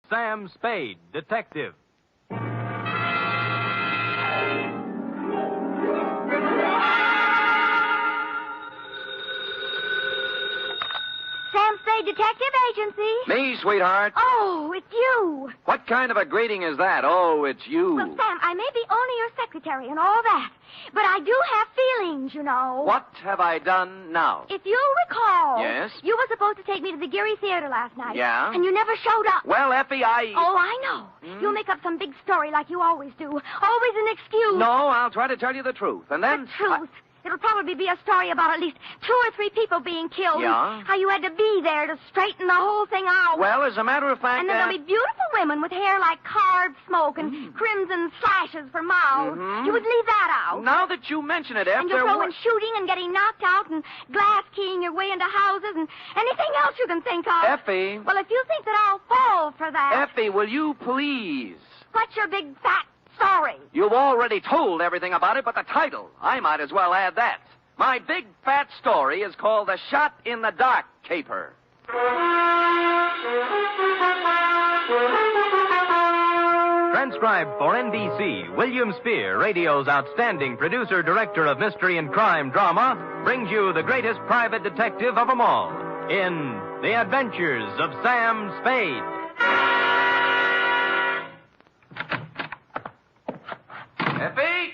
Sam Spade, detective. Sam Spade Detective Agency. Me, sweetheart. Oh, it's you. What kind of a greeting is that? Oh, it's you. Well, Sam, I may be only your secretary and all that, but I do have feelings, you know. What have I done now? If you recall... Yes? You were supposed to take me to the Geary Theater last night. Yeah? And you never showed up. Well, Effie, Oh, I know. You'll make up some big story like you always do. Always an excuse. No, I'll try to tell you the truth. And then... The truth. It'll probably be a story about at least 2 or 3 people being killed. Yeah? How you had to be there to straighten the whole thing out. Well, as a matter of fact... And then there'll be beautiful women with hair like carved smoke and crimson slashes for mouths. You would leave that out. Now that you mention it, Effie... And you'll throw in shooting and getting knocked out and glass keying your way into houses and anything else you can think of. Effie... Well, if you think that I'll fall for that... Effie, will you please... What's your big fat story? You've already told everything about it, but the title, I might as well add that. My big fat story is called The Shot in the Dark Caper. Transcribed for NBC, William Spear, radio's outstanding producer, director of mystery and crime drama, brings you the greatest private detective of them all in The Adventures of Sam Spade. Effie?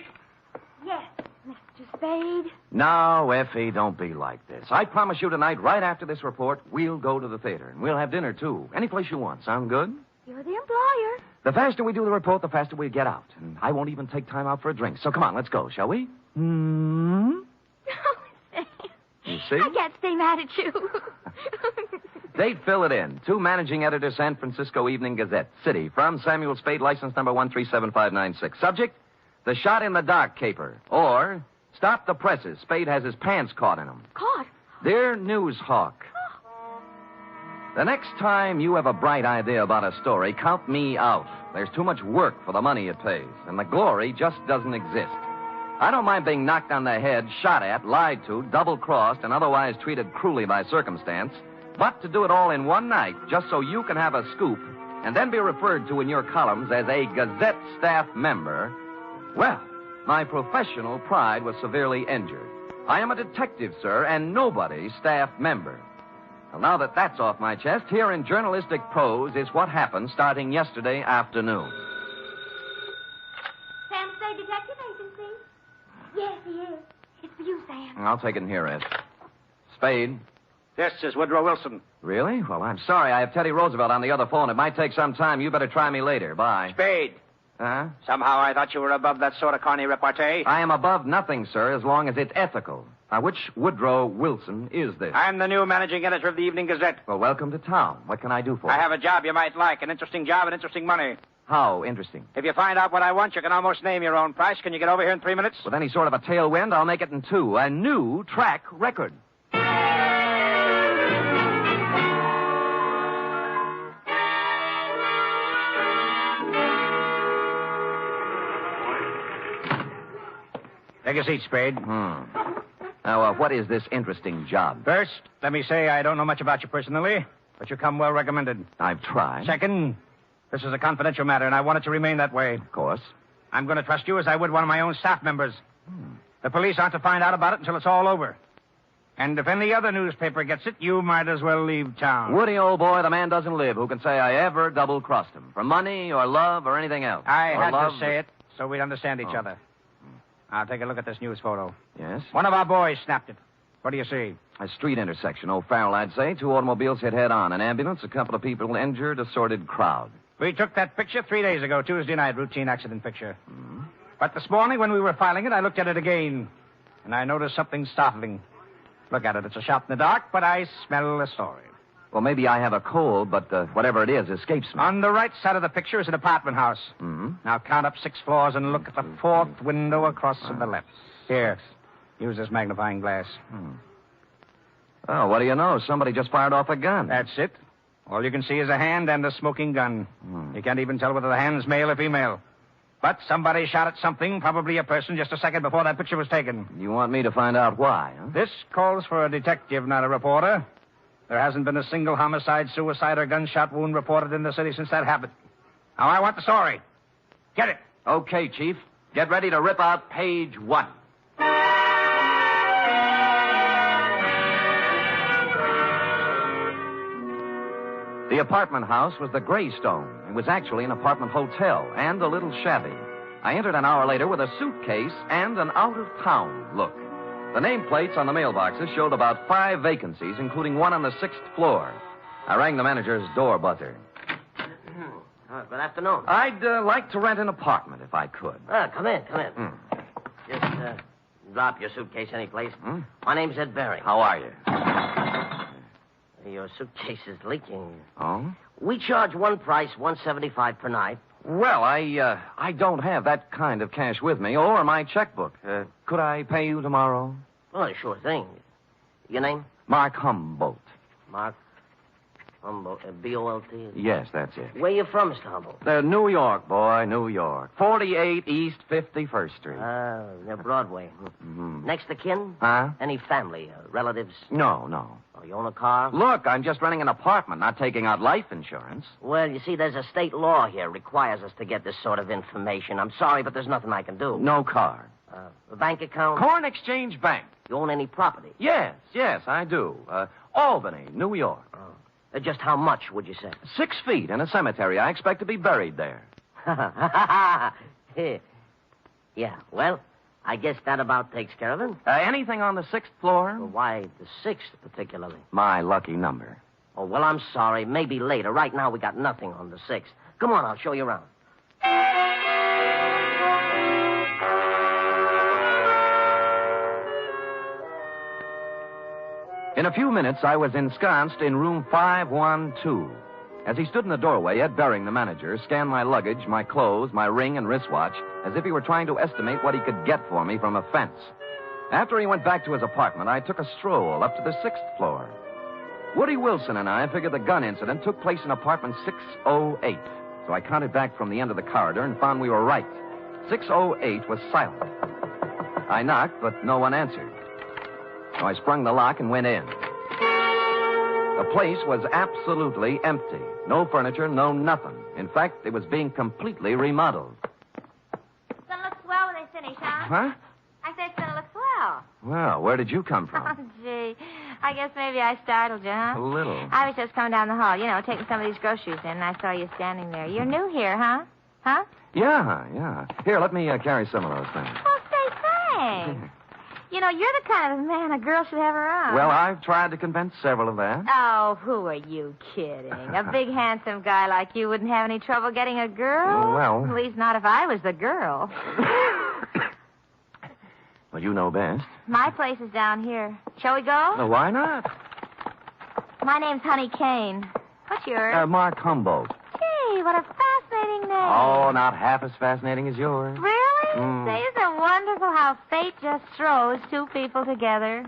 Yes, Mr. Spade. No, Effie, don't be like this. I promise you tonight, right after this report, we'll go to the theater. And we'll have dinner, too. Any place you want. Sound good? You're the employer. The faster we do the report, the faster we get out. And I won't even take time out for a drink. So come on, let's go, shall we? Oh, Sam. You see? I can't stay mad at you. Date, fill it in. To managing editor, San Francisco Evening Gazette. City, from Samuel Spade, license number 137596. Subject, The Shot in the Dark Caper. Or, Stop the Presses. Spade has his pants caught in them. Caught? Dear News Hawk. The next time you have a bright idea about a story, count me out. There's too much work for the money it pays, and the glory just doesn't exist. I don't mind being knocked on the head, shot at, lied to, double-crossed, and otherwise treated cruelly by circumstance, but to do it all in one night, just so you can have a scoop, and then be referred to in your columns as a Gazette staff member, well, my professional pride was severely injured. I am a detective, sir, and nobody's staff member. Well, now that that's off my chest, here in journalistic prose is what happened starting yesterday afternoon. Sam Spade Detective Agency? Yes, he is. It's for you, Sam. I'll take it in here, Ed. Spade. This is Woodrow Wilson. Really? Well, I'm sorry. I have Teddy Roosevelt on the other phone. It might take some time. You better try me later. Bye. Spade. Huh? Somehow I thought you were above that sort of corny repartee. I am above nothing, sir, as long as it's ethical. Now, which Woodrow Wilson is this? I'm the new managing editor of the Evening Gazette. Well, welcome to town. What can I do for you? I have a job you might like, an interesting job and interesting money. How interesting? If you find out what I want, you can almost name your own price. Can you get over here in 3 minutes? With any sort of a tailwind, I'll make it in 2. A new track record. Take a seat, Spade. Now, what is this interesting job? First, let me say I don't know much about you personally, but you come well recommended. I've tried. Second, this is a confidential matter, and I want it to remain that way. Of course. I'm going to trust you as I would one of my own staff members. The police aren't to find out about it until it's all over. And if any other newspaper gets it, you might as well leave town. Woody, old boy, the man doesn't live who can say I ever double-crossed him. For money or love or anything else. I or had love... to say it so we'd understand each other. Now, take a look at this news photo. Yes? One of our boys snapped it. What do you see? A street intersection. O'Farrell, I'd say. 2 automobiles hit head-on. An ambulance, a couple of people injured, a sordid crowd. We took that picture 3 days ago, Tuesday night, routine accident picture. But this morning, when we were filing it, I looked at it again, and I noticed something startling. Look at it. It's a shot in the dark, but I smell a story. Well, maybe I have a cold, but whatever it is escapes me. On the right side of the picture is an apartment house. Now count up 6 floors and look at the 4th window across to the left. Here, use this magnifying glass. Oh, what do you know? Somebody just fired off a gun. That's it. All you can see is a hand and a smoking gun. You can't even tell whether the hand's male or female. But somebody shot at something, probably a person, just a second before that picture was taken. You want me to find out why, huh? This calls for a detective, not a reporter. There hasn't been a single homicide, suicide, or gunshot wound reported in the city since that happened. Now, I want the story. Get it. Okay, Chief. Get ready to rip out page 1. The apartment house was the Greystone. It was actually an apartment hotel and a little shabby. I entered an hour later with a suitcase and an out-of-town look. The nameplates on the mailboxes showed about 5 vacancies, including one on the 6th floor. I rang the manager's door buzzer. Good afternoon. I'd like to rent an apartment if I could. Come in. Just drop your suitcase anyplace. My name's Ed Berry. How are you? Your suitcase is leaking. Oh? We charge one price, $175 per night. Well, I don't have that kind of cash with me or my checkbook. Could I pay you tomorrow? Oh, sure thing. Your name? Mark Humboldt. Mark Humboldt. B-O-L-T? Yes, that's it. Where you from, Mr. Humboldt? New York, boy, New York. 48 East 51st Street. Near Broadway. Mm-hmm. Next of kin? Huh? Any family, relatives? No. Oh, you own a car? Look, I'm just renting an apartment, not taking out life insurance. Well, you see, there's a state law here requires us to get this sort of information. I'm sorry, but there's nothing I can do. No car. A bank account? Corn Exchange Bank. You own any property? Yes, I do. Albany, New York. Just how much, would you say? 6 feet in a cemetery. I expect to be buried there. Yeah, well, I guess that about takes care of it. Anything on the 6th floor? Well, why the 6th particularly? My lucky number. Oh, well, I'm sorry. Maybe later. Right now, we got nothing on the 6th. Come on, I'll show you around. In a few minutes, I was ensconced in room 512. As he stood in the doorway, Ed Bering, the manager, scanned my luggage, my clothes, my ring and wristwatch, as if he were trying to estimate what he could get for me from a fence. After he went back to his apartment, I took a stroll up to the 6th floor. Woody Wilson and I figured the gun incident took place in apartment 608. So I counted back from the end of the corridor and found we were right. 608 was silent. I knocked, but no one answered. So I sprung the lock and went in. The place was absolutely empty. No furniture, no nothing. In fact, it was being completely remodeled. It's going to look swell when they finish, huh? Huh? I said it's going to look swell. Well, where did you come Oh, from? gee. I guess maybe I startled you, huh? A little. I was just coming down the hall, taking some of these groceries in, and I saw you standing there. You're new here, huh? Huh? Yeah. Here, let me carry some of those things. Well, say thanks. You're the kind of man a girl should have around. Well, I've tried to convince several of that. Oh, who are you kidding? A big, handsome guy like you wouldn't have any trouble getting a girl? Well... At least not if I was the girl. Well, you know best. My place is down here. Shall we go? Well, why not? My name's Honey Kane. What's yours? Mark Humboldt. Gee, what a fascinating name. Oh, not half as fascinating as yours. Really? Say, isn't it wonderful how fate just throws two people together?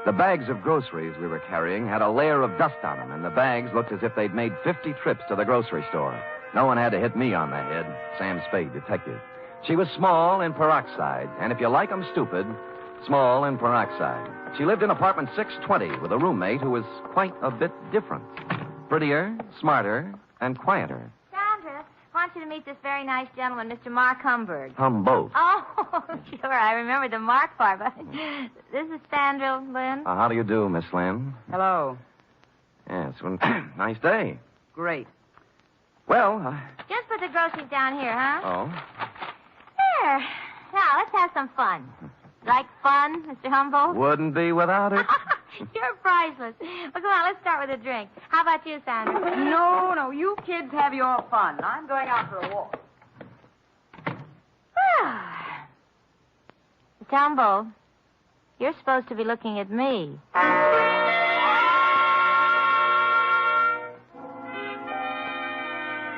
The bags of groceries we were carrying had a layer of dust on them, and the bags looked as if they'd made 50 trips to the grocery store. No one had to hit me on the head. Sam Spade, detective. She was small in peroxide, and if you like 'em stupid, small in peroxide. She lived in apartment 620 with a roommate who was quite a bit different. Prettier, smarter, and quieter. Sandra, I want you to meet this very nice gentleman, Mr. Mark Humberg. Humboldt. Oh, sure. I remember the Mark part, but this is Sandra Lynn. How do you do, Miss Lynn? Hello. Yes, well, nice day. Great. Well, Just put the groceries down here, huh? Oh? There. Now, let's have some fun. Like fun, Mr. Humboldt? Wouldn't be without it. You're priceless. Well, come on, let's start with a drink. How about you, Sandra? No, you kids have your fun. I'm going out for a walk. Mr. Humboldt, you're supposed to be looking at me.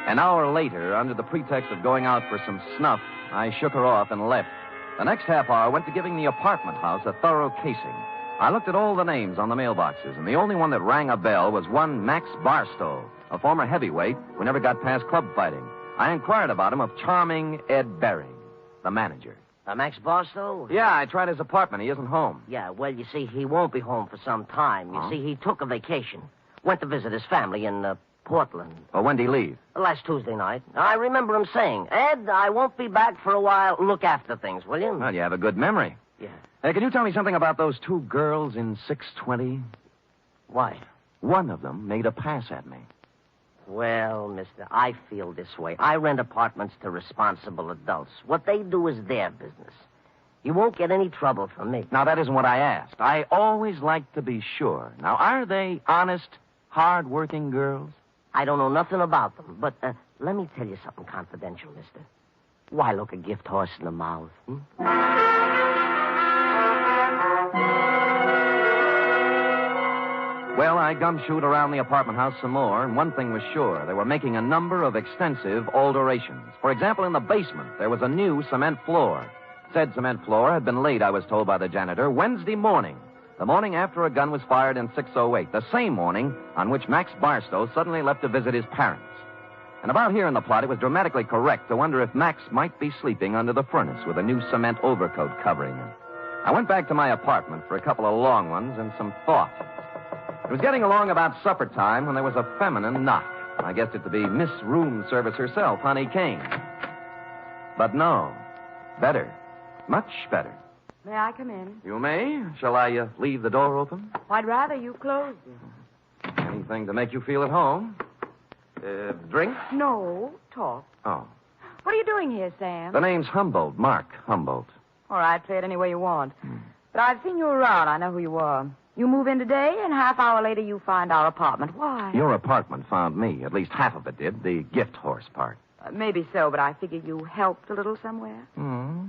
An hour later, under the pretext of going out for some snuff, I shook her off and left. The next half hour went to giving the apartment house a thorough casing. I looked at all the names on the mailboxes, and the only one that rang a bell was one Max Barstow, a former heavyweight who never got past club fighting. I inquired about him of charming Ed Bering, the manager. Max Barstow? Yeah, I tried his apartment. He isn't home. Yeah, well, you see, he won't be home for some time. You see, he took a vacation. Went to visit his family in Portland. Well, when did he leave? Last Tuesday night. I remember him saying, Ed, I won't be back for a while. Look after things, will you? Well, you have a good memory. Yeah. Hey, can you tell me something about those two girls in 620? Why? One of them made a pass at me. Well, mister, I feel this way. I rent apartments to responsible adults. What they do is their business. You won't get any trouble from me. Now, that isn't what I asked. I always like to be sure. Now, are they honest, hard-working girls? I don't know nothing about them, but let me tell you something confidential, mister. Why look a gift horse in the mouth? Well, I gumshoed around the apartment house some more, and one thing was sure. They were making a number of extensive alterations. For example, in the basement, there was a new cement floor. Said cement floor had been laid, I was told by the janitor, Wednesday morning. The morning after a gun was fired in 608. The same morning on which Max Barstow suddenly left to visit his parents. And about here in the plot, it was dramatically correct to wonder if Max might be sleeping under the furnace with a new cement overcoat covering him. I went back to my apartment for a couple of long ones and some thought. It was getting along about supper time when there was a feminine knock. I guessed it to be Miss Room Service herself, Honey Kane. But no. Better. Much better. May I come in? You may. Shall I leave the door open? I'd rather you closed it. Anything to make you feel at home? Drink? No, talk. Oh. What are you doing here, Sam? The name's Humboldt. Mark Humboldt. All right, play it any way you want. But I've seen you around. I know who you are. You move in today, and half hour later you find our apartment. Why? Your apartment found me. At least half of it did. The gift horse part. Maybe so, but I figure you helped a little somewhere. Hmm.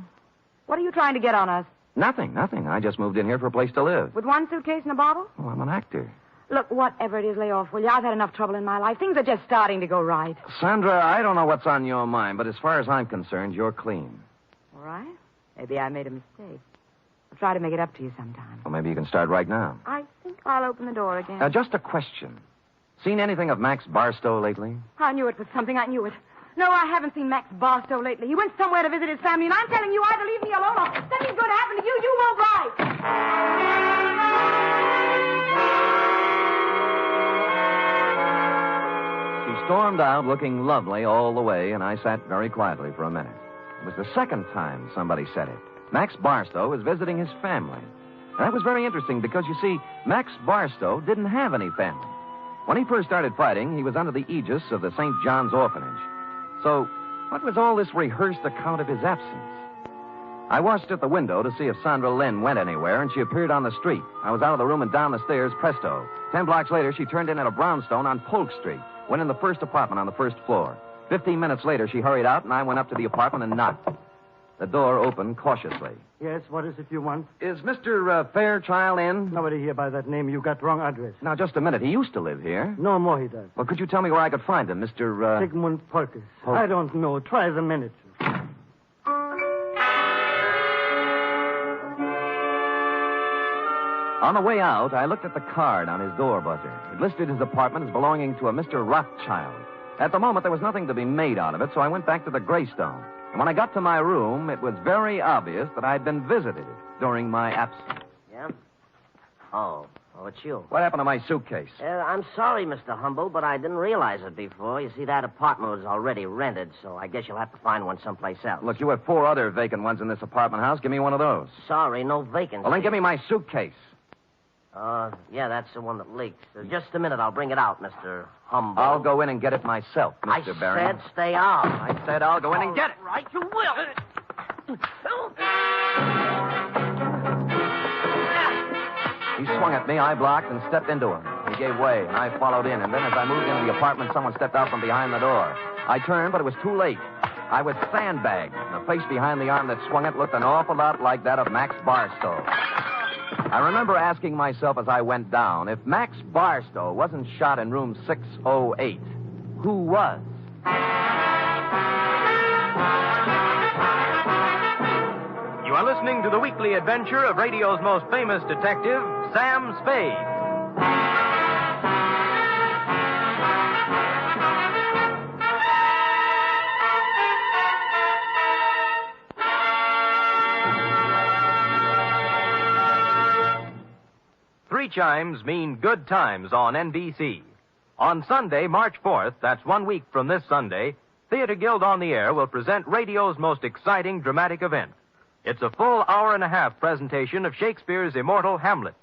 What are you trying to get on us? Nothing. I just moved in here for a place to live. With one suitcase and a bottle? Oh, I'm an actor. Look, whatever it is, lay off, will you? I've had enough trouble in my life. Things are just starting to go right. Sandra, I don't know what's on your mind, but as far as I'm concerned, you're clean. All right. Maybe I made a mistake. I'll try to make it up to you sometime. Well, maybe you can start right now. I think I'll open the door again. Just a question. Seen anything of Max Barstow lately? I knew it was something. I knew it. No, I haven't seen Max Barstow lately. He went somewhere to visit his family, and I'm telling you, either leave me alone or something's going to happen to you. You won't write. She stormed out looking lovely all the way, and I sat very quietly for a minute. It was the second time somebody said it. Max Barstow was visiting his family. And that was very interesting because, you see, Max Barstow didn't have any family. When he first started fighting, he was under the aegis of the St. John's Orphanage. So, what was all this rehearsed account of his absence? I watched at the window to see if Sandra Lynn went anywhere, and she appeared on the street. I was out of the room and down the stairs, presto. 10 blocks later, she turned in at a brownstone on Polk Street, went in the first apartment on the first floor. 15 minutes later, she hurried out, and I went up to the apartment and knocked. The door opened cautiously. Yes, what is it you want? Is Mr. Fairchild in? Nobody here by that name. You got wrong address. Now, just a minute. He used to live here. No more he does. Well, could you tell me where I could find him, Mr. Sigmund Polkus. Polkus. I don't know. Try the minute. On the way out, I looked at the card on his door buzzer. It listed his apartment as belonging to a Mr. Rothschild. At the moment, there was nothing to be made out of it, so I went back to the Greystone. And when I got to my room, it was very obvious that I'd been visited during my absence. Yeah? Oh, it's you. What happened to my suitcase? I'm sorry, Mr. Humble, but I didn't realize it before. You see, that apartment was already rented, so I guess you'll have to find one someplace else. Look, you have 4 other vacant ones in this apartment house. Give me one of those. Sorry, no vacancy. Well, then give me my suitcase. Yeah, that's the one that leaked. Just a minute, I'll bring it out, Mr. Humble. I'll go in and get it myself, Mr. Barry. I said stay out. I said I'll go in and get it. Right, you will. He swung at me, I blocked, and stepped into him. He gave way, and I followed in. And then as I moved into the apartment, someone stepped out from behind the door. I turned, but it was too late. I was sandbagged, and the face behind the arm that swung it looked an awful lot like that of Max Barstow. I remember asking myself as I went down, if Max Barstow wasn't shot in room 608, who was? You are listening to the weekly adventure of radio's most famous detective, Sam Spade. 3 chimes mean good times on NBC. On Sunday, March 4th, that's 1 week from this Sunday, Theater Guild on the Air will present radio's most exciting dramatic event. It's a full hour-and-a-half presentation of Shakespeare's immortal Hamlet.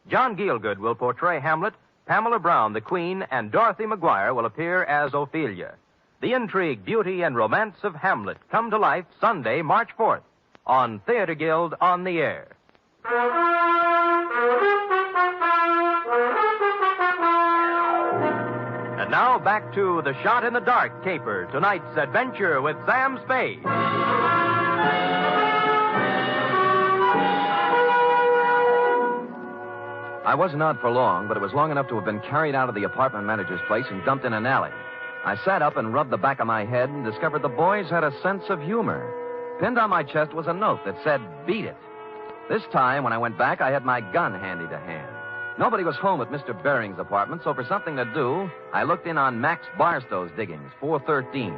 John Gielgud will portray Hamlet, Pamela Brown, the Queen, and Dorothy McGuire will appear as Ophelia. The intrigue, beauty, and romance of Hamlet come to life Sunday, March 4th, on Theater Guild on the Air. And now back to The Shot in the Dark caper, tonight's adventure with Sam Spade. I wasn't out for long, but it was long enough to have been carried out of the apartment manager's place and dumped in an alley. I sat up and rubbed the back of my head and discovered the boys had a sense of humor. Pinned on my chest was a note that said, "Beat it." This time, when I went back, I had my gun handy to hand. Nobody was home at Mr. Bering's apartment, so for something to do, I looked in on Max Barstow's diggings, 413.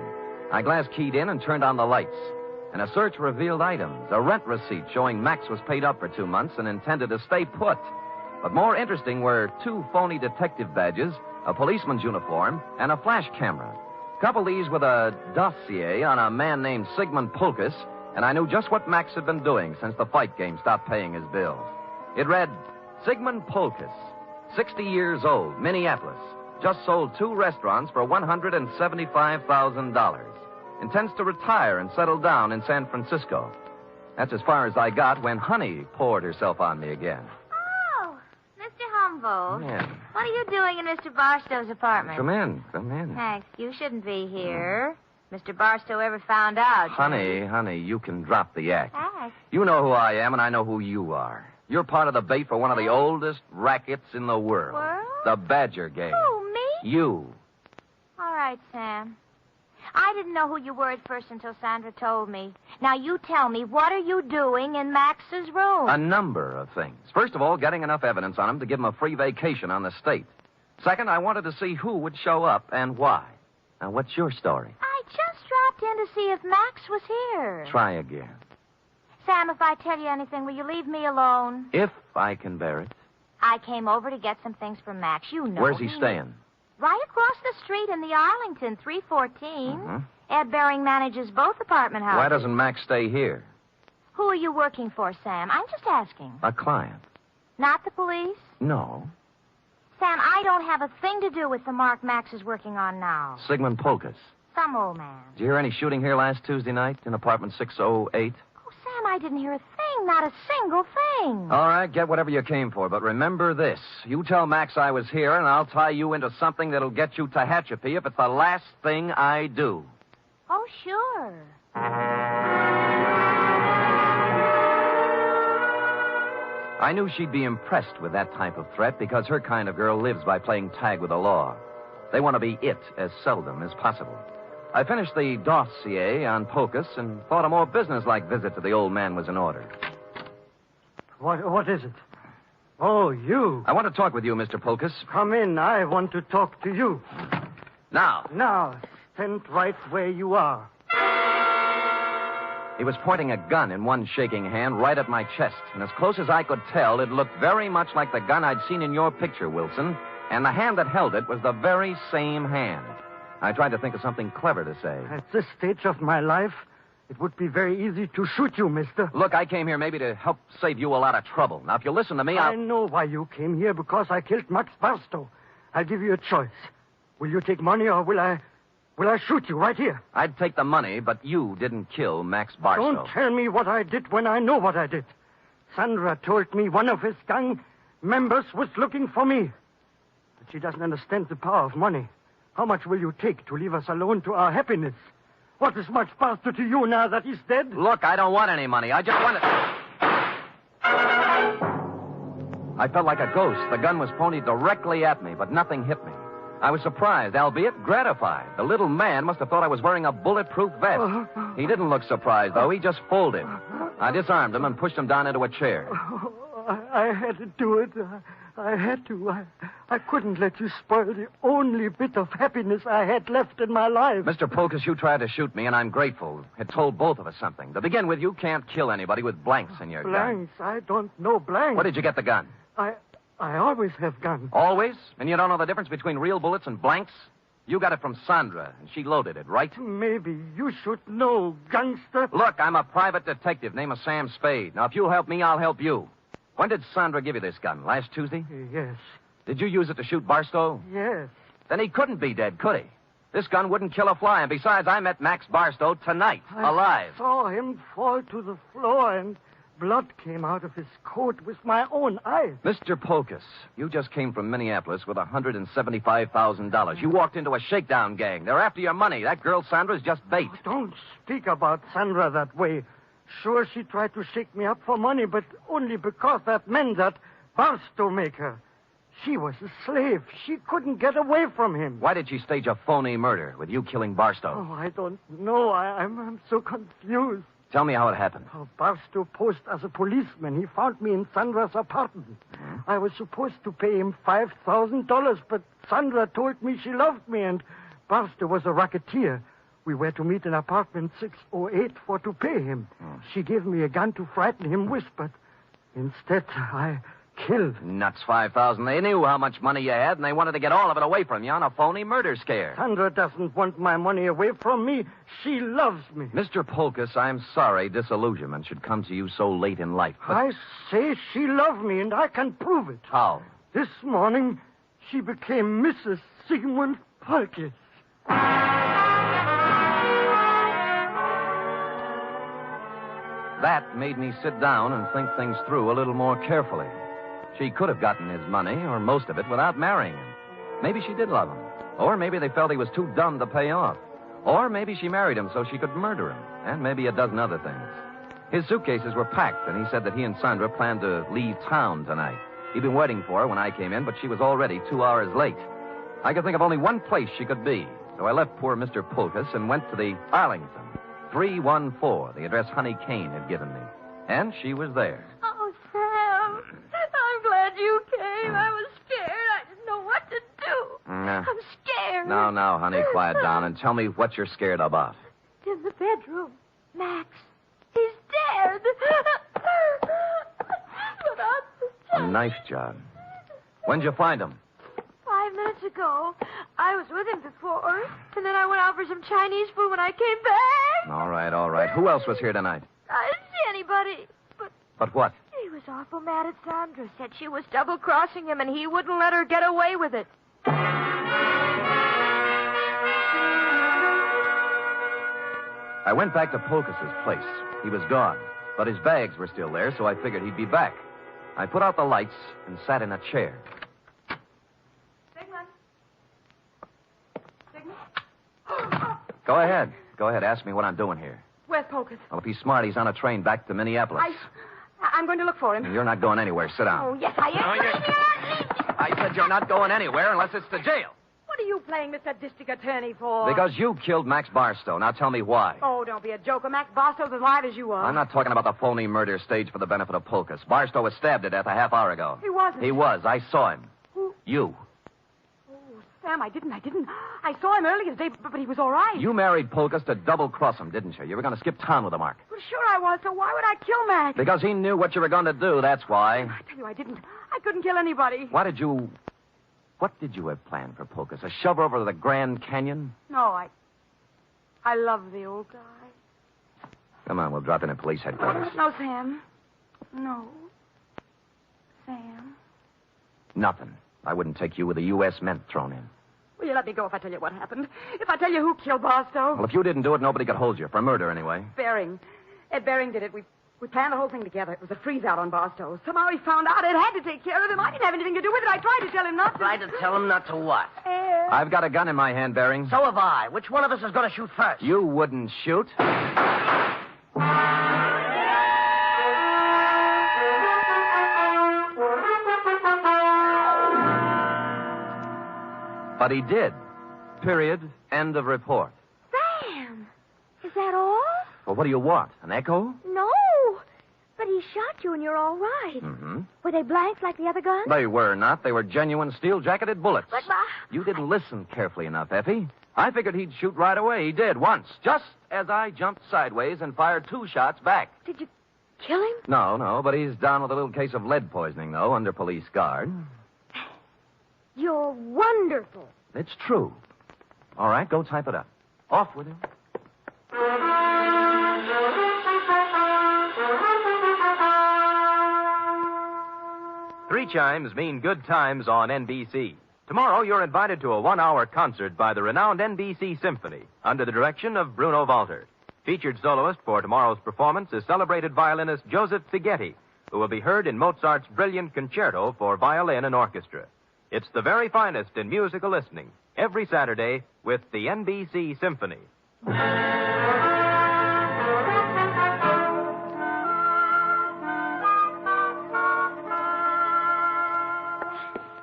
I glass keyed in and turned on the lights. And a search revealed items, a rent receipt showing Max was paid up for 2 months and intended to stay put. But more interesting were 2 phony detective badges, a policeman's uniform, and a flash camera. Couple these with a dossier on a man named Sigmund Pulkus, and I knew just what Max had been doing since the fight game stopped paying his bills. It read, Sigmund Pulkus, 60 years old, Minneapolis. Just sold 2 restaurants for $175,000. Intends to retire and settle down in San Francisco. That's as far as I got when Honey poured herself on me again. Humboldt. Yeah. What are you doing in Mr. Barstow's apartment? Come in. Thanks. You shouldn't be here. Mr. Barstow ever found out. Honey, you can drop the act. Thanks. You know who I am, and I know who you are. You're part of the bait for one of the oldest rackets in the world. World? The Badger game. Who, me? You. All right, Sam. I didn't know who you were at first until Sandra told me. Now, you tell me, what are you doing in Max's room? A number of things. First of all, getting enough evidence on him to give him a free vacation on the state. Second, I wanted to see who would show up and why. Now, what's your story? I just dropped in to see if Max was here. Try again. Sam, if I tell you anything, will you leave me alone? If I can bear it. I came over to get some things from Max. You know. Where's he staying? Right across the street in the Arlington, 314. Mm-hmm. Ed Bering manages both apartment houses. Why doesn't Max stay here? Who are you working for, Sam? I'm just asking. A client. Not the police? No. Sam, I don't have a thing to do with the mark Max is working on now. Sigmund Pulkus. Some old man. Did you hear any shooting here last Tuesday night in apartment 608? Oh, Sam, I didn't hear a thing. Not a single thing. All right, get whatever you came for, but remember this. You tell Max I was here, and I'll tie you into something that'll get you Tehachapi if it's the last thing I do. Oh, sure. I knew she'd be impressed with that type of threat because her kind of girl lives by playing tag with the law. They want to be it as seldom as possible. I finished the dossier on Pulkus and thought a more businesslike visit to the old man was in order. What is it? Oh, you. I want to talk with you, Mr. Pulkus. Come in. I want to talk to you. Now. Now, stand right where you are. He was pointing a gun in one shaking hand right at my chest, and as close as I could tell, it looked very much like the gun I'd seen in your picture, Wilson, and the hand that held it was the very same hand. I tried to think of something clever to say. At this stage of my life, it would be very easy to shoot you, mister. Look, I came here maybe to help save you a lot of trouble. Now, if you listen to me, I know why you came here, because I killed Max Barstow. I'll give you a choice. Will you take money, or will I shoot you right here? I'd take the money, but you didn't kill Max Barstow. Don't tell me what I did when I know what I did. Sandra told me one of his gang members was looking for me. But she doesn't understand the power of money. How much will you take to leave us alone to our happiness? What is Max Barstow to you now that he's dead? Look, I don't want any money. I just want it. I felt like a ghost. The gun was pointed directly at me, but nothing hit me. I was surprised, albeit gratified. The little man must have thought I was wearing a bulletproof vest. He didn't look surprised, though. He just folded. I disarmed him and pushed him down into a chair. I had to do it. I had to. I couldn't let you spoil the only bit of happiness I had left in my life. Mr. Pulkus, you tried to shoot me, and I'm grateful. It told both of us something. To begin with, you can't kill anybody with blanks in your gun. Blanks? I don't know blanks. Where did you get the gun? I always have guns. Always? And you don't know the difference between real bullets and blanks? You got it from Sandra, and she loaded it, right? Maybe you should know, gangster. Look, I'm a private detective named Sam Spade. Now, if you'll help me, I'll help you. When did Sandra give you this gun? Last Tuesday? Yes. Did you use it to shoot Barstow? Yes. Then he couldn't be dead, could he? This gun wouldn't kill a fly, and besides, I met Max Barstow tonight, alive. I saw him fall to the floor, and blood came out of his coat with my own eyes. Mr. Polkus, you just came from Minneapolis with $175,000. You walked into a shakedown gang. They're after your money. That girl, Sandra's just bait. Oh, don't speak about Sandra that way. Sure, she tried to shake me up for money, but only because that meant that Barstow make her. She was a slave. She couldn't get away from him. Why did she stage a phony murder with you killing Barstow? Oh, I don't know. I'm so confused. Tell me how it happened. Oh, Barstow posed as a policeman. He found me in Sandra's apartment. I was supposed to pay him $5,000, but Sandra told me she loved me, and Barstow was a racketeer. We were to meet in apartment 608 for to pay him. She gave me a gun to frighten him with, but instead I killed. Nuts, $5,000. They knew how much money you had, and they wanted to get all of it away from you on a phony murder scare. Sandra doesn't want my money away from me. She loves me. Mr. Polkus, I'm sorry disillusionment should come to you so late in life. But... I say she loved me, and I can prove it. How? This morning, she became Mrs. Sigmund Polkus. That made me sit down and think things through a little more carefully. She could have gotten his money, or most of it, without marrying him. Maybe she did love him. Or maybe they felt he was too dumb to pay off. Or maybe she married him so she could murder him. And maybe a dozen other things. His suitcases were packed, and he said that he and Sandra planned to leave town tonight. He'd been waiting for her when I came in, but she was already 2 hours late. I could think of only one place she could be. So I left poor Mr. Polkus and went to the Arlington. 314, the address Honey Kane had given me. And she was there. Oh, Sam. I'm glad you came. I was scared. I didn't know what to do. I'm scared. Now, honey, quiet down and tell me what you're scared about. In the bedroom. Max. He's dead. A knife job. When'd you find him? 5 minutes ago. I was with him before, and then I went out for some Chinese food when I came back. All right. Who else was here tonight? I didn't see anybody, But what? he was awful mad at Sandra. Said she was double-crossing him, and he wouldn't let her get away with it. I went back to Polkus's place. He was gone, but his bags were still there, so I figured he'd be back. I put out the lights and sat in a chair. Go ahead. Ask me what I'm doing here. Where's Polkus? Well, if he's smart, he's on a train back to Minneapolis. I'm going to look for him. You're not going anywhere. Sit down. Oh, yes, I am. I said you're not going anywhere unless it's to jail. What are you playing Mr. District Attorney for? Because you killed Max Barstow. Now tell me why. Oh, don't be a joker. Max Barstow's as alive as you are. I'm not talking about the phony murder staged for the benefit of Polkus. Barstow was stabbed to death a half hour ago. He wasn't. He was. I saw him. Who? You. Sam, I didn't. I saw him earlier today, but he was all right. You married Polkus to double-cross him, didn't you? You were going to skip town with him, Mark. Well, sure I was, so why would I kill Max? Because he knew what you were going to do, that's why. I tell you, I didn't. I couldn't kill anybody. What did you have planned for Polkus? A shove over to the Grand Canyon? No, I love the old guy. Come on, we'll drop in at police headquarters. No, Sam. No. Sam. Nothing. I wouldn't take you with a U.S. Mint thrown in. Will you let me go if I tell you what happened? If I tell you who killed Barstow? Well, if you didn't do it, nobody could hold you. For murder, anyway. Bering. Ed Bering did it. We planned the whole thing together. It was a freeze-out on Barstow. Somehow he found out Ed had to take care of him. I didn't have anything to do with it. I tried to tell him not to. Tried to tell him not to what? I've got a gun in my hand, Bering. So have I. Which one of us is going to shoot first? You wouldn't shoot. But he did. Period. End of report. Sam, is that all? Well, what do you want? An echo? No, but he shot you and you're all right. Mm-hmm. Were they blanks like the other guns? They were not. They were genuine steel-jacketed bullets. But, You didn't listen carefully enough, Effie. I figured he'd shoot right away. He did, once. Just as I jumped sideways and fired 2 shots back. Did kill him? No, but he's down with a little case of lead poisoning, though, under police guard. You're wonderful. It's true. All right, go type it up. Off with him. Three chimes mean good times on NBC. Tomorrow, you're invited to a 1-hour concert by the renowned NBC Symphony under the direction of Bruno Walter. Featured soloist for tomorrow's performance is celebrated violinist Joseph Fighetti, who will be heard in Mozart's brilliant concerto for violin and orchestra. It's the very finest in musical listening, every Saturday with the NBC Symphony.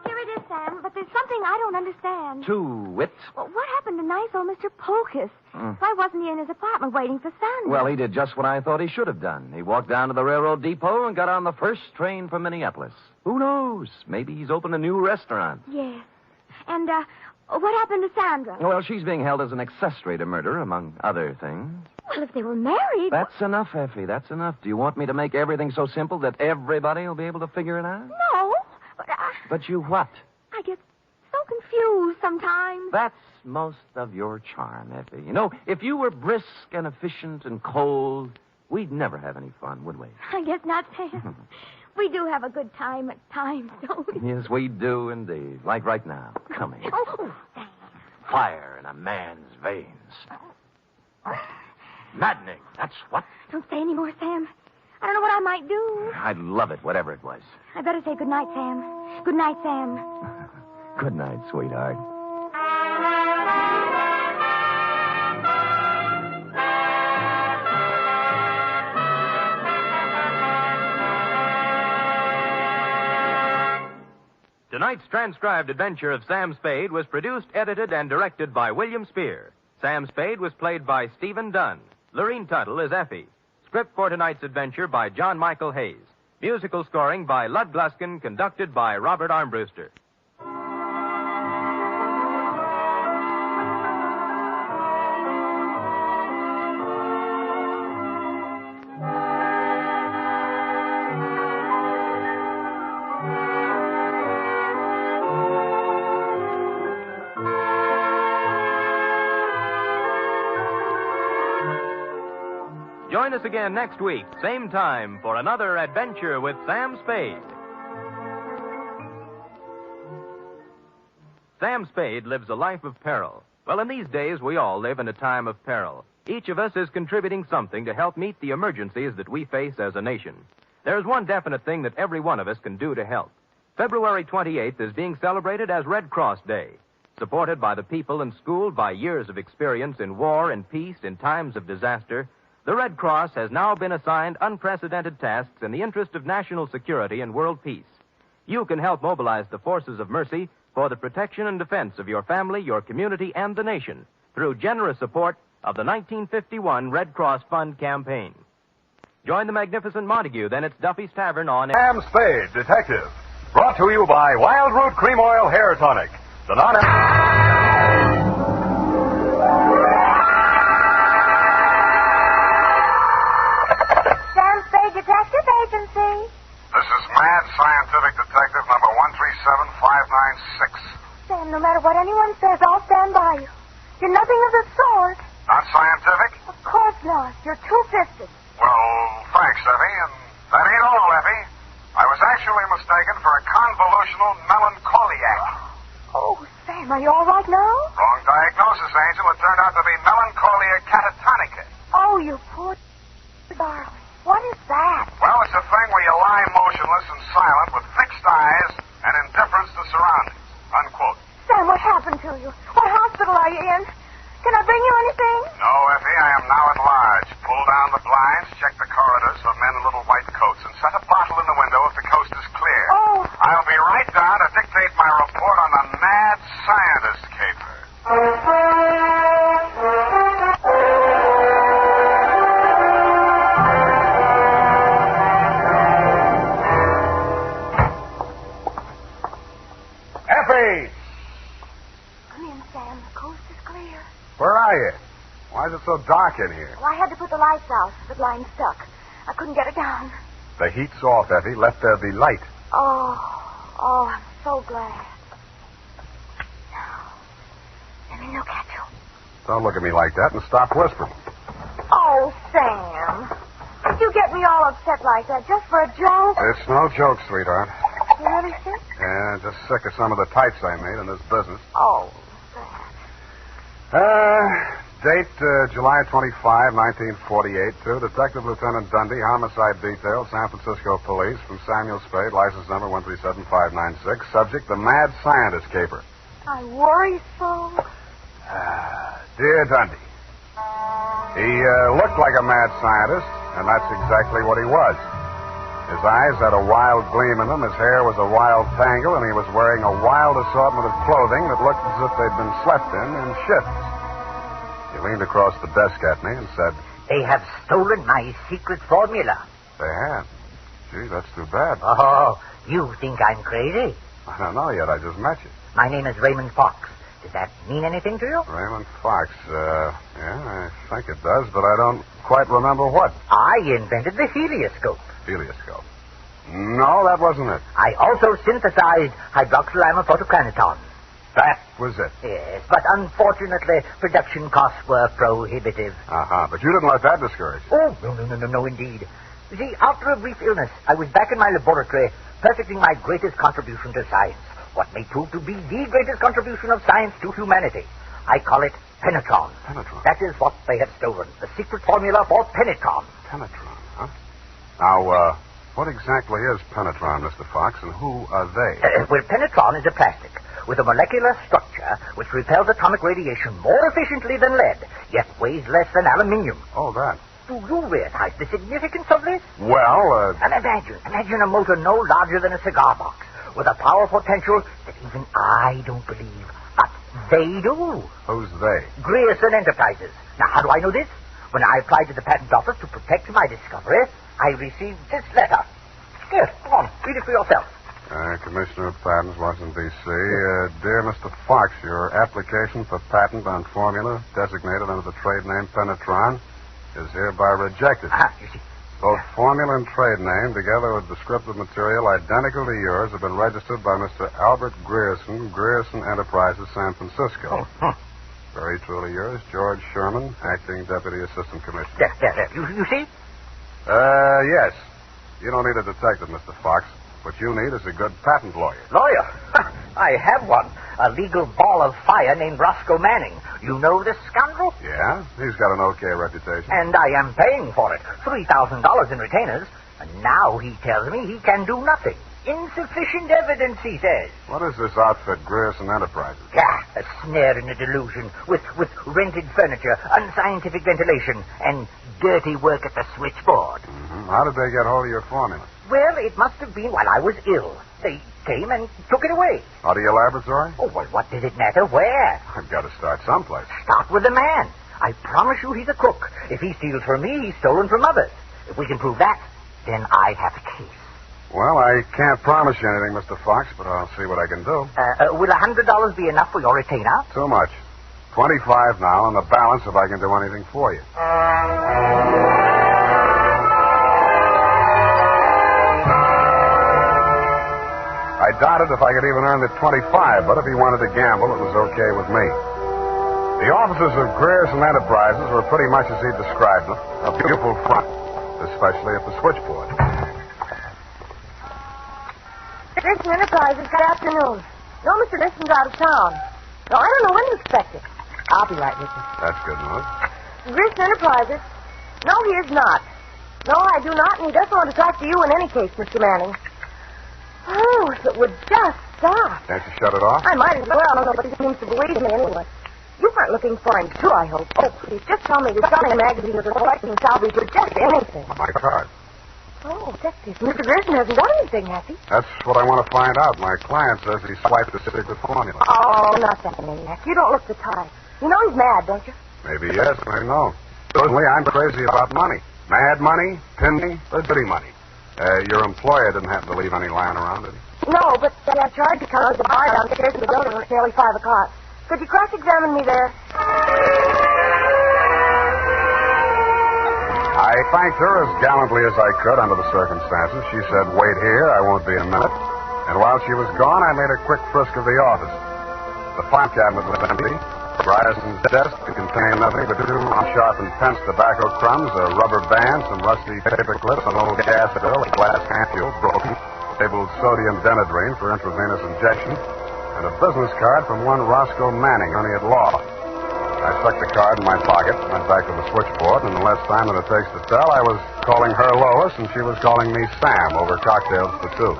Here it is, Sam, but there's something I don't understand. To wit. Well, what happened to nice old Mr. Pocus? Why wasn't he in his apartment waiting for Sandra? Well, he did just what I thought he should have done. He walked down to the railroad depot and got on the first train for Minneapolis. Who knows? Maybe he's opened a new restaurant. Yes. And, what happened to Sandra? Well, she's being held as an accessory to murder, among other things. Well, if they were married... That's enough, Effie. That's enough. Do you want me to make everything so simple that everybody will be able to figure it out? No, but But you what? I get so confused sometimes. That's most of your charm, Effie. You know, if you were brisk and efficient and cold, we'd never have any fun, would we? I guess not, Sam. We do have a good time at times, don't we? Yes, we do indeed. Like right now. Coming. Oh, Sam. Fire in a man's veins. Maddening, that's what. Don't say any more, Sam. I don't know what I might do. I'd love it, whatever it was. I better say good night, Sam. Good night, Sam. Good night, sweetheart. Tonight's transcribed adventure of Sam Spade was produced, edited, and directed by William Spear. Sam Spade was played by Stephen Dunn. Lorene Tuttle is Effie. Script for tonight's adventure by John Michael Hayes. Musical scoring by Lud Gluskin, conducted by Robert Armbruster. Join us again next week, same time, for another adventure with Sam Spade. Sam Spade lives a life of peril. Well, in these days, we all live in a time of peril. Each of us is contributing something to help meet the emergencies that we face as a nation. There's one definite thing that every one of us can do to help. February 28th is being celebrated as Red Cross Day. Supported by the people and schooled by years of experience in war and peace in times of disaster, the Red Cross has now been assigned unprecedented tasks in the interest of national security and world peace. You can help mobilize the forces of mercy for the protection and defense of your family, your community, and the nation through generous support of the 1951 Red Cross Fund campaign. Join the magnificent Montague, then it's Duffy's Tavern on... Sam Spade, Detective. Brought to you by Wild Root Cream Oil Hair Tonic. The Sam Spade Detective Agency. This is Mad Scientific Detective number 137596. Sam, no matter what anyone says, I'll stand by you. You're nothing of the sort. Not scientific? Of course not. You're two-fisted. Well, thanks, Effie. And that ain't all, Effie. I was actually mistaken for a convolutional melancholiac. Oh, Sam, are you all right now? Wrong diagnosis, Angel. It turned out to be melancholia catatonica. Oh, you poor darling. What is that? Well, it's a thing where you lie motionless and silent with fixed eyes and indifference to surroundings. Unquote. Sam, what happened to you? What hospital are you in? Can I bring you anything? No, Effie, I am now at large. Pull down the blinds, check the corridors for men in little white coats, and set a bottle in the window if the coast is clear. Oh. I'll be right down to dictate my report on the mad scientist caper. Effie! Come in, Sam. The coast is clear. Where are you? Why is it so dark in here? Well, I had to put the lights out. The blind stuck. I couldn't get it down. The heat's off, Effie. Let there be light. Oh, I'm so glad. Now, let me look at you. Don't look at me like that and stop whispering. Oh, Sam. Did you get me all upset like that just for a joke? It's no joke, sweetheart. You really sick? Yeah, just sick of some of the types I made in this business. Oh, sad. Date July 25, 1948, to Detective Lieutenant Dundee, Homicide Detail, San Francisco Police, from Samuel Spade, license number 137596. Subject, the mad scientist caper. I worry so. Dear Dundee, he looked like a mad scientist, and that's exactly what he was. His eyes had a wild gleam in them, his hair was a wild tangle, and he was wearing a wild assortment of clothing that looked as if they'd been slept in shifts. He leaned across the desk at me and said, They have stolen my secret formula. They have? Gee, that's too bad. Oh, you think I'm crazy? I don't know yet. I just met you. My name is Raymond Fox. Does that mean anything to you? Raymond Fox. Yeah, I think it does, but I don't quite remember what. I invented the helioscope. Helioscope. No, that wasn't it. I also synthesized hydroxylamophotochronaton. That was it. Yes, but unfortunately, production costs were prohibitive. Uh-huh, but you didn't let that discourage you. Oh, no, indeed. You see, after a brief illness, I was back in my laboratory, perfecting my greatest contribution to science. What may prove to be the greatest contribution of science to humanity. I call it penetron. Penetron? That is what they have stolen. The secret formula for penetron. Penetron, huh? Now, what exactly is penetron, Mr. Fox, and who are they? Well, penetron is a plastic with a molecular structure which repels atomic radiation more efficiently than lead, yet weighs less than aluminium. Oh, that. Do you realize the significance of this? Well, And imagine a motor no larger than a cigar box, with a power potential that even I don't believe, but they do. Who's they? Grierson Enterprises. Now, how do I know this? When I applied to the patent office to protect my discovery, I received this letter. Here, go on, read it for yourself. Commissioner of Patents, Washington, D.C. Dear Mr. Fox, your application for patent on formula designated under the trade name Penetron is hereby rejected. You see. Both formula and trade name, together with descriptive material identical to yours, have been registered by Mr. Albert Grierson, Grierson Enterprises, San Francisco. Very truly yours, George Sherman, Acting Deputy Assistant Commissioner. There. You see? Yes. You don't need a detective, Mr. Fox. What you need is a good patent lawyer. Lawyer? I have one. A legal ball of fire named Roscoe Manning. You know this scoundrel? Yeah? He's got an okay reputation. And I am paying for it. $3,000 in retainers. And now he tells me he can do nothing. Insufficient evidence, he says. What is this outfit, Grierson Enterprises? Yeah, a snare and a delusion with rented furniture, unscientific ventilation, and dirty work at the switchboard. Mm-hmm. How did they get hold of your formula? Well, it must have been while I was ill. They came and took it away. Out of your laboratory? Oh, well, what does it matter where? I've got to start someplace. Start with the man. I promise you he's a crook. If he steals from me, he's stolen from others. If we can prove that, then I have a case. Well, I can't promise you anything, Mr. Fox, but I'll see what I can do. Will $100 be enough for your retainer? Too much. 25 now, and the balance if I can do anything for you. I doubted if I could even earn the 25, but if he wanted to gamble, it was okay with me. The offices of Grierson Enterprises were pretty much as he described them. A beautiful front, especially at the switchboard. Grierson Enterprises, good afternoon. No, Mr. Liston's out of town. No, I don't know when to expect it. I'll be right with you. That's good news. Grierson Enterprises? No, he is not. No, I do not, and he doesn't want to talk to you in any case, Mr. Manning. Oh, if it would just stop. Can't you shut it off? I might as well. Nobody seems to believe me anyway. You weren't looking for him, too, I hope. Oh, please, just tell me you're selling a magazine with a collecting salvage or just anything. My card. Oh, detective. Mr. Grierson hasn't done anything, has he? That's what I want to find out. My client says he swiped the secret formula. Oh, not that maniac. You don't look the type. You know he's mad, don't you? Maybe yes, maybe no. Certainly, I'm crazy about money. Mad money, pin money, or dirty money. Your employer didn't happen to leave any lying around, did he? No, but I tried to come to the bar downstairs in the building when it's nearly 5 o'clock. Could you cross-examine me there? I I thanked her as gallantly as I could under the circumstances. She said, wait here, I won't be a minute. And while she was gone, I made a quick frisk of the office. The file cabinet was empty. Bryerson's desk contained nothing but 2 unsharpened pence tobacco crumbs, a rubber band, some rusty paper clips, an old gas bill, a glass ampule broken, labeled sodium denadrine for intravenous injection, and a business card from one Roscoe Manning, attorney at law. I stuck the card in my pocket, went back to the switchboard, and in less time than it takes to tell, I was calling her Lois, and she was calling me Sam over cocktails for 2.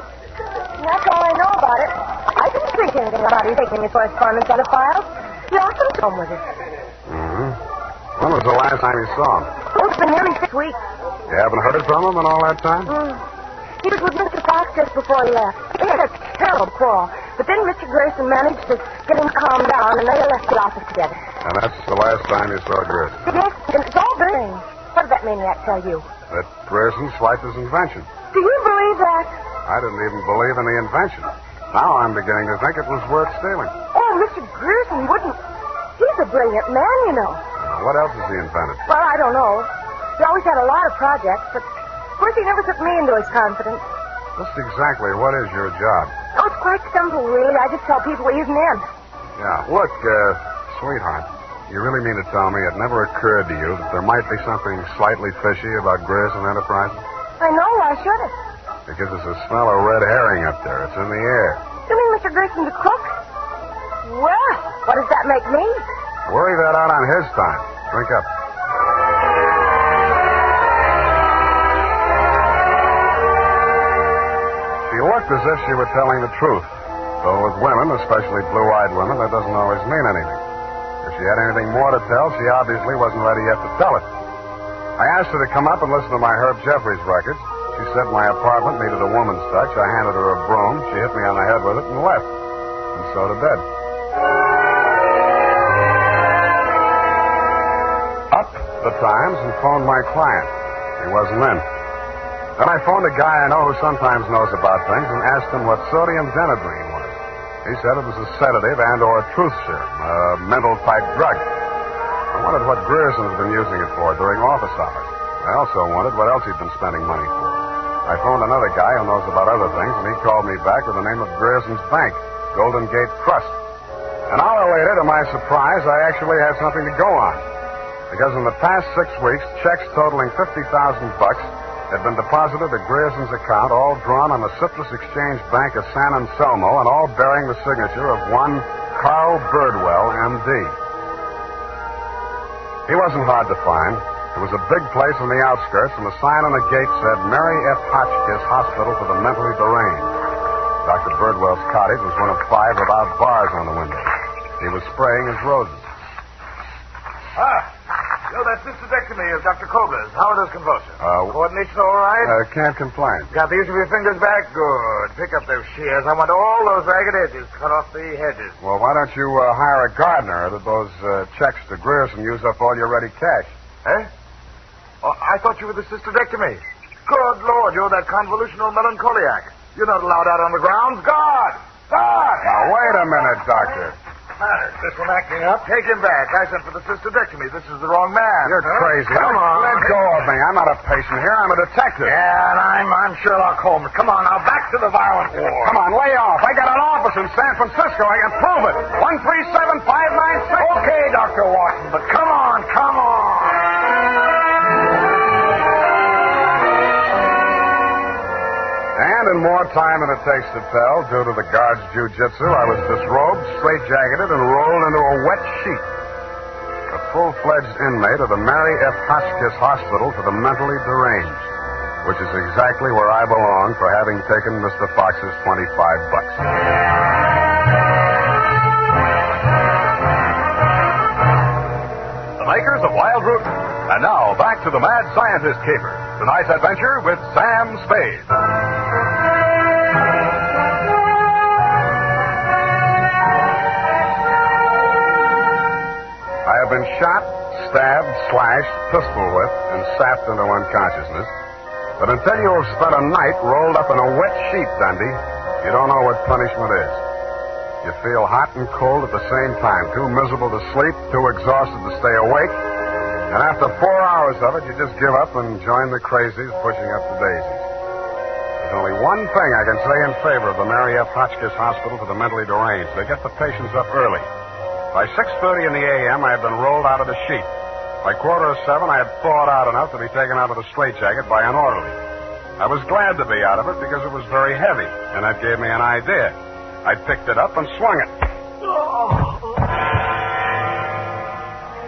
That's all I know about it. I didn't think anything about his taking his correspondence out of files. He often home with it. Mm-hmm. When was the last time you saw him? Oh, it's been nearly 6 weeks. You haven't heard from him in all that time? He was with Mr. Fox just before he left. They had a terrible quarrel. But then Mr. Grayson managed to get him calmed down, and they left the office together. And that's the last time you saw Grayson? Yes, and it's all burning. What did that maniac tell you? That Grayson swiped his invention. Do you believe that? I didn't even believe in the invention. Now I'm beginning to think it was worth stealing. Oh, Mr. Grayson wouldn't. He's a brilliant man, you know. What else has he invented? Well, I don't know. He always had a lot of projects, but of course he never took me into his confidence. Just exactly what is your job? Oh, it's quite simple, really. I just tell people he isn't in. Yeah. Look, sweetheart, you really mean to tell me it never occurred to you that there might be something slightly fishy about Grayson Enterprises? I know. Why should it? Because there's a smell of red herring up there. It's in the air. You mean Mr. Grayson's a crook? Well, what does that make me? Worry that out on his time. Drink up. She looked as if she were telling the truth. Though with women, especially blue-eyed women, that doesn't always mean anything. If she had anything more to tell, she obviously wasn't ready yet to tell it. I asked her to come up and listen to my Herb Jeffries records. She said my apartment needed a woman's touch. I handed her a broom. She hit me on the head with it and left. And so did Ed. Up the Times and phoned my client. He wasn't in. Then I phoned a guy I know who sometimes knows about things and asked him what sodium denadrine was. He said it was a sedative and or a truth serum, a mental-type drug. I wondered what Grierson had been using it for during office hours. I also wondered what else he'd been spending money for. I phoned another guy who knows about other things, and he called me back with the name of Grierson's Bank, Golden Gate Trust. An hour later, to my surprise, I actually had something to go on. Because in the past 6 weeks, checks totaling $50,000 had been deposited at Grierson's account, all drawn on the Citrus Exchange Bank of San Anselmo, and all bearing the signature of one Carl Birdwell, M.D. He wasn't hard to find. It was a big place on the outskirts, and the sign on the gate said Mary F. Hotchkiss Hospital for the Mentally Deranged. Dr. Birdwell's cottage was one of 5 without bars on the window. He was spraying his roses. That cystectomy of Dr. Kobler's. How are those convulsions? Coordination all right? Can't complain. Got the use of your fingers back? Good. Pick up those shears. I want all those ragged edges cut off the hedges. Well, why don't you hire a gardener? Or did those checks to Grierson use up all your ready cash? Eh? Oh, I thought you were the cystectomy. Good Lord, you're that convolutional melancholiac. You're not allowed out on the grounds. Guard! Guard! Now, wait a minute, Doctor. This one acting up? Take him back. I sent for the cystectomy. This is the wrong man. You're crazy. Come on. Let go of me. I'm not a patient here. I'm a detective. Yeah, and I'm Sherlock Holmes. Come on, now, back to the violent war. Come on, lay off. I got an office in San Francisco. I can prove it. 137596. Okay, Dr. Watson, but come on, come on. And in more time than it takes to tell, due to the guard's jiu-jitsu, I was disrobed, straitjacketed, and rolled into a wet sheet. A full-fledged inmate of the Mary F. Hotchkiss Hospital for the Mentally Deranged, which is exactly where I belong for having taken Mr. Fox's $25. The makers of Wild Root. And now, back to the Mad Scientist Caper. Tonight's adventure with Sam Spade. I have been shot, stabbed, slashed, pistol whipped, and sapped into unconsciousness. But until you have spent a night rolled up in a wet sheet, Dundee, you don't know what punishment is. You feel hot and cold at the same time, too miserable to sleep, too exhausted to stay awake, And after 4 hours of it, you just give up and join the crazies pushing up the daisies. There's only one thing I can say in favor of the Mary F. Hotchkiss Hospital for the Mentally Deranged. They get the patients up early. By 6:30 in the a.m., I had been rolled out of the sheet. By 6:45, I had thawed out enough to be taken out of the straitjacket by an orderly. I was glad to be out of it because it was very heavy, and that gave me an idea. I picked it up and swung it.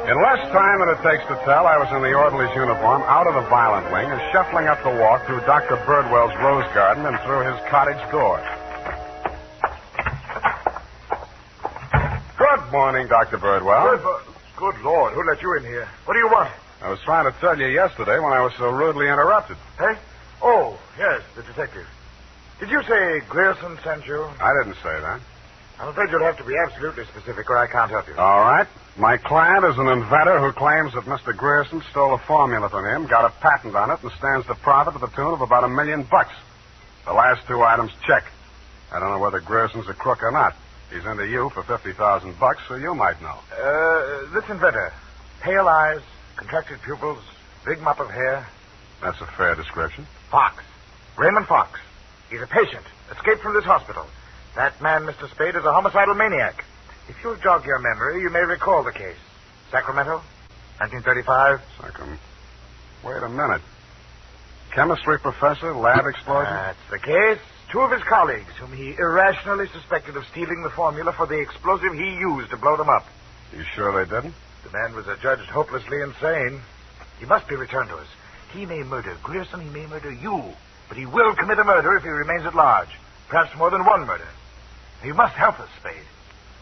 In less time than it takes to tell, I was in the orderly's uniform, out of the violent wing, and shuffling up the walk through Dr. Birdwell's rose garden and through his cottage door. Good morning, Dr. Birdwell. Good Lord, who let you in here? What do you want? I was trying to tell you yesterday when I was so rudely interrupted. Hey? Oh, yes, the detective. Did you say Grierson sent you? I didn't say that. I'm afraid you'll have to be absolutely specific or I can't help you. All right. My client is an inventor who claims that Mr. Grierson stole a formula from him, got a patent on it, and stands to profit to the tune of about $1 million. The last two items check. I don't know whether Grierson's a crook or not. He's into you for $50,000, so you might know. This inventor. Pale eyes, contracted pupils, big mop of hair. That's a fair description. Fox. Raymond Fox. He's a patient. Escaped from this hospital. That man, Mr. Spade, is a homicidal maniac. If you'll jog your memory, you may recall the case. Sacramento, 1935. Wait a minute. Chemistry professor, lab explosion? That's the case. Two of his colleagues, whom he irrationally suspected of stealing the formula for the explosive he used to blow them up. You sure they didn't? The man was adjudged hopelessly insane. He must be returned to us. He may murder Grierson, he may murder you, but he will commit a murder if he remains at large. Perhaps more than one murder. You must help us, Spade.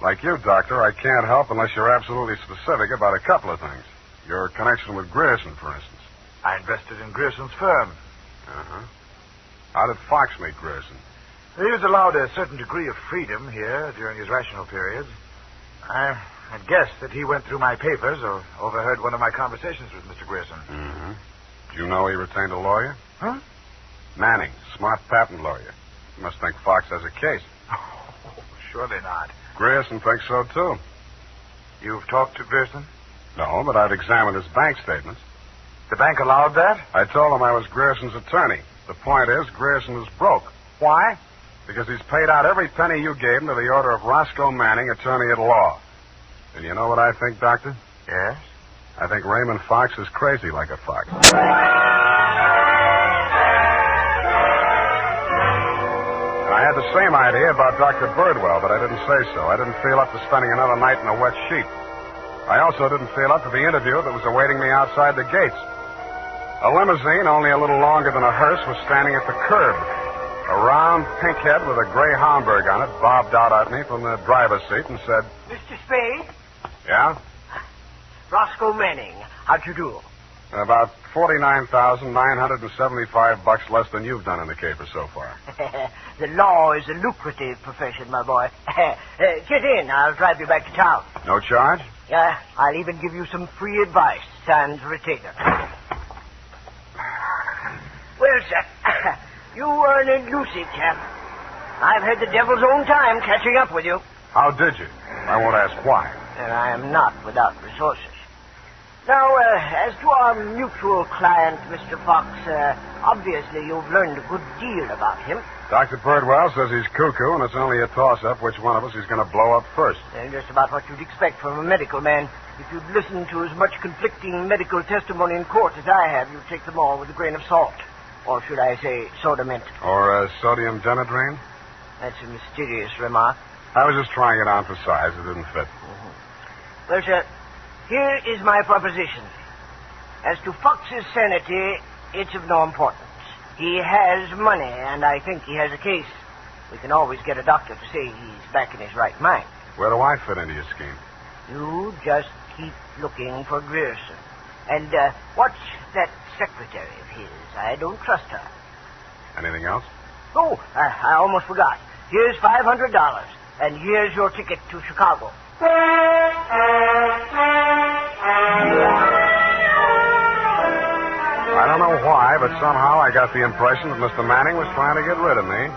Like you, Doctor, I can't help unless you're absolutely specific about a couple of things. Your connection with Grierson, for instance. I invested in Grierson's firm. Uh-huh. How did Fox meet Grierson? He was allowed a certain degree of freedom here during his rational periods. I had guessed that he went through my papers or overheard one of my conversations with Mr. Grierson. Mm-hmm. Do you know he retained a lawyer? Huh? Manning, smart patent lawyer. You must think Fox has a case. Oh, surely not. Grierson thinks so, too. You've talked to Grierson? No, but I've examined his bank statements. The bank allowed that? I told him I was Grierson's attorney. The point is, Grierson is broke. Why? Because he's paid out every penny you gave him to the order of Roscoe Manning, attorney at law. And you know what I think, Doctor? Yes? I think Raymond Fox is crazy like a fox. I had the same idea about Dr. Birdwell, but I didn't say so. I didn't feel up to spending another night in a wet sheet. I also didn't feel up to the interview that was awaiting me outside the gates. A limousine, only a little longer than a hearse, was standing at the curb. A round pink head with a gray Homburg on it bobbed out at me from the driver's seat and said, Mr. Spade? Yeah? Roscoe Manning. How'd you do? About $49,975 less than you've done in the caper so far. The law is a lucrative profession, my boy. Get in. I'll drive you back to town. No charge? I'll even give you some free advice. Sans retainer. Well, sir, you are an elusive chap. I've had the devil's own time catching up with you. How did you? I won't ask why. And I am not without resources. Now, as to our mutual client, Mr. Fox, obviously you've learned a good deal about him. Dr. Birdwell says he's cuckoo, and it's only a toss-up which one of us is going to blow up first. And just about what you'd expect from a medical man. If you'd listened to as much conflicting medical testimony in court as I have, you'd take them all with a grain of salt. Or should I say soda mint? Or sodium denadrine? That's a mysterious remark. I was just trying it on for size. It didn't fit. Mm-hmm. Well, sir, here is my proposition. As to Fox's sanity, it's of no importance. He has money, and I think he has a case. We can always get a doctor to say he's back in his right mind. Where do I fit into your scheme? You just keep looking for Grierson. And watch that secretary of his. I don't trust her. Anything else? Oh, I almost forgot. Here's $500, and here's your ticket to Chicago. I don't know why, but somehow I got the impression that Mr. Manning was trying to get rid of me.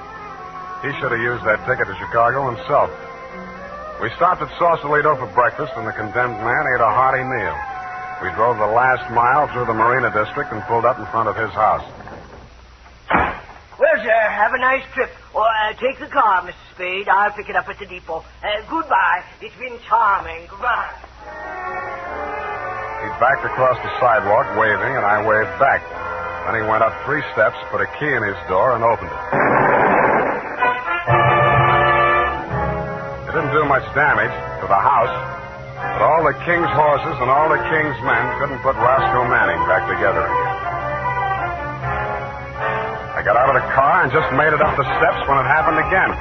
He should have used that ticket to Chicago himself. We stopped at Sausalito for breakfast, and the condemned man ate a hearty meal. We drove the last mile through the Marina District and pulled up in front of his house. Well, sir, have a nice trip. Or take the car, Mr. Spade. I'll pick it up at the depot. Goodbye. It's been charming. Goodbye. He backed across the sidewalk, waving, and I waved back. Then he went up 3 steps, put a key in his door, and opened it. It didn't do much damage to the house, but all the king's horses and all the king's men couldn't put Roscoe Manning back together again. I got out of the car and just made it up the steps when it happened again.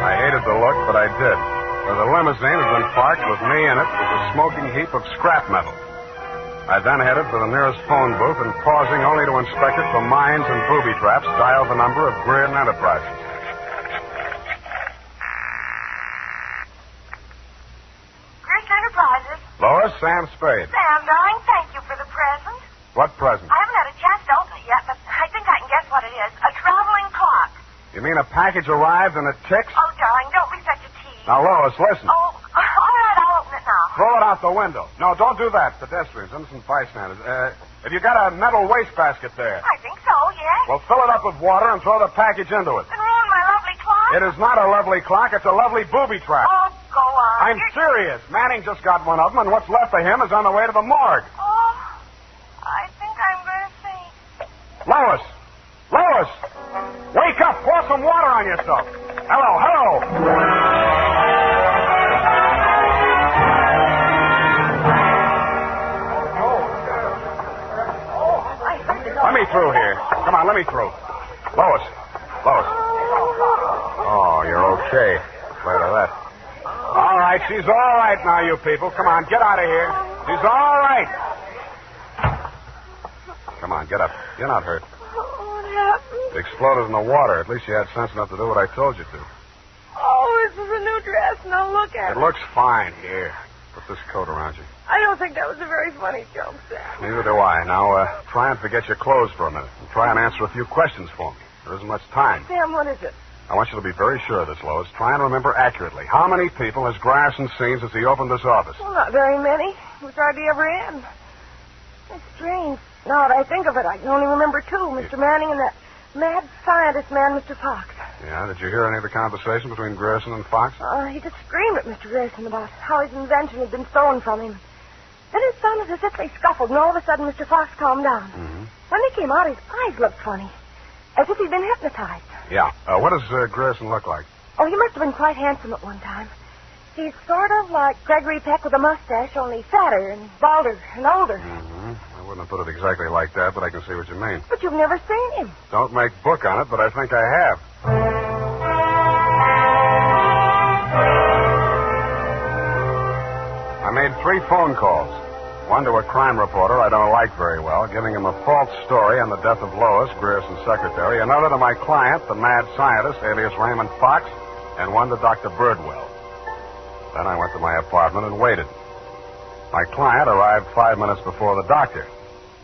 I hated the look, but I did. For the limousine had been parked with me in it was a smoking heap of scrap metal. I then headed for the nearest phone booth and, pausing only to inspect it for mines and booby traps, dialed the number of Greer Enterprises. Greer Enterprises? Lois, Sam Spade. Sam, darling, thank you for the present. What present? I haven't had a chance to open it yet, but I think I can guess what it is. A traveling clock. You mean a package arrived and it ticks? Oh, darling, don't be such a tease. Now, Lois, listen. Oh, all right, I'll open it now. Throw it out the window. No, don't do that. Pedestrians, innocent bystanders. Have you got a metal wastebasket there? I think so, yes. Well, fill it up with water and throw the package into it. And ruin my lovely clock? It is not a lovely clock. It's a lovely booby trap. Oh, go on. I'm serious. Manning just got one of them, and what's left of him is on the way to the morgue. Oh, I think I'm going to faint. Lois! Lois! Wake up! Pour some water on yourself. Hello, hello! Let me through here. Come on, let me through. Lois. Lois. Oh, you're okay. Glad of that. All right, she's all right now, you people. Come on, get out of here. She's all right. Come on, get up. You're not hurt. What happened? It exploded in the water. At least you had sense enough to do what I told you to. Oh, this is a new dress. Now look at it. It looks fine. Here. Put this coat around you. I don't think that was a very funny joke, Sam. Neither do I. Now, try and forget your clothes for a minute. And try and answer a few questions for me. There isn't much time. Sam, what is it? I want you to be very sure of this, Lois. Try and remember accurately. How many people has Grierson seen since he opened this office? Well, not very many. It was hardly ever in. It's strange. Now that I think of it, I can only remember 2. Mr. Manning and that mad scientist man, Mr. Fox. Yeah, did you hear any of the conversation between Grierson and Fox? He just screamed at Mr. Grierson about how his invention had been stolen from him. Then it sounded as if they scuffled, and all of a sudden Mr. Fox calmed down. Mm-hmm. When they came out, his eyes looked funny, as if he'd been hypnotized. Yeah. What does Grierson look like? Oh, he must have been quite handsome at one time. He's sort of like Gregory Peck with a mustache, only fatter and balder and older. Mm-hmm. I wouldn't have put it exactly like that, but I can see what you mean. But you've never seen him. Don't make book on it, but I think I have. I made 3 phone calls. One to a crime reporter I don't like very well, giving him a false story on the death of Lois, Grierson's secretary. Another to my client, the mad scientist, alias Raymond Fox. And one to Dr. Birdwell. Then I went to my apartment and waited. My client arrived 5 minutes before the doctor.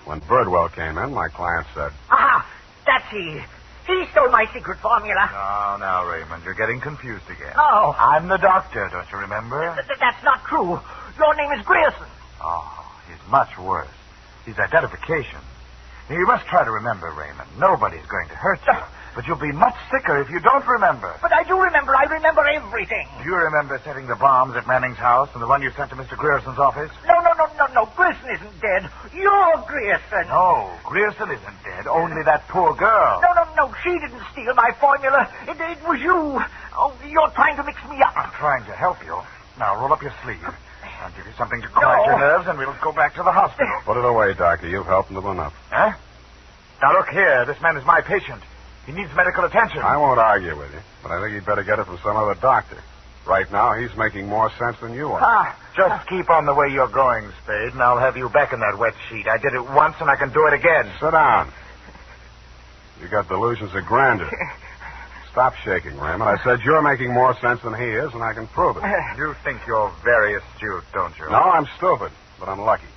When Birdwell came in, my client said, Aha! That's he. He stole my secret formula. Now, Raymond, you're getting confused again. Oh. I'm the doctor, don't you remember? That's not true. Your name is Grierson. Oh, he's much worse. His identification. Now, you must try to remember, Raymond. Nobody's going to hurt you. But you'll be much sicker if you don't remember. But I do remember. I remember everything. Do you remember setting the bombs at Manning's house and the one you sent to Mr. Grierson's office? No. Grierson isn't dead. You're Grierson. No, Grierson isn't dead. Only that poor girl. No. She didn't steal my formula. It was you. Oh, you're trying to mix me up. I'm trying to help you. Now, roll up your sleeve. I'll give you something to quiet your nerves, and we'll go back to the hospital. Put it away, Doctor. You've helped him enough. Huh? Now, look here. This man is my patient. He needs medical attention. I won't argue with you, but I think you'd better get it from some other doctor. Right now, he's making more sense than you are. Just keep on the way you're going, Spade, and I'll have you back in that wet sheet. I did it once, and I can do it again. Sit down. You got delusions of grandeur. Stop shaking, Raymond. I said you're making more sense than he is, and I can prove it. You think you're very astute, don't you? No, I'm stupid, but I'm lucky.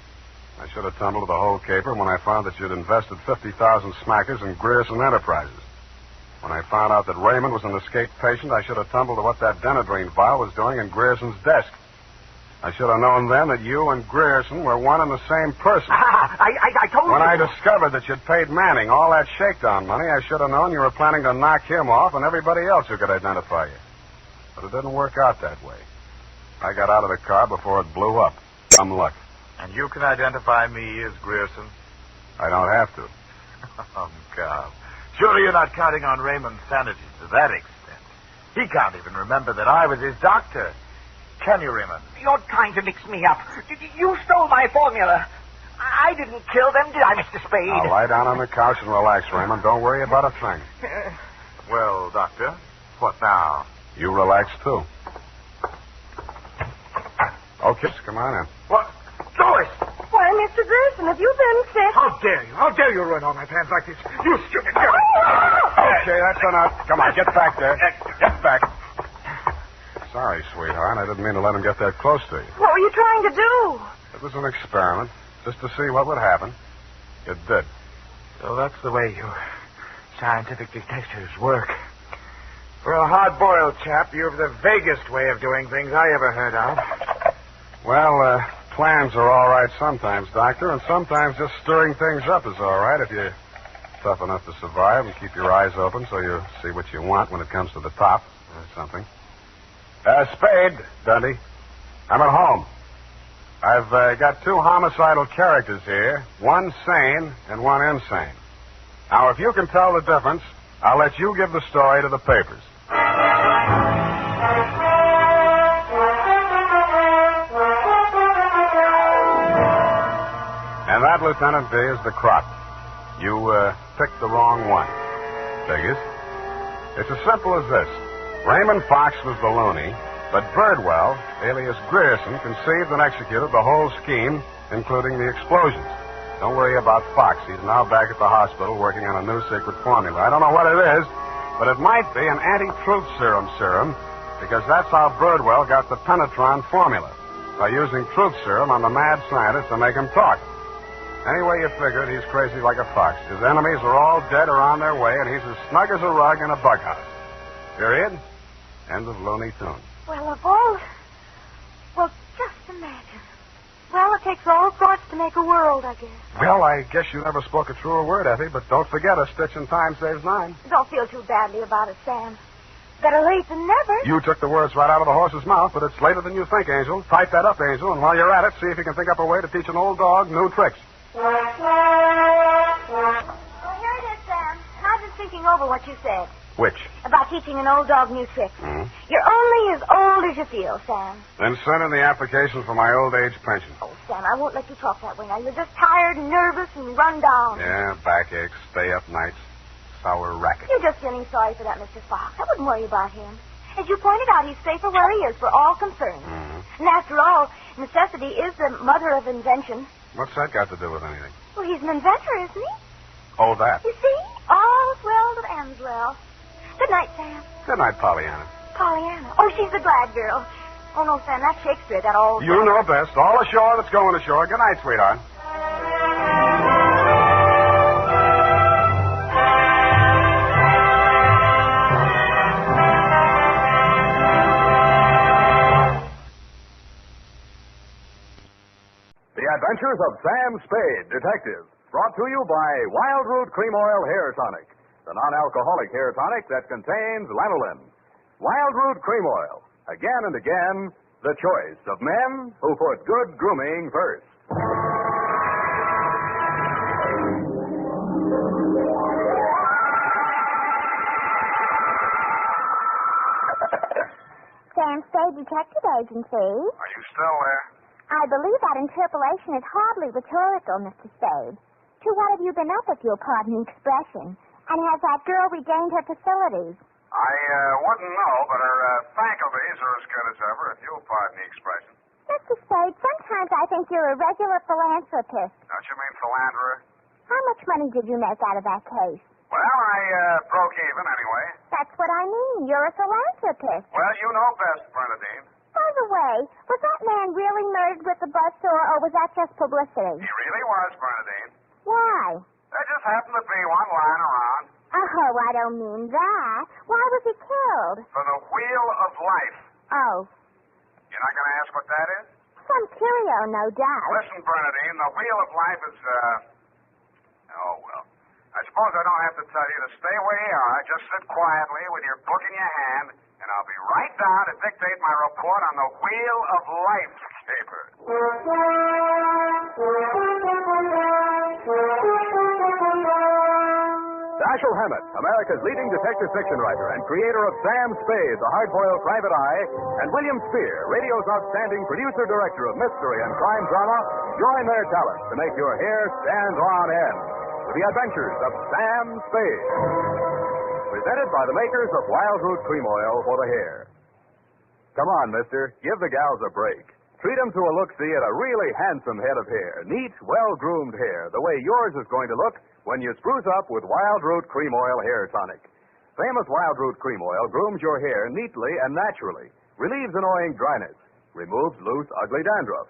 I should have tumbled to the whole caper when I found that you'd invested 50,000 smackers in Grierson Enterprises. When I found out that Raymond was an escaped patient, I should have tumbled to what that Denadrine vial was doing in Grierson's desk. I should have known then that you and Grierson were one and the same person. I told you. When I discovered that you'd paid Manning all that shakedown money, I should have known you were planning to knock him off and everybody else who could identify you. But it didn't work out that way. I got out of the car before it blew up. Some luck. And you can identify me as Grierson? I don't have to. Oh, God. Surely you're not counting on Raymond's sanity to that extent. He can't even remember that I was his doctor. Can you, Raymond? You're trying to mix me up. You stole my formula. I didn't kill them, did I, Mr. Spade? Now lie down on the couch and relax, Raymond. Don't worry about a thing. Well, Doctor, what now? You relax, too. Okay, come on in. What? Doris! Why, Mr. Grierson, have you been sick? How dare you? How dare you ruin all my plans like this? You stupid girl! Okay, that's enough. Come on, get back there. Get back. Sorry, sweetheart. I didn't mean to let him get that close to you. What were you trying to do? It was an experiment, just to see what would happen. It did. So that's the way you scientific detectives work. For a hard-boiled chap, you have the vaguest way of doing things I ever heard of. Well, plans are all right sometimes, Doctor, and sometimes just stirring things up is all right if you're tough enough to survive and keep your eyes open so you see what you want when it comes to the top or something. Spade, Dundee. I'm at home. I've got two homicidal characters here, one sane and one insane. Now, if you can tell the difference, I'll let you give the story to the papers. And that, Lieutenant D, is the crop. You picked the wrong one. Figures. It's as simple as this. Raymond Fox was the loony, but Birdwell, alias Grierson, conceived and executed the whole scheme, including the explosions. Don't worry about Fox. He's now back at the hospital working on a new secret formula. I don't know what it is, but it might be an anti-truth serum, because that's how Birdwell got the Penetron formula, by using truth serum on the mad scientist to make him talk. Anyway you figure it, he's crazy like a fox. His enemies are all dead or on their way, and he's as snug as a rug in a bug house. Period. End of Looney Tunes. Well, of all... Well, just imagine. Well, it takes all sorts to make a world, I guess. Well, I guess you never spoke a truer word, Effie, but don't forget a stitch in time saves 9. Don't feel too badly about it, Sam. Better late than never. You took the words right out of the horse's mouth, but it's later than you think, Angel. Type that up, Angel, and while you're at it, see if you can think up a way to teach an old dog new tricks. Oh, here it is, Sam. I've been thinking over what you said. Which? About teaching an old dog new tricks. Mm-hmm. You're only as old as you feel, Sam. Then send in the application for my old age pension. Oh, Sam, I won't let you talk that way now. You're just tired and nervous and run down. Yeah, backaches, stay-up nights, sour racket. You're just feeling sorry for that Mr. Fox. I wouldn't worry about him. As you pointed out, he's safer where he is for all concerned. Mm-hmm. And after all, necessity is the mother of invention. What's that got to do with anything? Well, he's an inventor, isn't he? Oh, that. You see? All's well that ends well. Good night, Sam. Good night, Pollyanna. Pollyanna. Oh, she's the glad girl. Oh, no, Sam, that's Shakespeare, that old... You know best. All ashore that's going ashore. Good night, sweetheart. The Adventures of Sam Spade, Detective, brought to you by Wild Root Cream Oil Hair Tonic, the non-alcoholic hair tonic that contains lanolin. Wild Root Cream Oil, again and again, the choice of men who put good grooming first. Sam Spade Detective Agency. Are you still there? I believe that interpolation is hardly rhetorical, Mr. Spade. To what have you been up, if you'll pardon the expression? And has that girl regained her facilities? I wouldn't know, but her faculties are as good as ever, if you'll pardon the expression. Mr. Spade, sometimes I think you're a regular philanthropist. Don't you mean philanderer? How much money did you make out of that case? Well, I broke even anyway. That's what I mean. You're a philanthropist. Well, you know best, Bernadine. By the way, was that man really murdered with the buzzsaw, or was that just publicity? He really was, Bernadine. Why? There just happened to be one lying around. Oh, I don't mean that. Why was he killed? For the wheel of life. Oh. You're not going to ask what that is? Some curio, no doubt. Listen, Bernadine, the wheel of life is, oh, well. I suppose I don't have to tell you to stay where you are. Just sit quietly with your book in your hand, and I'll be right down to dictate my report on the wheel of life paper. Dashiell Hammett, America's leading detective fiction writer and creator of Sam Spade, the hard-boiled private eye, and William Spear, radio's outstanding producer-director of mystery and crime drama, join their talents to make your hair stand on end with the adventures of Sam Spade. Presented by the makers of Wild Root Cream Oil for the hair. Come on, mister. Give the gals a break. Treat them to a look-see at a really handsome head of hair. Neat, well-groomed hair, the way yours is going to look when you spruce up with Wild Root Cream Oil Hair Tonic. Famous Wild Root Cream Oil grooms your hair neatly and naturally, relieves annoying dryness, removes loose, ugly dandruff.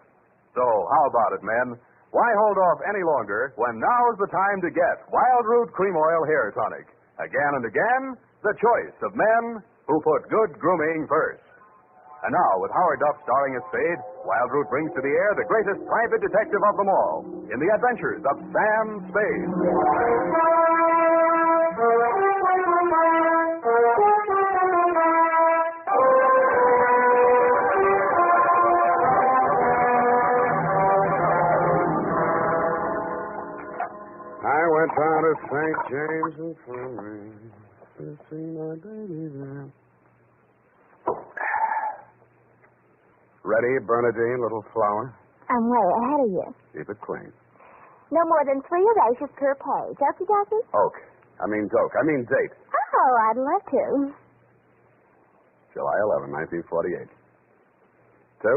So, how about it, men? Why hold off any longer when now's the time to get Wild Root Cream Oil Hair Tonic? Again and again, the choice of men who put good grooming first. And now, with Howard Duff starring as Spade, Wild Root brings to the air the greatest private detective of them all in the adventures of Sam Spade. I went down to St. James Infirmary to see my baby there. Ready, Bernadine, little flower? I'm way ahead of you. Keep it clean. No more than 3 erasures per page. Okie dokie? Doke. I mean date. Oh, I'd love to. July 11, 1948. To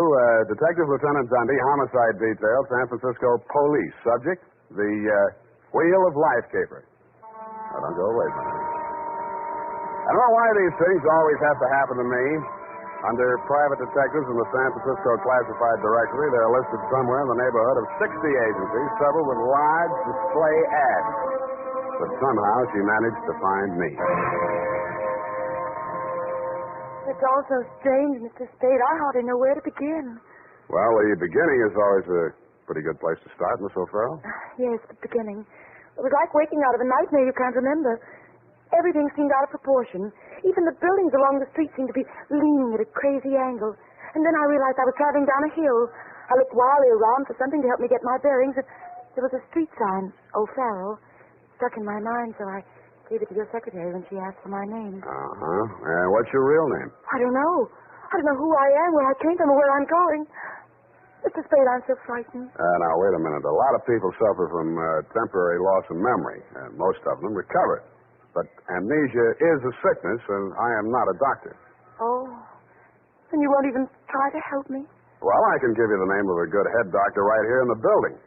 Detective Lieutenant Dundee, Homicide Detail, San Francisco Police. Subject, the Wheel of Life caper. Now, don't go away, Bernadine. I don't know why these things always have to happen to me. Under private detectives in the San Francisco Classified Directory, they're listed somewhere in the neighborhood of 60 agencies, several with large display ads. But somehow she managed to find me. It's all so strange, Mr. Spade. I hardly know where to begin. Well, the beginning is always a pretty good place to start, Miss O'Farrell. Yes, the beginning. It was like waking out of a nightmare you can't remember. Everything seemed out of proportion. Even the buildings along the street seemed to be leaning at a crazy angle. And then I realized I was traveling down a hill. I looked wildly around for something to help me get my bearings. And there was a street sign, O'Farrell, stuck in my mind, so I gave it to your secretary when she asked for my name. Uh-huh. And what's your real name? I don't know. I don't know who I am, where I came from, or where I'm going. Mr. Spade, I'm so frightened. Now, wait a minute. A lot of people suffer from temporary loss of memory, and most of them recover. But amnesia is a sickness, and I am not a doctor. Oh, then you won't even try to help me? Well, I can give you the name of a good head doctor right here in the building.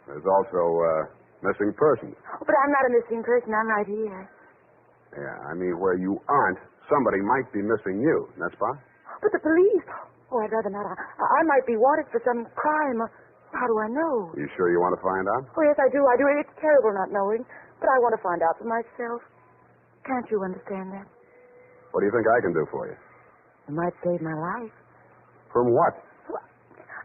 There's also missing persons. Oh, but I'm not a missing person. I'm right here. Yeah, I mean, where you aren't, somebody might be missing you, n'est-ce pas? But the police. Oh, I'd rather not. I might be wanted for some crime. How do I know? You sure you want to find out? Oh, yes, I do. It's terrible not knowing. But I want to find out for myself. Can't you understand that? What do you think I can do for you? It might save my life. From what? Well,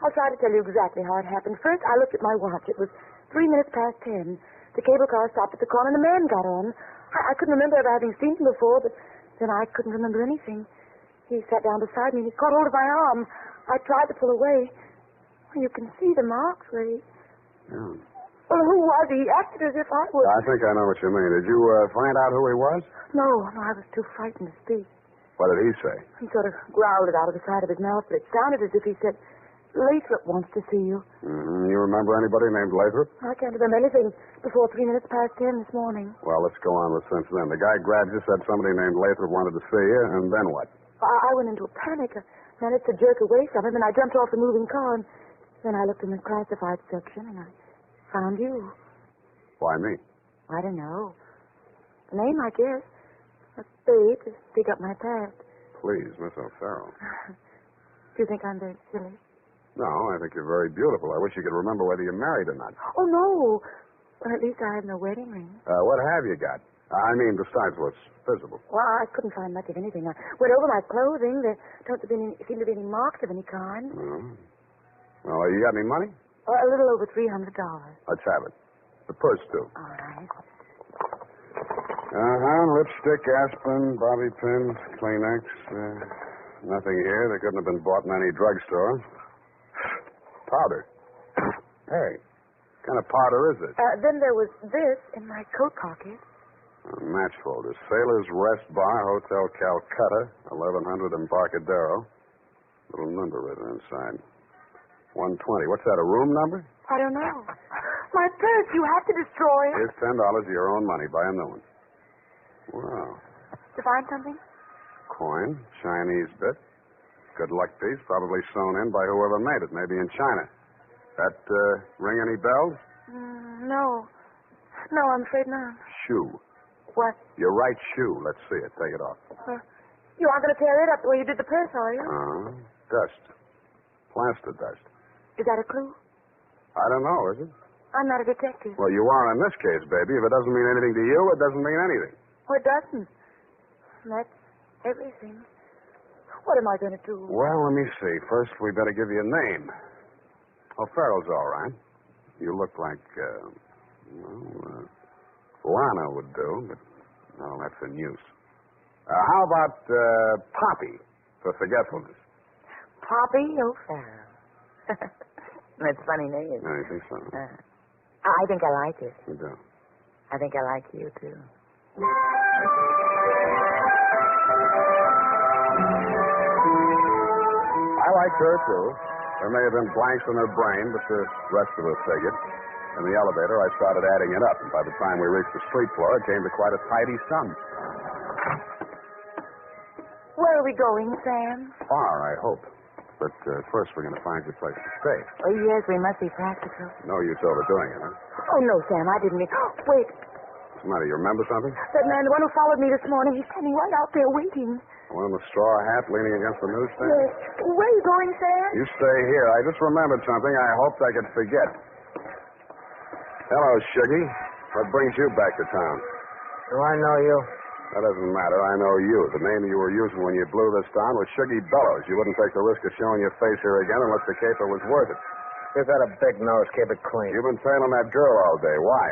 I'll try to tell you exactly how it happened. First, I looked at my watch. It was 3 minutes past 10. The cable car stopped at the corner and a man got on. I couldn't remember ever having seen him before, but then I couldn't remember anything. He sat down beside me and he caught hold of my arm. I tried to pull away. Well, you can see the marks where he... Yeah. Well, who was he? He acted as if I was... I think I know what you mean. Did you find out who he was? No, I was too frightened to speak. What did he say? He sort of growled it out of the side of his mouth, but it sounded as if he said, Lathrop wants to see you. Mm-hmm. You remember anybody named Lathrop? I can't remember anything before 3 minutes past 10 this morning. Well, let's go on with since then. The guy grabbed you, said somebody named Lathrop wanted to see you, and then what? I went into a panic. I managed to jerk away from him, and I jumped off the moving car, and then I looked in the classified section, and I found you. Why me? I don't know. The name, I guess. A spade to dig up my past. Please, Miss O'Farrell. Do you think I'm very silly? No, I think you're very beautiful. I wish you could remember whether you're married or not. Oh, no. Well, at least I have no wedding ring. What have you got? I mean, besides what's visible. Well, I couldn't find much of anything. I went over my clothing. There don't seem to be any marks of any kind. No. Well, you got any money? A little over $300. Let's have it. The purse, too. All right. Lipstick, aspirin, bobby pins, Kleenex. Nothing here. They couldn't have been bought in any drugstore. Powder. Hey, what kind of powder is it? Then there was this in my coat pocket. Match folder. Sailor's Rest Bar, Hotel Calcutta, 1100 Embarcadero. Little number written inside. 120. What's that, a room number? I don't know. My purse, you have to destroy it. Here's $10 of your own money. Buy a new one. Wow. Did you find something? Coin, Chinese bit. Good luck piece, probably sewn in by whoever made it, maybe in China. That ring any bells? No. No, I'm afraid not. Shoe. What? Your right shoe. Let's see it. Take it off. You aren't going to tear it up the way you did the purse, are you? Dust. Plaster dust. Is that a clue? I don't know, is it? I'm not a detective. Well, you are in this case, baby. If it doesn't mean anything to you, it doesn't mean anything. Well, it doesn't. That's everything. What am I going to do? Well, let me see. First, we better give you a name. Oh, Farrell's all right. You look like, Lana would do, but no, that's in use. How about Poppy for forgetfulness? Poppy O'Farrell. That's a funny name. I think so. I think I like it. You do. I think I like you, too. I liked her, too. There may have been blanks in her brain, but the rest of us figured. In the elevator, I started adding it up, and by the time we reached the street floor, it came to quite a tidy sum. Where are we going, Sam? Far, I hope. But first, we're going to find a place to stay. Oh, yes, we must be practical. No use overdoing it, huh? Oh, no, Sam, I didn't mean... Wait. What's the matter? You remember something? That man, the one who followed me this morning, he's standing right out there waiting. The one in the straw hat leaning against the newsstand? Yes. Where are you going, Sam? You stay here. I just remembered something I hoped I could forget. Hello, Shuggy. What brings you back to town? Do I know you? That doesn't matter. I know you. The name you were using when you blew this town was Shuggy Bellows. You wouldn't take the risk of showing your face here again unless the caper was worth it. You've got a big nose. Keep it clean. You've been trailing that girl all day. Why?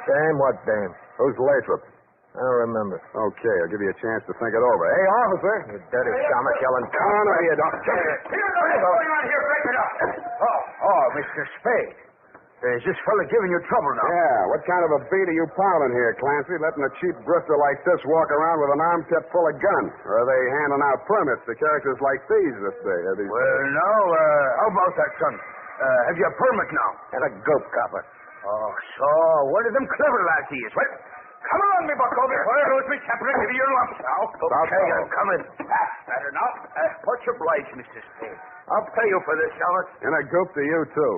Dame? What dame? Who's Lathrop? I don't remember. Okay, I'll give you a chance to think it over. Hey, officer! You dirty shamus yelling. No, you don't. What's going on here? Break it up. Oh, Mr. Spade. Is this fella giving you trouble now? Yeah, what kind of a beat are you pounding here, Clancy? Letting a cheap grifter like this walk around with an arm-tip full of guns? Or are they handing out permits to characters like these this day? Well, no. How about that, son? Have you a permit now? And a goat copper. Oh, so one of them clever lads he is. Well, come along, me bucko. Before goes me captain. Give you your lump now. Okay, I'm coming. That enough? What's your oblige, Mr. Spade? I'll pay you for this, Shamus. And a goop to you, too.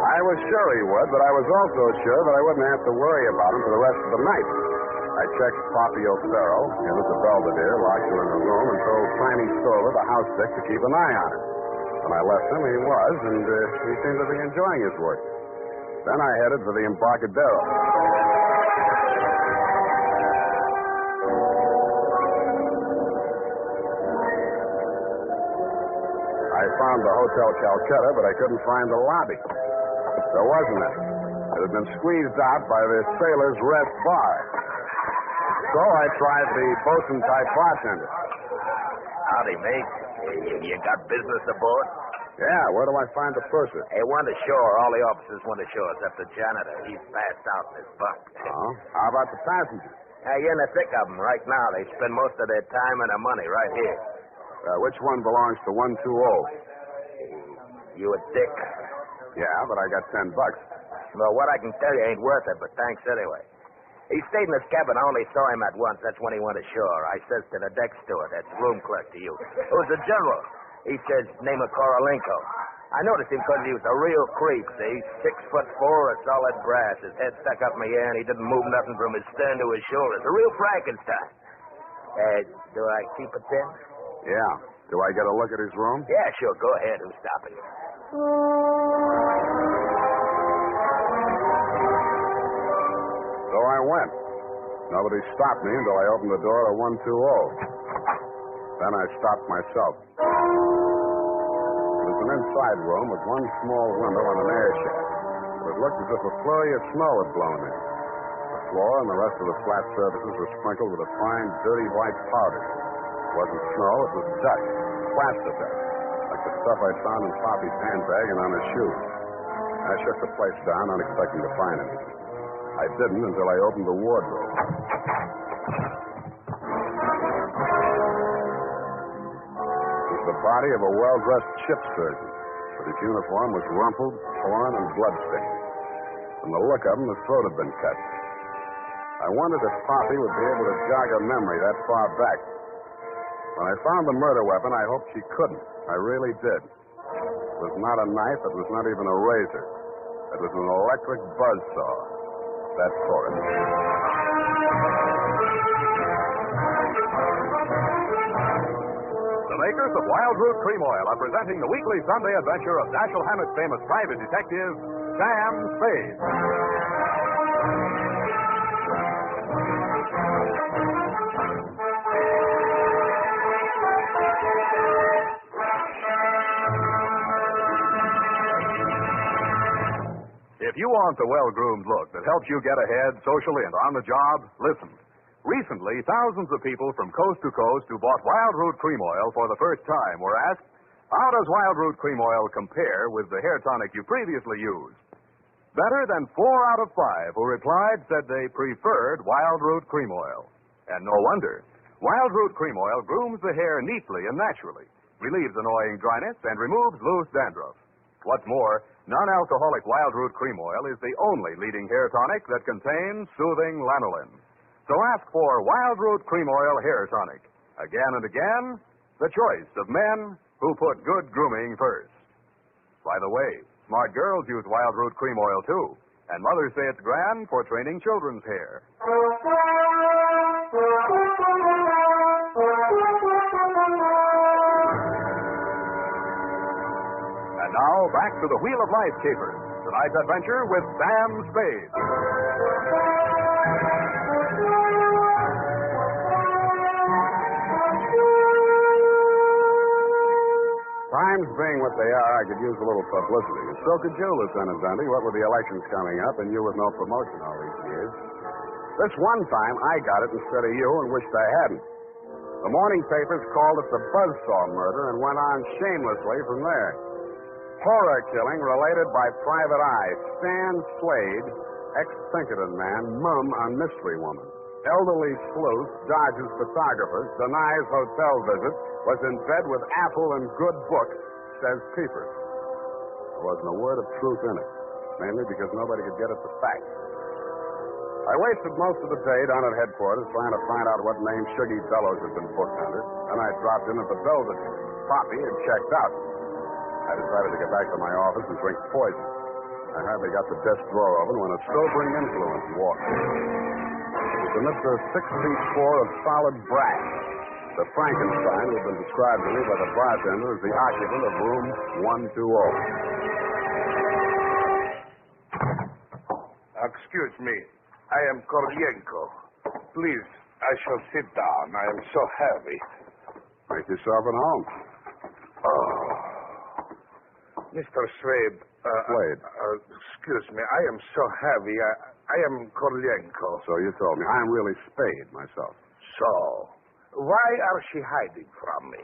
I was sure he would, but I was also sure that I wouldn't have to worry about him for the rest of the night. I checked Poppy O'Farrell, in at the Belvedere, locked her in her room, and told Tiny Stover, the house dick, to keep an eye on her. When I left him, he was, and he seemed to be enjoying his work. Then I headed for the Embarcadero. I found the Hotel Calcutta, but I couldn't find the lobby. There wasn't any. It had been squeezed out by the Sailor's Rest Bar. So I tried the bosun-type bartender. Howdy, mate. You got business aboard? Yeah, where do I find the purser? Hey, one ashore. All the officers went ashore except the janitor. He's passed out in his bunk. Oh, how about the passengers? You're in the thick of them right now. They spend most of their time and their money right here. Which one belongs to 120? You a dick? Yeah, but I got $10. Well, what I can tell you ain't worth it, but thanks anyway. He stayed in this cabin. I only saw him at once. That's when he went ashore. I says to the deck steward, that's room clerk to you, who's the general. He says, name of Korolenko. I noticed him because he was a real creep, see? 6'4", of solid brass. His head stuck up in the air, and he didn't move nothing from his stern to his shoulders. A real Frankenstein. Do I keep it then? Yeah. Do I get a look at his room? Yeah, sure. Go ahead. Who's stopping you? So I went. Nobody stopped me until I opened the door to 120. Then I stopped myself. It was an inside room with one small window and an air shaft. It looked as if a flurry of snow had blown in. The floor and the rest of the flat surfaces were sprinkled with a fine, dirty white powder. It wasn't snow, it was dust, plaster dust, like the stuff I'd found in Poppy's handbag and on her shoes. I shook the place down, not expecting to find anything. I didn't until I opened the wardrobe. It was the body of a well-dressed ship surgeon, but his uniform was rumpled, torn, and bloodstained. From the look of him, the throat had been cut. I wondered if Poppy would be able to jog her memory that far back. When I found the murder weapon, I hoped she couldn't. I really did. It was not a knife. It was not even a razor. It was an electric buzzsaw. That's for it. The makers of Wild Root Cream Oil are presenting the weekly Sunday adventure of Dashiell Hammett's famous private detective, Sam Spade. If you want the well-groomed look that helps you get ahead socially and on the job, listen. Recently, thousands of people from coast to coast who bought Wild Root Cream Oil for the first time were asked, how does Wild Root Cream Oil compare with the hair tonic you previously used? Better than 4 out of 5 who replied said they preferred Wild Root Cream Oil. And no wonder. Wild Root Cream Oil grooms the hair neatly and naturally, relieves annoying dryness, and removes loose dandruff. What's more, non-alcoholic Wild Root Cream Oil is the only leading hair tonic that contains soothing lanolin. So ask for Wild Root Cream Oil Hair Tonic. Again and again, the choice of men who put good grooming first. By the way, smart girls use Wild Root Cream Oil, too. And mothers say it's grand for training children's hair. And now, back to the Wheel of Life capers. Tonight's adventure with Sam Spade. Times being what they are, I could use a little publicity. And so could you, Lieutenant Dundee, what with the elections coming up and you with no promotion all these years. This one time, I got it instead of you and wished I hadn't. The morning papers called it the Buzzsaw murder and went on shamelessly from there. Horror killing related by Private Eye. Sam Spade, ex-Pinkerton man, mum on mystery woman. Elderly sleuth, dodges photographers, denies hotel visit, was in bed with Apple and good book, says Peepers. There wasn't a word of truth in it, mainly because nobody could get at the facts. I wasted most of the day down at headquarters trying to find out what name Shuggy Bellows had been booked under. Then I dropped in at the Belvedere. Poppy had checked out. I decided to get back to my office and drink poison. I hardly got the desk drawer open when a sobering influence walked in. It was a Mr. 6'4" of solid brass. The Frankenstein who had been described to me by the bartender as the occupant of room 120. Excuse me. I am Koryenko. Please, I shall sit down. I am so heavy. Make yourself at home. Oh. Mr. Spade. Spade. Excuse me. I am so heavy. I am Koryenko. So you told me. I'm really Spade myself. So, why are she hiding from me?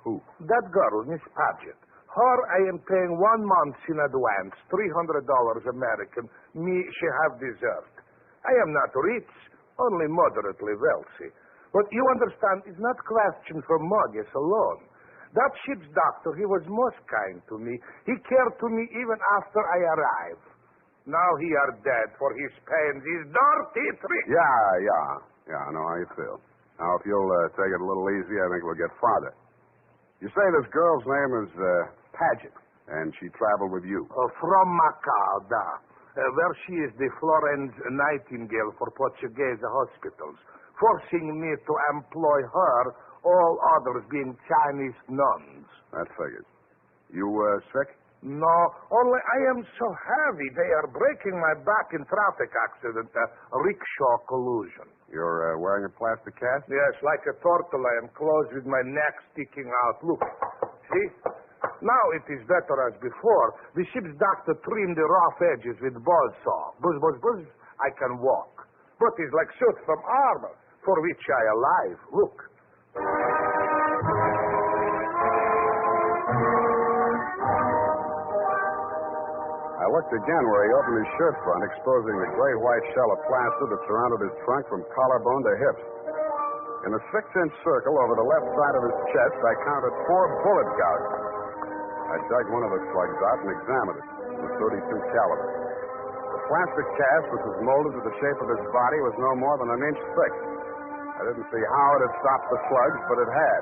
Who? That girl, Miss Paget. Her I am paying 1 month in advance, $300 American. Me, she have deserved. I am not rich, only moderately wealthy. But you understand, it's not question for mortgage alone. That ship's doctor, he was most kind to me. He cared to me even after I arrived. Now he are dead for his pains, his dirty trick. Yeah, I know how you feel. Now, if you'll take it a little easy, I think we'll get farther. You say this girl's name is Paget, and she traveled with you. From Macau, where she is the Florence Nightingale for Portuguese hospitals, forcing me to employ her, all others being Chinese nuns. That figures. You sick? No, only I am so heavy. They are breaking my back in traffic accident, rickshaw collusion. You're wearing a plastic cast? Yes, like a turtle, I am closed with my neck sticking out. Look, see? Now it is better as before. The ship's doctor trimmed the rough edges with buzzsaw. Buzz, buzz, buzz, I can walk. But it's like shoot from armor, for which I alive. Look. I looked again where he opened his shirt front, exposing the gray-white shell of plaster that surrounded his trunk from collarbone to hips. In a 6-inch circle over the left side of his chest, I counted 4 bullet gouges. I dug one of the slugs out and examined it. It was .32 caliber. The plastic cast, which was molded to the shape of his body, was no more than an inch thick. I didn't see how it had stopped the slugs, but it had.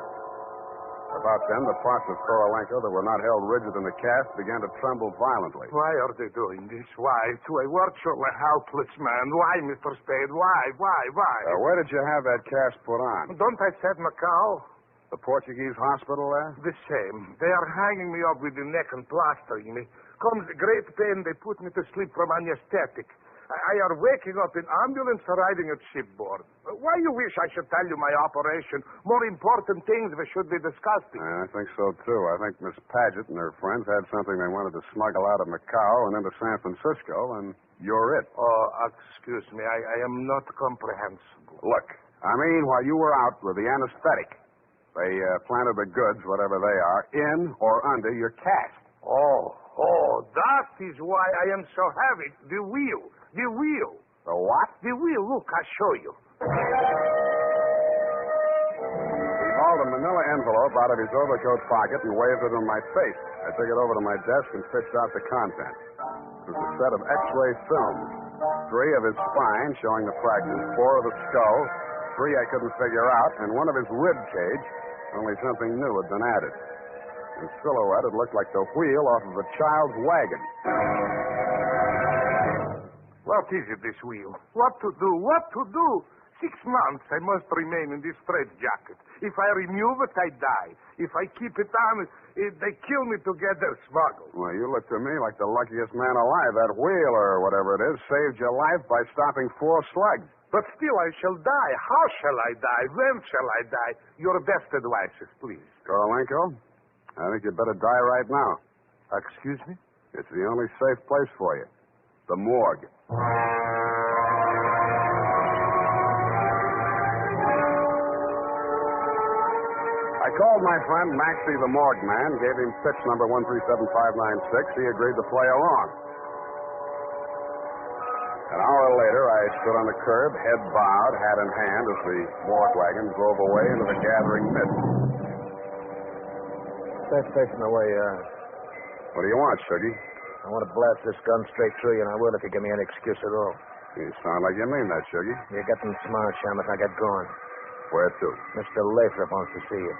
About then, the parts of Korolenko that were not held rigid in the cast began to tremble violently. Why are they doing this? Why? To a virtually helpless man. Why, Mr. Spade? Why? Where did you have that cast put on? Don't I said Macau? The Portuguese hospital there? The same. They are hanging me up with the neck and plastering me. Comes great pain, they put me to sleep from anesthetic. I are waking up in ambulance arriving at shipboard. Why you wish I should tell you my operation? More important things we should be discussing. I think so, too. I think Miss Paget and her friends had something they wanted to smuggle out of Macau and into San Francisco, and you're it. Oh, excuse me. I am not comprehensible. Look, I mean, while you were out with the anesthetic, they planted the goods, whatever they are, in or under your cast. Oh, that is why I am so heavy. The wheel. The what? The wheel. Look, I'll show you. He hauled a manila envelope out of his overcoat pocket and waved it in my face. I took it over to my desk and fished out the contents. It was a set of X-ray films. 3 of his spine, showing the fractures, 4 of the skull, 3 I couldn't figure out, and 1 of his rib cage, only something new had been added. In silhouette, it looked like the wheel off of a child's wagon. What is it, this wheel? What to do? 6 months I must remain in this straitjacket. If I remove it, I die. If I keep it on, they kill me to get their smuggle. Well, you look to me like the luckiest man alive. That wheel, or whatever it is, saved your life by stopping 4 slugs. But still, I shall die. How shall I die? When shall I die? Your best advices, please. Korolenko, I think you'd better die right now. Excuse me? It's the only safe place for you. The morgue. I called my friend Maxie the morgue man, gave him pitch number 137596. He agreed to play along. An hour later, I stood on the curb, head bowed, hat in hand, as the morgue wagon drove away into the gathering mist. Best station away, What do you want, Shuggy? I want to blast this gun straight through you, and I will if you give me any excuse at all. You sound like you mean that, Shuggy. You're getting smart, Shamus. I get going. Where to? Mr. Lathrop wants to see you.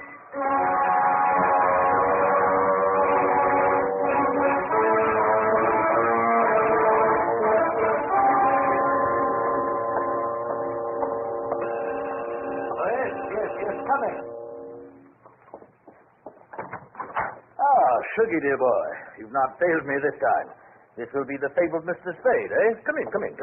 Yes, coming. Shuggy, dear boy, you've not failed me this time. This will be the favour of Mr. Spade, eh? Come in.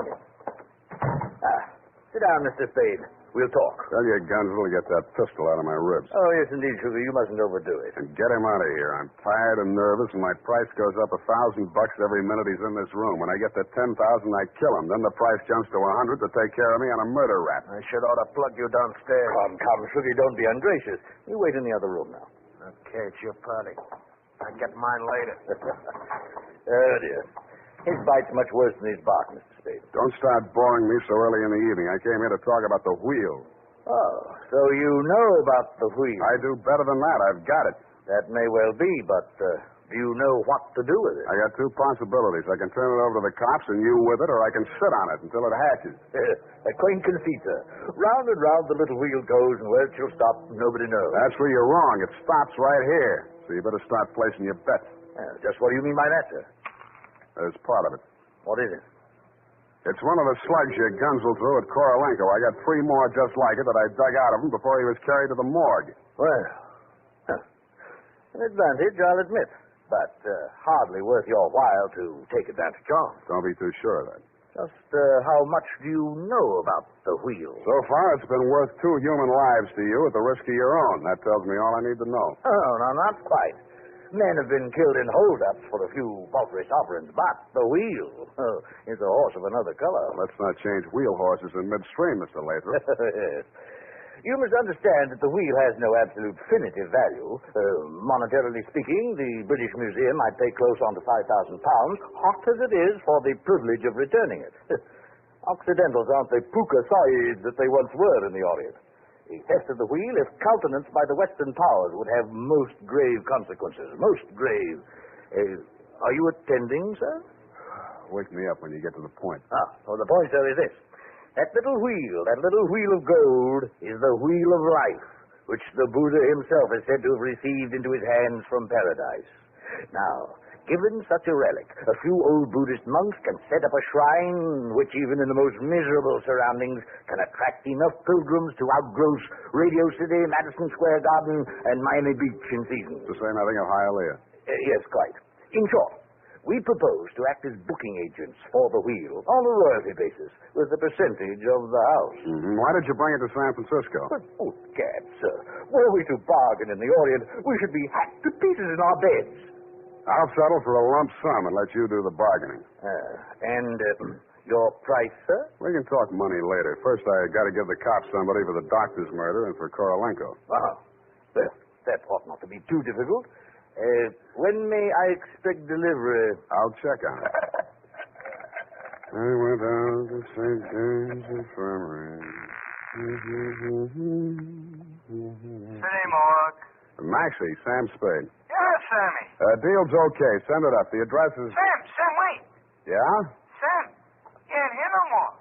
Sit down, Mr. Spade. We'll talk. Tell your Gunsel to get that pistol out of my ribs. Oh, yes, indeed, Shuggy. You mustn't overdo it. And get him out of here. I'm tired and nervous, and my price goes up $1,000 every minute he's in this room. When I get to 10,000, I kill him. Then the price jumps to 100 to take care of me on a murder rap. I should ought to plug you downstairs. Come, Shuggy, don't be ungracious. You wait in the other room now. Okay, it's your party. I'll get mine later. Oh, dear. His bite's much worse than his bark, Mr. Spade. Don't start boring me so early in the evening. I came here to talk about the wheel. Oh, so you know about the wheel? I do better than that. I've got it. That may well be, but do you know what to do with it? I got 2 possibilities. I can turn it over to the cops and you with it, or I can sit on it until it hatches. A quaint conceit, sir. Round and round the little wheel goes, and where it shall stop, nobody knows. That's where you're wrong. It stops right here. So you better start placing your bets. Just what do you mean by that, sir? There's part of it. What is it? It's one of the slugs your Gunsel threw at Korolenko. I got 3 more just like it that I dug out of him before he was carried to the morgue. Well, an advantage, I'll admit. but hardly worth your while to take advantage of. Don't be too sure of that. Just how much do you know about the wheel? So far, it's been worth 2 human lives to you at the risk of your own. That tells me all I need to know. Oh, no, not quite. Men have been killed in holdups for a few paltry sovereigns, but the wheel is a horse of another color. Let's not change wheel horses in midstream, Mr. Lathrop. Yes. You must understand that the wheel has no absolute definitive value. Monetarily speaking, the British Museum might pay close on to £5,000, hot as it is for the privilege of returning it. Occidentals aren't the puka sahibs that they once were in the Orient. A theft of the wheel, if countenanced by the Western powers, would have most grave consequences. Most grave. Are you attending, sir? Wake me up when you get to the point. Well, the point, sir, is this. That little wheel of gold, is the wheel of life, which the Buddha himself is said to have received into his hands from paradise. Now, given such a relic, a few old Buddhist monks can set up a shrine which, even in the most miserable surroundings, can attract enough pilgrims to outgross Radio City, Madison Square Garden, and Miami Beach in season. To say nothing of Hialeah. Yes, quite. In short, we propose to act as booking agents for the wheel on a royalty basis with a percentage of the house. Mm-hmm. Why did you bring it to San Francisco? But, good gad, sir. Were we to bargain in the Orient, we should be hacked to pieces in our beds. I'll settle for a lump sum and let you do the bargaining. Your price, sir? We can talk money later. First, I got to give the cops somebody for the doctor's murder and for Korolenko. Well, that ought not to be too difficult. When may I expect delivery? I'll check on it. I went out to St. James Infirmary. City morgue. Maxie, Sam Spade. Yeah, Sammy. Deal's okay. Send it up. The address is... Sam, wait. Yeah? Sam, he ain't here no more.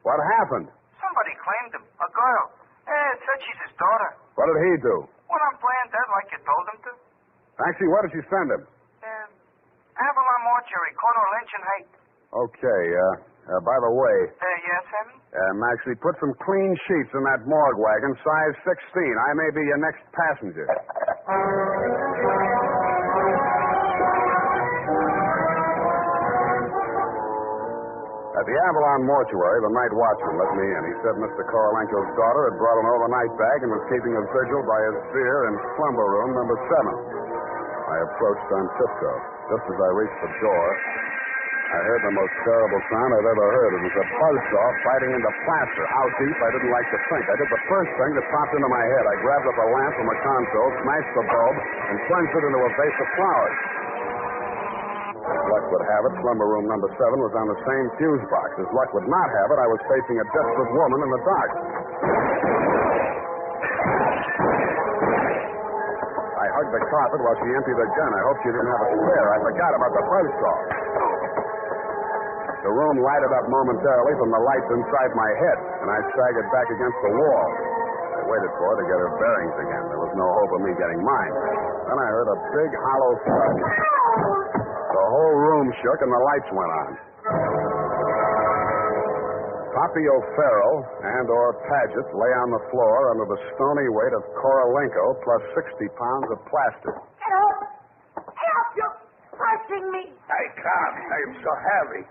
What happened? Somebody claimed him. A girl. It said she's his daughter. What did he do? Went on playing dead like you told him to. Maxie, what did you send him? Avalon Mortuary, corner Lynch and Haight. Okay, by the way... Yes, Sammy? Maxie, put some clean sheets in that morgue wagon, size 16. I may be your next passenger. At the Avalon Mortuary, the night watchman let me in. He said Mr. Korolenko's daughter had brought an overnight bag and was keeping a vigil by his bier in slumber room number 7. I approached on tiptoe. Just as I reached the door, I heard the most terrible sound I've ever heard. It was a buzzsaw fighting into plaster. How deep, I didn't like to think. I did the first thing that popped into my head. I grabbed up a lamp from a console, smashed the bulb, and plunged it into a vase of flowers. As luck would have it, slumber room number 7 was on the same fuse box. As luck would not have it, I was facing a desperate woman in the dark. I hugged the carpet while she emptied her gun. I hope she didn't have a spare. I forgot about the buzzsaw. The room lighted up momentarily from the lights inside my head, and I staggered back against the wall. I waited for her to get her bearings again. There was no hope of me getting mine. Then I heard a big, hollow thud. The whole room shook, and the lights went on. Poppy O'Farrell and/or Paget lay on the floor under the stony weight of Korolenko plus 60 pounds of plaster. Help! Help! You're crushing me! I can't. I'm so heavy.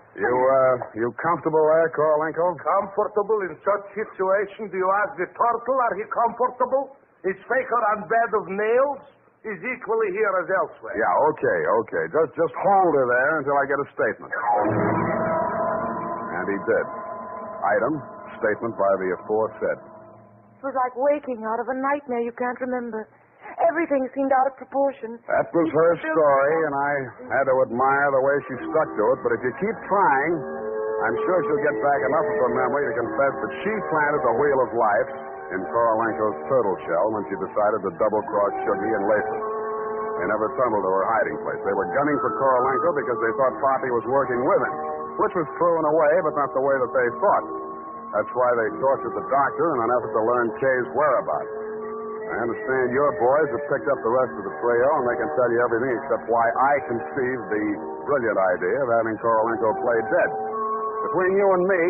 You comfortable there, Korolenko? Comfortable in such situation? Do you ask the turtle? Are he comfortable? Is Faker on bed of nails? He's equally here as elsewhere. Yeah, okay. Just hold her there until I get a statement. And he did. Item, statement by the aforesaid. It was like waking out of a nightmare you can't remember. Everything seemed out of proportion. That was her story, and I had to admire the way she stuck to it. But if you keep trying, I'm sure she'll get back enough of her memory to confess that she planted the wheel of life in Korolenko's turtle shell when she decided to double-cross Shuggy and Lathrop. They never tumbled to her hiding place. They were gunning for Korolenko because they thought Poppy was working with him, which was true in a way, but not the way that they thought. That's why they tortured the doctor in an effort to learn Kay's whereabouts. I understand your boys have picked up the rest of the trio, and they can tell you everything except why I conceived the brilliant idea of having Korolenko play dead. Between you and me,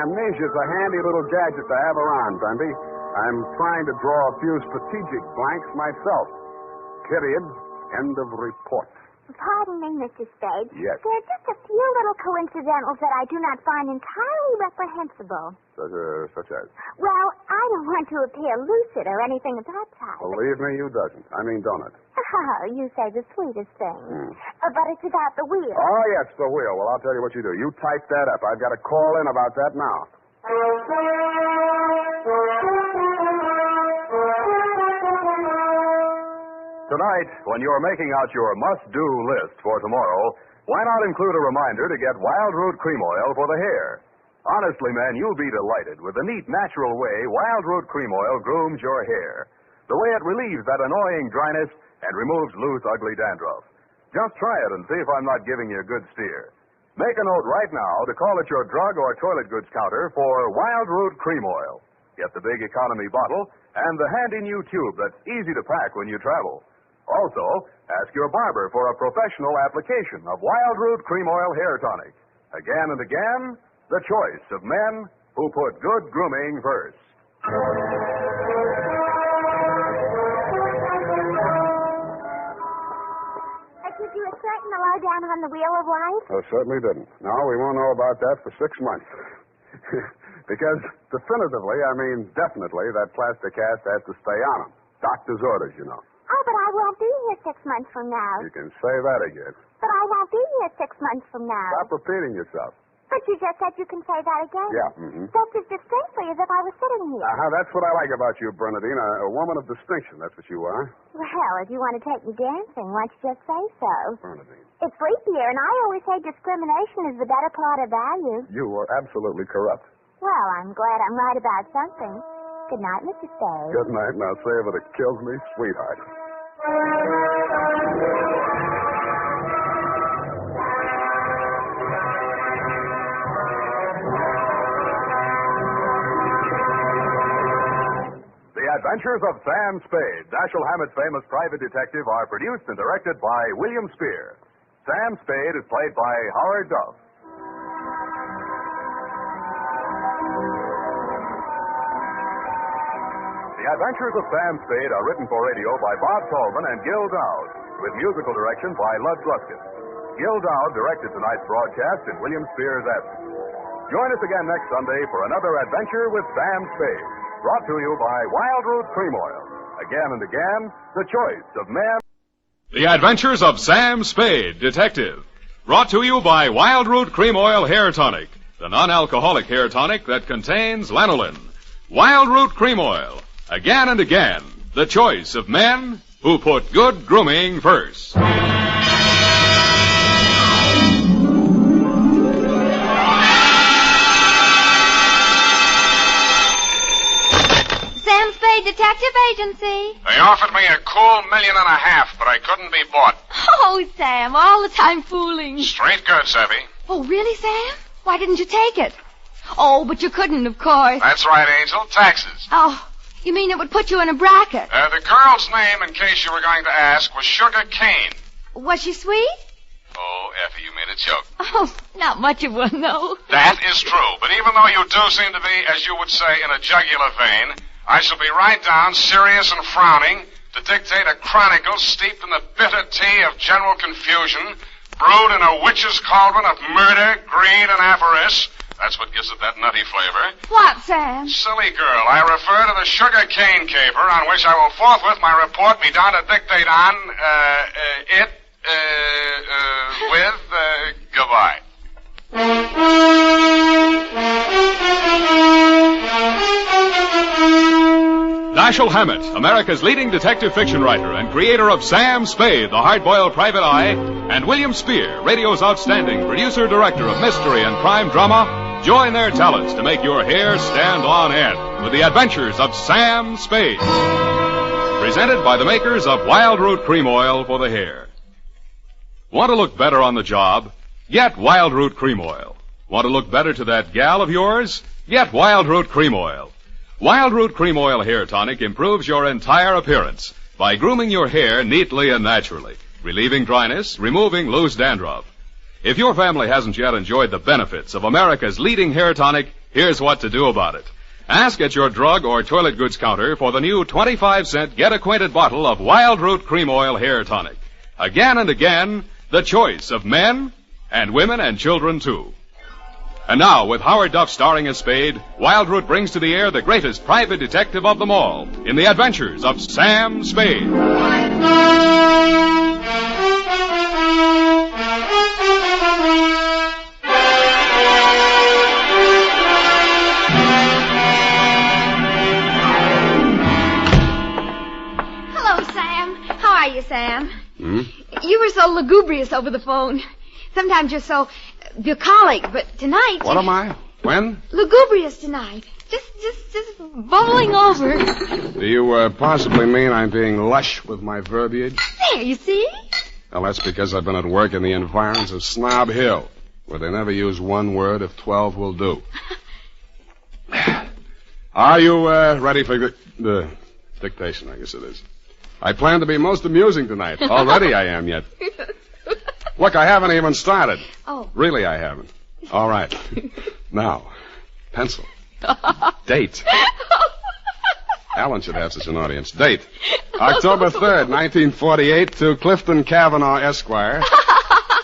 amnesia's a handy little gadget to have around, Dundee. I'm trying to draw a few strategic blanks myself. Period. End of report. Pardon me, Mr. Spade. Yes. There are just a few little coincidentals that I do not find entirely reprehensible. Such as? Well, I don't want to appear lucid or anything of that type. Believe me, you doesn't. I mean, don't it? Oh, you say the sweetest thing. But it's about the wheel. Oh, yes, the wheel. Well, I'll tell you what you do. You type that up. I've got a call in about that now. Tonight, when you're making out your must-do list for tomorrow, why not include a reminder to get Wild Root Cream Oil for the hair? Honestly, man, you'll be delighted with the neat, natural way Wild Root Cream Oil grooms your hair. The way it relieves that annoying dryness and removes loose, ugly dandruff. Just try it and see if I'm not giving you a good steer. Make a note right now to call at your drug or toilet goods counter for Wild Root Cream Oil. Get the big economy bottle and the handy new tube that's easy to pack when you travel. Also, ask your barber for a professional application of Wild Root Cream Oil Hair Tonic. Again and again, the choice of men who put good grooming first. Did you assert the lowdown on the Wheel of Life? Oh, certainly didn't. No, we won't know about that for 6 months. Because definitively, I mean definitely, that plastic cast has to stay on him. Doctor's orders, you know. Oh, but I won't be here 6 months from now. You can say that again. But I won't be here 6 months from now. Stop repeating yourself. But you just said you can say that again. Yeah, That's as distinctly as if I was sitting here. That's what I like about you, Bernadine. A woman of distinction, that's what you are. Well, if you want to take me dancing, why don't you just say so? Bernadine. It's free here, and I always say discrimination is the better part of value. You are absolutely corrupt. Well, I'm glad I'm right about something. Good night, Mr. Spade. Good night. Now say if it kills me, sweetheart. The Adventures of Sam Spade, Dashiell Hammett's famous private detective, are produced and directed by William Spear. Sam Spade is played by Howard Duff. The Adventures of Sam Spade are written for radio by Bob Tallman and Gil Dowd, with musical direction by Lud Gluskin. Gil Dowd directed tonight's broadcast in William Spear's absence. Join us again next Sunday for another adventure with Sam Spade, brought to you by Wild Root Cream Oil. Again and again, the choice of men. The Adventures of Sam Spade, Detective, brought to you by Wild Root Cream Oil Hair Tonic, the non-alcoholic hair tonic that contains lanolin. Wild Root Cream Oil. Again and again, the choice of men who put good grooming first. Sam Spade Detective Agency. They offered me a cool $1.5 million, but I couldn't be bought. Oh, Sam, all the time fooling. Straight good, Savvy. Oh, really, Sam? Why didn't you take it? Oh, but you couldn't, of course. That's right, Angel. Taxes. Oh, you mean it would put you in a bracket? The girl's name, in case you were going to ask, was Sugar Kane. Was she sweet? Oh, Effie, you made a joke. Oh, not much of one, though. That is true. But even though you do seem to be, as you would say, in a jugular vein, I shall be right down, serious and frowning, to dictate a chronicle steeped in the bitter tea of general confusion, brewed in a witch's cauldron of murder, greed, and avarice. That's what gives it that nutty flavor. What, Sam? Silly girl, I refer to the Sugar Cane caper, on which I will forthwith my report be down to dictate on, goodbye. Dashiell Hammett, America's leading detective fiction writer and creator of Sam Spade, the hard-boiled private eye, and William Spear, radio's outstanding producer-director of mystery and crime drama, join their talents to make your hair stand on end with the Adventures of Sam Spade. Presented by the makers of Wild Root Cream Oil for the hair. Want to look better on the job? Get Wild Root Cream Oil. Want to look better to that gal of yours? Get Wild Root Cream Oil. Wild Root Cream Oil Hair Tonic improves your entire appearance by grooming your hair neatly and naturally, relieving dryness, removing loose dandruff. If your family hasn't yet enjoyed the benefits of America's leading hair tonic, here's what to do about it. Ask at your drug or toilet goods counter for the new 25-cent get-acquainted bottle of Wild Root Cream Oil Hair Tonic. Again and again, the choice of men and women and children, too. And now, with Howard Duff starring as Spade, Wild Root brings to the air the greatest private detective of them all in the adventures of Sam Spade. Hello, Sam. How are you, Sam? Hmm? You were so lugubrious over the phone. Sometimes you're so bucolic, but tonight... What am I? When? Lugubrious tonight. Just bubbling over. Do you possibly mean I'm being lush with my verbiage? There, you see? Well, that's because I've been at work in the environs of Snob Hill, where they never use one word if 12 will do. Are you ready for the dictation, I guess it is? I plan to be most amusing tonight. Already I am yet. Look, I haven't even started. Oh. Really, I haven't. All right. Now, pencil. Date. Alan should have such an audience. Date. October 3rd, 1948, to Clifton Cavanaugh, Esquire.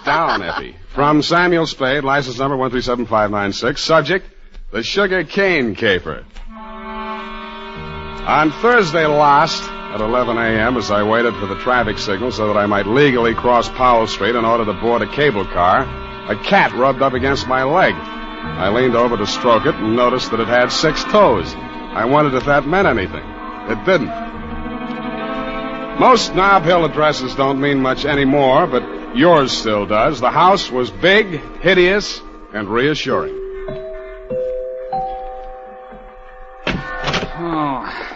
Down, Effie. From Samuel Spade, license number 137596. Subject, the Sugar Cane Caper. On Thursday last, at 11 a.m., as I waited for the traffic signal so that I might legally cross Powell Street in order to board a cable car, a cat rubbed up against my leg. I leaned over to stroke it and noticed that it had 6 toes. I wondered if that meant anything. It didn't. Most Nob Hill addresses don't mean much anymore, but yours still does. The house was big, hideous, and reassuring. Oh.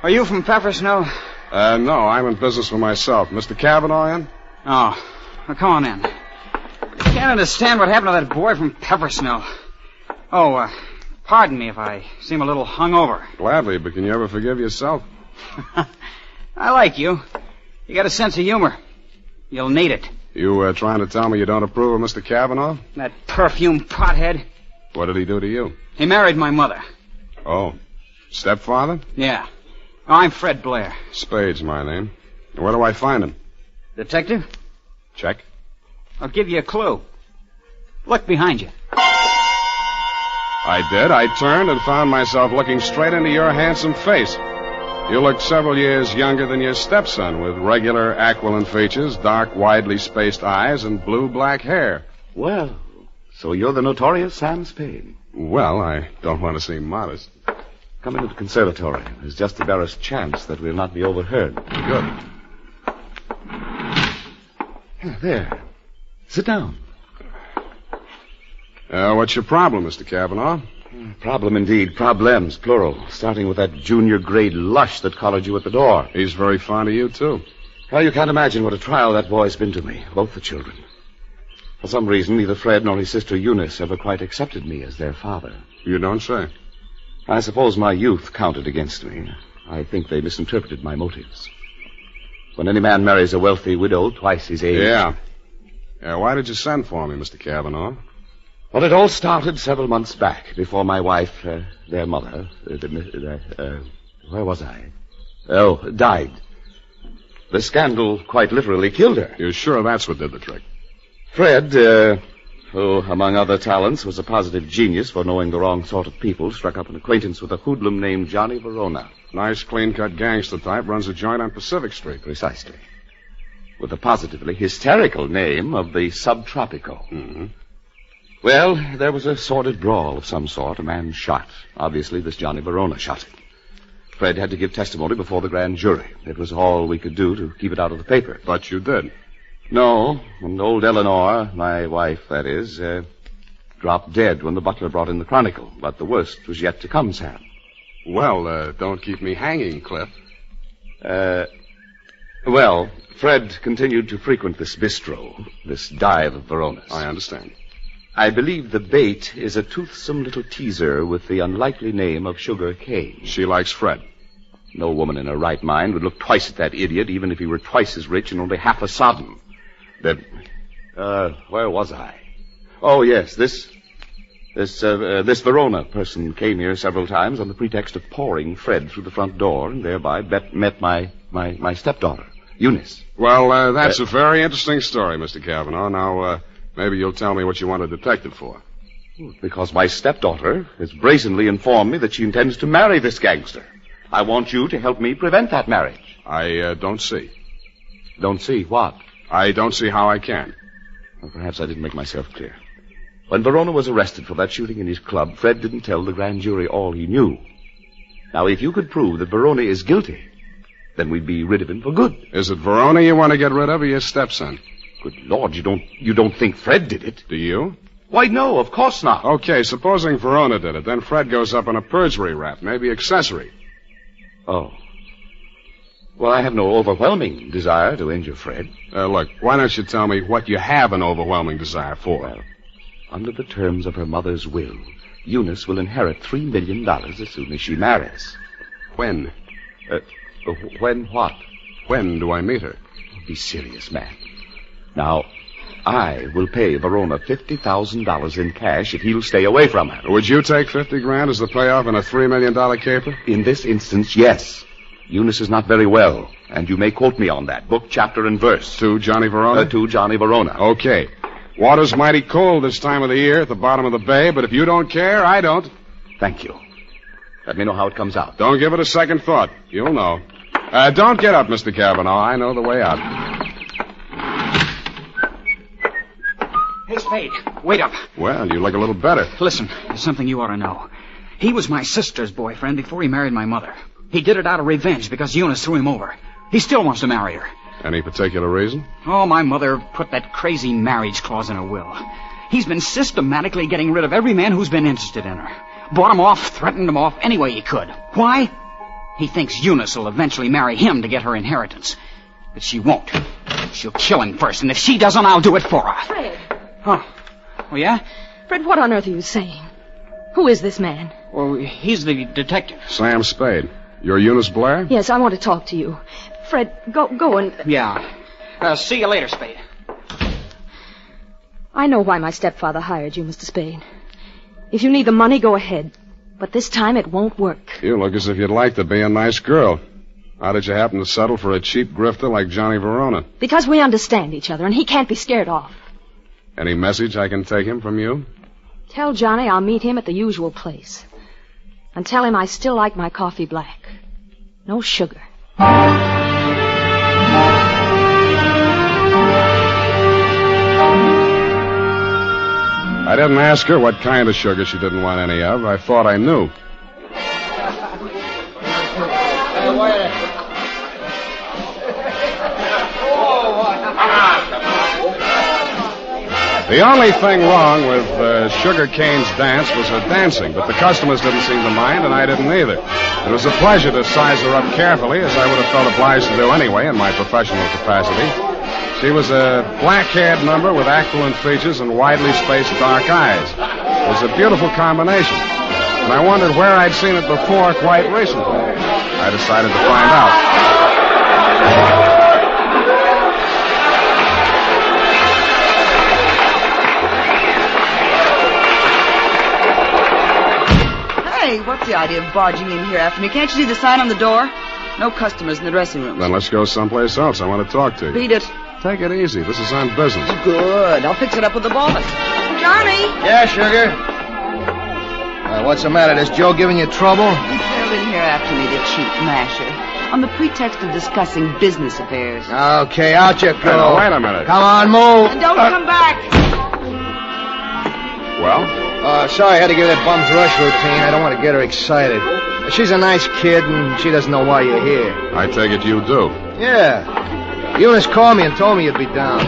Are you from Pepper Snow? No, I'm in business for myself. Mr. Cavanaugh in? Oh. Well, come on in. I can't understand what happened to that boy from Pepper Snow. Oh, pardon me if I seem a little hungover. Gladly, but can you ever forgive yourself? I like you. You got a sense of humor. You'll need it. You trying to tell me you don't approve of Mr. Cavanaugh? That perfume pothead. What did he do to you? He married my mother. Oh. Stepfather? Yeah. Oh, I'm Fred Blair. Spade's my name. Where do I find him? Detective? Check. I'll give you a clue. Look behind you. I did. I turned and found myself looking straight into your handsome face. You looked several years younger than your stepson, with regular aquiline features, dark, widely spaced eyes, and blue-black hair. Well, so you're the notorious Sam Spade. Well, I don't want to seem modest. Come into the conservatory. There's just the barest chance that we'll not be overheard. Good. There. Sit down. What's your problem, Mr. Cavanaugh? Problem indeed. Problems, plural. Starting with that junior grade lush that collared you at the door. He's very fond of you, too. Well, you can't imagine what a trial that boy's been to me. Both the children. For some reason, neither Fred nor his sister Eunice ever quite accepted me as their father. You don't say. I suppose my youth counted against me. I think they misinterpreted my motives. When any man marries a wealthy widow twice his age... Yeah. Why did you send for me, Mr. Cavanaugh? Well, it all started several months back, before my wife, their mother, where was I? Oh, died. The scandal quite literally killed her. You're sure that's what did the trick? Fred, who, among other talents, was a positive genius for knowing the wrong sort of people, struck up an acquaintance with a hoodlum named Johnny Verona. Nice, clean-cut gangster type, runs a joint on Pacific Street. Precisely. With the positively hysterical name of the Subtropico. Mm-hmm. Well, there was a sordid brawl of some sort. A man shot. Obviously, this Johnny Verona shot him. Fred had to give testimony before the grand jury. It was all we could do to keep it out of the paper. But you did. No, and old Eleanor, my wife, that is, dropped dead when the butler brought in the Chronicle. But the worst was yet to come, Sam. Well, don't keep me hanging, Cliff. Well, Fred continued to frequent this bistro, this dive of Verona's. I understand. I believe the bait is a toothsome little teaser with the unlikely name of Sugar Cane. She likes Fred. No woman in her right mind would look twice at that idiot, even if he were twice as rich and only half as sodden. Where was I? Oh, yes, this Verona person came here several times on the pretext of pouring Fred through the front door and thereby met my stepdaughter. Eunice. Well, that's a very interesting story, Mr. Cavanaugh. Now, maybe you'll tell me what you want a detective for. Because my stepdaughter has brazenly informed me that she intends to marry this gangster. I want you to help me prevent that marriage. I don't see. Don't see what? I don't see how I can. Well, perhaps I didn't make myself clear. When Verona was arrested for that shooting in his club, Fred didn't tell the grand jury all he knew. Now, if you could prove that Verona is guilty, then we'd be rid of him for good. Is it Verona you want to get rid of or your stepson? Good Lord, you don't think Fred did it? Do you? Why, no, of course not. Okay, supposing Verona did it, then Fred goes up on a perjury rap, maybe accessory. Oh. Well, I have no overwhelming desire to injure Fred. Look, why don't you tell me what you have an overwhelming desire for? Well, under the terms of her mother's will, Eunice will inherit $3 million as soon as she marries. When? When what? When do I meet her? Be serious, man. Now, I will pay Verona $50,000 in cash if he'll stay away from her. Would you take $50,000 as the payoff in a $3 million caper? In this instance, yes. Eunice is not very well, and you may quote me on that. Book, chapter, and verse. To Johnny Verona? To Johnny Verona. Okay. Water's mighty cold this time of the year at the bottom of the bay, but if you don't care, I don't. Thank you. Let me know how it comes out. Don't give it a second thought. You'll know. Don't get up, Mr. Cavanaugh. I know the way out. Hey, Spade, wait up. Well, you look a little better. Listen, there's something you ought to know. He was my sister's boyfriend before he married my mother. He did it out of revenge because Eunice threw him over. He still wants to marry her. Any particular reason? Oh, my mother put that crazy marriage clause in her will. He's been systematically getting rid of every man who's been interested in her. Bought him off, threatened him off any way he could. Why? He thinks Eunice will eventually marry him to get her inheritance. But she won't. She'll kill him first, and if she doesn't, I'll do it for her. Fred. Huh? Oh, yeah? Fred, what on earth are you saying? Who is this man? Well, he's the detective. Sam Spade. You're Eunice Blair? Yes, I want to talk to you. Fred, go and... Yeah. See you later, Spade. I know why my stepfather hired you, Mr. Spade. If you need the money, go ahead. But this time it won't work. You look as if you'd like to be a nice girl. How did you happen to settle for a cheap grifter like Johnny Verona? Because we understand each other, and he can't be scared off. Any message I can take him from you? Tell Johnny I'll meet him at the usual place. And tell him I still like my coffee black. No sugar. I didn't ask her what kind of sugar she didn't want any of. I thought I knew. The only thing wrong with Sugar Cane's dance was her dancing, but the customers didn't seem to mind, and I didn't either. It was a pleasure to size her up carefully, as I would have felt obliged to do anyway in my professional capacity. She was a black-haired number with aquiline features and widely spaced dark eyes. It was a beautiful combination, and I wondered where I'd seen it before quite recently. I decided to find out. Hey, what's the idea of barging in here after me? Can't you see the sign on the door? No customers in the dressing room. Then let's go someplace else. I want to talk to you. Beat it. Take it easy. This is on business. Good. I'll fix it up with the boss. Johnny! Yeah, Sugar? What's the matter? Is Joe giving you trouble? He sailed in here after me, the cheap masher, on the pretext of discussing business affairs. Okay, out you go. Now, wait a minute. Come on, move. And don't come back. Well? Sorry I had to give that bum's rush routine. I don't want to get her excited. She's a nice kid, and she doesn't know why you're here. I take it you do. Yeah. Eunice called me and told me you'd be down.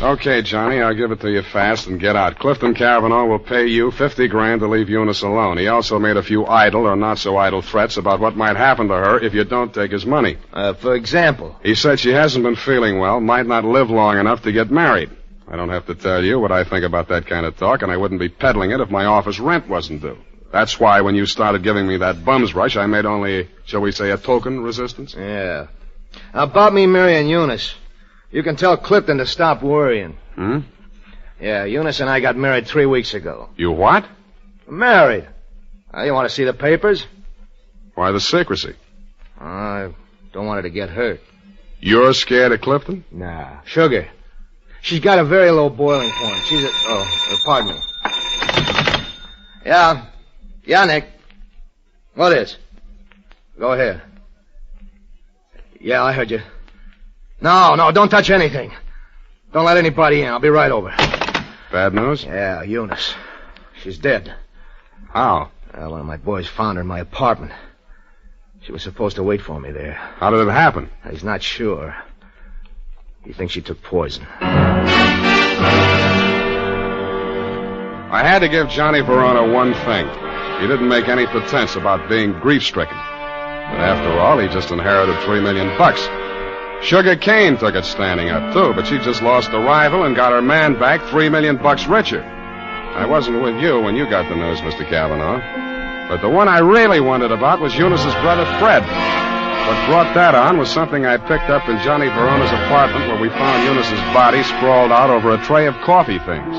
Okay, Johnny, I'll give it to you fast and get out. Clifton Cavanaugh will pay you $50,000 to leave Eunice alone. He also made a few idle or not so idle threats about what might happen to her if you don't take his money. For example? He said she hasn't been feeling well, might not live long enough to get married. I don't have to tell you what I think about that kind of talk, and I wouldn't be peddling it if my office rent wasn't due. That's why when you started giving me that bum's rush, I made only, shall we say, a token resistance? Yeah. About me marrying Eunice, you can tell Clifton to stop worrying. Hmm? Yeah, Eunice and I got married 3 weeks ago. You what? Married. You want to see the papers? Why the secrecy? Don't want her to get hurt. You're scared of Clifton? Nah. Sugar. She's got a very low boiling point. She's pardon me. Yeah. Yeah, Nick. What is? Go ahead. Yeah, I heard you. No, don't touch anything. Don't let anybody in. I'll be right over. Bad news? Yeah, Eunice. She's dead. How? One of my boys found her in my apartment. She was supposed to wait for me there. How did it happen? He's not sure. He thinks she took poison. I had to give Johnny Verona one thing. He didn't make any pretense about being grief-stricken. But after all, he just inherited $3 million. Sugar Kane took it standing up, too, but she just lost a rival and got her man back $3 million richer. I wasn't with you when you got the news, Mr. Cavanaugh. But the one I really wondered about was Eunice's brother, Fred. What brought that on was something I picked up in Johnny Verona's apartment where we found Eunice's body sprawled out over a tray of coffee things.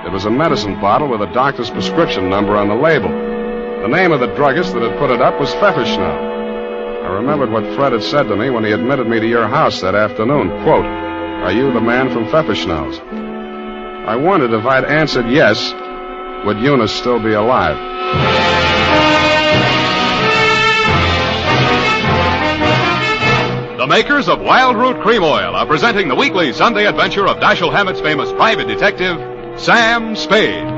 It was a medicine bottle with a doctor's prescription number on the label. The name of the druggist that had put it up was Pfefferschnau. I remembered what Fred had said to me when he admitted me to your house that afternoon. Quote, "Are you the man from Pfefferschnau's?" I wondered if I'd answered yes, would Eunice still be alive? The makers of Wild Root Cream Oil are presenting the weekly Sunday adventure of Dashiell Hammett's famous private detective, Sam Spade.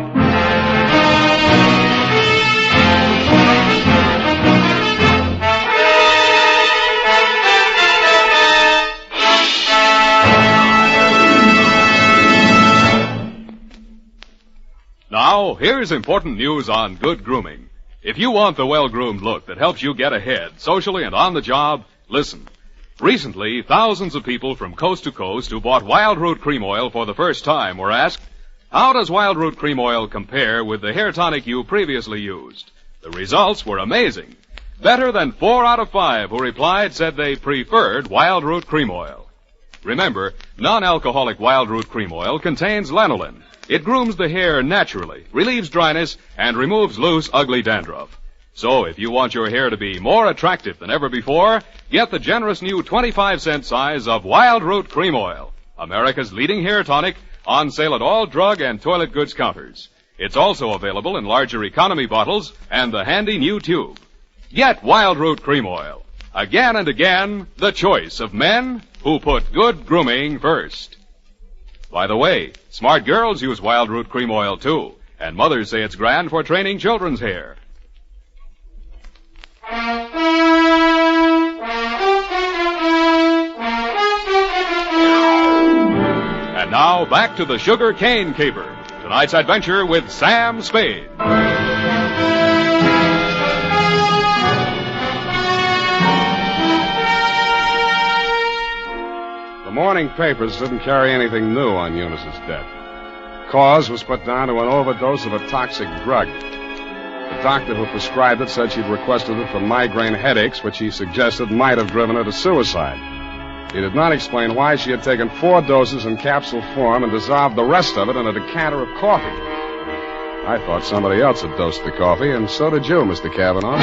Now, here's important news on good grooming. If you want the well-groomed look that helps you get ahead, socially and on the job, listen. Recently, thousands of people from coast to coast who bought Wild Root Cream Oil for the first time were asked, how does Wild Root Cream Oil compare with the hair tonic you previously used? The results were amazing. Better than 4 out of 5 who replied said they preferred Wild Root Cream Oil. Remember, non-alcoholic Wild Root Cream Oil contains lanolin. It grooms the hair naturally, relieves dryness, and removes loose, ugly dandruff. So if you want your hair to be more attractive than ever before, get the generous new 25-cent size of Wild Root Cream Oil, America's leading hair tonic, on sale at all drug and toilet goods counters. It's also available in larger economy bottles and the handy new tube. Get Wild Root Cream Oil. Again and again, the choice of men who put good grooming first. By the way, smart girls use Wild Root Cream Oil, too, and mothers say it's grand for training children's hair. And now, back to the Sugar Cane Caper. Tonight's adventure with Sam Spade. The morning papers didn't carry anything new on Eunice's death. Cause was put down to an overdose of a toxic drug. The doctor who prescribed it said she'd requested it for migraine headaches, which he suggested might have driven her to suicide. He did not explain why she had taken 4 doses in capsule form and dissolved the rest of it in a decanter of coffee. I thought somebody else had dosed the coffee, and so did you, Mr. Cavanaugh.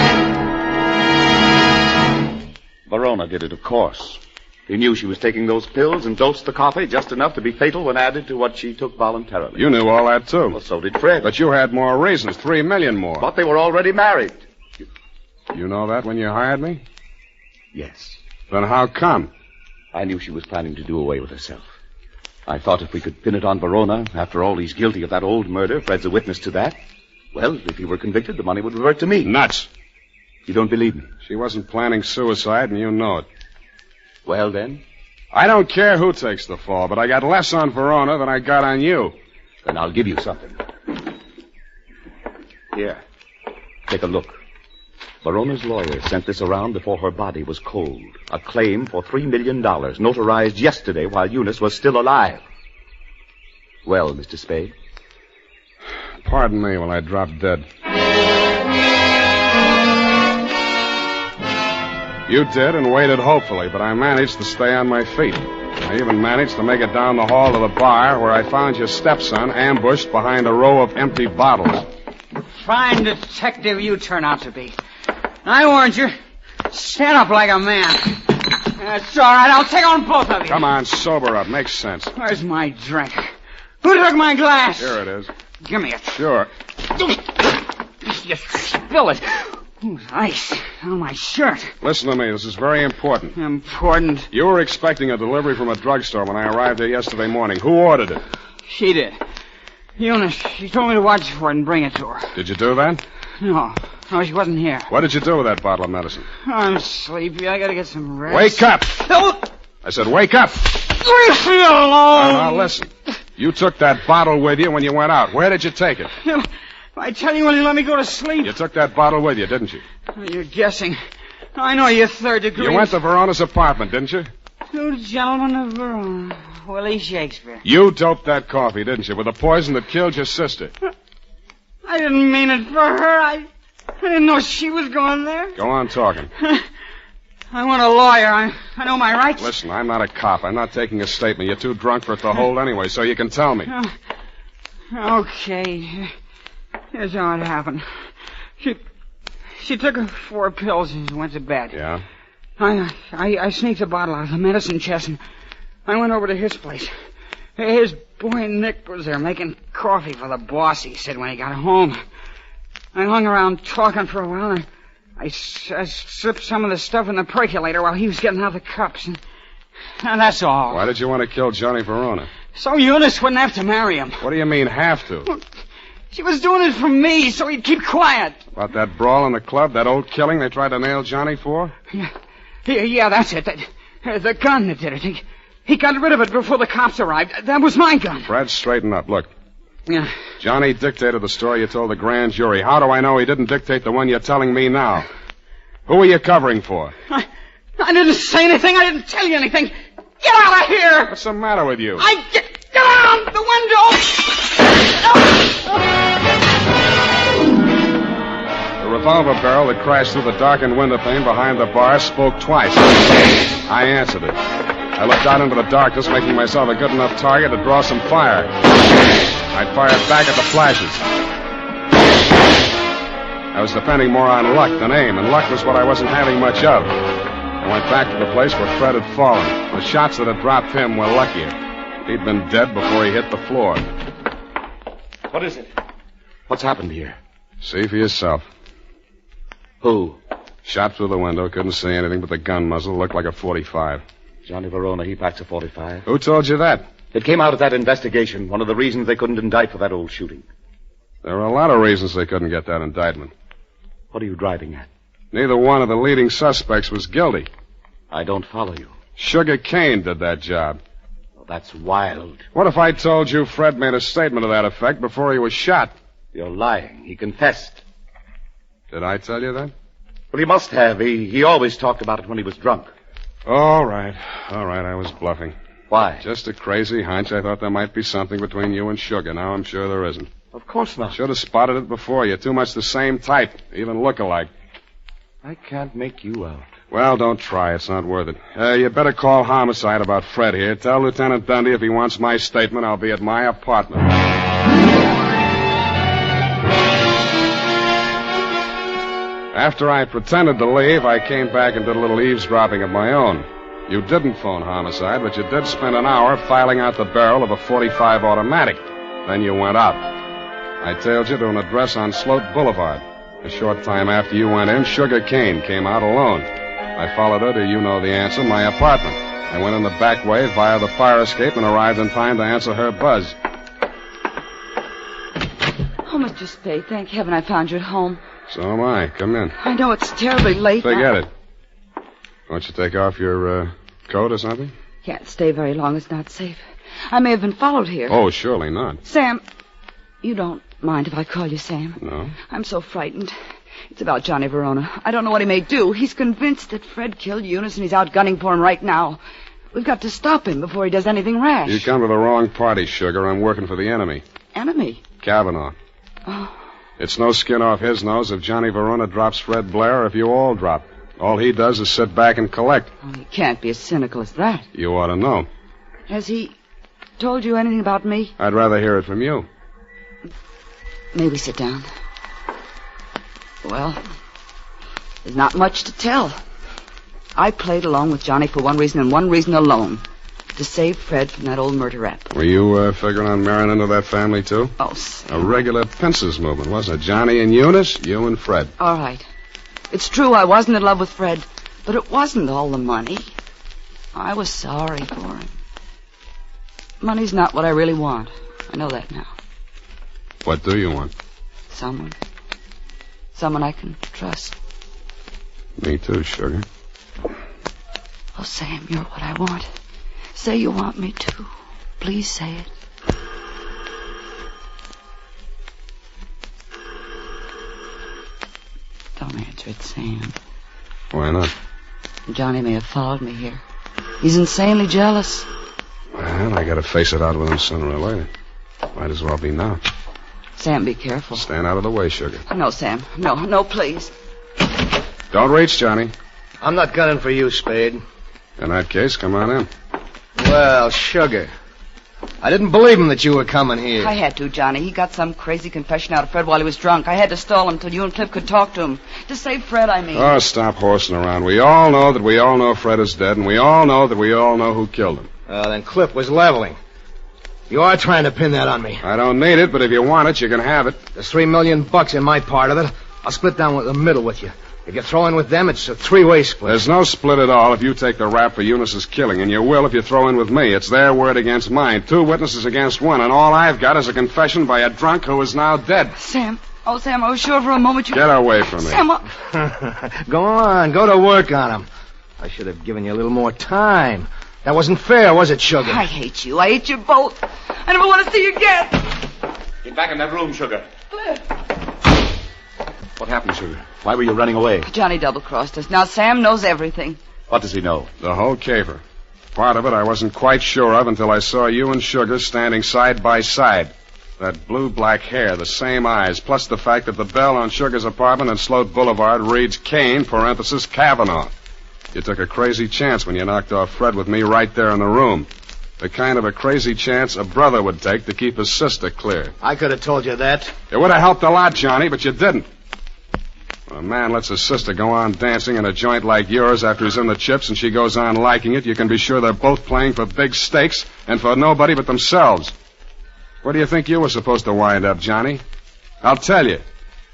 Verona did it, of course. He knew she was taking those pills and dosed the coffee just enough to be fatal when added to what she took voluntarily. You knew all that, too. Well, so did Fred. But you had more reasons, 3 million more. But they were already married. You know that when you hired me? Yes. Then how come? I knew she was planning to do away with herself. I thought if we could pin it on Verona, after all, he's guilty of that old murder. Fred's a witness to that. Well, if he were convicted, the money would revert to me. Nuts. You don't believe me? She wasn't planning suicide, and you know it. Well, then? I don't care who takes the fall, but I got less on Verona than I got on you. Then I'll give you something. Here. Take a look. Verona's lawyer sent this around before her body was cold. A claim for $3 million, notarized yesterday while Eunice was still alive. Well, Mr. Spade? Pardon me while I drop dead. You did and waited hopefully, but I managed to stay on my feet. I even managed to make it down the hall to the bar where I found your stepson ambushed behind a row of empty bottles. Fine detective you turn out to be. I warned you. Stand up like a man. That's all right. I'll take on both of you. Come on, sober up. Makes sense. Where's my drink? Who took my glass? Here it is. Give me it. Sure. You spill it. Ooh, ice on my shirt. Listen to me. This is very important. Important? You were expecting a delivery from a drugstore when I arrived there yesterday morning. Who ordered it? She did. Eunice, she told me to watch for it and bring it to her. Did you do that? No, she wasn't here. What did you do with that bottle of medicine? I'm sleepy. I gotta get some rest. Wake up! No! I said wake up! Leave me alone! Now, listen. You took that bottle with you when you went out. Where did you take it? I tell you when you let me go to sleep. You took that bottle with you, didn't you? You're guessing. I know you're third degree. You went to Verona's apartment, didn't you? Two gentlemen of Verona. Willie Shakespeare. You doped that coffee, didn't you, with the poison that killed your sister? I didn't mean it for her. I didn't know she was going there. Go on talking. I want a lawyer. I know my rights. Listen, I'm not a cop. I'm not taking a statement. You're too drunk for it to hold anyway, so you can tell me. Okay. Here's how it happened. She took her 4 pills and went to bed. Yeah? I sneaked a bottle out of the medicine chest and I went over to his place. His boy Nick was there making coffee for the boss, he said, when he got home. I hung around talking for a while and I slipped some of the stuff in the percolator while he was getting out the cups. And that's all. Why did you want to kill Johnny Verona? So Eunice wouldn't have to marry him. What do you mean, have to? She was doing it for me, so he'd keep quiet. About that brawl in the club, that old killing they tried to nail Johnny for? Yeah, that's it. The gun that did it. He got rid of it before the cops arrived. That was my gun. Fred, straighten up. Look. Yeah. Johnny dictated the story you told the grand jury. How do I know he didn't dictate the one you're telling me now? Who are you covering for? I didn't say anything. I didn't tell you anything. Get out of here! What's the matter with you? Get out the window! The revolver barrel that crashed through the darkened window pane behind the bar spoke twice. I answered it. I looked out into the darkness, making myself a good enough target to draw some fire. I fired back at the flashes. I was depending more on luck than aim, and luck was what I wasn't having much of. I went back to the place where Fred had fallen. The shots that had dropped him were luckier. He'd been dead before he hit the floor. What is it? What's happened here? See for yourself. Who? Shot through the window. Couldn't see anything but the gun muzzle. Looked like a .45. Johnny Verona, he packs a .45. Who told you that? It came out of that investigation. One of the reasons they couldn't indict for that old shooting. There were a lot of reasons they couldn't get that indictment. What are you driving at? Neither one of the leading suspects was guilty. I don't follow you. Sugar Kane did that job. Well, that's wild. What if I told you Fred made a statement to that effect before he was shot? You're lying. He confessed. Did I tell you that? Well, he must have. He always talked about it when he was drunk. All right. I was bluffing. Why? Just a crazy hunch. I thought there might be something between you and Sugar. Now I'm sure there isn't. Of course not. Should have spotted it before. You're too much the same type. Even look alike. I can't make you out. Well, don't try. It's not worth it. You better call homicide about Fred here. Tell Lieutenant Dundee if he wants my statement, I'll be at my apartment. After I pretended to leave, I came back and did a little eavesdropping of my own. You didn't phone homicide, but you did spend an hour filing out the barrel of a .45 automatic. Then you went out. I tailed you to an address on Sloat Boulevard. A short time after you went in, Sugar Kane came out alone. I followed her to, you know the answer, my apartment. I went in the back way via the fire escape and arrived in time to answer her buzz. Oh, Mr. Spade, thank heaven I found you at home. So am I. Come in. I know it's terribly late. Forget it. Won't you take off your coat or something? Can't stay very long. It's not safe. I may have been followed here. Oh, surely not. Sam, you don't mind if I call you Sam? No. I'm so frightened. It's about Johnny Verona. I don't know what he may do. He's convinced that Fred killed Eunice, and he's out gunning for him right now. We've got to stop him before he does anything rash. You come to the wrong party, Sugar. I'm working for the enemy. Enemy? Kavanaugh. Oh. It's no skin off his nose if Johnny Verona drops Fred Blair or if you all drop. All he does is sit back and collect. Oh, he can't be as cynical as that. You ought to know. Has he told you anything about me? I'd rather hear it from you. Maybe sit down. Well, there's not much to tell. I played along with Johnny for one reason and one reason alone. To save Fred from that old murder rap. Were you figuring on marrying into that family, too? Oh, Sam. A regular pincers movement, wasn't it? Johnny and Eunice, you and Fred. All right. It's true I wasn't in love with Fred, but it wasn't all the money. I was sorry for him. Money's not what I really want. I know that now. What do you want? Someone I can trust. Me too, sugar. Oh, Sam, you're what I want. Say you want me to. Please say it. Don't answer it, Sam. Why not? Johnny may have followed me here. He's insanely jealous. Well, I gotta face it out with him sooner or later. Might as well be now. Sam, be careful. Stand out of the way, sugar. No, Sam. No, please. Don't reach, Johnny. I'm not gunning for you, Spade. In that case, come on in. Well, sugar. I didn't believe him that you were coming here. I had to, Johnny. He got some crazy confession out of Fred while he was drunk. I had to stall him till you and Cliff could talk to him. To save Fred, I mean. Oh, stop horsing around. We all know that we all know Fred is dead, and we all know that we all know who killed him. Then Cliff was leveling. You are trying to pin that on me. I don't need it, but if you want it, you can have it. There's $3 million in my part of it. I'll split down the middle with you. If you throw in with them, it's a three-way split. There's no split at all if you take the rap for Eunice's killing, and you will if you throw in with me. It's their word against mine. 2 witnesses against 1, and all I've got is a confession by a drunk who is now dead. Sam. Oh, Sam, I was sure for a moment you... Get away from me. Sam, Go on. Go to work on him. I should have given you a little more time. That wasn't fair, was it, Sugar? I hate you. I hate you both. I never want to see you again. Get back in that room, Sugar. Cliff. What happened, Sugar? Why were you running away? Johnny double-crossed us. Now Sam knows everything. What does he know? The whole caper. Part of it I wasn't quite sure of until I saw you and Sugar standing side by side. That blue-black hair, the same eyes, plus the fact that the bell on Sugar's apartment on Sloat Boulevard reads Kane, parenthesis, Kavanaugh. You took a crazy chance when you knocked off Fred with me right there in the room. The kind of a crazy chance a brother would take to keep his sister clear. I could have told you that. It would have helped a lot, Johnny, but you didn't. When a man lets his sister go on dancing in a joint like yours after he's in the chips and she goes on liking it, you can be sure they're both playing for big stakes and for nobody but themselves. Where do you think you were supposed to wind up, Johnny? I'll tell you.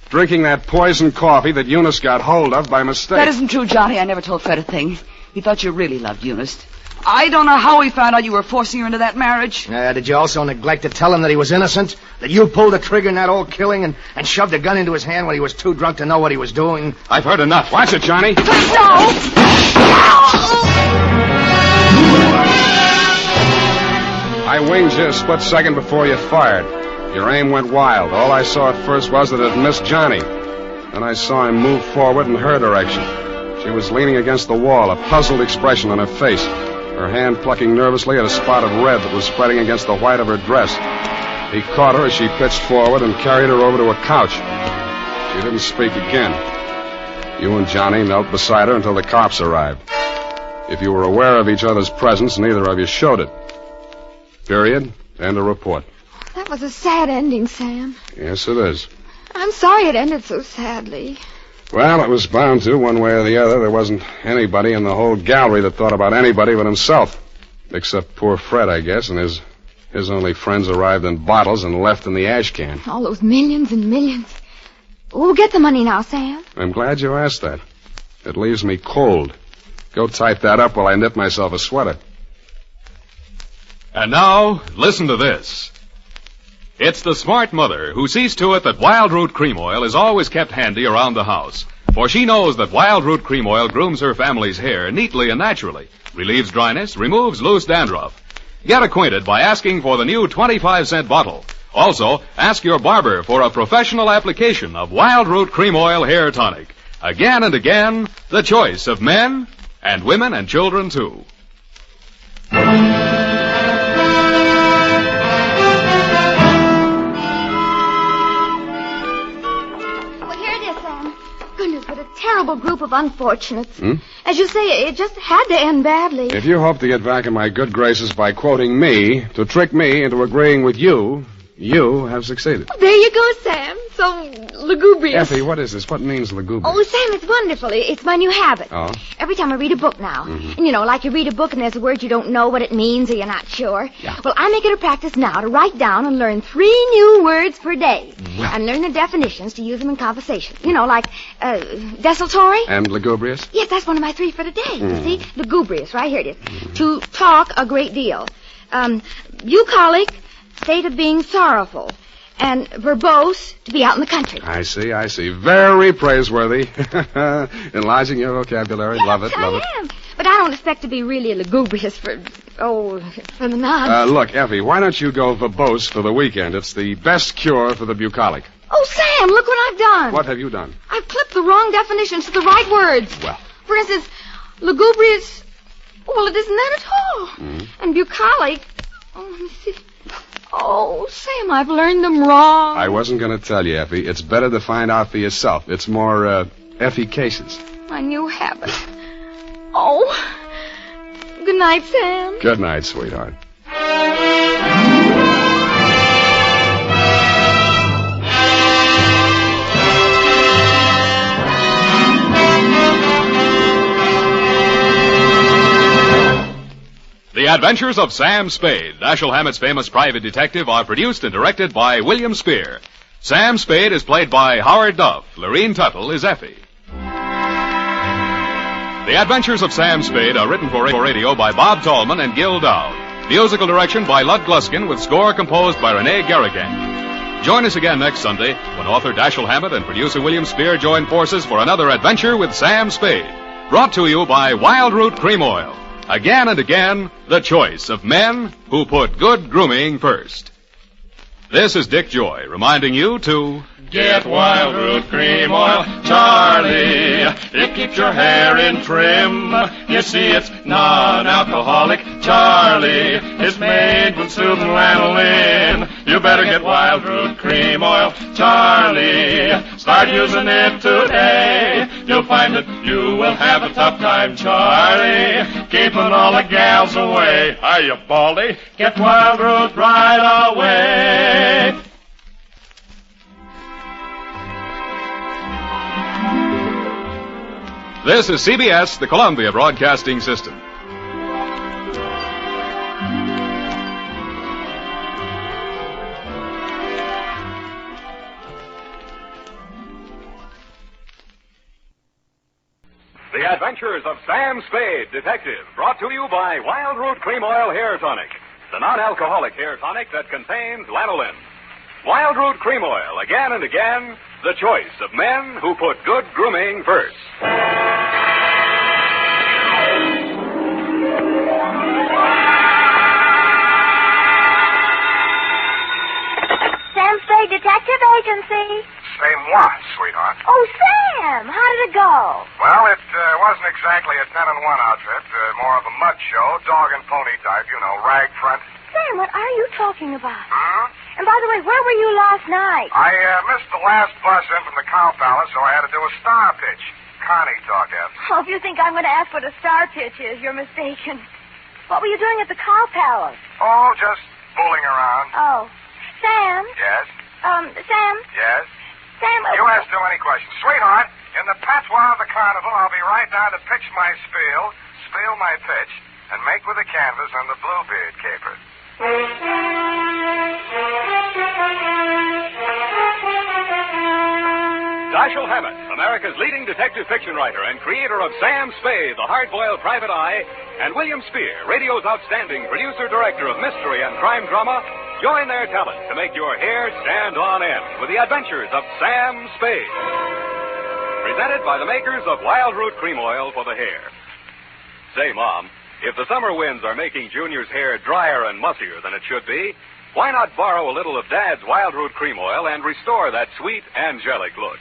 Drinking that poison coffee that Eunice got hold of by mistake. That isn't true, Johnny. I never told Fred a thing. He thought you really loved Eunice. I don't know how he found out you were forcing her into that marriage. Did you also neglect to tell him that he was innocent? That you pulled the trigger in that old killing and shoved a gun into his hand when he was too drunk to know what he was doing? I've heard enough. Watch it, Johnny. No! I winged you a split second before you fired. Your aim went wild. All I saw at first was that it missed Johnny. Then I saw him move forward in her direction. She was leaning against the wall, a puzzled expression on her face, her hand plucking nervously at a spot of red that was spreading against the white of her dress. He caught her as she pitched forward and carried her over to a couch. She didn't speak again. You and Johnny knelt beside her until the cops arrived. If you were aware of each other's presence, neither of you showed it. Period. End of report. That was a sad ending, Sam. Yes, it is. I'm sorry it ended so sadly. Well, it was bound to, one way or the other. There wasn't anybody in the whole gallery that thought about anybody but himself. Except poor Fred, I guess, and his only friends arrived in bottles and left in the ash can. All those millions and millions. We'll get the money now, Sam. I'm glad you asked that. It leaves me cold. Go type that up while I knit myself a sweater. And now, listen to this. It's the smart mother who sees to it that Wild Root Cream Oil is always kept handy around the house. For she knows that Wild Root Cream Oil grooms her family's hair neatly and naturally, relieves dryness, removes loose dandruff. Get acquainted by asking for the new 25-cent bottle. Also, ask your barber for a professional application of Wild Root Cream Oil Hair Tonic. Again and again, the choice of men and women and children, too. Terrible group of unfortunates. As you say, it just had to end badly. If you hope to get back in my good graces by quoting me, to trick me into agreeing with you, you have succeeded. There you go, Sam. so lugubrious. Effie, what is this? What means lugubrious? Oh, Sam, it's wonderful. It's my new habit. Oh? Every time I read a book now, and like you read a book and there's a word you don't know what it means or you're not sure. Yeah. Well, I make it a practice now to write down and learn 3 new words per day. Well. And learn the definitions to use them in conversation. Like desultory. And lugubrious? Yes, that's one of my 3 for today. You see? Lugubrious, right here it is. To talk a great deal. Bucolic, state of being sorrowful. And verbose, to be out in the country. I see. Very praiseworthy. Enlarging your vocabulary. Yes, love it. I am. But I don't expect to be really lugubrious for the nonsense. Look, Effie, why don't you go verbose for the weekend? It's the best cure for the bucolic. Oh, Sam, look what I've done. What have you done? I've clipped the wrong definitions to the right words. Well. For instance, lugubrious, well, it isn't that at all. And bucolic, let me see. Oh, Sam, I've learned them wrong. I wasn't going to tell you, Effie. It's better to find out for yourself. It's more, efficacious. My new habit. Oh. Good night, Sam. Good night, sweetheart. The Adventures of Sam Spade, Dashiell Hammett's famous private detective, are produced and directed by William Spear. Sam Spade is played by Howard Duff. Lorene Tuttle is Effie. The Adventures of Sam Spade are written for radio by Bob Tallman and Gil Dowd. Musical direction by Lud Gluskin with score composed by Renee Garrigan. Join us again next Sunday when author Dashiell Hammett and producer William Spear join forces for another adventure with Sam Spade. Brought to you by Wild Root Cream Oil. Again and again, the choice of men who put good grooming first. This is Dick Joy reminding you to get Wild Root Cream Oil, Charlie. It keeps your hair in trim. You see, it's non-alcoholic, Charlie. It's made with soothing lanolin. You better get Wild Root Cream Oil, Charlie. Start using it today. You'll find that you will have a tough time, Charlie, keeping all the gals away. Hiya, Baldy. Get Wild Root right away. This is CBS, the Columbia Broadcasting System. The Adventures of Sam Spade, Detective, brought to you by Wild Root Cream Oil Hair Tonic, the non-alcoholic hair tonic that contains lanolin. Wild Root Cream Oil, again and again, the choice of men who put good grooming first. Sam Spade Detective Agency. Say what, sweetheart? Oh, Sam, how did it go? Well, it wasn't exactly a 10-in-1 outfit. More of a mud show, dog and pony type, rag front. Sam, what are you talking about? And by the way, where were you last night? I missed the last bus in from the Cow Palace, so I had to do a star pitch. Connie talk, Ed. Oh, if you think I'm going to ask what a star pitch is, you're mistaken. What were you doing at the Cow Palace? Oh, just fooling around. Oh. Sam? Yes? Sam? Yes? Sam... You ask too many questions. Sweetheart, in the patois of the carnival, I'll be right down to pitch my spiel my pitch, and make with the canvas and the Bluebeard caper. Dashiell Hammett, America's leading detective fiction writer and creator of Sam Spade, the hard-boiled private eye, and William Spear, radio's outstanding producer-director of mystery and crime drama, join their talent to make your hair stand on end with the adventures of Sam Spade. Presented by the makers of Wild Root Cream Oil for the hair. Say, Mom, if the summer winds are making Junior's hair drier and mussier than it should be, why not borrow a little of Dad's Wild Root Cream Oil and restore that sweet, angelic look?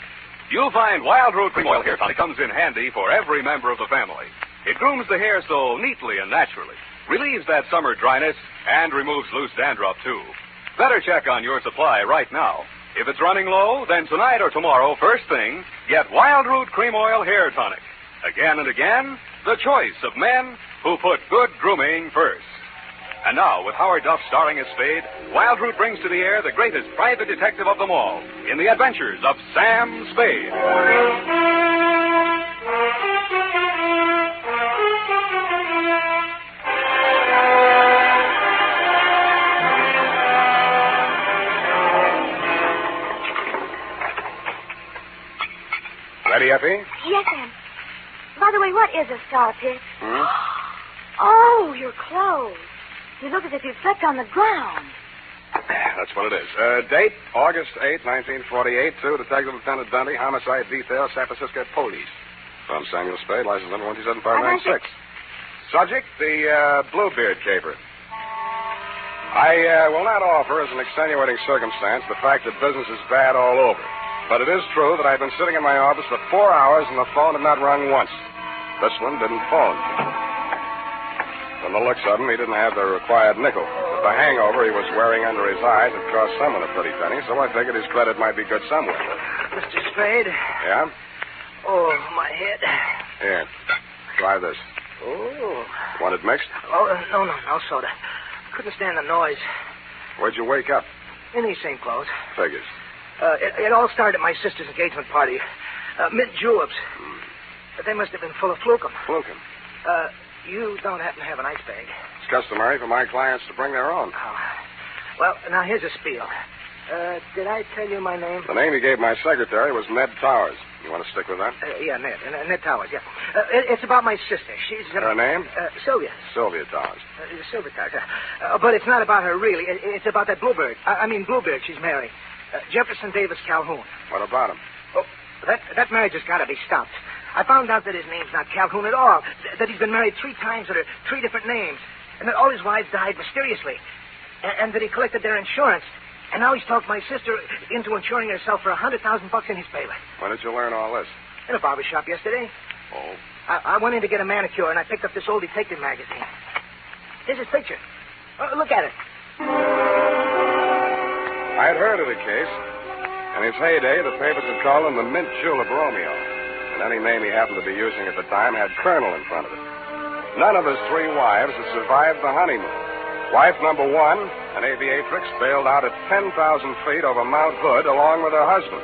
You'll find Wild Root Cream Oil Hair Tonic comes in handy for every member of the family. It grooms the hair so neatly and naturally, relieves that summer dryness, and removes loose dandruff, too. Better check on your supply right now. If it's running low, then tonight or tomorrow, first thing, get Wild Root Cream Oil Hair Tonic. Again and again, the choice of men who put good grooming first. And now, with Howard Duff starring as Spade, Wild Root brings to the air the greatest private detective of them all in the adventures of Sam Spade. Ready, Effie? Yes, Sam. By the way, what is a star pit? Oh, your clothes. You look as if you slept on the ground. That's what it is. Date, August 8, 1948, to Detective Lieutenant Dundee, Homicide Detail, San Francisco Police. From Samuel Spade, license number 127596. Subject, the Bluebeard caper. I will not offer as an extenuating circumstance the fact that business is bad all over. But it is true that I've been sitting in my office for 4 hours and the phone had not rung once. This one didn't phone. From the looks of him, he didn't have the required nickel. But the hangover he was wearing under his eyes had cost someone a pretty penny, so I figured his credit might be good somewhere. Mr. Spade? Yeah? Oh, my head. Here. Try this. Oh. Want it mixed? Oh, no soda. Couldn't stand the noise. Where'd you wake up? In these same clothes. Figures. It all started at my sister's engagement party. Mint juleps. But they must have been full of flukum. Flukum? You don't happen to have an ice bag? It's customary for my clients to bring their own. Oh. Well, now here's a spiel. Did I tell you my name? The name you gave my secretary was Ned Towers. You want to stick with that? Yeah, Ned. Ned Towers, yeah. It's about my sister. She's... Her name? Sylvia. Sylvia Towers. Sylvia Towers, yeah. But it's not about her, really. It's about that Bluebird. Bluebeard she's married. Jefferson Davis Calhoun. What about him? Oh, that marriage has got to be stopped. I found out that his name's not Calhoun at all. That he's been married 3 times under 3 different names. And that all his wives died mysteriously. And that he collected their insurance. And now he's talked my sister into insuring herself for $100,000 in his favor. When did you learn all this? In a barber shop yesterday. Oh? I went in to get a manicure, and I picked up this old detective magazine. Here's his picture. Look at it. I had heard of the case. In its heyday, the papers had called him the Mint Julep Romeo. And any name he happened to be using at the time had Colonel in front of it. None of his 3 wives had survived the honeymoon. Wife number 1, an aviatrix, bailed out at 10,000 feet over Mount Hood along with her husband.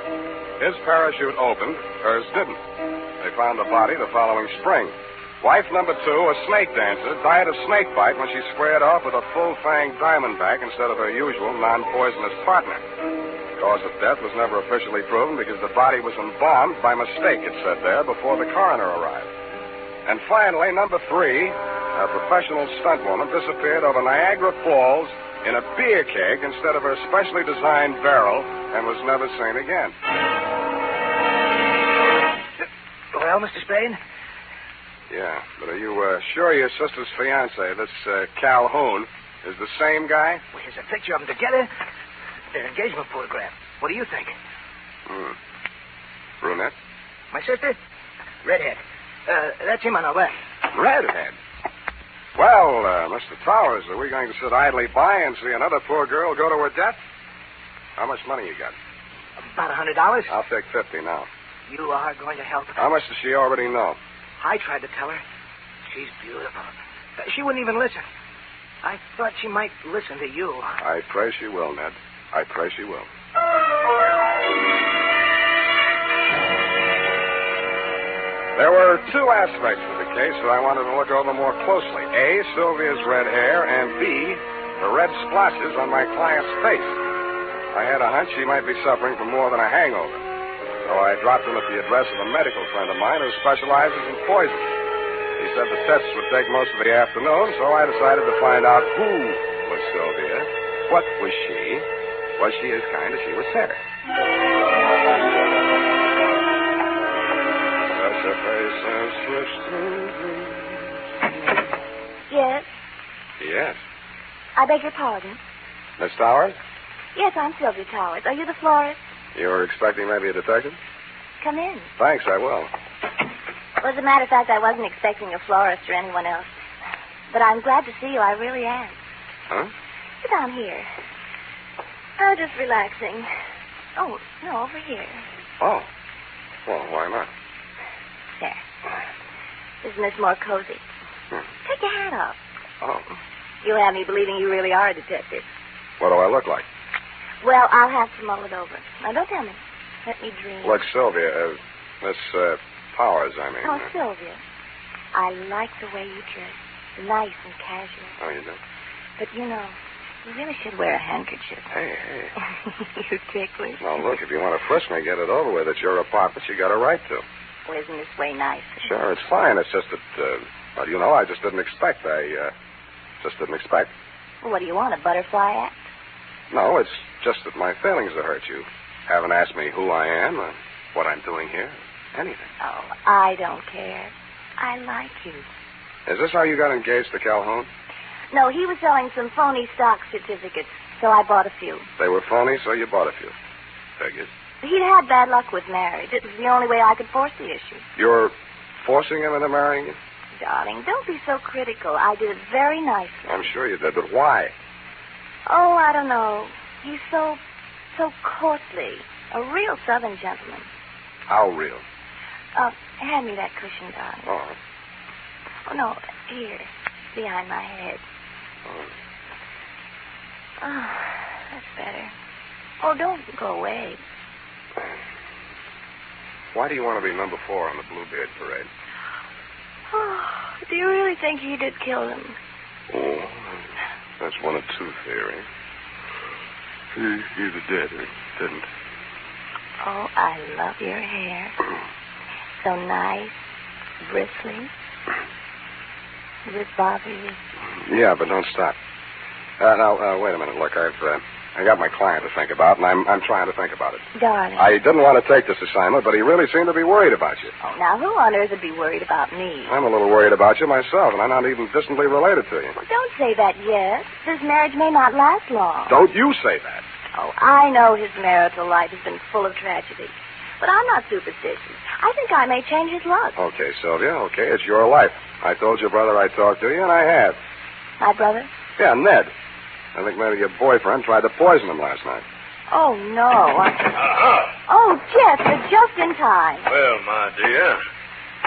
His parachute opened, hers didn't. They found the body the following spring. Wife number 2, a snake dancer, died of snake bite when she squared off with a full-fanged diamondback instead of her usual non-poisonous partner. The cause of death was never officially proven because the body was embalmed by mistake, it said there, before the coroner arrived. And finally, number 3, a professional stunt woman, disappeared over Niagara Falls in a beer keg instead of her specially designed barrel and was never seen again. Well, Mr. Spade? Yeah, but are you sure your sister's fiancé, this Calhoun, is the same guy? Well, here's a picture of them together. Their engagement photograph. What do you think? Brunette? My sister? Redhead. That's him on the left. Redhead? Well, Mr. Towers, are we going to sit idly by and see another poor girl go to her death? How much money you got? About $100. I'll take 50 now. You are going to help her. How much does she already know? I tried to tell her. She's beautiful. She wouldn't even listen. I thought she might listen to you. I pray she will, Ned. I pray she will. There were 2 aspects to the case that I wanted to look over more closely. A, Sylvia's red hair, and B, the red splotches on my client's face. I had a hunch she might be suffering from more than a hangover. So I dropped in at the address of a medical friend of mine who specializes in poison. He said the tests would take most of the afternoon, so I decided to find out who was Sylvia, what was she as kind as she was fair. Such a face and such Yes? Yes. I beg your pardon. Miss Towers? Yes, I'm Sylvia Towers. Are you the florist? You were expecting maybe a detective? Come in. Thanks, I will. Well, as a matter of fact, I wasn't expecting a florist or anyone else. But I'm glad to see you. I really am. Huh? Sit down here. Oh, just relaxing. Oh, no, over here. Oh. Well, why not? There. Isn't this more cozy? Take your hat off. Oh. You have me believing you really are a detective. What do I look like? Well, I'll have to mull it over. Now, don't tell me. Let me dream. Look, Sylvia, Miss Powers, I mean. Oh, Sylvia. I like the way you dress. Nice and casual. Oh, you do? But, you know, you really should wear a handkerchief. Hey. You ticklish. Now, look, if you want to frisk me, get it over with. It's your apartment. You got a right to. Well, isn't this way nice? Sure, it's fine. It's just that, well, you know, I just didn't expect. I just didn't expect. Well, what do you want, a butterfly act? No, it's just that my feelings have hurt you. Haven't asked me who I am or what I'm doing here. Anything. Oh, I don't care. I like you. Is this how you got engaged to Calhoun? No, he was selling some phony stock certificates, so I bought a few. They were phony, so you bought a few. Figures. He'd had bad luck with marriage. It was the only way I could force the issue. You're forcing him into marrying you? Darling, don't be so critical. I did it very nicely. I'm sure you did, but why? Oh, I don't know. He's so courtly. A real Southern gentleman. How real? Hand me that cushion, darling. Oh. Oh, no, here, behind my head. Oh, that's better. Oh, don't go away. Why do you want to be number 4 on the Bluebeard parade? Oh, do you really think he did kill him? Oh, that's one of two theories. He either did or didn't. Oh, I love your hair. So nice, bristly. Does it bother you? Yeah, but don't stop. Now, wait a minute. Look, I got my client to think about, and I'm trying to think about it. Darling. I didn't want to take this assignment, but he really seemed to be worried about you. Oh, now, who on earth would be worried about me? I'm a little worried about you myself, and I'm not even distantly related to you. Well, don't say that yet. This marriage may not last long. Don't you say that. Oh, I know his marital life has been full of tragedy. But I'm not superstitious. I think I may change his luck. Okay, Sylvia, okay, it's your life. I told your brother I'd talk to you, and I have. My brother? Yeah, Ned. I think maybe your boyfriend tried to poison him last night. Oh, no. Oh, Jeff, you're just in time. Well, my dear,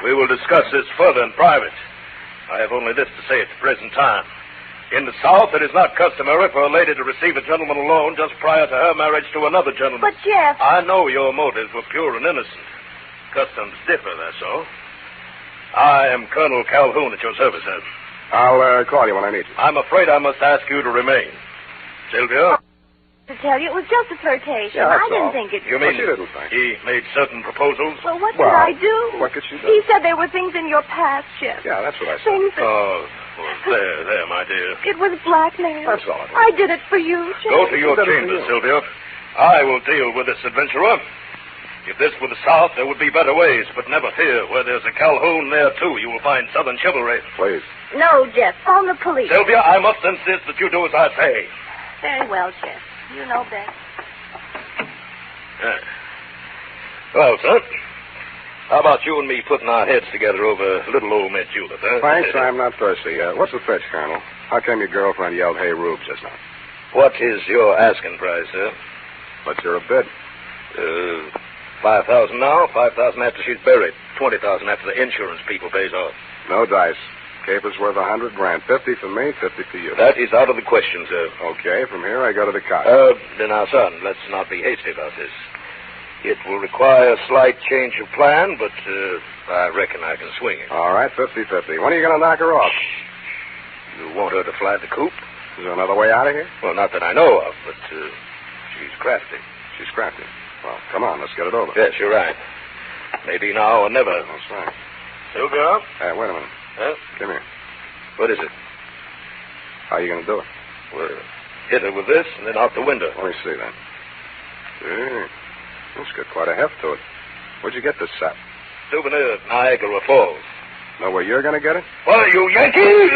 we will discuss this further in private. I have only this to say at the present time. In the South, it is not customary for a lady to receive a gentleman alone just prior to her marriage to another gentleman. But, Jeff... I know your motives were pure and innocent. Customs differ, that's all. I am Colonel Calhoun at your service, sir. I'll call you when I need you. I'm afraid I must ask you to remain. Sylvia? To tell you, it was just a flirtation. Yeah, that's I didn't all. think it... You mean she didn't think? He made certain proposals? Well, what could I do? What could she do? He said there were things in your past, Jeff. Yeah, that's what I said. Things that... Oh, well, there, my dear. It was blackmail. That's all it was. I did it for you, Jeff. Go to your chambers, Sylvia. I will deal with this adventurer. If this were the South, there would be better ways, but never fear. Where there's a Calhoun there, too, you will find Southern chivalry. Please. No, Jeff. Phone the police. Sylvia, I must insist that you do as I say. Very well, Jeff. You know best. Well, son, how about you and me putting our heads together over little old Miss Judith, huh? Thanks, I'm not thirsty. What's the fetch, Colonel? How come your girlfriend yelled, "Hey, Rube," just now? What is your asking price, sir? What's your bid? 5,000 now, 5,000 after she's buried, 20,000 after the insurance people pays off. No dice. Caper's worth $100,000. 50 for me, 50 for you. That is out of the question, sir. Okay, from here I go to the cot. Then, now, son, let's not be hasty about this. It will require a slight change of plan, but I reckon I can swing it. All right, 50-50. When are you going to knock her off? You want her to fly the coop? Is there another way out of here? Well, not that I know of, but she's crafty. She's crafty. Well, come on, let's get it over. Yes, you're right. Maybe now or never. That's right. Sylvia? Hey, wait a minute. Huh? Come here. What is it? How are you going to do it? Well, hit her with this and then out the window. Let me see that. Hey, it's got quite a heft to it. Where'd you get this set? Souvenir at Niagara Falls. Know where you're going to get it? What are you, Yankee?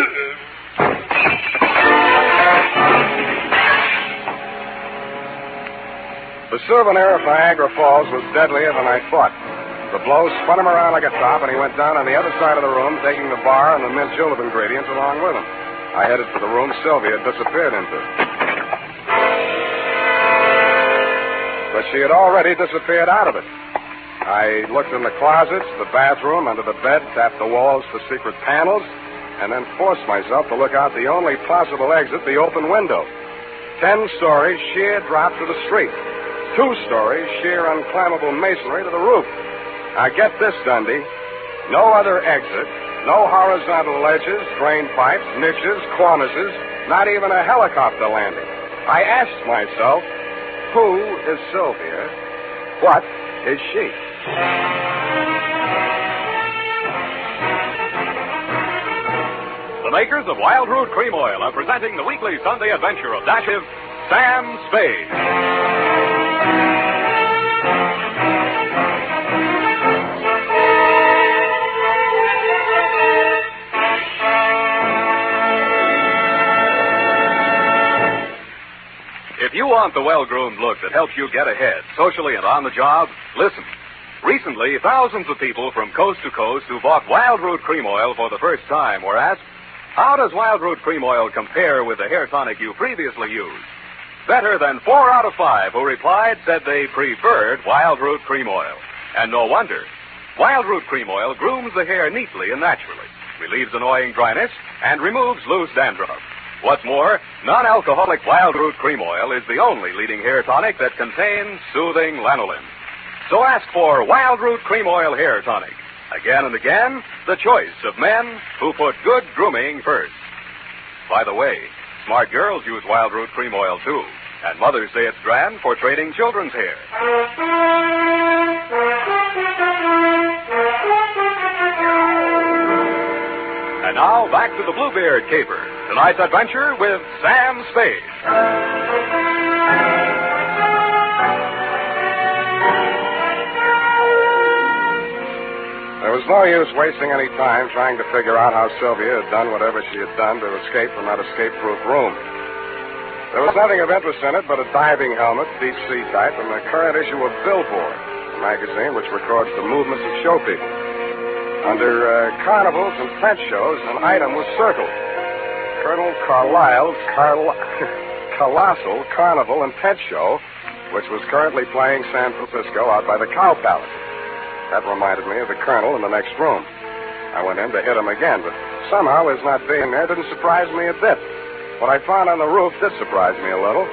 The souvenir of Niagara Falls was deadlier than I thought. The blow spun him around like a top, and he went down on the other side of the room, taking the bar and the mint julep ingredients along with him. I headed for the room Sylvia had disappeared into. But she had already disappeared out of it. I looked in the closets, the bathroom, under the bed, tapped the walls for secret panels, and then forced myself to look out the only possible exit, the open window. 10 stories, sheer drop to the street. 2 stories, sheer unclimbable masonry to the roof. Now get this, Dundee. No other exit, no horizontal ledges, drain pipes, niches, cornices, not even a helicopter landing. I asked myself, who is Sylvia? What is she? The makers of Wild Root Cream Oil are presenting the weekly Sunday adventure of Detective Sam Spade. If you want the well-groomed look that helps you get ahead, socially and on the job, listen. Recently, thousands of people from coast to coast who bought Wild Root Cream Oil for the first time were asked, how does Wild Root Cream Oil compare with the hair tonic you previously used? Better than 4 out of 5 who replied said they preferred Wild Root Cream Oil. And no wonder. Wild Root Cream Oil grooms the hair neatly and naturally, relieves annoying dryness, and removes loose dandruff. What's more, non-alcoholic Wild Root Cream Oil is the only leading hair tonic that contains soothing lanolin. So ask for Wild Root Cream Oil Hair Tonic. Again and again, the choice of men who put good grooming first. By the way, smart girls use Wild Root Cream Oil, too. And mothers say it's grand for training children's hair. And now, back to the Bluebeard Caper. Tonight's adventure with Sam Spade. There was no use wasting any time trying to figure out how Sylvia had done whatever she had done to escape from that escape-proof room. There was nothing of interest in it but a diving helmet, deep sea type, and the current issue of Billboard, a magazine which records the movements of show people. Under carnivals and tent shows, an item was circled. Colonel Carlisle's Colossal Carnival and Tent Show, which was currently playing San Francisco out by the Cow Palace. That reminded me of the Colonel in the next room. I went in to hit him again, but somehow his not being there didn't surprise me a bit. What I found on the roof did surprise me a little.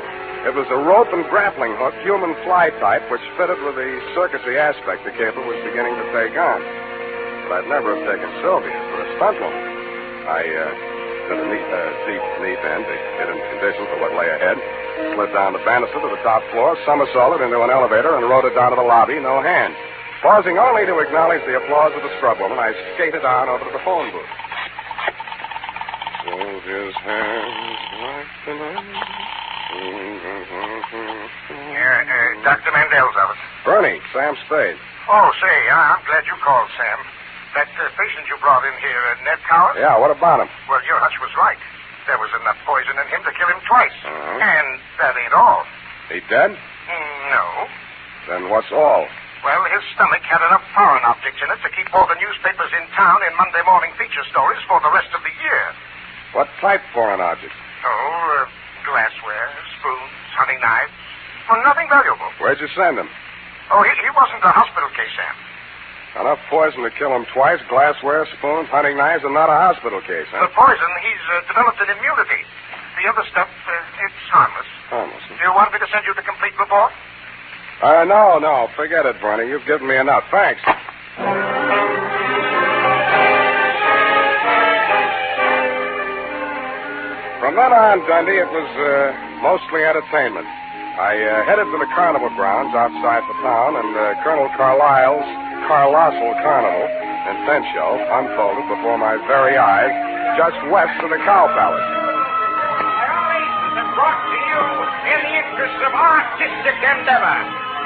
It was a rope and grappling hook, human fly type, which fitted with the circusy aspect the caper was beginning to take on. But I'd never have taken Sylvia for a stunt woman. I did a deep knee bend to get in condition for what lay ahead, slid down the banister to the top floor, somersaulted into an elevator, and rode it down to the lobby, no hand. Pausing only to acknowledge the applause of the scrub woman, I skated on over to the phone booth. Sylvia's hands like the night. Dr. Mandel's office. Bernie, Sam Spade. Oh, say, I'm glad you called, Sam. That patient you brought in here, Ned Coward? Yeah, what about him? Well, your hunch was right. There was enough poison in him to kill him twice. And that ain't all. He dead? No. Then what's all? Well, his stomach had enough foreign objects in it to keep all the newspapers in town in Monday morning feature stories for the rest of the year. What type foreign objects? Oh, glassware, spoons, hunting knives. Well, nothing valuable. Where'd you send him? Oh, he wasn't a hospital case, Sam. Enough poison to kill him twice, glassware, spoons, hunting knives, and not a hospital case, huh? The poison, he's developed an immunity. The other stuff, it's harmless. Harmless? Do you want me to send you the complete report? No. Forget it, Bernie. You've given me enough. Thanks. From then on, Dundee, it was mostly entertainment. I headed for the carnival grounds outside the town, and Colonel Carlisle's Colossal Carnival and Tent Show unfolded before my very eyes just west of the Cow Palace. Brought to you in the interest of artistic endeavor.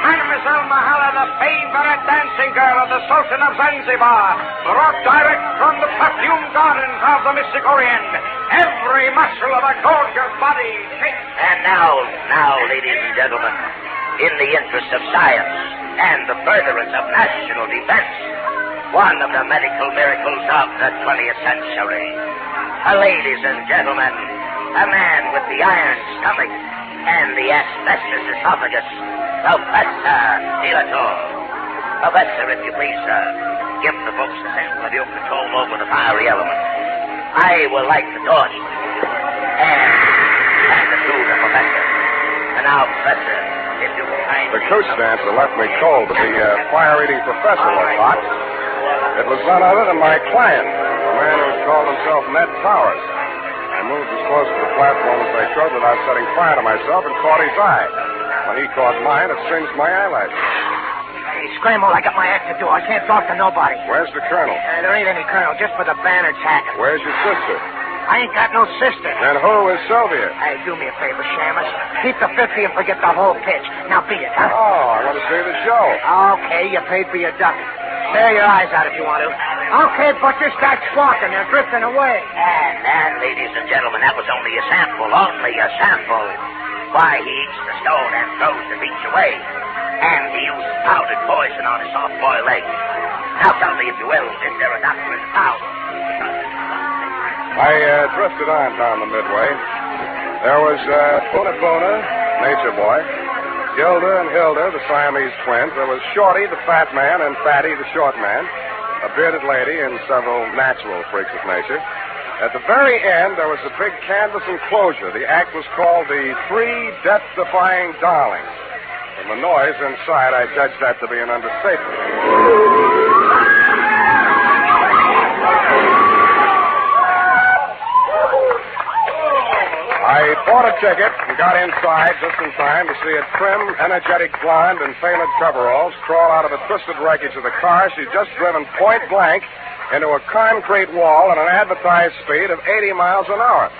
Mademoiselle Mahala, the favorite dancing girl of the Sultan of Zanzibar, brought direct from the perfumed gardens of the Mystic Orient. Every muscle of a gorgeous body. And now, ladies and gentlemen, in the interest of science and the furtherance of national defense, one of the medical miracles of the 20th century. Ladies and gentlemen, a man with the iron stomach and the asbestos esophagus, Professor Dilator. Professor, if you please, sir, give the folks a sample of your control over the fiery element. I will light the torch. And hand it to the professor. And now, Professor, if you will find... The coach dancer left me cold, but the fire-eating professor was hot. It was none other than my client, the man who had called himself Ned Powers. I moved as close to the platform as I could without setting fire to myself and caught his eye. When he caught mine, it singed my eyelashes. Hey, scramble, I got my act to do. I can't talk to nobody. Where's the colonel? There ain't any colonel, just for the banner tagging. Where's your sister? I ain't got no sister. And who is Sylvia? Hey, do me a favor, Shamus. Keep the 50 and forget the whole pitch. Now beat it, huh? Oh, I want to see the show. Okay, you paid for your duck. Stare your eyes out if you want to. Okay, Butcher, start squawking. They're drifting away. And, ladies and gentlemen, that was only a sample. Only a sample. Why, he eats the stone and throws the beach away. And he used powdered poison on his soft-boiled eggs. Now tell me, if you will, is there a doctor in the town? I drifted on down the midway. There was Puna Puna, Nature Boy, Gilda and Hilda, the Siamese twins. There was Shorty, the fat man, and Fatty, the short man, a bearded lady, and several natural freaks of nature. At the very end, there was a big canvas enclosure. The act was called the Three Death-Defying Darlings. From the noise inside, I judged that to be an understatement. I bought a ticket and got inside just in time to see a trim, energetic blonde in tailored coveralls crawl out of the twisted wreckage of the car she'd just driven point blank into a concrete wall at an advertised speed of 80 miles an hour.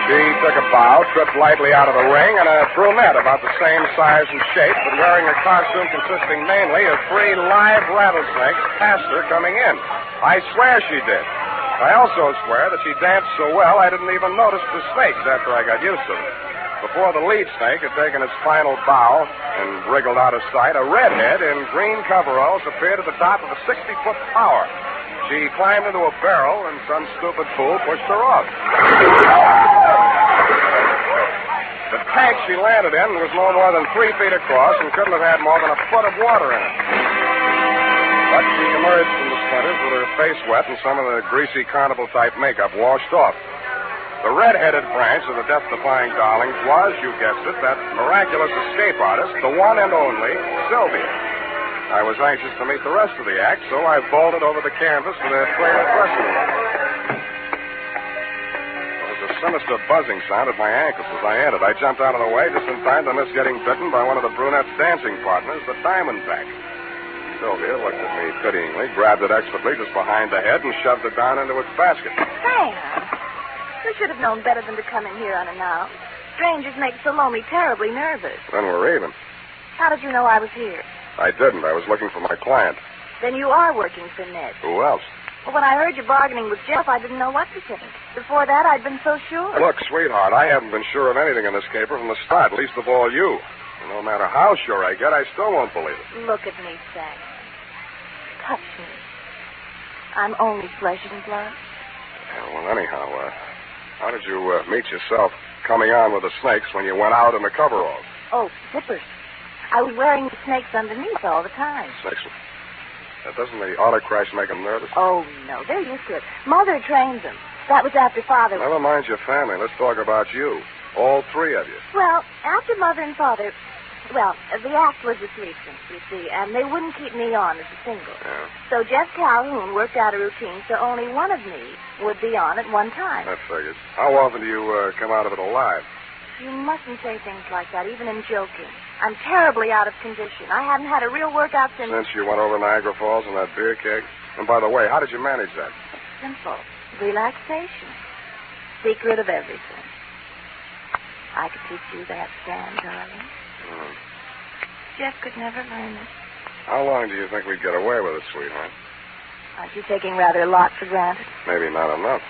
She took a bow, tripped lightly out of the ring, and a brunette about the same size and shape, but wearing a costume consisting mainly of 3 live rattlesnakes passed her coming in. I swear she did. I also swear that she danced so well I didn't even notice the snakes after I got used to them. Before the lead snake had taken its final bow and wriggled out of sight, a redhead in green coveralls appeared at the top of a 60-foot tower. She climbed into a barrel, and some stupid fool pushed her off. The tank she landed in was no more than 3 feet across and couldn't have had more than a foot of water in it. But she emerged from the splinters with her face wet and some of the greasy carnival-type makeup washed off. The red-headed branch of the death-defying darlings was, you guessed it, that miraculous escape artist, the one and only Sylvia. I was anxious to meet the rest of the act, so I bolted over the canvas to the trailer dressing room. There was a sinister buzzing sound at my ankles as I entered. I jumped out of the way just in time to miss getting bitten by one of the brunette's dancing partners, the Diamondback. Sylvia looked at me pityingly, grabbed it expertly just behind the head, and shoved it down into its basket. Sam, you should have known better than to come in here unannounced. Strangers make Salome terribly nervous. Then we're even. How did you know I was here? I didn't. I was looking for my client. Then you are working for Ned. Who else? Well, when I heard you bargaining with Jeff, I didn't know what to think. Before that, I'd been so sure. Look, sweetheart, I haven't been sure of anything in this caper from the start, least of all you. And no matter how sure I get, I still won't believe it. Look at me, Sam. Touch me. I'm only flesh and blood. Yeah, well, anyhow, how did you meet yourself coming on with the snakes when you went out in the coveralls? Oh, zippers. I was wearing the snakes underneath all the time. Snakes? Doesn't the auto crash make them nervous? Oh, no. They're used to it. Mother trained them. That was after Father... Never mind your family. Let's talk about you. All 3 of you. Well, after Mother and Father... Well, the act was a threesome, you see, and they wouldn't keep me on as a single. Yeah. So Jeff Calhoun worked out a routine so only one of me would be on at one time. That figures. How often do you come out of it alive? You mustn't say things like that, even in joking. I'm terribly out of condition. I haven't had a real workout since... Since you went over Niagara Falls in that beer keg? And by the way, how did you manage that? Simple. Relaxation. Secret of everything. I could teach you that, Sam, darling. Jeff could never learn it. How long do you think we'd get away with it, sweetheart? Aren't you taking rather a lot for granted? Maybe not enough.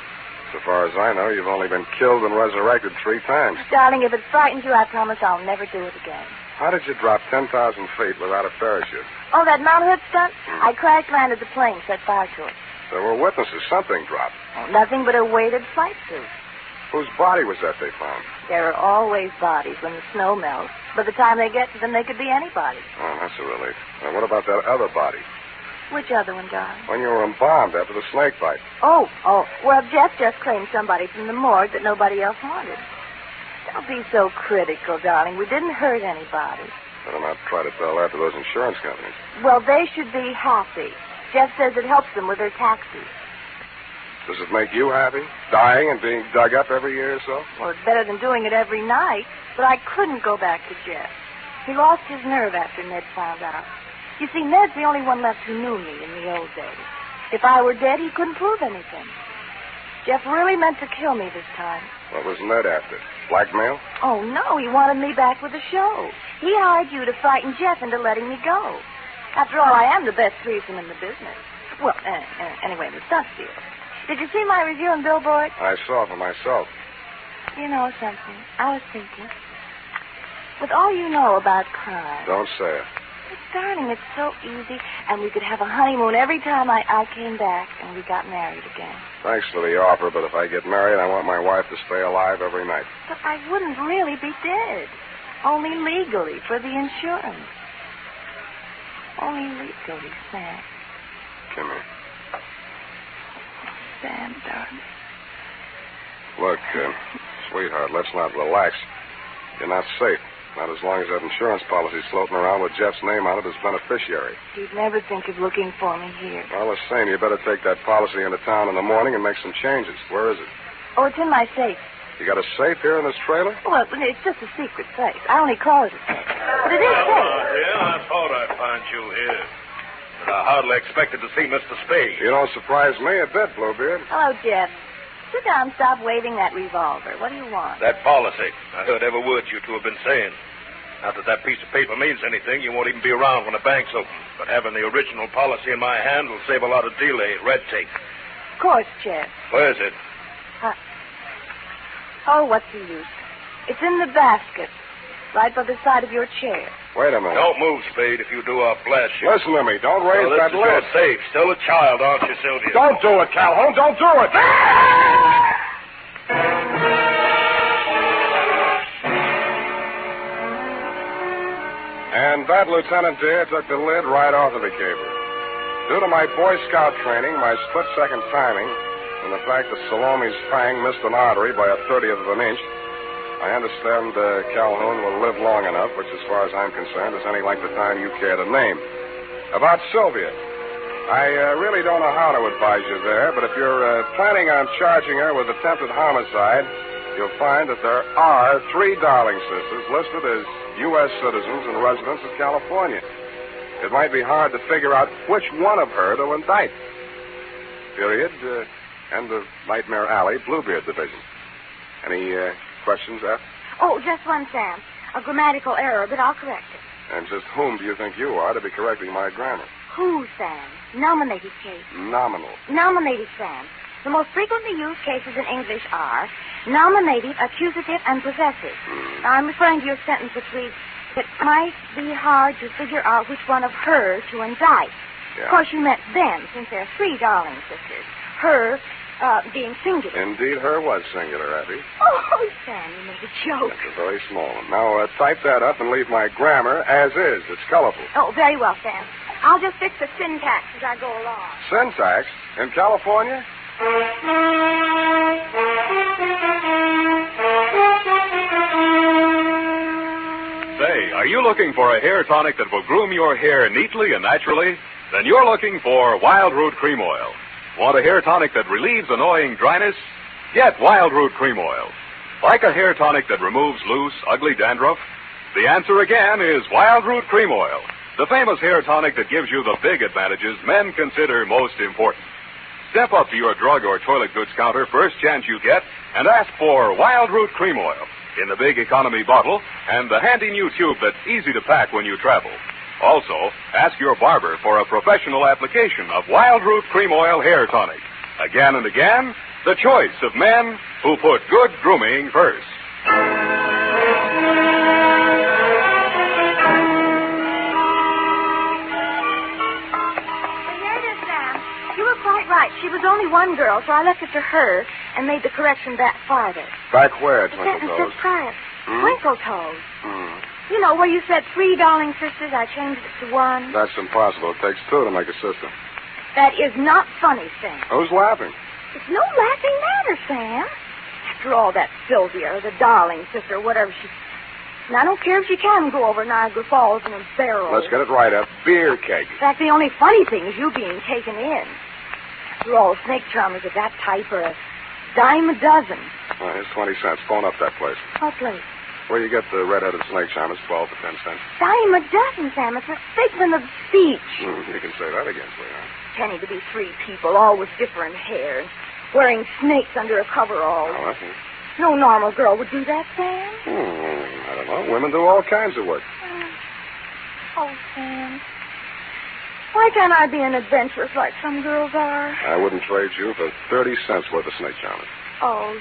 So far as I know, you've only been killed and resurrected 3 times. Darling, if it frightens you, I promise I'll never do it again. How did you drop 10,000 feet without a parachute? Oh, that Mount Hood stunt? I crash-landed the plane, set fire to it. There were witnesses. Something dropped. Oh, nothing but a weighted flight suit. Whose body was that they found? There are always bodies when the snow melts. By the time they get to them, they could be anybody. Oh, that's a relief. Now, what about that other body? Which other one, darling? When you were embalmed after the snake bite. Oh. Well, Jeff just claimed somebody from the morgue that nobody else wanted. Don't be so critical, darling. We didn't hurt anybody. Better not try to tell that to those insurance companies. Well, they should be happy. Jeff says it helps them with their taxes. Does it make you happy? Dying and being dug up every year or so? Well, it's better than doing it every night. But I couldn't go back to Jeff. He lost his nerve after Ned found out. You see, Ned's the only one left who knew me in the old days. If I were dead, he couldn't prove anything. Jeff really meant to kill me this time. What was Ned after? Blackmail? Oh, no, he wanted me back with the show. He hired you to frighten Jeff into letting me go. After all, I am the best threesome in the business. Well, anyway, the stunt deal. Did you see my review in Billboard? I saw it for myself. You know something? I was thinking. With all you know about crime... Don't say it. But, darling, it's so easy, and we could have a honeymoon every time I came back and we got married again. Thanks for the offer, but if I get married, I want my wife to stay alive every night. But I wouldn't really be dead. Only legally, for the insurance. Only legally, Sam. Come here. Sam, darling. Look, sweetheart, let's not relax. You're not safe. Not as long as that insurance policy's floating around with Jeff's name on it as beneficiary. He'd never think of looking for me here. Well, the same. You better take that policy into town in the morning and make some changes. Where is it? Oh, it's in my safe. You got a safe here in this trailer? Well, it's just a secret safe. I only call it a safe. But it is safe. Yeah, I thought I'd find you here. But I hardly expected to see Mr. Spade. You don't surprise me a bit, Bluebeard. Hello, Jeff. Sit down and stop waving that revolver. What do you want? That policy. I heard every word you two have been saying. Not that that piece of paper means anything. You won't even be around when the bank's open. But having the original policy in my hand will save a lot of delay, red tape. Of course, Jeff. Where is it? Oh, what's the use? It's in the basket, right by the side of your chair. Wait a minute. Don't move, Spade. If you do, I'll blast you. Listen to me. Don't raise that lid. lid. You're safe. Still a child, aren't you, Sylvia? Don't do it, Calhoun. Don't do it. And that, Lieutenant Deere, took the lid right off of the caper. Due to my Boy Scout training, my split-second timing, and the fact that Salome's fang missed an artery by a 30th of an inch, I understand Calhoun will live long enough, which, as far as I'm concerned, is any length of time you care to name. About Sylvia, I really don't know how to advise you there, but if you're planning on charging her with attempted homicide, you'll find that there are 3 Darling sisters listed as U.S. citizens and residents of California. It might be hard to figure out which one of her to indict. Period. End of Nightmare Alley, Bluebeard Division. Any questions, F? Oh, just one, Sam. A grammatical error, but I'll correct it. And just whom do you think you are to be correcting my grammar? Who, Sam? Nominative case. Nominal. Nominative, Sam. The most frequently used cases in English are nominative, accusative, and possessive. Now, I'm referring to your sentence which reads, it might be hard to figure out which one of her to indict. Yeah. Of course, you meant them, since there are 3 Darling sisters. Her being singular. Indeed, her was singular, Abby. Oh, Sam, you made a joke. That's a very small one. Now, type that up and leave my grammar as is. It's colorful. Oh, very well, Sam. I'll just fix the syntax as I go along. Syntax? In California? Say, are you looking for a hair tonic that will groom your hair neatly and naturally? Then you're looking for Wild Root Cream Oil. Want a hair tonic that relieves annoying dryness? Get Wild Root Cream Oil. Like a hair tonic that removes loose, ugly dandruff? The answer again is Wild Root Cream Oil, the famous hair tonic that gives you the big advantages men consider most important. Step up to your drug or toilet goods counter first chance you get and ask for Wild Root Cream Oil in the big economy bottle and the handy new tube that's easy to pack when you travel. Also, ask your barber for a professional application of Wild Root Cream Oil Hair Tonic. Again and again, the choice of men who put good grooming first. You were quite right. She was only one girl, so I left it to her and made the correction back farther. Back where, The Twinkle sentence Toes? says prior. Twinkle Toes. You know, where you said 3 darling sisters, I changed it to 1. That's impossible. It takes 2 to make a sister. That is not funny, Sam. Who's laughing? It's no laughing matter, Sam. After all, that Sylvia, or the darling sister, whatever she... And I don't care if she can go over Niagara Falls in a barrel. Let's get it right. A beer keg. In fact, the only funny thing is you being taken in. After all, snake charmers of that type are a dime a dozen. Well, here's 20 cents. Phone up that place. What place? Where you get the red-headed snake charmers, 12 for 10 cents. Dime a dozen, Sam. It's a figment of speech. You can say that again, sweetheart. Pretending to be 3 people, all with different hair, and wearing snakes under a coverall. Oh, I see. No normal girl would do that, Sam. I don't know. Women do all kinds of work. Oh, Sam. Why can't I be an adventuress like some girls are? I wouldn't trade you for 30 cents worth of snake charmers. Oh,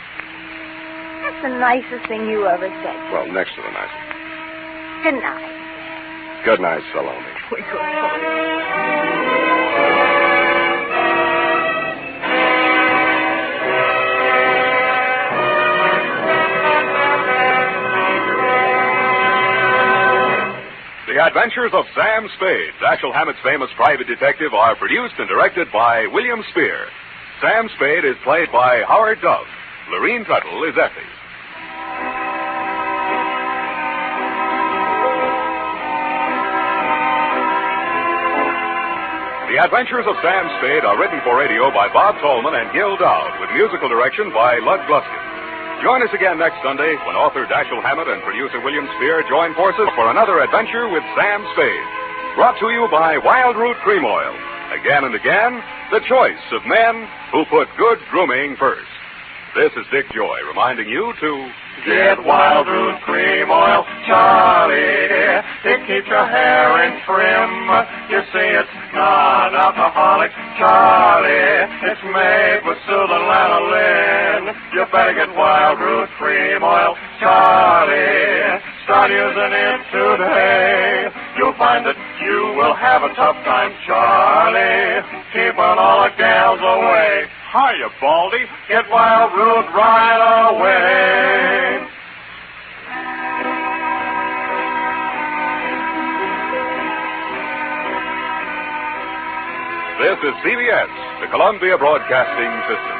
that's the nicest thing you ever said. Well, next to the nicest. Good night. Good night, Salome. The Adventures of Sam Spade, Dashiell Hammett's famous private detective, are produced and directed by William Spear. Sam Spade is played by Howard Dove. Lorene Tuttle is Effie. The Adventures of Sam Spade are written for radio by Bob Tolman and Gil Dowd, with musical direction by Lud Gluskin. Join us again next Sunday when author Dashiell Hammett and producer William Spear join forces for another adventure with Sam Spade. Brought to you by Wild Root Cream Oil. Again and again, the choice of men who put good grooming first. This is Dick Joy reminding you to get Wild Root Cream Oil, Charlie dear. It keeps your hair in trim. You see, it's non-alcoholic, Charlie. It's made with soothing lanolin. You better get Wild Root Cream Oil, Charlie. Start using it today. You'll find that you will have a tough time, Charlie. Keeping all the gals away. Hiya, Baldy. Get Wild Root right away. This is CBS, the Columbia Broadcasting System.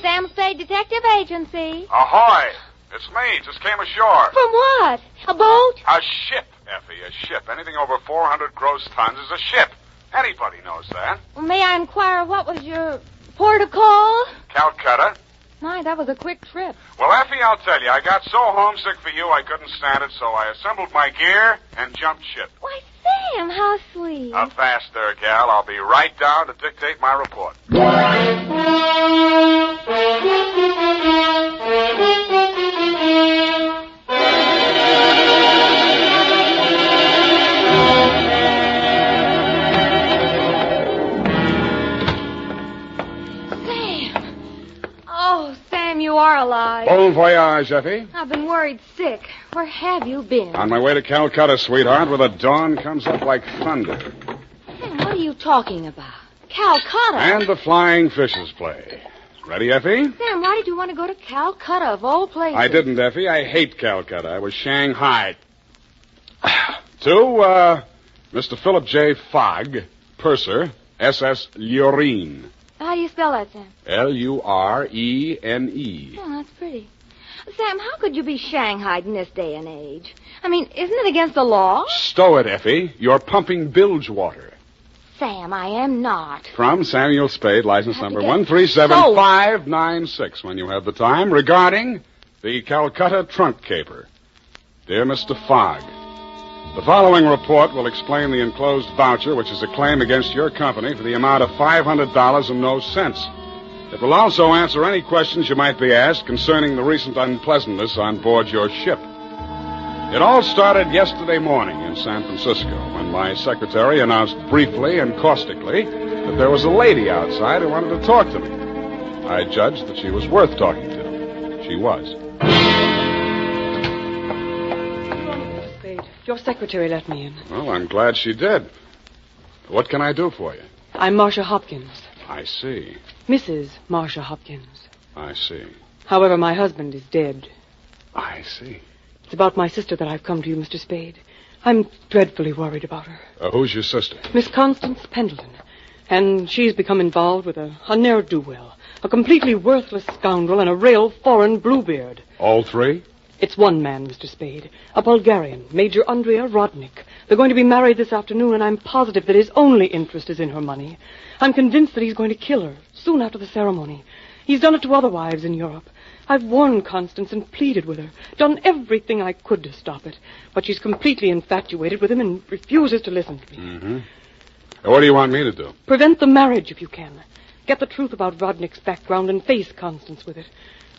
Sam Spade Detective Agency. Ahoy! It's me. Just came ashore. From what? A boat? A ship, Effie, a ship. Anything over 400 gross tons is a ship. Anybody knows that. Well, may I inquire what was your port of call? Calcutta. My, that was a quick trip. Well, Effie, I'll tell you, I got so homesick for you I couldn't stand it, so I assembled my gear and jumped ship. Why, Sam, how sweet. A fast there, gal. I'll be right down to dictate my report. You are alive. Bon voyage, Effie. I've been worried sick. Where have you been? On my way to Calcutta, sweetheart, where the dawn comes up like thunder. Sam, what are you talking about? Calcutta? And the flying fishes play. Ready, Effie? Sam, why did you want to go to Calcutta, of all places? I didn't, Effie. I hate Calcutta. I was Shanghai. To, Mr. Philip J. Fogg, purser, SS Lurene. How do you spell that, Sam? Lurene. Oh, that's pretty. Sam, how could you be shanghaied in this day and age? I mean, isn't it against the law? Stow it, Effie. You're pumping bilge water. Sam, I am not. From Samuel Spade, license number get 137596, when you have the time, regarding the Calcutta trunk caper. Dear Mr. Fogg, the following report will explain the enclosed voucher, which is a claim against your company for the amount of $500 and no cents. It will also answer any questions you might be asked concerning the recent unpleasantness on board your ship. It all started yesterday morning in San Francisco when my secretary announced briefly and caustically that there was a lady outside who wanted to talk to me. I judged that she was worth talking to. she was. Mr. Spade, your secretary let me in. Well, I'm glad she did. What can I do for you? I'm Marcia Hopkins. I see. Mrs. Marcia Hopkins. I see. However, my husband is dead. I see. It's about my sister that I've come to you, Mr. Spade. I'm dreadfully worried about her. Who's your sister? Miss Constance Pendleton. And she's become involved with a ne'er-do-well, a completely worthless scoundrel, and a real foreign bluebeard. All three? It's one man, Mr. Spade. A Bulgarian, Major Andrea Rodnik. They're going to be married this afternoon, and I'm positive that his only interest is in her money. I'm convinced that he's going to kill her soon after the ceremony. He's done it to other wives in Europe. I've warned Constance and pleaded with her, done everything I could to stop it. But she's completely infatuated with him and refuses to listen to me. Mm-hmm. What do you want me to do? Prevent the marriage if you can. Get the truth about Rodnik's background and face Constance with it.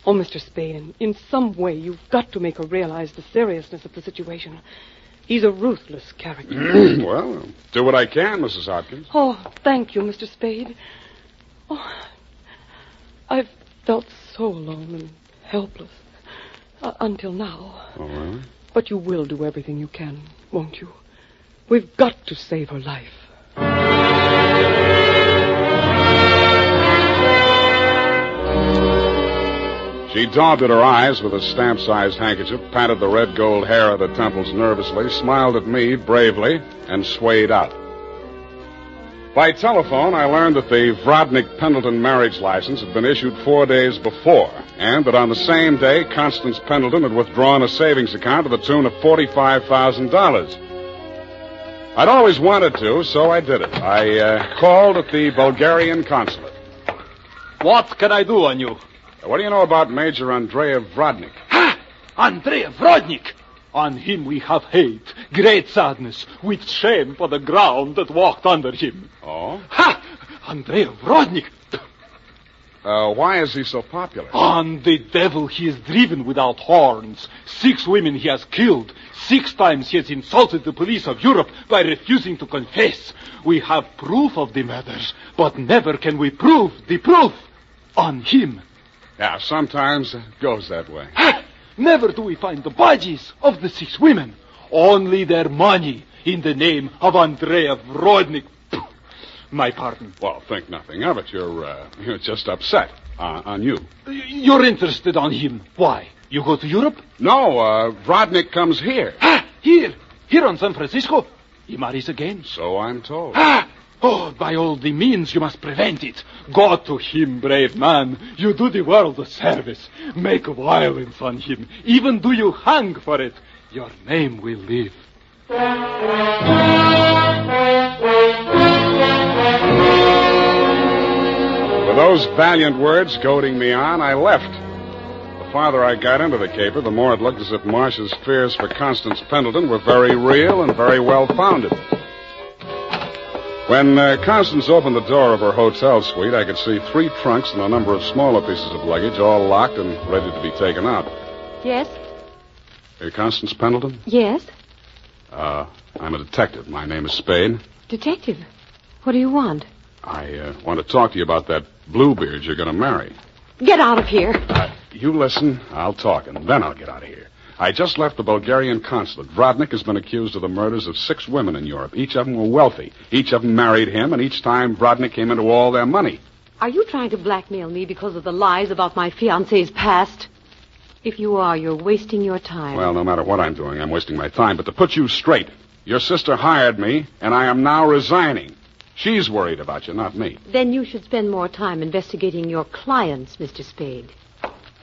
Oh, Mr. Spade, in some way you've got to make her realize the seriousness of the situation. He's a ruthless character. Well, I'll do what I can, Mrs. Hopkins. Oh, thank you, Mr. Spade. Oh, I've felt so alone and helpless until now. Oh, really? But you will do everything you can, won't you? We've got to save her life. She daubed at her eyes with a stamp-sized handkerchief, patted the red gold hair at her temples nervously, smiled at me bravely, and swayed out. By telephone, I learned that the Vrodnik-Pendleton marriage license had been issued 4 days before, and that on the same day, Constance Pendleton had withdrawn a savings account to the tune of $45,000. I'd always wanted to, so I did it. I called at the Bulgarian consulate. What can I do on you? What do you know about Major Andrea Vrodnik? Ha! Andrea Vrodnik! On him we have hate, great sadness, with shame for the ground that walked under him. Oh? Ha! Andrea Vrodnik! Why is he so popular? On the devil he is driven without horns. 6 women he has killed. 6 times he has insulted the police of Europe by refusing to confess. We have proof of the murders, but never can we prove the proof on him. Yeah, sometimes it goes that way. Ha! Never do we find the bodies of the 6 women. Only their money in the name of Andrea Vrodnik. My pardon. Well, think nothing of it. You're just upset on you. You're interested on him. Why? You go to Europe? No, Vrodnik comes here. Ah, here on San Francisco. He marries again. So I'm told. Ah! Oh, by all the means you must prevent it. Go to him, brave man. You do the world a service. Make violence on him. Even do you hang for it. Your name will live. With those valiant words goading me on, I left. The farther I got into the caper, the more it looked as if Marcia's fears for Constance Pendleton were very real and very well-founded. When Constance opened the door of her hotel suite, I could see 3 trunks and a number of smaller pieces of luggage, all locked and ready to be taken out. Yes? Are you Constance Pendleton? Yes? I'm a detective. My name is Spade. Detective? What do you want? I want to talk to you about that Bluebeard you're going to marry. Get out of here. You listen, I'll talk, and then I'll get out of here. I just left the Bulgarian consulate. Vrodnik has been accused of the murders of 6 women in Europe. Each of them were wealthy. Each of them married him, and each time Vrodnik came into all their money. Are you trying to blackmail me because of the lies about my fiancé's past? If you are, you're wasting your time. Well, no matter what I'm doing, I'm wasting my time. But to put you straight, your sister hired me, and I am now resigning. She's worried about you, not me. Then you should spend more time investigating your clients, Mr. Spade.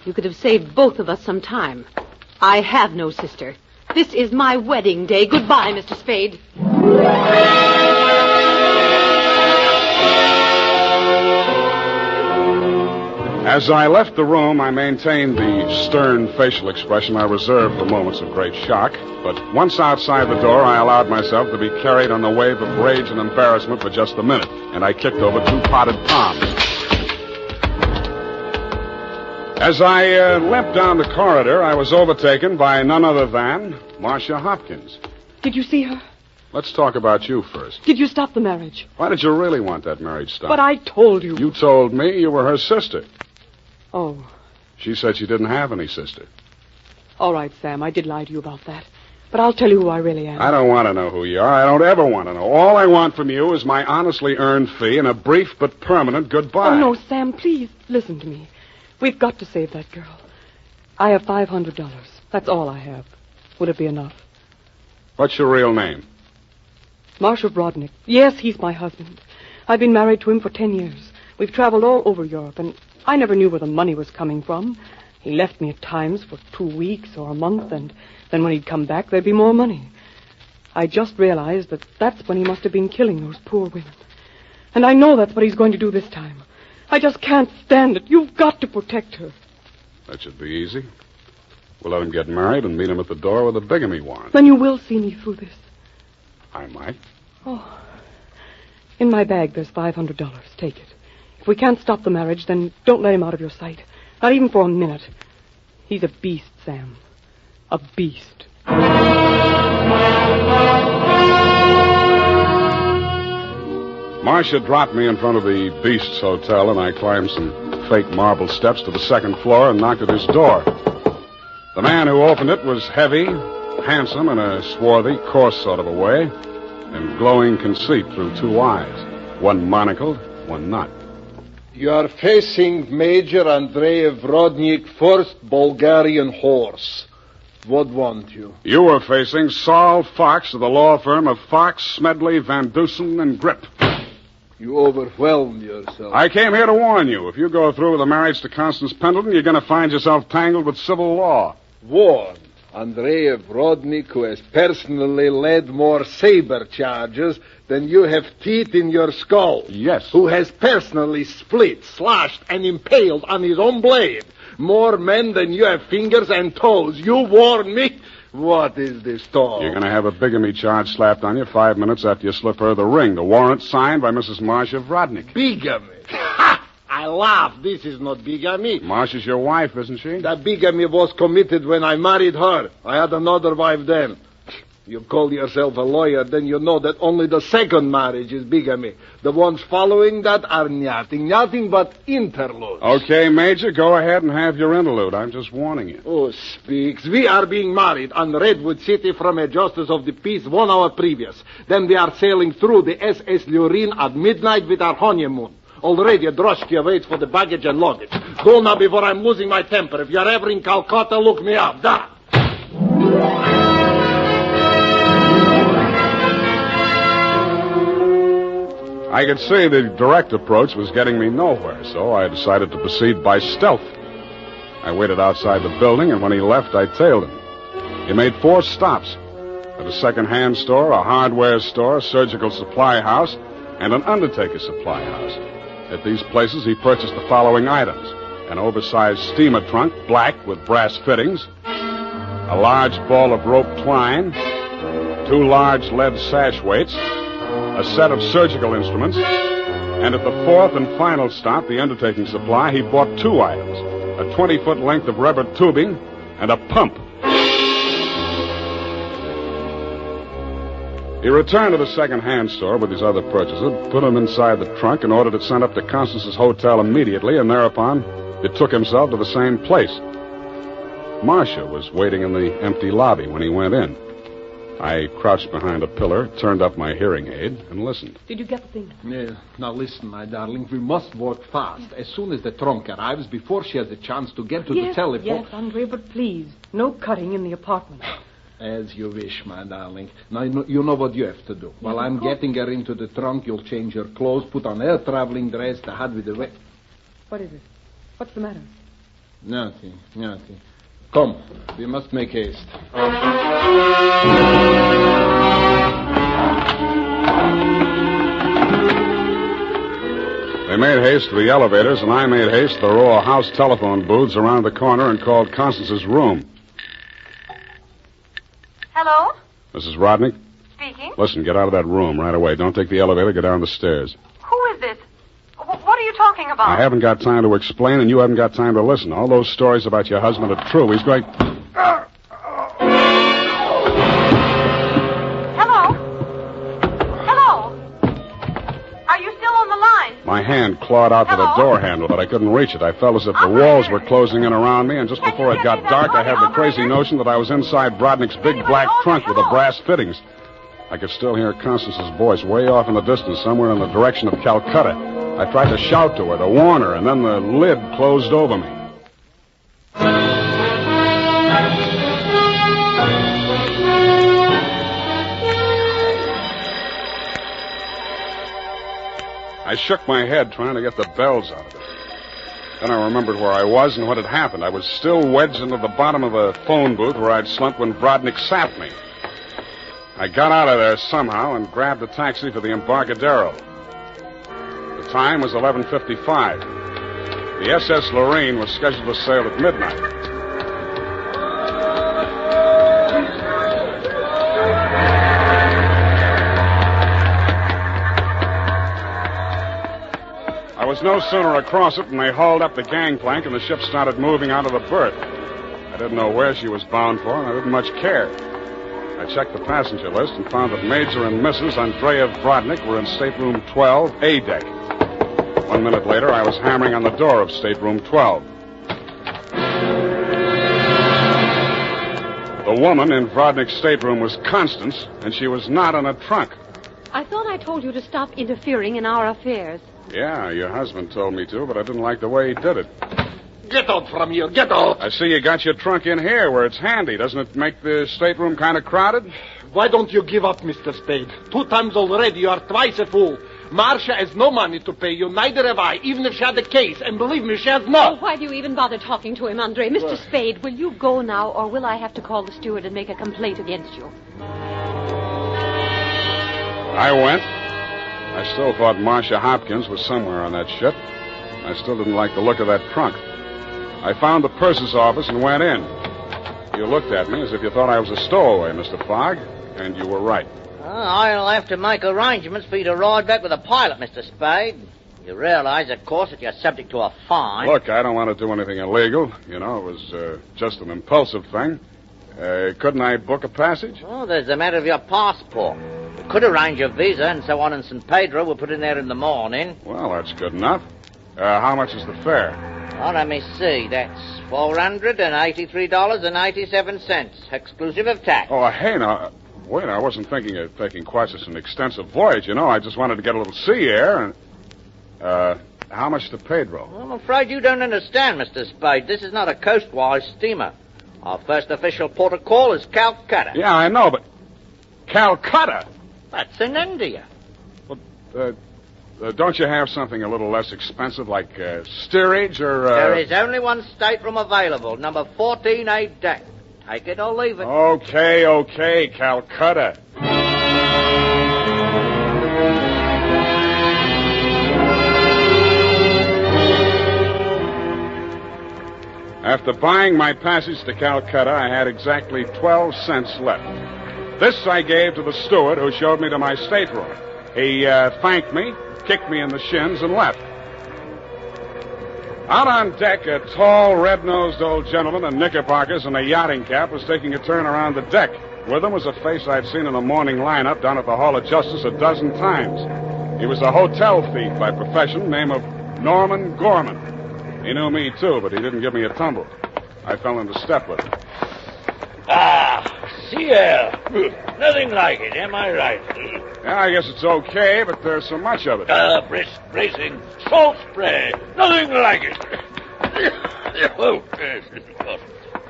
You could have saved both of us some time. I have no sister. This is my wedding day. Goodbye, Mr. Spade. As I left the room, I maintained the stern facial expression I reserve for moments of great shock. But once outside the door, I allowed myself to be carried on the wave of rage and embarrassment for just a minute, and I kicked over 2 potted palms. As I limped down the corridor, I was overtaken by none other than Marcia Hopkins. Did you see her? Let's talk about you first. Did you stop the marriage? Why did you really want that marriage stopped? But I told you. You told me you were her sister. Oh, She said she didn't have any sister. All right, Sam, I did lie to you about that. But I'll tell you who I really am. I don't want to know who you are. I don't ever want to know. All I want from you is my honestly earned fee and a brief but permanent goodbye. Oh, no, Sam, please, listen to me. We've got to save that girl. I have $500. That's all I have. Would it be enough? What's your real name? Marshal Brodnick. Yes, he's my husband. I've been married to him for 10 years. We've traveled all over Europe, and I never knew where the money was coming from. He left me at times for 2 weeks or a month, and then when he'd come back, there'd be more money. I just realized that that's when he must have been killing those poor women. And I know that's what he's going to do this time. I just can't stand it. You've got to protect her. That should be easy. We'll let him get married and meet him at the door with a bigamy warrant. Then you will see me through this. I might. Oh. In my bag, there's $500. Take it. If we can't stop the marriage, then don't let him out of your sight. Not even for a minute. He's a beast, Sam. A beast. Marcia dropped me in front of the Beast's Hotel, and I climbed some fake marble steps to the second floor and knocked at his door. The man who opened it was heavy, handsome, in a swarthy, coarse sort of a way, and glowing conceit through 2 eyes, one monocled, one not. You are facing Major Andrei Vrodnik, 1st Bulgarian Horse. What want you? You were facing Saul Fox of the law firm of Fox, Smedley, Van Dusen, and Grip. You overwhelmed yourself. I came here to warn you. If you go through with the marriage to Constance Pendleton, you're going to find yourself tangled with civil law. Warned. Andrei Vrodnik, who has personally led more saber charges than you have teeth in your skull. Yes. Who has personally split, slashed, and impaled on his own blade more men than you have fingers and toes. You warn me? What is this talk? You're going to have a bigamy charge slapped on you 5 minutes after you slip her the ring. The warrant signed by Mrs. Marcia Vrodnik. Bigamy? Ha! I laugh. This is not bigamy. Marcia's your wife, isn't she? That bigamy was committed when I married her. I had another wife then. You call yourself a lawyer, then you know that only the second marriage is bigamy. The ones following that are nothing but interludes. Okay, Major, go ahead and have your interlude. I'm just warning you. Oh, speaks. We are being married on Redwood City from a justice of the peace 1 hour previous. Then we are sailing through the SS Lurin at midnight with our honeymoon. Already a droshky waits for the baggage and luggage. Go now before I'm losing my temper. If you're ever in Calcutta, look me up. Da! I could see the direct approach was getting me nowhere, so I decided to proceed by stealth. I waited outside the building, and when he left, I tailed him. He made 4 stops. At a second-hand store, a hardware store, a surgical supply house, and an undertaker supply house. At these places, he purchased the following items: an oversized steamer trunk, black with brass fittings, a large ball of rope twine, 2 large lead sash weights, a set of surgical instruments, and at the 4th and final stop, the undertaking supply, he bought 2 items: a 20-foot length of rubber tubing and a pump. He returned to the second-hand store with his other purchases, put them inside the trunk, and ordered it sent up to Constance's hotel immediately, and thereupon it took himself to the same place. Marcia was waiting in the empty lobby when he went in. I crouched behind a pillar, turned up my hearing aid, and listened. Did you get the thing? Yeah. Now listen, my darling. We must work fast. As soon as the trunk arrives, before she has a chance to get to the telephone... Yes, Andre, but please, no cutting in the apartment. As you wish, my darling. Now, you know what you have to do. While I'm getting her into the trunk, you'll change her clothes, put on her traveling dress, the hat with the... What is it? What's the matter? Nothing. Come, we must make haste. They made haste to the elevators, and I made haste to the row of house telephone booths around the corner and called Constance's room. Hello? Mrs. Rodnick? Speaking. Listen, get out of that room right away. Don't take the elevator. Get down the stairs. Who is this? What are you talking about? I haven't got time to explain, and you haven't got time to listen. All those stories about your husband are true. He's going... Hello? Are you still on the line? My hand and clawed out for the door handle, but I couldn't reach it. I felt as if the walls were closing in around me, and just before it got dark, I had the crazy notion that I was inside Brodnick's big black trunk with the brass fittings. I could still hear Constance's voice way off in the distance, somewhere in the direction of Calcutta. I tried to shout to her, to warn her, and then the lid closed over me. I shook my head trying to get the bells out of it. Then I remembered where I was and what had happened. I was still wedged into the bottom of a phone booth where I'd slumped when Brodnick sapped me. I got out of there somehow and grabbed a taxi for the Embarcadero. The time was 11:55. The SS Lorraine was scheduled to sail at midnight. I was no sooner across it than they hauled up the gangplank and the ship started moving out of the berth. I didn't know where she was bound for, and I didn't much care. I checked the passenger list and found that Major and Mrs. Andreev Brodnick were in stateroom 12, A deck. 1 minute later, I was hammering on the door of stateroom 12. The woman in Brodnick's stateroom was Constance, and she was not in a trunk. I thought I told you to stop interfering in our affairs. Yeah, your husband told me to, but I didn't like the way he did it. Get out from here, get out! I see you got your trunk in here where it's handy. Doesn't it make the stateroom kind of crowded? Why don't you give up, Mr. Spade? 2 times already, you are twice a fool. Marcia has no money to pay you, neither have I, even if she had the case. And believe me, she has not. Oh, why do you even bother talking to him, Andre? Mr. Spade, will you go now, or will I have to call the steward and make a complaint against you? I went. I still thought Marcia Hopkins was somewhere on that ship. I still didn't like the look of that trunk. I found the purser's office and went in. You looked at me as if you thought I was a stowaway, Mr. Fogg, and you were right. I'll have to make arrangements for you to ride back with a pilot, Mr. Spade. You realize, of course, that you're subject to a fine. Look, I don't want to do anything illegal. You know, it was just an impulsive thing. Couldn't I book a passage? Oh, there's the matter of your passport. We could arrange your visa and so on in San Pedro. We'll put in there in the morning. Well, that's good enough. How much is the fare? Oh, let me see. That's $483.87, exclusive of tax. Oh, hey, now, wait, I wasn't thinking of taking quite such an extensive voyage, you know. I just wanted to get a little sea air and... how much to Pedro? Well, I'm afraid you don't understand, Mr. Spade. This is not a coastwise steamer. Our first official port of call is Calcutta. Yeah, I know, but... Calcutta? That's in India. Well, don't you have something a little less expensive, like steerage or... There is only one stateroom available, number 14A deck. Take it or leave it. Okay, Calcutta. After buying my passage to Calcutta, I had exactly 12 cents left. This I gave to the steward who showed me to my stateroom. He thanked me, kicked me in the shins, and left. Out on deck, a tall, red-nosed old gentleman in knickerbockers and a yachting cap was taking a turn around the deck. With him was a face I'd seen in the morning lineup down at the Hall of Justice a dozen times. He was a hotel thief by profession, name of Norman Gorman. He knew me, too, but he didn't give me a tumble. I fell into step with him. Sea air. Nothing like it, am I right? Yeah, I guess it's okay, but there's so much of it. Brisk, bracing, salt spray. Nothing like it.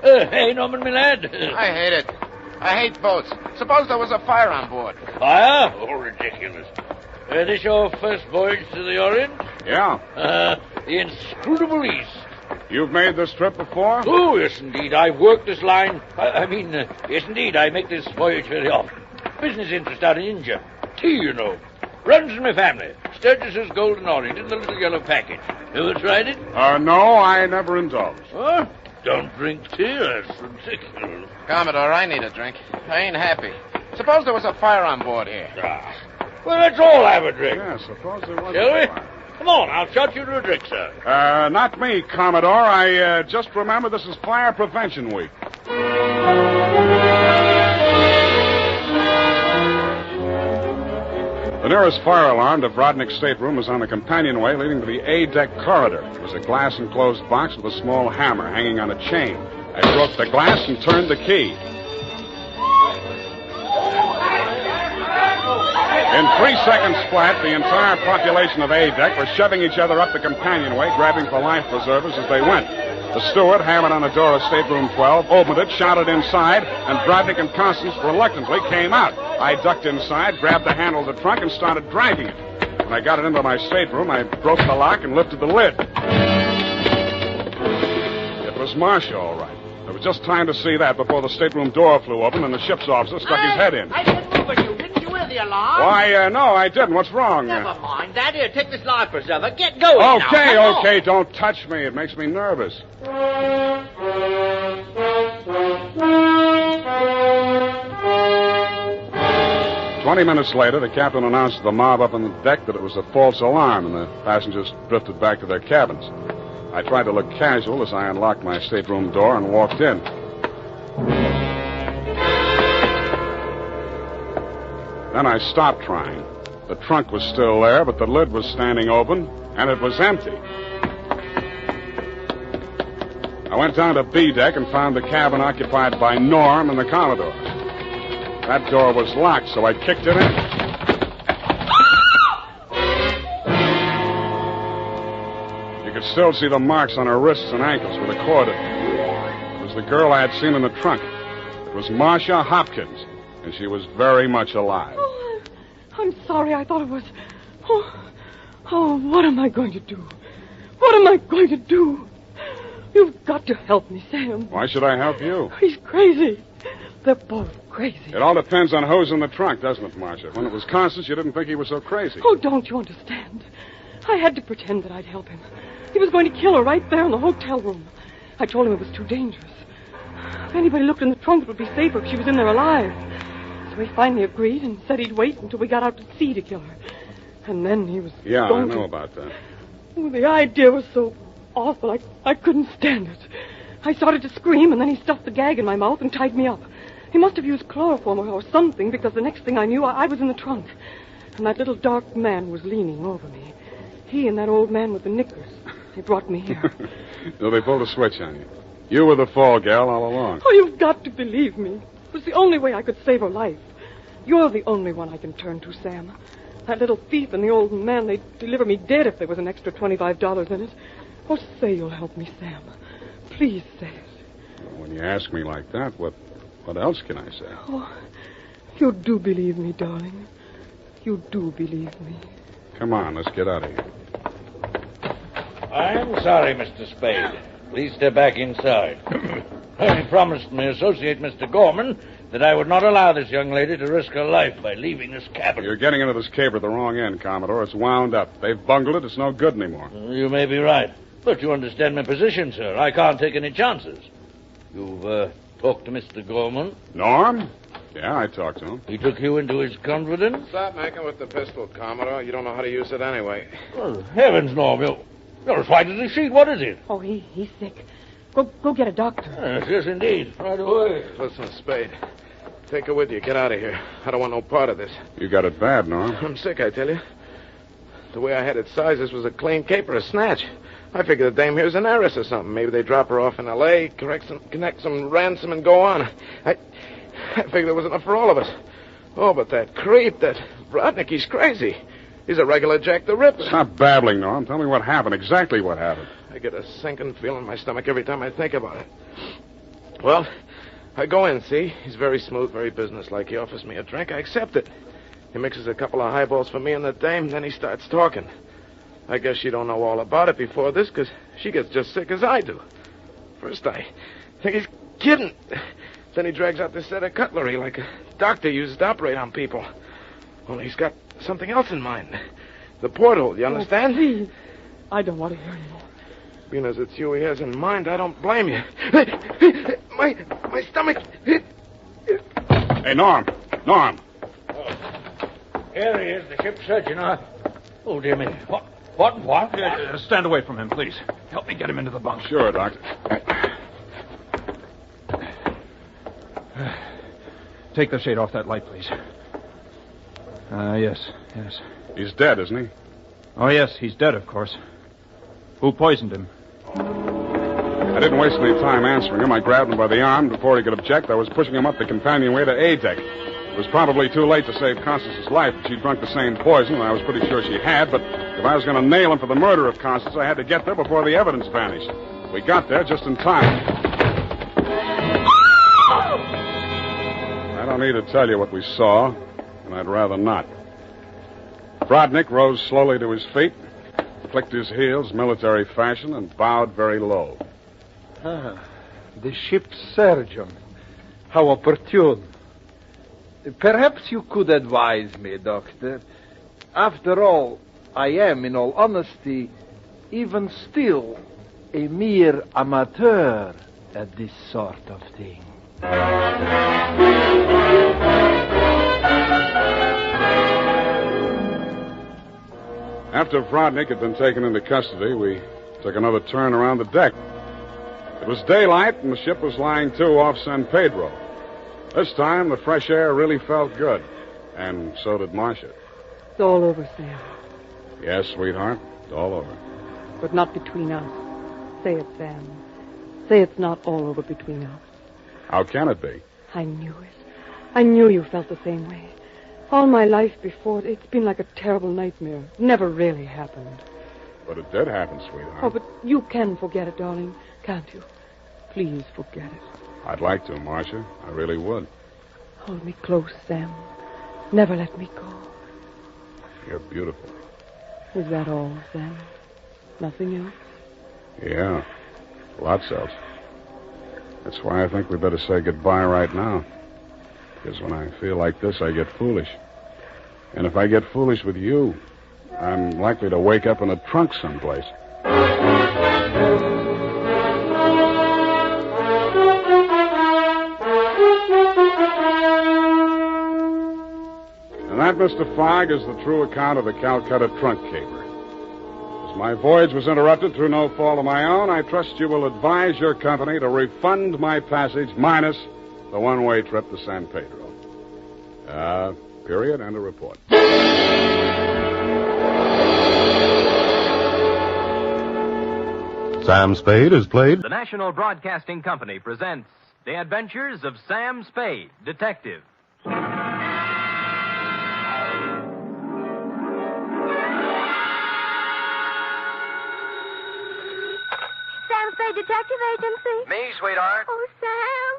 Hey, Norman, my lad. I hate it. I hate boats. Suppose there was a fire on board. Fire? Oh, ridiculous. This your first voyage to the Orient? Yeah. The inscrutable East. You've made this trip before? Oh, yes, indeed. I've worked this line. Yes, indeed. I make this voyage very often. Business interest out in India. Tea, you know. Runs in my family. Sturgis's Golden Orient in the little yellow package. Ever tried it? No, I never indulged. Huh? Don't drink tea. That's ridiculous. Commodore, I need a drink. I ain't happy. Suppose there was a fire on board here. Well, let's all have a drink. Yeah, suppose there was Shall a we? fire. Come on, I'll shot you to a drink, sir. Not me, Commodore. I just remember this is Fire Prevention Week. The nearest fire alarm to Brodnick's stateroom was on the companionway leading to the A-deck corridor. It was a glass-enclosed box with a small hammer hanging on a chain. I broke the glass and turned the key. In 3 seconds flat, the entire population of A-deck were shoving each other up the companionway, grabbing for life preservers as they went. The steward hammered on the door of stateroom 12, opened it, shouted inside, and Brodnick and Constance reluctantly came out. I ducked inside, grabbed the handle of the trunk, and started dragging it. When I got it into my stateroom, I broke the lock and lifted the lid. It was Marcia, all right. There was just time to see that before the stateroom door flew open and the ship's officer stuck his head in. I didn't move at you. Didn't you hear the alarm? Why, no, I didn't. What's wrong? Never mind that. Here, take this life preserver. Get going now. Okay, don't touch me. It makes me nervous. 20 minutes later, the captain announced to the mob up on the deck that it was a false alarm, and the passengers drifted back to their cabins. I tried to look casual as I unlocked my stateroom door and walked in. Then I stopped trying. The trunk was still there, but the lid was standing open, and it was empty. I went down to B deck and found the cabin occupied by Norm and the Commodore. That door was locked, so I kicked it in. You could still see the marks on her wrists and ankles where the cord had been. It was the girl I had seen in the trunk. It was Marcia Hopkins, and she was very much alive. Oh, I'm sorry. I thought it was... Oh, what am I going to do? What am I going to do? You've got to help me, Sam. Why should I help you? He's crazy. They're both crazy. It all depends on who's in the trunk, doesn't it, Marcia? When it was Constance, you didn't think he was so crazy. Oh, don't you understand? I had to pretend that I'd help him. He was going to kill her right there in the hotel room. I told him it was too dangerous. If anybody looked in the trunk, it would be safer if she was in there alive. So he finally agreed and said he'd wait until we got out to sea to kill her. And then he was Yeah, going I know to... about that. Oh, the idea was so awful. I couldn't stand it. I started to scream, and then he stuffed the gag in my mouth and tied me up. He must have used chloroform or something, because the next thing I knew, I was in the trunk. And that little dark man was leaning over me. He and that old man with the knickers. They brought me here. So they pulled a switch on you. You were the fall gal all along. Oh, you've got to believe me. It was the only way I could save her life. You're the only one I can turn to, Sam. That little thief and the old man, they'd deliver me dead if there was an extra $25 in it. Oh, say you'll help me, Sam. Please say it. Well, when you ask me like that, what else can I say? Oh, you do believe me, darling. You do believe me. Come on, let's get out of here. I'm sorry, Mr. Spade. Please step back inside. I promised my associate, Mr. Gorman, that I would not allow this young lady to risk her life by leaving this cabin. You're getting into this caper at the wrong end, Commodore. It's wound up. They've bungled it. It's no good anymore. You may be right. But you understand my position, sir. I can't take any chances. You've talked to Mr. Gorman? Norm? Yeah, I talked to him. He took you into his confidence? Stop making with the pistol, Commodore. You don't know how to use it anyway. Oh, heavens, Norm. You're as white as a sheet. What is it? Oh, he's sick. Go get a doctor. Yes, indeed. Right away. Listen, Spade. Take her with you. Get out of here. I don't want no part of this. You got it bad, Norm. I'm sick, I tell you. The way I had it sized, this was a clean caper, a snatch. I figured the dame here's an heiress or something. Maybe they drop her off in L.A., connect some ransom, and go on. I figured there was enough for all of us. Oh, but that creep, that Brodnick, he's crazy. He's a regular Jack the Ripper. Stop babbling, Norm. Tell me what happened, exactly what happened. I get a sinking feeling in my stomach every time I think about it. Well, I go in, see? He's very smooth, very businesslike. He offers me a drink. I accept it. He mixes a couple of highballs for me and the dame, then he starts talking. I guess she don't know all about it before this, because she gets just sick as I do. First, I think he's kidding. Then he drags out this set of cutlery like a doctor uses to operate on people. Only he's got something else in mind. The porthole, you understand? Oh, please. I don't want to hear anymore. Being as it's you he has in mind, I don't blame you. My stomach. Hey, Norm. Norm. Here he is, the ship's surgeon. Oh, dear me. What? Stand away from him, please. Help me get him into the bunk. Sure, Doctor. Take the shade off that light, please. Yes. He's dead, isn't he? Oh, yes, he's dead, of course. Who poisoned him? I didn't waste any time answering him. I grabbed him by the arm. Before he could object, I was pushing him up the companionway to A deck. It was probably too late to save Constance's life. She'd drunk the same poison, and I was pretty sure she had, but if I was going to nail him for the murder of Constance, I had to get there before the evidence vanished. We got there just in time. I don't need to tell you what we saw, and I'd rather not. Brodnick rose slowly to his feet, clicked his heels military fashion, and bowed very low. The ship's surgeon. How opportune. Perhaps you could advise me, Doctor. After all, I am, in all honesty, even still, a mere amateur at this sort of thing. After Brodnick had been taken into custody, we took another turn around the deck. It was daylight, and the ship was lying to off San Pedro. This time, the fresh air really felt good, and so did Marcia. It's all over, Sam. Yes, sweetheart, it's all over. But not between us. Say it, Sam. Say it's not all over between us. How can it be? I knew it. I knew you felt the same way. All my life before, it's been like a terrible nightmare. Never really happened. But it did happen, sweetheart. Oh, but you can forget it, darling, can't you? Please forget it. I'd like to, Marcia. I really would. Hold me close, Sam. Never let me go. You're beautiful. Is that all, Sam? Nothing else? Yeah, lots else. That's why I think we better say goodbye right now. Because when I feel like this, I get foolish. And if I get foolish with you, I'm likely to wake up in a trunk someplace. And that, Mr. Fogg, is the true account of the Calcutta trunk caper. As my voyage was interrupted through no fault of my own, I trust you will advise your company to refund my passage minus the one-way trip to San Pedro. Period, and a report. Sam Spade is played. The National Broadcasting Company presents The Adventures of Sam Spade, Detective. Sam Spade Detective Agency? Me, sweetheart. Oh, Sam.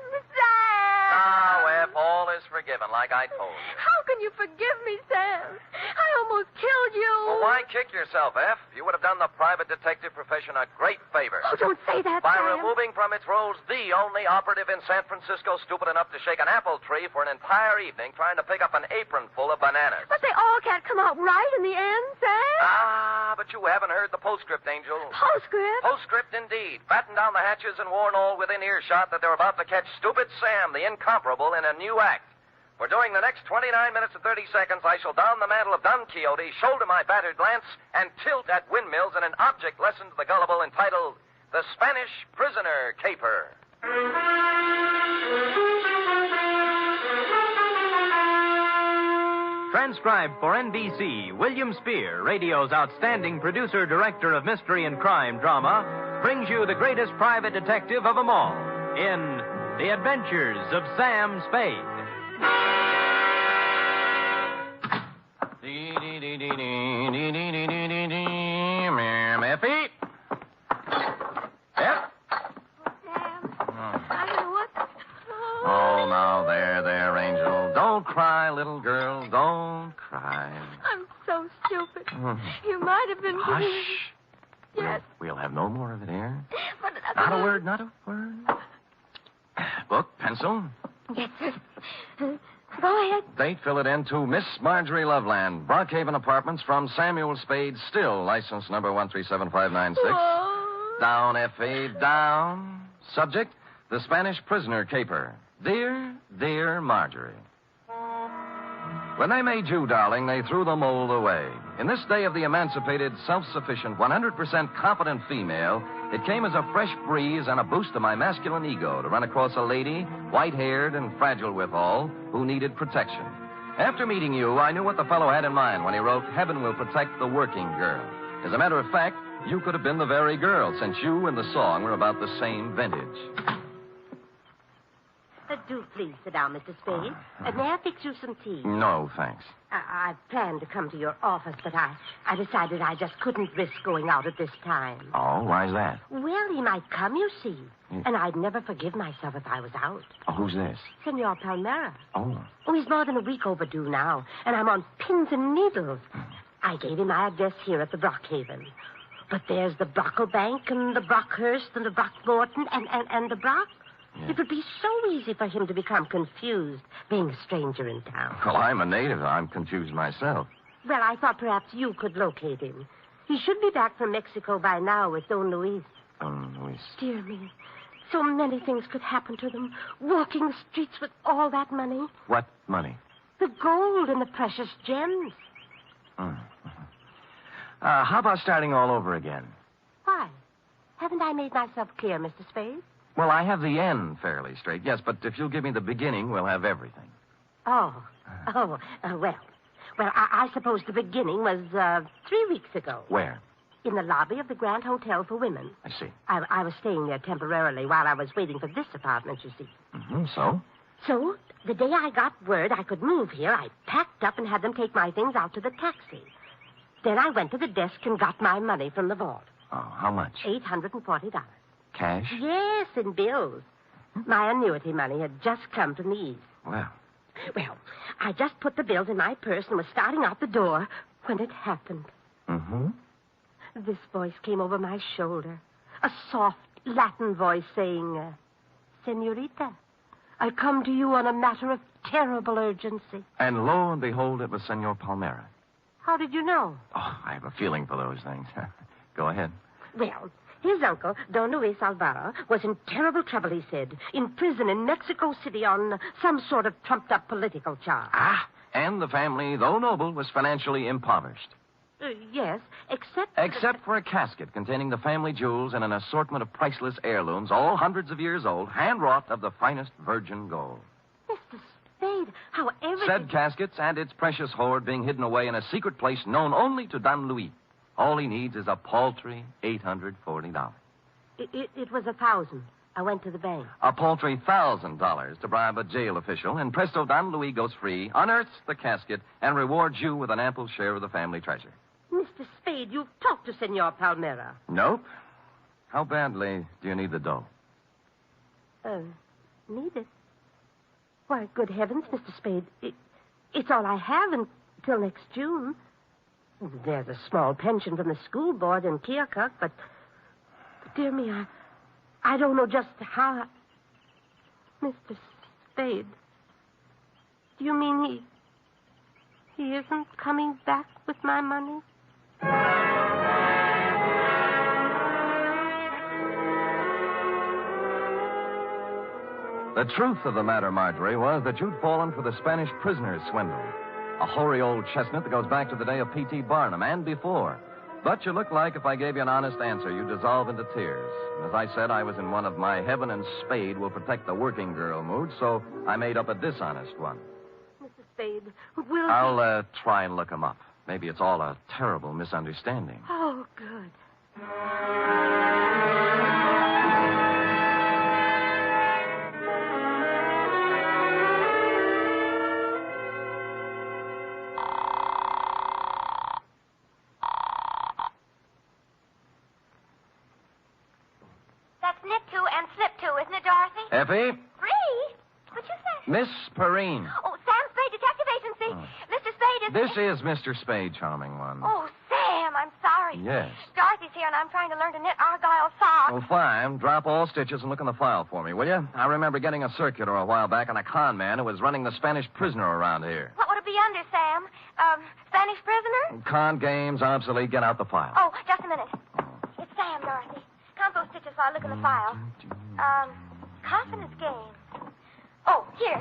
Now, F, all is forgiven, like I told you. How can you forgive me, Sam? I almost killed you. Well, why kick yourself, F? You would have done the private detective profession a great favor. Oh, don't say that, By Sam. removing from its rolls the only operative in San Francisco stupid enough to shake an apple tree for an entire evening trying to pick up an apron full of bananas. But they all can't come out right in the end, Sam. But you haven't heard the postscript, Angel. Postscript? Postscript, indeed. Batten down the hatches and warn all within earshot that they're about to catch Stupid Sam, the incomparable, in a new act. For during the next 29 minutes and 30 seconds, I shall don the mantle of Don Quixote, shoulder my battered lance, and tilt at windmills in an object lesson to the gullible entitled The Spanish Prisoner Caper. Transcribed for NBC, William Spear, radio's outstanding producer-director of mystery and crime drama, brings you the greatest private detective of them all in The Adventures of Sam Spade. Effie? Yep. Oh, now, there, Angel. Don't cry, little girl. Don't cry. I'm so stupid. You might have been... Hush. Yes. We'll have no more of it here. But Not a word, not a word. Book, pencil. Yes, sir. Go ahead. Date, fill it in to Miss Marjorie Loveland, Brockhaven Apartments, from Samuel Spade, still license number 1375596. Down, F.A., down. Subject, the Spanish prisoner caper. Dear Marjorie. When they made you, darling, they threw the mold away. In this day of the emancipated, self-sufficient, 100% competent female, it came as a fresh breeze and a boost to my masculine ego to run across a lady, white-haired and fragile withal, who needed protection. After meeting you, I knew what the fellow had in mind when he wrote, Heaven will protect the working girl. As a matter of fact, you could have been the very girl, since you and the song were about the same vintage. Do please sit down, Mr. Spade. May I fix you some tea? No, thanks. I planned to come to your office, but I decided I just couldn't risk going out at this time. Oh, why's that? Well, he might come, you see. And I'd never forgive myself if I was out. Oh, who's this? Senor Palmera. Oh. Oh, he's more than a week overdue now, and I'm on pins and needles. I gave him my address here at the Brockhaven. But there's the Brocklebank and the Brockhurst and the Brockmorton and the Brock. Yeah. It would be so easy for him to become confused, being a stranger in town. Well, I'm a native. I'm confused myself. Well, I thought perhaps you could locate him. He should be back from Mexico by now with Don Luis. Don Luis? Dear me. So many things could happen to them. Walking the streets with all that money. What money? The gold and the precious gems. How about starting all over again? Why? Haven't I made myself clear, Mr. Spade? Well, I have the end fairly straight, yes, but if you'll give me the beginning, we'll have everything. Well, I suppose the beginning was 3 weeks ago. Where? In the lobby of the Grand Hotel for Women. I see. I was staying there temporarily while I was waiting for this apartment, you see. So? So, the day I got word I could move here, I packed up and had them take my things out to the taxi. Then I went to the desk and got my money from the vault. Oh, how much? $840. Cash? Yes, in bills. My annuity money had just come from the East. Well, I just put the bills in my purse and was starting out the door when it happened. This voice came over my shoulder. A soft Latin voice saying, Senorita, I come to you on a matter of terrible urgency. And lo and behold, it was Senor Palmera. How did you know? Oh, I have a feeling for those things. Go ahead. Well, his uncle, Don Luis Alvaro, was in terrible trouble, he said. In prison in Mexico City on some sort of trumped-up political charge. And the family, though noble, was financially impoverished. Yes, except... Except for a casket containing the family jewels and an assortment of priceless heirlooms, all hundreds of years old, hand-wrought of the finest virgin gold. Mr. Spade, how everything... Said caskets and its precious hoard being hidden away in a secret place known only to Don Luis. All he needs is a paltry $840. It was $1,000. I went to the bank. A paltry $1,000 to bribe a jail official, and presto, Don Luis goes free, unearths the casket, and rewards you with an ample share of the family treasure. Mr. Spade, you've talked to Senor Palmera. Nope. How badly do you need the dough? Need it? Why, good heavens, Mr. Spade, it's all I have until next June. There's a small pension from the school board in Keokuk, but dear me, I don't know just how... Mr. Spade, do you mean he isn't coming back with my money? The truth of the matter, Marjorie, was that you'd fallen for the Spanish prisoner's swindle. A hoary old chestnut that goes back to the day of P.T. Barnum and before. But you look like if I gave you an honest answer, you'd dissolve into tears. As I said, I was in one of my Heaven and Spade will protect the working girl moods, so I made up a dishonest one. Mr. Spade, will I'll try and look him up. Maybe it's all a terrible misunderstanding. Oh, good. Effie? Free? What'd you say? Miss Perrine. Oh, Sam Spade, Detective Agency. Mr. Spade is... This is Mr. Spade, charming one. Oh, Sam, I'm sorry. Yes. Dorothy's here, and I'm trying to learn to knit argyle socks. Well, fine. Drop all stitches and look in the file for me, will you? I remember getting a circular a while back on a con man who was running the Spanish prisoner around here. What would it be under, Sam? Spanish prisoner? Con games, obsolete. Get out the file. Oh, just a minute. It's Sam, Dorothy. Count those stitches while I look in the file. Confidence game. Oh, here.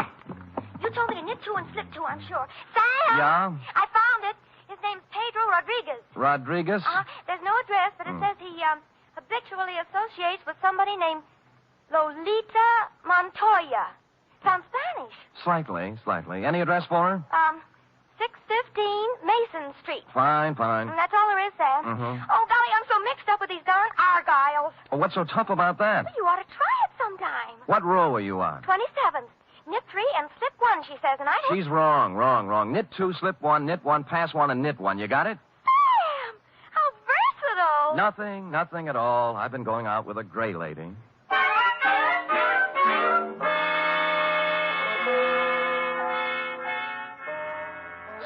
You told me to knit 2 and slip 2, I'm sure. Sam! Yeah? I found it. His name's Pedro Rodriguez. Rodriguez? There's no address, but it says he habitually associates with somebody named Lolita Montoya. Sounds Spanish. Slightly. Any address for her? 615 Mason Street. Fine. And that's all there is, Sam. Mm-hmm. Oh, golly, I'm so mixed up with these darn Argyles. Well, what's so tough about that? You ought to try it sometime. What row are you on? 27th. Knit 3 and slip 1, she says, and I... She's wrong. Knit 2, slip 1, knit 1, pass 1, and knit 1. You got it? Sam! How versatile. Nothing at all. I've been going out with a gray lady.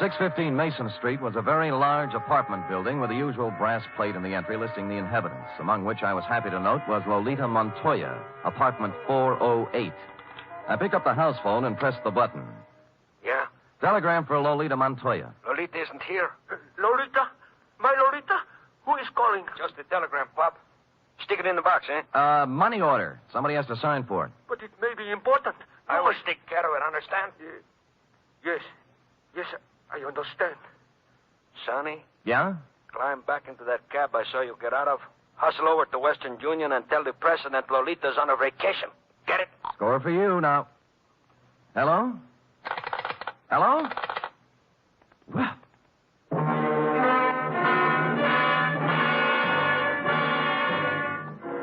.615 Mason Street was a very large apartment building with the usual brass plate in the entry listing the inhabitants, among which I was happy to note was Lolita Montoya, apartment 408. I picked up the house phone and pressed the button. Yeah? Telegram for Lolita Montoya. Lolita isn't here. Lolita? My Lolita? Who is calling? Just a telegram, Pop. Stick it in the box, eh? Money order. Somebody has to sign for it. But it may be important. I will take care of it, understand? Yes, I understand. Sonny? Yeah? Climb back into that cab I saw you get out of. Hustle over to Western Union and tell the president Lolita's on a vacation. Get it? Score for you now. Hello? Well.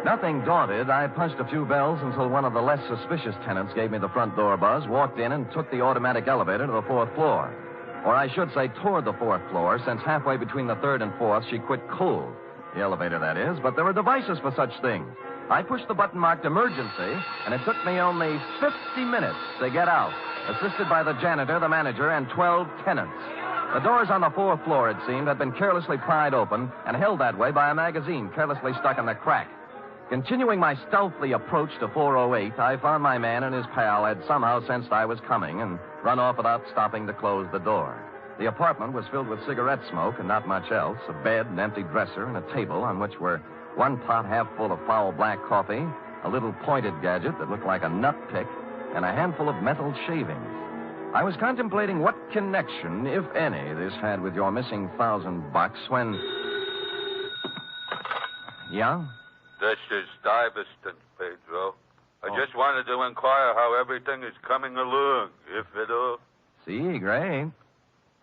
Nothing daunted, I punched a few bells until one of the less suspicious tenants gave me the front door buzz, walked in, and took the automatic elevator to the 4th floor. Or I should say toward the 4th floor, since halfway between the 3rd and 4th she quit cold. The elevator, that is, but there are devices for such things. I pushed the button marked emergency, and it took me only 50 minutes to get out, assisted by the janitor, the manager, and 12 tenants. The doors on the 4th floor, it seemed, had been carelessly pried open and held that way by a magazine carelessly stuck in the crack. Continuing my stealthy approach to 408, I found my man and his pal had somehow sensed I was coming and run off without stopping to close the door. The apartment was filled with cigarette smoke and not much else, a bed, an empty dresser, and a table on which were one pot half full of foul black coffee, a little pointed gadget that looked like a nut pick, and a handful of metal shavings. I was contemplating what connection, if any, this had with your missing $1,000 when... Yeah? This is Stuyvesant, Pedro. I just wanted to inquire how everything is coming along, if at all. See, great.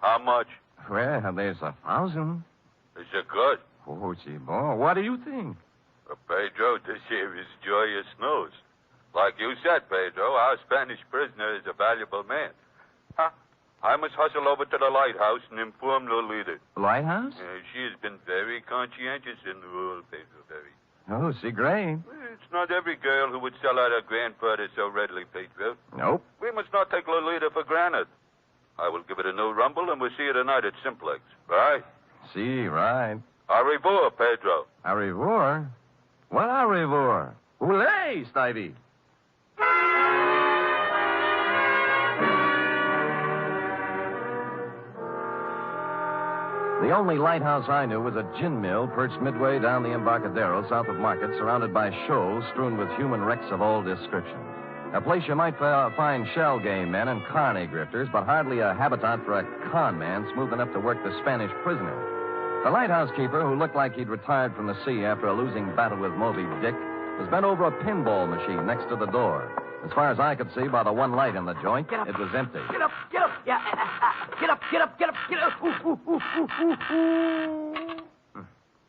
How much? Well, there's 1,000. Is it good? Oh, gee, boy, what do you think? Pedro, this here is joyous news. Like you said, Pedro, our Spanish prisoner is a valuable man. I must hustle over to the lighthouse and inform Lolita. Lighthouse? She has been very conscientious in the role, Pedro, very. Oh, see, great. It's not every girl who would sell out her grandfather so readily, Pedro. Nope. We must not take Lolita for granted. I will give it a new rumble, and we'll see you tonight at Simplex. Right? See, right. Au revoir, Pedro. Au revoir? What au revoir? Oulé, Stevie. The only lighthouse I knew was a gin mill perched midway down the Embarcadero south of Market, surrounded by shoals strewn with human wrecks of all descriptions. A place you might find shell game men and carny grifters, but hardly a habitat for a con man smooth enough to work the Spanish prisoner. The lighthouse keeper, who looked like he'd retired from the sea after a losing battle with Moby Dick, was bent over a pinball machine next to the door. As far as I could see by the one light in the joint, it was empty. Get up. Yeah. Get up.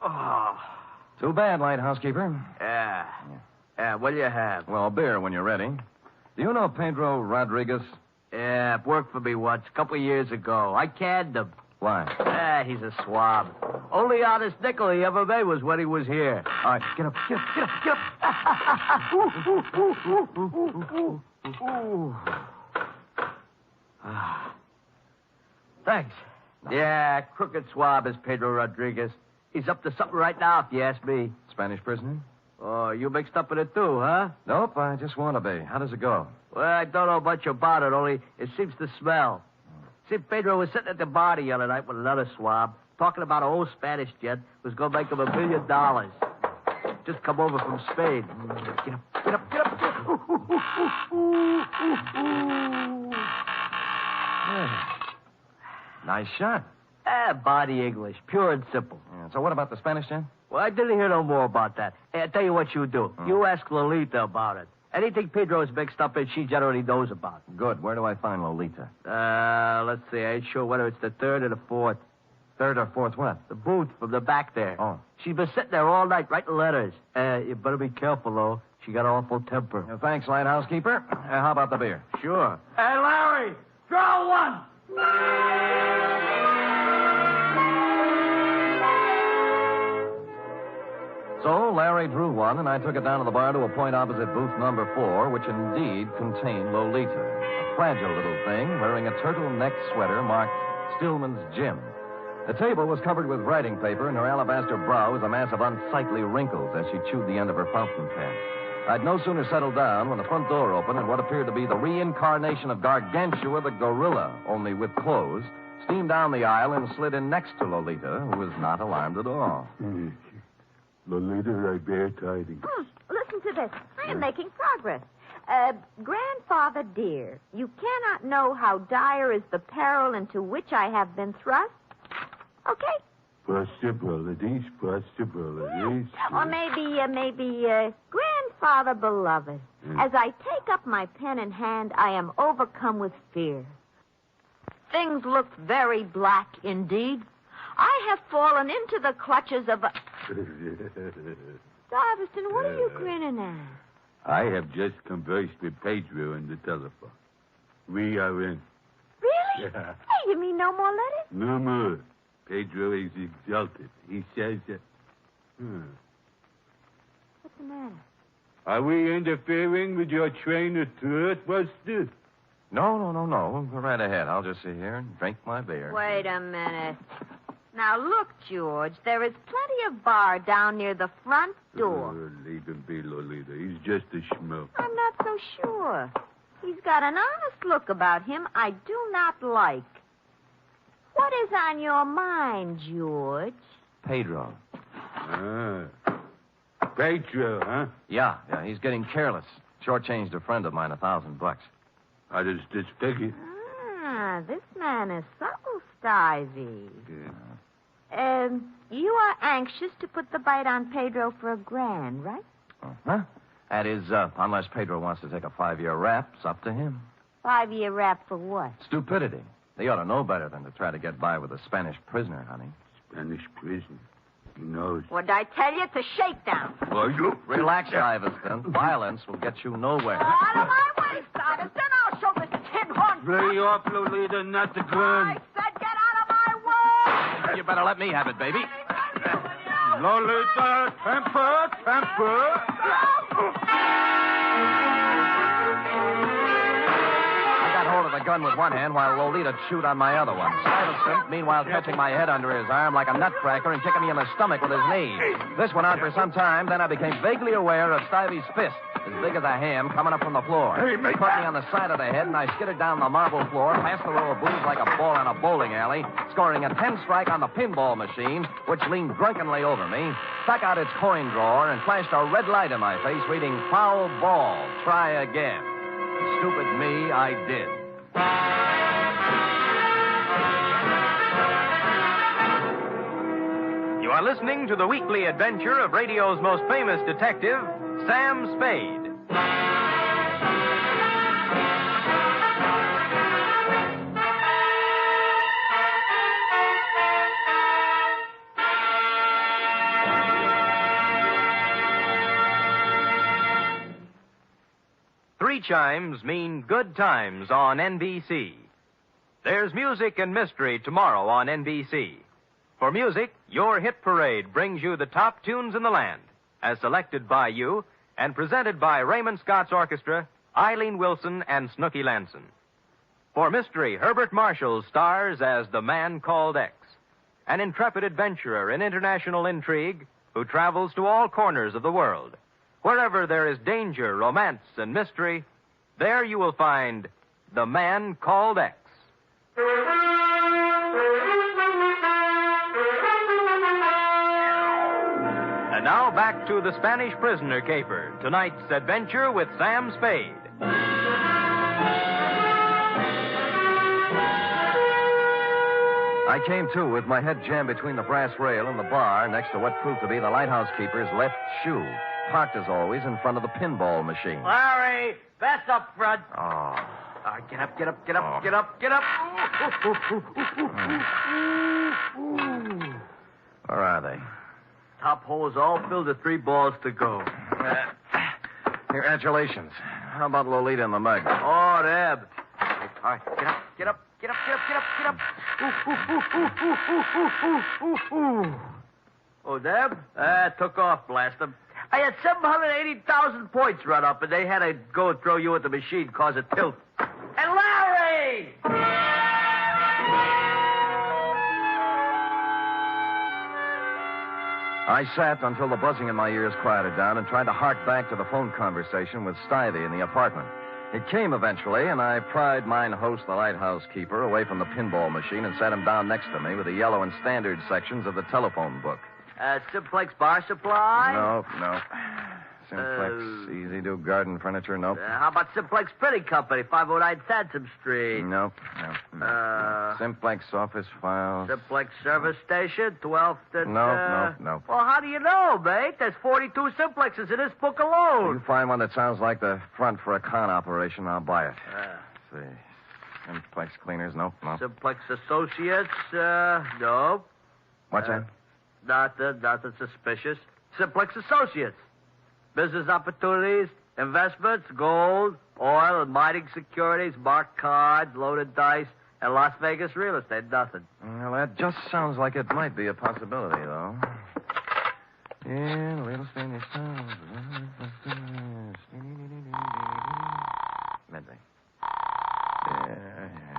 Oh. Too bad, lighthouse keeper. Yeah, what do you have? Well, beer when you're ready. Do you know Pedro Rodriguez? Yeah, worked for me once, a couple of years ago. I canned him. Why? He's a swab. Only honest nickel he ever made was when he was here. All right, get up. Thanks. Yeah, crooked swab is Pedro Rodriguez. He's up to something right now, if you ask me. Spanish prisoner? Oh, you mixed up in it too, huh? Nope, I just want to be. How does it go? Well, I don't know much about it, only it seems to smell. See, Pedro was sitting at the bar the other night with another swab, talking about an old Spanish jet who was going to make him $1 million. Just come over from Spain. Get up. Nice shot. Body English, pure and simple. Yeah, so what about the Spanish jet? Well, I didn't hear no more about that. Hey, I'll tell you what you do. You ask Lolita about it. Anything Pedro's mixed up in, she generally knows about. Good. Where do I find Lolita? Let's see. I ain't sure whether it's the third or the fourth. Third or fourth what? The booth from the back there. Oh. She's been sitting there all night writing letters. You better be careful, though. She got an awful temper. Thanks, lighthouse keeper. How about the beer? Sure. Hey, Larry, draw one. So Larry drew one, and I took it down to the bar to a point opposite booth number 4, which indeed contained Lolita, a fragile little thing wearing a turtleneck sweater marked Stillman's Gym. The table was covered with writing paper, and her alabaster brow was a mass of unsightly wrinkles as she chewed the end of her fountain pen. I'd no sooner settled down when the front door opened and what appeared to be the reincarnation of Gargantua the gorilla, only with clothes, steamed down the aisle and slid in next to Lolita, who was not alarmed at all. Lolita, I bear tidings. Listen to this. I am making progress. Grandfather dear, you cannot know how dire is the peril into which I have been thrust. Okay? Possibilities. Or maybe, Grandfather beloved. As I take up my pen in hand, I am overcome with fear. Things look very black indeed. I have fallen into the clutches of a... Darveston, what are you grinning at? I have just conversed with Pedro on the telephone. We are in. Really? Yeah. Hey, you mean no more letters? No more. Pedro is exalted. He says that... What's the matter? Are we interfering with your train of thought, Buster? No. Go right ahead. I'll just sit here and drink my beer. Wait a minute. Now, look, George, there is plenty of bar down near the front door. Leave him be, Lolita. He's just a schmuck. I'm not so sure. He's got an honest look about him I do not like. What is on your mind, George? Pedro. Pedro, huh? Yeah, he's getting careless. Shortchanged a friend of mine $1,000. How does this figure? This man is subtle, Stivey. You are anxious to put the bite on Pedro for $1,000, right? Uh-huh. That is, unless Pedro wants to take a 5-year rap, it's up to him. 5-year rap for what? Stupidity. They ought to know better than to try to get by with a Spanish prisoner, honey. Spanish prisoner? He knows. What did I tell you? It's a shakedown. Well, you... Relax, Stuyvesant. Violence will get you nowhere. Out of my way, Stuyvesant. I'll show this tin horn. Lay off, Lolita, not the gun. I said get out of my way. You better let me have it, baby. Lolita, temper. I got hold of the gun with one hand while Lolita chewed on my other one. Stuyvesant, meanwhile, catching my head under his arm like a nutcracker and kicking me in the stomach with his knee. This went on for some time, then I became vaguely aware of Stuyves's fist, as big as a ham, coming up from the floor. He caught me on the side of the head, and I skidded down the marble floor, past the row of booths like a ball in a bowling alley, scoring a 10-strike on the pinball machine, which leaned drunkenly over me, stuck out its coin drawer, and flashed a red light in my face, reading, "Foul ball, try again." Stupid me, I did. You are listening to the weekly adventure of radio's most famous detective, Sam Spade. Three chimes mean good times on NBC. There's music and mystery tomorrow on NBC. For music, your hit parade brings you the top tunes in the land, as selected by you and presented by Raymond Scott's Orchestra, Eileen Wilson, and Snooky Lanson. For mystery, Herbert Marshall stars as the Man Called X, an intrepid adventurer in international intrigue who travels to all corners of the world. Wherever there is danger, romance, and mystery, there you will find the Man Called X. And now back to the Spanish prisoner caper, tonight's adventure with Sam Spade. I came to with my head jammed between the brass rail and the bar next to what proved to be the lighthouse keeper's left shoe. parked as always in front of the pinball machine. Larry, that's up front. Oh. Get up, get up, get up, get up, get up. Where are they? Top hole is all filled with 3 balls to go. Congratulations. How about Lolita and the Meg? Oh, Deb. All right, get up, get up, get up, get up, get up, get up. Oh, Deb? Took off, blast them. I had 780,000 points run up, and they had to go and throw you at the machine, cause it tilt. And Larry! I sat until the buzzing in my ears quieted down and tried to hark back to the phone conversation with Stivey in the apartment. It came eventually, and I pried mine host, the lighthouse keeper, away from the pinball machine and sat him down next to me with the yellow and standard sections of the telephone book. Simplex Bar Supply? No. Simplex Easy Do Garden Furniture, nope. How about Simplex Printing Company, 509 Sansom Street? Nope. Simplex Office Files. Simplex Service Station, 12th and... No. Well, how do you know, mate? There's 42 Simplexes in this book alone. You find one that sounds like the front for a con operation, I'll buy it. Let's see. Simplex Cleaners, nope. Simplex Associates, nope. What's that? Nothing suspicious. Simplex Associates. Business opportunities, investments, gold, oil and mining securities, marked cards, loaded dice, and Las Vegas real estate. Nothing. Well, that just sounds like it might be a possibility, though. Yeah, real estate is... Midday.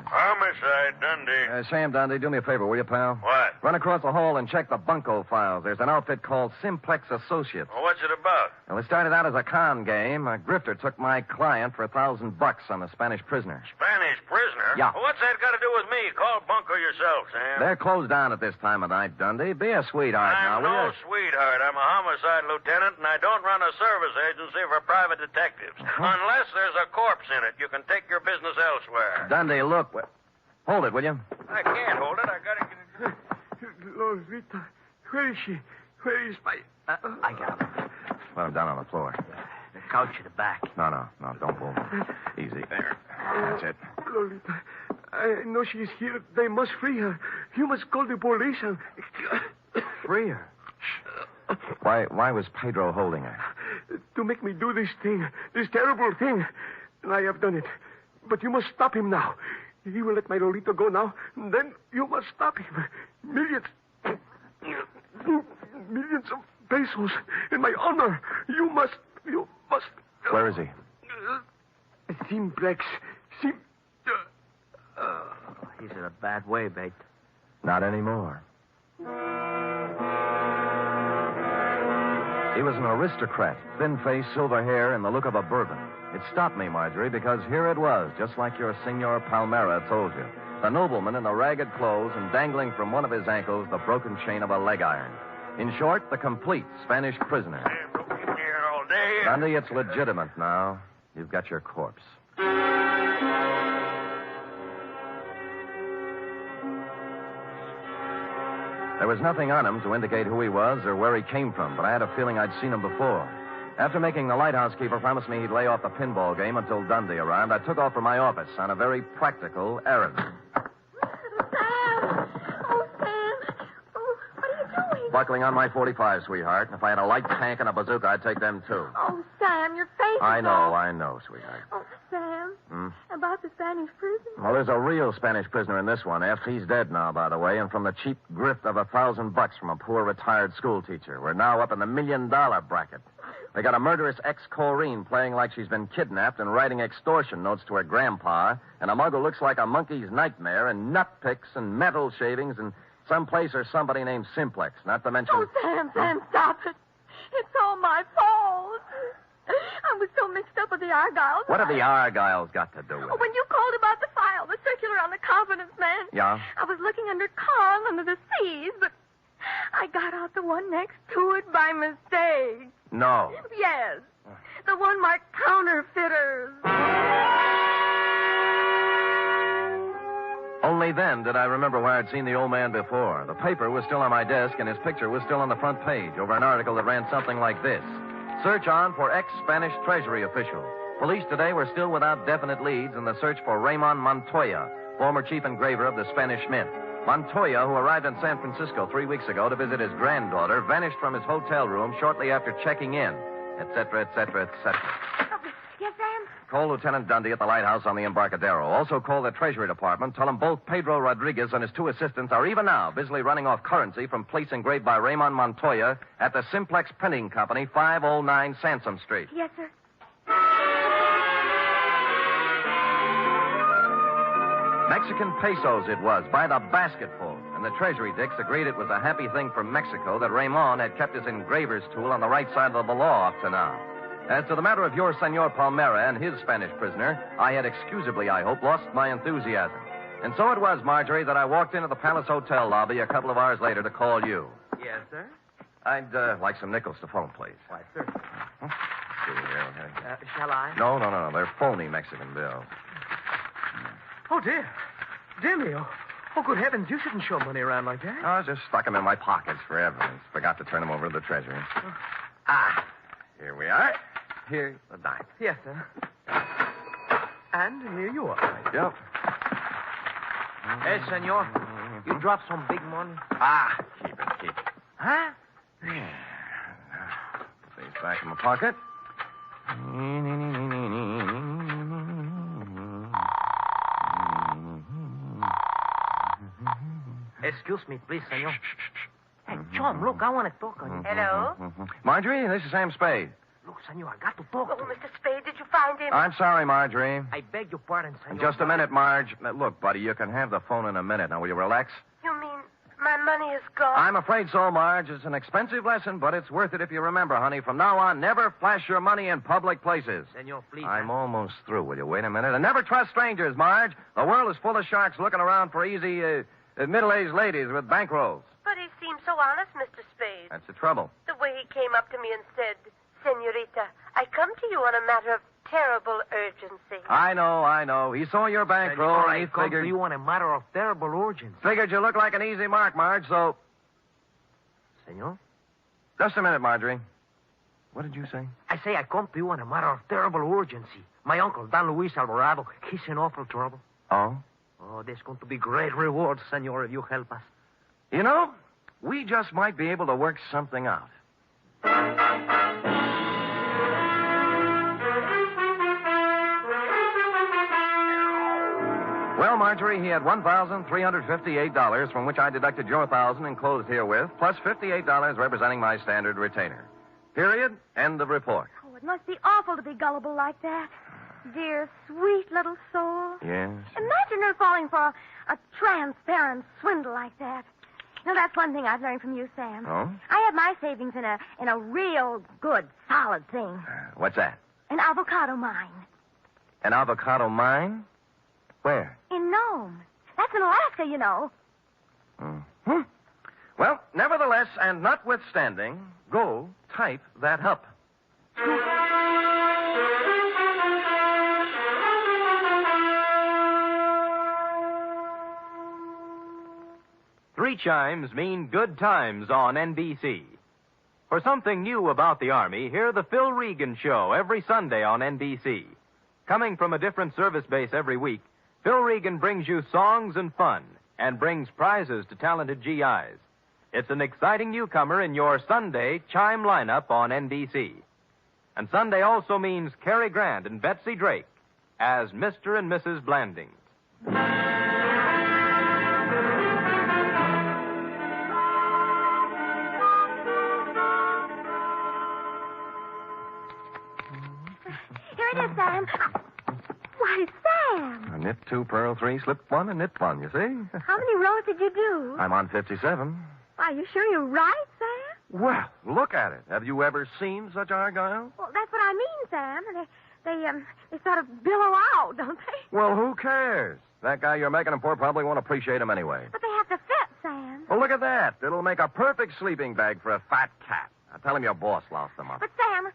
Homicide, Dundee. Sam Dundee, do me a favor, will you, pal? What? Run across the hall and check the bunco files. There's an outfit called Simplex Associates. Well, what's it about? Well, it started out as a con game. A grifter took my client for $1,000 on a Spanish prisoner. Spanish prisoner? Yeah. Well, what's that got to do with me? Call Bunko yourself, Sam. They're closed down at this time of night, Dundee. Be a sweetheart I'm now, will no you? sweetheart. I'm a homicide lieutenant, and I don't run a service agency for private detectives. Unless there's a corpse in it. You can take your business elsewhere. Dundee, look. Hold it, will you? I can't hold it. I got to get it. Lolita, where is she? Where is my... I got him. Let him down on the floor. The couch at the back. No, don't move. Easy. There. That's it. Lolita, I know she's here. They must free her. You must call the police and... Free her? Why was Pedro holding her? To make me do this thing, this terrible thing. And I have done it. But you must stop him now. He will let my Lolita go now. And then you must stop him. Millions of pesos in my honor. You must. Where is he? Simplex. He's in a bad way, mate. Not anymore. He was an aristocrat, thin face, silver hair, and the look of a bourbon. It stopped me, Marjorie, because here it was, just like your Senor Palmera told you. The nobleman in the ragged clothes and dangling from one of his ankles the broken chain of a leg iron. In short, the complete Spanish prisoner. Here all day. Dundee, it's legitimate now. You've got your corpse. There was nothing on him to indicate who he was or where he came from, but I had a feeling I'd seen him before. After making the lighthouse keeper promise me he'd lay off the pinball game until Dundee arrived, I took off for my office on a very practical errand. Buckling on my .45, sweetheart. If I had a light tank and a bazooka, I'd take them, too. Oh, Sam, your face I is all... know, sweetheart. Oh, Sam, about the Spanish prison. Well, there's a real Spanish prisoner in this one, F. He's dead now, by the way, and from the cheap grift of $1,000 from a poor retired school teacher. We're now up in the $1 million bracket. They got a murderous ex-Corrine playing like she's been kidnapped and writing extortion notes to her grandpa, and a mug who looks like a monkey's nightmare, and nut picks and metal shavings, and someplace or somebody named Simplex, not to mention... Oh, Sam, stop it. It's all my fault. I was so mixed up with the Argyles. What have the Argyles got to do with it? When you called about the file, the circular on the confidence man. Yeah? I was looking under calm under the C's, but I got out the one next to it by mistake. No. Yes. The one marked counterfeiters. Only then did I remember where I'd seen the old man before. The paper was still on my desk, and his picture was still on the front page over an article that ran something like this. Search on for ex-Spanish Treasury official. Police today were still without definite leads in the search for Raymond Montoya, former chief engraver of the Spanish Mint. Montoya, who arrived in San Francisco 3 weeks ago to visit his granddaughter, vanished from his hotel room shortly after checking in, etc., etc., etc. Yes, Sam? Call Lieutenant Dundee at the lighthouse on the Embarcadero. Also call the Treasury Department. Tell them both Pedro Rodriguez and his 2 assistants are even now busily running off currency from plates engraved by Raymond Montoya at the Simplex Printing Company, 509 Sansom Street. Yes, sir. Mexican pesos it was, by the basketful. And the Treasury dicks agreed it was a happy thing for Mexico that Raymond had kept his engraver's tool on the right side of the law up to now. As to the matter of your Senor Palmera and his Spanish prisoner, I had excusably, I hope, lost my enthusiasm. And so it was, Marjorie, that I walked into the Palace Hotel lobby a couple of hours later to call you. Yes, sir? I'd like some nickels to phone, please. Why, sir. Here. Shall I? No. They're phony Mexican bills. Oh, dear. Dear me. Oh, good heavens. You shouldn't show money around like that. I just stuck them in my pockets for evidence. Forgot to turn them over to the Treasury. Here we are. Here's the dime. Yes, sir. And here you are. Yep. Hey, senor. You dropped some big money. Keep it. Huh? Put these back in my pocket. Excuse me, please, senor. Hey, Chum, look, I want to talk on you. Hello? Marjorie, this is Sam Spade. Look, senor, I got to talk to you. Mr. Spade, did you find him? I'm sorry, Marjorie. I beg your pardon, senor. Just a minute, Marge. Look, buddy, you can have the phone in a minute. Now, will you relax? You mean my money is gone? I'm afraid so, Marge. It's an expensive lesson, but it's worth it if you remember, honey. From now on, never flash your money in public places. Senor, please. I'm almost through. Will you wait a minute? And never trust strangers, Marge. The world is full of sharks looking around for easy, middle-aged ladies with bankrolls. But he seemed so honest, Mr. Spade. That's the trouble. The way he came up to me and said, Senorita, I come to you on a matter of terrible urgency. I know. He saw your bankroll Senor, and he I come figured... to you on a matter of terrible urgency. Figured you look like an easy mark, Marge, so... Senor? Just a minute, Marjorie. What did you say? I say I come to you on a matter of terrible urgency. My uncle, Don Luis Alvarado, he's in awful trouble. Oh? Oh, there's going to be great rewards, senor, if you help us. You know, we just might be able to work something out. Well, Marjorie, he had $1,358, from which I deducted your $1,000 enclosed herewith, plus $58 representing my standard retainer. Period. End of report. Oh, it must be awful to be gullible like that. Dear, sweet little soul. Yes. Imagine her falling for a transparent swindle like that. You know, that's one thing I've learned from you, Sam. Oh? I have my savings in a real good, solid thing. What's that? An avocado mine. An avocado mine? Where? In Nome. That's in Alaska, you know. Mm-hmm. Well, nevertheless, and notwithstanding, go type that up. 3 chimes mean good times on NBC. For something new about the Army, hear the Phil Regan Show every Sunday on NBC. Coming from a different service base every week, Phil Regan brings you songs and fun and brings prizes to talented GIs. It's an exciting newcomer in your Sunday chime lineup on NBC. And Sunday also means Cary Grant and Betsy Drake as Mr. and Mrs. Blandings. Here it is, Sam. Why, Sam. A knit 2, purl 3, slip 1, and knit 1, you see? How many rows did you do? I'm on 57. Are you sure you're right, Sam? Well, look at it. Have you ever seen such argyle? Well, that's what I mean, Sam. They sort of billow out, don't they? Well, who cares? That guy you're making them for probably won't appreciate him anyway. But they have to fit, Sam. Well, look at that. It'll make a perfect sleeping bag for a fat cat. Now, tell him your boss loused them up. But, Sam,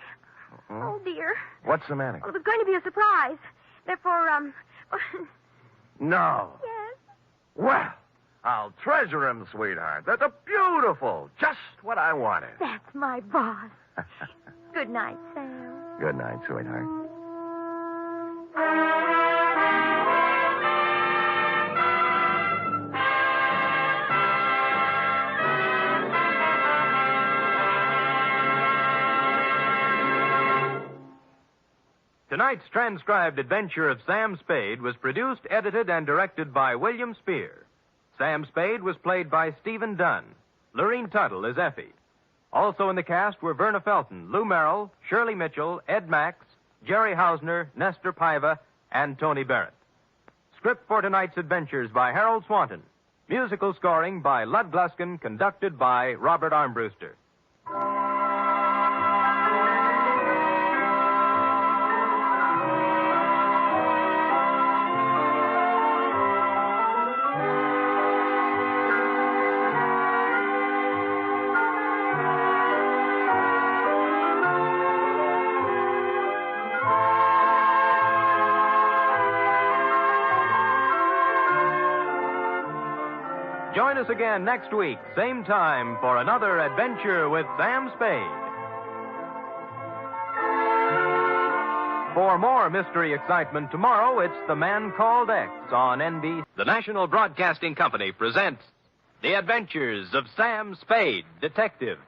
oh, dear. What's the matter? Well, it was going to be a surprise. Therefore, No. Yes? Well, I'll treasure him, sweetheart. That's beautiful. Just what I wanted. That's my boss. Good night, Sam. Good night, sweetheart. Tonight's transcribed adventure of Sam Spade was produced, edited, and directed by William Spear. Sam Spade was played by Stephen Dunn. Lorene Tuttle is Effie. Also in the cast were Verna Felton, Lou Merrill, Shirley Mitchell, Ed Max, Jerry Hausner, Nestor Paiva, and Tony Barrett. Script for tonight's adventures by Harold Swanton. Musical scoring by Lud Gluskin, conducted by Robert Armbruster. Join us again next week, same time, for another adventure with Sam Spade. For more mystery excitement tomorrow, it's The Man Called X on NBC. The National Broadcasting Company presents The Adventures of Sam Spade, Detective.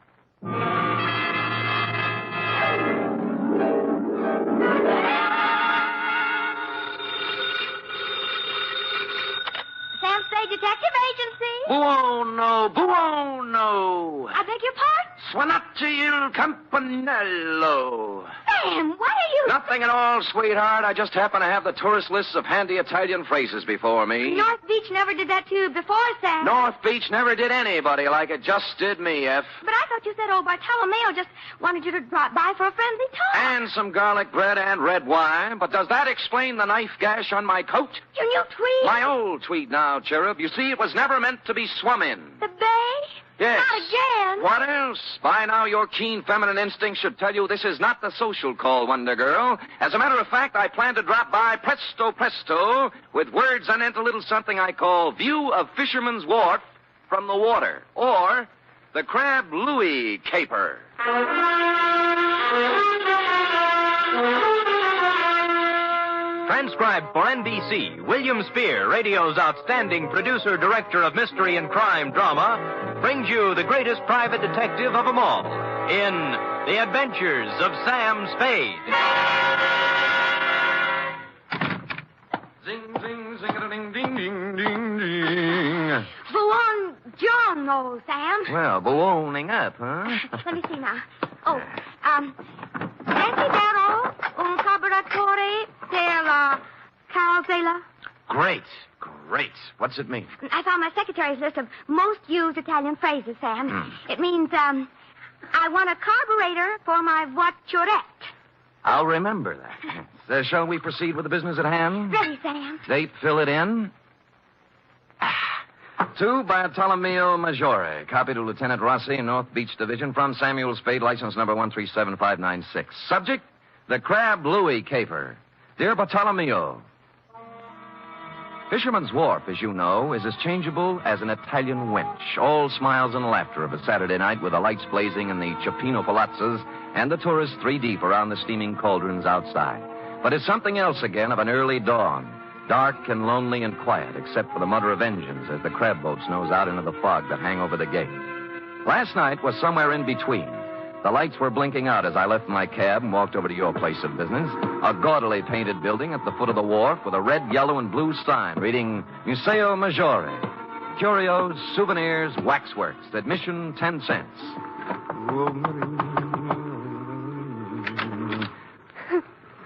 Sam Spade Detective Agency. Buono, buono. I beg your pardon? Suonate il campanello. Sam, what are you... Nothing at all, sweetheart. I just happen to have the tourist lists of handy Italian phrases before me. North Beach never did that to you before, Sam. North Beach never did anybody like it just did me, F. But I thought you said old Bartolomeo just wanted you to drop by for a friendly talk. And some garlic bread and red wine. But does that explain the knife gash on my coat? Your new tweed? My old tweed now, Cherub. You see, it was never meant to be swum in. The bay? Yes. Not again. What else? By now, your keen feminine instinct should tell you this is not the social call, Wonder Girl. As a matter of fact, I plan to drop by presto presto with words anent a little something I call View of Fisherman's Wharf from the Water, or the Crab Louis Caper. Transcribed for NBC, William Spear, radio's outstanding producer, director of mystery and crime drama, brings you the greatest private detective of them all in The Adventures of Sam Spade. Zing, zing, zing, ding, ding, ding, ding. Buongiorno, Sam. Well, ballooning up, huh? Let me see now. Oh, Desidero un carburatore della Calzella. Great. What's it mean? I found my secretary's list of most used Italian phrases, Sam. It means, I want a carburetor for my voiturette. I'll remember that. So shall we proceed with the business at hand? Ready, Sam. Date, fill it in. To Bartolomeo Maggiore, copy to Lieutenant Rossi, North Beach Division, from Samuel Spade, license number 137596. Subject, the Crab Louis Caper. Dear Bartolomeo, Fisherman's Wharf, as you know, is as changeable as an Italian wench. All smiles and laughter of a Saturday night with the lights blazing in the Cioppino palazzas and the tourists 3 deep around the steaming cauldrons outside. But it's something else again of an early dawn. Dark and lonely and quiet, except for the mutter of engines as the crab boats nose out into the fog that hang over the gate. Last night was somewhere in between. The lights were blinking out as I left my cab and walked over to your place of business, a gaudily painted building at the foot of the wharf with a red, yellow, and blue sign reading Museo Maggiore. Curios, souvenirs, waxworks. Admission 10 cents.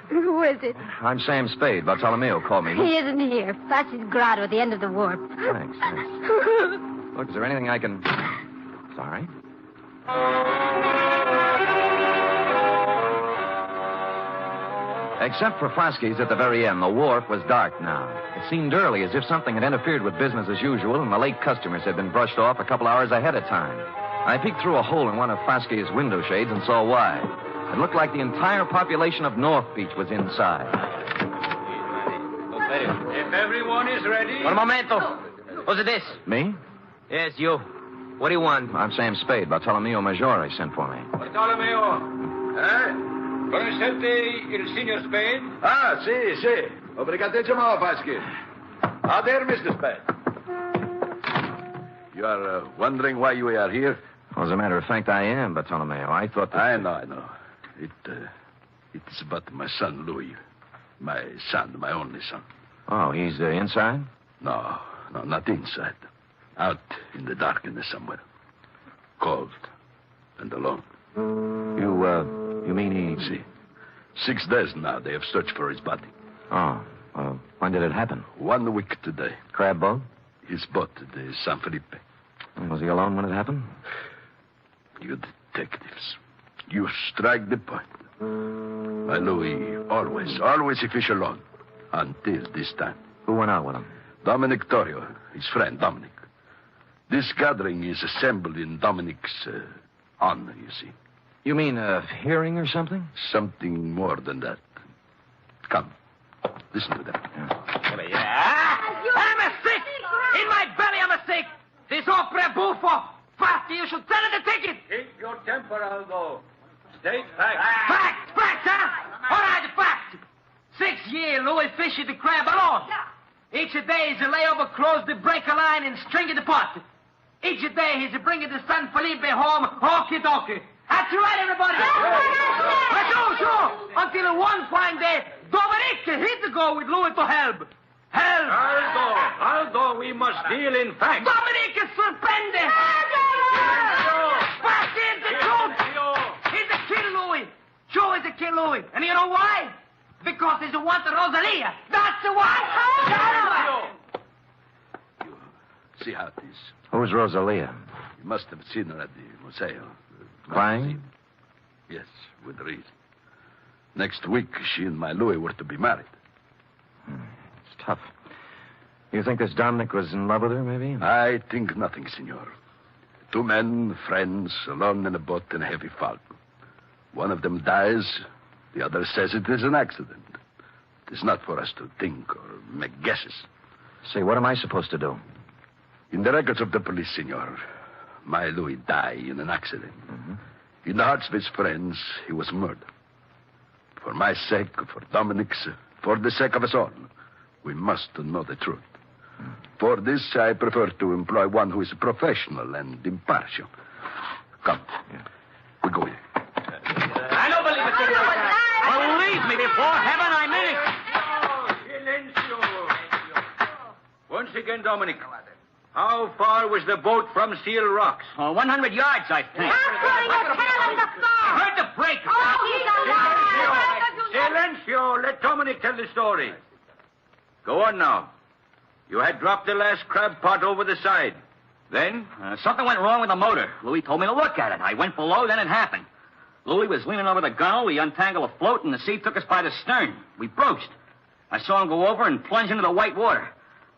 Who is it? I'm Sam Spade. Bartolomeo called me. He isn't here. Passage grotto at the end of the wharf. Thanks. Look, is there anything I can... Sorry. Except for Frosky's at the very end, the wharf was dark now. It seemed early, as if something had interfered with business as usual, and the late customers had been brushed off a couple hours ahead of time. I peeked through a hole in one of Frosky's window shades and saw why. It looked like the entire population of North Beach was inside. If everyone is ready... Un momento. Who's this? Me? Yes, you. What do you want? I'm Sam Spade. Bartolomeo Maggiore sent for me. Bartolomeo, Conoscete il signor Spade? Ah, sì. Obrigatissimo, Vasquez. Ah, there, Mr. Spade. You are wondering why we are here? Well, as a matter of fact, I am, Bartolomeo. I thought that... I know. It's about my son, Louis. My son, my only son. Oh, he's inside? No, not inside. Out in the darkness somewhere. Cold and alone. You mean he... See. 6 days now they have searched for his body. Oh, when did it happen? 1 week today. Crab boat? His boat, the San Felipe. Was he alone when it happened? You detectives. You strike the point. My Louis, always he fish alone. Until this time. Who went out with him? Dominic Torrio, his friend, Dominic. This gathering is assembled in Dominic's honor, you see. You mean a hearing or something? Something more than that. Come, listen to them. I'm a sick! In my belly, I'm a sick! This opera buffo! Faster, you should sell it the ticket! Keep your temper, Aldo. State facts. Facts, huh? All right, facts. 6 years, Louis fished the crab alone. Each day he's a layover close the breaker line and string the pot. Each day he's bringing the San Felipe home, hokey-dokey. That's right, everybody. Sure. Until one fine day, Dominic hit to go with Louis to help. Aldo, we must deal in facts. Dominic is suspended. Fact is the truth. He's a kill Louis. Sure, he's a kill Louis. And you know why? Because he's a want Rosalia. That's the one. See how it is. Who's Rosalia? You must have seen her at the museo. Crying? Yes, with reason. Next week, she and my Louis were to be married. It's tough. You think this Dominic was in love with her, maybe? I think nothing, senor. 2 men, friends, alone in a boat in a heavy fog. One of them dies. The other says it is an accident. It is not for us to think or make guesses. Say, what am I supposed to do? In the records of the police, senor, my Louis died in an accident. Mm-hmm. In the hearts of his friends, he was murdered. For my sake, for Dominic's, for the sake of us all, we must know the truth. For this, I prefer to employ one who is professional and impartial. Come. We go here. I don't believe it, senor. Believe me, before heaven, I mean it. Silencio. Once again, Dominic. How far was the boat from Seal Rocks? 100 yards, I think. I heard the break. Silencio. Let Dominic tell the story. Go on now. You had dropped the last crab pot over the side. Then? Something went wrong with the motor. Louis told me to look at it. I went below, then it happened. Louis was leaning over the gunwale. We untangled a float, and the sea took us by the stern. We broached. I saw him go over and plunge into the white water.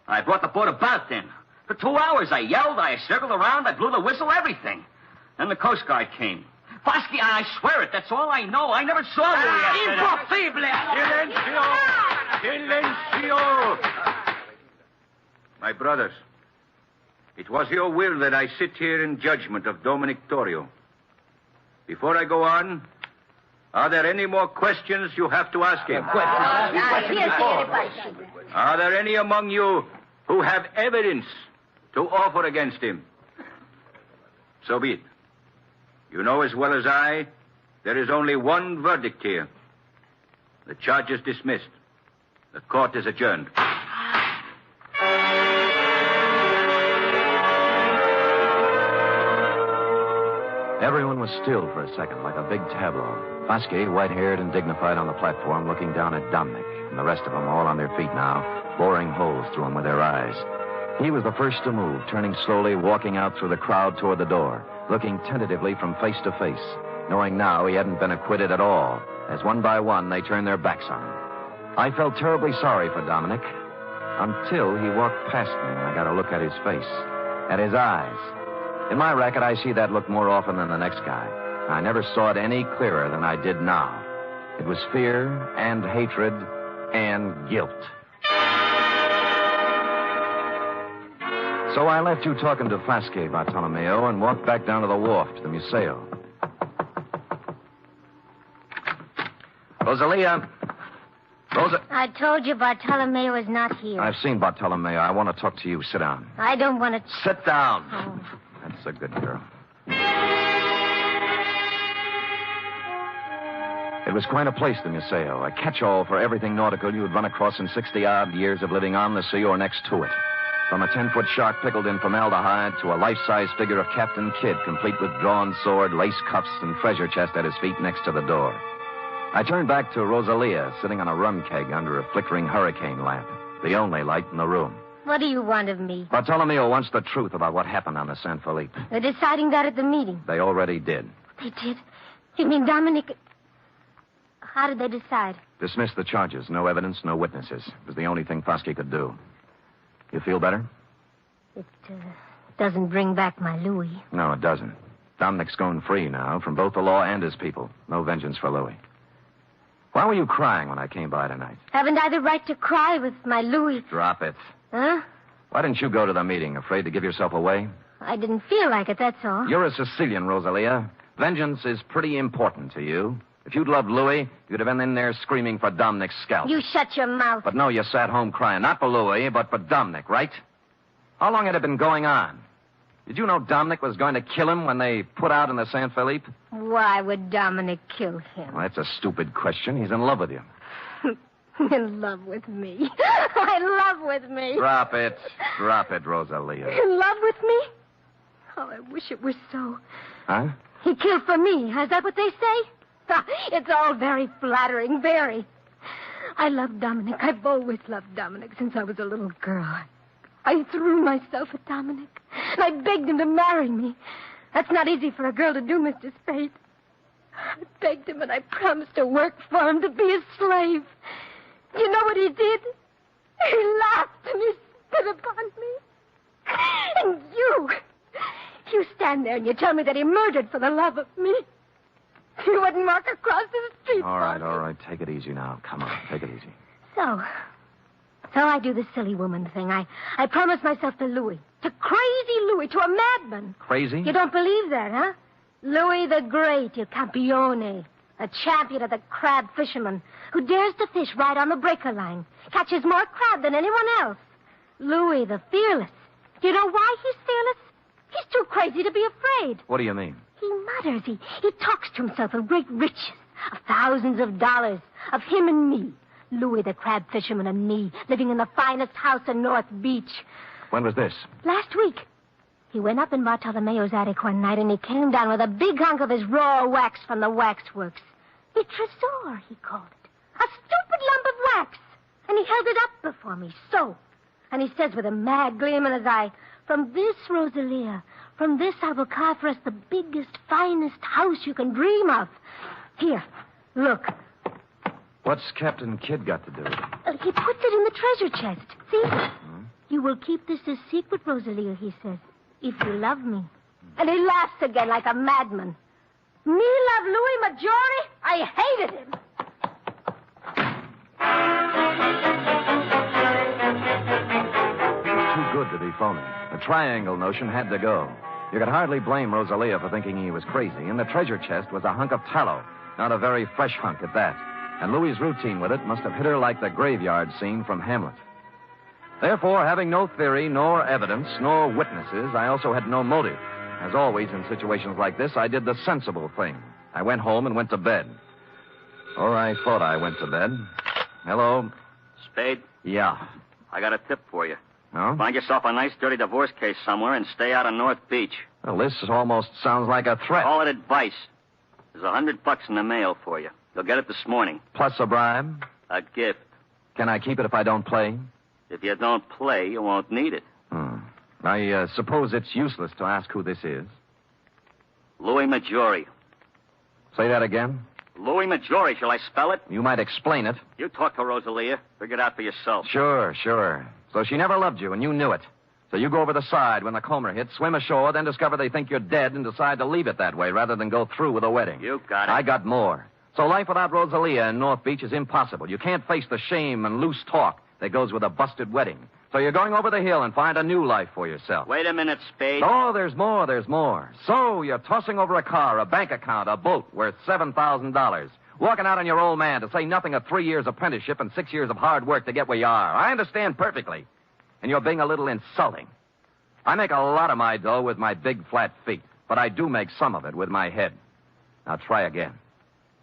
I brought the boat about then. For 2 hours, I yelled, I circled around, I blew the whistle, everything. Then the Coast Guard came. Vasquez, I swear it, that's all I know. I never saw Louis after that. Silencio! My brothers, it was your will that I sit here in judgment of Dominic Torrio. Before I go on, are there any more questions you have to ask him? Are there any among you who have evidence to offer against him? So be it. You know as well as I, there is only one verdict here. The charge is dismissed. The court is adjourned. Everyone was still for a second, like a big tableau. Vasquez, white-haired and dignified on the platform, looking down at Dominic, and the rest of them all on their feet now, boring holes through him with their eyes. He was the first to move, turning slowly, walking out through the crowd toward the door, looking tentatively from face to face, knowing now he hadn't been acquitted at all, as one by one they turned their backs on him. I felt terribly sorry for Dominic, until he walked past me and I got a look at his face, at his eyes. In my racket, I see that look more often than the next guy. I never saw it any clearer than I did now. It was fear and hatred and guilt. So I left you talking to Vasquez, Bartolomeo, and walked back down to the wharf to the museo. Rosalia. I told you Bartolomeo is not here. I've seen Bartolomeo. I want to talk to you. Sit down. I don't want to... Sit down. Oh. That's a good girl. It was quite a place, the Museo, a catch-all for everything nautical you would run across in 60-odd years of living on the sea or next to it. From a 10-foot shark pickled in formaldehyde to a life-size figure of Captain Kidd, complete with drawn sword, lace cuffs, and treasure chest at his feet next to the door. I turned back to Rosalia, sitting on a rum keg under a flickering hurricane lamp, the only light in the room. What do you want of me? Bartolomeo wants the truth about what happened on the San Felipe. They're deciding that at the meeting. They already did. They did? You mean Dominic... How did they decide? Dismiss the charges. No evidence, no witnesses. It was the only thing Foskey could do. You feel better? It doesn't bring back my Louis. No, it doesn't. Dominic's going free now from both the law and his people. No vengeance for Louis. Why were you crying when I came by tonight? Haven't I the right to cry with my Louis? Drop it. Huh? Why didn't you go to the meeting? Afraid to give yourself away? I didn't feel like it, that's all. You're a Sicilian, Rosalia. Vengeance is pretty important to you. If you'd loved Louis, you'd have been in there screaming for Dominic's scalp. You shut your mouth. But no, you sat home crying. Not for Louis, but for Dominic, right? How long had it been going on? Did you know Dominic was going to kill him when they put out in the San Felipe? Why would Dominic kill him? Well, that's a stupid question. He's in love with you. In love with me. In love with me. Drop it. Drop it, Rosalia. In love with me? Oh, I wish it were so. Huh? He killed for me. Is that what they say? It's all very flattering, very. I love Dominic. I've always loved Dominic since I was a little girl. I threw myself at Dominic, and I begged him to marry me. That's not easy for a girl to do, Mr. Spade. I begged him, and I promised to work for him, to be his slave. You know what he did? He laughed and he spit upon me. And you stand there and you tell me that he murdered for the love of me. You wouldn't walk across the street. All right. Take it easy now. Come on, take it easy. So I do the silly woman thing. I promise myself to Louis. To crazy Louis, to a madman. Crazy? You don't believe that, huh? Louis the Great, il campione. A champion of the crab fishermen who dares to fish right on the breaker line. Catches more crab than anyone else. Louis the Fearless. Do you know why he's fearless? He's too crazy to be afraid. What do you mean? He mutters. He talks to himself of great riches, of thousands of dollars, of him and me. Louis the crab fisherman and me, living in the finest house in North Beach. When was this? Last week. He went up in Bartolomeo's attic one night, and he came down with a big hunk of his raw wax from the waxworks. A tresor, he called it. A stupid lump of wax. And he held it up before me, so. And he says with a mad gleam in his eye, "From this, Rosalia, from this I will carve for us the biggest, finest house you can dream of. Here, look." What's Captain Kidd got to do with it? He puts it in the treasure chest. See? You will keep this a secret, Rosalia, he says, if you love me. And he laughs again like a madman. Me love Louis Maggiore? I hated him. It was too good to be phony. The triangle notion had to go. You could hardly blame Rosalia for thinking he was crazy. In the treasure chest was a hunk of tallow, not a very fresh hunk at that. And Louis's routine with it must have hit her like the graveyard scene from Hamlet. Therefore, having no theory, nor evidence, nor witnesses, I also had no motive. As always in situations like this, I did the sensible thing. I went home and went to bed. Or I thought I went to bed. Hello? Spade? Yeah. I got a tip for you. No? Find yourself a nice, dirty divorce case somewhere and stay out of North Beach. Well, this almost sounds like a threat. Call it advice. There's $100 in the mail for you. You'll get it this morning. Plus a bribe? A gift. Can I keep it if I don't play? If you don't play, you won't need it. I suppose it's useless to ask who this is. Louis Maggiore. Say that again? Louis Maggiore. Shall I spell it? You might explain it. You talk to Rosalia. Figure it out for yourself. Sure. So she never loved you, and you knew it. So you go over the side when the comber hits, swim ashore, then discover they think you're dead and decide to leave it that way rather than go through with a wedding. You got it. I got more. So life without Rosalia in North Beach is impossible. You can't face the shame and loose talk that goes with a busted wedding. So you're going over the hill and find a new life for yourself. Wait a minute, Spade. Oh, there's more. So you're tossing over a car, a bank account, a boat worth $7,000, Walking out on your old man, to say nothing of 3 years apprenticeship and 6 years of hard work to get where you are. I understand perfectly. And you're being a little insulting. I make a lot of my dough with my big flat feet, but I do make some of it with my head. Now try again.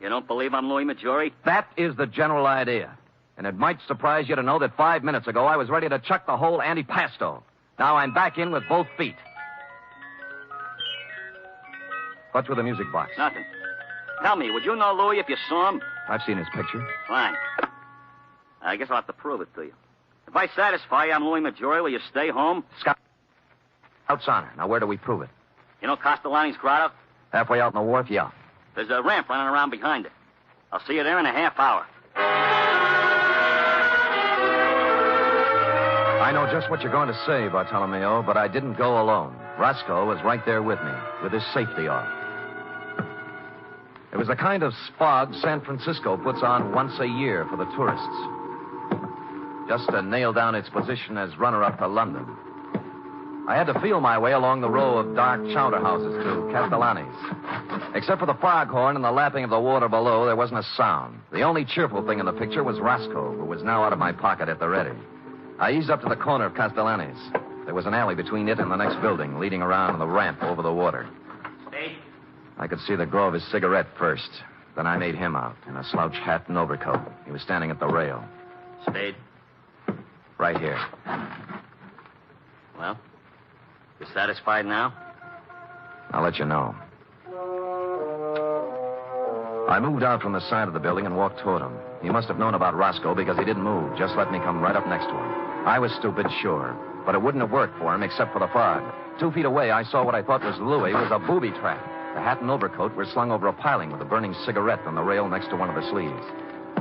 You don't believe I'm Louis Maggiore? That is the general idea. And it might surprise you to know that 5 minutes ago I was ready to chuck the whole antipasto. Now I'm back in with both feet. What's with the music box? Nothing. Tell me, would you know Louis if you saw him? I've seen his picture. Fine. I guess I'll have to prove it to you. If I satisfy you I'm Louis Maggiore, will you stay home? Scout's honor. Now where do we prove it? You know Castellani's grotto? Halfway out in the wharf, yeah. There's a ramp running around behind it. I'll see you there in a half hour. I know just what you're going to say, Bartolomeo, but I didn't go alone. Roscoe was right there with me, with his safety off. It was the kind of spog San Francisco puts on once a year for the tourists. Just to nail down its position as runner-up to London. I had to feel my way along the row of dark chowder houses to Castellani's. Except for the foghorn and the lapping of the water below, there wasn't a sound. The only cheerful thing in the picture was Roscoe, who was now out of my pocket at the ready. I eased up to the corner of Castellani's. There was an alley between it and the next building, leading around the ramp over the water. Spade? I could see the glow of his cigarette first. Then I made him out in a slouch hat and overcoat. He was standing at the rail. Spade? Right here. Well, you satisfied now? I'll let you know. I moved out from the side of the building and walked toward him. He must have known about Roscoe because he didn't move, just let me come right up next to him. I was stupid, sure, but it wouldn't have worked for him except for the fog. 2 feet away, I saw what I thought was Louis was a booby trap. The hat and overcoat were slung over a piling with a burning cigarette on the rail next to one of the sleeves.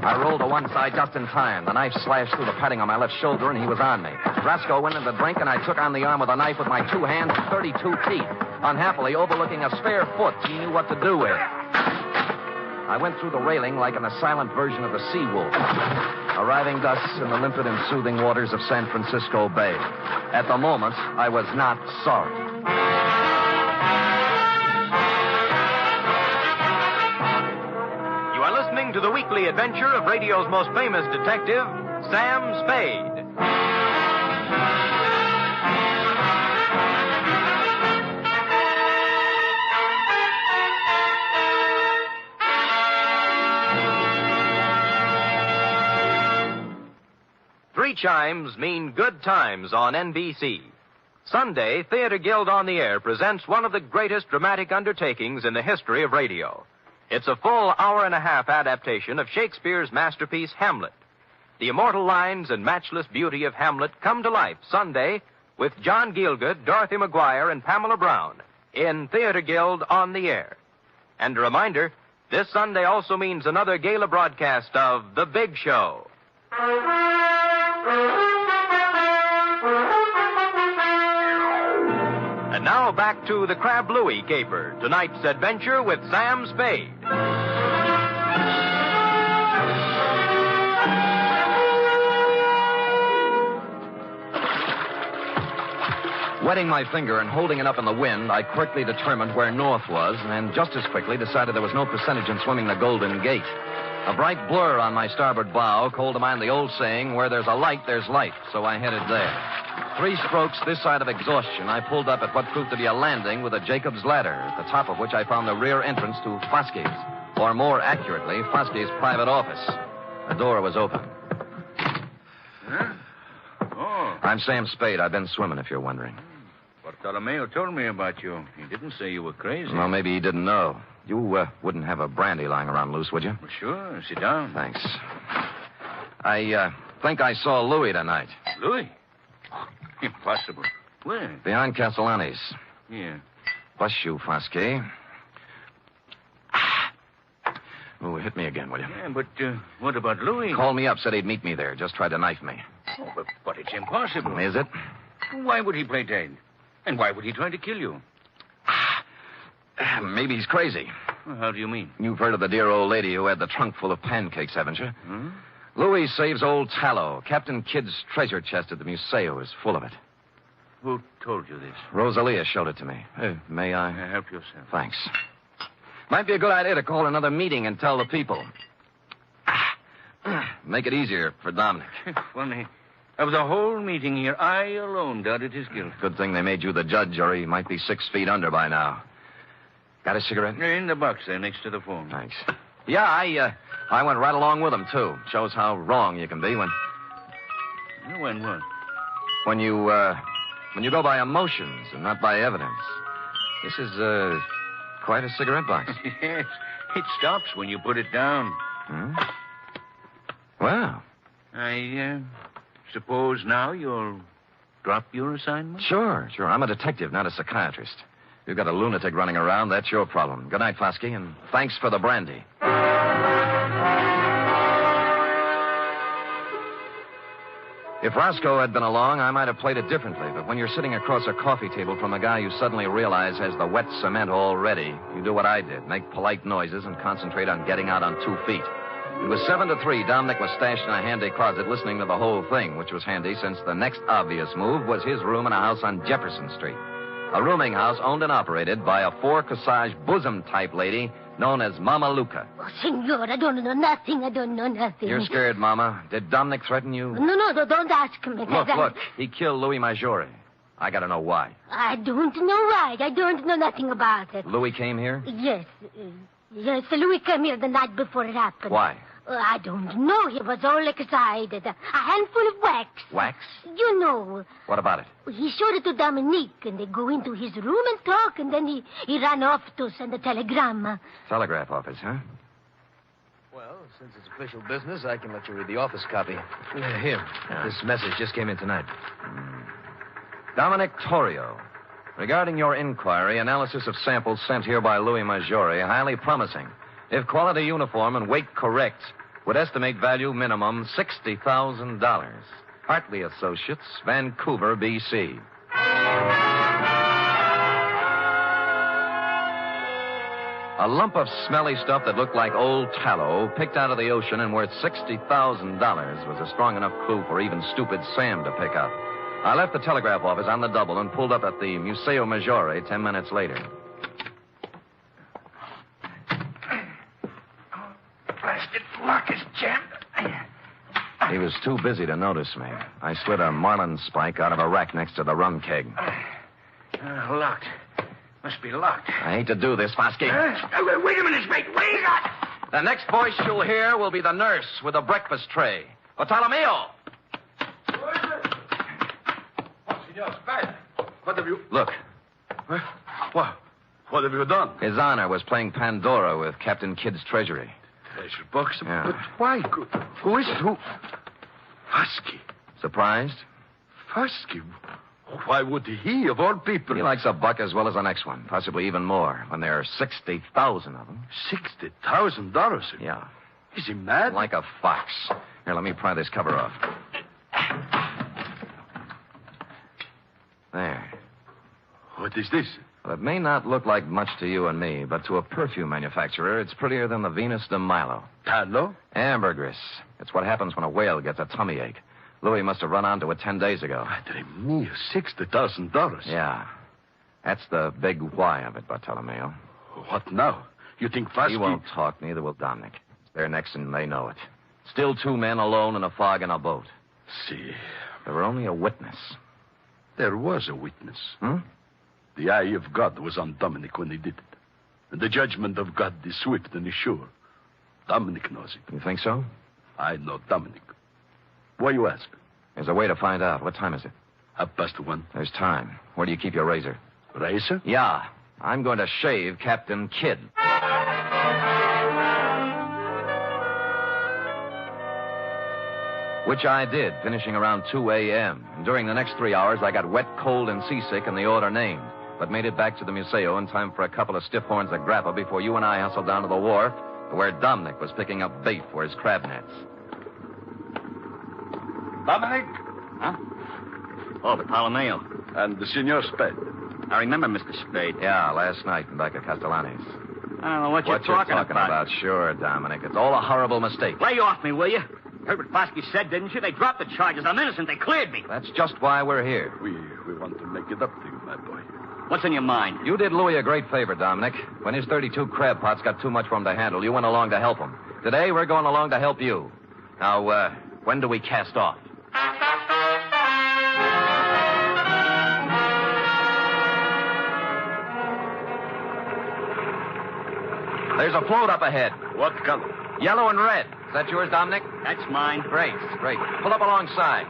I rolled to one side just in time. The knife slashed through the padding on my left shoulder, and he was on me. Roscoe went in the drink, and I took on the arm with a knife with my 2 hands and 32 teeth. Unhappily, overlooking a spare foot he knew what to do with. I went through the railing like an silent version of the sea wolf, arriving thus in the limpid and soothing waters of San Francisco Bay. At the moment, I was not sorry. To the weekly adventure of radio's most famous detective, Sam Spade. Three chimes mean good times on NBC. Sunday, Theater Guild on the Air presents one of the greatest dramatic undertakings in the history of radio. It's a full hour-and-a-half adaptation of Shakespeare's masterpiece, Hamlet. The immortal lines and matchless beauty of Hamlet come to life Sunday with John Gielgud, Dorothy McGuire, and Pamela Brown in Theater Guild on the Air. And a reminder, this Sunday also means another gala broadcast of The Big Show. And now back to the Crab Louie caper, tonight's adventure with Sam Spade. Wetting my finger and holding it up in the wind, I quickly determined where north was, and just as quickly decided there was no percentage in swimming the Golden Gate. A bright blur on my starboard bow called to mind the old saying, where there's a light, there's life, so I headed there. 3 strokes this side of exhaustion, I pulled up at what proved to be a landing with a Jacob's ladder, at the top of which I found the rear entrance to Foske's, or more accurately, Foske's private office. The door was open. Huh? Oh. I'm Sam Spade. I've been swimming, if you're wondering. Bartolomeo told me about you. He didn't say you were crazy. Well, maybe he didn't know. You wouldn't have a brandy lying around loose, would you? Well, sure. Sit down. Thanks. I think I saw Louis tonight. Louis? Impossible. Where? Behind Castellani's. Yeah. Bless you, Fosque. Oh, hit me again, will you? Yeah, but what about Louis? Called me up, said he'd meet me there. Just tried to knife me. Oh, but it's impossible. Is it? Why would he play dead? And why would he try to kill you? Maybe he's crazy. Well, how do you mean? You've heard of the dear old lady who had the trunk full of pancakes, haven't you? Hmm? Louis saves old tallow. Captain Kidd's treasure chest at the Museo is full of it. Who told you this? Rosalia showed it to me. May I? Help yourself. Thanks. Might be a good idea to call another meeting and tell the people. Make it easier for Dominic. Funny. Of the whole meeting here, I alone doubted his guilt. Good thing they made you the judge, or he might be 6 feet under by now. Got a cigarette? In the box there, next to the phone. Thanks. Yeah, I went right along with him, too. Shows how wrong you can be when... When what? When you go by emotions and not by evidence. This is, quite a cigarette box. Yes, it stops when you put it down. Hmm? Well. I suppose now you'll drop your assignment? Sure. I'm a detective, not a psychiatrist. You've got a lunatic running around, that's your problem. Good night, Fosky, and thanks for the brandy. If Roscoe had been along, I might have played it differently, but when you're sitting across a coffee table from a guy you suddenly realize has the wet cement all ready, you do what I did, make polite noises and concentrate on getting out on 2 feet. It was 7-3. Dominic was stashed in a handy closet listening to the whole thing, which was handy since the next obvious move was his room in a house on Jefferson Street. A rooming house owned and operated by a 4-corsage bosom-type lady known as Mama Luca. Oh, Senor, I don't know nothing. You're scared, Mama. Did Dominic threaten you? No, don't ask me. Look. He killed Louis Maggiore. I gotta know why. I don't know why. I don't know nothing about it. Louis came here? Yes, Louis came here the night before it happened. Why? I don't know. He was all excited. A handful of wax. Wax? You know. What about it? He showed it to Dominique, and they go into his room and talk, and then he ran off to send a telegram. Telegraph office, huh? Well, since it's official business, I can let you read the office copy. Here. This message just came in tonight. Dominic Torrio. Regarding your inquiry, analysis of samples sent here by Louis Maggiore, highly promising. If quality uniform and weight correct, would estimate value minimum $60,000. Hartley Associates, Vancouver, B.C. A lump of smelly stuff that looked like old tallow, picked out of the ocean and worth $60,000, was a strong enough clue for even stupid Sam to pick up. I left the telegraph office on the double and pulled up at the Museo Maggiore 10 minutes later. Blasted lock is jammed. He was too busy to notice me. I slid a marlin spike out of a rack next to the rum keg. Locked. Must be locked. I hate to do this, Fosky. Wait a minute, mate. Wait a minute. The next voice you'll hear will be the nurse with a breakfast tray. Bartolomeo! Senor Spade, what have you... Look. What have you done? His Honor was playing Pandora with Captain Kidd's treasury. Treasure box? Yeah. But why? Who is it? Who? Fosky. Surprised? Fosky? Why would he, of all people? He likes a buck as well as the next one, possibly even more, when there are 60,000 of them. $60,000? Yeah. Is he mad? Like a fox. Here, let me pry this cover off. There. What is this? Well, it may not look like much to you and me, but to a perfume manufacturer, it's prettier than the Venus de Milo. Tallow? Ambergris. It's what happens when a whale gets a tummy ache. Louis must have run onto it 10 days ago. Madre mia, $60,000. Yeah. That's the big why of it, Bartolomeo. What now? You think Fosky... He won't talk, neither will Dominic. They're next and they know it. Still 2 men alone in a fog in a boat. See. There were only a witness. There was a witness. Hmm? The eye of God was on Dominic when he did it. And the judgment of God is swift and is sure. Dominic knows it. You think so? I know Dominic. Why you ask? There's a way to find out. What time is it? 1:30. There's time. Where do you keep your razor? Razor? Yeah. I'm going to shave Captain Kidd. Which I did, finishing around 2 a.m. And during the next 3 hours, I got wet, cold, and seasick in the order named, but made it back to the Museo in time for a couple of stiff horns of grappa before you and I hustled down to the wharf where Dominic was picking up bait for his crab nets. Dominic? Huh? Oh, Bartolomeo. And the Senor Spade. I remember Mr. Spade. Yeah, last night in back at Castellani's. I don't know what you're talking about. Sure, Dominic. It's all a horrible mistake. Lay off me, will you? Heard what Fosky said, didn't you? They dropped the charges. I'm innocent. They cleared me. That's just why we're here. We want to make it up to you, my boy. What's in your mind? You did Louis a great favor, Dominic. When his 32 crab pots got too much for him to handle, you went along to help him. Today, we're going along to help you. Now, when do we cast off? There's a float up ahead. What color? Yellow and red. Is that yours, Dominic? That's mine. Great. Pull up alongside.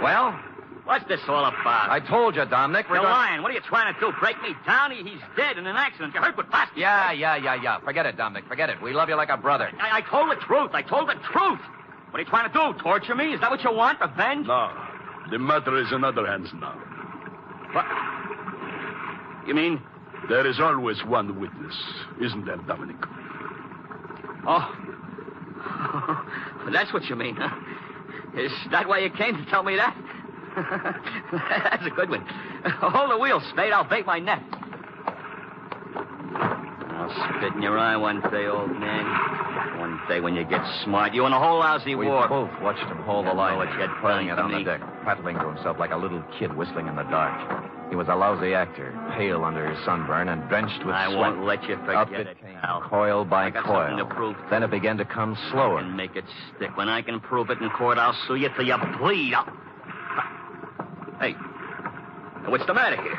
Well? What's this all about? I told you, Dominic. You're lying. What are you trying to do? Break me down? He's dead in an accident. You heard what Boston said. Yeah. Forget it, Dominic. Forget it. We love you like a brother. I told the truth. What are you trying to do? Torture me? Is that what you want? Revenge? No. The matter is in other hands now. What? You mean? There is always one witness, isn't there, Dominic? Oh. That's what you mean, huh? Is that why you came to tell me that? That's a good one. Hold the wheel, Spade. I'll bait my net. I'll spit in your eye one day, old man. One day when you get smart. You and the whole lousy We war. both watched him hold the line. What you had pulling it planned on for the me. deck, prattling to himself like a little kid whistling in the dark. He was a lousy actor, pale under his sunburn and drenched with I sweat. won't let you forget Up it came, coil by I got coil. something to prove. Then it began to come slower. I can make it stick. When I can prove it in court, I'll sue you till you bleed. Hey, what's the matter here?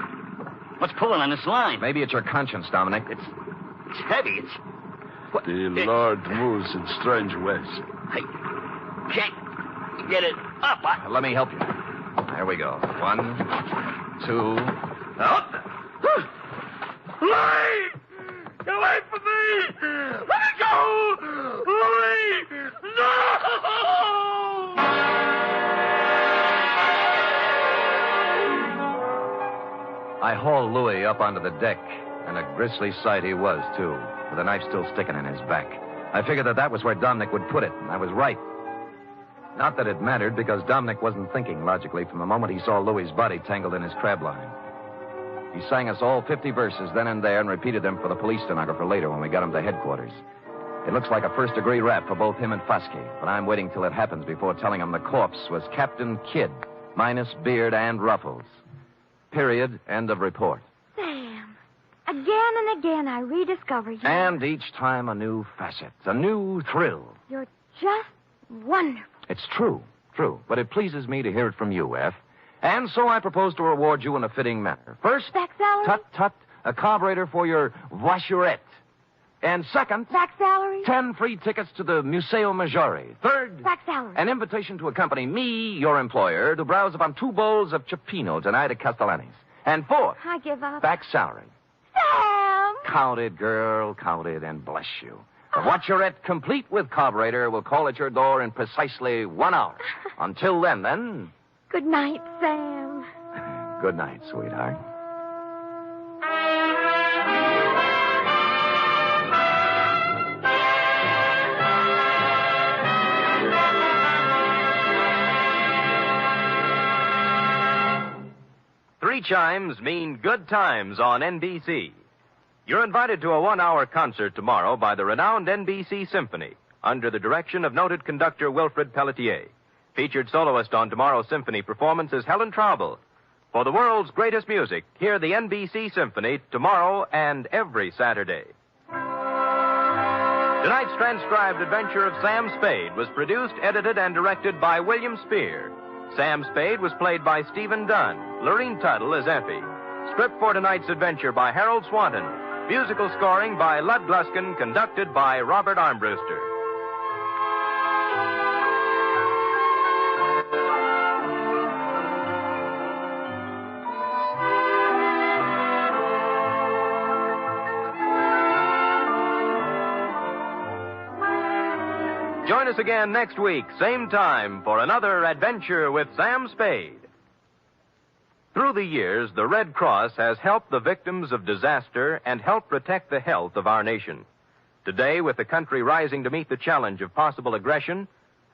What's pulling on this line? Maybe it's your conscience, Dominic. It's heavy. What? The Lord moves in strange ways. I can't get it up. Let me help you. There we go. 1, 2. Up. Louis! Get away from me! Let me go! Louis! No! I hauled Louis up onto the deck, and a grisly sight he was, too, with a knife still sticking in his back. I figured that was where Dominic would put it, and I was right. Not that it mattered, because Dominic wasn't thinking logically from the moment he saw Louis's body tangled in his crab line. He sang us all 50 verses then and there and repeated them for the police stenographer later when we got him to headquarters. It looks like a first-degree rap for both him and Foskey, but I'm waiting till it happens before telling him the corpse was Captain Kidd, minus beard and ruffles. Period. End of report. Sam, again and again I rediscover you. And each time a new facet, a new thrill. You're just wonderful. It's true. But it pleases me to hear it from you, F. And so I propose to reward you in a fitting manner. First, back salary? Tut, a carburetor for your voiturette. And second, back salary? 10 free tickets to the Museo Maggiore. Third, back salary. An invitation to accompany me, your employer, to browse upon 2 bowls of cioppino tonight at Castellani's. And fourth, I give up. back salary. Sam! Count it, girl, count it, and bless you. The voiturette, complete with carburetor, will call at your door in precisely 1 hour. Until then... Good night, Sam. Good night, sweetheart. Three chimes mean good times on NBC. You're invited to a 1-hour concert tomorrow by the renowned NBC Symphony under the direction of noted conductor Wilfred Pelletier. Featured soloist on tomorrow's symphony performance is Helen Traubel. For the world's greatest music, hear the NBC Symphony tomorrow and every Saturday. Tonight's transcribed adventure of Sam Spade was produced, edited, and directed by William Spear. Sam Spade was played by Stephen Dunn. Lorene Tuttle as Effie. Script for tonight's adventure by Harold Swanton. Musical scoring by Lud Gluskin, conducted by Robert Armbruster. Join us again next week, same time, for another adventure with Sam Spade. Through the years, the Red Cross has helped the victims of disaster and helped protect the health of our nation. Today, with the country rising to meet the challenge of possible aggression,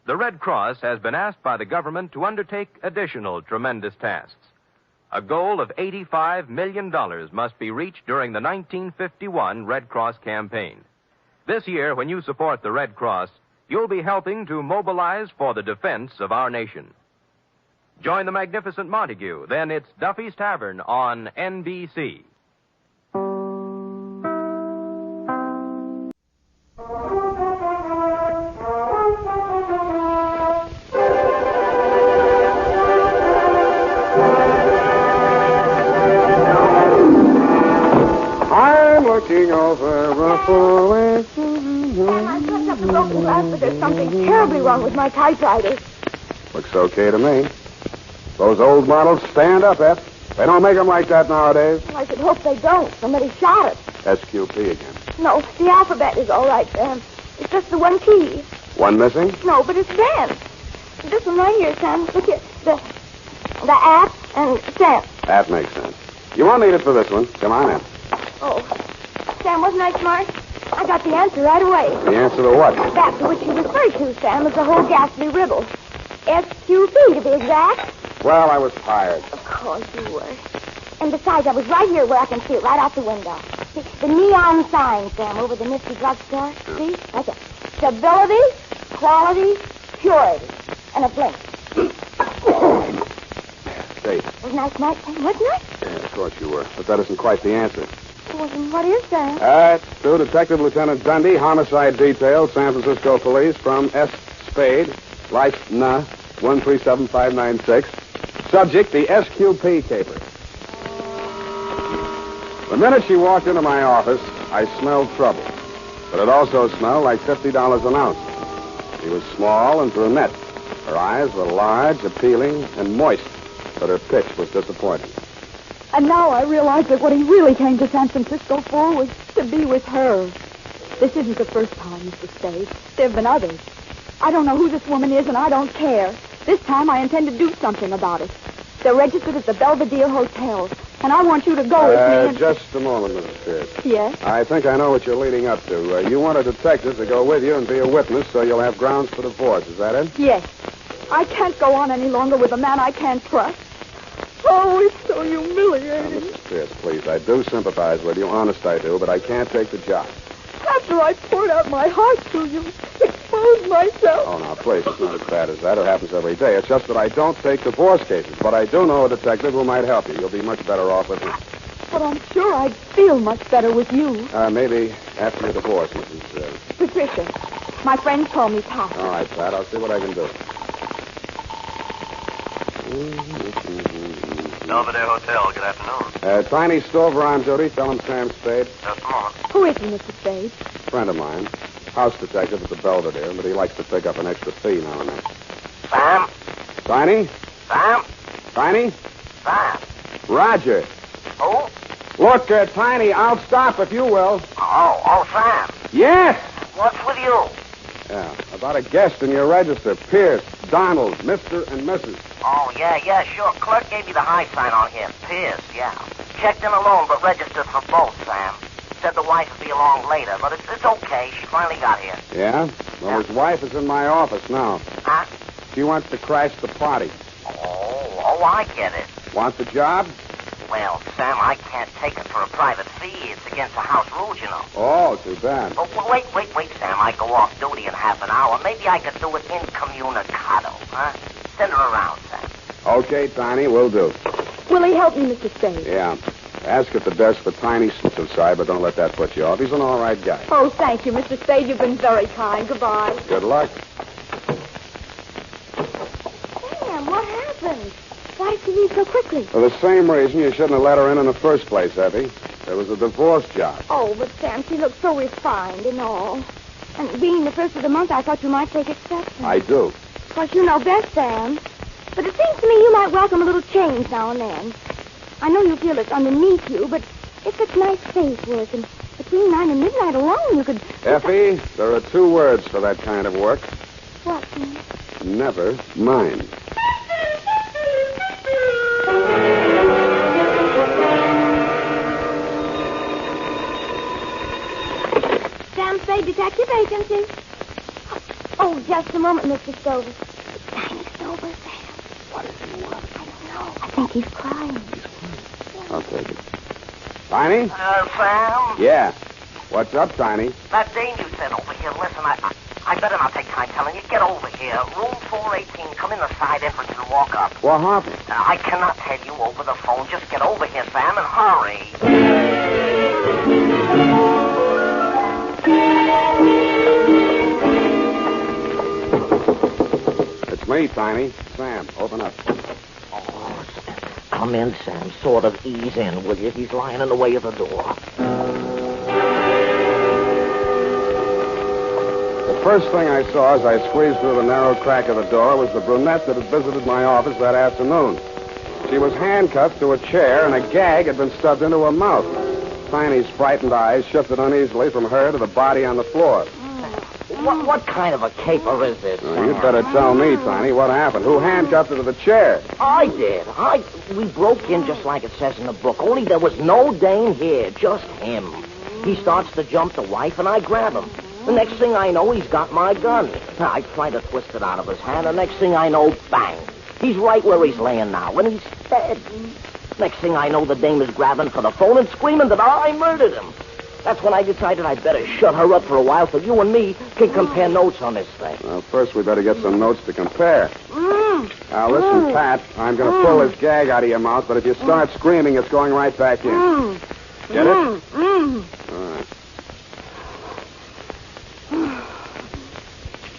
the Red Cross has been asked by the government to undertake additional tremendous tasks. A goal of $85 million must be reached during the 1951 Red Cross campaign. This year, when you support the Red Cross, you'll be helping to mobilize for the defense of our nation. Join the magnificent Montague. Then it's Duffy's Tavern on NBC. walking over a four-way... Sam, I plucked up the broken glass, but there's something terribly wrong with my typewriter. Looks okay to me. Those old models stand up, Eph. They don't make them like that nowadays. Well, I should hope they don't. Somebody shot it. SQP again. No, the alphabet is all right, Sam. It's just the one key. One missing? No, but it's Sam. This one right here, Sam. Look here. The at and Sam. That makes sense. You won't need it for this one. Come on in. Oh. Sam, wasn't I smart? I got the answer right away. The answer to what? That to which you referred to, Sam, is the whole ghastly riddle. SQP, to be exact. Well, I was tired. Of course you were. And besides, I was right here where I can see it right out the window. See, the neon sign, Sam, over the nifty drugstore. See? Right there. Stability, quality, purity. And a blink. State. Wasn't I smart, Sam? Wasn't I? Yeah, of course you were. But that isn't quite the answer. Well, then what is that? It's to Detective Lieutenant Dundee, Homicide Detail, San Francisco Police, from S. Spade, Life N. 137596. Subject, the SQP caper. The minute she walked into my office, I smelled trouble. But it also smelled like $50 an ounce. She was small and brunette. Her eyes were large, appealing, and moist. But her pitch was disappointing. And now I realize that what he really came to San Francisco for was to be with her. This isn't the first time, Mr. Spade. There have been others. I don't know who this woman is, and I don't care. This time I intend to do something about it. They're registered at the Belvedere Hotel, and I want you to go with me and... Just a moment, Mrs. Pierce. Yes? I think I know what you're leading up to. You want a detective to go with you and be a witness so you'll have grounds for divorce. Is that it? Yes. I can't go on any longer with a man I can't trust. Oh, it's so humiliating. Now, Mrs. Pierce, please, I do sympathize with you. Honest, I do, but I can't take the job. After I poured out my heart to you, exposed myself. Oh, now, please, it's not as bad as that. It happens every day. It's just that I don't take divorce cases, but I do know a detective who might help you. You'll be much better off with me. But I'm sure I'd feel much better with you. Maybe after your divorce, Mrs. Patricia. My friends call me Pat. All right, Pat, I'll see what I can do. Belvedere Hotel, good afternoon. Tiny Stover on duty. Tell him Sam Spade. Just a moment. Who is he, Mr. Spade? Friend of mine. House detective at the Belvedere, but he likes to pick up an extra fee now and then. Sam? Tiny? Sam? Tiny? Sam? Roger. Who? Look, Tiny, I'll stop if you will. Oh, Sam. Yes! What's with you? Yeah, about a guest in your register. Pierce, Donald, Mr. and Mrs. Oh, yeah, sure. Clerk gave me the high sign on here. Pierce, yeah. Checked in alone, but registered for both, Sam. Said the wife would be along later, but it's okay. She finally got here. Yeah? Well, his wife is in my office now. Huh? She wants to crash the party. Oh, I get it. Want the job? Well, Sam, I can't take it for a private fee. It's against the house rules, you know. Oh, too bad. Oh, wait, Sam. I go off duty in half an hour. Maybe I could do it incommunicado, huh? Send her around, Sam. Okay, Tiny, will do. Will he help me, Mr. Spade? Yeah. Ask at the desk for Tiny inside, but don't let that put you off. He's an all right guy. Oh, thank you, Mr. Spade. You've been very kind. Goodbye. Good luck. Sam, what happened? Why did she leave so quickly? For the same reason you shouldn't have let her in the first place, Effie. There was a divorce job. Oh, but Sam, she looked so refined and all. And being the first of the month, I thought you might take exception. I do. Of course, you know best, Sam. But it seems to me you might welcome a little change now and then. I know you feel it's underneath you, but it's such nice face work, and between 9 and midnight alone, you could... Effie, there are 2 words for that kind of work. What, Sam? Never mind. Sam Spade Detective Agency. Oh, just a moment, Mr. Stover. Tiny Stover, Sam. What does he want? I don't know. I think he's crying. I'll take it. Tiny? Sam? Yeah. What's up, Tiny? That dame you sent over here, listen, I better not take time telling you. Get over here. Room 418, come in the side entrance and walk up. What happened? I cannot tell you over the phone. Just get over here, Sam, and hurry. It's me, Tiny. Sam, open up. Come in, Sam. Sort of ease in, will you? He's lying in the way of the door. first thing I saw as I squeezed through the narrow crack of the door was the brunette that had visited my office that afternoon. She was handcuffed to a chair, and a gag had been stuffed into her mouth. Tiny's frightened eyes shifted uneasily from her to the body on the floor. What kind of a caper is this? You'd better tell me, Tiny, what happened. Who handcuffed her to the chair? I did. We broke in just like it says in the book, only there was no Dane here, just him. He starts to jump the wife, and I grab him. The next thing I know, he's got my gun. I try to twist it out of his hand. The next thing I know, bang. He's right where he's laying now, and he's dead. Next thing I know, the dame is grabbing for the phone and screaming that I murdered him. That's when I decided I'd better shut her up for a while so you and me can compare notes on this thing. Well, first we better get some notes to compare. Now, listen, Pat, I'm going to pull this gag out of your mouth, but if you start screaming, it's going right back in. Get it? All right.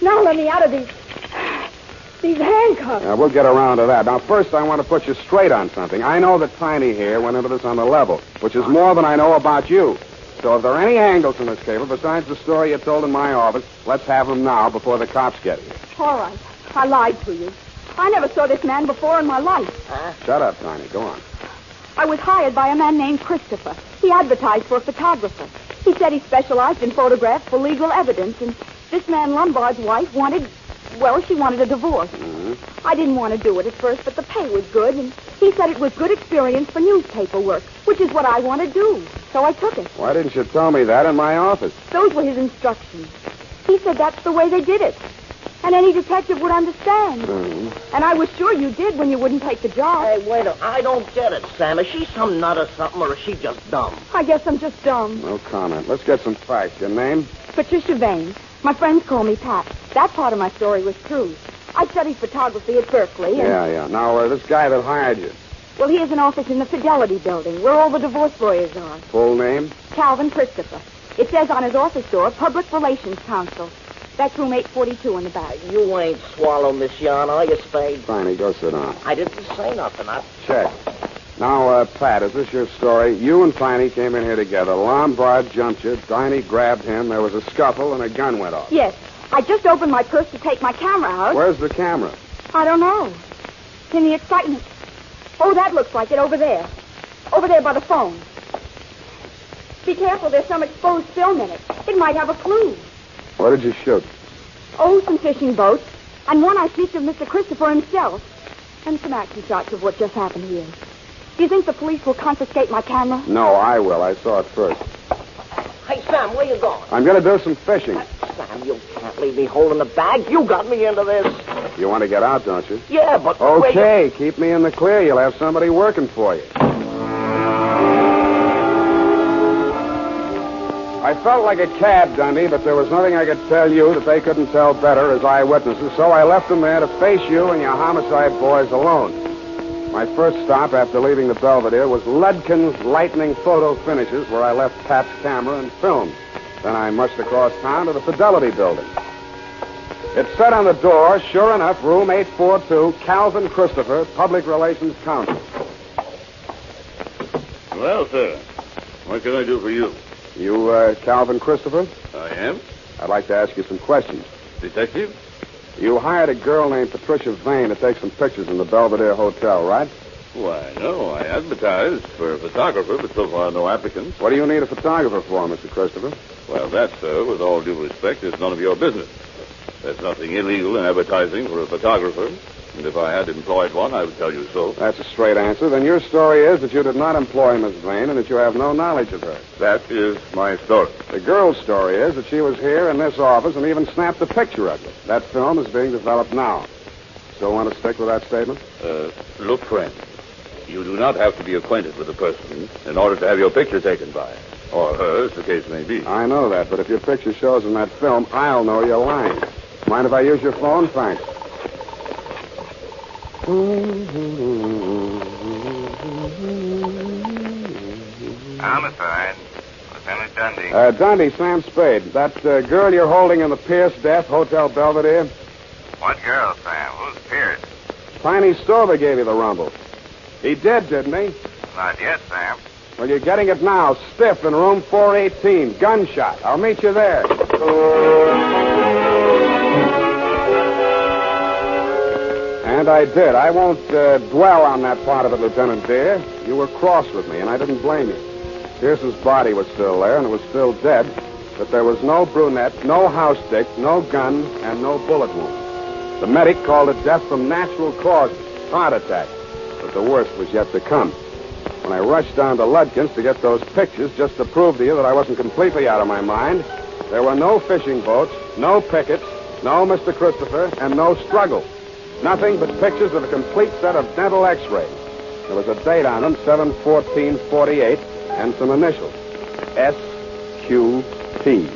Now let me out of these handcuffs. We'll get around to that. Now, first, I want to put you straight on something. I know that Tiny here went into this on the level, which is more than I know about you. So if there are any angles in this caper besides the story you told in my office, let's have them now before the cops get here. All right. I lied to you. I never saw this man before in my life. Shut up, Tiny. Go on. I was hired by a man named Christopher. He advertised for a photographer. He said he specialized in photographs for legal evidence, and this man Lombard's wife she wanted a divorce. I didn't want to do it at first, but the pay was good, and he said it was good experience for newspaper work, which is what I want to do. So I took it. Why didn't you tell me that in my office? Those were his instructions. He said that's the way they did it. And any detective would understand. And I was sure you did when you wouldn't take the job. Hey, wait a minute. I don't get it, Sam. Is she some nut or something, or is she just dumb? I guess I'm just dumb. No comment. Let's get some facts. Your name? Patricia Vane. My friends call me Pat. That part of my story was true. I studied photography at Berkeley. Yeah. Now, this guy that hired you. Well, he has an office in the Fidelity Building, where all the divorce lawyers are. Full name? Calvin Christopher. It says on his office door, Public Relations Counsel. That's room 842 in the back. You ain't swallow Miss Yarn, are you, Spade? Fine, go sit down. I didn't say nothing. Check. Now, Pat, is this your story? You and Tiny came in here together. Lombard jumped you. Tiny grabbed him. There was a scuffle, and a gun went off. Yes. I just opened my purse to take my camera out. Where's the camera? I don't know. In the excitement. Oh, that looks like it over there. Over there by the phone. Be careful, there's some exposed film in it. It might have a clue. What did you shoot? Oh, some fishing boats. And one I speak of Mr. Christopher himself. And some action shots of what just happened here. Do you think the police will confiscate my camera? No, I will. I saw it first. Hey, Sam, where you going? I'm going to do some fishing. Sam, you can't leave me holding the bag. You got me into this. You want to get out, don't you? Yeah, but... Okay, keep me in the clear. You'll have somebody working for you. I felt like a cad, Dundee, but there was nothing I could tell you that they couldn't tell better as eyewitnesses, so I left them there to face you and your homicide boys alone. My first stop after leaving the Belvedere was Ludkin's Lightning Photo Finishes, where I left Pat's camera and film. Then I mushed across town to the Fidelity Building. It said on the door, sure enough, room 842, Calvin Christopher, Public Relations Counsel. Well, sir, what can I do for you? You, Calvin Christopher? I am. I'd like to ask you some questions. Detective? You hired a girl named Patricia Vane to take some pictures in the Belvedere Hotel, right? Why, no. I advertised for a photographer, but so far no applicants. What do you need a photographer for, Mr. Christopher? Well, that, sir, with all due respect, is none of your business. There's nothing illegal in advertising for a photographer. And if I had employed one, I would tell you so. That's a straight answer. Then your story is that you did not employ Miss Vane and that you have no knowledge of her. That is my story. The girl's story is that she was here in this office and even snapped a picture of you. That film is being developed now. Still want to stick with that statement? Look, friend, you do not have to be acquainted with the person in order to have your picture taken by her. Or her, as the case may be. I know that, but if your picture shows in that film, I'll know you're lying. Mind if I use your phone? Thanks. Homicide. Lieutenant Dundee. Dundee, Sam Spade. That girl you're holding in the Pierce death, Hotel Belvedere? What girl, Sam? Who's Pierce? Tiny Stover gave you the rumble. He did, didn't he? Not yet, Sam. Well, you're getting it now, stiff in room 418. Gunshot. I'll meet you there. And I did. I won't dwell on that part of it, Lieutenant Deere. You were cross with me, and I didn't blame you. Pierce's body was still there, and it was still dead, but there was no brunette, no house stick, no gun, and no bullet wound. The medic called it death from natural causes, heart attack, but the worst was yet to come. When I rushed down to Ludkin's to get those pictures, just to prove to you that I wasn't completely out of my mind, there were no fishing boats, no pickets, no Mr. Christopher, and no struggle. Nothing but pictures of a complete set of dental x-rays. There was a date on them, 7/14/48, and some initials, SQP.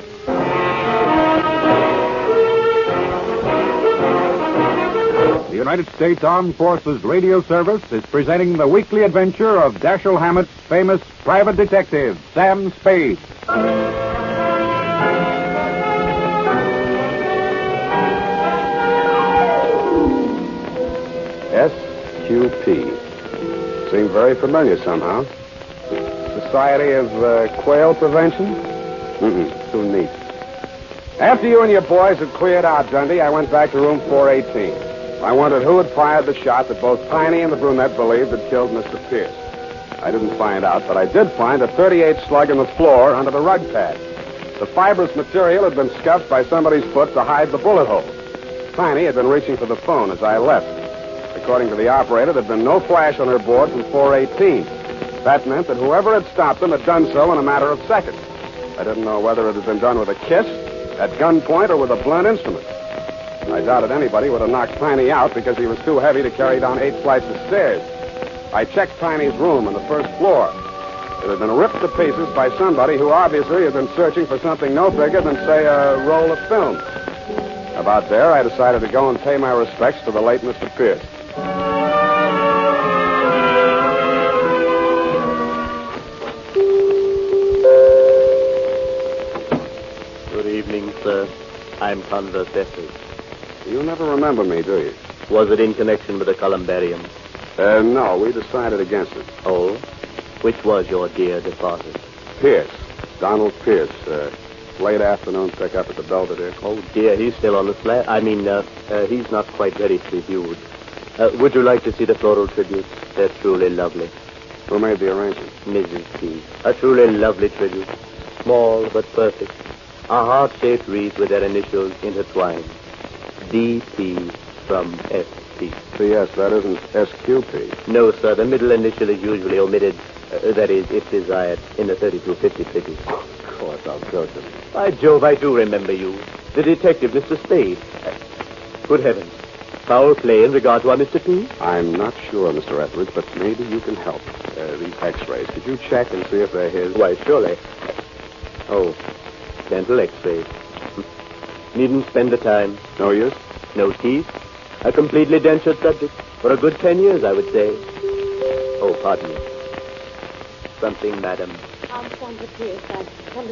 The United States Armed Forces Radio Service is presenting the weekly adventure of Dashiell Hammett's famous private detective, Sam Spade. SQP. Seemed very familiar somehow. Society of Quail Prevention? Too neat. After you and your boys had cleared out, Dundee, I went back to room 418. I wondered who had fired the shot that both Tiny and the brunette believed had killed Mr. Pierce. I didn't find out, but I did find a .38 slug in the floor under the rug pad. The fibrous material had been scuffed by somebody's foot to hide the bullet hole. Tiny had been reaching for the phone as I left. According to the operator, there'd been no flash on her board from 418. That meant that whoever had stopped them had done so in a matter of seconds. I didn't know whether it had been done with a kiss, at gunpoint, or with a blunt instrument. I doubted anybody would have knocked Tiny out because he was too heavy to carry down 8 flights of stairs. I checked Tiny's room on the first floor. It had been ripped to pieces by somebody who obviously had been searching for something no bigger than, say, a roll of film. About there, I decided to go and pay my respects to the late Mr. Pierce. Good evening, sir. I'm Confrontation. You never remember me, do you? Was it in connection with the columbarium? No, we decided against it. Oh? Which was your dear deposit? Pierce. Donald Pierce. Late afternoon pickup at the Belvedere. Oh, dear, he's still on the slab. He's not quite ready to be viewed. Would you like to see the floral tributes? They're truly lovely. Who made the arrangement? Mrs. P. A truly lovely tribute. Small but perfect. A heart-shaped wreath with their initials intertwined. DP from SP. P.S., that isn't SQP. No, sir. The middle initial is usually omitted. That is, if desired, in the 3250 tribute. Of course, I'll go to them. By Jove, I do remember you. The detective, Mr. Spade. Good heavens. Foul play in regard to our Mr. P? I'm not sure, Mr. Etheridge, but maybe you can help. These x-rays. Could you check and see if they're his? Why, surely. Oh, dental x-rays. Needn't spend the time. No use? No teeth. A completely dentured subject. For a good 10 years, I would say. Oh, pardon me. Something, madam. I'm going to Pierce.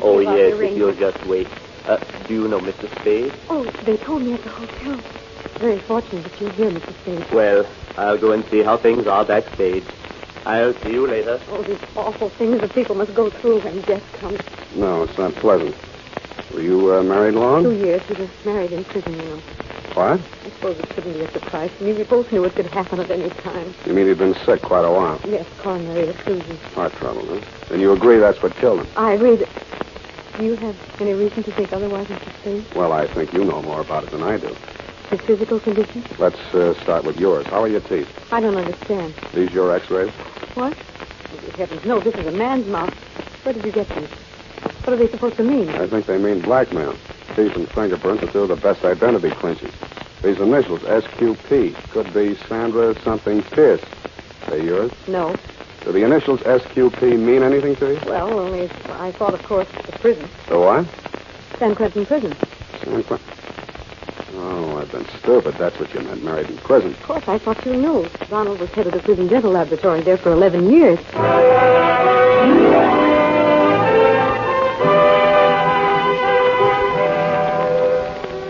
Oh, yes, if you'll just wait. Do you know Mr. Spade? Oh, they told me at the hotel. Very fortunate that you're here, Mr. Spade. Well, I'll go and see how things are backstage. I'll see you later. Oh, these awful things that people must go through when death comes. No, it's not pleasant. Were you married long? 2 years. We were married in prison, you know. What? I suppose it couldn't be a surprise to me. We both knew it could happen at any time. You mean he'd been sick quite a while? Yes, coronary effusion. Heart trouble, huh? Then you agree that's what killed him? I agree that... Do you have any reason to think otherwise, Mr. Spade? Well, I think you know more about it than I do. His physical condition? Let's start with yours. How are your teeth? I don't understand. These your x-rays? What? Oh, good heavens, no, this is a man's mouth. Where did you get these? What are they supposed to mean? I think they mean blackmail. Teeth and fingerprints are two of the best identity clinches. These initials, SQP, could be Sandra something Pierce. They yours? No. Do the initials SQP mean anything to you? Well, only I thought, of course, the prison. The what? San Quentin prison. San Quentin. Oh, I've been stupid. That's what you meant, married in prison. Of course, I thought you knew. Donald was head of the prison dental laboratory there for 11 years.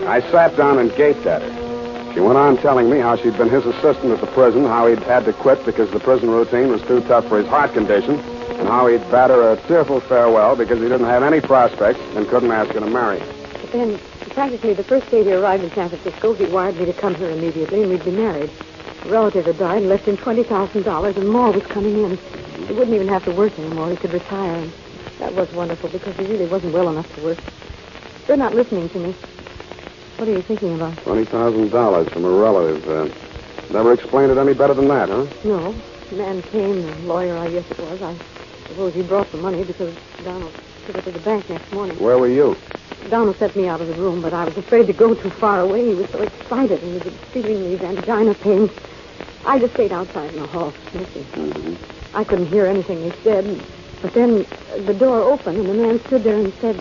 I sat down and gaped at her. She went on telling me how she'd been his assistant at the prison, how he'd had to quit because the prison routine was too tough for his heart condition, and how he'd bade her a tearful farewell because he didn't have any prospects and couldn't ask her to marry him. But then, practically the first day he arrived in San Francisco, he wired me to come here immediately and we'd be married. A relative had died and left him $20,000, and more was coming in. He wouldn't even have to work anymore. He could retire, and that was wonderful because he really wasn't well enough to work. You're not listening to me. What are you thinking about? $20,000 from a relative. Never explained it any better than that, huh? No. The man came, the lawyer, I guess it was. I suppose he brought the money because Donald took it to the bank next morning. Where were you? Donald sent me out of the room, but I was afraid to go too far away. He was so excited, and he was feeling these angina pains. I just stayed outside in the hall, smoking. Mm-hmm. I couldn't hear anything he said, but then the door opened, and the man stood there and said,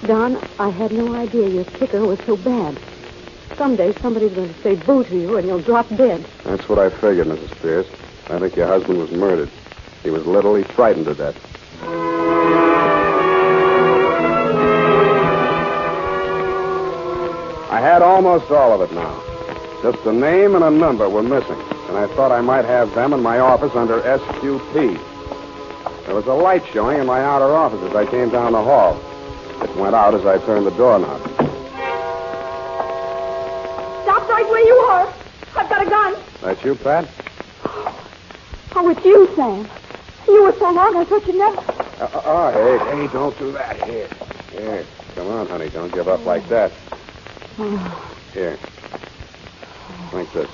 Don, I had no idea your kicker was so bad. Someday somebody's going to say boo to you, and you'll drop dead. That's what I figured, Mrs. Pierce. I think your husband was murdered. He was literally frightened to death. I had almost all of it now. Just a name and a number were missing, and I thought I might have them in my office under SQP. There was a light showing in my outer office as I came down the hall. It went out as I turned the doorknob. Stop right where you are. I've got a gun. That you, Pat? Oh, it's you, Sam. You were so long, I thought you'd never... Hey, don't do that. Here. Come on, honey, don't give up like that. Here. Like this.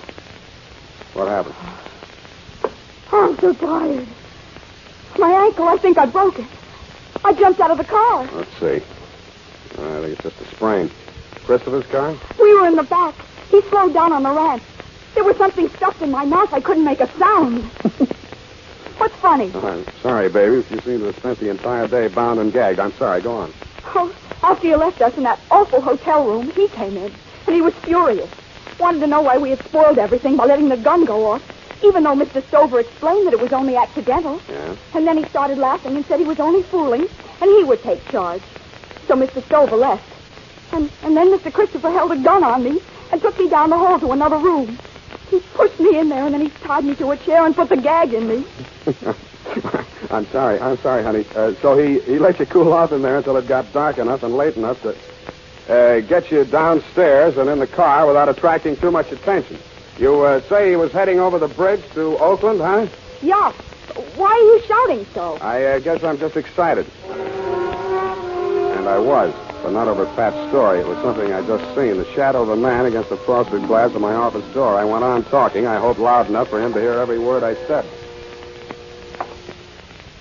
What happened? Oh, I'm so tired. My ankle, I think I broke it. I jumped out of the car. Let's see. I think it's just a sprain. Christopher's car? We were in the back. He slowed down on the ramp. There was something stuffed in my mouth. I couldn't make a sound. What's funny? I'm sorry, baby. You seem to have spent the entire day bound and gagged. I'm sorry. Go on. Oh, after you left us in that awful hotel room, he came in, and he was furious. Wanted to know why we had spoiled everything by letting the gun go off, even though Mr. Stover explained that it was only accidental. Yeah? And then he started laughing and said he was only fooling, and he would take charge. So Mr. Stover left. And then Mr. Christopher held a gun on me and took me down the hall to another room. He pushed me in there, and then he tied me to a chair and put the gag in me. I'm sorry, honey. So he let you cool off in there until it got dark enough and late enough to get you downstairs and in the car without attracting too much attention. You say he was heading over the bridge to Oakland, huh? Yeah. Why are you shouting so? I guess I'm just excited. And I was, but not over Pat's story. It was something I'd just seen. The shadow of a man against the frosted glass of my office door. I went on talking, I hope loud enough for him to hear every word I said.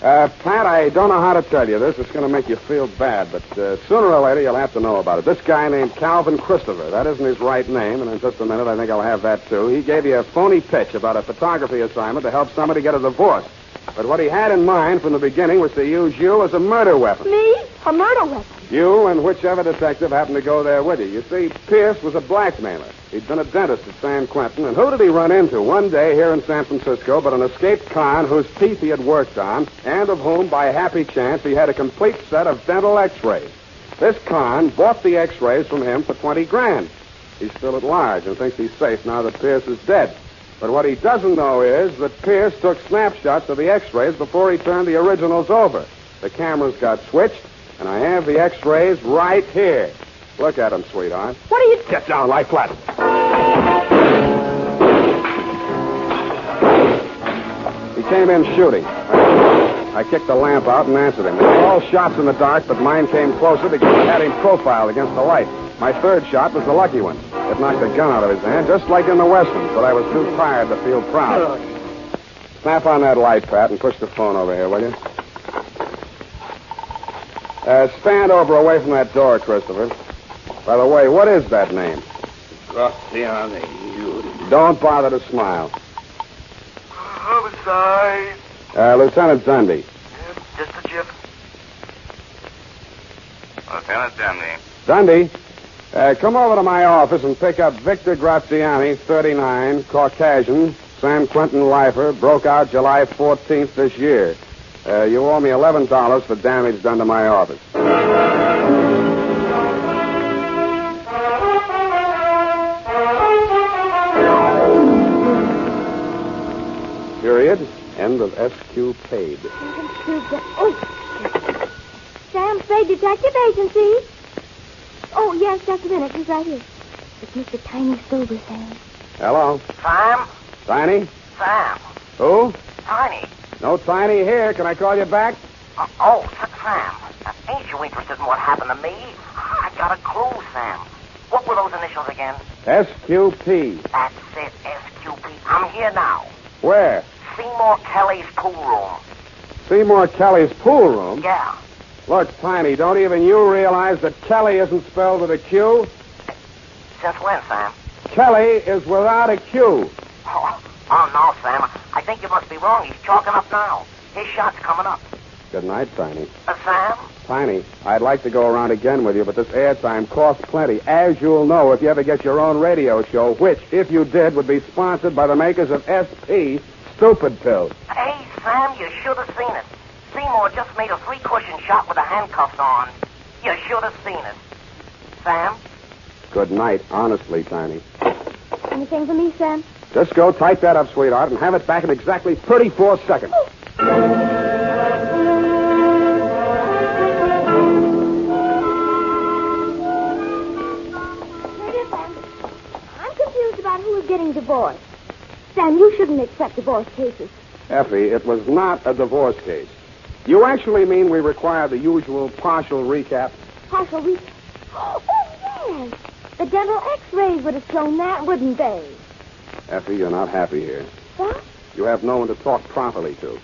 Pat, I don't know how to tell you this. It's going to make you feel bad, but sooner or later you'll have to know about it. This guy named Calvin Christopher, that isn't his right name, and in just a minute I think I'll have that too. He gave you a phony pitch about a photography assignment to help somebody get a divorce. But what he had in mind from the beginning was to use you as a murder weapon. Me? A murder weapon? You and whichever detective happened to go there with you. You see, Pierce was a blackmailer. He'd been a dentist at San Quentin, and who did he run into one day here in San Francisco but an escaped con whose teeth he had worked on, and of whom, by happy chance, he had a complete set of dental x-rays. This con bought the x-rays from him for $20,000. He's still at large and thinks he's safe now that Pierce is dead. But what he doesn't know is that Pierce took snapshots of the x-rays before he turned the originals over. The cameras got switched, and I have the x-rays right here. Look at them, sweetheart. What are you... Get down, lie flat. He came in shooting. I kicked the lamp out and answered him. They were all shots in the dark, but mine came closer because I had him profiled against the light. My third shot was the lucky one. It knocked the gun out of his hand, just like in the Westerns, but I was too tired to feel proud. Snap on that light, Pat, and push the phone over here, will you? Stand over away from that door, Christopher. By the way, what is that name? Graziani. Don't bother to smile. Homicide. Lieutenant Dundee. Just a chip. Lieutenant Dundee. Dundee, come over to my office and pick up Victor Graziani, 39, Caucasian, San Quentin lifer, broke out July 14th this year. You owe me $11 for damage done to my office. Period. End of SQ paid. Oh, Sam Spade Detective Agency. Oh, yes, just a minute. He's right here. It's Mr. Tiny Stover, Sam. Hello. Sam? Tiny? Sam. Who? Tiny. No Tiny here. Can I call you back? Sam. Ain't you interested in what happened to me? I got a clue, Sam. What were those initials again? SQP. That's it, SQP. I'm here now. Where? Seymour Kelly's pool room. Seymour Kelly's pool room? Yeah. Look, Tiny, don't even you realize that Kelly isn't spelled with a Q? Since when, Sam? Kelly is without a Q. Oh, no, Sam. I think you must be wrong. He's chalking up now. His shot's coming up. Good night, Tiny. Sam? Tiny, I'd like to go around again with you, but this airtime costs plenty. As you'll know if you ever get your own radio show, which, if you did, would be sponsored by the makers of SP Stupid Pills. Hey, Sam, you should have seen it. Seymour just made a 3-cushion shot with the handcuffs on. You should have seen it. Sam? Good night, honestly, Tiny. Anything for me, Sam? Just go type that up, sweetheart, and have it back in exactly 34 seconds. I'm confused about who is getting divorced. Sam, you shouldn't accept divorce cases. Effie, it was not a divorce case. You actually mean we require the usual partial recap? Partial recap? Oh, yes. The dental x-rays would have shown that, wouldn't they? Effie, you're not happy here. What? You have no one to talk properly to.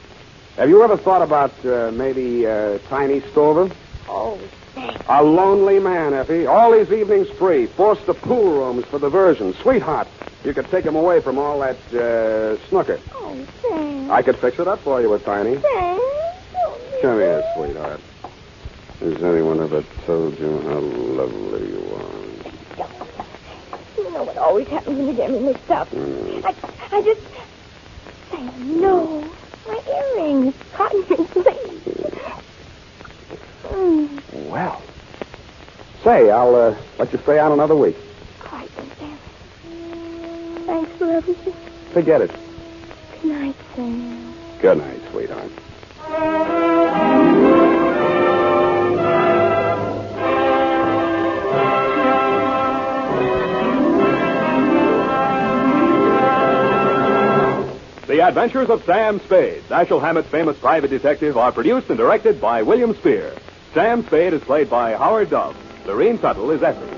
Have you ever thought about maybe Tiny Stover? Oh, thanks. A lonely man, Effie. All his evenings free. Forced to pool rooms for diversion. Sweetheart, you could take him away from all that snooker. Oh, Sam. I could fix it up for you with Tiny. Sam. Come here, sweetheart. Has anyone ever told you how lovely you are? You know what always happens when you get me mixed up. I just... Sam, no. My earrings. Cotton please. Well. Say, I'll let you stay out another week. Quite, Sam. Thanks for everything. Forget it. Good night, Sam. Good night, sweetheart. The Adventures of Sam Spade, Dashiell Hammett's famous private detective, are produced and directed by William Spear. Sam Spade is played by Howard Dove. Lorene Tuttle is Effie.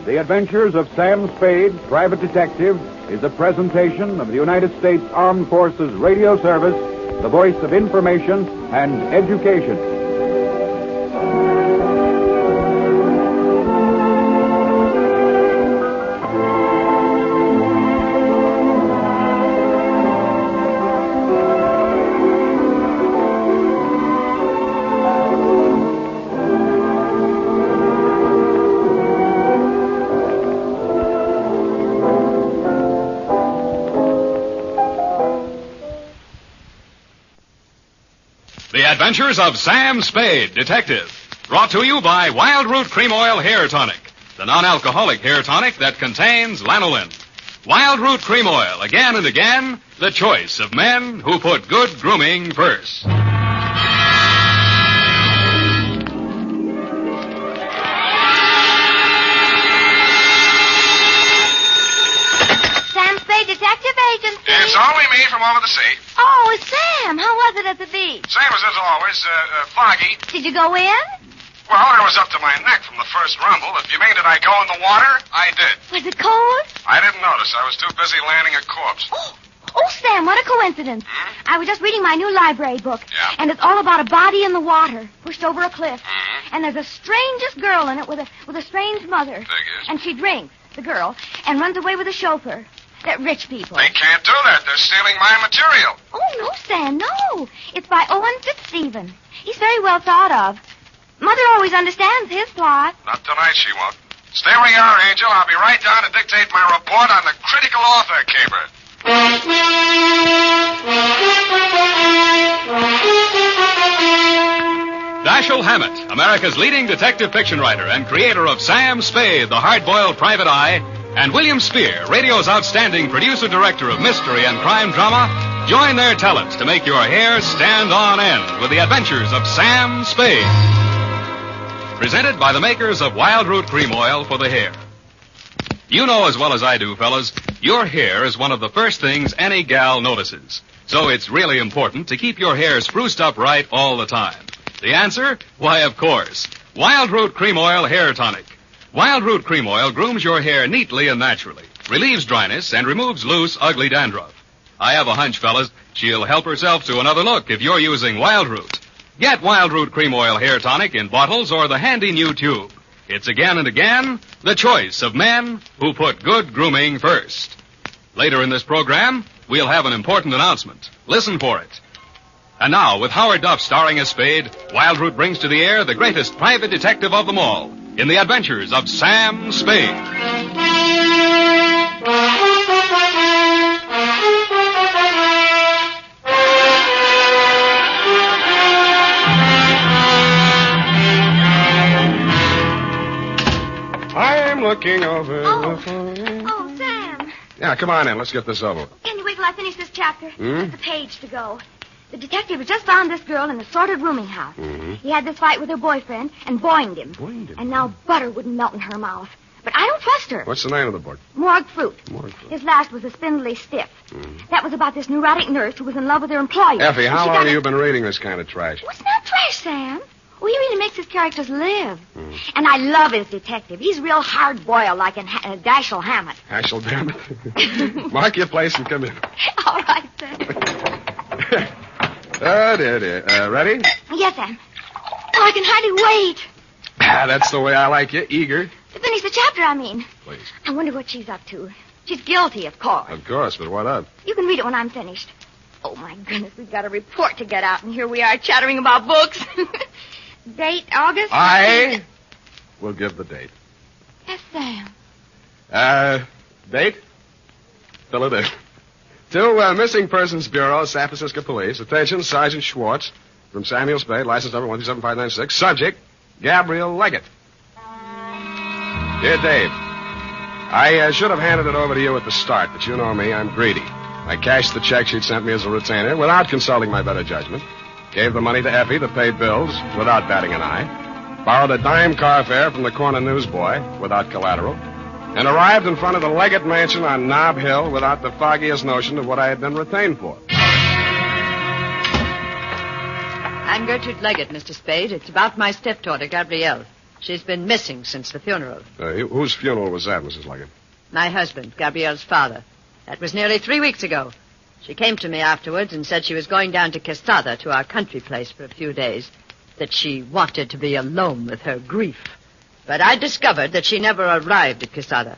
The Adventures of Sam Spade, Private Detective, is a presentation of the United States Armed Forces Radio Service, the voice of information and education. The Adventures of Sam Spade, Detective. Brought to you by Wild Root Cream Oil Hair Tonic, the non-alcoholic hair tonic that contains lanolin. Wild Root Cream Oil, again and again, the choice of men who put good grooming first. Sam Spade Detective Agency. It's only me from over the sea. Oh, Sam, how was it at the beach? Same as always, foggy. Did you go in? Well, I was up to my neck from the first rumble. If you mean did I go in the water, I did. Was it cold? I didn't notice. I was too busy landing a corpse. Oh, Sam, what a coincidence. I was just reading my new library book. Yeah. And it's all about a body in the water, pushed over a cliff. And there's the strangest girl in it with a strange mother. Figures. And she drinks, the girl, and runs away with the chauffeur. That rich people. They can't do that. They're stealing my material. Oh, no, Sam, no. It's by Owen Fitzstephen. He's very well thought of. Mother always understands his plot. Not tonight, she won't. Stay where you are, Angel. I'll be right down to dictate my report on the critical author caper. Dashiell Hammett, America's leading detective fiction writer and creator of Sam Spade, the hard-boiled private eye, and William Spear, radio's outstanding producer-director of mystery and crime drama, join their talents to make your hair stand on end with the adventures of Sam Spade. Presented by the makers of Wild Root Cream Oil for the hair. You know as well as I do, fellas, your hair is one of the first things any gal notices. So it's really important to keep your hair spruced up right all the time. The answer? Why, of course. Wild Root Cream Oil Hair Tonic. Wild Root Cream Oil grooms your hair neatly and naturally, relieves dryness, and removes loose, ugly dandruff. I have a hunch, fellas, she'll help herself to another look if you're using Wild Root. Get Wild Root Cream Oil Hair Tonic in bottles or the handy new tube. It's again and again the choice of men who put good grooming first. Later in this program, we'll have an important announcement. Listen for it. And now, with Howard Duff starring as Spade, Wild Root brings to the air the greatest private detective of them all in the adventures of Sam Spade. I'm looking over the phone. Oh, Sam. Yeah, come on in. Let's get this over. Can you wait till I finish this chapter? Hmm? Just a page to go. The detective has just found this girl in a sordid rooming house. Mm-hmm. He had this fight with her boyfriend and boinged him. And now butter wouldn't melt in her mouth. But I don't trust her. What's the name of the book? Morgue Fruit. Morgue Fruit. His last was a spindly stiff. That was about this neurotic nurse who was in love with her employer. Effie, how And she long got have you been reading this kind of trash? It's not trash, Sam. Oh, he really makes his characters live. And I love his detective. He's real hard-boiled like in Dashiell Hammett. Ashel, damn it. Mark your place and come in. All right, Sam. Ready? Yes, Sam. Oh, I can hardly wait. That's the way I like you, eager. To finish the chapter, I mean. Please. I wonder what she's up to. She's guilty, of course. Of course, but what of? You can read it when I'm finished. Oh, my goodness, we've got a report to get out, and here we are chattering about books. Date, August? I will give the date. Yes, Sam. Date? Fill it in. To Missing Persons Bureau, San Francisco Police. Attention, Sergeant Schwartz. From Samuel Spade, license number 127596. Subject, Gabrielle Leggett. Dear Dave, I should have handed it over to you at the start, but you know me, I'm greedy. I cashed the check she'd sent me as a retainer without consulting my better judgment. Gave the money to Effie to pay bills without batting an eye. Borrowed a dime car fare from the corner newsboy without collateral. And arrived in front of the Leggett Mansion on Nob Hill without the foggiest notion of what I had been retained for. I'm Gertrude Leggett, Mr. Spade. It's about my stepdaughter, Gabrielle. She's been missing since the funeral. Whose funeral was that, Mrs. Leggett? My husband, Gabrielle's father. That was nearly 3 weeks ago. She came to me afterwards and said she was going down to Quesada, to our country place, for a few days. That she wanted to be alone with her grief. But I discovered that she never arrived at Quesada.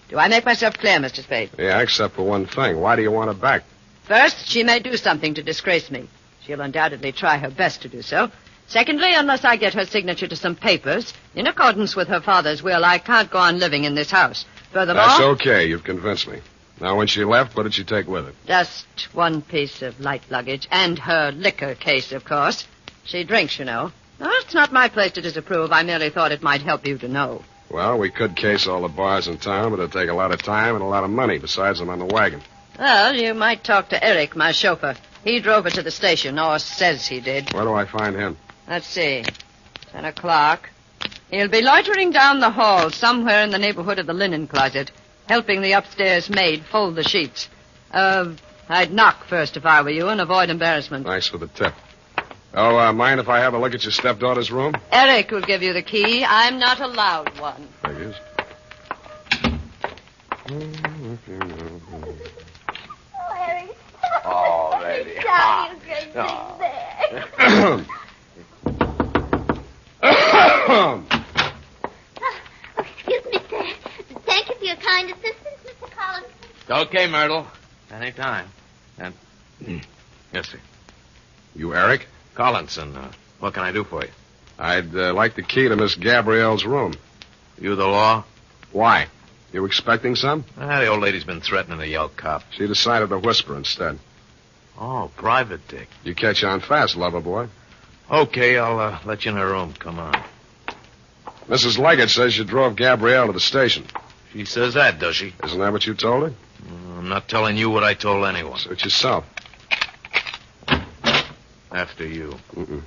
Do I make myself clear, Mr. Spade? Yeah, except for one thing. Why do you want her back? First, she may do something to disgrace me. She'll undoubtedly try her best to do so. Secondly, unless I get her signature to some papers, in accordance with her father's will, I can't go on living in this house. Furthermore... That's okay. You've convinced me. Now, when she left, what did she take with her? Just one piece of light luggage, and her liquor case, of course. She drinks, you know. No, it's not my place to disapprove. I merely thought it might help you to know. Well, we could case all the bars in town, but it'd take a lot of time and a lot of money. Besides, I'm on the wagon. Well, you might talk to Eric, my chauffeur. He drove her to the station, or says he did. Where do I find him? Let's see. 10 o'clock. He'll be loitering down the hall somewhere in the neighborhood of the linen closet, helping the upstairs maid fold the sheets. I'd knock first if I were you and avoid embarrassment. Thanks for the tip. Oh, mind if I have a look at your stepdaughter's room? Eric will give you the key. I'm not allowed one. Figures. Oh, Eric. Oh, baby. Darling, you're great there. Excuse me, sir. Thank you for your kind assistance, Mr. Collins. Okay, Myrtle. Anytime. And Yes, sir. You Eric? Collinson, what can I do for you? I'd like the key to Miss Gabrielle's room. You the law? Why? You expecting some? The old lady's been threatening to yell cop. She decided to whisper instead. Oh, private dick. You catch on fast, lover boy. Okay, I'll let you in her room. Come on. Mrs. Leggett says you drove Gabrielle to the station. She says that, does she? Isn't that what you told her? I'm not telling you what I told anyone. Suit yourself. After you. Mm-mm.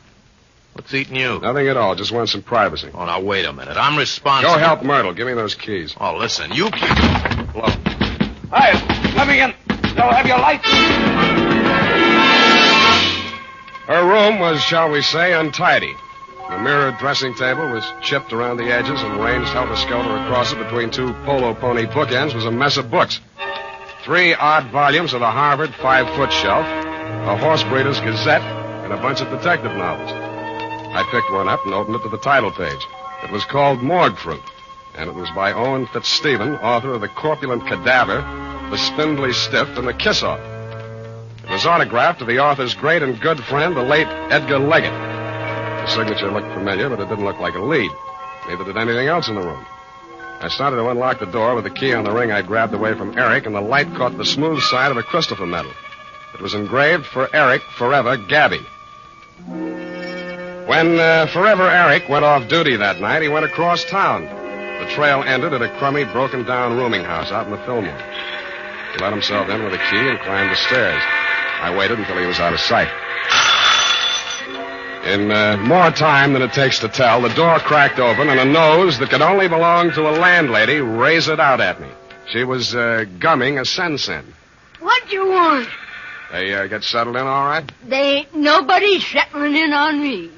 What's eating you? Nothing at all. Just want some privacy. Oh, now, wait a minute. I'm responsible. Go help Myrtle. Give me those keys. Oh, listen, you... Hello. Hi, let me in. Don't have your lights. Her room was, shall we say, untidy. The mirrored dressing table was chipped around the edges, and ranged helter-skelter across it between two polo pony bookends was a mess of books. 3 odd volumes of the Harvard 5-foot shelf, a horse breeder's gazette, and a bunch of detective novels. I picked one up and opened it to the title page. It was called Morgue Fruit, and it was by Owen Fitzstephen, author of The Corpulent Cadaver, The Spindly Stiff, and The Kiss-Off. It was autographed to the author's great and good friend, the late Edgar Leggett. The signature looked familiar, but it didn't look like a lead. Neither did anything else in the room. I started to unlock the door with the key on the ring I grabbed away from Eric, and the light caught the smooth side of a Christopher medal. It was engraved for Eric, forever, Gabby. When Forever Eric went off duty that night, he went across town. The trail ended at a crummy, broken-down rooming house out in the Fillmore. He let himself in with a key and climbed the stairs. I waited until he was out of sight. In more time than it takes to tell, the door cracked open and a nose that could only belong to a landlady razored out at me. She was gumming a sen-sen. What you want? They get settled in all right? They ain't nobody settling in on me.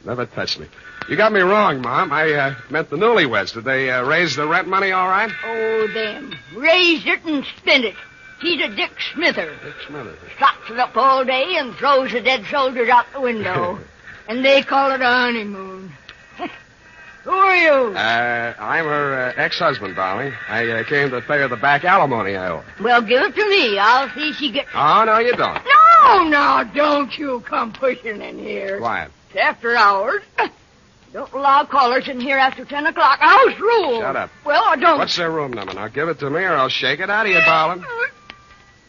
Never touched me. You got me wrong, Mom. I meant the newlyweds. Did they raise the rent money all right? Oh, them. Raised it and spent it. He's a Dick Smither. Dick Smither. Stocks it up all day and throws the dead soldiers out the window. And they call it a honeymoon. Who are you? I'm her ex-husband, darling. I came to pay her the back alimony I owe. Well, give it to me. I'll see she gets... Oh, no, you don't. No, now, don't you come pushing in here. Quiet. It's after hours. Don't allow callers in here after 10 o'clock. House rule. Shut up. Well, I don't... What's their room number? Now, give it to me or I'll shake it out of you, darling.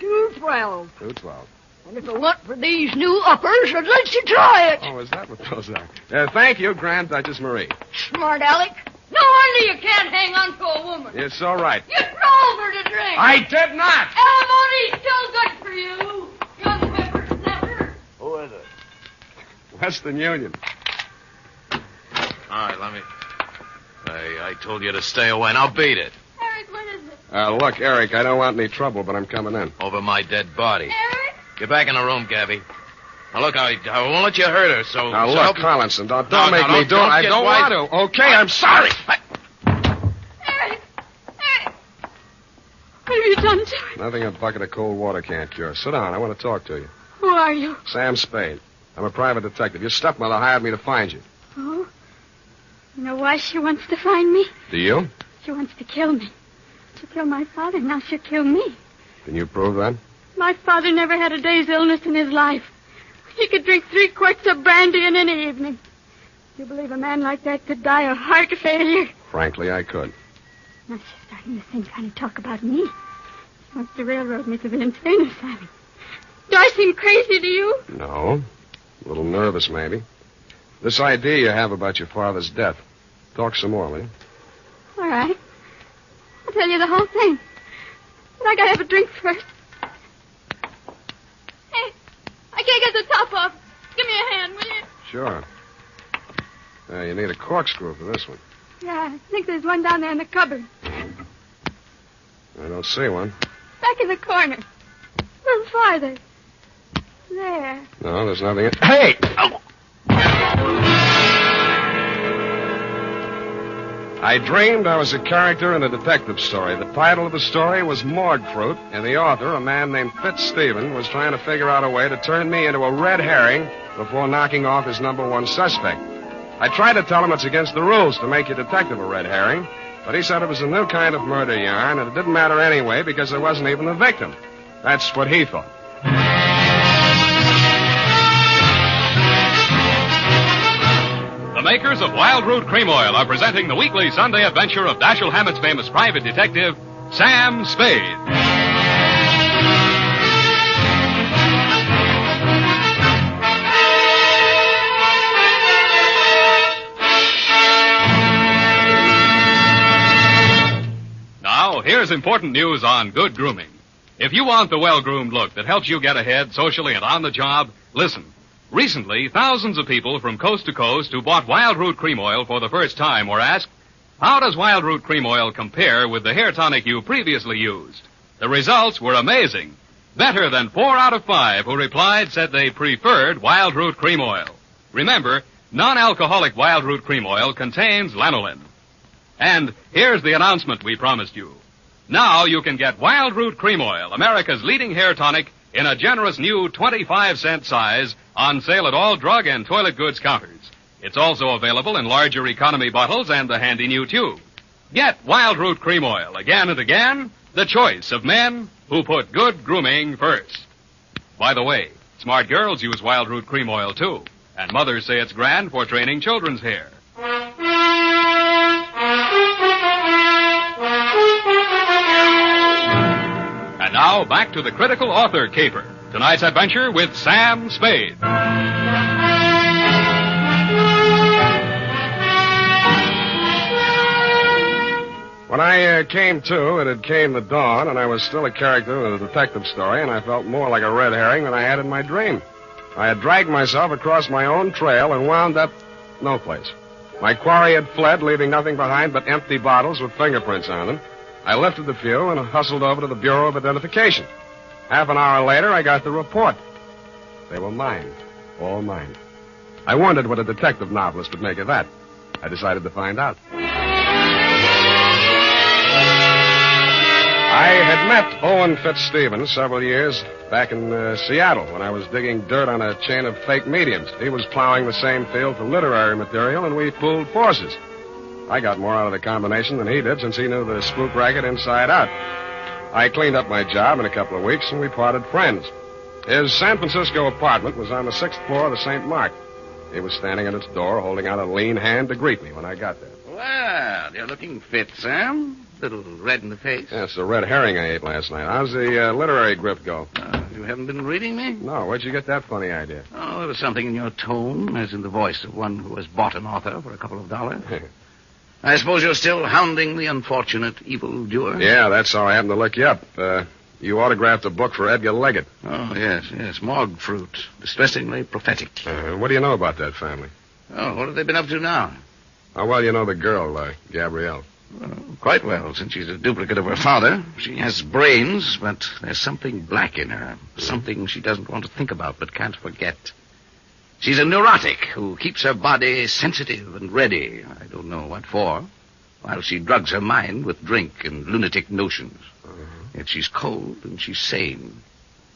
212. 212. And if it weren't for these new uppers, I'd let you try it. Oh, is that what those are? Thank you, Grand Duchess Marie. Smart Alec. No wonder you can't hang on to a woman. It's all right. You drove her to drink. I did not. Alimony's still good for you, young whippersnapper. Who is it? Western Union. All right, let me... I told you to stay away. Now beat it. Eric, what is it? Look, Eric, I don't want any trouble, but I'm coming in. Over my dead body. Eric? Get back in the room, Gabby. Now, look, I won't let you hurt her, so... Now, so look, help... Collinson, don't make me do it. I get don't wise. want to. Okay, I'm sorry. Eric! What have you done to her? Nothing a bucket of cold water can't cure. Sit down. I want to talk to you. Who are you? Sam Spade. I'm a private detective. Your stepmother hired me to find you. Oh? You know why she wants to find me? Do you? She wants to kill me. She killed my father, now she'll kill me. Can you prove that? My father never had a day's illness in his life. He could drink 3 quarts of brandy in any evening. You believe a man like that could die of heart failure? Frankly, I could. Now she's starting the same kind of talk about me. She wants to railroad me to the insane asylum. Do I seem crazy to you? No. A little nervous, maybe. This idea you have about your father's death. Talk some more, will you? All right. I'll tell you the whole thing. But I gotta have a drink first. Hey, I can't get the top off. Give me a hand, will you? Sure. You need a corkscrew for this one. Yeah, I think there's one down there in the cupboard. I don't see one. Back in the corner. A little farther. There. No, there's nothing in... Hey! Oh! I dreamed I was a character in a detective story. The title of the story was Morgue Fruit, and the author, a man named Fitzstephen, was trying to figure out a way to turn me into a red herring before knocking off his number 1 suspect. I tried to tell him it's against the rules to make your detective a red herring, But he said it was a new kind of murder yarn, and it didn't matter anyway because there wasn't even a victim. That's what he thought. The makers of Wild Root Cream Oil are presenting the weekly Sunday adventure of Dashiell Hammett's famous private detective, Sam Spade. Now, here's important news on good grooming. If you want the well-groomed look that helps you get ahead socially and on the job, listen. Recently, thousands of people from coast to coast who bought Wild Root Cream Oil for the first time were asked, how does Wild Root Cream Oil compare with the hair tonic you previously used? The results were amazing. Better than 4 out of 5 who replied said they preferred Wild Root Cream Oil. Remember, non-alcoholic Wild Root Cream Oil contains lanolin. And here's the announcement we promised you. Now you can get Wild Root Cream Oil, America's leading hair tonic, in a generous new 25-cent size on sale at all drug and toilet goods counters. It's also available in larger economy bottles and the handy new tube. Get Wild Root Cream Oil again and again, the choice of men who put good grooming first. By the way, smart girls use Wild Root Cream Oil too, and mothers say it's grand for training children's hair. And now, back to the critical author caper. Tonight's adventure with Sam Spade. When I came to, it had came the dawn, and I was still a character in a detective story, and I felt more like a red herring than I had in my dream. I had dragged myself across my own trail and wound up no place. My quarry had fled, leaving nothing behind but empty bottles with fingerprints on them. I lifted the few and hustled over to the Bureau of Identification. Half an hour later, I got the report. They were mine. All mine. I wondered what a detective novelist would make of that. I decided to find out. I had met Owen Fitzstevens several years back in Seattle when I was digging dirt on a chain of fake mediums. He was plowing the same field for literary material, and we pooled forces. I got more out of the combination than he did since he knew the spook racket inside out. I cleaned up my job in a couple of weeks, and we parted friends. His San Francisco apartment was on the 6th floor of the St. Mark. He was standing at its door, holding out a lean hand to greet me when I got there. Well, you're looking fit, Sam. Little red in the face. Yeah, it's the red herring I ate last night. How's the literary grip go? You haven't been reading me? No, where'd you get that funny idea? Oh, there was something in your tone, as in the voice of one who has bought an author for a couple of dollars. I suppose you're still hounding the unfortunate evildoer? Yeah, that's how I happened to look you up. You autographed a book for Edgar Leggett. Oh, yes. Morgue fruit. Distressingly prophetic. What do you know about that family? Oh, what have they been up to now? How well you know the girl, Gabrielle? Quite well, since she's a duplicate of her father. She has brains, but there's something black in her. Something she doesn't want to think about but can't forget. She's a neurotic who keeps her body sensitive and ready. I don't know what for. While she drugs her mind with drink and lunatic notions. Yet she's cold and she's sane.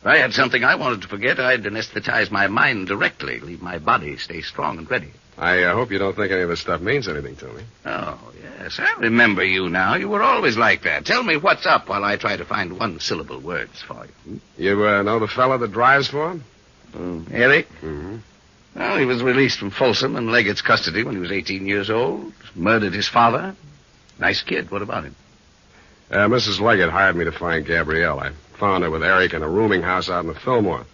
If I had something I wanted to forget, I'd anesthetize my mind directly, leave my body stay strong and ready. I hope you don't think any of this stuff means anything to me. Oh, yes. I remember you now. You were always like that. Tell me what's up while I try to find one-syllable words for you. You know the fellow that drives for him? Eric? Mm-hmm. Well, he was released from Folsom and Leggett's custody when he was 18 years old. Murdered his father. Nice kid. What about him? Mrs. Leggett hired me to find Gabrielle. I found her with Eric in a rooming house out in the Fillmore.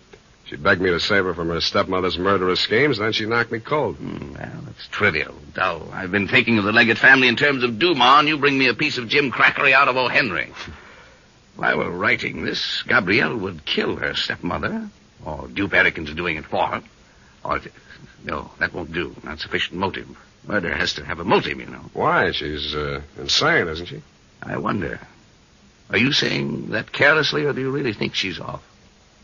She begged me to save her from her stepmother's murderous schemes, then she knocked me cold. Well, that's trivial, dull. I've been thinking of the Leggett family in terms of Dumas, and you bring me a piece of Jim Crackery out of O. Henry. If I were writing this, Gabrielle would kill her stepmother, or dupe Eric into doing it for her. No, that won't do. Not sufficient motive. Murder has to have a motive, you know. Why? She's insane, isn't she? I wonder. Are you saying that carelessly, or do you really think she's off?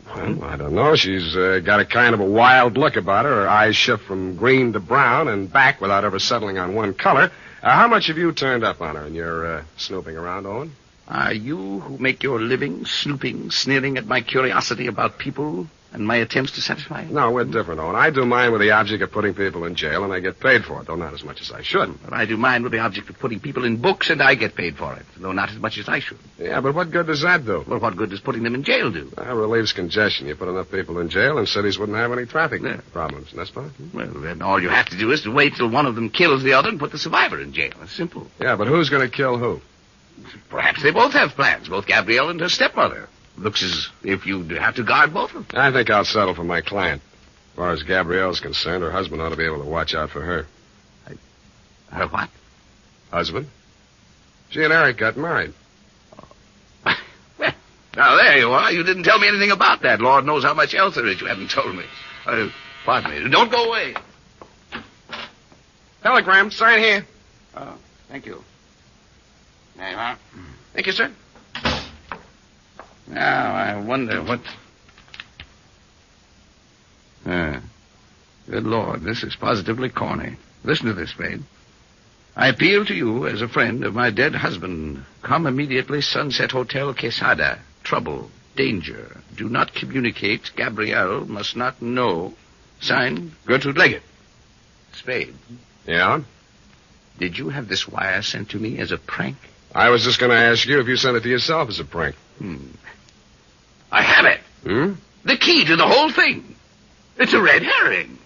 Well, I don't know. She's got a kind of a wild look about her. Her eyes shift from green to brown and back without ever settling on one color. How much have you turned up on her in your snooping around, Owen? Are you who make your living snooping, sneering at my curiosity about people and my attempts to satisfy it? No, we're different, Owen. I do mine with the object of putting people in jail, and I get paid for it, though not as much as I should. But I do mine with the object of putting people in books, and I get paid for it, though not as much as I should. Yeah, but what good does that do? Well, what good does putting them in jail do? That relieves congestion. You put enough people in jail, and cities wouldn't have any traffic problems. That's fine. Well, then all you have to do is to wait till one of them kills the other and put the survivor in jail. It's simple. Yeah, but who's going to kill who? Perhaps they both have plans, both Gabrielle and her stepmother. Looks as if you'd have to guard both of them. I think I'll settle for my client. As far as Gabrielle's concerned, her husband ought to be able to watch out for her. Her what? Husband. She and Eric got married. Well, now there you are. You didn't tell me anything about that. Lord knows how much else there is you haven't told me. Pardon me. Don't go away. Telegram. Sign here. Oh, thank you. There you are. Thank you, sir. Now, I wonder what... Good Lord, this is positively corny. Listen to this, Spade. I appeal to you as a friend of my dead husband. Come immediately, Sunset Hotel, Quesada. Trouble, danger. Do not communicate. Gabrielle must not know. Signed, Gertrude Leggett. Spade. Yeah? Did you have this wire sent to me as a prank? I was just going to ask you if you sent it to yourself as a prank. I have it. Hmm? The key to the whole thing. It's a red herring.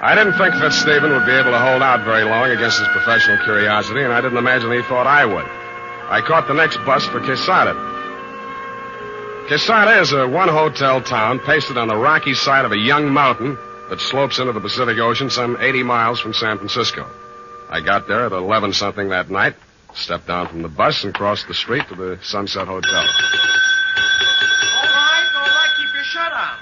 I didn't think Fitzstephen would be able to hold out very long against his professional curiosity, and I didn't imagine he thought I would. I caught the next bus for Quesada. Quesada is a one-hotel town pasted on the rocky side of a young mountain that slopes into the Pacific Ocean some 80 miles from San Francisco. I got there at 11-something that night, stepped down from the bus, and crossed the street to the Sunset Hotel. All right, keep your shirt on.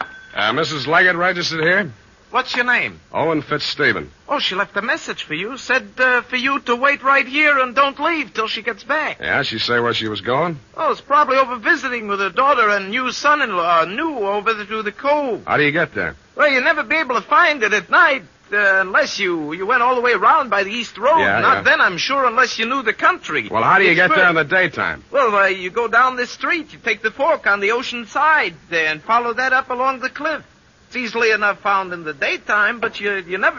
Mrs. Leggett registered here? What's your name? Owen Fitzstephen. Oh, she left a message for you. Said for you to wait right here and don't leave till she gets back. Yeah, she say where she was going? Oh, it's probably over visiting with her daughter and new son-in-law, new over to the cove. How do you get there? Well, you'll never be able to find it at night unless you went all the way around by the East Road. Not then, I'm sure, unless you knew the country. Well, how do you get there in the daytime? Well, you go down this street. You take the fork on the ocean side and follow that up along the cliff. It's easily enough found in the daytime, but you never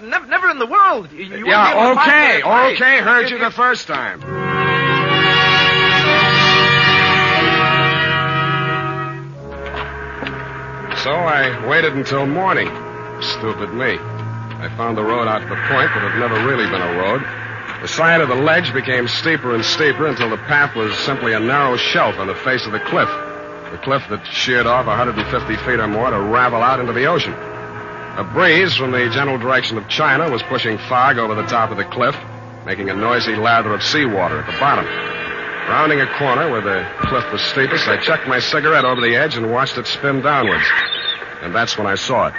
in the world. You wouldn't be able to find it. Okay, heard you the first time. So I waited until morning. Stupid me. I found the road out to the point, but it had never really been a road. The side of the ledge became steeper and steeper until the path was simply a narrow shelf on the face of the cliff. The cliff that sheared off 150 feet or more to ravel out into the ocean. A breeze from the general direction of China was pushing fog over the top of the cliff, making a noisy lather of seawater at the bottom. Rounding a corner where the cliff was steepest, I chucked my cigarette over the edge and watched it spin downwards. And that's when I saw it.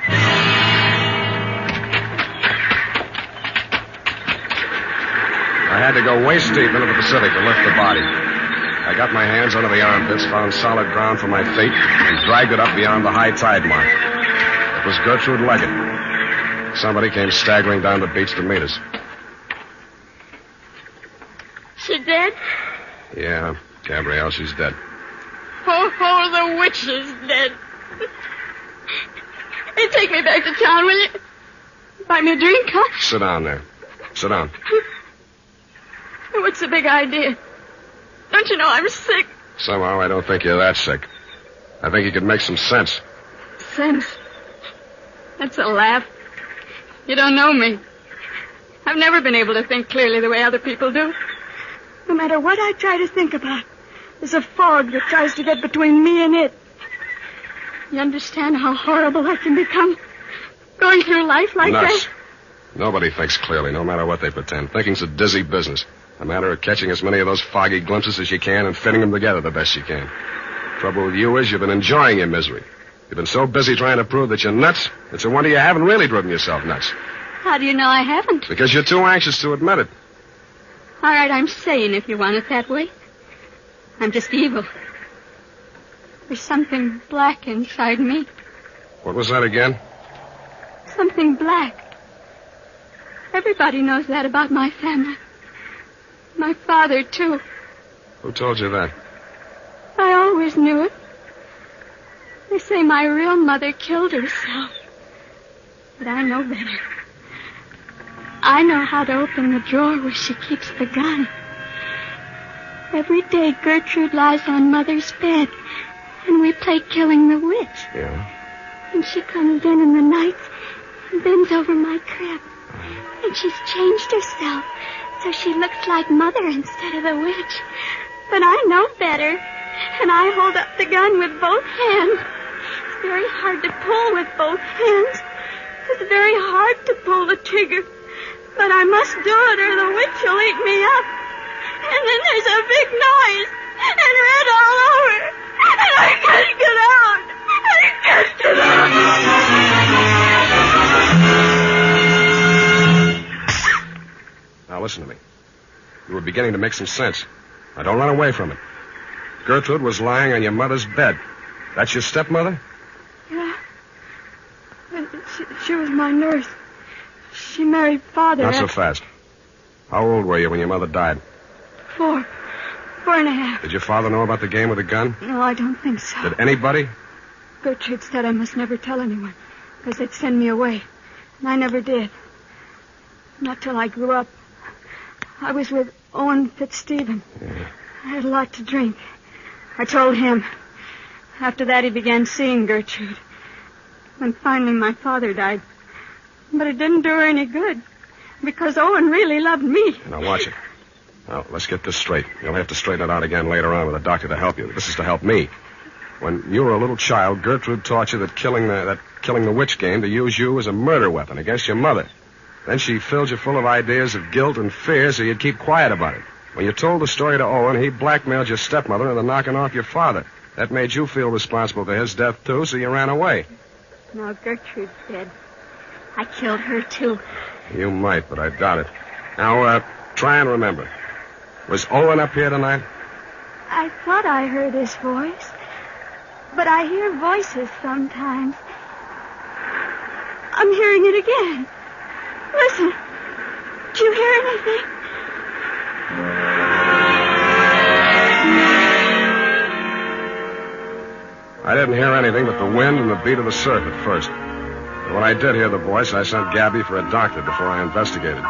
I had to go waist deep into the Pacific to lift the body. I got my hands under the armpits, found solid ground for my feet, and dragged it up beyond the high tide mark. It was Gertrude Leggett. Somebody came staggering down the beach to meet us. She dead? Yeah, Gabrielle, she's dead. Oh, the witch is dead. Hey, take me back to town, will you? Buy me a drink, huh? Sit down there. Sit down. What's the big idea? Don't you know I'm sick? Somehow I don't think you're that sick. I think you could make some sense. Sense? That's a laugh. You don't know me. I've never been able to think clearly the way other people do. No matter what I try to think about, there's a fog that tries to get between me and it. You understand how horrible I can become? Going through life like Nuts. that? Nobody thinks clearly, no matter what they pretend. Thinking's a dizzy business. A matter of catching as many of those foggy glimpses as you can and fitting them together the best you can. Trouble with you is you've been enjoying your misery. You've been so busy trying to prove that you're nuts, it's a wonder you haven't really driven yourself nuts. How do you know I haven't? Because you're too anxious to admit it. All right, I'm sane if you want it that way. I'm just evil. There's something black inside me. What was that again? Something black. Everybody knows that about my family. My father, too. Who told you that? I always knew it. They say my real mother killed herself. But I know better. I know how to open the drawer where she keeps the gun. Every day Gertrude lies on Mother's bed, and we play Killing the Witch. Yeah? And she comes in the nights and bends over my crib. And she's changed herself, so she looks like Mother instead of the witch. But I know better, and I hold up the gun with both hands. It's very hard to pull with both hands. It's very hard to pull the trigger. But I must do it or the witch will eat me up. And then there's a big noise and red all over. And I can't get out. I can't get out. Now listen to me. You were beginning to make some sense. Now don't run away from it. Gertrude was lying on your mother's bed. That's your stepmother? Yeah. She was my nurse. She married Father. Not so fast. How old were you when your mother died? 4 and a half. Did your father know about the game with the gun? No, I don't think so. Did anybody? Gertrude said I must never tell anyone, because they'd send me away. And I never did. Not till I grew up. I was with Owen Fitzstephen. Yeah. I had a lot to drink. I told him. After that, he began seeing Gertrude. And finally, my father died. But it didn't do her any good, because Owen really loved me. Now, watch it. Now, let's get this straight. You'll have to straighten it out again later on with a doctor to help you. This is to help me. When you were a little child, Gertrude taught you that killing the witch game to use you as a murder weapon against your mother. Then she filled you full of ideas of guilt and fear so you'd keep quiet about it. When you told the story to Owen, he blackmailed your stepmother into knocking off your father. That made you feel responsible for his death, too, so you ran away. Now, Gertrude's dead. I killed her, too. You might, but I doubt it. Now, try and remember. Was Owen up here tonight? I thought I heard his voice. But I hear voices sometimes. I'm hearing it again. Listen. Did you hear anything? I didn't hear anything but the wind and the beat of the surf at first. But when I did hear the voice, I sent Gabby for a doctor before I investigated.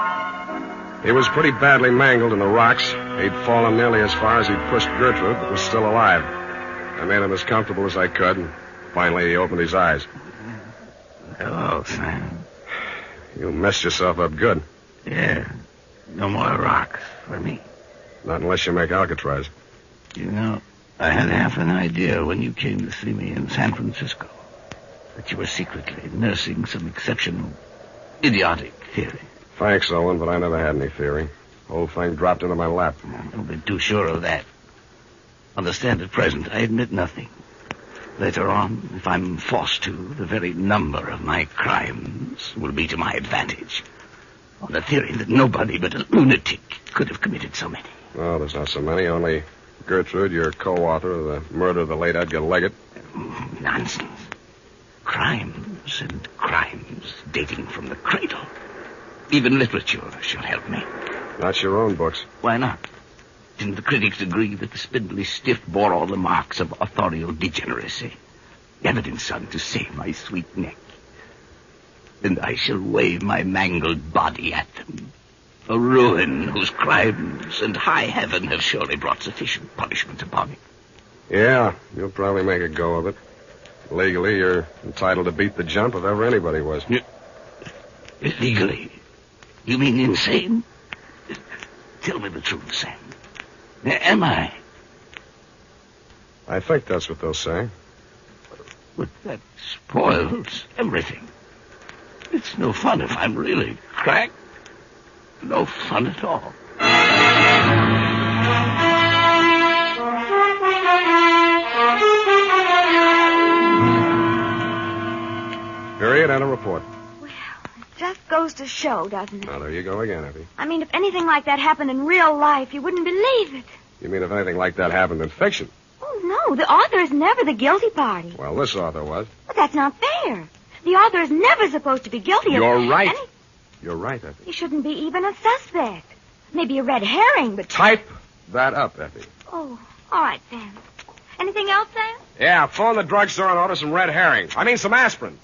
He was pretty badly mangled in the rocks. He'd fallen nearly as far as he'd pushed Gertrude, but was still alive. I made him as comfortable as I could, and finally he opened his eyes. Hello, Sam. You messed yourself up good. Yeah. No more rocks for me. Not unless you make Alcatraz. You know, I had half an idea when you came to see me in San Francisco that you were secretly nursing some exceptional, idiotic theory. Thanks, Owen, but I never had any theory. The whole thing dropped into my lap. Don't be too sure of that. Understand at present, I admit nothing. Later on, if I'm forced to, the very number of my crimes will be to my advantage. On the theory that nobody but a lunatic could have committed so many. Oh, there's not so many. Only Gertrude, your co-author of the murder of the late Edgar Leggett. Nonsense. Crimes and crimes dating from the cradle. Even literature should help me. Not your own books. Why not? Didn't the critics agree that the spindly stiff bore all the marks of authorial degeneracy? Evidence on to save my sweet neck. And I shall wave my mangled body at them. A ruin whose crimes and high heaven have surely brought sufficient punishment upon it. Yeah, you'll probably make a go of it. Legally, you're entitled to beat the jump if ever anybody was. Legally? You mean insane? Tell me the truth, Sam. Am I? I think that's what they'll say. But that spoils everything. It's no fun if I'm really cracked. No fun at all. Period and a report. Well, it just goes to show, doesn't it? Now, there you go again, Effie. I mean, if anything like that happened in real life, you wouldn't believe it. You mean if anything like that happened in fiction? Oh, no, the author is never the guilty party. Well, this author was. But that's not fair. The author is never supposed to be guilty of... You're right. You're right, Effie. He shouldn't be even a suspect. Maybe a red herring, but... Type that up, Effie. Oh, all right, Sam. Anything else, Sam? Yeah, phone the drugstore and order some red herring. I mean, some aspirin.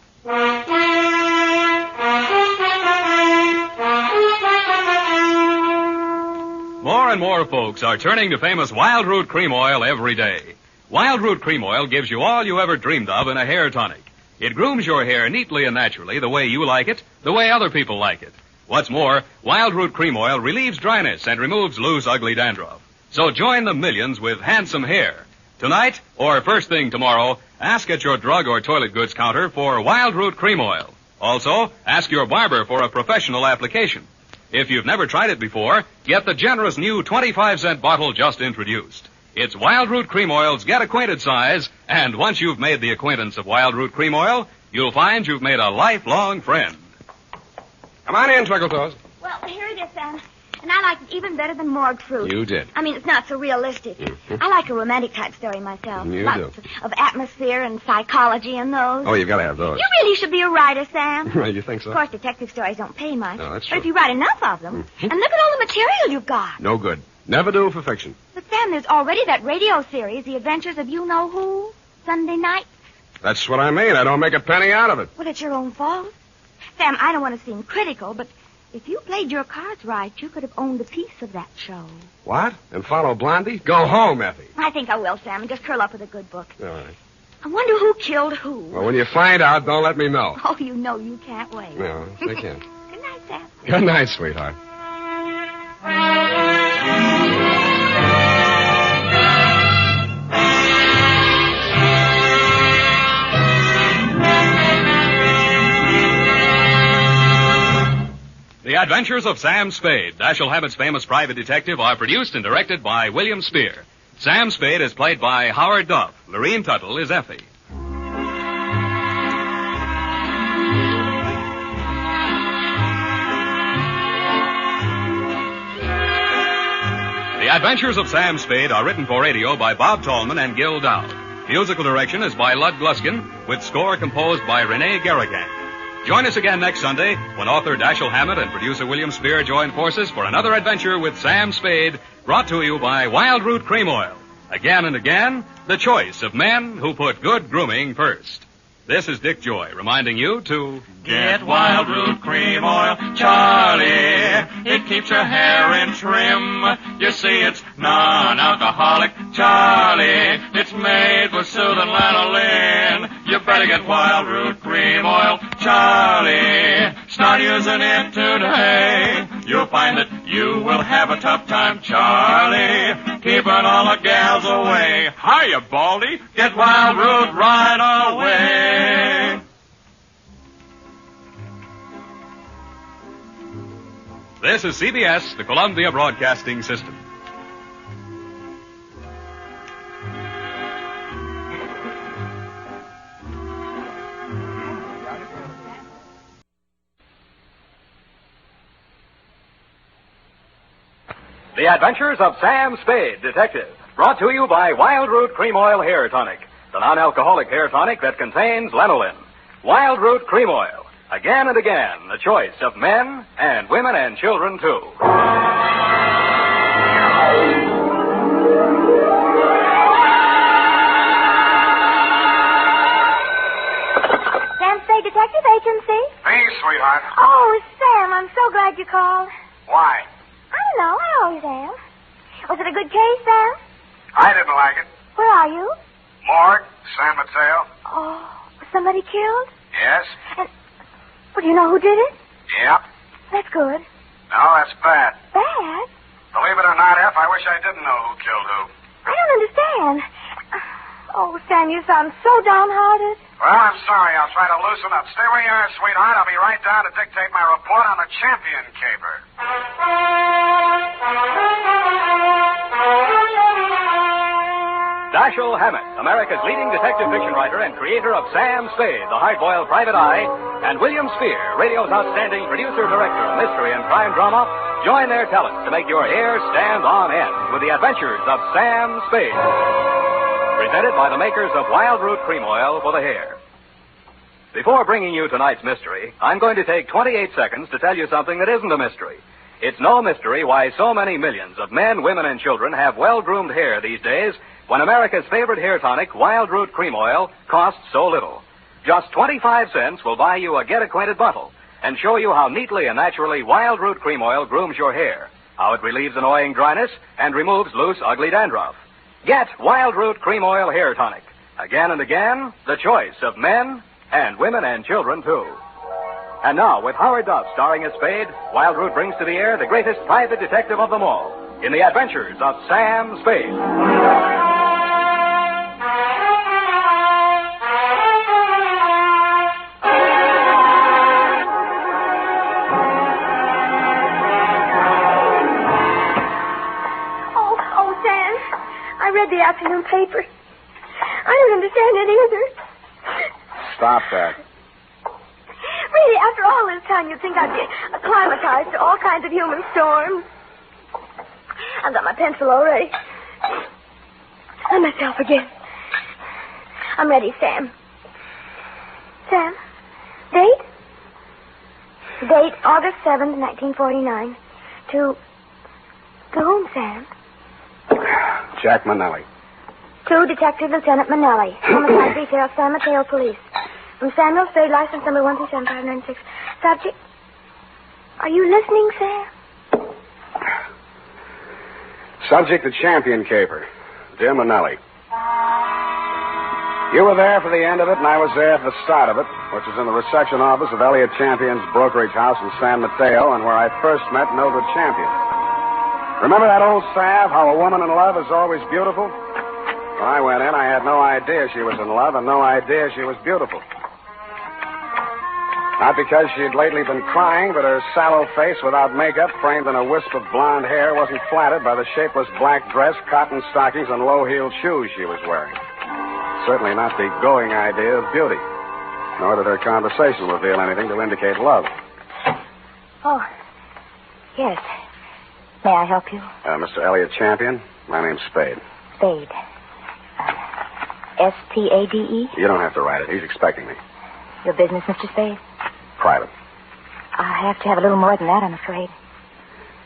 More and more folks are turning to famous Wild Root Cream Oil every day. Wild Root Cream Oil gives you all you ever dreamed of in a hair tonic. It grooms your hair neatly and naturally the way you like it, the way other people like it. What's more, Wild Root Cream Oil relieves dryness and removes loose, ugly dandruff. So join the millions with handsome hair. Tonight, or first thing tomorrow, ask at your drug or toilet goods counter for Wild Root Cream Oil. Also, ask your barber for a professional application. If you've never tried it before, get the generous new 25-cent bottle just introduced. It's Wild Root Cream Oil's Get Acquainted size, and once you've made the acquaintance of Wild Root Cream Oil, you'll find you've made a lifelong friend. Come on in, Twiggletoes. Well, here it is, Sam. And I like it even better than morgue fruit. You did. I mean, it's not so realistic. I like a romantic type story myself. You Lots do. of atmosphere and psychology in those. Oh, you've got to have those. You really should be a writer, Sam. You think so? Of course, detective stories don't pay much. No, that's But true. if you write enough of them, and look at all the material you've got. No good. Never do for fiction. But, Sam, there's already that radio series, The Adventures of You-Know-Who, Sunday night. That's what I mean. I don't make a penny out of it. Well, it's your own fault. Sam, I don't want to seem critical, but if you played your cards right, you could have owned a piece of that show. What? And follow Blondie? Go home, Effie. I think I will, Sam, and just curl up with a good book. All right. I wonder who killed who. Well, when you find out, don't let me know. Oh, you know you can't wait. No, I can't. Good night, Sam. Good night, sweetheart. The Adventures of Sam Spade, Dashiell Hammett's famous private detective, are produced and directed by William Spear. Sam Spade is played by Howard Duff. Lorene Tuttle is Effie. The Adventures of Sam Spade are written for radio by Bob Tallman and Gil Dowd. Musical direction is by Lud Gluskin, with score composed by Renee Garrigan. Join us again next Sunday when author Dashiell Hammett and producer William Spear join forces for another adventure with Sam Spade, brought to you by Wild Root Cream Oil. Again and again, the choice of men who put good grooming first. This is Dick Joy reminding you to get Wild Root Cream Oil, Charlie. It keeps your hair in trim. You see, it's non-alcoholic, Charlie. It's made with soothing lanolin. You better get Wild Root Cream Oil, Charlie. Start using it today. You'll find that you will have a tough time, Charlie, keeping all the gals away. Hiya, Baldy. Get Wild Root right away. This is CBS, the Columbia Broadcasting System. The Adventures of Sam Spade, Detective, brought to you by Wild Root Cream Oil Hair Tonic, the non-alcoholic hair tonic that contains lanolin. Wild Root Cream Oil, again and again, the choice of men and women and children, too. Sam Spade Detective Agency? Me, sweetheart. Oh, Sam, I'm so glad you called. Why? I don't know. I always am. Was it a good case, Sam? I didn't like it. Where are you? Morgue, San Mateo. Oh, was somebody killed? Yes. And, well, do you know who did it? Yep. That's good. No, that's bad. Bad? Believe it or not, F, I wish I didn't know who killed who. I don't understand. Oh, Sam, you sound so downhearted. Well, I'm sorry. I'll try to loosen up. Stay where you are, sweetheart. I'll be right down to dictate my report on the champion caper. Dashiell Hammett, America's leading detective fiction writer and creator of Sam Spade, the hard-boiled private eye, and William Spear, radio's outstanding producer-director of mystery and crime drama, join their talents to make your hair stand on end with the adventures of Sam Spade. Presented by the makers of Wild Root Cream Oil for the hair. Before bringing you tonight's mystery, I'm going to take 28 seconds to tell you something that isn't a mystery. It's no mystery why so many millions of men, women, and children have well-groomed hair these days when America's favorite hair tonic, Wild Root Cream Oil, costs so little. Just 25 cents will buy you a get-acquainted bottle and show you how neatly and naturally Wild Root Cream Oil grooms your hair, how it relieves annoying dryness and removes loose, ugly dandruff. Get Wild Root Cream Oil Hair Tonic. Again and again, the choice of men and women and children, too. And now, with Howard Duff starring as Spade, Wild Root brings to the air the greatest private detective of them all in the adventures of Sam Spade. Oh, Sam, I read the afternoon paper. I don't understand it either. Stop that. Really, after all this time, you'd think I'd be acclimatized to all kinds of human storms. I've got my pencil already. I'm myself again. I'm ready, Sam. Sam, date? Date, August 7th, 1949. To whom, Sam? Jack Manelli. To Detective Lieutenant Manelli, Homicide Detail, San Mateo Police. From Samuel Spade, license number 137-596. Subject. Are you listening, Sam? Subject, the champion caper. Dear Manelli. You were there for the end of it, and I was there for the start of it, which is in the reception office of Elliot Champion's brokerage house in San Mateo, and where I first met Mildred Champion. Remember that old salve, how a woman in love is always beautiful? When I went in, I had no idea she was in love and no idea she was beautiful. Not because she had lately been crying, but her sallow face without makeup, framed in a wisp of blonde hair, wasn't flattered by the shapeless black dress, cotton stockings, and low-heeled shoes she was wearing. Certainly not the going idea of beauty. Nor did her conversation reveal anything to indicate love. Oh, yes. May I help you? Mr. Elliot Champion, my name's Spade. Spade. S-P-A-D-E? You don't have to write it. He's expecting me. Your business, Mr. Spade? Private. I have to have a little more than that, I'm afraid.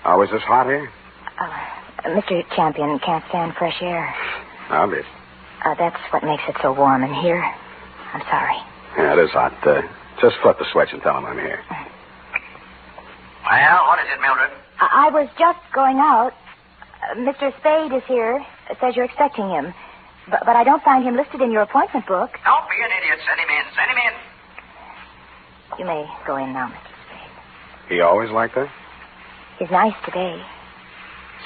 Oh, is this hot here? Mr. Champion can't stand fresh air. Obvious. That's what makes it so warm in here. I'm sorry. Yeah, it is hot. Just flip the switch and tell him I'm here. Well, what is it, Mildred? I was just going out. Mr. Spade is here. Says you're expecting him. But I don't find him listed in your appointment book. Don't be an idiot. Send him in. Send him in. You may go in now, Mr. Spade. He always like that? He's nice today.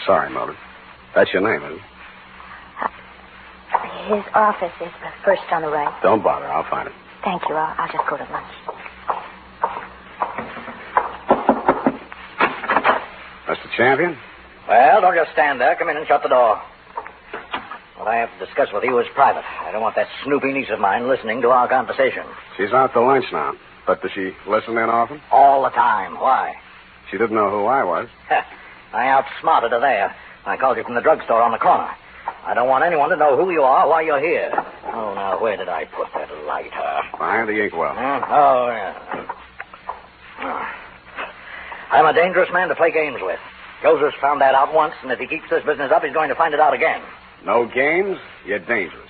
Sorry, Mildred. That's your name, isn't it? His office is the first on the right. Don't bother. I'll find it. Thank you. I'll just go to lunch. Mr. Champion? Well, don't just stand there. Come in and shut the door. What I have to discuss with you is private. I don't want that snoopy niece of mine listening to our conversation. She's out to lunch now. But does she listen in often? All the time. Why? She didn't know who I was. I outsmarted her there. I called you from the drugstore on the corner. I don't want anyone to know who you are, why you're here. Oh, now, where did I put that lighter? Behind the inkwell. Oh, yeah. I'm a dangerous man to play games with. Joseph's found that out once, and if he keeps this business up, he's going to find it out again. No games? You're dangerous.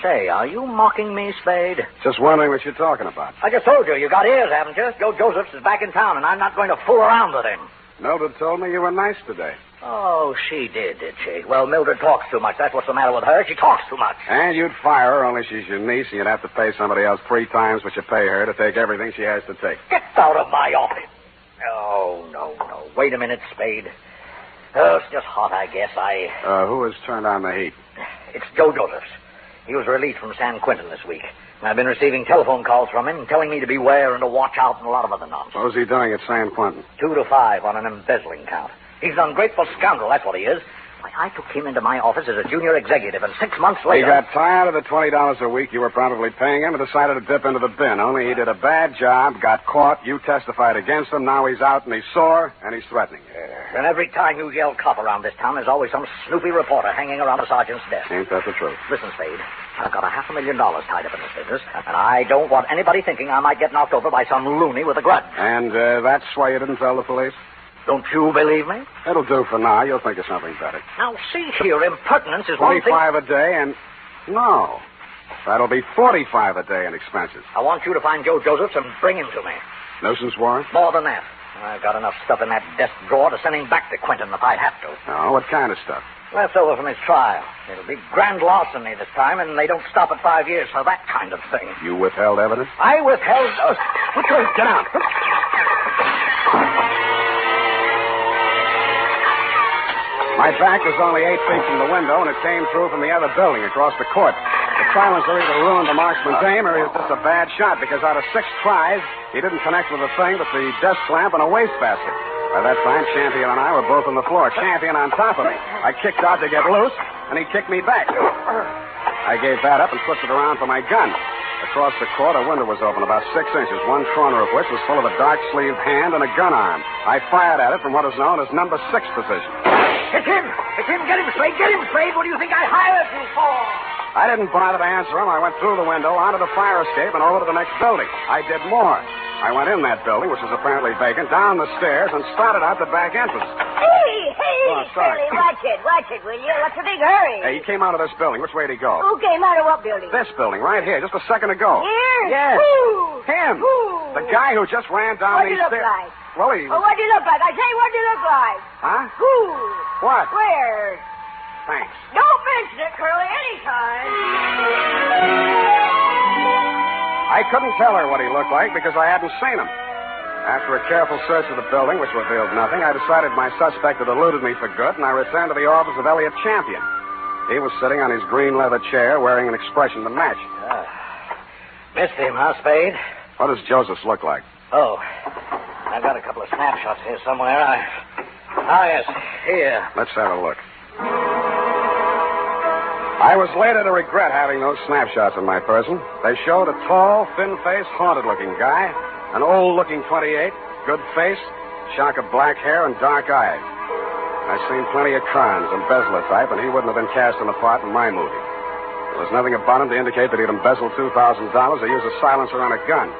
Say, are you mocking me, Spade? Just wondering what you're talking about. I just told you. You got ears, haven't you? Joe Josephs is back in town, and I'm not going to fool around with him. Mildred told me you were nice today. Oh, she did she? Well, Mildred talks too much. That's what's the matter with her. She talks too much. And you'd fire her, only she's your niece, and you'd have to pay somebody else 3 times what you pay her to take everything she has to take. Get out of my office. Oh, no. Wait a minute, Spade. Oh, it's just hot, I guess. Who has turned on the heat? It's Joe Josephs. He was released from San Quentin this week. And I've been receiving telephone calls from him telling me to beware and to watch out and a lot of other nonsense. What was he doing at San Quentin? 2 to 5 on an embezzling count. He's an ungrateful scoundrel, that's what he is. Why, I took him into my office as a junior executive, and 6 months later... He got tired of the $20 a week you were probably paying him and decided to dip into the bin. Only he did a bad job, got caught, you testified against him, now he's out and he's sore, and he's threatening you. And every time you yell cop around this town, there's always some snoopy reporter hanging around the sergeant's desk. Ain't that the truth? Listen, Spade. I've got $500,000 tied up in this business, and I don't want anybody thinking I might get knocked over by some loony with a grudge. And that's why you didn't tell the police? Don't you believe me? It'll do for now. You'll think of something better. Now, see here, impertinence is one thing... 25 a day and... No. That'll be 45 a day in expenses. I want you to find Joe Josephs and bring him to me. Nuisance warrant? More than that. I've got enough stuff in that desk drawer to send him back to Quentin if I have to. Oh, what kind of stuff? Left over from his trial. It'll be grand larceny this time, and they don't stop at 5 years for that kind of thing. You withheld evidence? I withheld... Get out. My back was only 8 feet from the window, and it came through from the other building across the court. The silencer either ruined the marksman's aim, or he was just a bad shot, because out of 6 tries, he didn't connect with a thing but the desk lamp and a wastebasket. By that time, Champion and I were both on the floor, Champion on top of me. I kicked out to get loose, and he kicked me back. I gave that up and twisted around for my gun. Across the court, a window was open about 6 inches, one corner of which was full of a dark-sleeved hand and a gun arm. I fired at it from what is known as number 6 position. It's him! It's him! Get him, Spade! Get him, Spade! What do you think I hired you for? I didn't bother to answer him. I went through the window, onto the fire escape, and over to the next building. I did more. I went in that building, which was apparently vacant, down the stairs, and started out the back entrance. Hey, Oh, sorry. Shirley, watch it, will you? What's the big hurry? Hey, he came out of this building. Which way did he go? Who came out of what building? This building, right here, just a second ago. Here? Yes. Who? Him. Who? The guy who just ran down What'd these he look stairs. like? Well, he... Oh, what'd he look like? I say, what'd he look like? Huh? Who? What? Where? Thanks. Don't mention it, Curly, anytime. I couldn't tell her what he looked like because I hadn't seen him. After a careful search of the building, which revealed nothing, I decided my suspect had eluded me for good, and I returned to the office of Elliot Champion. He was sitting on his green leather chair, wearing an expression to match. Missed him, huh, Spade? What does Joseph look like? Oh, I've got a couple of snapshots here somewhere. Yes, here. Let's have a look. I was later to regret having those snapshots in my person. They showed a tall, thin-faced, haunted-looking guy, an old-looking 28, good face, shock of black hair, and dark eyes. I've seen plenty of Carnes, embezzler type, and he wouldn't have been cast in a part in my movie. There was nothing about him to indicate that he'd embezzled $2,000 or used a silencer on a gun.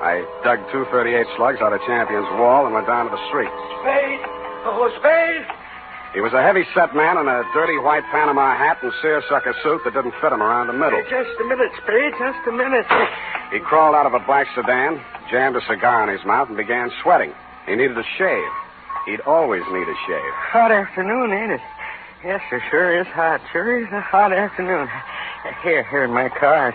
I dug 238 slugs out of Champion's wall and went down to the street. Spade! Oh, Spade! He was a heavy-set man in a dirty white Panama hat and seersucker suit that didn't fit him around the middle. Just a minute, Spade, just a minute. He crawled out of a black sedan, jammed a cigar in his mouth, and began sweating. He needed a shave. He'd always need a shave. Hot afternoon, ain't it? Yes, sir, sure is hot. Sure is a hot afternoon. Here, my card.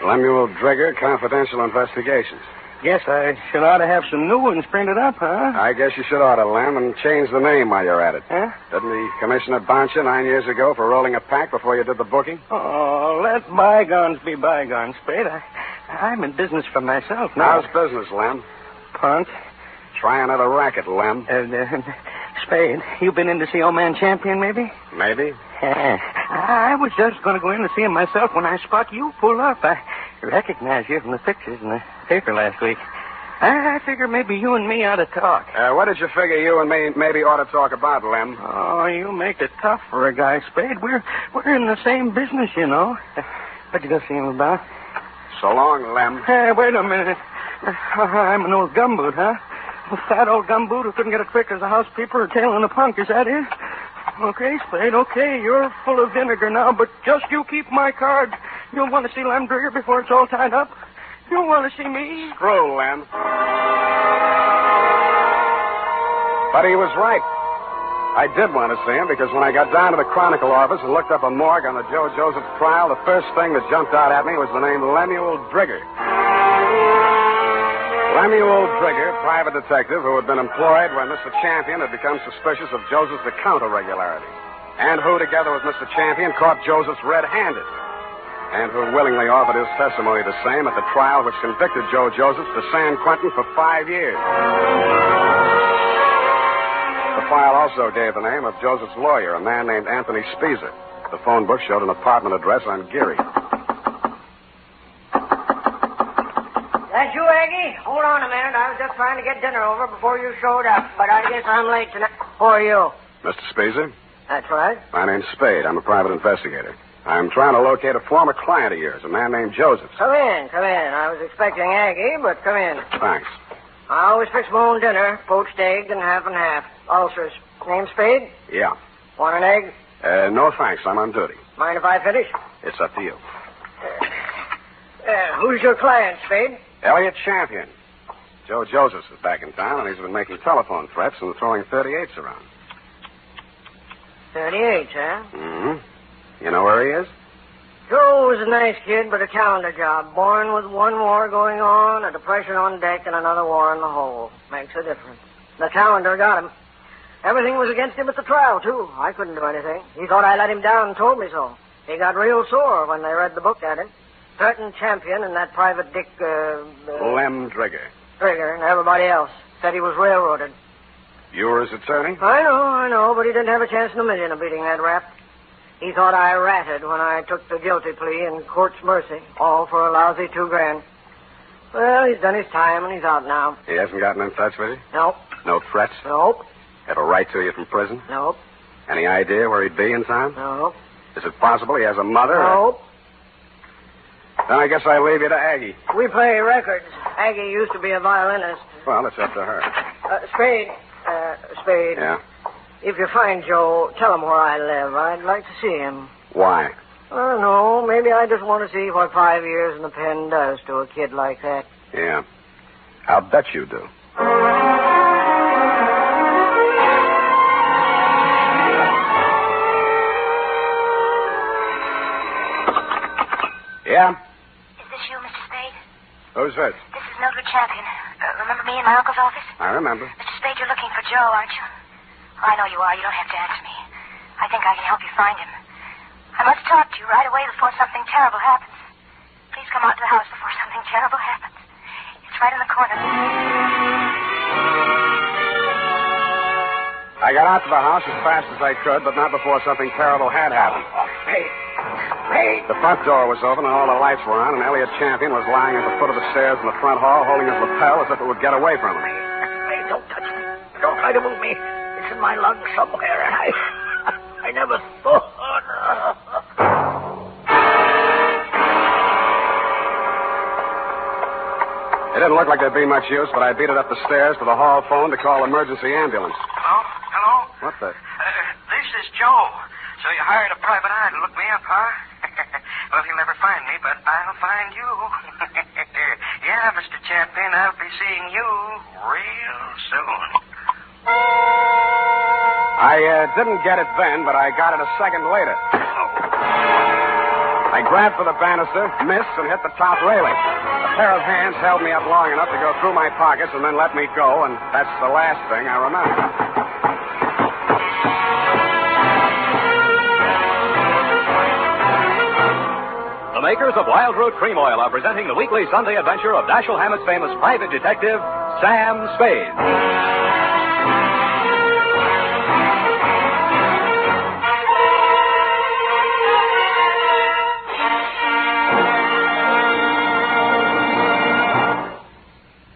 Lemuel Drigger, Confidential Investigations. Guess I should ought to have some new ones printed up, huh? I guess you should order, Lem, and change the name while you're at it. Huh? Didn't the commissioner bounce you 9 years ago for rolling a pack before you did the booking? Oh, let bygones be bygones, Spade. I'm in business for myself now. How's business, Lem? Punk. Try another racket, Lem. Spade, you been in to see old man Champion, maybe? Maybe. I was just going to go in to see him myself when I spot you pull up. I recognize you from the pictures in the paper last week. I figure maybe you and me ought to talk. What did you figure you and me maybe ought to talk about, Lem? Oh, you make it tough for a guy, Spade. We're in the same business, you know. What'd you go see him about? So long, Lem. Wait a minute. I'm an old gumboot, huh? A fat old gumboot who couldn't get a trick as a housekeeper or tailing a punk. Is that it? Okay, Spade, okay. You're full of vinegar now, but just you keep my card. You'll want to see Lem Drigger before it's all tied up. You'll want to see me. Screw, Lem. But he was right. I did want to see him because when I got down to the Chronicle office and looked up a morgue on the Joe Joseph trial, the first thing that jumped out at me was the name Lemuel Drigger. Lemuel Drigger, private detective who had been employed when Mr. Champion had become suspicious of Joseph's account irregularities, and who, together with Mr. Champion, caught Joseph's red-handed, and who willingly offered his testimony the same at the trial which convicted Joe Joseph to San Quentin for 5 years. The file also gave the name of Joseph's lawyer, a man named Anthony Speezer. The phone book showed an apartment address on Geary. That you, Aggie? Hold on a minute. I was just trying to get dinner over before you showed up, but I guess I'm late tonight. Who are you? Mr. Speezer? That's right. My name's Spade. I'm a private investigator. I'm trying to locate a former client of yours, a man named Joseph. Come in, come in. I was expecting Aggie, but come in. Thanks. I always fix my own dinner, poached egg and half and half. Ulcers. Name Spade? Yeah. Want an egg? No thanks. I'm on duty. Mind if I finish? It's up to you. Who's your client, Spade? Elliot Champion. Joe Josephs is back in town, and he's been making telephone threats and throwing 38s around. 38, huh? Mm-hmm. You know where he is? Joe was a nice kid, but a calendar job. Born with one war going on, a depression on deck, and another war in the hole. Makes a difference. The calendar got him. Everything was against him at the trial, too. I couldn't do anything. He thought I let him down and told me so. He got real sore when they read the book at him. Threatened Champion and that private Dick, Lem Trigger. Trigger and everybody else. Said he was railroaded. You were his attorney? I know, but he didn't have a chance in a million of beating that rap. He thought I ratted when I took the guilty plea in court's mercy, all for a lousy $2,000. Well, he's done his time and he's out now. He hasn't gotten in touch with you? Nope. No threats? Nope. Ever write to you from prison? Nope. Any idea where he'd be in town? Nope. Is it possible he has a mother? Nope. Then I guess I leave you to Aggie. We play records. Aggie used to be a violinist. Well, it's up to her. Spade. Spade. Yeah? If you find Joe, tell him where I live. I'd like to see him. Why? I don't know. Maybe I just want to see what 5 years in the pen does to a kid like that. Yeah. I'll bet you do. Yeah? Is this you, Mr. Spade? Who's this? This is Mildred Champion. Remember me in my uncle's office? I remember. Mr. Spade, you're looking for Joe, aren't you? Well, I know you are. You don't have to answer me. I think I can help you find him. I must talk to you right away before something terrible happens. Please come out to the house before something terrible happens. It's right in the corner. I got out to the house as fast as I could, but not before something terrible had happened. Hey. The front door was open and all the lights were on, and Elliot Champion was lying at the foot of the stairs in the front hall, holding his lapel as if it would get away from him. Hey, don't touch me. Don't try to move me. It's in my lungs somewhere, and I never thought. It didn't look like there'd be much use, but I beat it up the stairs to the hall phone to call emergency ambulance. Hello? What the? This is Joe. So you hired a private eye to look me up, huh? Well, he'll never find me, but I'll find you. Yeah, Mr. Champion, I'll be seeing you real soon. I didn't get it then, but I got it a second later. I grabbed for the banister, missed, and hit the top railing. A pair of hands held me up long enough to go through my pockets and then let me go, and that's the last thing I remember. The makers of Wild Root Cream Oil are presenting the weekly Sunday adventure of Dashiell Hammett's famous private detective, Sam Spade.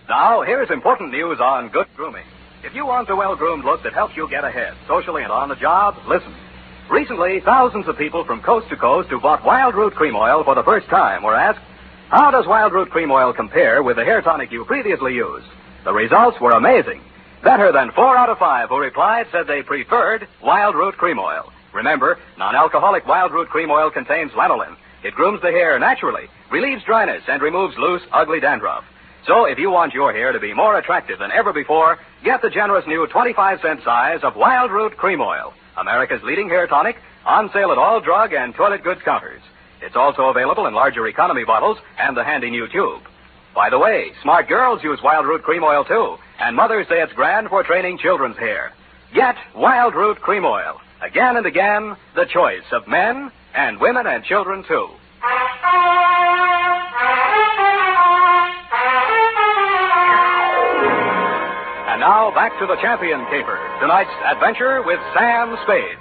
Now, here's important news on good grooming. If you want the well-groomed look that helps you get ahead, socially and on the job, listen. Recently, thousands of people from coast to coast who bought Wild Root Cream Oil for the first time were asked, how does Wild Root Cream Oil compare with the hair tonic you previously used? The results were amazing. Better than 4 out of 5 who replied said they preferred Wild Root Cream Oil. Remember, non-alcoholic Wild Root Cream Oil contains lanolin. It grooms the hair naturally, relieves dryness, and removes loose, ugly dandruff. So if you want your hair to be more attractive than ever before, get the generous new 25-cent size of Wild Root Cream Oil, America's leading hair tonic, on sale at all drug and toilet goods counters. It's also available in larger economy bottles and the handy new tube. By the way, smart girls use Wild Root Cream Oil, too, and mothers say it's grand for training children's hair. Get Wild Root Cream Oil. Again and again, the choice of men and women and children, too. And now, back to the Champion Caper. Tonight's adventure with Sam Spade.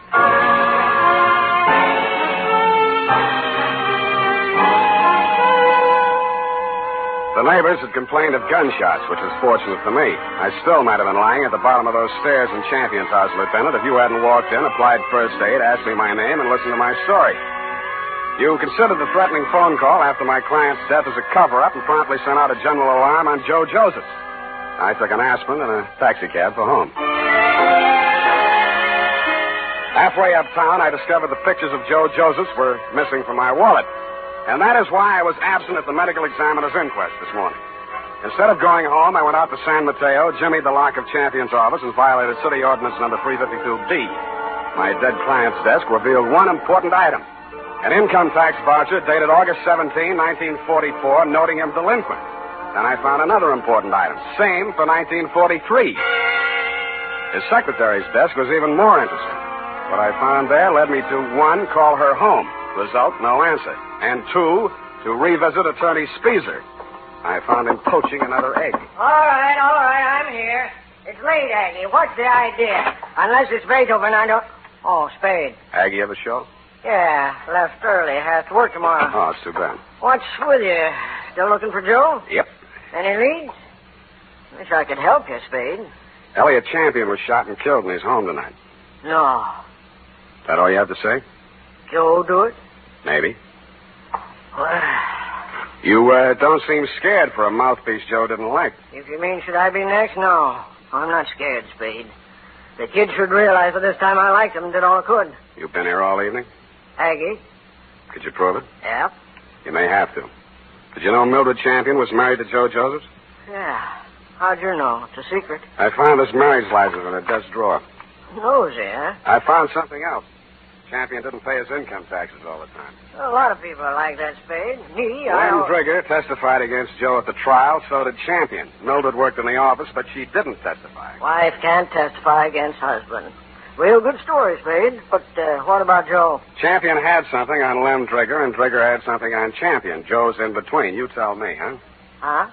The neighbors had complained of gunshots, which was fortunate for me. I still might have been lying at the bottom of those stairs in Champion's house, Lieutenant, if you hadn't walked in, applied first aid, asked me my name, and listened to my story. You considered the threatening phone call after my client's death as a cover-up and promptly sent out a general alarm on Joe Josephs. I took an aspirin and a taxicab for home. Halfway uptown, I discovered the pictures of Joe Josephs were missing from my wallet. And that is why I was absent at the medical examiner's inquest this morning. Instead of going home, I went out to San Mateo, jimmied the lock of Champion's office, and violated City Ordinance number 352B. My dead client's desk revealed one important item. An income tax voucher dated August 17, 1944, noting him delinquent. Then I found another important item, same for 1943. His secretary's desk was even more interesting. What I found there led me to, 1, call her home. Result, no answer. And 2, to revisit Attorney Speezer. I found him poaching another egg. All right, I'm here. It's late, Aggie. What's the idea? Unless it's Beethoven, I don't... Oh, Spade. Aggie ever show? Yeah, left early. Has to work tomorrow. Oh, it's too bad. What's with you? Still looking for Joe? Yep. Any leads? Wish I could help you, Spade. Elliot Champion was shot and killed in his home tonight. No. That all you have to say? Joe do it? Maybe. Well, You don't seem scared for a mouthpiece Joe didn't like. if you mean should I be next, no. I'm not scared, Spade. The kid should realize that this time I liked him and did all I could. You've been here all evening? Aggie? Could you prove it? Yep. You may have to. Did you know Mildred Champion was married to Joe Josephs? Yeah. How'd you know? It's a secret. I found this marriage license in a desk drawer. Nosy, huh? I found something else. Champion didn't pay his income taxes all the time. A lot of people are like that, Spade. Me, Lem Drigger testified against Joe at the trial, so did Champion. Mildred worked in the office, but she didn't testify. Wife can't testify against husband. Real good story, Spade. But what about Joe? Champion had something on Lem Drigger, and Drigger had something on Champion. Joe's in between. You tell me, huh? Huh?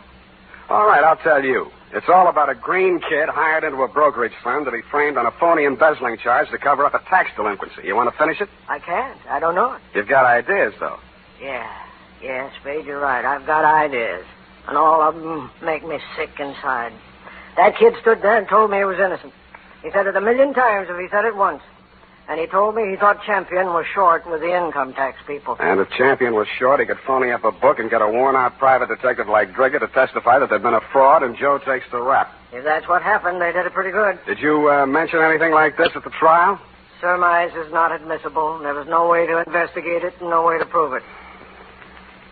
All right, I'll tell you. It's all about a green kid hired into a brokerage firm to be framed on a phony embezzling charge to cover up a tax delinquency. You want to finish it? I can't. I don't know it. You've got ideas, though. Yeah, Spade, you're right. I've got ideas. And all of them make me sick inside. That kid stood there and told me he was innocent. He said it 1,000,000 times if he said it once. And he told me he thought Champion was short with the income tax people. And if Champion was short, he could phony up a book and get a worn-out private detective like Drigger to testify that there'd been a fraud, and Joe takes the rap. If that's what happened, they did it pretty good. Did you mention anything like this at the trial? Surmise is not admissible. There was no way to investigate it and no way to prove it.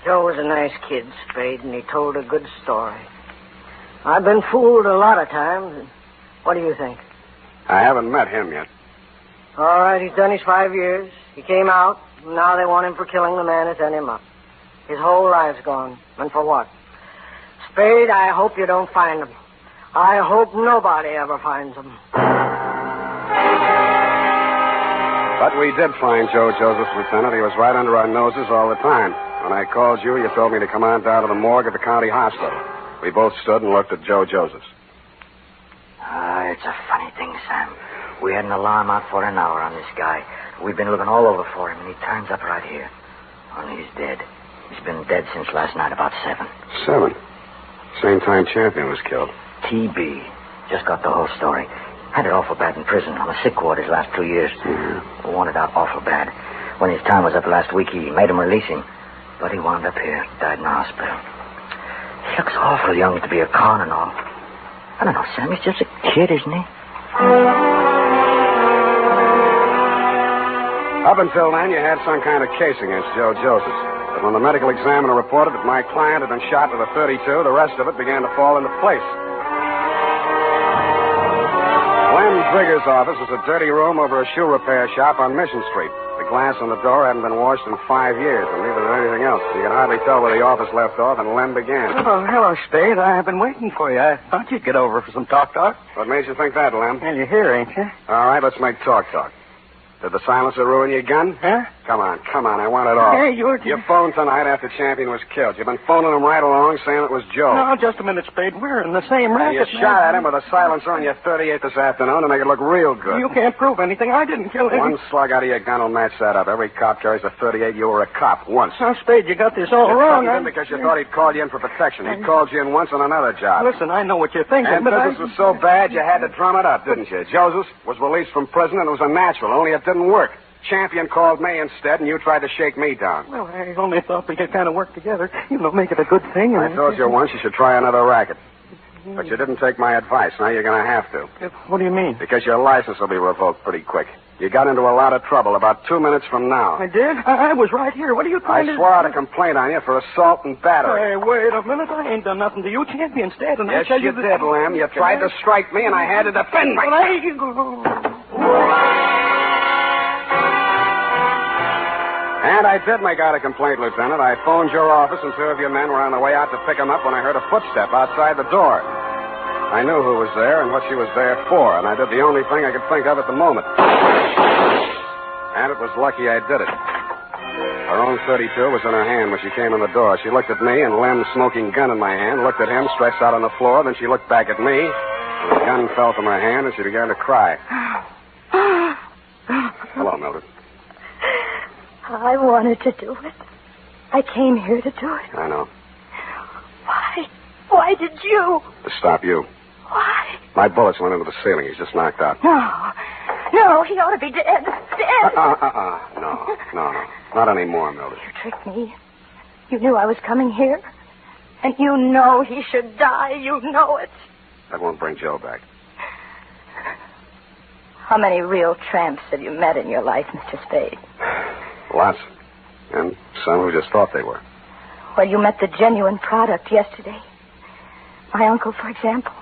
Joe was a nice kid, Spade, and he told a good story. I've been fooled a lot of times. What do you think? I haven't met him yet. All right, he's done his 5 years. He came out, and now they want him for killing the man who sent him up. His whole life's gone. And for what? Spade, I hope you don't find him. I hope nobody ever finds him. But we did find Joe Josephs, Lieutenant. He was right under our noses all the time. When I called you, you told me to come on down to the morgue at the county hospital. We both stood and looked at Joe Josephs. It's a funny thing, Sam. We had an alarm out for an hour on this guy. We've been looking all over for him, and he turns up right here. Only he's dead. He's been dead since last night about 7. 7? Same time Champion was killed. TB. Just got the whole story. Had it awful bad in prison on the sick ward his last 2 years. Mm-hmm. Wanted out awful bad. When his time was up last week, he made him release him. But he wound up here, died in the hospital. He looks awful young to be a con and all. I don't know, Sam. He's just a kid, isn't he? Up until then, you had some kind of case against Joe Josephs. But when the medical examiner reported that my client had been shot with a .32, the rest of it began to fall into place. Lem Drigger's office was a dirty room over a shoe repair shop on Mission Street. The glass on the door hadn't been washed in 5 years, and neither did anything else. You could hardly tell where the office left off and Lem began. Oh, hello, Spade. I've been waiting for you. I thought you'd get over for some talk. What made you think that, Lem? Well, you're here, ain't you? All right, let's make talk. Did the silencer ruin your gun? Huh? Come on, I want it all. Hey, you phoned tonight after Champion was killed. You've been phoning him right along saying it was Joe. No, just a minute, Spade. We're in the same racket. You shot at him with a silencer on your .38 this afternoon to make it look real good. You can't prove anything. I didn't kill him. One slug out of your gun will match that up. Every cop carries a .38. You were a cop once. Now, Spade, you got this all wrong. Because you thought he'd called you in for protection. He called you in once on another job. Listen, I know what you're thinking, and but business was so bad you had to drum it up, didn't you? Joseph was released from prison, and it was a natural, only it didn't work. champion called me instead, and you tried to shake me down. Well, I only thought we could kind of work together. Make it a good thing. I told you once you should try another racket. But you didn't take my advice. Now you're going to have to. What do you mean? Because your license will be revoked pretty quick. You got into a lot of trouble about 2 minutes from now. I did? I was right here. What are you trying to... I swore out a complaint on you for assault and battery. Hey, wait a minute. I ain't done nothing to you, champion. Instead, and yes, I tell you did, Lem. You tried to strike me, and I had to defend myself. And I did make out a complaint, Lieutenant. I phoned your office, and 2 of your men were on the way out to pick him up when I heard a footstep outside the door. I knew who was there and what she was there for, and I did the only thing I could think of at the moment. And it was lucky I did it. Her own .32 was in her hand when she came in the door. She looked at me, and Lem's smoking gun in my hand, looked at him stretched out on the floor, then she looked back at me, and the gun fell from her hand, and she began to cry. Hello, Mildred. I wanted to do it. I came here to do it. I know. Why? Why did you? To stop you. Why? My bullets went into the ceiling. He's just knocked out. No, he ought to be dead. Dead. No. Not anymore, Mildred. You tricked me. You knew I was coming here. And you know he should die. You know it. That won't bring Joe back. How many real tramps have you met in your life, Mr. Spade? Lots. And some who just thought they were. Well, you met the genuine product yesterday. My uncle, for example.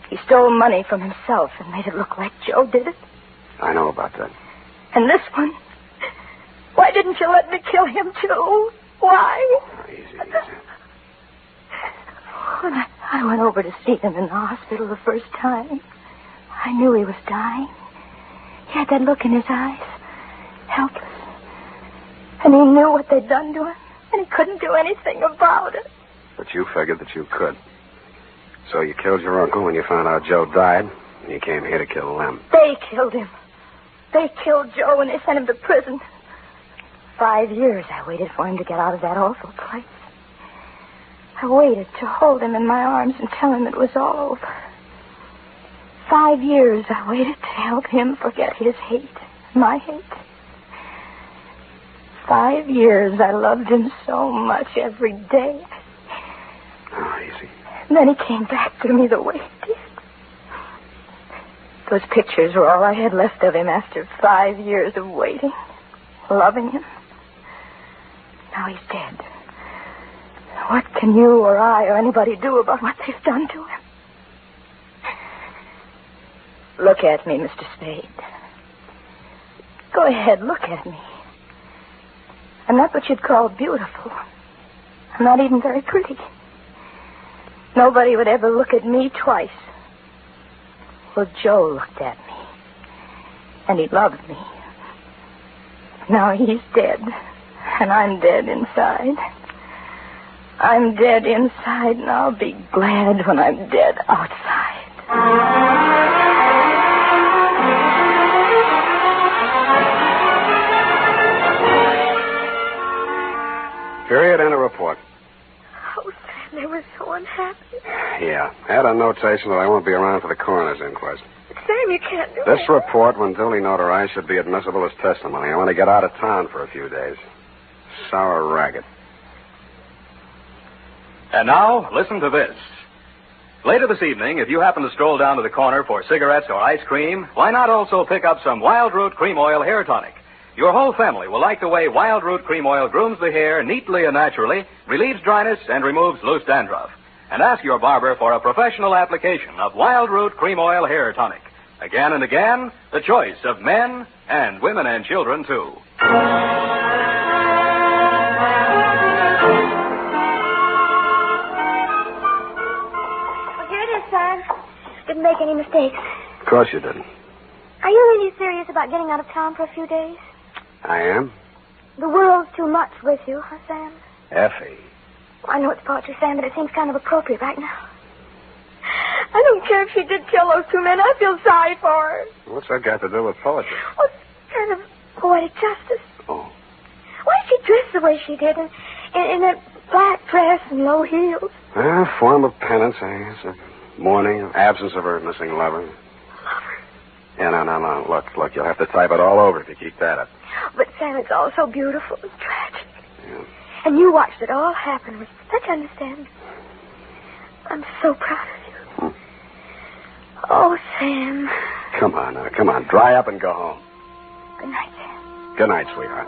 He stole money from himself and made it look like Joe did it. I know about that. And this one? Why didn't you let me kill him, too? Why? Easy. When I went over to see him in the hospital the first time, I knew he was dying. He had that look in his eyes. Helpless. And he knew what they'd done to him, and he couldn't do anything about it. But you figured that you could. So you killed your uncle when you found out Joe died, and you came here to kill Lem. They killed him. They killed Joe, and they sent him to prison. 5 years I waited for him to get out of that awful place. I waited to hold him in my arms and tell him it was all over. 5 years I waited to help him forget his hate, my hate. 5 years I loved him so much every day. Oh, easy. And then he came back to me the way he did. Those pictures were all I had left of him after 5 years of waiting, loving him. Now he's dead. What can you or I or anybody do about what they've done to him? Look at me, Mr. Spade. Go ahead, look at me. I'm not what you'd call beautiful. I'm not even very pretty. Nobody would ever look at me twice. Well, Joe looked at me. And he loved me. Now he's dead. And I'm dead inside. I'm dead inside, and I'll be glad when I'm dead outside. Period and a report. Oh, Sam, they were so unhappy. Yeah. Add a notation that I won't be around for the coroner's inquest. Sam, you can't do This it. report, when duly notarized, should be admissible as testimony. I want to get out of town for a few days. Sour racket. And now, listen to this. Later this evening, if you happen to stroll down to the corner for cigarettes or ice cream, why not also pick up some Wild Root Cream Oil Hair Tonic? Your whole family will like the way Wild Root Cream Oil grooms the hair neatly and naturally, relieves dryness, and removes loose dandruff. And ask your barber for a professional application of Wild Root Cream Oil Hair Tonic. Again and again, the choice of men and women and children, too. Sam. Didn't make any mistakes. Of course you didn't. Are you really serious about getting out of town for a few days? I am? The world's too much with you, huh, Sam? Effie. I know it's poetry, Sam, but it seems kind of appropriate right now. I don't care if she did kill those 2 men. I feel sorry for her. What's that got to do with poetry? Well, it's kind of poetic justice. Oh. Why did she dress the way she did in that black dress and low heels? A form of penance, I guess. Mourning, absence of her missing lover. Lover? Yeah, no. Look, you'll have to type it all over if you keep that up. But, Sam, it's all so beautiful and tragic. Yeah. And you watched it all happen with such understanding. I'm so proud of you. Oh, Sam. Come on now, come on. Dry up and go home. Good night, Sam. Good night, sweetheart.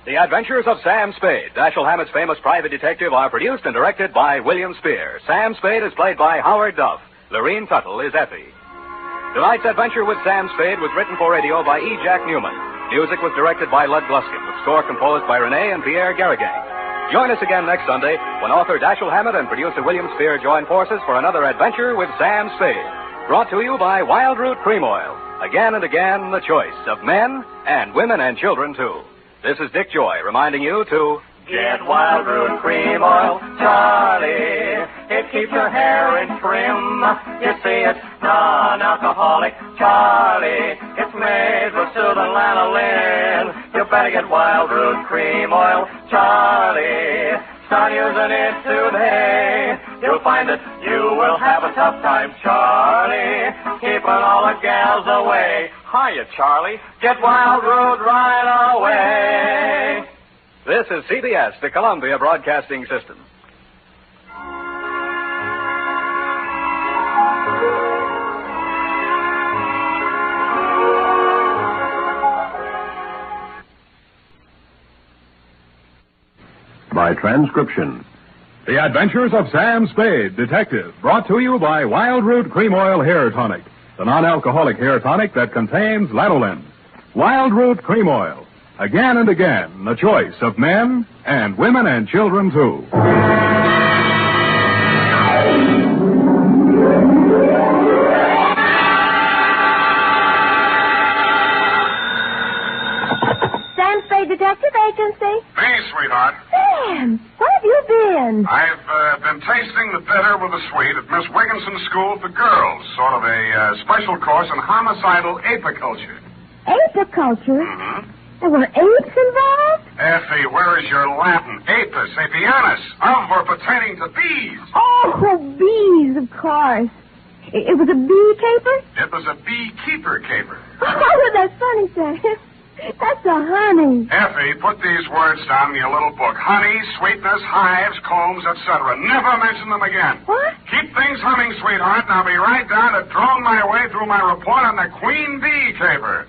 The Adventures of Sam Spade, Dashiell Hammett's famous private detective, are produced and directed by William Spear. Sam Spade is played by Howard Duff. Lorene Tuttle is Effie. Tonight's adventure with Sam Spade was written for radio by E. Jack Newman. Music was directed by Lud Gluskin, with score composed by Renee and Pierre Garrigang. Join us again next Sunday when author Dashiell Hammett and producer William Spear join forces for another adventure with Sam Spade. Brought to you by Wild Root Cream Oil. Again and again, the choice of men and women and children, too. This is Dick Joy reminding you to get Wild Root Cream Oil, Charlie. It keeps your hair in trim. You see, it's non-alcoholic, Charlie. It's made with soothing lanolin. You better get Wild Root Cream Oil, Charlie. Start using it today. You'll find that you will have a tough time, Charlie, keeping all the gals away. Hiya, Charlie. Get Wild Root right away. This is CBS, the Columbia Broadcasting System. By transcription. The Adventures of Sam Spade, Detective, brought to you by Wild Root Cream Oil Hair Tonic, the non-alcoholic hair tonic that contains lanolin. Wild Root Cream Oil. Again and again, the choice of men and women and children, too. Sam Spade Detective Agency. Me, sweetheart. Sam, where have you been? I've been tasting the bitter with the sweet at Miss Wigginson's School for Girls, sort of a special course in homicidal apiculture. Apiculture? Mm-hmm. There were apes involved? Effie, where is your Latin? Apis, apianus, of or pertaining to bees. Oh, bees, of course. It was a beekeeper? It was a beekeeper caper. Oh, that's funny, Sam. That's a honey. Effie, put these words down in your little book. Honey, sweetness, hives, combs, etc. Never mention them again. What? Keep things humming, sweetheart, and I'll be right down to drone my way through my report on the queen bee caper.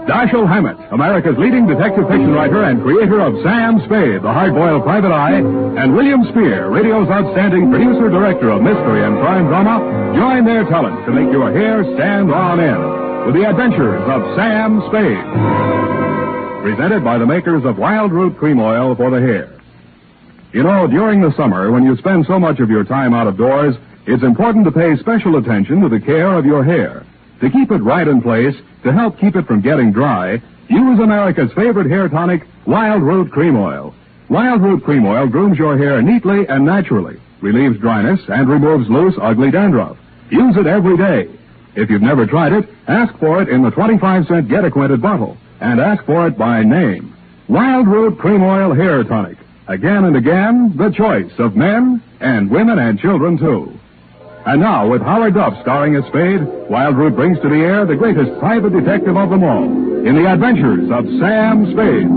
Dashiell Hammett, America's leading detective fiction writer and creator of Sam Spade, the hard-boiled private eye, and William Spear, radio's outstanding producer-director of mystery and crime drama, join their talents to make your hair stand on end with the adventures of Sam Spade. Presented by the makers of Wild Root Cream Oil for the hair. You know, during the summer, when you spend so much of your time out of doors, it's important to pay special attention to the care of your hair. To keep it right in place, to help keep it from getting dry, use America's favorite hair tonic, Wild Root Cream Oil. Wild Root Cream Oil grooms your hair neatly and naturally, relieves dryness, and removes loose, ugly dandruff. Use it every day. If you've never tried it, ask for it in the 25-cent get-acquainted bottle, and ask for it by name. Wild Root Cream Oil Hair Tonic. Again and again, the choice of men and women and children, too. And now, with Howard Duff starring as Spade, Wild Root brings to the air the greatest private detective of them all, in the adventures of Sam Spade.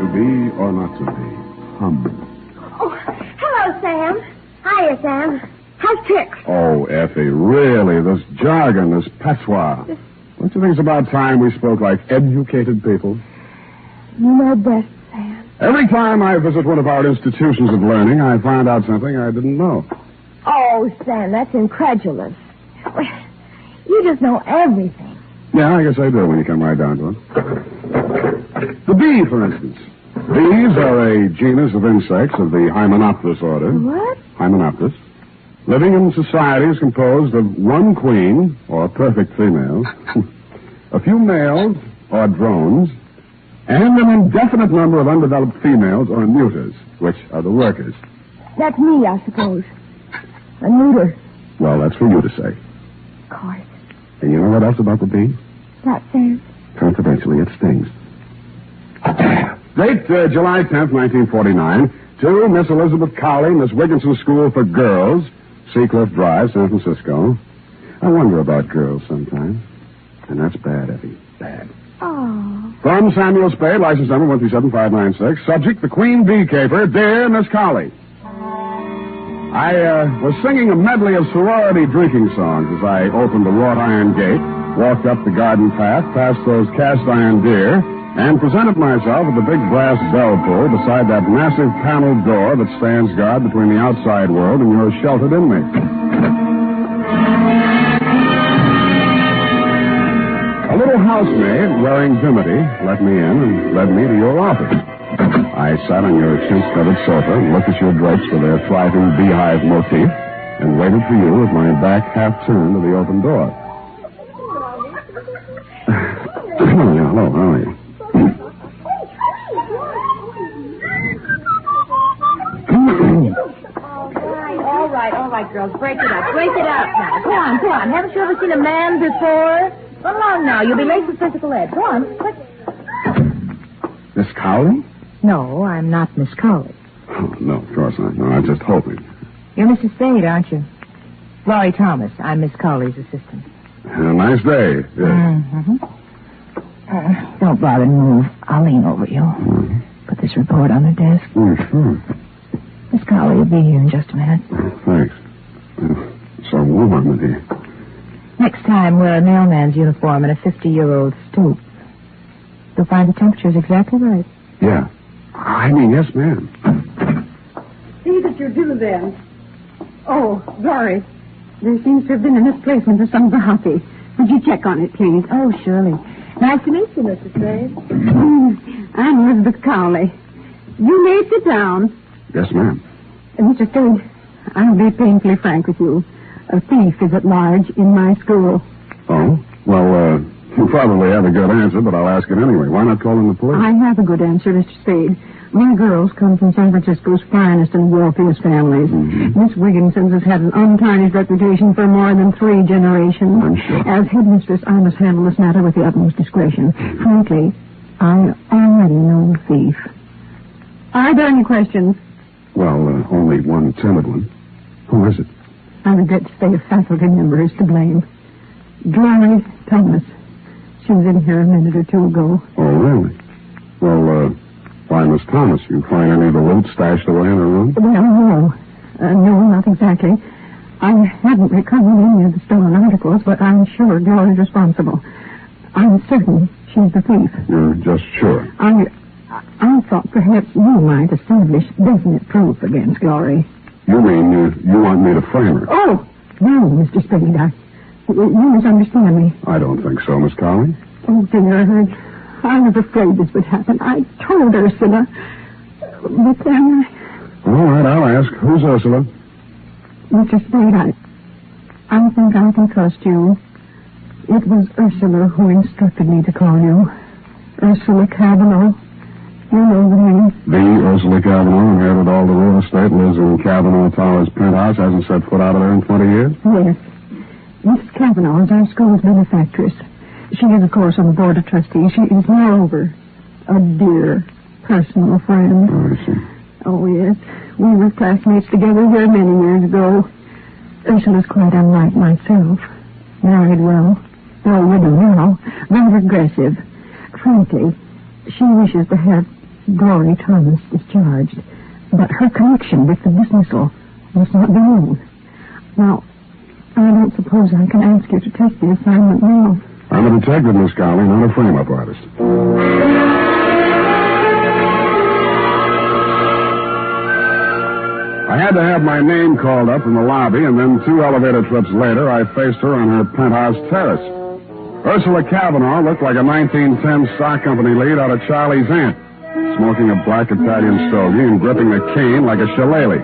To be or not to be? Oh, hello, Sam. Hiya, Sam. How's tricks? Oh, Effie, really, this jargon, this patois. Don't you think it's about time we spoke like educated people? You know best, Sam. Every time I visit one of our institutions of learning, I find out something I didn't know. Oh, Sam, that's incredulous. Well, you just know everything. Yeah, I guess I do when you come right down to it. The bee, for instance. Bees are a genus of insects of the Hymenopterus order. What? Hymenopterus. Living in society is composed of one queen, or perfect female, a few males, or drones, and an indefinite number of undeveloped females, or neuters, which are the workers. That's me, I suppose. A neuter. Well, that's for you to say. Of course. And you know what else about the bee? That says. Confidentially, it stings. Date, July 10th, 1949. To Miss Elizabeth Cowley, Miss Wigginson School for Girls, Seacliff Drive, San Francisco. I wonder about girls sometimes. And that's bad, Effie. Bad. Oh. From Samuel Spade, license number 137596. Subject, the Queen Beekeeper. Dear Miss Cowley. I was singing a medley of sorority drinking songs as I opened the wrought iron gate, walked up the garden path, past those cast iron deer, and presented myself at the big brass bell pull beside that massive paneled door that stands guard between the outside world and your sheltered inmates. A little housemaid wearing dimity let me in and led me to your office. I sat on your chintz-covered sofa and looked at your drapes with their thriving beehive motif and waited for you with my back half turned to the open door. Hello, how are you? All right, girls. Break it up now. Go on. Haven't you ever seen a man before? Run along now. You'll be late for physical ed. Go on, quick. Miss Cowley? No, I'm not Miss Cowley. Oh, no, of course not. No, I'm just hoping. You're Mrs. Spade, aren't you? Laurie Thomas. I'm Miss Cowley's assistant. Nice day. Yes. Mm-hmm. Don't bother to move. I'll lean over you. Mm-hmm. Put this report on the desk. Sure. Miss Cowley will be here in just a minute. Thanks. So warm in here. Next time, wear a mailman's uniform and a 50-year-old stoop. You'll find the temperature's exactly right. Yeah. I mean, yes, ma'am. See that you do, then. Oh, sorry. There seems to have been a misplacement of some copy. Would you check on it, please? Oh, surely. Nice to meet you, Mrs. Spade. I'm Elizabeth Cowley. You may sit down. Yes, ma'am. Mr. Spade, I'll be painfully frank with you. A thief is at large in my school. Oh? Well, you probably have a good answer, but I'll ask it anyway. Why not call in the police? I have a good answer, Mr. Spade. My girls come from San Francisco's finest and wealthiest families. Mm-hmm. Miss Wigginson's has had an untarnished reputation for more than 3 generations. I'm sure. As headmistress, I must handle this matter with the utmost discretion. Frankly, I already know the thief. Are there any questions? Well, only one timid one. Who is it? I regret to say a faculty member is to blame. Glory Thomas. She was in here a minute or two ago. Oh, really? Well, why, Miss Thomas? You find any of the loot stashed away in her room? Well, no. No, not exactly. I haven't recovered any of the stolen articles, but I'm sure Glory's responsible. I'm certain she's the thief. You're just sure? I thought perhaps you might establish definite proof against Glory. You mean you want me to frame her? Oh, no, Mr. Spade. You misunderstand me. I don't think so, Miss Cowley. Oh, dear, I was afraid this would happen. I told Ursula. But then... All right, I'll ask. Who's Ursula? Mr. Spade, I think I can trust you. It was Ursula who instructed me to call you. Ursula Cavanaugh. You know the name. The Ursula Cavanaugh inherited all the real estate, lives in Cavanaugh Towers penthouse, hasn't set foot out of there in 20 years? Yes. Miss Cavanaugh is our school's benefactress. She is, of course, on the board of trustees. She is, moreover, a dear personal friend. Oh, I see. Oh, yes. We were classmates together here many years ago. Ursula's quite unlike myself. Married well. Though widow now. Very aggressive. Frankly, she wishes to have Glory Thomas discharged. But her connection with the dismissal must not be known. Now, I don't suppose I can ask you to take the assignment now. I'm a detective, Miss Cowley, not a frame-up artist. I had to have my name called up in the lobby, and then 2 elevator trips later, I faced her on her penthouse terrace. Ursula Cavanaugh looked like a 1910 stock company lead out of Charlie's Aunt. smoking a black Italian stogie and gripping a cane like a shillelagh.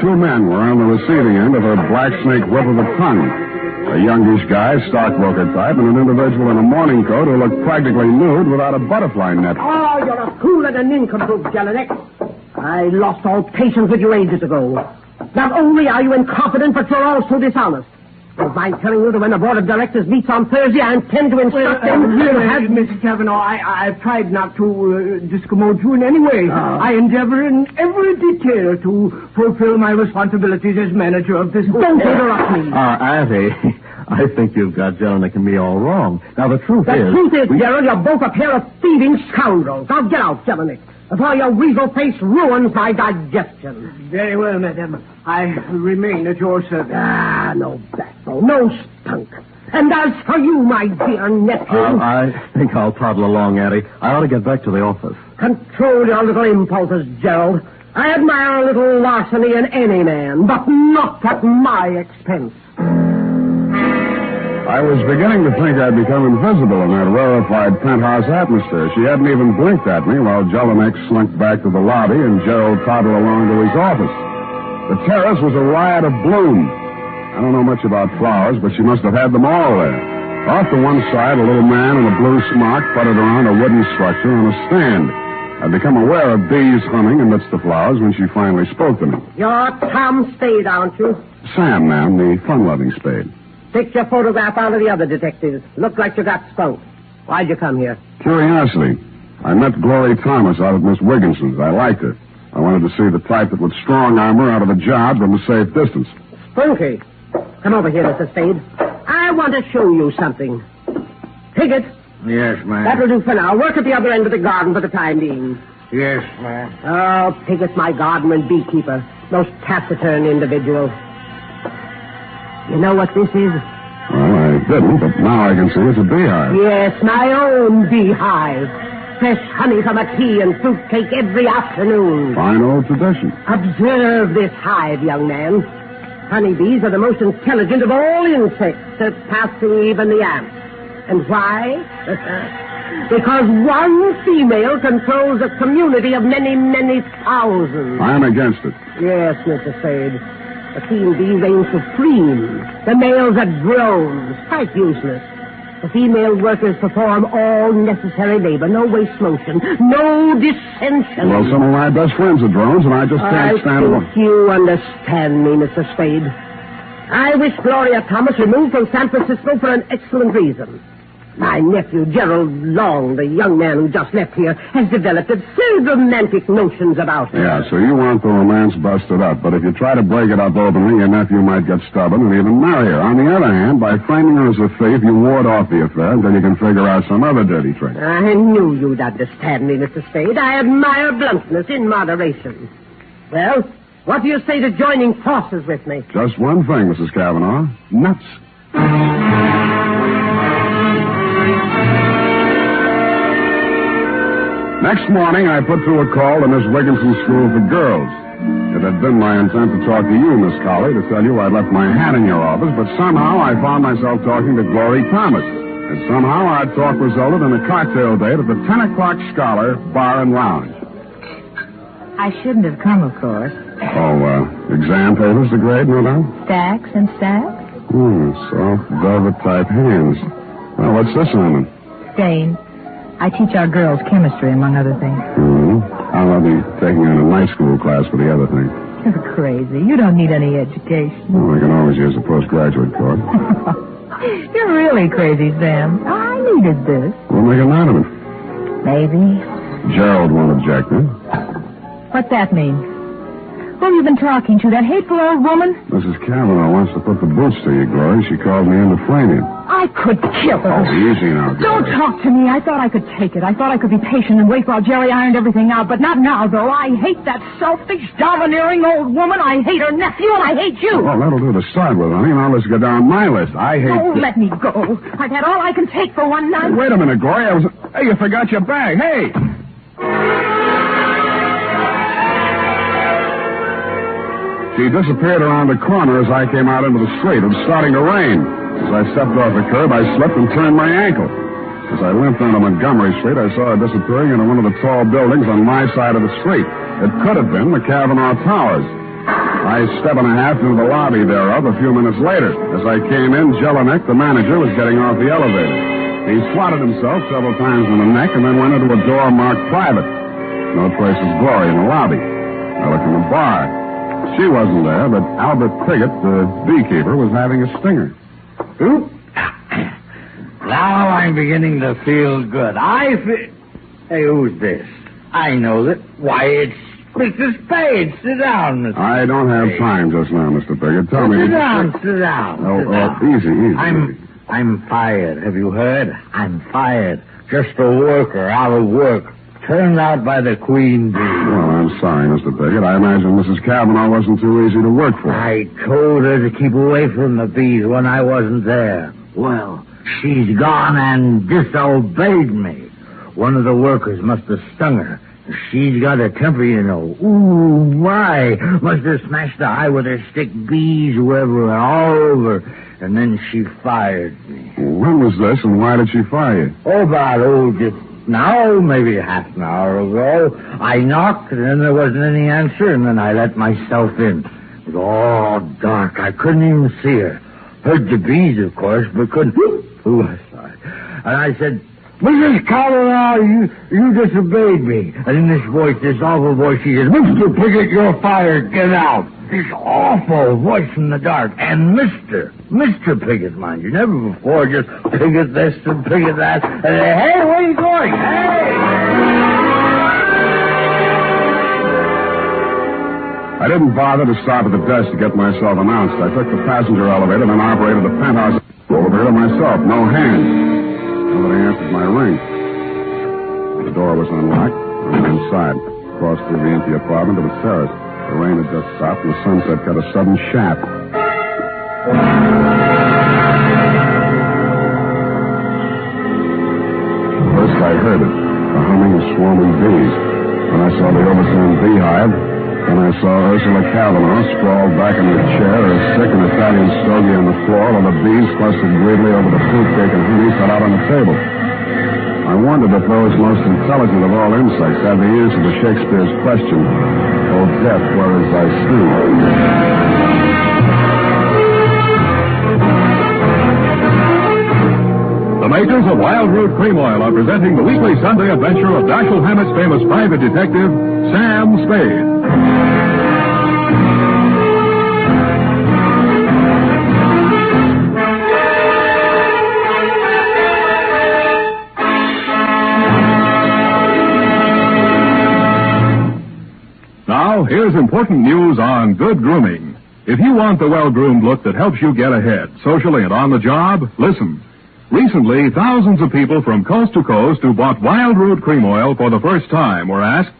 Two men were on the receiving end of her black snake whip of a tongue. A youngish guy, stockbroker type, and an individual in a morning coat who looked practically nude without a butterfly net. Oh, you're a fool and a nincompoop, Jelinek. I lost all patience with you ages ago. Not only are you incompetent, but you're also dishonest. Don't mind telling you that when the board of directors meets on Thursday, I intend to instruct them. Mr. Kavanaugh, I've tried not to discommode you in any way. I endeavor in every detail to fulfill my responsibilities as manager of this... Don't interrupt me. Auntie, I think you've got Jelinek and me all wrong. Now, the truth is... The truth is, Gerald, you're both a pair of thieving scoundrels. Now, get out, Jelinek, before your weasel face ruins my digestion. Very well, madam. I remain at your service. No backbone, no spunk. And as for you, my dear nephew... I think I'll toddle along, Auntie. I ought to get back to the office. Control your little impulses, Gerald. I admire a little larceny in any man, but not at my expense. I was beginning to think I'd become invisible in that rarefied penthouse atmosphere. She hadn't even blinked at me while Jelinek slunk back to the lobby and Gerald toddled along to his office. The terrace was a riot of bloom. I don't know much about flowers, but she must have had them all there. Off to one side, a little man in a blue smock puttered around a wooden structure on a stand. I'd become aware of bees humming amidst the flowers when she finally spoke to me. You're Sam Spade, aren't you? Sam, ma'am, the fun-loving Spade. Take your photograph out of the other detectives. Looked like you got skunked. Why'd you come here? Curiosity. I met Glory Thomas out at Miss Wigginson's. I liked her. I wanted to see the type that would strong-arm her out of a job from a safe distance. Spunky. Come over here, Mr. Spade. I want to show you something. Take it. Yes, ma'am. That'll do for now. Work at the other end of the garden for the time being. Yes, ma'am. Oh, Pigot's my gardener and beekeeper. Most taciturn individual. You know what this is? Well, I didn't, but now I can see it's a beehive. Yes, my own beehive. Fresh honey from a tea and fruit cake every afternoon. Fine old tradition. Observe this hive, young man. Honeybees are the most intelligent of all insects, surpassing even the ants. And why? Because one female controls a community of many, many thousands. I'm against it. Yes, Mr. Spade. The queen bee reigns supreme. The males are drones, quite useless. The female workers perform all necessary labor, no waste motion, no dissension. Well, some of my best friends are drones, and I just can't stand them. I think you understand me, Mr. Spade. I wish Gloria Thomas removed from San Francisco for an excellent reason. My nephew, Gerald Long, the young man who just left here, has developed absurd romantic notions about her. Yeah, so you want the romance busted up, but if you try to break it up openly, your nephew might get stubborn and even marry her. On the other hand, by framing her as a thief, you ward off the affair until you can figure out some other dirty trick. I knew you'd understand me, Mr. Spade. I admire bluntness in moderation. Well, what do you say to joining forces with me? Just one thing, Mrs. Kavanaugh. Nuts. Next morning, I put through a call to Miss Wigginson's School for Girls. It had been my intent to talk to you, Miss Colley, to tell you I'd left my hat in your office, but somehow I found myself talking to Glory Thomas. And somehow our talk resulted in a cocktail date at the 10 o'clock Scholar Bar and Lounge. I shouldn't have come, of course. Exam papers to grade, no doubt? Stacks and stacks? Soft velvet-type hands. Well, what's this on them? Stain. I teach our girls chemistry, among other things. I'll be taking in a night school class for the other thing. You're crazy. You don't need any education. Well, I can always use a postgraduate course. You're really crazy, Sam. I needed this. We'll make a night of it. Maybe. Gerald won't object, huh? What's that mean? Who have you been talking to? That hateful old woman? Mrs. Kavanaugh wants to put the boots to you, Glory. She called me in to frame you. I could kill her. Oh, easy now, Glory. Don't talk to me. I thought I could take it. I thought I could be patient and wait while Jerry ironed everything out. But not now, though. I hate that selfish, domineering old woman. I hate her nephew, and I hate you. Well, that'll do to start with, honey. Now let's go down my list. I hate... Oh, let me go. I've had all I can take for one night. Wait a minute, Glory. Hey, you forgot your bag. Hey! She disappeared around the corner as I came out into the street. It was starting to rain. As I stepped off the curb, I slipped and turned my ankle. As I limped onto Montgomery Street, I saw her disappearing into one of the tall buildings on my side of the street. It could have been the Kavanaugh Towers. I step and a half into the lobby thereof a few minutes later. As I came in, Jelinek, the manager, was getting off the elevator. He swatted himself several times in the neck and then went into a door marked private. No trace of Glory in the lobby. I looked in the bar. She wasn't there, but Albert Piggott, the beekeeper, was having a stinger. Oop. Now I'm beginning to feel good. Hey, who's this? I know that. Why, it's Mr. Spade. Sit down, Mr. I don't have time just now, Mr. Piggott. Tell me. Sit down, sit down. Easy. I'm fired. Have you heard? I'm fired. Just a worker out of work. Turned out by the Queen Bee. Well, I'm sorry, Mr. Piggott. I imagine Mrs. Kavanaugh wasn't too easy to work for. I told her to keep away from the bees when I wasn't there. Well, she's gone and disobeyed me. One of the workers must have stung her. She's got a temper, you know. Ooh, my. Must have smashed the eye with her stick. Bees everywhere, all over. And then she fired me. When was this, and why did she fire you? Just now, maybe half an hour ago. I knocked, and then there wasn't any answer, and then I let myself in. It was all dark. I couldn't even see her. Heard the bees, of course, but couldn't... Ooh, sorry. And I said, Mrs. Kavanaugh, you disobeyed me. And in this voice, this awful voice, she says, Mr. Piggott, you're fired. Get out. This awful voice from the dark. And Mr. Piggott, mind you. Never before just Piggott this and Piggott that. And hey, where are you going? Hey! I didn't bother to stop at the desk to get myself announced. I took the passenger elevator, then operated the penthouse elevator myself. No hand. Nobody answered my ring. The door was unlocked. I went inside. Crossed through the empty apartment to the terrace. The rain had just stopped, and the sunset cut a sudden shaft. First I heard it, the humming of swarming bees. Then I saw the overturned beehive. Then I saw Ursula Kavanaugh sprawled back in her chair, her sick and Italian stogie on the floor, while the bees clustered greedily over the fruitcake and honey set out on the table. I wondered if those most intelligent of all insects had the answer to Shakespeare's question, "O death, where is thy sting?" The makers of Wild Root Cream Oil are presenting the weekly Sunday adventure of Dashiell Hammett's famous private detective, Sam Spade. Now, here's important news on good grooming. If you want the well-groomed look that helps you get ahead, socially and on the job, listen. Recently, thousands of people from coast to coast who bought Wild Root Cream Oil for the first time were asked,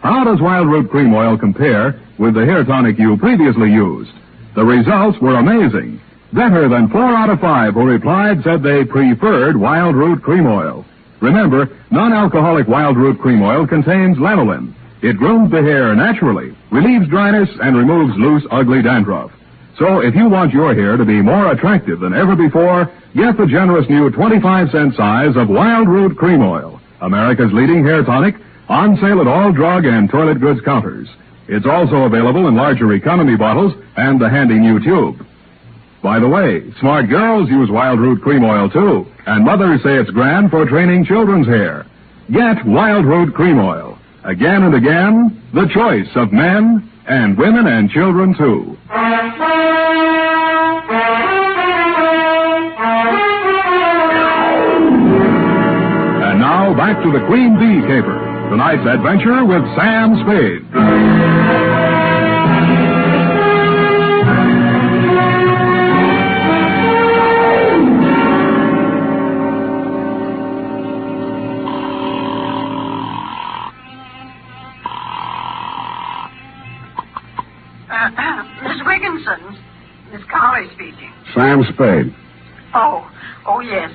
how does Wild Root Cream Oil compare with the hair tonic you previously used? The results were amazing. Better than 4 out of 5 who replied said they preferred Wild Root Cream Oil. Remember, non-alcoholic Wild Root Cream Oil contains lanolin. It grooms the hair naturally, relieves dryness, and removes loose, ugly dandruff. So if you want your hair to be more attractive than ever before, get the generous new 25-cent size of Wild Root Cream Oil, America's leading hair tonic, on sale at all drug and toilet goods counters. It's also available in larger economy bottles and the handy new tube. By the way, smart girls use Wild Root Cream Oil too, and mothers say it's grand for training children's hair. Get Wild Root Cream Oil. Again and again, the choice of men and women and children too. And now back to the Queen Bee Caper. Tonight's adventure with Sam Spade. Miss Wigginson, Miss Colley speaking. Sam Spade. Oh, yes.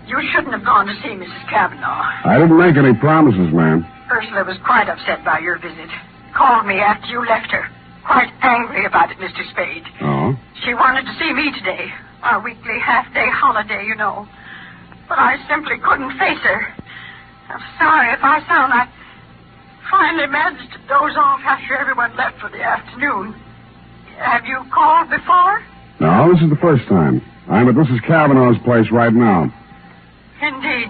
You shouldn't have gone to see Mrs. Kavanaugh. I didn't make any promises, ma'am. Ursula was quite upset by your visit. Called me after you left her. Quite angry about it, Mr. Spade. Oh? She wanted to see me today. Our weekly half-day holiday, you know. but I simply couldn't face her. I'm sorry if I sound. I finally managed to doze off after everyone left for the afternoon. Have you called before? No, this is the first time. I'm at Mrs. Kavanaugh's place right now. Indeed.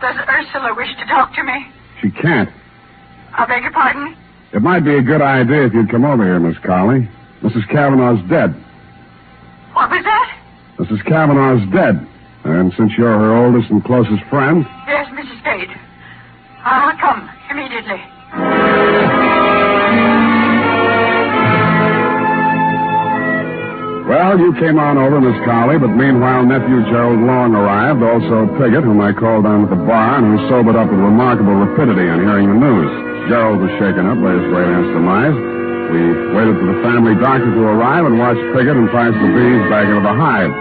Does Ursula wish to talk to me? She can't. I beg your pardon? It might be a good idea if you'd come over here, Miss Colley. Mrs. Kavanaugh's dead. What was that? Mrs. Kavanaugh's dead. And since you're her oldest and closest friend... Yes, Mrs. Spade. I'll come immediately. Well, you came on over, Miss Colley, but meanwhile, nephew Gerald Long arrived, also Piggott, whom I called down at the bar, and who sobered up with remarkable rapidity on hearing the news. Gerald was shaken up by his great aunt's demise. We waited for the family doctor to arrive and watched Piggott entice the bees back into the hive.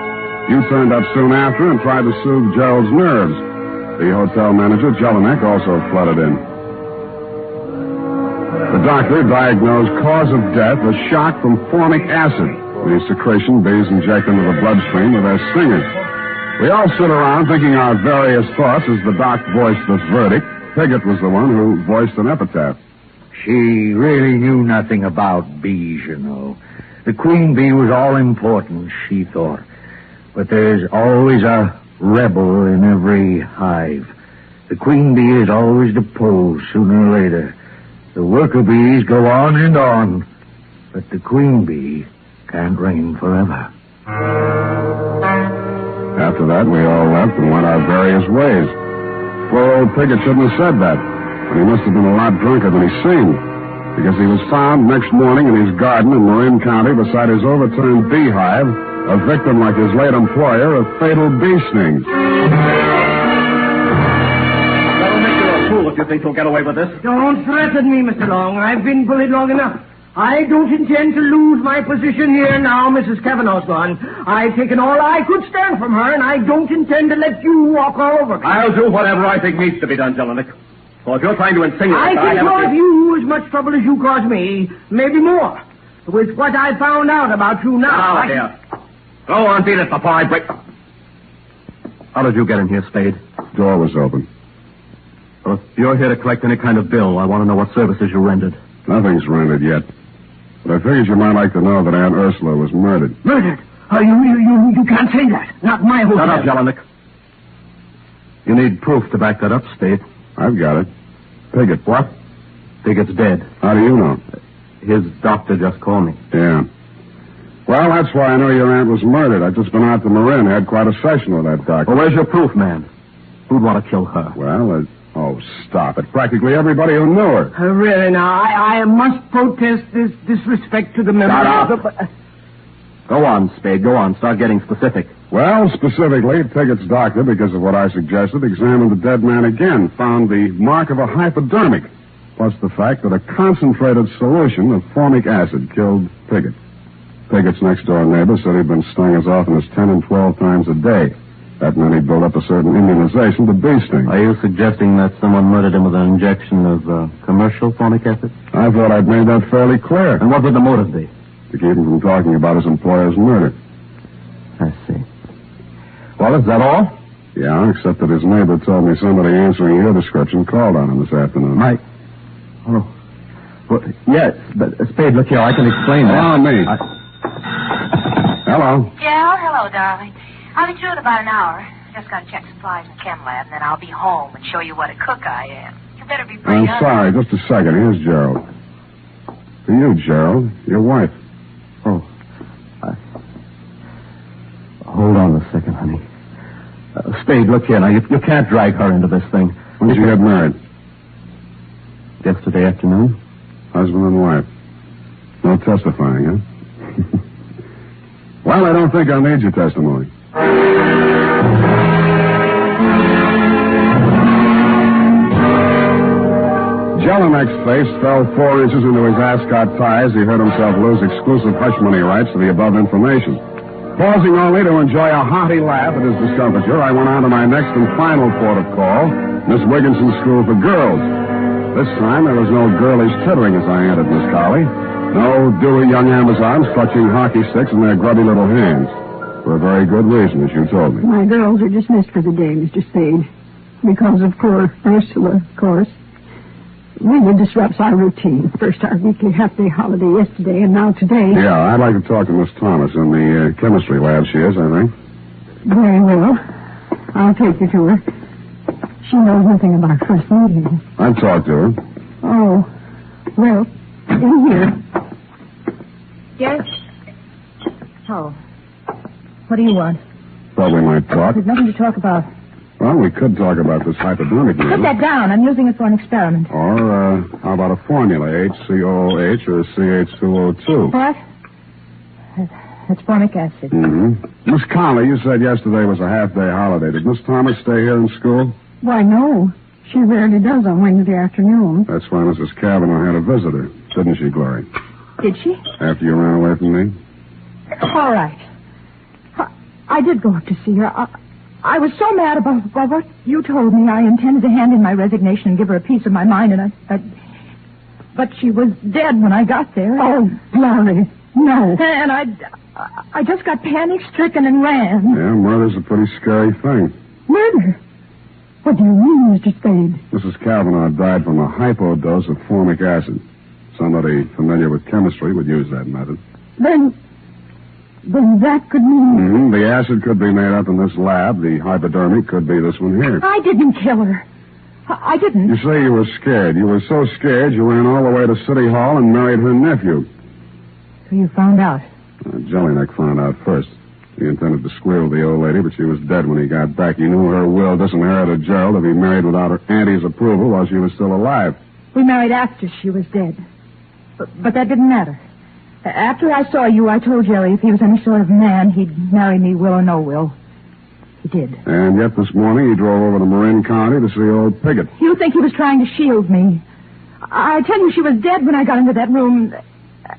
You turned up soon after and tried to soothe Gerald's nerves. The hotel manager, Jelinek, also flooded in. The doctor diagnosed cause of death as shock from formic acid, the secretion bees inject into the bloodstream with their stingers. We all stood around thinking our various thoughts as the doc voiced this verdict. Piggott was the one who voiced an epitaph. She really knew nothing about bees, you know. The queen bee was all important, she thought. But there's always a rebel in every hive. The queen bee is always deposed sooner or later. The worker bees go on and on, but the queen bee can't reign forever. After that, we all left and went our various ways. Poor old Piggott shouldn't have said that, but he must have been a lot drunker than he seemed, because he was found next morning in his garden in Marin County beside his overturned beehive, a victim like his late employer of fatal bee stings. That'll make you a fool if you think you'll get away with this. Don't threaten me, Mr. Long. I've been bullied long enough. I don't intend to lose my position here now Mrs. Kavanaugh's gone. I've taken all I could stand from her, and I don't intend to let you walk all over me. I'll do whatever I think needs to be done, Jelinek. So if you're trying to insinuate I that can cause you as much trouble as you caused me, maybe more. With what I found out about you now. Dear. Go on, beat it before I break. How did you get in here, Spade? Door was open. Well, if you're here to collect any kind of bill, I want to know what services you rendered. Nothing's rendered yet. But I figured you might like to know that Aunt Ursula was murdered. Murdered? You can't say that. Not my hotel. Shut up, Jelinek. You need proof to back that up, Spade. I've got it. Piggott. What? Piggott's dead. How do you know? His doctor just called me. Yeah. Well, that's why I know your aunt was murdered. I've just been out to Marin. Had quite a session with that doctor. Well, where's your proof, man? Who'd want to kill her? Well, oh, stop it. Practically everybody who knew her. Really, now, I must protest this disrespect to the memory Shut of up. Go on, Spade. Go on. Start getting specific. Well, specifically, Piggott's doctor, because of what I suggested, examined the dead man again, found the mark of a hypodermic, plus the fact that a concentrated solution of formic acid killed Piggott. Piggott's next-door neighbor said he'd been stung as often as 10 and 12 times a day. That meant he'd built up a certain immunization to bee stings. Are you suggesting that someone murdered him with an injection of commercial formic acid? I thought I'd made that fairly clear. And what would the motive be? To keep him from talking about his employer's murder. I see. Well, is that all? Yeah, except that his neighbor told me somebody answering your description called on him this afternoon. Mike. Oh. Well, yes, but Spade, look here, I can explain that. Oh, me. Hello. Yeah, hello, darling. I'll be through in about an hour. Just got to check supplies in the chem lab, and then I'll be home and show you what a cook I am. You better be pretty I'm sorry, just a second. Here's Gerald. For you, Gerald. Your wife. Oh. Hold on a second, honey. Spade, look here. Now, you can't drag her into this thing. When did you get married? Yesterday afternoon. Husband and wife. No testifying, huh? Well, I don't think I'll need your testimony. Jelinek's face fell 4 inches into his ascot tie as he heard himself lose exclusive hush money rights to the above information. Pausing only to enjoy a hearty laugh at his discomfiture, I went on to my next and final port of call, Miss Wigginson's School for Girls. This time, there was no girlish tittering as I entered, Miss Colley. No dewy young Amazons clutching hockey sticks in their grubby little hands. For a very good reason, as you told me. My girls are dismissed for the day, Mr. Spade. Because of poor Ursula, of course. Really disrupts our routine. First our weekly half-day holiday yesterday, and now today. Yeah, I'd like to talk to Miss Thomas in the chemistry lab, she is, I think. Very well. I'll take you to her. She knows nothing about first meeting. I've talked to her. Oh, well, in here. Yes? Oh. What do you want? Thought we might talk. There's nothing to talk about. Well, we could talk about this hypodermic needle. Put that down. I'm using it for an experiment. Or, how about a formula, HCOOH or CH2O2? What? It's formic acid. Mm-hmm. Miss Conley, you said yesterday was a half-day holiday. Did Miss Thomas stay here in school? Why, no. She rarely does on Wednesday afternoon. That's why Mrs. Cavanaugh had a visitor, didn't she, Glory? Did she? After you ran away from me? All right. I did go up to see her. I was so mad about what you told me. I intended to hand in my resignation and give her a piece of my mind, and but she was dead when I got there. Oh, Glory, no. And I just got panic-stricken and ran. Yeah, murder's a pretty scary thing. Murder? What do you mean, Mr. Spade? Mrs. Cavanaugh died from a hypodose of formic acid. Somebody familiar with chemistry would use that method. Then that could mean... The acid could be made up in this lab. The hypodermic could be this one here. I didn't kill her. I didn't. You say you were scared. You were so scared you ran all the way to City Hall and married her nephew. So you found out? Jelinek found out first. He intended to squeal the old lady, but she was dead when he got back. He knew her will disinherited Gerald if he married without her auntie's approval while she was still alive. We married after she was dead. But that didn't matter. After I saw you, I told Jerry if he was any sort of man, he'd marry me, will or no will. He did. And yet this morning he drove over to Marin County to see old Piggott. You think he was trying to shield me? I tell you, she was dead when I got into that room.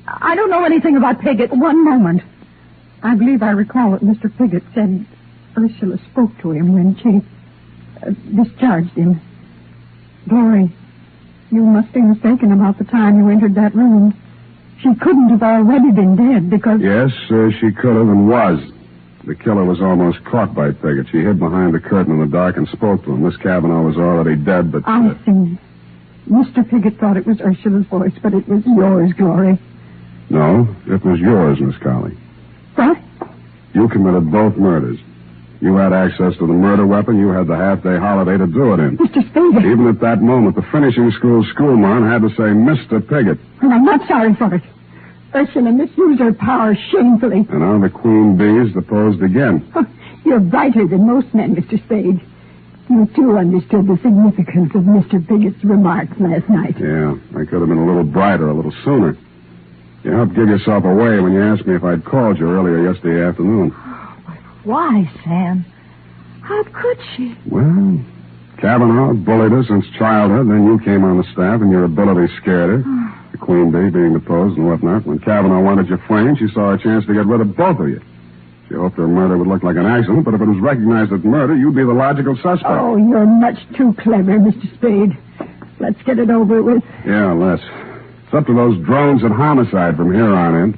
I don't know anything about Piggott. One moment. I believe I recall that Mr. Piggott said Ursula spoke to him when she discharged him. Glory, you must be mistaken about the time you entered that room. She couldn't have already been dead because... Yes, she could have and was. The killer was almost caught by Piggott. She hid behind the curtain in the dark and spoke to him. Miss Cavanaugh was already dead, but... I see. Mr. Piggott thought it was Ursula's voice, but it was yours, Glory. No, it was yours, Miss Colley. What? You committed both murders. You had access to the murder weapon. You had the half-day holiday to do it in. Mr. Spade. Even at that moment, the finishing school schoolmarm had to say Mr. Piggott. And I'm not sorry for it. Ursula misused her power shamefully. And now the queen bees deposed again. You're brighter than most men, Mr. Spade. You, too, understood the significance of Mr. Piggott's remarks last night. Yeah, I could have been a little brighter, a little sooner. You helped give yourself away when you asked me if I'd called you earlier yesterday afternoon. Why, Sam? How could she? Well, Cavanaugh bullied her since childhood. Then you came on the staff and your ability scared her. The queen bee being deposed and whatnot. When Cavanaugh wanted you framed, she saw a chance to get rid of both of you. She hoped her murder would look like an accident, but if it was recognized as murder, you'd be the logical suspect. Oh, you're much too clever, Mr. Spade. Let's get it over with. Yeah, let's. It's up to those drones at homicide from here on in.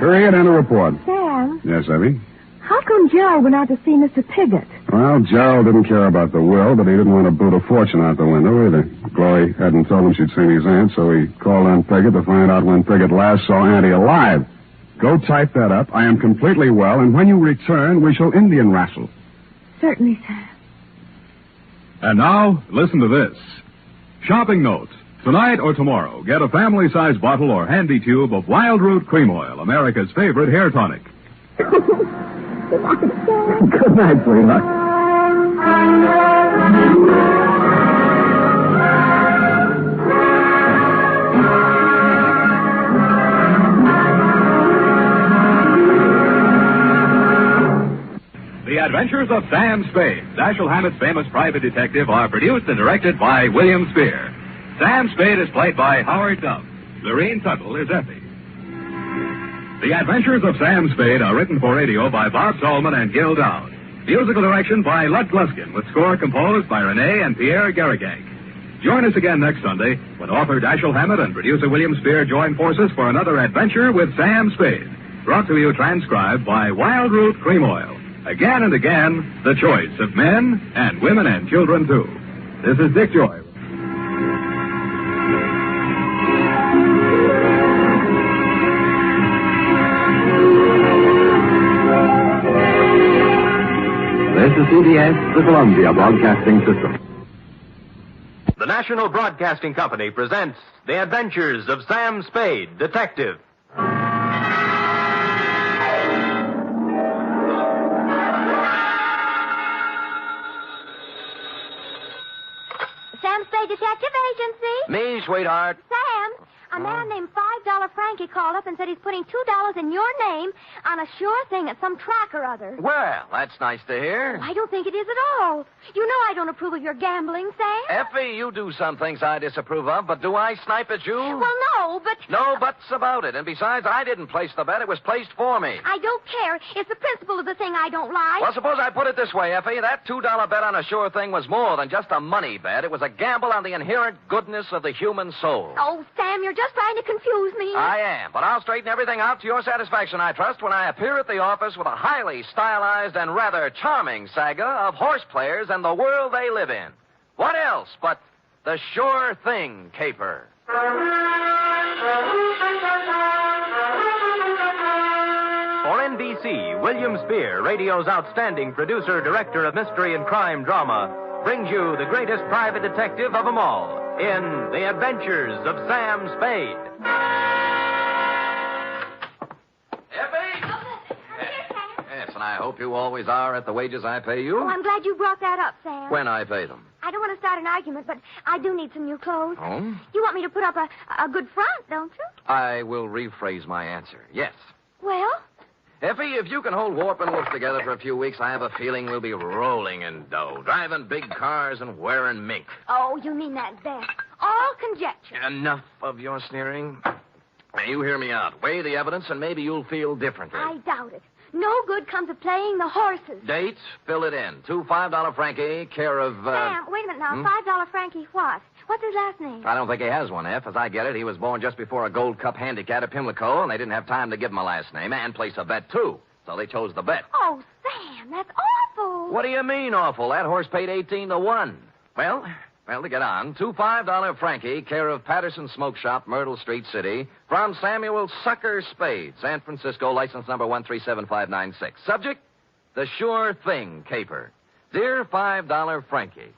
Period and a report. Sam? Yes, Evie? How come Gerald went out to see Mr. Piggott? Well, Gerald didn't care about the will, but he didn't want to boot a fortune out the window either. Glory hadn't told him she'd seen his aunt, so he called on Piggott to find out when Piggott last saw Auntie alive. Go type that up. I am completely well, and when you return, we shall Indian wrestle. Certainly, Sam. And now, listen to this. Shopping note. Tonight or tomorrow, get a family-sized bottle or handy tube of Wild Root Cream Oil, America's favorite hair tonic. Good night, Sam. Good night, sweetheart. The Adventures of Sam Spade, Dashiell Hammett's famous private detective, are produced and directed by William Spear. Sam Spade is played by Howard Duff. Lorene Tuttle is Effie. The Adventures of Sam Spade are written for radio by Bob Tallman and Gil Dowd. Musical direction by Lud Gluskin, with score composed by Renee and Pierre Garrigang. Join us again next Sunday when author Dashiell Hammett and producer William Spear join forces for another adventure with Sam Spade. Brought to you transcribed by Wild Root Cream Oil. Again and again, the choice of men and women and children, too. This is Dick Joy. This is CBS, the Columbia Broadcasting System. The National Broadcasting Company presents The Adventures of Sam Spade, Detective. Sam Spade Detective Agency. Me, sweetheart. Sam, a man named $5 Frankie called up and said he's putting $2 in your name on a sure thing at some track or other. Well, that's nice to hear. I don't think it is at all. You know I don't approve of your gambling, Sam. Effie, you do some things I disapprove of, but do I snipe at you? Well, no, but... No buts about it. And besides, I didn't place the bet. It was placed for me. I don't care. It's the principle of the thing I don't like. Well, suppose I put it this way, Effie. That $2 bet on a sure thing was more than just a money bet. It was a gamble on the inherent goodness of the human soul. Oh, Sam, you're just trying to confuse me. I am, but I'll straighten everything out to your satisfaction, I trust, when I appear at the office with a highly stylized and rather charming saga of horse players and the world they live in. What else but the sure thing caper? For NBC, William Spear, radio's outstanding producer, director of mystery and crime drama, brings you the greatest private detective of them all in The Adventures of Sam Spade. Yes, and I hope you always are at the wages I pay you. Oh, I'm glad you brought that up, Sam. When I pay them. I don't want to start an argument, but I do need some new clothes. Oh? You want me to put up a good front, don't you? I will rephrase my answer. Yes. Well? Effie, if you can hold Warp and Wolf together for a few weeks, I have a feeling we'll be rolling in dough, driving big cars and wearing mink. Oh, you mean that best. All conjecture. Enough of your sneering. Now, you hear me out. Weigh the evidence, and maybe you'll feel differently. I doubt it. No good comes of playing the horses. Date, fill it in. $2 $5 Frankie, care of... Sam, wait a minute now. $5 Frankie what? What's his last name? I don't think he has one, F. As I get it, he was born just before a Gold Cup handicap at Pimlico, and they didn't have time to give him a last name and place a bet, too. So they chose the bet. Oh, Sam, that's awful. What do you mean, awful? That horse paid 18-1. Well, to get on, $2 $5 Frankie, care of Patterson Smoke Shop, Myrtle Street City, from Samuel Sucker Spade, San Francisco, license number 1375596. Subject, the sure thing caper. Dear $5 Frankie,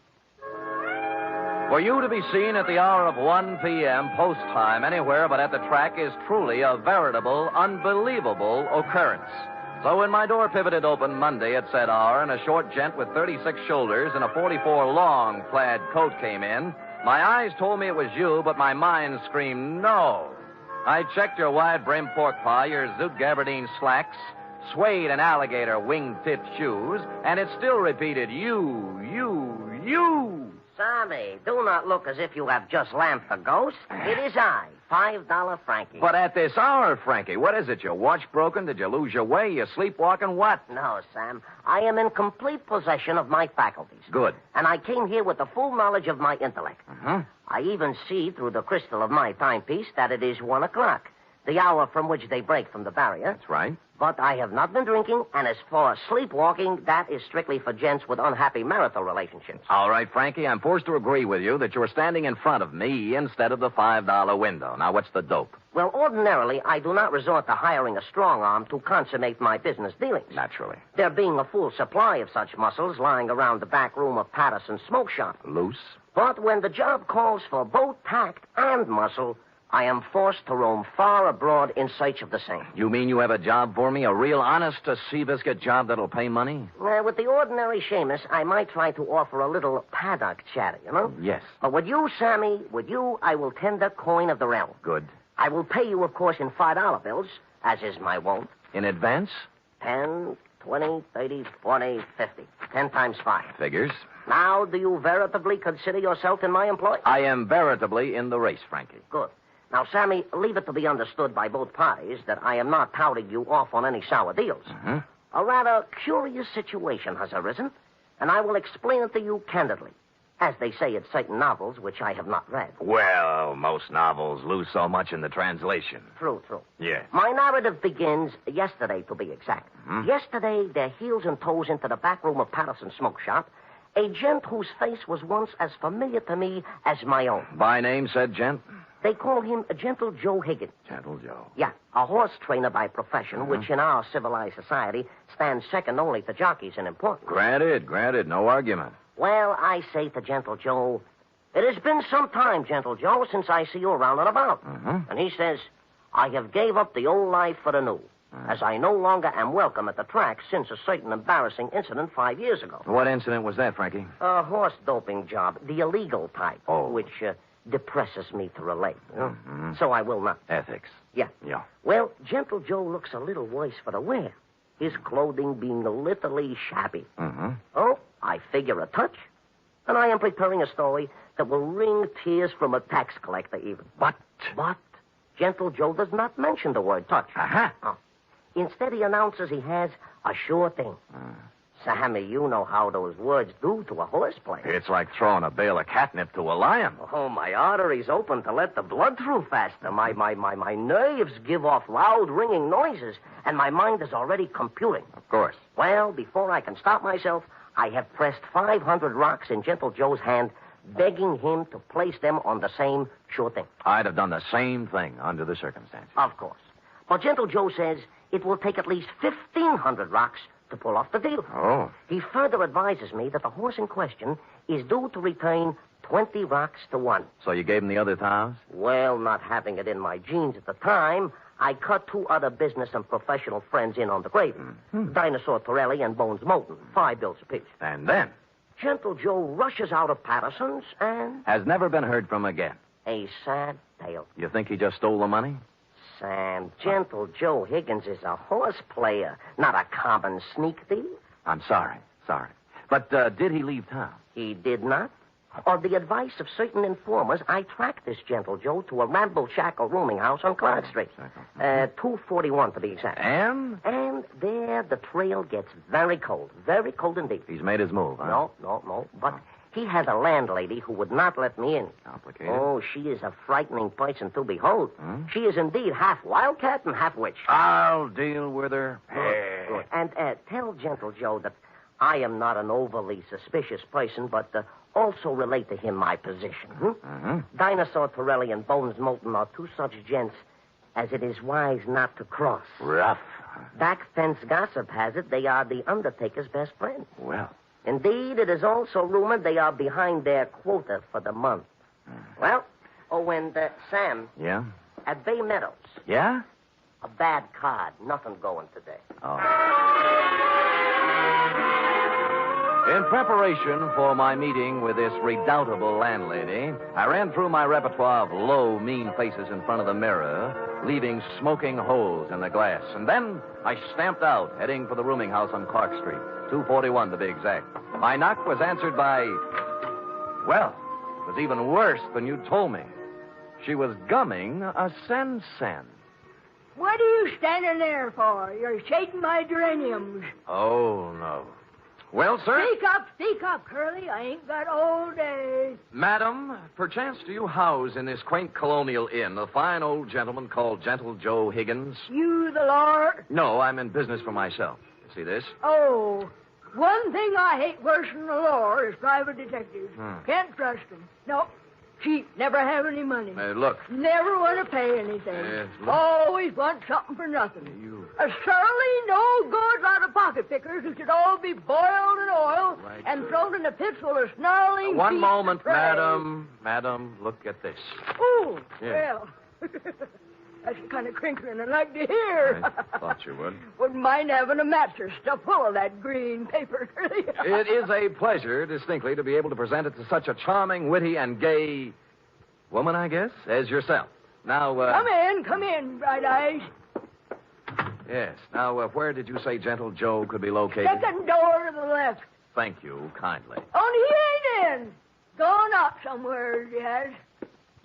for you to be seen at the hour of 1 p.m. post time anywhere but at the track is truly a veritable, unbelievable occurrence. So when my door pivoted open Monday at said hour and a short gent with 36 shoulders and a 44 long plaid coat came in, my eyes told me it was you, but my mind screamed no. I checked your wide-brimmed pork pie, your zoot gabardine slacks, suede and alligator wing-tipped shoes, and it still repeated, you. Sammy, do not look as if you have just lamped the ghost. It is I, $5 Frankie. But at this hour, Frankie, what is it? Your watch broken? Did you lose your way? You sleepwalking? What? No, Sam. I am in complete possession of my faculties. Good. And I came here with the full knowledge of my intellect. I even see through the crystal of my timepiece that it is 1 o'clock, the hour from which they break from the barrier. That's right. But I have not been drinking, and as for sleepwalking, that is strictly for gents with unhappy marital relationships. All right, Frankie, I'm forced to agree with you that you're standing in front of me instead of the $5 window. Now, what's the dope? Well, ordinarily, I do not resort to hiring a strong arm to consummate my business dealings. Naturally. There being a full supply of such muscles lying around the back room of Patterson Smoke Shop. Loose? But when the job calls for both tact and muscle, I am forced to roam far abroad in search of the same. You mean you have a job for me? A real honest-to-sea-biscuit job that'll pay money? With the ordinary Seamus, I might try to offer a little paddock chatter, you know? Yes. But with you, Sammy, I will tender coin of the realm. Good. I will pay you, of course, in $5 bills, as is my wont. In advance? 10, 20, 30, 40, 50. 10 times 5. Figures. Now, do you veritably consider yourself in my employ? I am veritably in the race, Frankie. Good. Now, Sammy, leave it to be understood by both parties that I am not touting you off on any sour deals. A rather curious situation has arisen, and I will explain it to you candidly. as they say in certain novels, which I have not read. Well, most novels lose so much in the translation. True. Yes. My narrative begins yesterday, to be exact. Hmm? Yesterday, their heels and toes into the back room of Patterson's smoke shop, a gent whose face was once as familiar to me as my own. By name, said gent? They call him Gentle Joe Higgins. Gentle Joe. Yeah, a horse trainer by profession, which in our civilized society stands second only to jockeys in importance. Granted, no argument. Well, I say to Gentle Joe, it has been some time, Gentle Joe, since I see you around and about. And he says, I have gave up the old life for the new, as I no longer am welcome at the track since a certain embarrassing incident 5 years ago. What incident was that, Frankie? A horse doping job, the illegal type, which depresses me to relate. So I will not. Ethics. Yeah. Well, Gentle Joe looks a little worse for the wear, his clothing being literally shabby. Oh, I figure a touch, and I am preparing a story that will wring tears from a tax collector even. But Gentle Joe does not mention the word touch. Oh. Instead, he announces he has a sure thing. Sammy, you know how those words do to a horse player. It's like throwing a bale of catnip to a lion. Oh, my arteries open to let the blood through faster. My nerves give off loud, ringing noises, and my mind is already computing. Of course. Well, before I can stop myself, I have pressed 500 rocks in Gentle Joe's hand, begging him to place them on the same sure thing. I'd have done the same thing under the circumstances. Of course. But Gentle Joe says it will take at least 1,500 rocks to pull off the deal. Oh. He further advises me that the horse in question is due to return 20 rocks to 1. So you gave him the other 1,000? Well, not having it in my genes at the time, I cut 2 other business and professional friends in on the gravy. Dinosaur Torelli and Bones Moulton, 5 bills apiece. And then? Gentle Joe rushes out of Patterson's and... Has never been heard from again. A sad tale. You think he just stole the money? Sam, Gentle Joe Higgins is a horse player, not a common sneak thief. I'm sorry. But did he leave town? He did not. On the advice of certain informers, I tracked this Gentle Joe to a ramble-shackle rooming house on Clark Street. 241 to be exact. And? And there the trail gets very cold indeed. He's made his move, huh? No. But he has a landlady who would not let me in. Complicated. Oh, she is a frightening person to behold. She is indeed half wildcat and half witch. I'll deal with her. Good. And tell Gentle Joe that I am not an overly suspicious person, but also relate to him my position. Dinosaur Torelli and Bones Moulton are 2 such gents as it is wise not to cross. Rough. Back fence gossip has it they are the Undertaker's best friend. Well. Indeed, it is also rumored they are behind their quota for the month. Well, and Sam. Yeah? At Bay Meadows. Yeah? A bad card. Nothing going today. In preparation for my meeting with this redoubtable landlady, I ran through my repertoire of low, mean faces in front of the mirror, leaving smoking holes in the glass. And then I stamped out, heading for the rooming house on Clark Street, 241 to be exact. My knock was answered by... Well, it was even worse than you told me. She was gumming a sen-sen. What are you standing there for? You're shading my geraniums. Oh, no. Well, sir? Speak up, Curly. I ain't got all day. Madam, perchance do you house in this quaint colonial inn a fine old gentleman called Gentle Joe Higgins? You the Lord? No, I'm in business for myself. See this? Oh, one thing I hate worse than the law is private detectives. Can't trust them. No, cheap, never have any money. Look. Never want to pay anything. Look. Always want something for nothing. A surly, no good lot of pocket pickers who should all be boiled in oil and thrown in a pit full of snarling One beasts moment, of prey. Madam, look at this. Ooh, Yeah. well, that's the kind of crinkling I'd like to hear. I thought you would. Wouldn't mind having a mattress stuffed full of that green paper. It is a pleasure, distinctly, to be able to present it to such a charming, witty, and gay woman, I guess, as yourself. Now, Come in, Bright Eyes. Yes. Now, where did you say Gentle Joe could be located? Second door to the left. Thank you, kindly. Only he ain't in. Gone out somewhere, he has.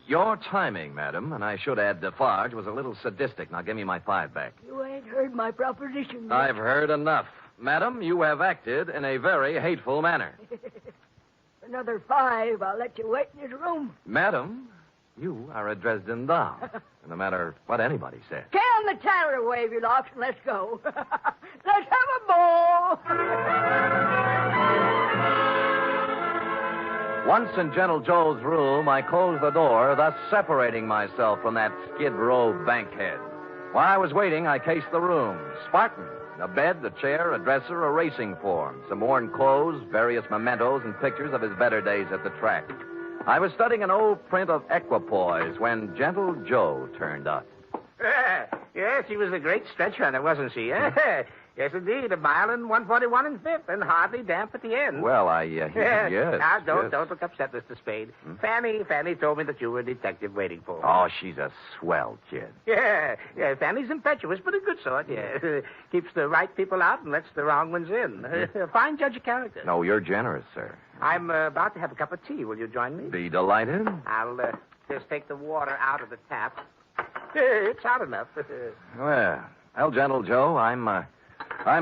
Your timing, madam, and I should add Defarge, was a little sadistic. Now, give me my 5 back. You ain't heard my proposition yet. I've heard enough. Madam, you have acted in a very hateful manner. Another 5. I'll let you wait in his room. Madam, you are a Dresden doll. No matter what anybody says. Can the tanner wave your locks and let's go. Let's have a ball. Once in Gentle Joe's room, I closed the door, thus separating myself from that Skid Row bankhead. While I was waiting, I cased the room. Spartan. A bed, a chair, a dresser, a racing form, some worn clothes, various mementos, and pictures of his better days at the track. I was studying an old print of Equipoise when Gentle Joe turned up. Yes, she was a great stretch runner, wasn't she? Yes, indeed. A mile and 141 and fifth, and hardly damp at the end. Well, yes. Now, don't yes. look upset, Mr. Spade. Fanny told me that you were a detective waiting for her. Oh, she's a swell kid. Yeah, Fanny's impetuous, but a good sort, yeah. Keeps the right people out and lets the wrong ones in. Fine judge of character. No, you're generous, sir. I'm about to have a cup of tea. Will you join me? Be delighted. I'll just take the water out of the tap. It's hot enough. Well, Gentle Joe, I'm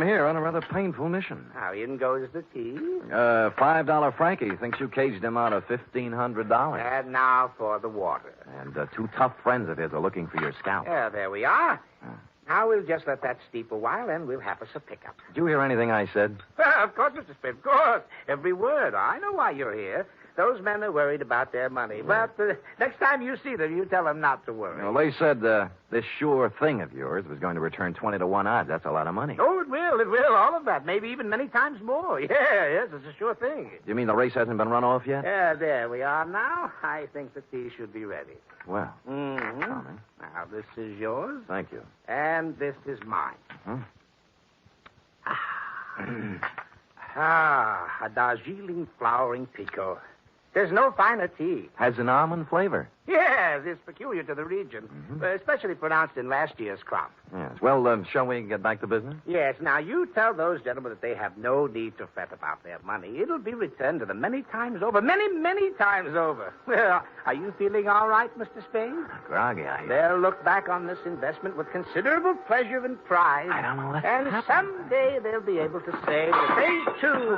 here on a rather painful mission. How in goes the tea? $5 Frankie thinks you caged him out of $1,500. And now for the water. And 2 tough friends of his are looking for your scalp. Yeah, there we are. Now we'll just let that steep a while, and we'll have us a pickup. Did you hear anything I said? Well, of course, Mr. Spade, of course. Every word. I know why you're here. Those men are worried about their money. But next time you see them, you tell them not to worry. Well, they said this sure thing of yours was going to return 20 to 1 odds. That's a lot of money. Oh, it will. All of that. Maybe even many times more. Yes, it's a sure thing. You mean the race hasn't been run off yet? Yeah, there we are now. I think the tea should be ready. Well. Mm-hmm. Now, this is yours. Thank you. And this is mine. A Darjeeling flowering pekoe. There's no finer tea. Has an almond flavor. Yes, it's peculiar to the region, especially pronounced in last year's crop. Yes. Well, shall we get back to business? Yes. Now, you tell those gentlemen that they have no need to fret about their money. It'll be returned to them many times over. Many, many times over. Well, are you feeling all right, Mr. Spade? Groggy, They'll look back on this investment with considerable pleasure and pride. I don't know what And happened. someday they'll be able to say that they, too...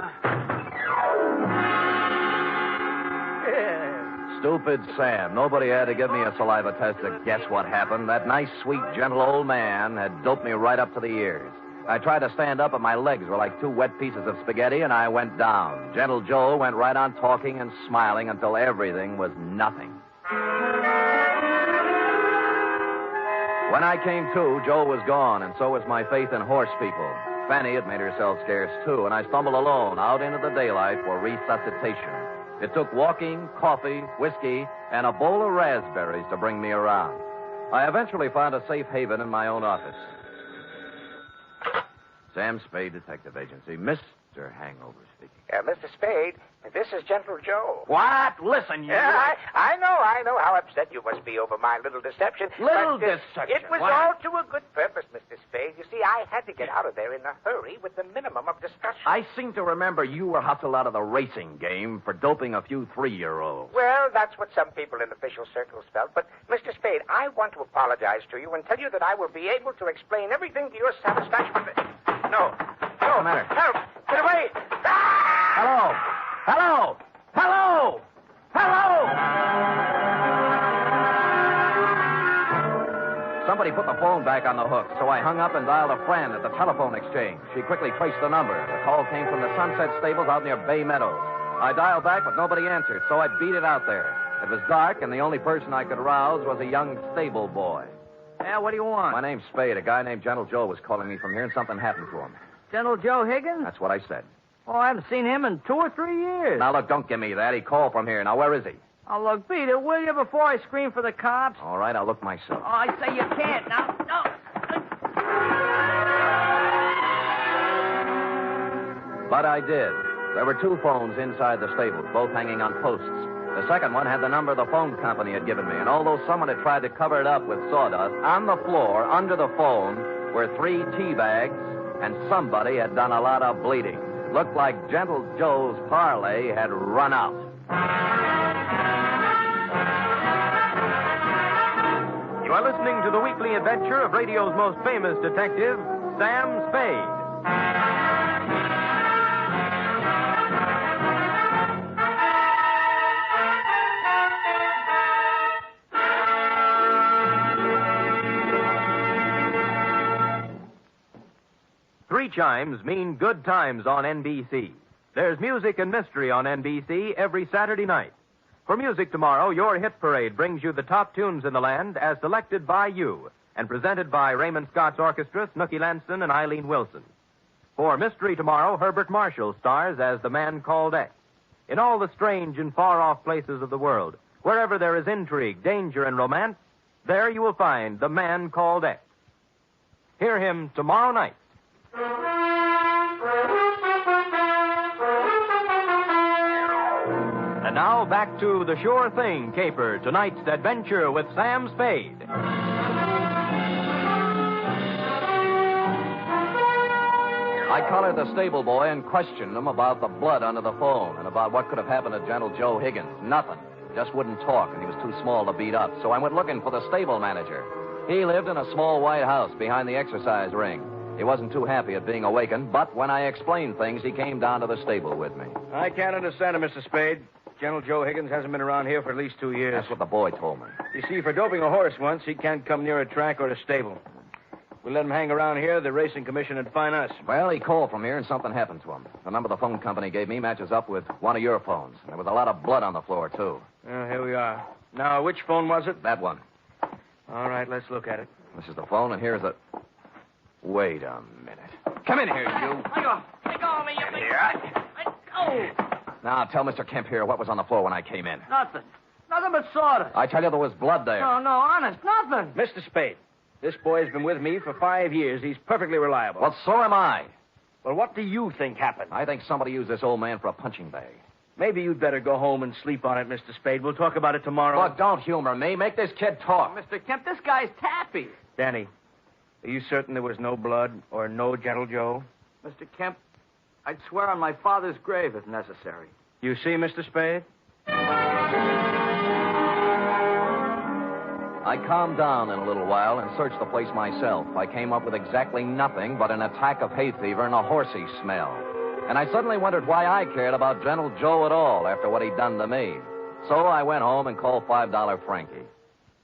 Stupid Sam. Nobody had to give me a saliva test to guess what happened. That nice, sweet, gentle old man had doped me right up to the ears. I tried to stand up, but my legs were like 2 wet pieces of spaghetti, and I went down. Gentle Joe went right on talking and smiling until everything was nothing. When I came to, Joe was gone, and so was my faith in horse people. Fanny had made herself scarce, too, and I stumbled alone out into the daylight for resuscitation. It took walking, coffee, whiskey, and a bowl of raspberries to bring me around. I eventually found a safe haven in my own office. Sam Spade, Detective Agency. Mr. Hangover speaking. Mr. Spade, this is Gentle Joe. What? Listen, you... I know how upset you must be over my little deception. Deception? It was all to a good purpose, Mr. Spade. You see, I had to get out of there in a hurry with the minimum of discussion. I seem to remember you were hustled out of the racing game for doping a few 3-year-olds. Well, that's what some people in official circles felt. But, Mr. Spade, I want to apologize to you and tell you that I will be able to explain everything to your satisfaction. No. What's the matter? Help! Get away! Hello! Hello! Hello! Hello! Somebody put the phone back on the hook, so I hung up and dialed a friend at the telephone exchange. She quickly traced the number. The call came from the Sunset Stables out near Bay Meadows. I dialed back, but nobody answered, so I beat it out there. It was dark, and the only person I could rouse was a young stable boy. Yeah, what do you want? My name's Spade. A guy named Gentle Joe was calling me from here, and something happened to him. Gentle Joe Higgins? That's what I said. Oh, I haven't seen him in 2 or 3 years. Now, look, don't give me that. He called from here. Now, where is he? Oh, look, beat it, will you, before I scream for the cops? All right, I'll look myself. Oh, I say you can't. Now, no. But I did. There were 2 phones inside the stable, both hanging on posts. The second one had the number the phone company had given me, and although someone had tried to cover it up with sawdust, on the floor, under the phone, were 3 tea bags, and somebody had done a lot of bleeding. Looked like Gentle Joe's parlay had run out. You are listening to the weekly adventure of radio's most famous detective, Sam Spade. 3 chimes mean good times on NBC. There's music and mystery on NBC every Saturday night. For music tomorrow, your hit parade brings you the top tunes in the land as selected by you and presented by Raymond Scott's Orchestra, Snooky Lanston, and Eileen Wilson. For mystery tomorrow, Herbert Marshall stars as the man called X. In all the strange and far-off places of the world, wherever there is intrigue, danger, and romance, there you will find the man called X. Hear him tomorrow night. And now back to The Sure Thing caper, tonight's adventure with Sam Spade. I collared the stable boy and questioned him about the blood under the phone and about what could have happened to Gentle Joe Higgins. Nothing. Just wouldn't talk, and he was too small to beat up. So I went looking for the stable manager. He lived in a small white house behind the exercise ring. He wasn't too happy at being awakened, but when I explained things, he came down to the stable with me. I can't understand it, Mr. Spade. Gentle Joe Higgins hasn't been around here for at least 2 years. That's what the boy told me. You see, for doping a horse once, he can't come near a track or a stable. If we let him hang around here, the racing commission would fine us. Well, he called from here and something happened to him. The number the phone company gave me matches up with one of your phones. And there was a lot of blood on the floor, too. Well, here we are. Now, which phone was it? That one. All right, let's look at it. This is the phone, and here's the... Wait a minute. Come in here, you. Let go of me, you big... Let go! Now, tell Mr. Kemp here what was on the floor when I came in. Nothing. Nothing but sawdust. I tell you there was blood there. No, honest, nothing. Mr. Spade, this boy's been with me for 5 years. He's perfectly reliable. Well, so am I. Well, what do you think happened? I think somebody used this old man for a punching bag. Maybe you'd better go home and sleep on it, Mr. Spade. We'll talk about it tomorrow. Look, don't humor me. Make this kid talk. Mr. Kemp, this guy's taffy. Danny, are you certain there was no blood or no Gentle Joe? Mr. Kemp, I'd swear on my father's grave if necessary. You see, Mr. Spade? I calmed down in a little while and searched the place myself. I came up with exactly nothing but an attack of hay fever and a horsey smell. And I suddenly wondered why I cared about Gentle Joe at all after what he'd done to me. So I went home and called $5 Frankie.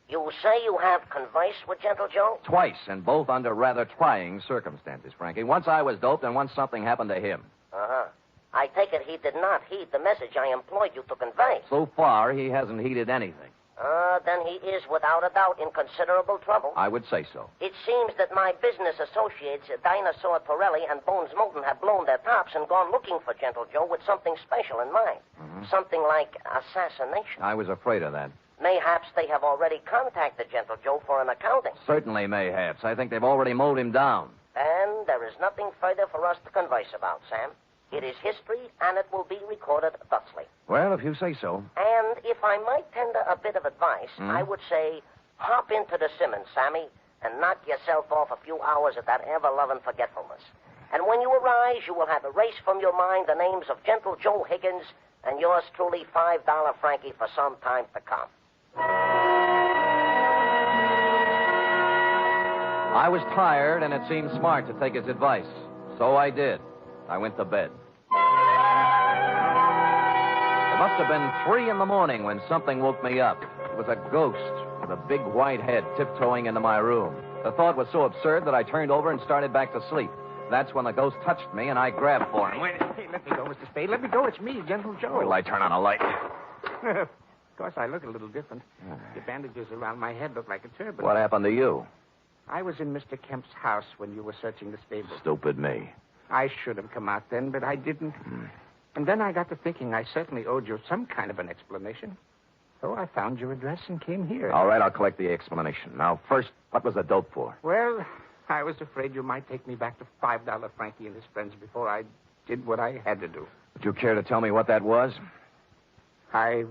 You say you have conversed with Gentle Joe? Twice, and both under rather trying circumstances, Frankie. Once I was doped, and once something happened to him. Uh-huh. I take it he did not heed the message I employed you to convey. So far, he hasn't heeded anything. Then he is, without a doubt, in considerable trouble. I would say so. It seems that my business associates, Dinosaur Torelli and Bones Moulton, have blown their tops and gone looking for Gentle Joe with something special in mind. Mm-hmm. Something like assassination. I was afraid of that. Mayhaps they have already contacted Gentle Joe for an accounting. Certainly mayhaps. I think they've already mowed him down. And there is nothing further for us to converse about, Sam. It is history, and it will be recorded thusly. Well, if you say so. And if I might tender a bit of advice, I would say, hop into the Simmons, Sammy, and knock yourself off a few hours of that ever-loving forgetfulness. And when you arise, you will have erased from your mind the names of Gentle Joe Higgins and yours truly, $5 Frankie, for some time to come. I was tired, and it seemed smart to take his advice. So I did. I went to bed. It must have been 3 a.m. when something woke me up. It was a ghost with a big white head tiptoeing into my room. The thought was so absurd that I turned over and started back to sleep. That's when the ghost touched me, and I grabbed for him. Wait, hey, let me go, Mr. Spade. Let me go. It's me, Gentle Joe. Will I turn on a light? Of course, I look a little different. The bandages around my head look like a turban. What happened to you? I was in Mr. Kemp's house when you were searching the stable. Stupid me. I should have come out then, but I didn't. And then I got to thinking I certainly owed you some kind of an explanation. So I found your address and came here. All right, I'll collect the explanation. Now, first, what was the dope for? Well, I was afraid you might take me back to $5 Frankie and his friends before I did what I had to do. Would you care to tell me what that was? I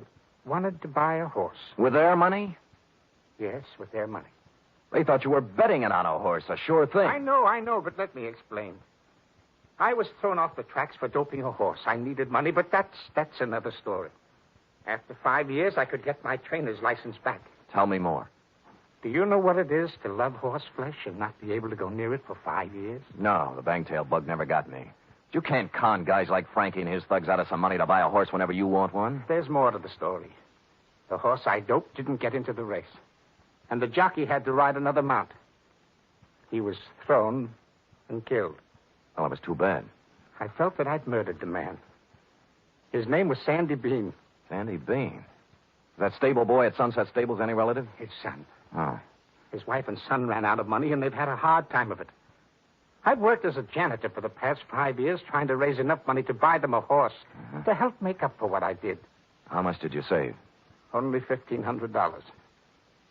wanted to buy a horse. With their money? Yes, with their money. They thought you were betting it on a horse, a sure thing. I know, but let me explain. I was thrown off the tracks for doping a horse. I needed money, but that's another story. After 5 years, I could get my trainer's license back. Tell me more. Do you know what it is to love horse flesh and not be able to go near it for 5 years? No, the bangtail bug never got me. You can't con guys like Frankie and his thugs out of some money to buy a horse whenever you want one. There's more to the story. The horse I doped didn't get into the race. And the jockey had to ride another mount. He was thrown and killed. Well, it was too bad. I felt that I'd murdered the man. His name was Sandy Bean. Sandy Bean? That stable boy at Sunset Stables any relative? His son. Oh. His wife and son ran out of money, and they've had a hard time of it. I've worked as a janitor for the past 5 years trying to raise enough money to buy them a horse to help make up for what I did. How much did you save? Only $1,500.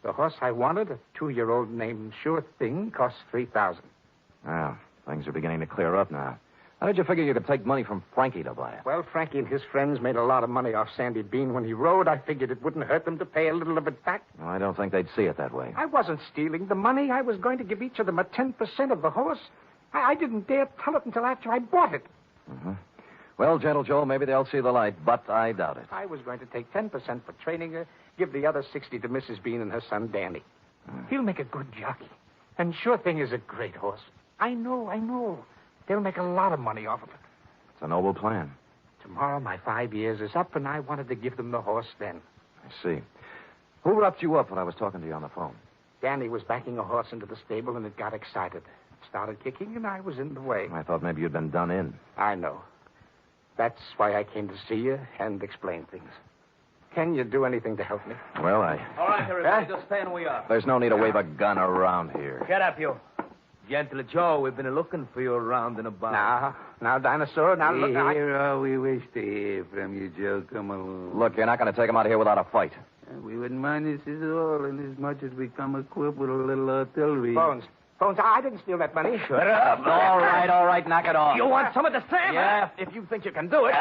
The horse I wanted, a 2-year-old named Sure Thing, cost $3,000. Well, things are beginning to clear up now. How did you figure you could take money from Frankie to buy it? Well, Frankie and his friends made a lot of money off Sandy Bean when he rode. I figured it wouldn't hurt them to pay a little of it back. Well, I don't think they'd see it that way. I wasn't stealing the money. I was going to give each of them a 10% of the horse. I didn't dare tell it until after I bought it. Mm-hmm. Well, Gentle Joe, maybe they'll see the light, but I doubt it. I was going to take 10% for training her, give the other 60 to Mrs. Bean and her son, Danny. He'll make a good jockey. And Sure Thing is a great horse. I know. They'll make a lot of money off of it. It's a noble plan. Tomorrow my 5 years is up, and I wanted to give them the horse then. I see. Who roughed you up when I was talking to you on the phone? Danny was backing a horse into the stable, and it got excited. Started kicking, and I was in the way. I thought maybe you'd been done in. I know. That's why I came to see you and explain things. Can you do anything to help me? Well, All right, everybody, just stay where we are. There's no need to wave a gun around here. Get up, you. Gentle Joe, we've been looking for you around and about. Now, Dinosaur, now look. Here all we wish to hear from you, Joe. Come along. Look, you're not going to take him out of here without a fight. We wouldn't mind this at all, inasmuch as we come equipped with a little artillery. Bones, I didn't steal that money. Shut up. All right, knock it off. You want some of the Sam? Yeah, if you think you can do it.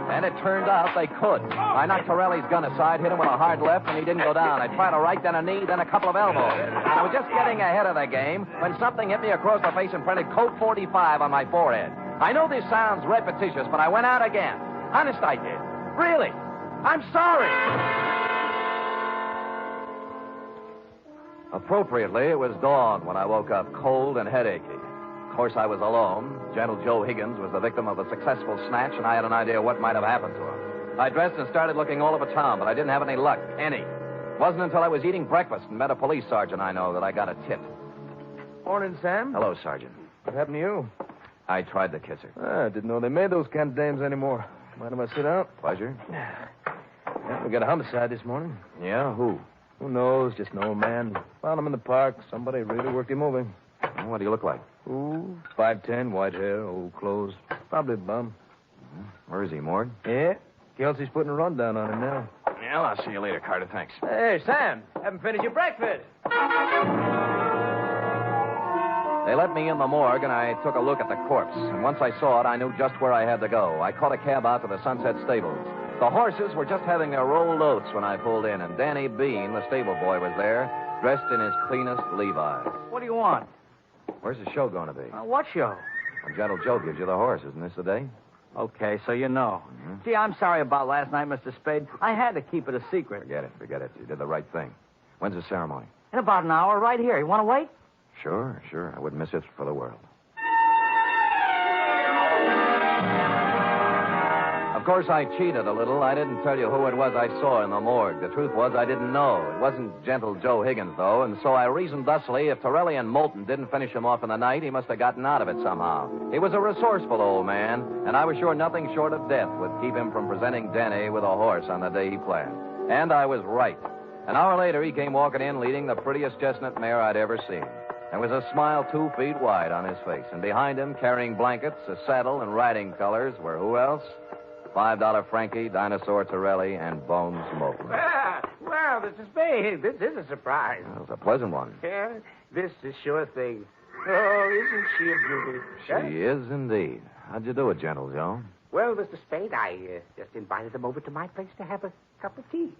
And it turned out they could. I knocked Torelli's gun aside, hit him with a hard left, and he didn't go down. I tried a right, then a knee, then a couple of elbows. And I was just getting ahead of the game when something hit me across the face and printed Code 45 on my forehead. I know this sounds repetitious, but I went out again. Honest, I did. Really. I'm sorry. Appropriately, it was dawn when I woke up cold and headachy. Of course, I was alone. Gentle Joe Higgins was the victim of a successful snatch, and I had an idea what might have happened to him. I dressed and started looking all over town, but I didn't have any luck. Any. It wasn't until I was eating breakfast and met a police sergeant I know that I got a tip. Morning, Sam. Hello, Sergeant. What happened to you? I tried to kiss her. I didn't know they made those kind of dames anymore. Mind if I sit down? Pleasure. Yeah, we got a homicide this morning. Yeah, who? Who knows? Just an old man. Found him in the park. Somebody really worked him over. Well, what do you look like? Ooh, 5'10", white hair, old clothes. Probably a bum. Where is he, Morg? Yeah. Kelsey's putting a rundown on him now. Yeah, I'll see you later, Carter. Thanks. Hey, Sam, haven't finished your breakfast. They let me in the morgue, and I took a look at the corpse. And once I saw it, I knew just where I had to go. I caught a cab out to the Sunset Stables. The horses were just having their rolled oats when I pulled in, and Danny Bean, the stable boy, was there, dressed in his cleanest Levi's. What do you want? Where's the show going to be? What show? Well, Gentle Joe gives you the horse. Isn't this the day? Okay, so you know. Gee, I'm sorry about last night, Mr. Spade. I had to keep it a secret. Forget it. You did the right thing. When's the ceremony? In about an hour, right here. You want to wait? Sure. I wouldn't miss it for the world. Of course, I cheated a little. I didn't tell you who it was I saw in the morgue. The truth was I didn't know. It wasn't Gentle Joe Higgins, though, and so I reasoned thusly if Torelli and Moulton didn't finish him off in the night, he must have gotten out of it somehow. He was a resourceful old man, and I was sure nothing short of death would keep him from presenting Denny with a horse on the day he planned. And I was right. An hour later, he came walking in leading the prettiest chestnut mare I'd ever seen. There was a smile 2 feet wide on his face, and behind him, carrying blankets, a saddle, and riding colors, were who else? $5 Frankie, Dinosaur Torelli, and Bones Moulton. Well, Mr. Spade, this is a surprise. Well, it was a pleasant one. Yeah, this is Sure Thing. Oh, isn't she a beauty? She is indeed. How'd you do it, Gentle Joe? Well, Mr. Spade, I just invited them over to my place to have a cup of tea.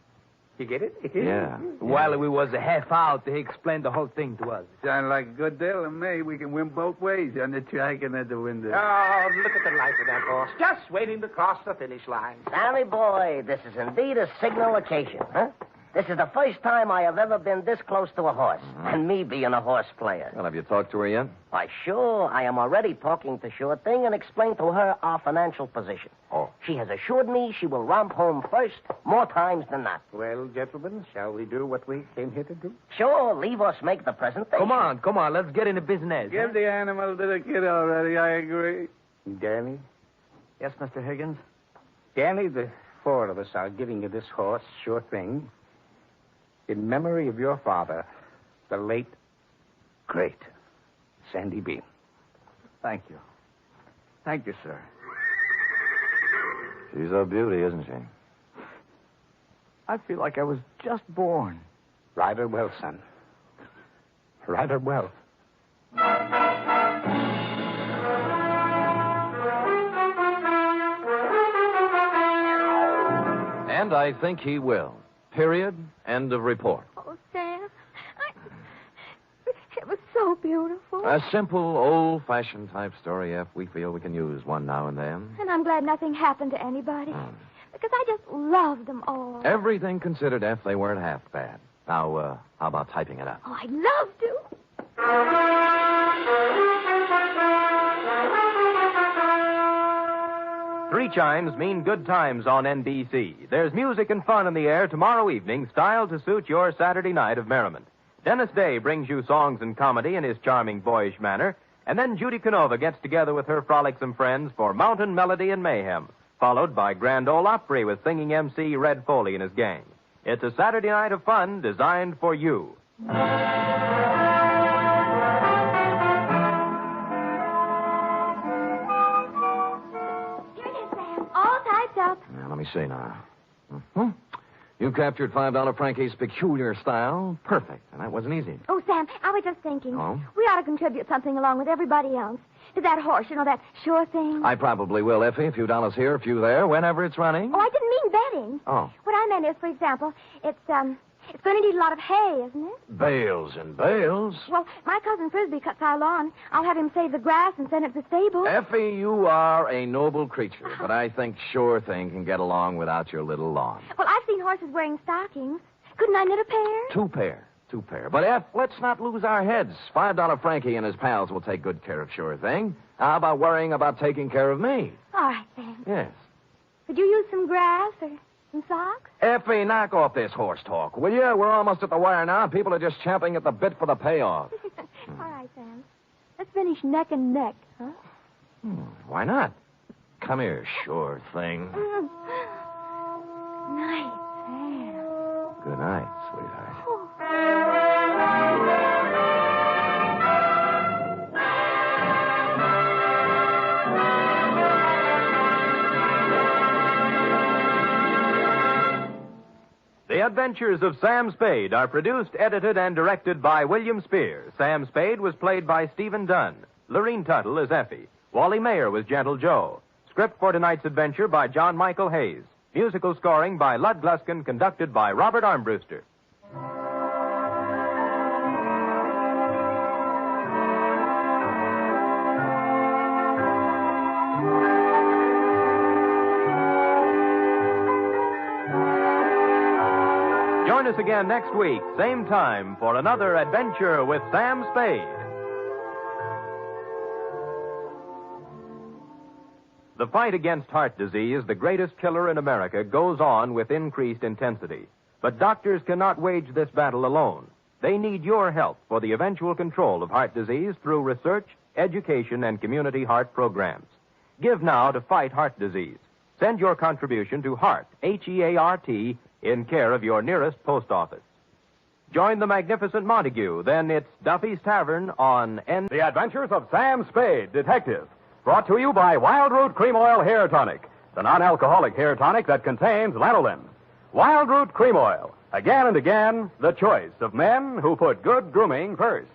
You get it? Yeah. While we was a half out, he explained the whole thing to us. Sound like a good deal to me. We can win both ways, on the track and at the window. Oh, look at the life of that horse. Just waiting to cross the finish line. Sammy boy, this is indeed a signal occasion, huh? This is the first time I have ever been this close to a horse, and me being a horse player. Well, have you talked to her yet? Why, sure. I am already talking to Sure Thing and explained to her our financial position. Oh. She has assured me she will romp home first more times than not. Well, gentlemen, shall we do what we came here to do? Sure, leave us make the presentation. Come on. Let's get into business. Give the animal to the kid already, I agree. Danny? Yes, Mr. Higgins? Danny, the four of us are giving you this horse, Sure Thing, in memory of your father, the late, great Sandy Bean. Thank you. Thank you, sir. She's a beauty, isn't she? I feel like I was just born. Ride her well, son. Ride her well. And I think he will. Period. End of report. Oh, Sam. It was so beautiful. A simple, old-fashioned type story, F. We feel we can use one now and then. And I'm glad nothing happened to anybody. Because I just loved them all. Everything considered, F, they weren't half bad. Now, how about typing it up? Oh, I'd love to. Three chimes mean good times on NBC. There's music and fun in the air tomorrow evening, styled to suit your Saturday night of merriment. Dennis Day brings you songs and comedy in his charming boyish manner, and then Judy Canova gets together with her frolicsome friends for Mountain Melody and Mayhem, followed by Grand Ole Opry with singing MC Red Foley and his gang. It's a Saturday night of fun designed for you. All typed up. Now, let me see now. Mm-hmm. You captured $5 Frankie's peculiar style. Perfect. And that wasn't easy. Oh, Sam, I was just thinking. Oh? We ought to contribute something along with everybody else. To that horse, that Sure Thing. I probably will, Effie. A few dollars here, a few there, whenever it's running. Oh, I didn't mean betting. Oh. What I meant is, for example, it's going to need a lot of hay, isn't it? Bales and bales. Well, my cousin Frisbee cuts our lawn. I'll have him save the grass and send it to the stable. Effie, you are a noble creature, but I think Sure Thing can get along without your little lawn. Well, I've seen horses wearing stockings. Couldn't I knit a pair? Two pair. But, F, let's not lose our heads. $5 Frankie and his pals will take good care of Sure Thing. How about worrying about taking care of me? All right, Sam. Yes. Could you use some grass or some socks? Effie, knock off this horse talk, will you? We're almost at the wire now. People are just champing at the bit for the payoff. All right, Sam. Let's finish neck and neck, huh? Why not? Come here, Sure Thing. Night, Sam. Good night, sweetheart. The Adventures of Sam Spade are produced, edited, and directed by William Spear. Sam Spade was played by Stephen Dunn. Lorene Tuttle is Effie. Wally Mayer was Gentle Joe. Script for tonight's adventure by John Michael Hayes. Musical scoring by Lud Gluskin, conducted by Robert Armbruster. Join us again next week, same time, for another adventure with Sam Spade. The fight against heart disease, the greatest killer in America, goes on with increased intensity. But doctors cannot wage this battle alone. They need your help for the eventual control of heart disease through research, education, and community heart programs. Give now to fight heart disease. Send your contribution to HEART, H-E-A-R-T, in care of your nearest post office. Join the magnificent Montague. Then it's Duffy's Tavern on The Adventures of Sam Spade, Detective. Brought to you by Wild Root Cream Oil Hair Tonic, the non-alcoholic hair tonic that contains lanolin. Wild Root Cream Oil. Again and again, the choice of men who put good grooming first.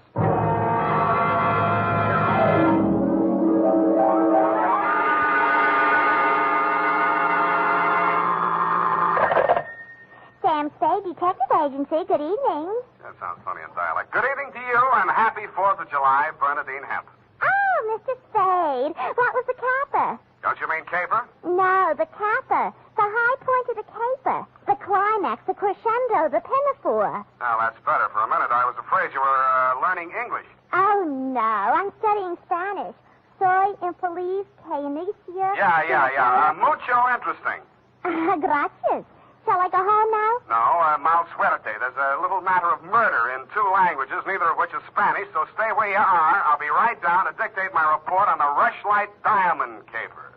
Sam Spade, Detective Agency. Good evening. That sounds funny in dialect. Good evening to you, and happy 4th of July, Bernadine Hemp. Oh, Mr. Spade. What was the capper? Don't you mean caper? No, the capper. The high point of the caper. The climax. climax, the crescendo, the pinafore. Now, that's better. For a minute, I was afraid you were learning English. Oh, no. I'm studying Spanish. Soy infeliz que inicia... Yeah. Mucho interesting. Gracias. Shall I go home now? No, mal suerte. There's a little matter of murder in 2 languages, neither of which is Spanish, so stay where you are. I'll be right down to dictate my report on the Rushlight Diamond caper.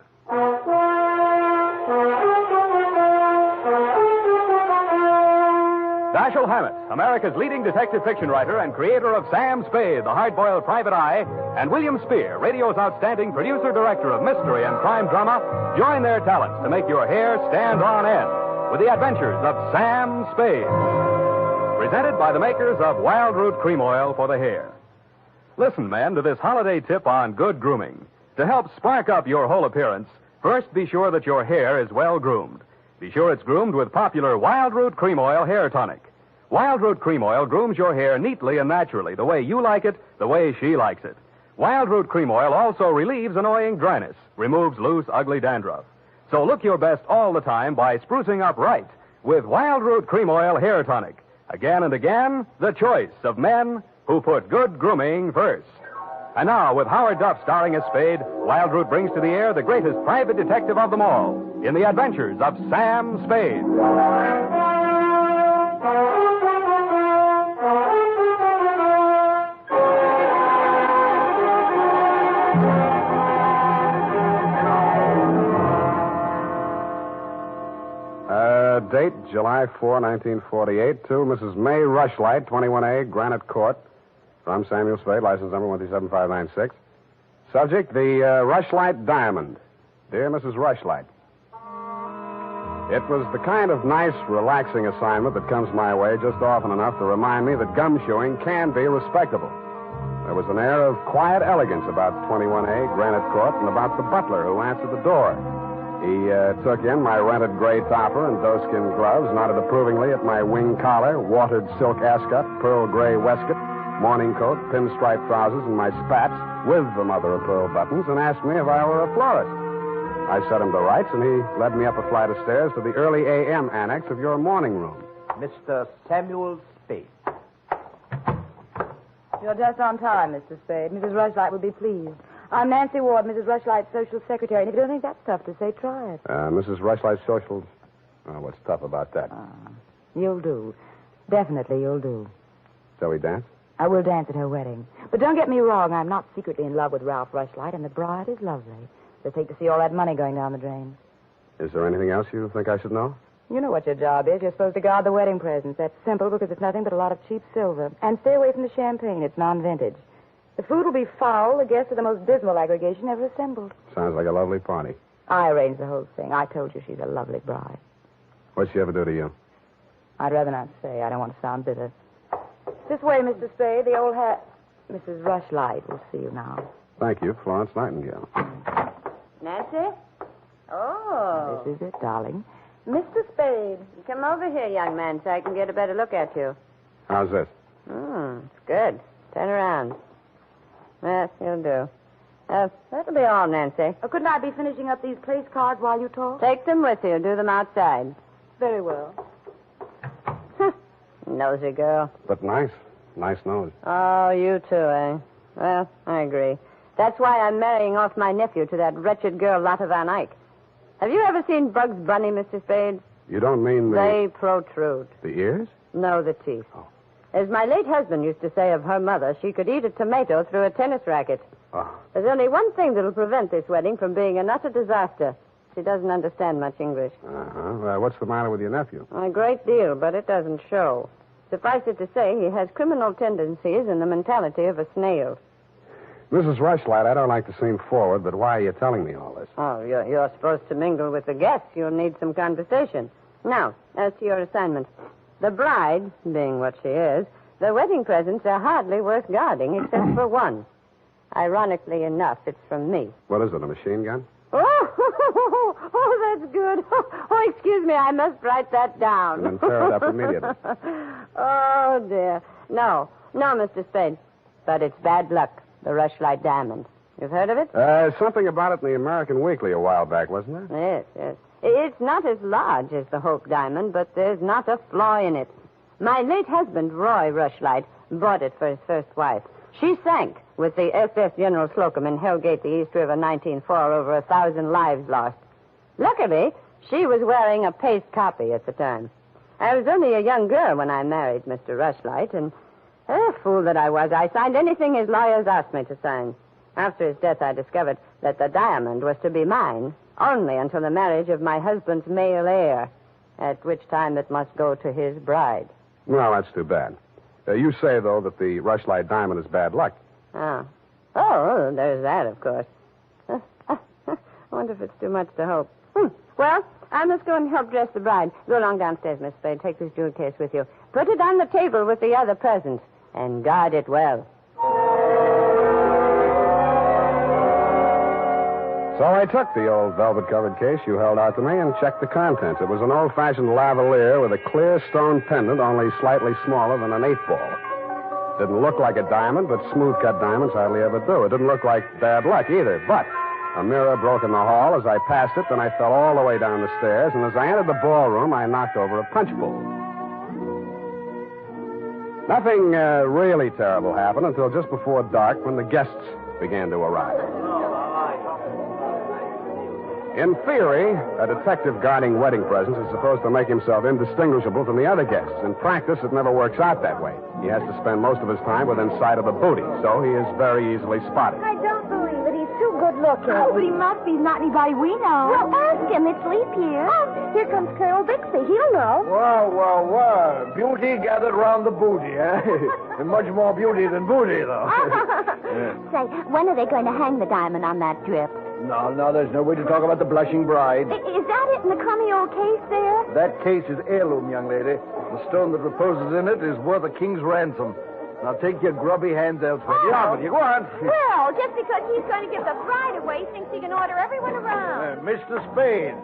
Dashiell Hammett, America's leading detective fiction writer and creator of Sam Spade, the hard-boiled private eye, and William Spear, radio's outstanding producer-director of mystery and crime drama, join their talents to make your hair stand on end with the adventures of Sam Spade. Presented by the makers of Wild Root Cream Oil for the hair. Listen, men, to this holiday tip on good grooming. To help spark up your whole appearance, first be sure that your hair is well groomed. Be sure it's groomed with popular Wild Root Cream Oil Hair Tonic. Wild Root Cream Oil grooms your hair neatly and naturally, the way you like it, the way she likes it. Wild Root Cream Oil also relieves annoying dryness, removes loose, ugly dandruff. So look your best all the time by sprucing up right with Wild Root Cream Oil Hair Tonic. Again and again, the choice of men who put good grooming first. And now, with Howard Duff starring as Spade, Wild Root brings to the air the greatest private detective of them all in the adventures of Sam Spade. Date, July 4, 1948, to Mrs. May Rushlight, 21A, Granite Court. From Samuel Spade, license number 137596. Subject, the Rushlight Diamond. Dear Mrs. Rushlight, it was the kind of nice, relaxing assignment that comes my way just often enough to remind me that gumshoeing can be respectable. There was an air of quiet elegance about 21A, Granite Court, and about the butler who answered the door. He took in my rented gray topper and doeskin gloves, nodded approvingly at my wing collar, watered silk ascot, pearl gray waistcoat, morning coat, pinstripe trousers, and my spats with the mother of pearl buttons, and asked me if I were a florist. I set him to rights, and he led me up a flight of stairs to the early A.M. annex of your morning room. Mr. Samuel Spade. You're just on time, Mr. Spade. Mrs. Rushlight will be pleased. I'm Nancy Ward, Mrs. Rushlight's social secretary, and if you don't think that's tough to say, try it. Mrs. Rushlight's socials? What's tough about that? You'll do. Definitely you'll do. Shall we dance? I will dance at her wedding. But don't get me wrong, I'm not secretly in love with Ralph Rushlight, and the bride is lovely. Just hate to see all that money going down the drain. Is there anything else you think I should know? You know what your job is. You're supposed to guard the wedding presents. That's simple because it's nothing but a lot of cheap silver. And stay away from the champagne. It's non-vintage. The food will be foul. The guests are the most dismal aggregation ever assembled. Sounds like a lovely party. I arranged the whole thing. I told you she's a lovely bride. What'd she ever do to you? I'd rather not say. I don't want to sound bitter. This way, Mr. Spade. The old hat. Mrs. Rushlight will see you now. Thank you, Florence Nightingale. Nancy? Oh. This is it, darling. Mr. Spade, come over here, young man, so I can get a better look at you. How's this? It's good. Turn around. Yes, you'll do. That'll be all, Nancy. Couldn't I be finishing up these place cards while you talk? Take them with you. Do them outside. Very well. Nosy girl. But nice. Nice nose. Oh, you too, eh? Well, I agree. That's why I'm marrying off my nephew to that wretched girl, Lotta Van Eyck. Have you ever seen Bugs Bunny, Mr. Spade? You don't mean the... They protrude. The ears? No, the teeth. Oh. As my late husband used to say of her mother, she could eat a tomato through a tennis racket. Oh. There's only one thing that'll prevent this wedding from being an utter disaster. She doesn't understand much English. Uh-huh. What's the matter with your nephew? A great deal, but it doesn't show. Suffice it to say, he has criminal tendencies and the mentality of a snail. Mrs. Rushlight, I don't like to seem forward, but why are you telling me all this? Oh, you're supposed to mingle with the guests. You'll need some conversation. Now, as to your assignment. The bride, being what she is, the wedding presents are hardly worth guarding, except for one. Ironically enough, it's from me. What is it, a machine gun? Oh, that's good. Oh, excuse me, I must write that down. And then tear it up immediately. Oh, dear. No, Mr. Spade. But it's bad luck, the Rushlight Diamond. You've heard of it? Something about it in the American Weekly a while back, wasn't there? Yes. It's not as large as the Hope diamond, but there's not a flaw in it. My late husband, Roy Rushlight, bought it for his first wife. She sank with the SS General Slocum in Hellgate, the East River, 1904, over 1,000 lives lost. Luckily, she was wearing a paste copy at the time. I was only a young girl when I married Mr. Rushlight, and fool that I was, I signed anything his lawyers asked me to sign. After his death, I discovered that the diamond was to be mine only until the marriage of my husband's male heir, at which time it must go to his bride. Well, that's too bad. You say, though, that the Rushlight diamond is bad luck. Oh, there's that, of course. I wonder if it's too much to hope. Well, I must go and help dress the bride. Go along downstairs, Miss Spade. Take this jewel case with you. Put it on the table with the other presents, and guard it well. So I took the old velvet-covered case you held out to me and checked the contents. It was an old-fashioned lavalier with a clear stone pendant only slightly smaller than an 8-ball. Didn't look like a diamond, but smooth-cut diamonds hardly ever do. It didn't look like bad luck either, but a mirror broke in the hall as I passed it, then I fell all the way down the stairs, and as I entered the ballroom, I knocked over a punch bowl. Nothing really terrible happened until just before dark when the guests began to arrive. In theory, a detective guarding wedding presents is supposed to make himself indistinguishable from the other guests. In practice, it never works out that way. He has to spend most of his time within sight of the booty, so he is very easily spotted. I don't believe it. He's too good looking. Oh, but he must be. He's not anybody we know. Well, ask him. It's leap year. Oh, here comes Colonel Bixby. He'll know. Well. Beauty gathered round the booty, eh? And much more beauty than booty, though. Say, when are they going to hang the diamond on that drip? No, there's no way to talk about the blushing bride. Is that it in the crummy old case there? That case is heirloom, young lady. The stone that reposes in it is worth a king's ransom. Now take your grubby hands elsewhere. Yeah, but you go on. Well, just because he's going to give the bride away, thinks he can order everyone around. Mr. Spade,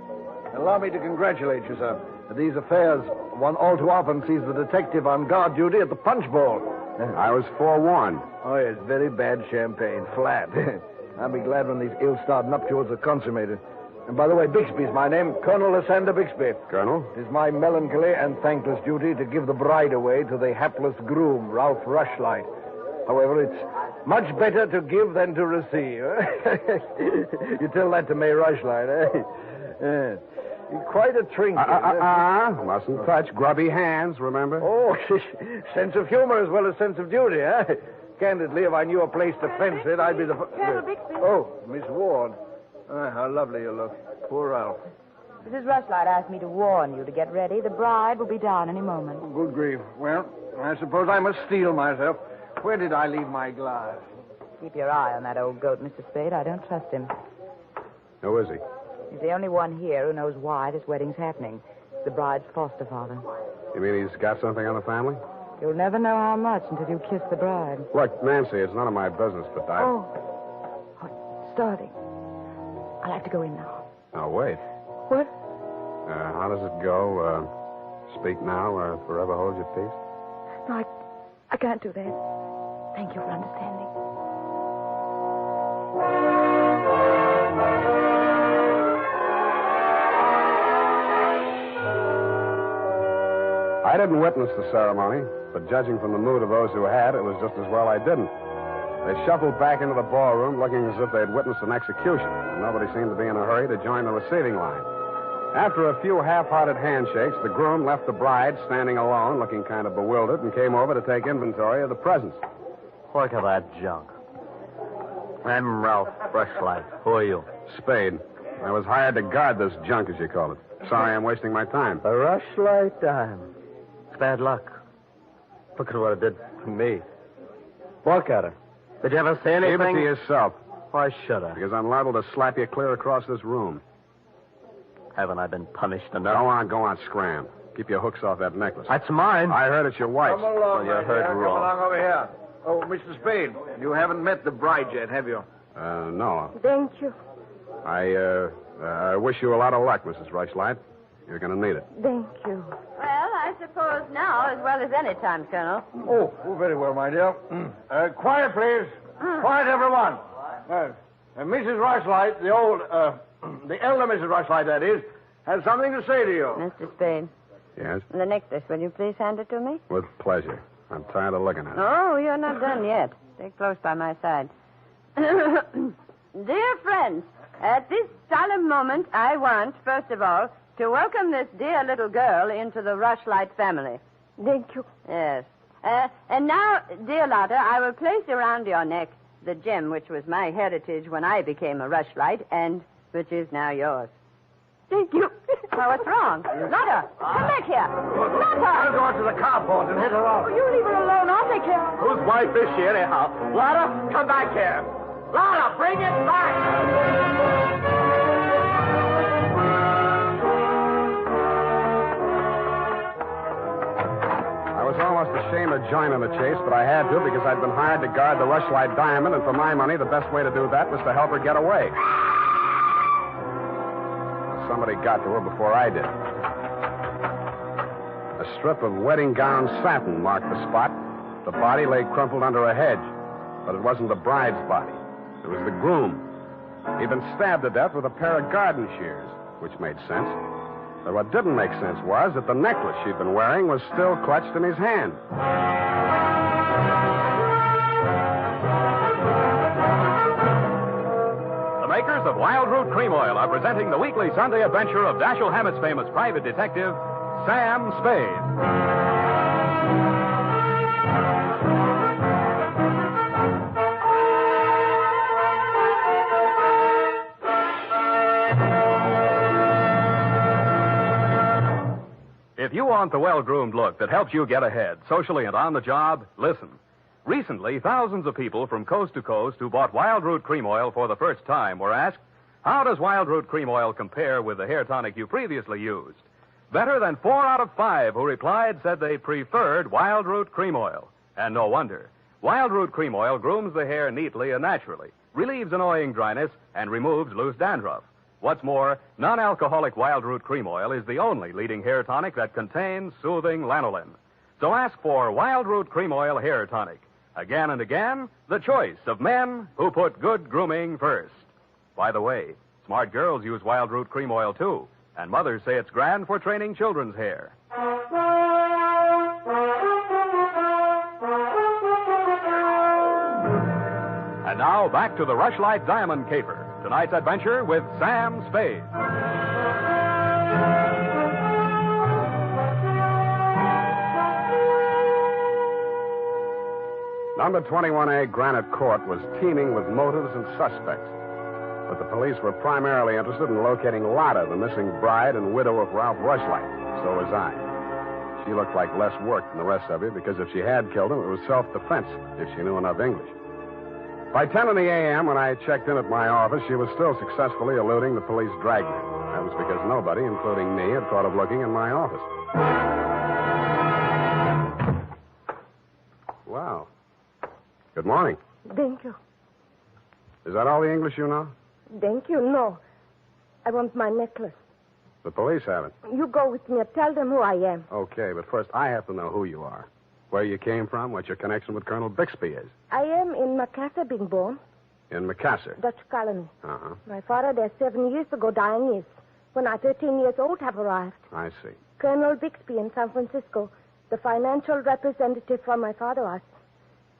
allow me to congratulate you, sir. These affairs, one all too often sees the detective on guard duty at the punch bowl. I was forewarned. Oh, yes, very bad champagne, flat. I'll be glad when these ill-starred nuptials are consummated. And by the way, Bixby's my name, Colonel Lysander Bixby. Colonel? It is my melancholy and thankless duty to give the bride away to the hapless groom, Ralph Rushlight. However, it's much better to give than to receive. You tell that to May Rushlight, eh? Quite a trinket. Mustn't touch. Grubby hands, remember? Oh, sense of humor as well as sense of duty, eh? Candidly, if I knew a place to fence it, I'd be the... Colonel Bixby. Oh, Miss Ward. How lovely you look. Poor Ralph. Mrs. Rushlight asked me to warn you to get ready. The bride will be down any moment. Oh, good grief. Well, I suppose I must steel myself. Where did I leave my glass? Keep your eye on that old goat, Mr. Spade. I don't trust him. Who is he? He's the only one here who knows why this wedding's happening. It's the bride's foster father. You mean he's got something on the family? You'll never know how much until you kiss the bride. Look, Nancy, it's none of my business, but I... Oh, starting. I'll have to go in now. Now, wait. What? How does it go? Speak now or forever hold your peace? No, I can't do that. Thank you for understanding. I didn't witness the ceremony, but judging from the mood of those who had, it was just as well I didn't. They shuffled back into the ballroom looking as if they'd witnessed an execution, and nobody seemed to be in a hurry to join the receiving line. After a few half-hearted handshakes, the groom left the bride standing alone, looking kind of bewildered, and came over to take inventory of the presents. Look at that junk. I'm Ralph Rushlight. Who are you? Spade. I was hired to guard this junk, as you call it. Sorry I'm wasting my time. A Rushlight diamond. It's bad luck. Look at what it did to me. Look at her. Did you ever say anything? Keep it to yourself. Why should I? Because I'm liable to slap you clear across this room. Haven't I been punished enough? Go on, scram. Keep your hooks off that necklace. That's mine. I heard it's your wife's. Come along, you heard Come wrong. along over here. Oh, Mr. Spade, you haven't met the bride yet, have you? No. Thank you. I wish you a lot of luck, Mrs. Rushlight. You're going to need it. Thank you. Well, I suppose now, as well as any time, Colonel. Oh, very well, my dear. Quiet, please. Quiet, everyone. Mrs. Rushlight, the elder Mrs. Rushlight, that is, has something to say to you. Mr. Spade, Yes? the necklace, will you please hand it to me? With pleasure. I'm tired of looking at it. Oh, you're not done yet. Stay close by my side. Dear friends, at this solemn moment, I want, first of all, to welcome this dear little girl into the Rushlight family. Thank you. Yes. And now, dear Lotta, I will place around your neck the gem which was my heritage when I became a Rushlight and which is now yours. Thank you. Well, what's wrong? Lotta, come back here. Lotta! I'll go out to the carport and hit her off. Oh, you leave her alone. I'll take care of her. Whose wife is she, anyhow? Lotta, come back here. Lotta, bring it back. I was almost ashamed of joining the chase, but I had to because I'd been hired to guard the Rushlight Diamond, and for my money, the best way to do that was to help her get away. Somebody got to her before I did. A strip of wedding gown satin marked the spot. The body lay crumpled under a hedge, but it wasn't the bride's body. It was the groom. He'd been stabbed to death with a pair of garden shears, which made sense. But what didn't make sense was that the necklace she'd been wearing was still clutched in his hand. The makers of Wild Root Cream Oil are presenting the weekly Sunday adventure of Dashiell Hammett's famous private detective, Sam Spade. If you want the well-groomed look that helps you get ahead, socially and on the job, listen. Recently, thousands of people from coast to coast who bought Wild Root Cream Oil for the first time were asked, how does Wild Root Cream Oil compare with the hair tonic you previously used? Better than 4 out of 5 who replied said they preferred Wild Root Cream Oil. And no wonder. Wild Root Cream Oil grooms the hair neatly and naturally, relieves annoying dryness, and removes loose dandruff. What's more, non-alcoholic Wild Root Cream Oil is the only leading hair tonic that contains soothing lanolin. So ask for Wild Root Cream Oil Hair Tonic. Again and again, the choice of men who put good grooming first. By the way, smart girls use Wild Root Cream Oil, too, and mothers say it's grand for training children's hair. And now, back to the Rushlight Diamond Caper. Tonight's adventure with Sam Spade. Number 21A Granite Court was teeming with motives and suspects. But the police were primarily interested in locating Lotta, the missing bride and widow of Ralph Rushlight. So was I. She looked like less work than the rest of you because if she had killed him, it was self-defense, if she knew enough English. By 10 in the a.m., when I checked in at my office, she was still successfully eluding the police dragnet. That was because nobody, including me, had thought of looking in my office. Wow. Good morning. Thank you. Is that all the English you know? Thank you. No. I want my necklace. The police have it. You go with me and tell them who I am. Okay, but first I have to know who you are. Where you came from, what your connection with Colonel Bixby is. I am in Macassar being born. In Macassar? Dutch colony. Uh-huh. My father there 7 years ago dying is. When I 13 years old have arrived. I see. Colonel Bixby in San Francisco, the financial representative for my father was.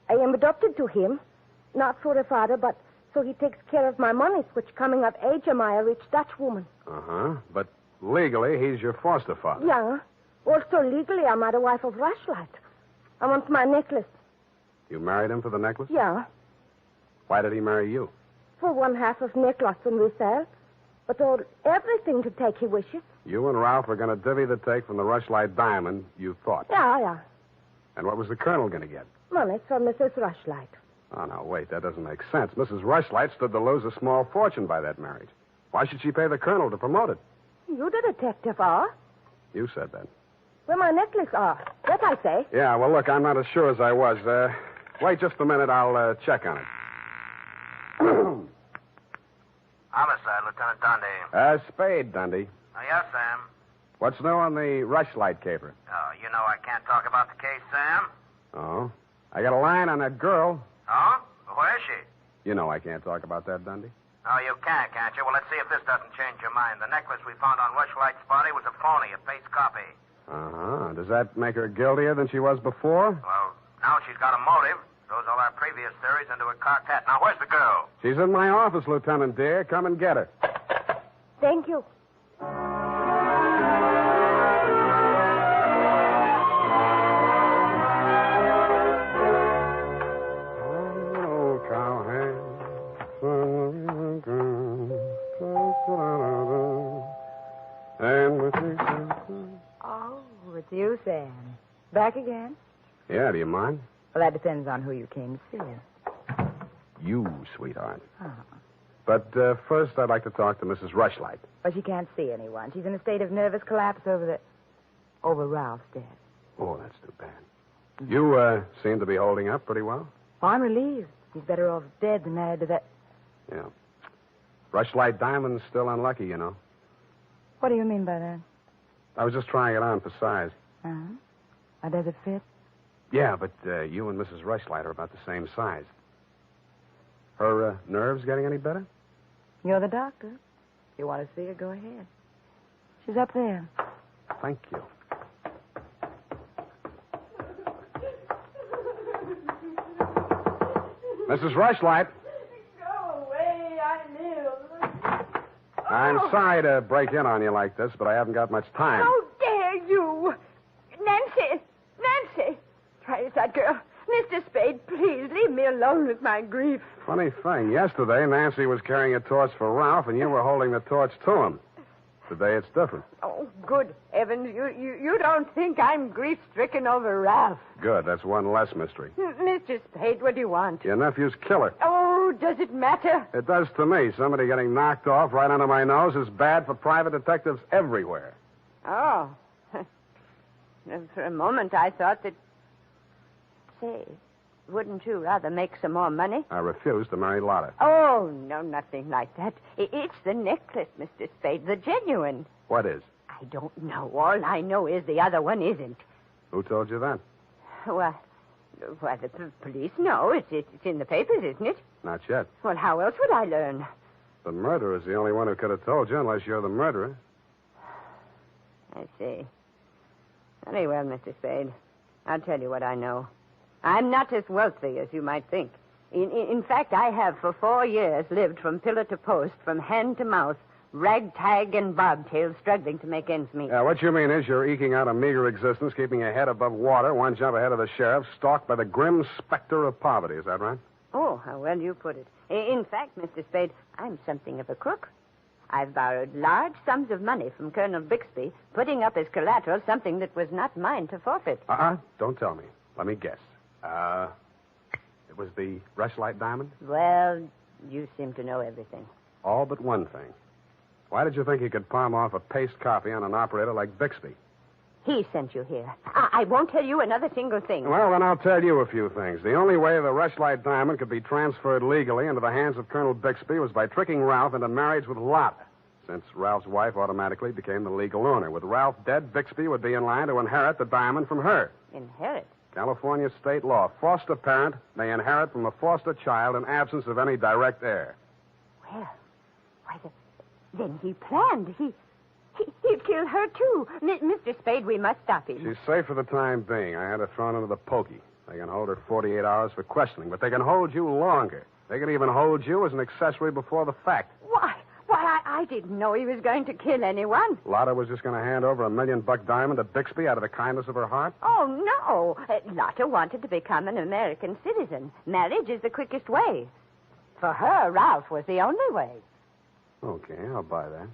I am adopted to him, not for a father, but so he takes care of my monies, which coming of age am I a rich Dutch woman. Uh-huh. But legally, he's your foster father. Yeah. Also legally, I'm the wife of Rushlight. I want my necklace. You married him for the necklace? Yeah. Why did he marry you? For one half of necklace when we sell. But all everything to take he wishes. You and Ralph are going to divvy the take from the Rushlight diamond, you thought. Yeah. And what was the colonel going to get? Money from Mrs. Rushlight. Oh, no, wait, that doesn't make sense. Mrs. Rushlight stood to lose a small fortune by that marriage. Why should she pay the colonel to promote it? You the detective are. You said that. Where my necklace are. That I say. Yeah, well, look, I'm not as sure as I was. Wait just a minute. I'll check on it. Homicide, Lieutenant Dundee. Spade, Dundee. Oh, yes, Sam. What's new on the Rushlight caper? Oh, you know I can't talk about the case, Sam. Oh? I got a line on that girl. Oh? Where is she? You know I can't talk about that, Dundee. Oh, you can't you? Well, let's see if this doesn't change your mind. The necklace we found on Rushlight's body was a phony, a paste copy. Uh-huh. Does that make her guiltier than she was before? Well, now she's got a motive. Throws all our previous theories into a cocked hat. Now, where's the girl? She's in my office, Lieutenant dear. Come and get her. Thank you. Oh, it's you, Sam. Back again? Yeah, do you mind? Well, that depends on who you came to see. You, sweetheart. Oh. But first, I'd like to talk to Mrs. Rushlight. Well, she can't see anyone. She's in a state of nervous collapse over Ralph's death. Oh, that's too bad. You seem to be holding up pretty well. Oh, I'm relieved. He's better off dead than married to that. Yeah. Rushlight Diamond's still unlucky, you know. What do you mean by that? I was just trying it on for size. Uh-huh. How does it fit? Yeah, but you and Mrs. Rushlight are about the same size. Her nerves getting any better? You're the doctor. If you want to see her, go ahead. She's up there. Thank you. Mrs. Rushlight. Go away, I live. I'm sorry to break in on you like this, but I haven't got much time. How dare you? Nancy! Try this out, girl. Mr. Spade, please, leave me alone with my grief. Funny thing. Yesterday, Nancy was carrying a torch for Ralph, and you were holding the torch to him. Today, it's different. Oh, good heavens. You don't think I'm grief-stricken over Ralph. Good. That's one less mystery. Mr. Spade, what do you want? Your nephew's killer. Oh, does it matter? It does to me. Somebody getting knocked off right under my nose is bad for private detectives everywhere. Oh. For a moment, I thought that... Say, wouldn't you rather make some more money? I refuse to marry Lotta. Oh, no, nothing like that. It's the necklace, Mr. Spade, the genuine. What is? I don't know. All I know is the other one isn't. Who told you that? Well, the police know. It's in the papers, isn't it? Not yet. Well, how else would I learn? The murderer's the only one who could have told you, unless you're the murderer. I see. Very well, Mr. Spade. I'll tell you what I know. I'm not as wealthy as you might think. In fact, I have for 4 years lived from pillar to post, from hand to mouth, ragtag and bobtail, struggling to make ends meet. Yeah, what you mean is you're eking out a meager existence, keeping your head above water, one jump ahead of the sheriff, stalked by the grim specter of poverty. Is that right? Oh, how well you put it. In fact, Mr. Spade, I'm something of a crook. I've borrowed large sums of money from Colonel Bixby, putting up as collateral something that was not mine to forfeit. Don't tell me. Let me guess. It was the Rushlight diamond? Well, you seem to know everything. All but one thing. Why did you think you could palm off a paste copy on an operator like Bixby? He sent you here. I won't tell you another single thing. Well, then I'll tell you a few things. The only way the Rushlight diamond could be transferred legally into the hands of Colonel Bixby was by tricking Ralph into marriage with Lotta, since Ralph's wife automatically became the legal owner. With Ralph dead, Bixby would be in line to inherit the diamond from her. Inherit? California state law. Foster parent may inherit from a foster child in absence of any direct heir. Well, then he planned. He'd kill her, too. Mr. Spade, we must stop him. She's safe for the time being. I had her thrown into the pokey. They can hold her 48 hours for questioning, but they can hold you longer. They can even hold you as an accessory before the fact. Why, I didn't know he was going to kill anyone. Lotta was just going to hand over $1 million diamond to Bixby out of the kindness of her heart? Oh, no. Lotta wanted to become an American citizen. Marriage is the quickest way. For her, Ralph was the only way. Okay, I'll buy that.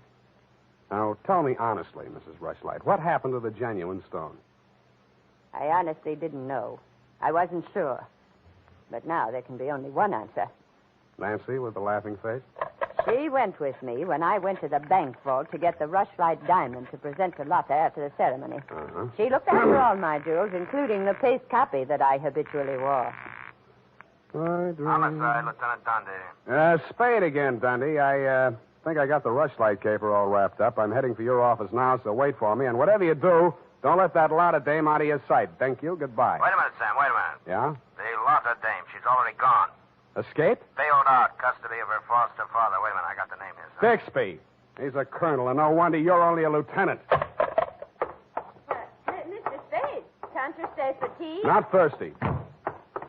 Now, tell me honestly, Mrs. Rushlight, what happened to the genuine stone? I honestly didn't know. I wasn't sure. But now there can be only one answer. Nancy with the laughing face? She went with me when I went to the bank vault to get the Rushlight diamond to present to Lotta after the ceremony. Uh-huh. She looked after all my jewels, including the paste copy that I habitually wore. Homicide, Lieutenant Dundee. Spade again, Dundee. I think I got the Rushlight caper all wrapped up. I'm heading for your office now, so wait for me. And whatever you do, don't let that Lotta dame out of your sight. Thank you. Goodbye. Wait a minute, Sam. Wait a minute. Yeah? The Lotta dame, she's already gone. Escaped? Bailed out. Custody of her foster father. Wait a minute, I got the name here. Son. Bixby. He's a colonel, and no wonder you're only a lieutenant. Mr. Spade, can't you stay for tea? Not thirsty.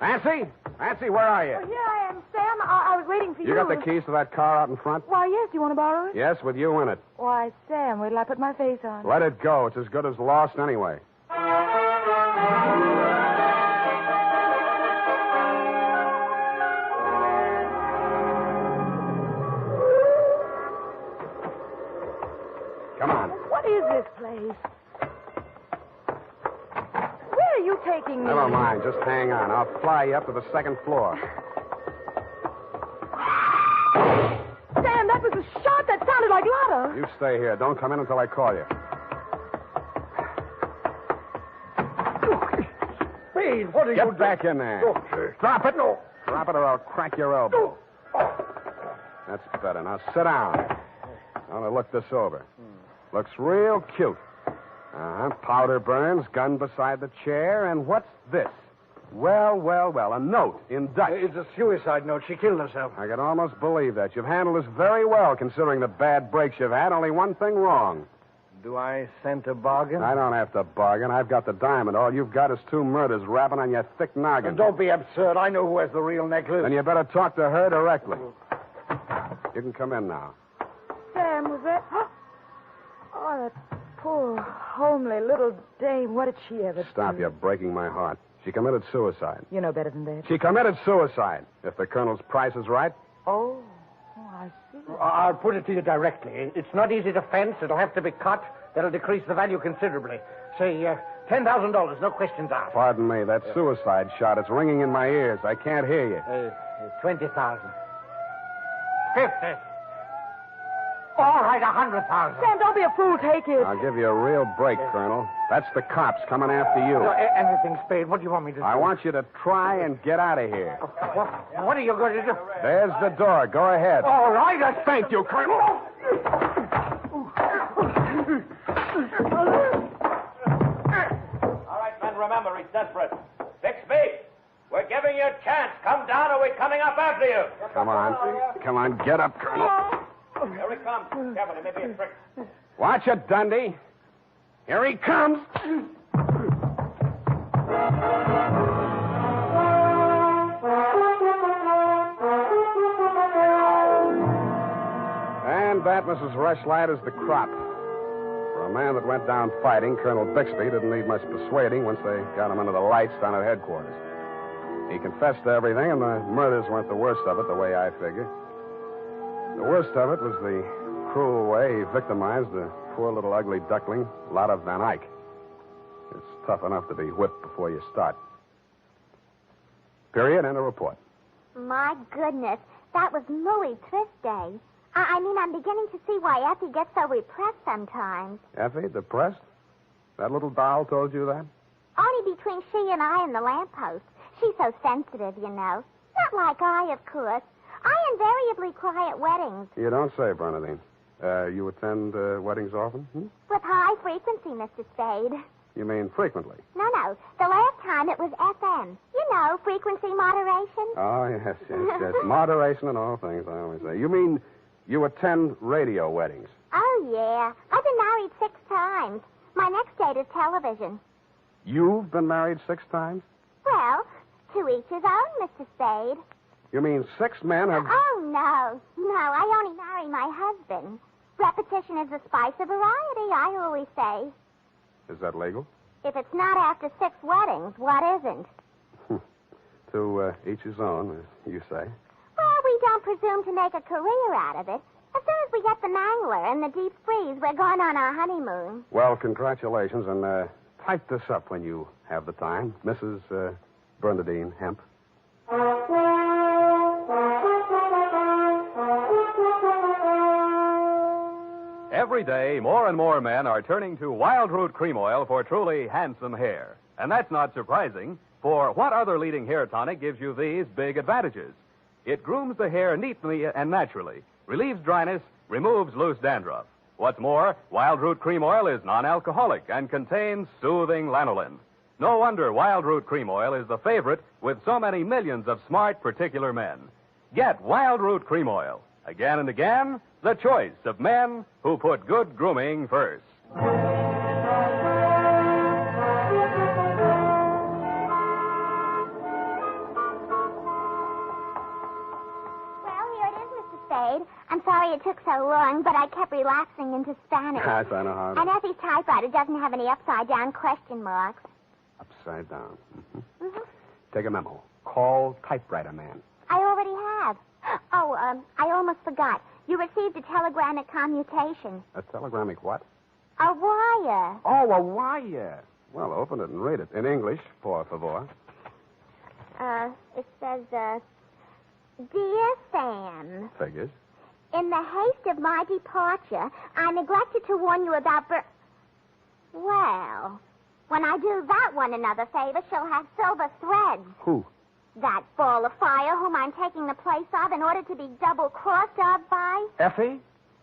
Nancy? Nancy, where are you? Oh, here I am, Sam. I was waiting for you. You got the keys to that car out in front? Why, yes. Do you want to borrow it? Yes, with you in it. Why, Sam, wait till I put my face on. Let it go. It's as good as lost anyway. Come on. What is this place? Where are you taking me? Never mind. Just hang on. I'll fly you up to the second floor. Sam, that was a shot that sounded like Lotta. You stay here. Don't come in until I call you. Spade, what are you doing? Get back in there. Drop it. No. Drop it or I'll crack your elbow. That's better. Now sit down. I want to look this over. Looks real cute. Powder burns, gun beside the chair, and what's this? Well, a note in Dutch. It's a suicide note. She killed herself. I can almost believe that. You've handled this very well, considering the bad breaks you've had. Only one thing wrong. Do I scent a bargain? I don't have to bargain. I've got the diamond. All you've got is 2 murders wrapping on your thick noggin. And don't be absurd. I know who has the real necklace. Then you better talk to her directly. You can come in now. Sam, was that... Oh, that poor, homely little dame. What did she ever Stop, do? you're breaking my heart. She committed suicide. You know better than that. She committed suicide. If the colonel's price is right. Oh, I see. I'll put it to you directly. It's not easy to fence. It'll have to be cut. That'll decrease the value considerably. Say, $10,000, no questions asked. Pardon me, that suicide shot, it's ringing in my ears. I can't hear you. 20,000. 50. All right, 100,000. Sam, don't be a fool. Take it. I'll give you a real break, Colonel. That's the cops coming after you. Anything, Spade. What do you want me to do? I want you to try and get out of here. What are you going to do? There's the door. Go ahead. All right. Thank you, Colonel. All right, men, remember, he's desperate. Bixby, we're giving you a chance. Come down or we're coming up after you. Come on. Come on, get up, Colonel. Here he comes. Careful, it may be a trick. Watch it, Dundee. Here he comes. And that, Mrs. Rushlight, is the crop. For a man that went down fighting, Colonel Bixby didn't need much persuading once they got him under the lights down at headquarters. He confessed to everything, and the murders weren't the worst of it, the way I figure. The worst of it was the cruel way he victimized the poor little ugly duckling, Lotta Van Eyck. It's tough enough to be whipped before you start. Period, and a report. My goodness, that was Louis Trist Day. I mean, I'm beginning to see why Effie gets so repressed sometimes. Effie, depressed? That little doll told you that? Only between she and I and the lamppost. She's so sensitive, you know. Not like I, of course. I invariably cry at weddings. You don't say, Bernadine. You attend weddings often? With high frequency, Mr. Spade. You mean frequently? No. The last time it was FM. You know, frequency moderation. Oh, yes. Moderation in all things, I always say. You mean you attend radio weddings? Oh, yeah. I've been married 6 times. My next date is television. You've been married 6 times? Well, to each his own, Mr. Spade. You mean 6 men have... Oh, no. No, I only marry my husband. Repetition is the spice of variety, I always say. Is that legal? If it's not after 6 weddings, what isn't? To each his own, as you say. Well, we don't presume to make a career out of it. As soon as we get the mangler and the deep freeze, we're going on our honeymoon. Well, congratulations, and type this up when you have the time. Mrs. Bernadine Hemp. Every day, more and more men are turning to Wild Root Cream Oil for truly handsome hair. And that's not surprising, for what other leading hair tonic gives you these big advantages? It grooms the hair neatly and naturally, relieves dryness, removes loose dandruff. What's more, Wild Root Cream Oil is non-alcoholic and contains soothing lanolin. No wonder Wild Root Cream Oil is the favorite with so many millions of smart, particular men. Get Wild Root Cream Oil. Again and again, the choice of men who put good grooming first. I'm sorry it took so long, but I kept relapsing into Spanish. That's I know how. And Effie's typewriter doesn't have any upside-down question marks. Upside down. Mm-hmm. Take a memo. Call typewriter man. I already have. Oh, I almost forgot. You received a telegramic commutation. A telegramic what? A wire. Oh, a wire. Well, open it and read it. In English, por favor. It says, Dear Sam. Figures. In the haste of my departure, I neglected to warn you about Well, when I do that one another favor, she'll have silver threads. Who? That ball of fire whom I'm taking the place of in order to be double-crossed of by. Effie?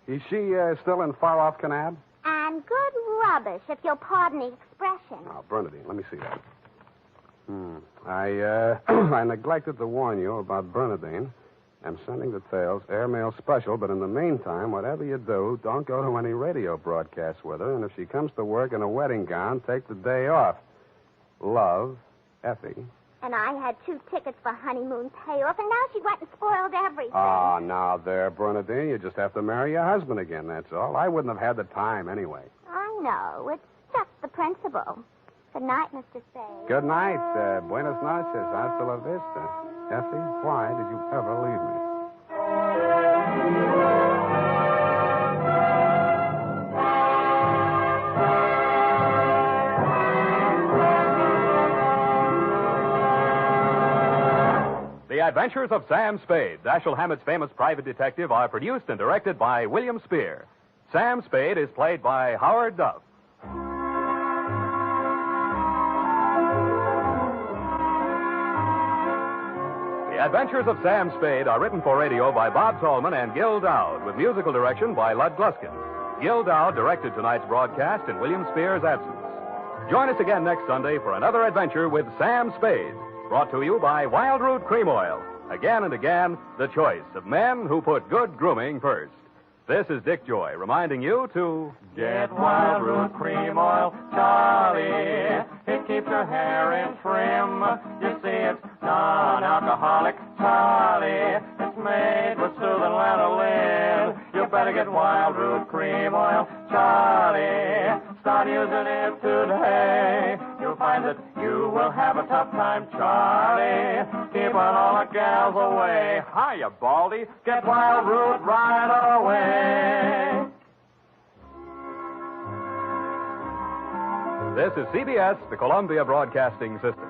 Is she still in far-off Canab? And good rubbish, if you'll pardon the expression. Oh, Bernadine, let me see that. I neglected to warn you about Bernadine. I'm sending details, airmail special, but in the meantime, whatever you do, don't go to any radio broadcasts with her, and if she comes to work in a wedding gown, take the day off. Love, Effie. And I had 2 tickets for honeymoon payoff, and now she went and spoiled everything. Ah, now there, Bernadine, you just have to marry your husband again, that's all. I wouldn't have had the time anyway. I know. It's just the principle. Good night, Mr. Spade. Good night. Buenas noches. Hasta la vista. Effie, why did you ever leave me? The Adventures of Sam Spade, Dashiell Hammett's famous private detective, are produced and directed by William Spear. Sam Spade is played by Howard Duff. The Adventures of Sam Spade are written for radio by Bob Tallman and Gil Dowd, with musical direction by Lud Gluskin. Gil Dowd directed tonight's broadcast in William Spear's absence. Join us again next Sunday for another adventure with Sam Spade, brought to you by Wild Root Cream Oil. Again and again, the choice of men who put good grooming first. This is Dick Joy reminding you to get Wild Root Cream Oil, Charlie. It keeps your hair in trim. You see, it's non-alcoholic, Charlie. It's made with soothing lanolin. You better get Wild Root Cream Oil, Charlie. Start using it today. You'll find that you will have a tough time, Charlie. Keep on all the gals away. Hiya, Baldy. Get Wild Root right away. This is CBS, the Columbia Broadcasting System.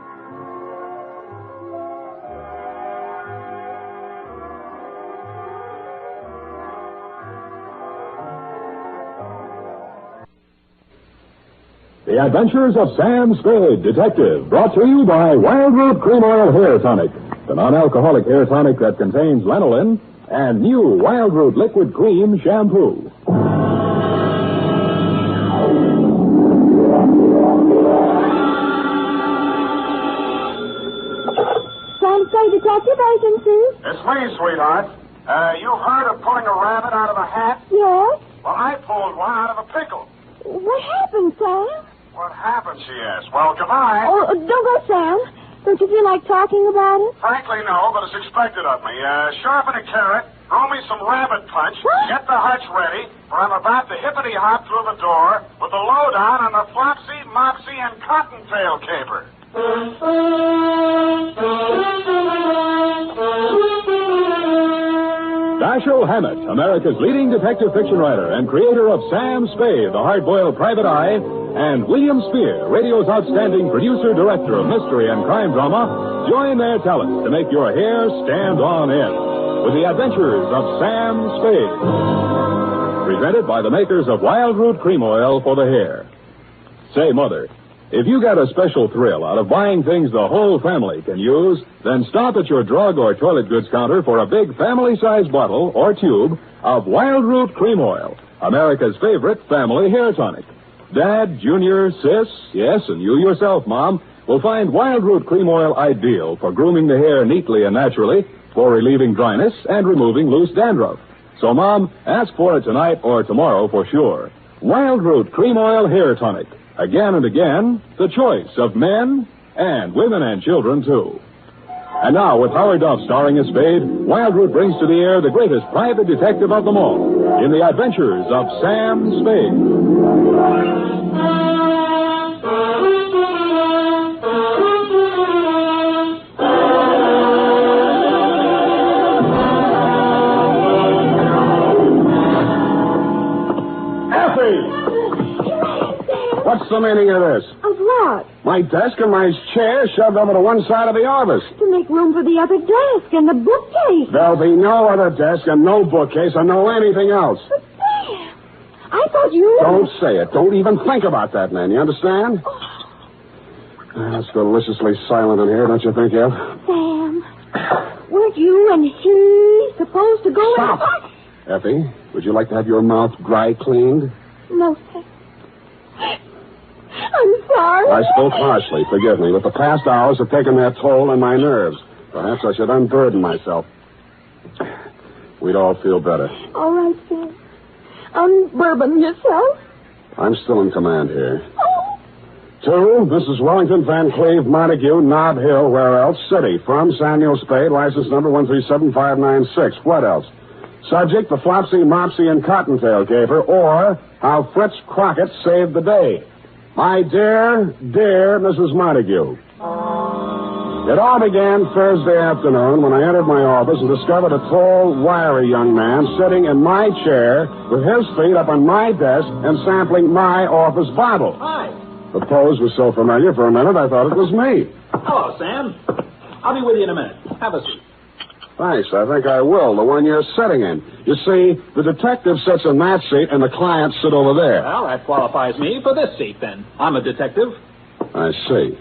The Adventures of Sam Spade, Detective, brought to you by Wild Root Cream Oil Hair Tonic, the non-alcoholic hair tonic that contains lanolin, and new Wild Root Liquid Cream Shampoo. Sam Spade Detective Agency? It's me, sweetheart. You've heard of pulling a rabbit out of a hat? Yes. Well, I pulled one out of a pickle. What happened, Sam? What happened, she asked. Well, goodbye. Oh, don't go, Sam. Don't you feel like talking about it? Frankly, no, but it's expected of me. Sharpen a carrot, throw me some rabbit punch, get the hutch ready, for I'm about to hippity-hop through the door with the lowdown on the Flopsy, Mopsy, and Cottontail caper. Dashiell Hammett, America's leading detective fiction writer and creator of Sam Spade, the hard-boiled private eye, and William Spear, radio's outstanding producer-director of mystery and crime drama, join their talents to make your hair stand on end with the Adventures of Sam Spade. Presented by the makers of Wild Root Cream Oil for the hair. Say, Mother, if you got a special thrill out of buying things the whole family can use, then stop at your drug or toilet goods counter for a big family-sized bottle or tube of Wild Root Cream Oil, America's favorite family hair tonic. Dad, Junior, Sis, yes, and you yourself, Mom, will find Wild Root Cream Oil ideal for grooming the hair neatly and naturally for relieving dryness and removing loose dandruff. So, Mom, ask for it tonight or tomorrow for sure. Wild Root Cream Oil Hair Tonic. Again and again, the choice of men and women and children, too. And now, with Howard Duff starring as Spade, Wild Root brings to the air the greatest private detective of them all in the adventures of Sam Spade. What's the meaning of this? Of what? My desk and my chair shoved over to one side of the office. To make room for the other desk and the bookcase. There'll be no other desk and no bookcase and no anything else. But, Sam, I thought you... Don't say it. Don't even think about that, man. You understand? It's deliciously silent in here, don't you think, Ed? Sam, weren't you and he supposed to go... Stop! Effie, would you like to have your mouth dry cleaned? No, Sam. I'm sorry. I spoke harshly, forgive me, but the past hours have taken their toll on my nerves. Perhaps I should unburden myself. We'd all feel better. All right, Sam. Unburden yourself. I'm still in command here. To Mrs. Wellington Van Cleve Montague, Nob Hill, where else? City. From Samuel Spade, license number 137596. What else? Subject, the Flopsy, Mopsy, and Cottontail caper, or how Fritz Crockett saved the day. My dear, dear Mrs. Montague. It all began Thursday afternoon when I entered my office and discovered a tall, wiry young man sitting in my chair with his feet up on my desk and sampling my office bottle. Hi. The pose was so familiar for a minute I thought it was me. Hello, Sam. I'll be with you in a minute. Have a seat. Thanks, I think I will. The one you're sitting in. You see, the detective sits in that seat and the clients sit over there. Well, that qualifies me for this seat, then. I'm a detective. I see.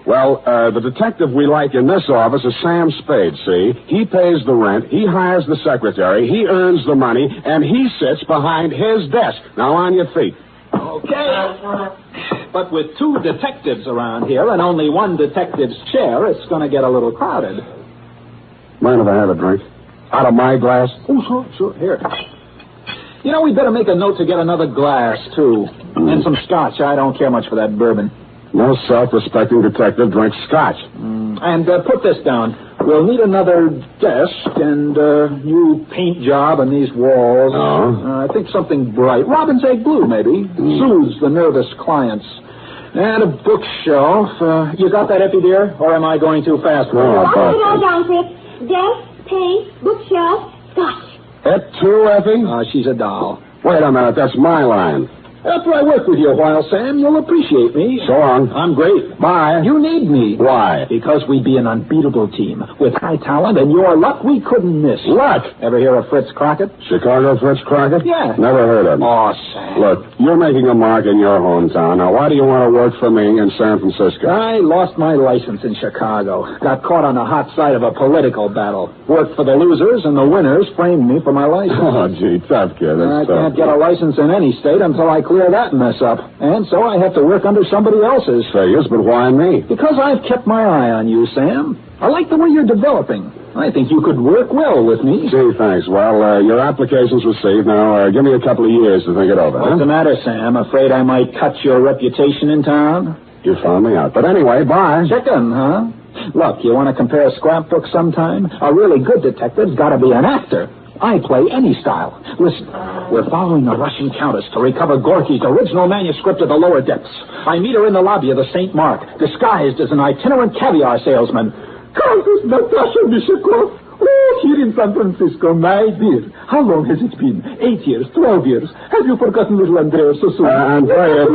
Well, the detective we like in this office is Sam Spade, see? He pays the rent, he hires the secretary, he earns the money, and he sits behind his desk. Now, on your feet. Okay. But with two detectives around here and only one detective's chair, it's going to get a little crowded. Mind if I have a drink? Out of my glass? Oh, sure. Here. You know, we'd better make a note to get another glass, too. And some scotch. I don't care much for that bourbon. No self-respecting detective drinks scotch. And put this down. We'll need another desk and new paint job on these walls. Oh? I think something bright. Robin's egg blue, maybe. Soothes the nervous clients. And a bookshelf. You got that, Effie, dear? Or am I going too fast? Slow down, Fritz. Desk, paint, bookshelf, scotch. That too, Effie? She's a doll. Wait a minute, that's my line. After I work with you a while, Sam, you'll appreciate me. So long. I'm great. Bye. You need me. Why? Because we'd be an unbeatable team. With high talent and your luck, we couldn't miss. Luck? Ever hear of Fritz Crockett? Chicago Fritz Crockett? Yeah. Never heard of him. Oh, Sam. Look, you're making a mark in your hometown. Now, why do you want to work for me in San Francisco? I lost my license in Chicago. Got caught on the hot side of a political battle. Worked for the losers, and the winners framed me for my license. Oh, gee, tough kid. I can't get a license in any state until I clear that mess up. And so I have to work under somebody else's. Say yes, but why me? Because I've kept my eye on you, Sam. I like the way you're developing. I think you could work well with me. Gee, thanks. Well, your application's received. Now, give me a couple of years to think it over. What's the matter, Sam? Afraid I might cut your reputation in town? You found me out. But anyway, bye. Chicken, huh? Look, you want to compare scrapbooks sometime? A really good detective's got to be an actor. I play any style. Listen, we're following a Russian countess to recover Gorky's original manuscript of the lower depths. I meet her in the lobby of the St. Mark, disguised as an itinerant caviar salesman. Countess Natasha Bishakov. Oh, here in San Francisco, my dear. How long has it been? 8 years, 12 years. Have you forgotten little Andrea so soon? Andrea,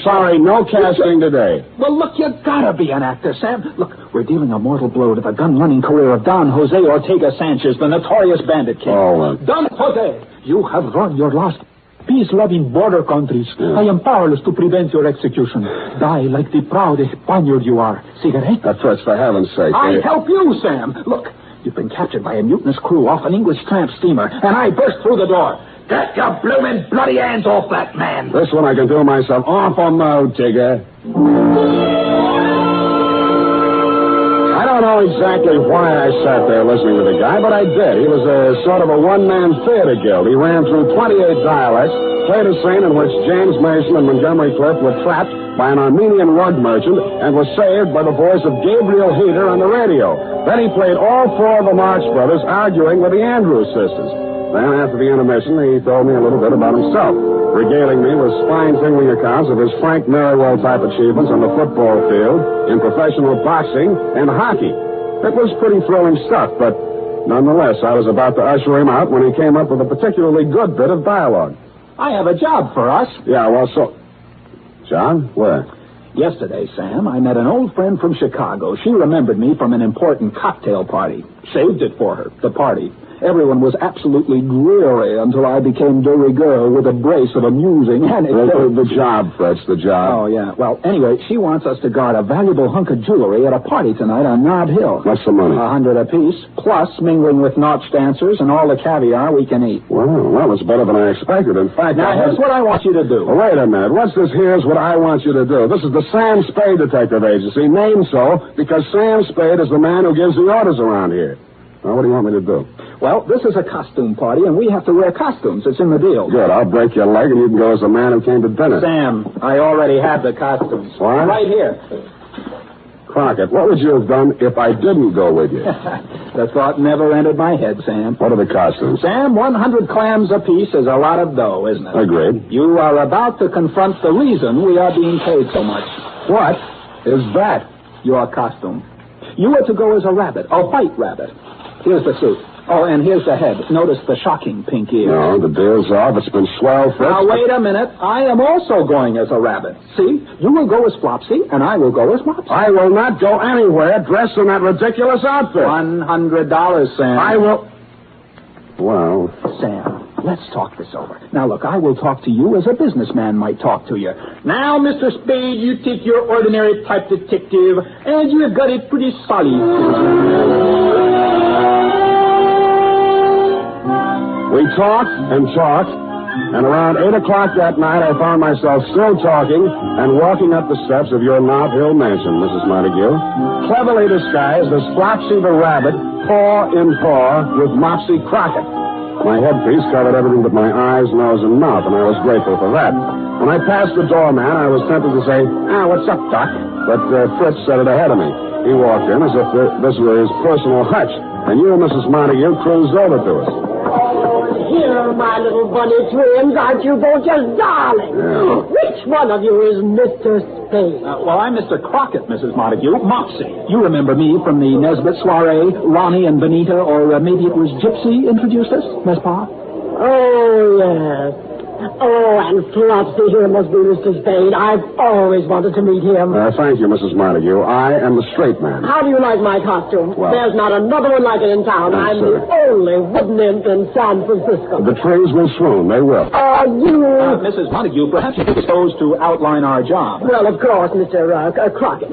sorry, no casting today. Well, look, you gotta be an actor, Sam. Look, we're dealing a mortal blow to the gun-running career of Don Jose Ortega Sanchez, the notorious bandit king. Oh, Don Jose, you have run your last peace-loving border countries. Yeah. I am powerless to prevent your execution. Die like the proud Spaniard you are. Cigarette? Fritz, for heaven's sake. I help you, Sam. Look, you've been captured by a mutinous crew off an English tramp steamer, and I burst through the door. Get your bloomin' bloody hands off that man. This one I can do myself. Awful mode, Tigger. I don't know know exactly why I sat there listening to the guy, but I did. He was a sort of a one-man theater guild. He ran through 28 dialects, played a scene in which James Mason and Montgomery Clift were trapped by an Armenian rug merchant and was saved by the voice of Gabriel Heater on the radio. Then he played all four of the Marx Brothers arguing with the Andrews sisters. Then, after the intermission, he told me a little bit about himself, regaling me with spine-tingling accounts of his Frank Merriwell-type achievements on the football field, in professional boxing, and hockey. It was pretty thrilling stuff, but nonetheless, I was about to usher him out when he came up with a particularly good bit of dialogue. I have a job for us. Yeah, well, so... John, where? Yesterday, Sam, I met an old friend from Chicago. She remembered me from an important cocktail party. Saved it for her, the party. Everyone was absolutely dreary until I became de rigueur with a brace of amusing anecdotes. The job, Fritz, the job. Oh, yeah. Well, anyway, she wants us to guard a valuable hunk of jewelry at a party tonight on Nob Hill. What's the money? $100 apiece, plus mingling with nautch dancers and all the caviar we can eat. Well, that was better than I expected. In fact, now, here's what I want you to do. Oh, wait a minute. What's this here's what I want you to do? This is the Sam Spade Detective Agency, named so because Sam Spade is the man who gives the orders around here. Now, what do you want me to do? Well, this is a costume party, and we have to wear costumes. It's in the deal. Good. I'll break your leg, and you can go as the man who came to dinner. Sam, I already have the costumes. What? Right here. Crockett, what would you have done if I didn't go with you? The thought never entered my head, Sam. What are the costumes? Sam, 100 clams apiece is a lot of dough, isn't it? Agreed. You are about to confront the reason we are being paid so much. What is that? Your costume. You are to go as a rabbit, a white rabbit. Here's the suit. Oh, and here's the head. Notice the shocking pink ears. No, the deal's off. It's been swell, Fritz. Now, wait a minute. I am also going as a rabbit. See? You will go as Flopsy, and I will go as Mopsy. I will not go anywhere dressed in that ridiculous outfit. $100, Sam. I will... Well... Sam, let's talk this over. Now, look, I will talk to you as a businessman might talk to you. Now, Mr. Spade, you take your ordinary type detective, and you have got it pretty solid. We talked and talked, and around 8 o'clock that night, I found myself still talking and walking up the steps of your Nob Hill mansion, Mrs. Montague, cleverly disguised as Flopsy the Rabbit, paw in paw with Mopsy Crockett. My headpiece covered everything but my eyes, nose, and mouth, and I was grateful for that. When I passed the doorman, I was tempted to say, what's up, Doc? But Fritz said it ahead of me. He walked in as if this were his personal hutch, and you, Mrs. Montague, cruised over to us. Here, my little bunny twins, aren't you both just darling? Yeah. Which one of you is Mr. Spade? Well, I'm Mr. Crockett, Mrs. Montague. Mopsy. You remember me from the Nesbit soiree, Ronnie and Benita, or maybe it was Gypsy introduced us, n'est-ce pas? Oh, yes. Oh, and Flopsy here must be Mr. Spade. I've always wanted to meet him. Thank you, Mrs. Montague. I am the straight man. How do you like my costume? Well, there's not another one like it in town. I'm the only wooden imp in San Francisco. The trees will swoon. They will. Mrs. Montague, perhaps you're disposed to outline our job. Well, of course, Mr. Crockett.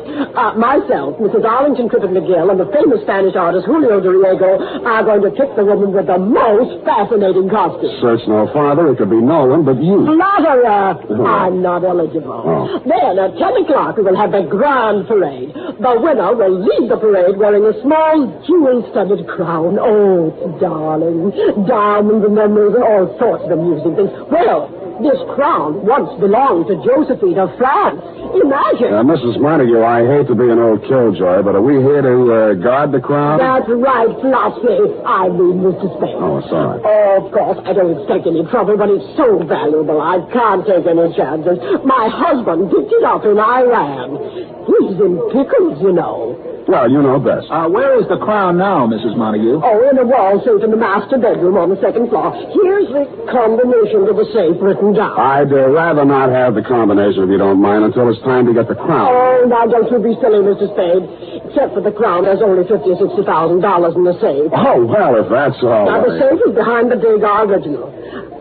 Myself, Mrs. Arlington Crippen McGill, and the famous Spanish artist Julio de Riego are going to pick the woman with the most fascinating costume. Search no farther. It could be no one but you. Flatterer! I'm not eligible. Oh. Then, at 10 o'clock, we will have the grand parade. The winner will lead the parade wearing a small jewel-studded crown. Oh, darling. Diamonds and emeralds and all sorts of amusing things. Well, this crown once belonged to Josephine of France. Imagine. Mrs. Montague, I hate to be an old killjoy, but are we here to guard the crown? That's right, Flopsy. I mean, Mr. Spade. Oh, sorry. Oh, of course, I don't expect any trouble, but it's so valuable. I can't take any chances. My husband picked it up in Iran. He's in pickles, you know. Well, you know best. Where is the crown now, Mrs. Montague? Oh, in a wall safe in the master bedroom on the second floor. Here's the combination to the safe written down. I'd rather not have the combination, if you don't mind, until it's time to get the crown. Oh, now don't you be silly, Mr. Spade. Except for the crown, there's only $50,000 or $60,000 in the safe. Oh, well, if that's all now, the safe is behind the big original.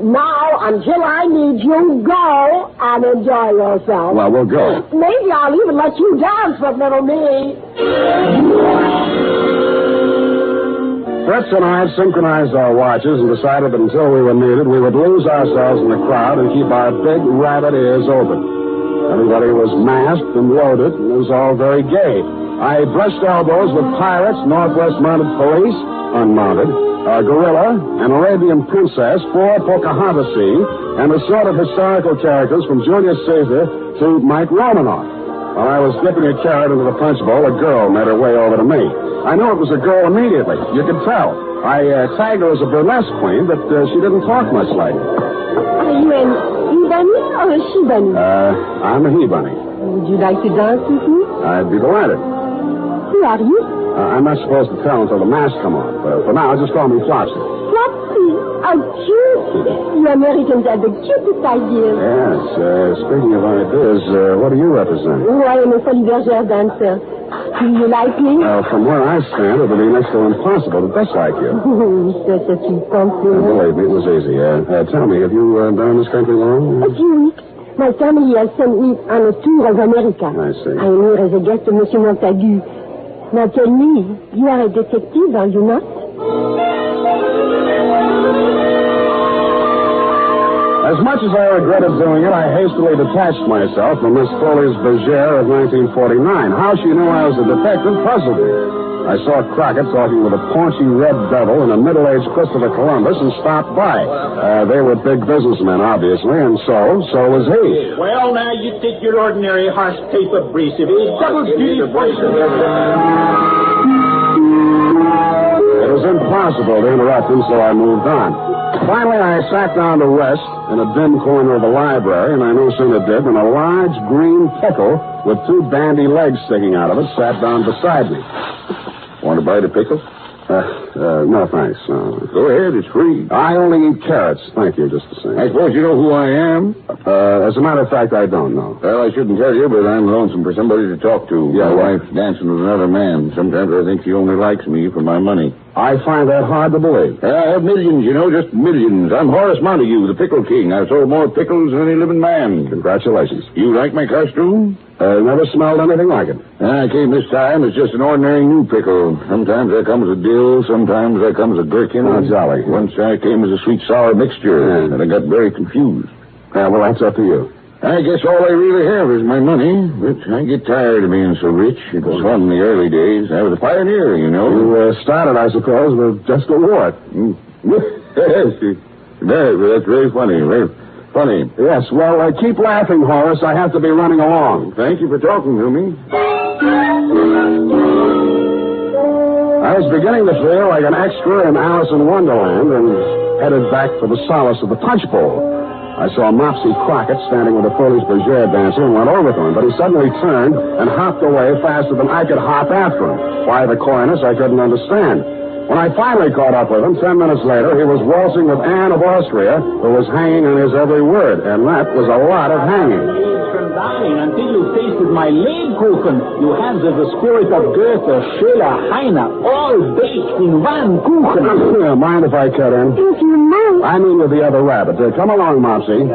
Now, until I need you, go and enjoy yourself. Well, we'll go. Maybe I'll even let you dance with little me. Fritz and I synchronized our watches and decided that until we were needed, we would lose ourselves in the crowd and keep our big rabbit ears open. Everybody was masked and loaded, and it was all very gay. I brushed elbows with pirates, Northwest Mounted Police, unmounted, a gorilla, an Arabian princess, 4 Pocahontas, and assorted historical characters from Julius Caesar to Mike Romanoff. While I was dipping a carrot into the punch bowl, a girl made her way over to me. I knew it was a girl immediately. You could tell. I tagged her as a burlesque queen, but she didn't talk much like it. Are you an he-bunny or a she-bunny? I'm a he-bunny. Would you like to dance with me? I'd be delighted. Who are you? I'm not supposed to tell until the mask come on. But for now, just call me Flopsy. Flopsy? How cute. You Americans have the cutest ideas. Yes. Speaking of ideas, what do you represent? Oh, I am a Folie Bergère dancer. Do you like me? From where I stand, it would be next to impossible to dislike you. Such a sweet compliment. Believe me, it was easy. Tell me, have you been in this country long? A few weeks. My family has sent me on a tour of America. I see. I am here as a guest of Monsieur Montagu. Now tell me, you are a detective, are you not? As much as I regretted doing it, I hastily detached myself from Miss Foley's Bergère of 1949. How she knew I was a detective puzzled me. I saw Crockett talking with a paunchy red devil and a middle-aged Christopher Columbus and stopped by. They were big businessmen, obviously, and so was he. Well, now, you take your ordinary horse paper abrasive. Double duty voice. It was impossible to interrupt him, so I moved on. Finally, I sat down to rest in a dim corner of the library, and I no sooner did than a large green pickle with 2 bandy legs sticking out of it sat down beside me. Want to buy the pickle? No, thanks. Go ahead, it's free. I only eat carrots. Thank you, just the same. I suppose you know who I am? As a matter of fact, I don't know. Well, I shouldn't tell you, but I'm lonesome for somebody to talk to. Yeah, my wife's dancing with another man. Sometimes I think she only likes me for my money. I find that hard to believe. I have millions, you know, just millions. I'm Horace Montague, the Pickle King. I've sold more pickles than any living man. Congratulations. You like my costume? Never smelled anything like it. I came this time as just an ordinary new pickle. Sometimes I come as a dill, sometimes I come as a gherkin. Oh, jolly. Once I came as a sweet-sour mixture, and I got very confused. Well, that's up to you. I guess all I really have is my money, but I get tired of being so rich. It was fun in the early days. I was a pioneer, you know. You started, I suppose, with just a wart. Yes, that's very funny, very funny. Yes, well, keep laughing, Horace. I have to be running along. Thank you for talking to me. I was beginning to feel like an extra in Alice in Wonderland and headed back for the solace of the punch bowl. I saw Mopsy Crockett standing with a Foley's Bergère dancer and went over to him, but he suddenly turned and hopped away faster than I could hop after him. Why the coyness, I couldn't understand. When I finally caught up with him, 10 minutes later, he was waltzing with Anne of Austria, who was hanging on his every word, and that was a lot of hanging. From dying until you tasted my Lebkuchen, you had the spirit of Goethe, Schiller, Heine, all baked in one Kuchen. Mind if I cut in? If you know. I mean with the other rabbit. Come along, Mopsy.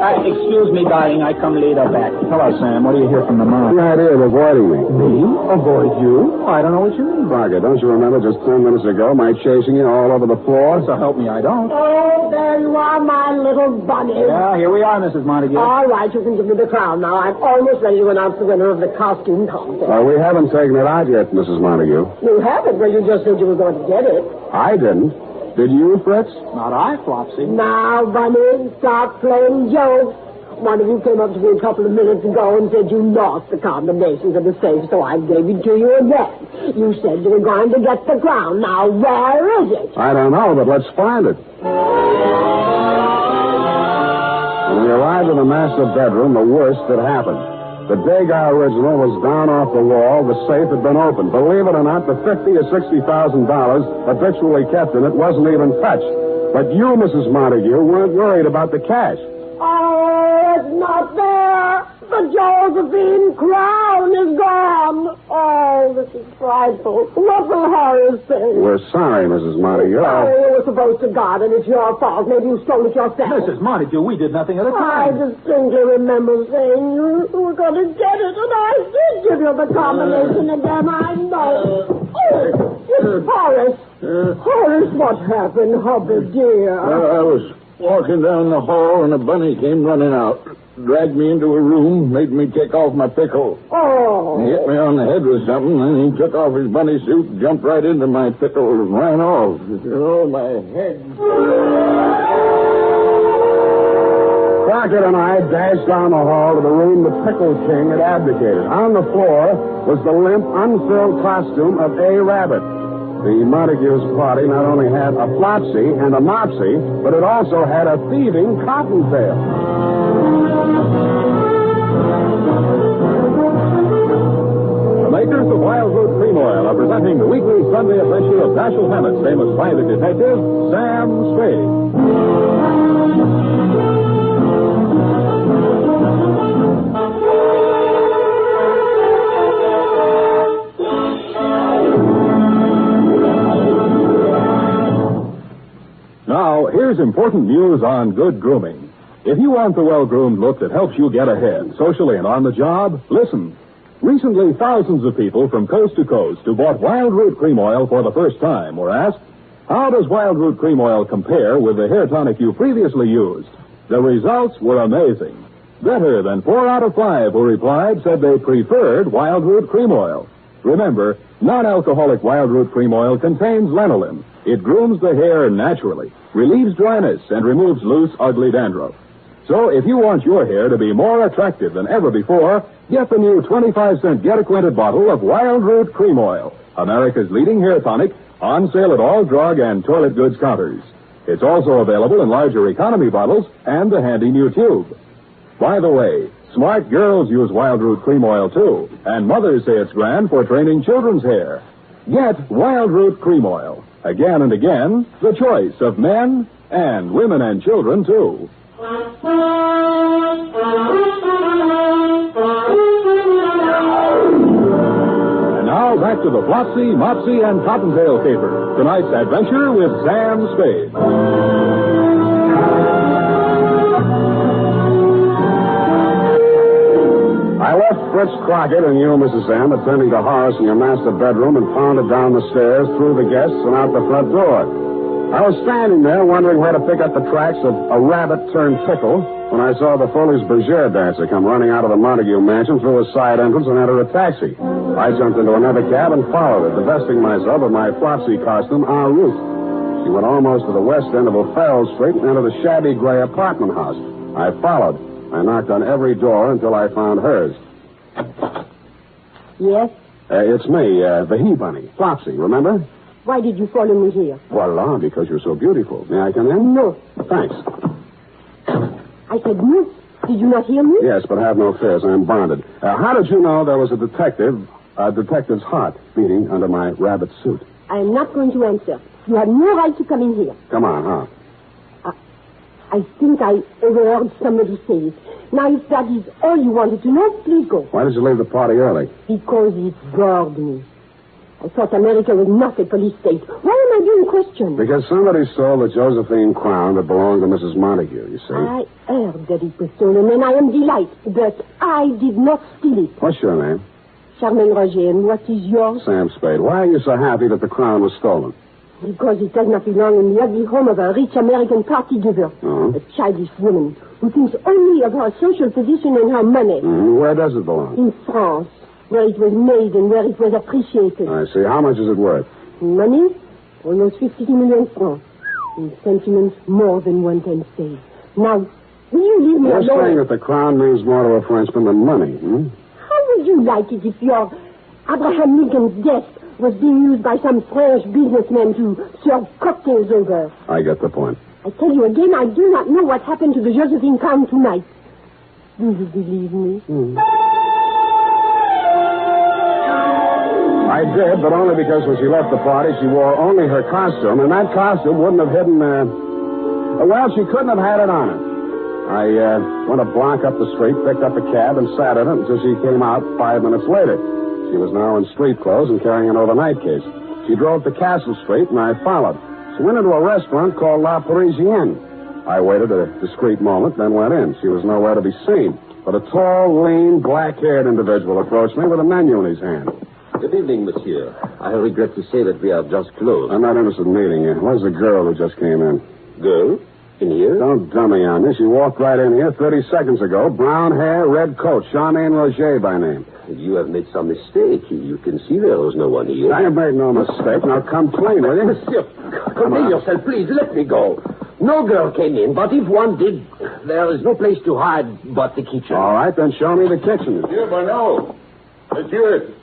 Excuse me, darling. I come later back. Hello, Sam. What do you hear from the mom? The idea of avoiding me. Me? Avoid you? I don't know what you mean. Crockett, don't you remember just 10 minutes ago my chasing you all over the floor? So help me, I don't. Oh, there you are, my little bunny. Yeah, here we are, Mrs. Montague. All right, you can give me the crown now. I'm almost ready to announce the winner of the costume contest. We haven't taken it out yet, Mrs. Montague. You haven't? Well, you just said you were going to get it. I didn't. Did you, Fritz? Not I, Flopsy. Now, Bunny, stop playing jokes. One of you came up to me a couple of minutes ago and said you lost the combinations of the safe, so I gave it to you again. You said you were going to get the crown. Now, where is it? I don't know, but let's find it. When we arrived in the master bedroom, the worst had happened. The Degas original was down off the wall. The safe had been opened. Believe it or not, the $50,000 or $60,000 habitually kept in it wasn't even touched. But you, Mrs. Montague, weren't worried about the cash. Oh, it's not there. The Josephine crown is gone. Oh, this is frightful. What will Horace say? We're sorry, Mrs. Montague. Sorry, you were supposed to guard, and it's your fault. Maybe you stole it yourself. Mrs. Montague, we did nothing at the I time. distinctly remember saying you were going to get it, and I did give you the combination again. I know. Oh, it's Horace. Horace, what happened, Hubby, dear? I was walking down the hall, and a bunny came running out. dragged me into a room, made me take off my pickle. Oh. He hit me on the head with something, and he took off his bunny suit, jumped right into my pickle, and ran off. Oh, my head. Crockett and I dashed down the hall to the room the Pickle King had abdicated. On the floor was the limp, unfilled costume of A. Rabbit. The Montague's party not only had a Flopsy and a Mopsy, but it also had a thieving Cottontail. The makers of Wild Root Cream Oil are presenting the weekly Sunday adventure of Dashiell Hammett's famous private detective, Sam Spade. Now, here's important news on good grooming. If you want the well-groomed look that helps you get ahead, socially and on the job, listen. Recently, thousands of people from coast to coast who bought Wild Root Cream Oil for the first time were asked, how does Wild Root Cream Oil compare with the hair tonic you previously used? The results were amazing. Better than 4 out of 5 who replied said they preferred Wild Root Cream Oil. Remember, non-alcoholic Wild Root Cream Oil contains lanolin. It grooms the hair naturally, relieves dryness, and removes loose, ugly dandruff. So if you want your hair to be more attractive than ever before, get the new 25-cent get-acquainted bottle of Wild Root Cream Oil, America's leading hair tonic, on sale at all drug and toilet goods counters. It's also available in larger economy bottles and the handy new tube. By the way, smart girls use Wild Root Cream Oil, too, and mothers say it's grand for training children's hair. Get Wild Root Cream Oil. Again and again, the choice of men and women and children, too. And now back to the Flopsy, Mopsy, and Cottontail caper. Tonight's adventure with Sam Spade. I left Fritz Crockett and you, Mrs. M, attending to Horace in your master bedroom and pounded down the stairs, through the guests, and out the front door. I was standing there wondering where to pick up the tracks of a rabbit-turned-pickle when I saw the Foley's Bergère dancer come running out of the Montague mansion through a side entrance and enter a taxi. I jumped into another cab and followed her, divesting myself of my Flopsy costume en route. She went almost to the west end of O'Farrell Street and entered a shabby gray apartment house. I followed. I knocked on every door until I found hers. Yes? It's me, the he-bunny, Flopsy, remember? Why did you follow me here? Voila, because you're so beautiful. May I come in? No. Thanks. I said no. Did you not hear me? Yes, but have no fears. I'm bonded. How did you know there was a detective's heart beating under my rabbit suit? I am not going to answer. You have no right to come in here. Come on, huh? I think I overheard somebody say it. Now, if that is all you wanted to know, please go. Why did you leave the party early? Because it bored me. I thought America was not a police state. Why am I being questioned? Because somebody stole the Josephine crown that belonged to Mrs. Montague, you see. I heard that it was stolen, and I am delighted. But I did not steal it. What's your name? Charmaine Roger, and what is yours? Sam Spade. Why are you so happy that the crown was stolen? Because it does not belong in the ugly home of a rich American party giver. Oh. A childish woman who thinks only of her social position and her money. Where does it belong? In France, where it was made and where it was appreciated. I see. How much is it worth? In money, almost 50 million francs. In sentiments, more than one can say. Now, will you leave me alone? You're saying that the crown means more to a Frenchman than money, How would you like it if your Abraham Lincoln's death was being used by some French businessman to serve cocktails over? I get the point. I tell you again, I do not know what happened to the Josephine crown tonight. Do you believe me? I did, but only because when she left the party, she wore only her costume, and that costume wouldn't have hidden, well, she couldn't have had it on her. I went a block up the street, picked up a cab, and sat in it until she came out 5 minutes later. She was now in street clothes and carrying an overnight case. She drove to Castle Street, and I followed. She went into a restaurant called La Parisienne. I waited a discreet moment, then went in. She was nowhere to be seen. But a tall, lean, black-haired individual approached me with a menu in his hand. Good evening, monsieur. I regret to say that we are just closed. I'm not interested in meeting you. Where's the girl who just came in? Girl? In here? Don't dummy on me. She walked right in here 30 seconds ago. Brown hair, red coat. Charmaine Roger by name. You have made some mistake. You can see there was no one here. I have made no mistake. Now come clean, will you? Monsieur, contain yourself, please. Let me go. No girl came in, but if one did, there is no place to hide but the kitchen. All right, then show me the kitchen. Monsieur Bonneau. Monsieur.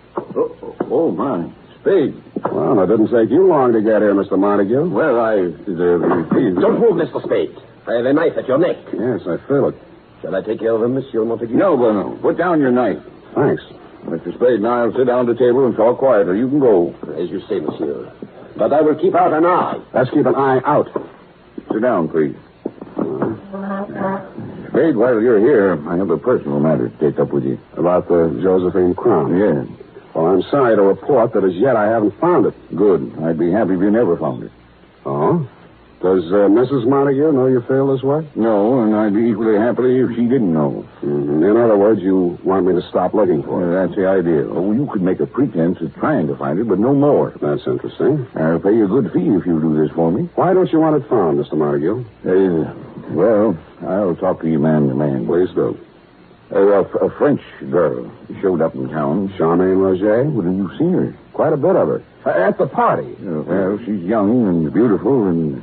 Oh, my. Spade. Well, it didn't take you long to get here, Mr. Montague. Well, please. Don't move, Mr. Spade. I have a knife at your neck. Yes, I feel it. Shall I take care of him, Monsieur Montague? No, Bonneau. Put down your knife. Thanks. Mr. Spade and I'll sit down at the table and talk quietly. You can go. As you say, Monsieur. But I will keep out an eye. Let's keep an eye out. Sit down, please. Spade, while you're here, I have a personal matter to take up with you. About the Josephine crown? Yes. Well, I'm sorry to report that as yet I haven't found it. Good. I'd be happy if you never found it. Oh? Does Mrs. Montague know you feel this way? No, and I'd be equally happy if she didn't know. Mm-hmm. In other words, you want me to stop looking for it? That's the idea. Oh, you could make a pretense of trying to find it, but no more. That's interesting. I'll pay you a good fee if you do this for me. Why don't you want it found, Mr. Montague? Well, I'll talk to you man to man. Please do. A French girl showed up in town. Charmaine Roger? Well, have you seen her? Quite a bit of her. At the party. Well, she's young and beautiful, and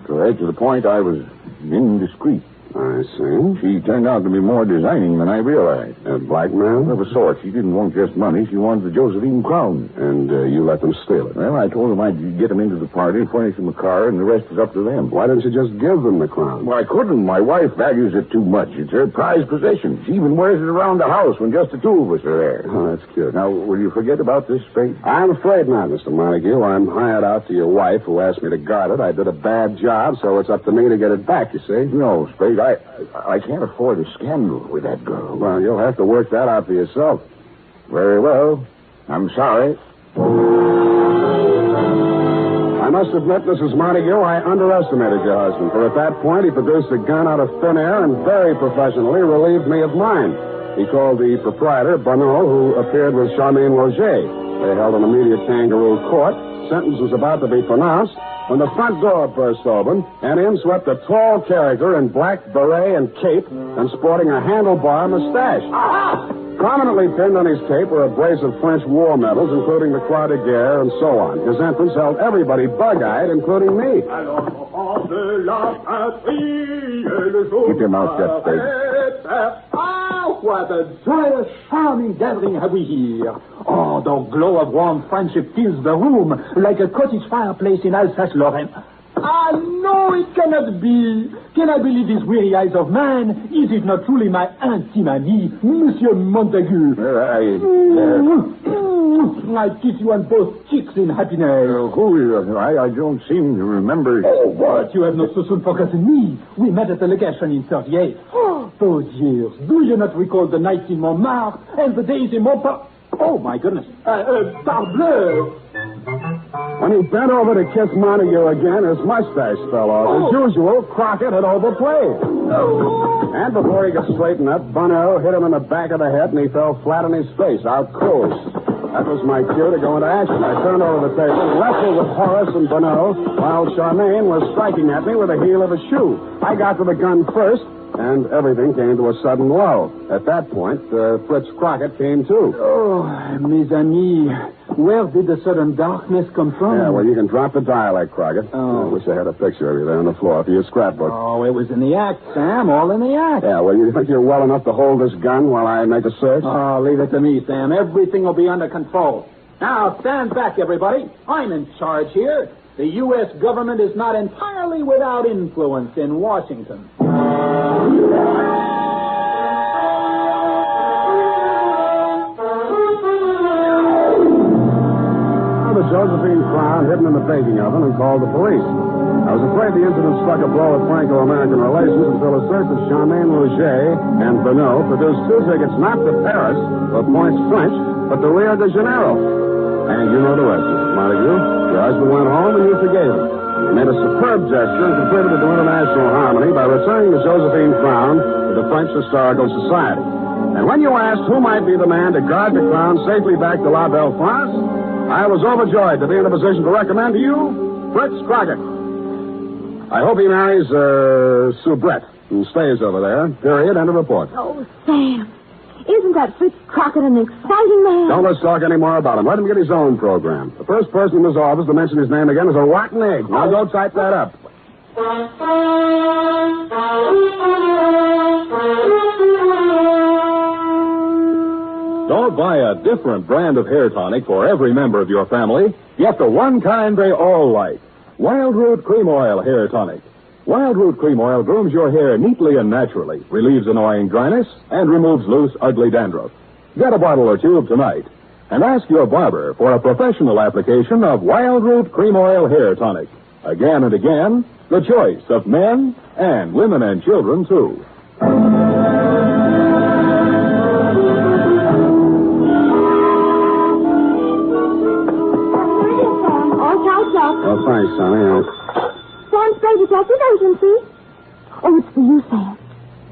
to the point I was indiscreet. I see. She turned out to be more designing than I realized. A blackmail? Of a sort. She didn't want just money. She wanted the Josephine crown. And you let them steal it? Well, I told them I'd get them into the party, furnish them a car, and the rest is up to them. Why didn't you just give them the crown? Well, I couldn't. My wife values it too much. It's her prized possession. She even wears it around the house when just the two of us are there. Oh, that's cute. Now, will you forget about this, Spade? I'm afraid not, Mr. Montague. I'm hired out to your wife, who asked me to guard it. I did a bad job, so it's up to me to get it back, you see. No, Spade, I can't afford a scandal with that girl. Well, you'll have to work that out for yourself. Very well. I'm sorry. I must admit, Mrs. Montague, I underestimated your husband, for at that point he produced a gun out of thin air and very professionally relieved me of mine. He called the proprietor, Bonneau, who appeared with Charmaine Roger. They held an immediate kangaroo court. Sentence was about to be pronounced when the front door burst open, and in swept a tall character in black beret and cape and sporting a handlebar mustache. Prominently pinned on his cape were a brace of French war medals, including the Croix de Guerre and so on. His entrance held everybody bug-eyed, including me. Keep your mouth shut, Spade. What a joyous, charming gathering have we here. Oh, the glow of warm friendship fills the room like a cottage fireplace in Alsace-Lorraine. Ah, no, it cannot be. Can I believe these weary eyes of man? Is it not truly my intime ami, Monsieur Montague? I kiss you on both cheeks in happiness. I don't seem to remember. Oh, what? You have not so soon forgotten me. We met at the legation in 38. Oh, those years. Do you not recall the nights in Montmartre and the days in Montparnasse? Oh, my goodness. Parbleu. When he bent over to kiss Montague again, his mustache fell off. As usual, Crockett had overplayed. And before he could straighten up, Bonneau hit him in the back of the head, and he fell flat on his face, out cold. That was my cue to go into action. I turned over the table, wrestled with Horace and Bonneau, while Charmaine was striking at me with the heel of a shoe. I got to the gun first, and everything came to a sudden lull. At that point, Fritz Crockett came too. Oh, mes amis, where did the sudden darkness come from? Yeah, well, you can drop the dialect, Crockett. Oh. I wish I had a picture of you there on the floor for your scrapbook. Oh, it was in the act, Sam, all in the act. Yeah, well, you think you're well enough to hold this gun while I make a search? Oh, leave it to me, Sam. Everything will be under control. Now, stand back, everybody. I'm in charge here. The U.S. government is not entirely without influence in Washington. The Josephine crown hidden in the baking oven and called the police. I was afraid the incident struck a blow at Franco-American relations until a search of Charmaine Roger and Bonneau produced two tickets not to Paris or Pointe French, but to Rio de Janeiro. And you know the rest, Mrs. Montague. Your husband went home and you forgave him. He made a superb gesture and contributed to international harmony by returning the Josephine crown to the French Historical Society. And when you asked who might be the man to guard the crown safely back to La Belle France, I was overjoyed to be in a position to recommend to you Fritz Crockett. I hope he marries, Soubrette, who stays over there. Period. End of report. Oh, Sam. Isn't that Fritz Crockett an exciting man? Don't let's talk any more about him. Let him get his own program. The first person in his office to mention his name again is a rotten egg. Now go type that up. Don't buy a different brand of hair tonic for every member of your family. Get the one kind they all like. Wild Root Cream Oil Hair Tonic. Wild Root Cream Oil grooms your hair neatly and naturally, relieves annoying dryness, and removes loose, ugly dandruff. Get a bottle or tube tonight. And ask your barber for a professional application of Wild Root Cream Oil Hair Tonic. Again and again, the choice of men and women and children, too. Oh, thanks, Sonny. Sam Spade Detective Agency. Oh, it's for you, Sam.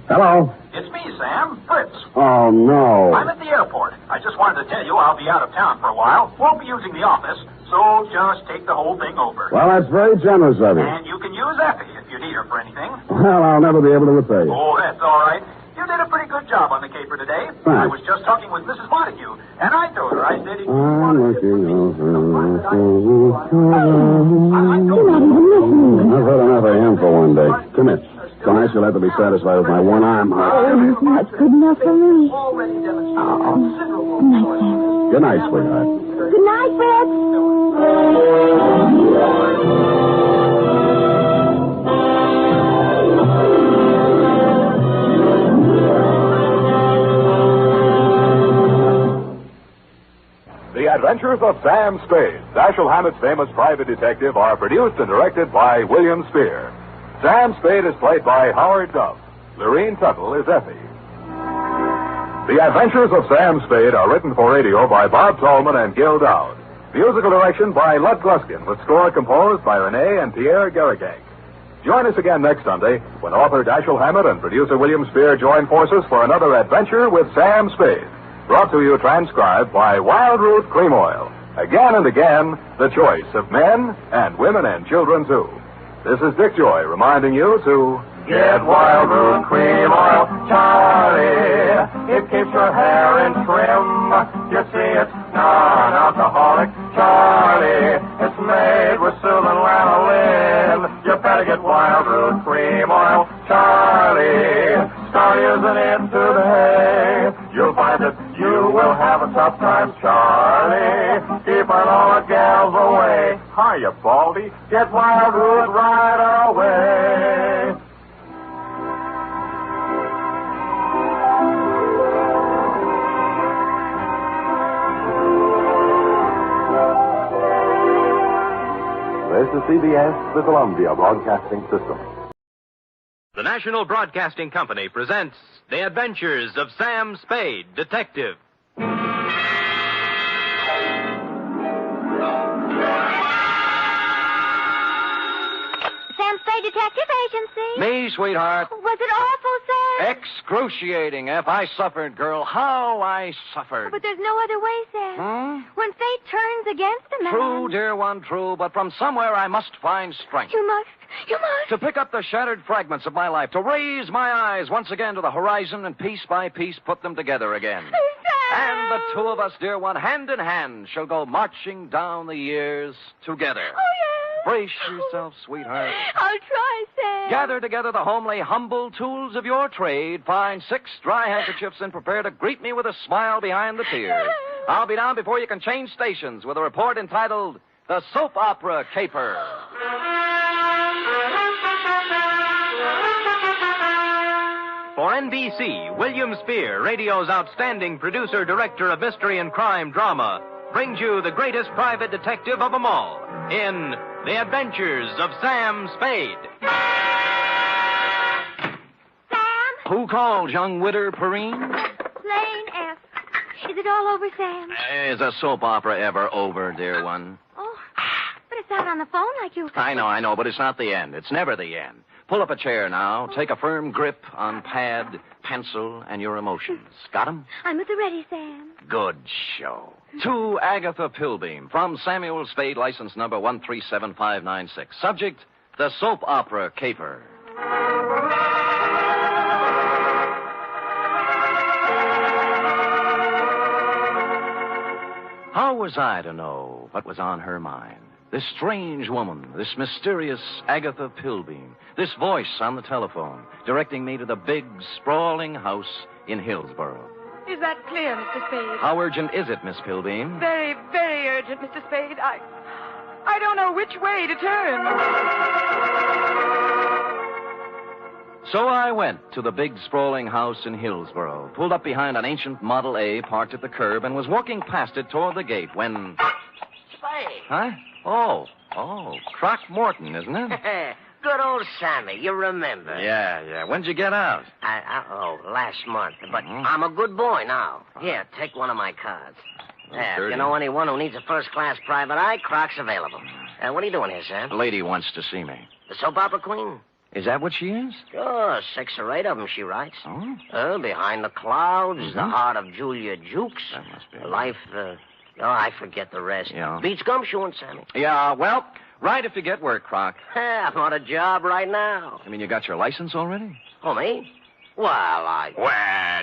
Hello. It's me, Sam. Fritz. Oh, no. I'm at the airport. I just wanted to tell you I'll be out of town for a while. Won't be using the office, so just take the whole thing over. Well, that's very generous of you. And you can use Effie if you need her for anything. Well, I'll never be able to repay you. Oh, that's all right. You did a pretty good job on the caper today. Thanks. I was just talking with Mrs. Montague, and I told her, I said... I'm looking over. You're not even listening. I've had enough of him for one day. Come here. Tonight you'll have to be satisfied with my one arm. Oh, that's good enough for me. Oh, good night, Sam. Good night, sweetheart. Good night, The Adventures of Sam Spade, Dashiell Hammett's famous private detective, are produced and directed by William Spear. Sam Spade is played by Howard Duff. Lorene Tuttle is Effie. The Adventures of Sam Spade are written for radio by Bob Tallman and Gil Dowd. Musical direction by Lud Gluskin, with score composed by Renee and Pierre Garrigank. Join us again next Sunday when author Dashiell Hammett and producer William Spear join forces for another adventure with Sam Spade. Brought to you transcribed by Wild Root Cream Oil. Again and again, the choice of men and women and children, too. This is Dick Joy reminding you to... Get Wild Root Cream Oil, Charlie. It keeps your hair in trim. You see, it's non-alcoholic, Charlie. It's made with soothing lanolin. You better get Wild Root Cream Oil, Charlie. Start using it today. You'll find that you will have a tough time, Charlie. Keeping all the gals away. Hiya, Baldy. Get Wild Root right away. This is CBS, the Columbia Broadcasting System. The National Broadcasting Company presents The Adventures of Sam Spade, Detective. Sam Spade Detective Agency. Me, sweetheart. Was it awful, Sam? Excruciating, F. I suffered, girl. How I suffered. But there's no other way, Sam. When fate turns against a man... True, dear one, true. But from somewhere I must find strength. You must. To pick up the shattered fragments of my life. To raise my eyes once again to the horizon and piece by piece put them together again. Sam! And the two of us, dear one, hand in hand, shall go marching down the years together. Oh, yes. Brace yourself, sweetheart. I'll try, Sam. Gather together the homely, humble tools of your trade. Find 6 dry handkerchiefs and prepare to greet me with a smile behind the tears. I'll be down before you can change stations with a report entitled The Soap Opera Caper. For NBC, William Spear, radio's outstanding producer-director of mystery and crime drama, brings you the greatest private detective of them all in The Adventures of Sam Spade. Sam? Who called, young widder Perrine? Plain F. Is it all over, Sam? Is a soap opera ever over, dear one? Oh, but it's not on the phone like you... I know, but it's not the end. It's never the end. Pull up a chair now. Take a firm grip on pad, pencil, and your emotions. Got 'em? I'm at the ready, Sam. Good show. To Agatha Pilbeam, from Samuel Spade, license number 137596. Subject, the soap opera caper. How was I to know what was on her mind? This strange woman, this mysterious Agatha Pilbeam, this voice on the telephone, directing me to the big, sprawling house in Hillsborough. Is that clear, Mr. Spade? How urgent is it, Miss Pilbeam? Very, very urgent, Mr. Spade. I don't know which way to turn. So I went to the big, sprawling house in Hillsborough, pulled up behind an ancient Model A parked at the curb, and was walking past it toward the gate when... Spade. Huh? Oh, Croc Morton, isn't it? Good old Sammy, you remember. Yeah. When'd you get out? Last month. But I'm a good boy now. Here, take one of my cards. There, if you know anyone who needs a first-class private eye, Croc's available. What are you doing here, Sam? The lady wants to see me. The soap opera queen? Is that what she is? Sure, 6 or 8 of them she writes. Oh? Behind the Clouds, The Heart of Julia Jukes. That must be Life, I forget the rest. Yeah. Beats gumshoeing, Sammy. Yeah, well, right if you get work, Croc. I'm on a job right now. You mean you got your license already? Oh, me? Well,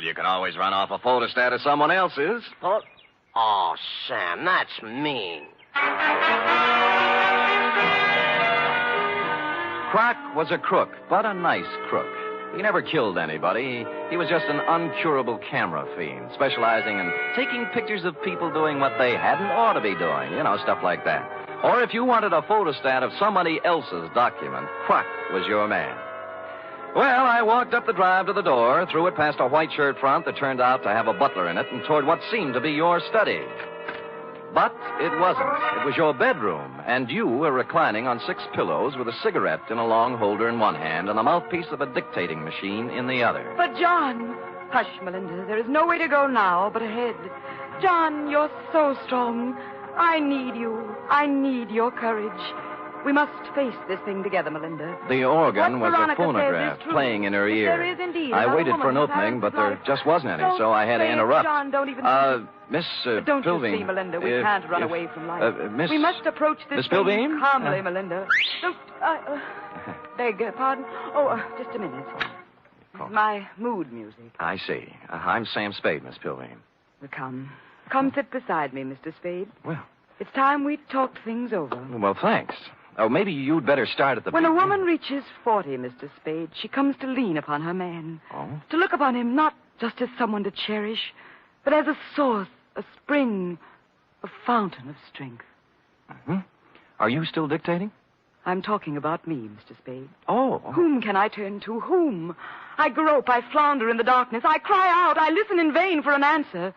you can always run off a photostat of someone else's. Oh, Sam, that's mean. Croc was a crook, but a nice crook. He never killed anybody. He was just an uncurable camera fiend, specializing in taking pictures of people doing what they hadn't ought to be doing. Stuff like that. Or if you wanted a photostat of somebody else's document, Croc was your man. Well, I walked up the drive to the door, threw it past a white shirt front that turned out to have a butler in it, and toward what seemed to be your study. But it wasn't. It was your bedroom, and you were reclining on 6 pillows with a cigarette in a long holder in one hand and the mouthpiece of a dictating machine in the other. But, John... Hush, Melinda. There is no way to go now but ahead. John, you're so strong. I need you. I need your courage. We must face this thing together, Melinda. The organ was Veronica a phonograph playing in her ear. There is indeed. I waited for an opening, but there just wasn't any, so I had to interrupt. John, don't even... Miss Don't Pilbeam, you see, Melinda? We can't run away from life. We must approach this Miss thing Pilbeam? calmly, Melinda. Don't... beg pardon? Just a minute. My mood music. I see. I'm Sam Spade, Miss Pilbeam. Come. Come sit beside me, Mr. Spade. Well... It's time we talked things over. Well, thanks. Oh, maybe you'd better start at the When a beginning. woman reaches 40, Mr. Spade, she comes to lean upon her man. Oh? To look upon him not just as someone to cherish, but as a source, a spring, a fountain of strength. Mm-hmm. Are you still dictating? I'm talking about me, Mr. Spade. Oh. Whom can I turn to? Whom? I grope, I flounder in the darkness. I cry out, I listen in vain for an answer.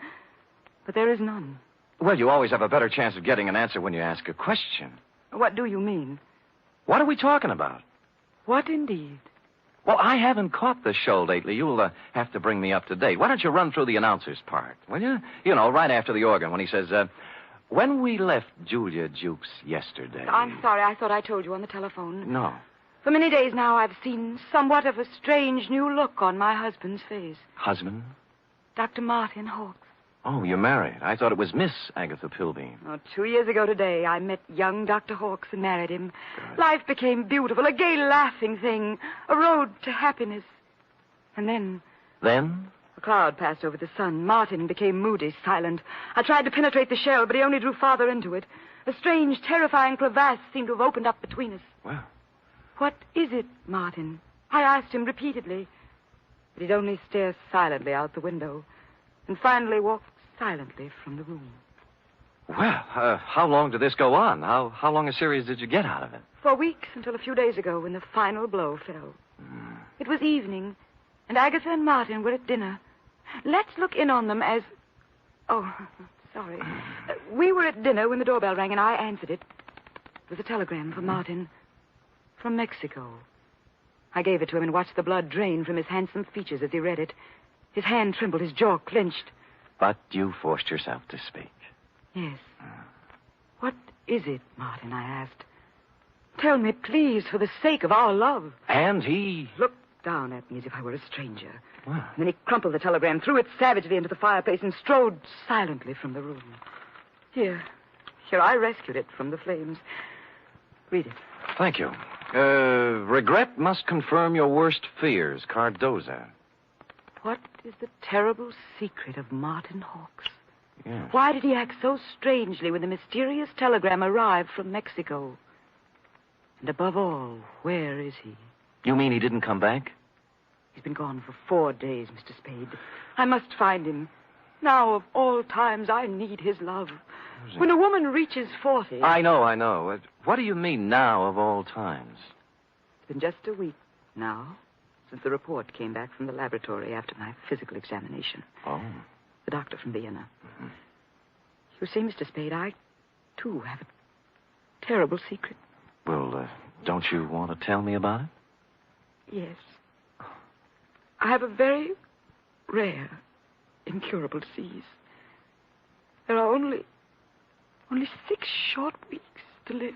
But there is none. Well, you always have a better chance of getting an answer when you ask a question. What do you mean? What are we talking about? What indeed? Well, I haven't caught the show lately. You'll have to bring me up to date. Why don't you run through the announcer's part, will you? Right after the organ when he says, when we left Julia Jukes yesterday... I'm sorry. I thought I told you on the telephone. No. For many days now, I've seen somewhat of a strange new look on my husband's face. Husband? Dr. Martin Hawkes. Oh, you're married. I thought it was Miss Agatha Pilbeam. 2 years ago today, I met young Dr. Hawkes and married him. Good. Life became beautiful, a gay, laughing thing, a road to happiness. And then... Then? A cloud passed over the sun. Martin became moody, silent. I tried to penetrate the shell, but he only drew farther into it. A strange, terrifying crevasse seemed to have opened up between us. Well... What is it, Martin? I asked him repeatedly. But he'd only stare silently out the window. And finally walked silently from the room. Well, how long did this go on? How long a series did you get out of it? For weeks, until a few days ago when the final blow fell. It was evening, and Agatha and Martin were at dinner. Let's look in on them as... Oh, sorry. We were at dinner when the doorbell rang, and I answered it. It was a telegram from Martin. From Mexico. I gave it to him and watched the blood drain from his handsome features as he read it. His hand trembled, his jaw clenched. But you forced yourself to speak. Yes. What is it, Martin, I asked. Tell me, please, for the sake of our love. And he... Looked down at me as if I were a stranger. Well. And then he crumpled the telegram, threw it savagely into the fireplace, and strode silently from the room. Here, I rescued it from the flames. Read it. Thank you. Regret must confirm your worst fears, Cardoza. What is the terrible secret of Martin Hawks? Yes. Why did he act so strangely when the mysterious telegram arrived from Mexico? And above all, where is he? You mean he didn't come back? He's been gone for 4 days, Mr. Spade. I must find him. Now, of all times, I need his love. When a woman reaches 40... I know. What do you mean, now of all times? It's been just a week now since the report came back from the laboratory after my physical examination. Oh. The doctor from Vienna. Mm-hmm. You see, Mr. Spade, I, too, have a terrible secret. Well, don't you want to tell me about it? Yes. I have a very rare, incurable disease. There are only 6 short weeks to live.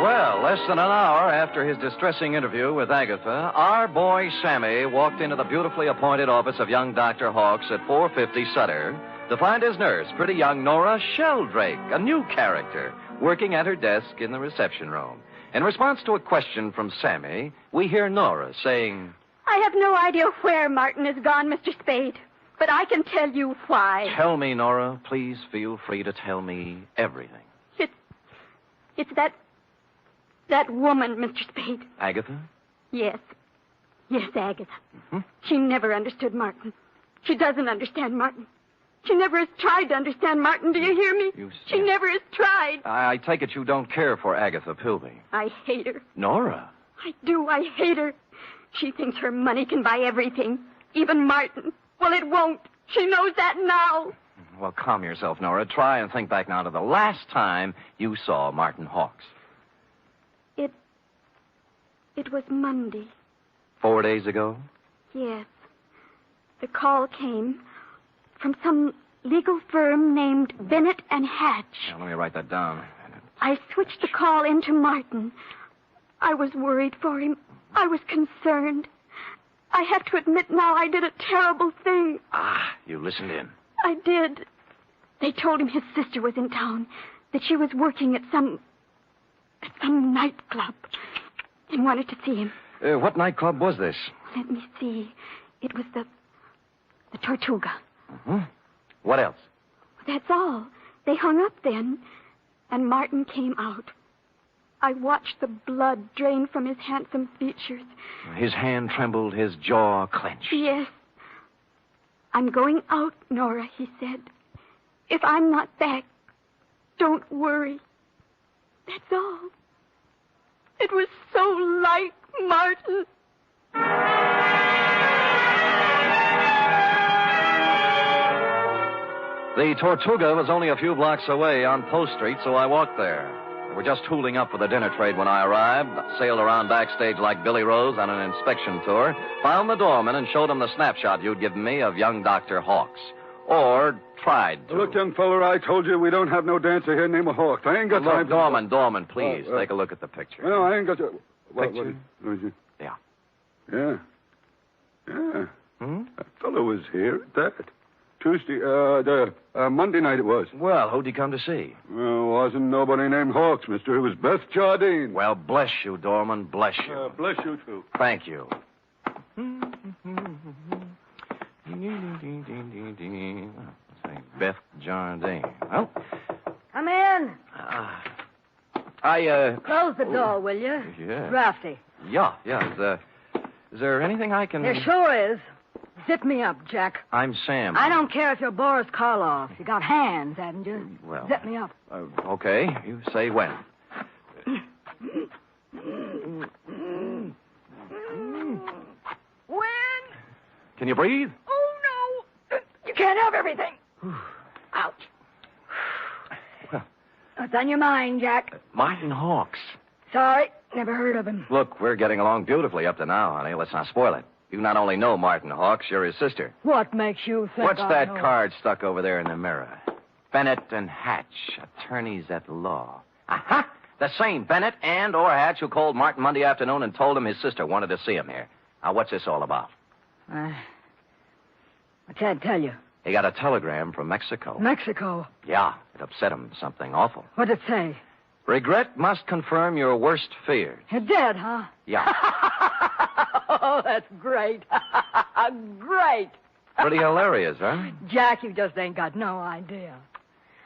Well, less than an hour after his distressing interview with Agatha, our boy Sammy walked into the beautifully appointed office of young Dr. Hawks at 450 Sutter to find his nurse, pretty young Nora Sheldrake, a new character, working at her desk in the reception room. In response to a question from Sammy, we hear Nora saying, I have no idea where Martin has gone, Mr. Spade, but I can tell you why. Tell me, Nora. Please feel free to tell me everything. It's that woman, Mr. Spade. Agatha? Yes, Agatha. Mm-hmm. She never understood Martin. She doesn't understand Martin. She never has tried to understand Martin. Do you hear me? She never has tried. I take it you don't care for Agatha Pilby. I hate her. Nora? I do. I hate her. She thinks her money can buy everything, even Martin. Well, it won't. She knows that now. Well, calm yourself, Nora. Try and think back now to the last time you saw Martin Hawks. It was Monday. 4 days ago? Yes. The call came from some legal firm named Bennett and Hatch. Now, let me write that down. I switched the call into Martin. I was worried for him. I was concerned. I have to admit now I did a terrible thing. Ah, you listened in. I did. They told him his sister was in town, that she was working at some nightclub, and wanted to see him. What nightclub was this? Let me see. It was the Tortuga. Mm-hmm. What else? That's all. They hung up then, and Martin came out. I watched the blood drain from his handsome features. His hand trembled, his jaw clenched. Yes. I'm going out, Nora, he said. If I'm not back, don't worry. That's all. It was so like Martin. The Tortuga was only a few blocks away on Post Street, so I walked there. We were just tooling up for the dinner trade when I arrived, sailed around backstage like Billy Rose on an inspection tour, found the doorman and showed him the snapshot you'd given me of young Dr. Hawks. Or tried to. Look, young feller, I told you we don't have no dancer here named Hawks. I ain't got time for... Doorman, please, take a look at the picture. No, I ain't got to... Picture? What is it? Yeah. Yeah. Hmm? That fellow was here at that. Tuesday, Monday night it was. Well, who'd he come to see? Well, wasn't nobody named Hawks, mister. It was Beth Jardine. Well, bless you, Doorman, bless you. Bless you, too. Thank you. Beth Jardine. Well, come in. Close the door, will you? Yeah. It's drafty. Yeah. Is there anything I can... There sure is. Zip me up, Jack. I'm Sam. I don't care if you're Boris Karloff. You got hands, haven't you? Well... Zip me up. Okay. You say when. When? Can you breathe? Oh, no. You can't have everything. Ouch. What's on your mind, Jack? Martin Hawks. Sorry, never heard of him. Look, we're getting along beautifully up to now, honey. Let's not spoil it. You not only know Martin Hawks, you're his sister. What makes you think What's I that know? card stuck over there in the mirror? Bennett and Hatch, attorneys at law. Aha! The same Bennett and or Hatch who called Martin Monday afternoon and told him his sister wanted to see him here. Now, what's this all about? I can't tell you. He got a telegram from Mexico. Mexico? Yeah, it upset him. Something awful. What'd it say? Regret must confirm your worst fears. You're dead, huh? Yeah. Oh, that's great. Great. Pretty hilarious, huh? Jack, you just ain't got no idea.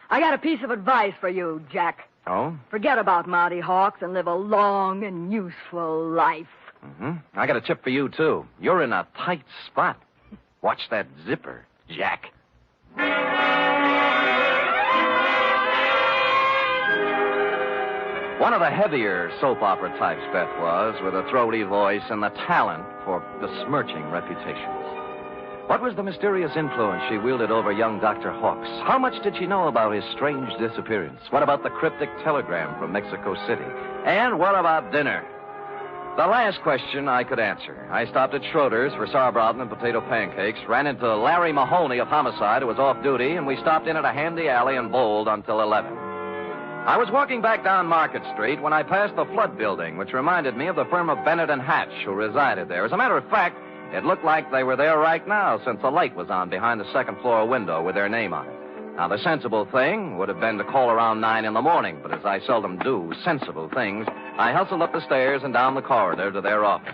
I got a piece of advice for you, Jack. Oh? Forget about Monty Hawks and live a long and useful life. Mm-hmm. I got a tip for you, too. You're in a tight spot. Watch that zipper, Jack. One of the heavier soap opera types, Beth was, with a throaty voice and the talent for besmirching reputations. What was the mysterious influence she wielded over young Dr. Hawks? How much did she know about his strange disappearance? What about the cryptic telegram from Mexico City? And what about dinner? The last question I could answer. I stopped at Schroeder's for sauerbraten and potato pancakes, ran into Larry Mahoney of Homicide, who was off duty, and we stopped in at a handy alley and bowled until 11. I was walking back down Market Street when I passed the Flood Building, which reminded me of the firm of Bennett and Hatch, who resided there. As a matter of fact, it looked like they were there right now, since the light was on behind the second-floor window with their name on it. Now, the sensible thing would have been to call around 9 in the morning, but as I seldom do sensible things, I hustled up the stairs and down the corridor to their office.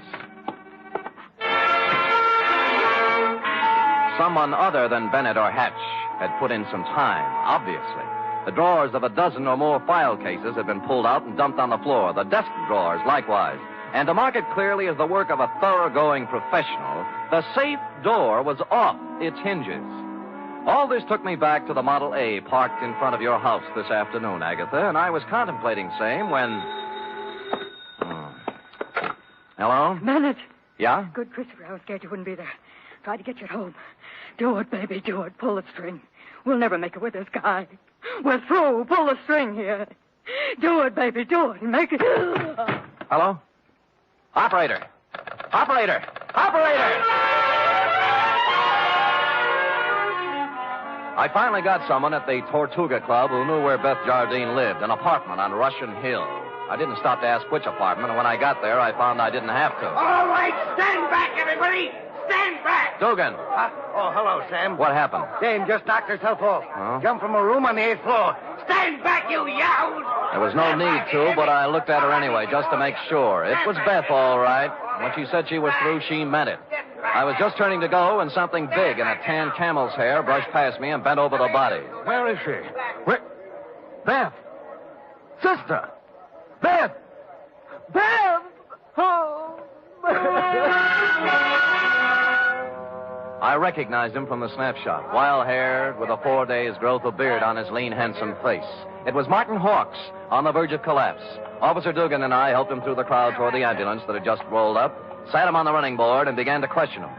Someone other than Bennett or Hatch had put in some time, obviously. The drawers of a dozen or more file cases had been pulled out and dumped on the floor, the desk drawers likewise. And to mark it clearly as the work of a thoroughgoing professional, the safe door was off its hinges. All this took me back to the Model A parked in front of your house this afternoon, Agatha, and I was contemplating same when... Hello? Bennett. Yeah? Good, Christopher. I was scared you wouldn't be there. Tried to get you at home. Do it, baby, do it. Pull the string. We'll never make it with this guy. We're through. Pull the string here. Do it, baby, do it. Make it... Hello? Operator! Operator! Operator! I finally got someone at the Tortuga Club who knew where Beth Jardine lived, an apartment on Russian Hill. I didn't stop to ask which apartment, and when I got there, I found I didn't have to. All right, stand back, everybody! Stand back! Dugan! Oh, hello, Sam. What happened? Dame just knocked herself off. Huh? Jumped from a room on the 8th floor. Stand back, you yahoos! There was no need to, but I looked at her anyway, just to make sure. It was Beth, all right. When she said she was through, she meant it. I was just turning to go, and something big in a tan camel's hair brushed past me and bent over the body. Where is she? Where? Beth! Sister! Beth! Beth! Oh! I recognized him from the snapshot. Wild-haired, with a 4 days' growth of beard on his lean, handsome face. It was Martin Hawks, on the verge of collapse. Officer Dugan and I helped him through the crowd toward the ambulance that had just rolled up, sat him on the running board, and began to question him.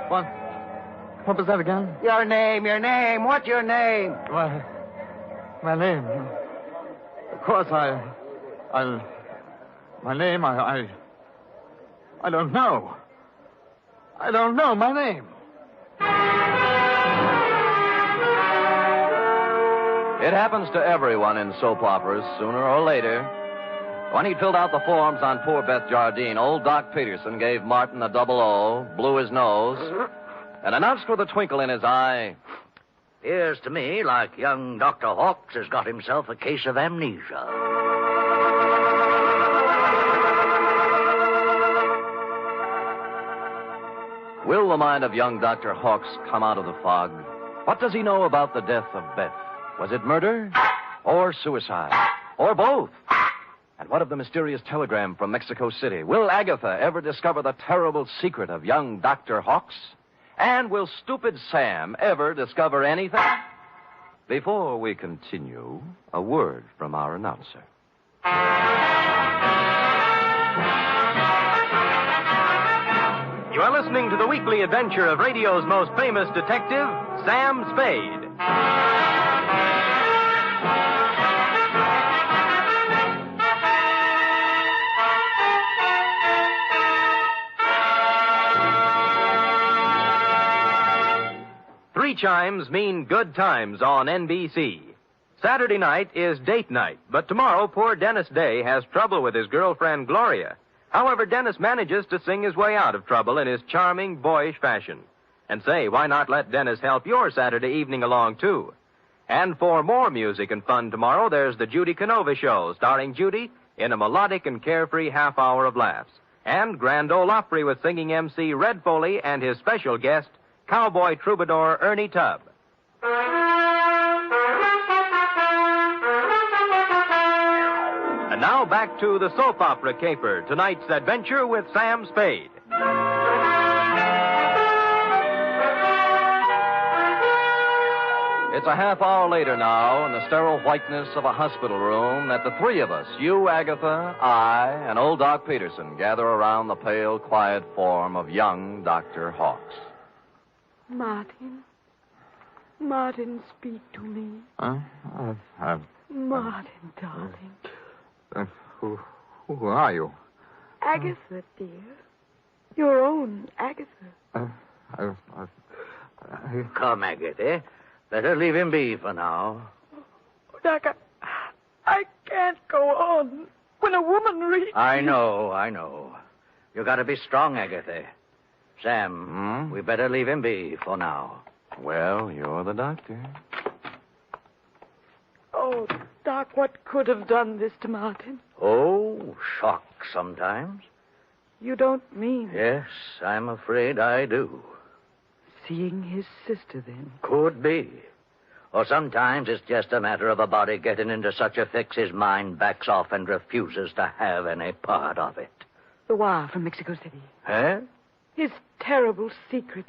What was that again? Your name. What's your name? My name. Of course, my name, I don't know. I don't know my name. It happens to everyone in soap operas, sooner or later. When he filled out the forms on poor Beth Jardine, old Doc Peterson gave Martin a double O, blew his nose, and announced with a twinkle in his eye, "Appears to me like young Dr. Hawks has got himself a case of amnesia." Will the mind of young Dr. Hawks come out of the fog? What does he know about the death of Beth? Was it murder? Or suicide? Or both? And what of the mysterious telegram from Mexico City? Will Agatha ever discover the terrible secret of young Dr. Hawks? And will stupid Sam ever discover anything? Before we continue, a word from our announcer. You are listening to the weekly adventure of radio's most famous detective, Sam Spade. Three chimes mean good times on NBC. Saturday night is date night, but tomorrow poor Dennis Day has trouble with his girlfriend Gloria. However, Dennis manages to sing his way out of trouble in his charming, boyish fashion. And say, why not let Dennis help your Saturday evening along, too? And for more music and fun tomorrow, there's the Judy Canova Show, starring Judy in a melodic and carefree half hour of laughs. And Grand Ole Opry with singing MC Red Foley and his special guest, cowboy troubadour Ernie Tubb. And now back to the soap opera caper, tonight's adventure with Sam Spade. It's a half hour later now, in the sterile whiteness of a hospital room, that the three of us, you, Agatha, I, and old Doc Peterson, gather around the pale, quiet form of young Dr. Hawks. Martin, speak to me. Martin, darling. Who are you? Agatha, dear. Your own Agatha. Come, Agatha. Better leave him be for now. Doc, I can't go on. When a woman reads... I know. You gotta be strong, Agatha. Sam, we better leave him be for now. Well, you're the doctor. Oh, Doc, what could have done this to Martin? Oh, shock sometimes. You don't mean... Yes, I'm afraid I do. Seeing his sister, then? Could be. Or sometimes it's just a matter of a body getting into such a fix his mind backs off and refuses to have any part of it. The wire from Mexico City. Huh? His terrible secret.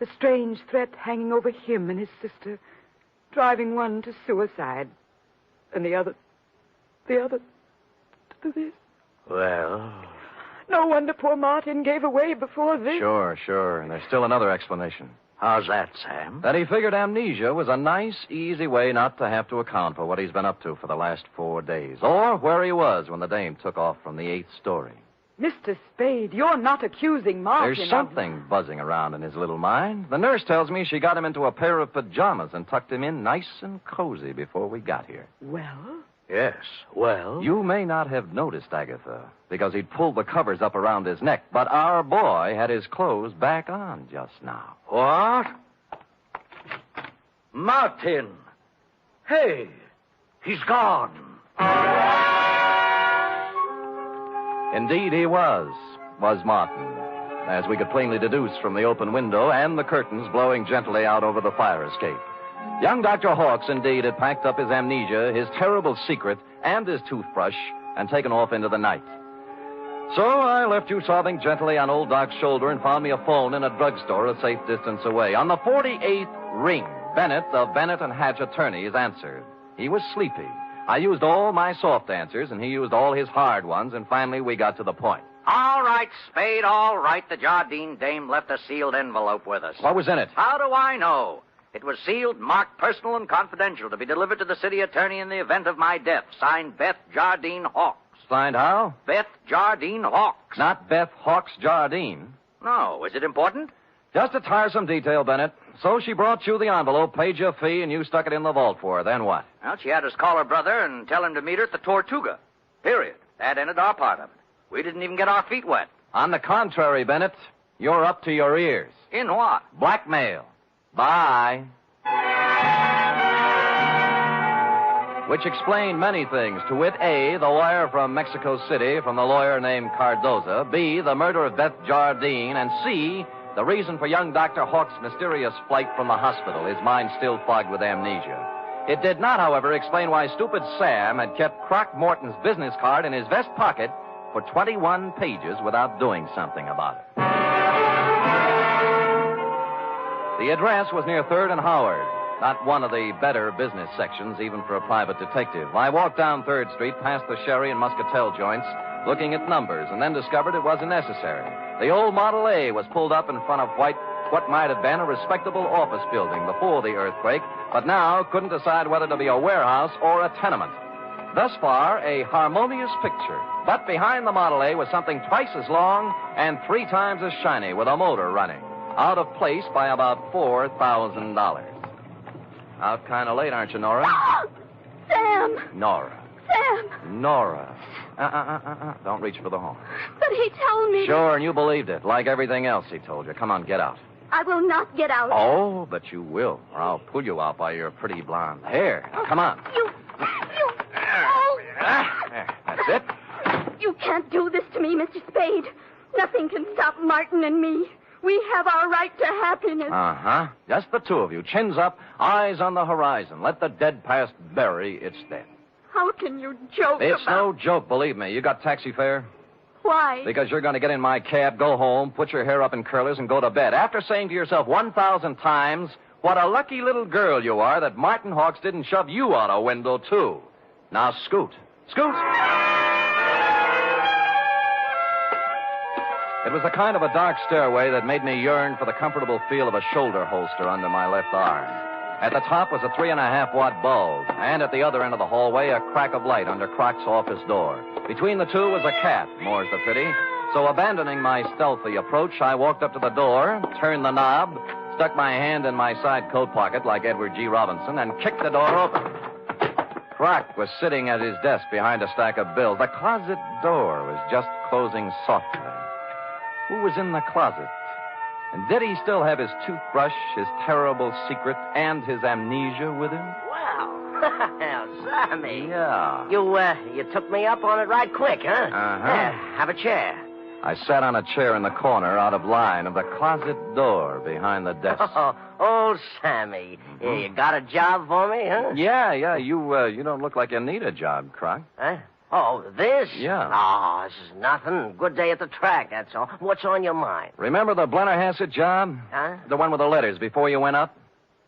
The strange threat hanging over him and his sister. Driving one to suicide. And the other to this. Well... No wonder poor Martin gave away before this. Sure. And there's still another explanation. How's that, Sam? That he figured amnesia was a nice, easy way not to have to account for what he's been up to for the last 4 days. Or where he was when the dame took off from the 8th story. Mr. Spade, you're not accusing Martin. There's something buzzing around in his little mind. The nurse tells me she got him into a pair of pajamas and tucked him in nice and cozy before we got here. Well? Yes, well... You may not have noticed, Agatha, because he'd pulled the covers up around his neck, but our boy had his clothes back on just now. What? Martin! Hey, he's gone. Indeed he was Martin, as we could plainly deduce from the open window and the curtains blowing gently out over the fire escape. Young Dr. Hawks, indeed, had packed up his amnesia, his terrible secret, and his toothbrush, and taken off into the night. So I left you sobbing gently on old Doc's shoulder and found me a phone in a drugstore a safe distance away. On the 48th ring, Bennett, of Bennett and Hatch attorneys, answered. He was sleepy. I used all my soft answers, and he used all his hard ones, and finally we got to the point. All right, Spade, all right. The Jardine dame left a sealed envelope with us. What was in it? How do I know? It was sealed, marked personal and confidential, to be delivered to the city attorney in the event of my death. Signed, Beth Jardine Hawks. Signed how? Beth Jardine Hawks. Not Beth Hawks Jardine. No. Is it important? Just a tiresome detail, Bennett. So she brought you the envelope, paid your fee, and you stuck it in the vault for her. Then what? Well, she had us call her brother and tell him to meet her at the Tortuga. Period. That ended our part of it. We didn't even get our feet wet. On the contrary, Bennett, you're up to your ears. In what? Blackmail. Bye. Which explained many things. To wit, A, the wire from Mexico City from the lawyer named Cardoza. B, the murder of Beth Jardine. And C, the reason for young Dr. Hawks' mysterious flight from the hospital, his mind still fogged with amnesia. It did not, however, explain why stupid Sam had kept Croc Morton's business card in his vest pocket for 21 pages without doing something about it. The address was near 3rd and Howard, not one of the better business sections, even for a private detective. I walked down 3rd Street, past the Sherry and Muscatel joints, looking at numbers, and then discovered it wasn't necessary. The old Model A was pulled up in front of what might have been a respectable office building before the earthquake, but now couldn't decide whether to be a warehouse or a tenement. Thus far, a harmonious picture. But behind the Model A was something twice as long and 3 times as shiny, with a motor running. Out of place by about $4,000. Out kind of late, aren't you, Nora? Sam! Nora. Sam! Nora. Don't reach for the horn. But he told me... Sure, and you believed it, like everything else he told you. Come on, get out. I will not get out. Oh, but you will, or I'll pull you out by your pretty blonde hair. Now, come on. Oh. There, that's it. You can't do this to me, Mr. Spade. Nothing can stop Martin and me. We have our right to happiness. Uh-huh. Just the two of you. Chins up, eyes on the horizon. Let the dead past bury its dead. How can you joke It's about... no joke, believe me. You got taxi fare? Why? Because you're going to get in my cab, go home, put your hair up in curlers, and go to bed. After saying to yourself 1,000 times, what a lucky little girl you are that Martin Hawks didn't shove you out a window, too. Now, scoot. Scoot! It was the kind of a dark stairway that made me yearn for the comfortable feel of a shoulder holster under my left arm. At the top was a 3.5-watt bulb, and at the other end of the hallway, a crack of light under Croc's office door. Between the two was a cat, more's the pity. So abandoning my stealthy approach, I walked up to the door, turned the knob, stuck my hand in my side coat pocket like Edward G. Robinson, and kicked the door open. Croc was sitting at his desk behind a stack of bills. The closet door was just closing softly. Who was in the closet? And did he still have his toothbrush, his terrible secret, and his amnesia with him? Well, Sammy. Yeah. You took me up on it right quick, huh? Uh-huh. Yeah, have a chair. I sat on a chair in the corner out of line of the closet door behind the desk. Oh, Sammy. Mm-hmm. Yeah, you got a job for me, huh? Yeah. You don't look like you need a job, Croc. Huh? Oh, this? Yeah. Oh, this is nothing. Good day at the track, that's all. What's on your mind? Remember the Blennerhassett job? Huh? The one with the letters before you went up?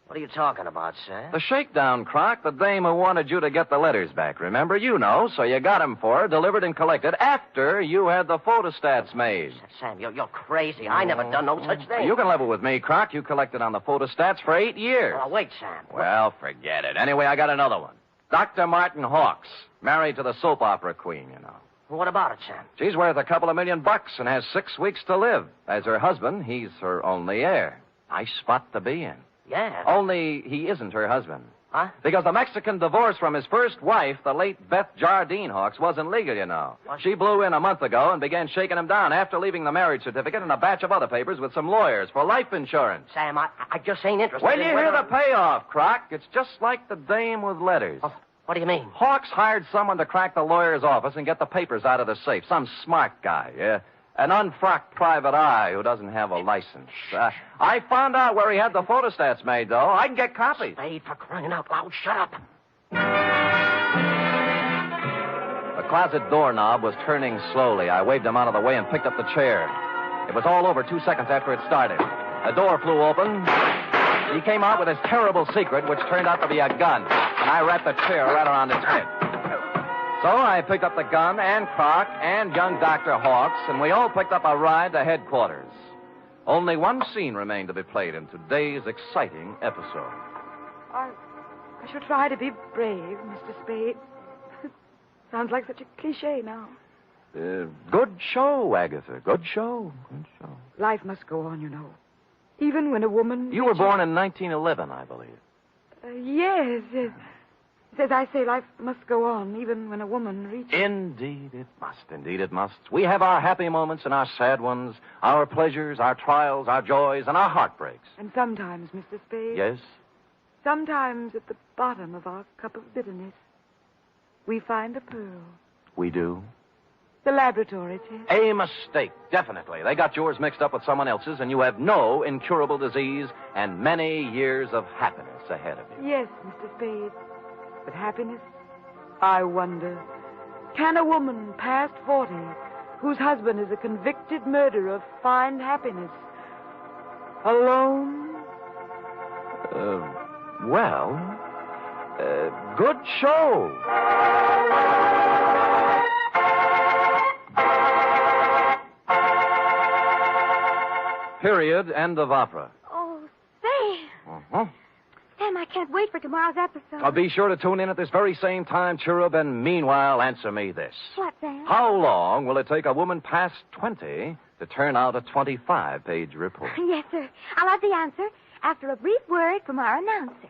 What are you talking about, sir? The shakedown, Croc. The dame who wanted you to get the letters back, remember? You know, so you got them for her, delivered and collected after you had the photostats made. Sam, you're crazy. I never done no such thing. You can level with me, Croc. You collected on the photostats for 8 years. Oh, wait, Sam. Well, forget it. Anyway, I got another one. Dr. Martin Hawks, married to the soap opera queen, you know. What about it, Sam? She's worth a couple of $1 million and has 6 weeks to live. As her husband, he's her only heir. Nice spot to be in. Yeah. Only he isn't her husband. Huh? Because the Mexican divorce from his first wife, the late Beth Jardine Hawks, wasn't legal, you know. What? She blew in a month ago and began shaking him down after leaving the marriage certificate and a batch of other papers with some lawyers for life insurance. Sam, I just ain't interested When in you whether... hear the payoff, Croc, it's just like the dame with letters. Oh, what do you mean? Hawks hired someone to crack the lawyer's office and get the papers out of the safe. Some smart guy, yeah. An unfrocked private eye who doesn't have a license. I found out where he had the photostats made, though. I can get copies. Spade, for crying out loud, shut up. The closet doorknob was turning slowly. I waved him out of the way and picked up the chair. It was all over 2 seconds after it started. The door flew open. He came out with his terrible secret, which turned out to be a gun. And I wrapped the chair right around his head. So I picked up the gun and Croc and young Dr. Hawks, and we all picked up a ride to headquarters. Only one scene remained to be played in today's exciting episode. I should try to be brave, Mr. Spade. Sounds like such a cliche now. Good show, Agatha. Good show. Good show. Life must go on, you know. Even when a woman... You were born in 1911, I believe. Yes. As I say, life must go on, even when a woman reaches... Indeed it must. Indeed it must. We have our happy moments and our sad ones, our pleasures, our trials, our joys, and our heartbreaks. And sometimes, Mr. Spade... Yes? Sometimes at the bottom of our cup of bitterness, we find a pearl. We do? The laboratory test. A mistake, definitely. They got yours mixed up with someone else's, and you have no incurable disease and many years of happiness ahead of you. Yes, Mr. Spade. But happiness? I wonder. Can a woman past 40, whose husband is a convicted murderer, find happiness? Alone? Good show. Period. End of opera. Oh, say. Uh-huh. Sam, I can't wait for tomorrow's episode. Be sure to tune in at this very same time, Cherub, and meanwhile, answer me this. What, Sam? How long will it take a woman past 20 to turn out a 25-page report? Yes, sir. I'll have the answer after a brief word from our announcer.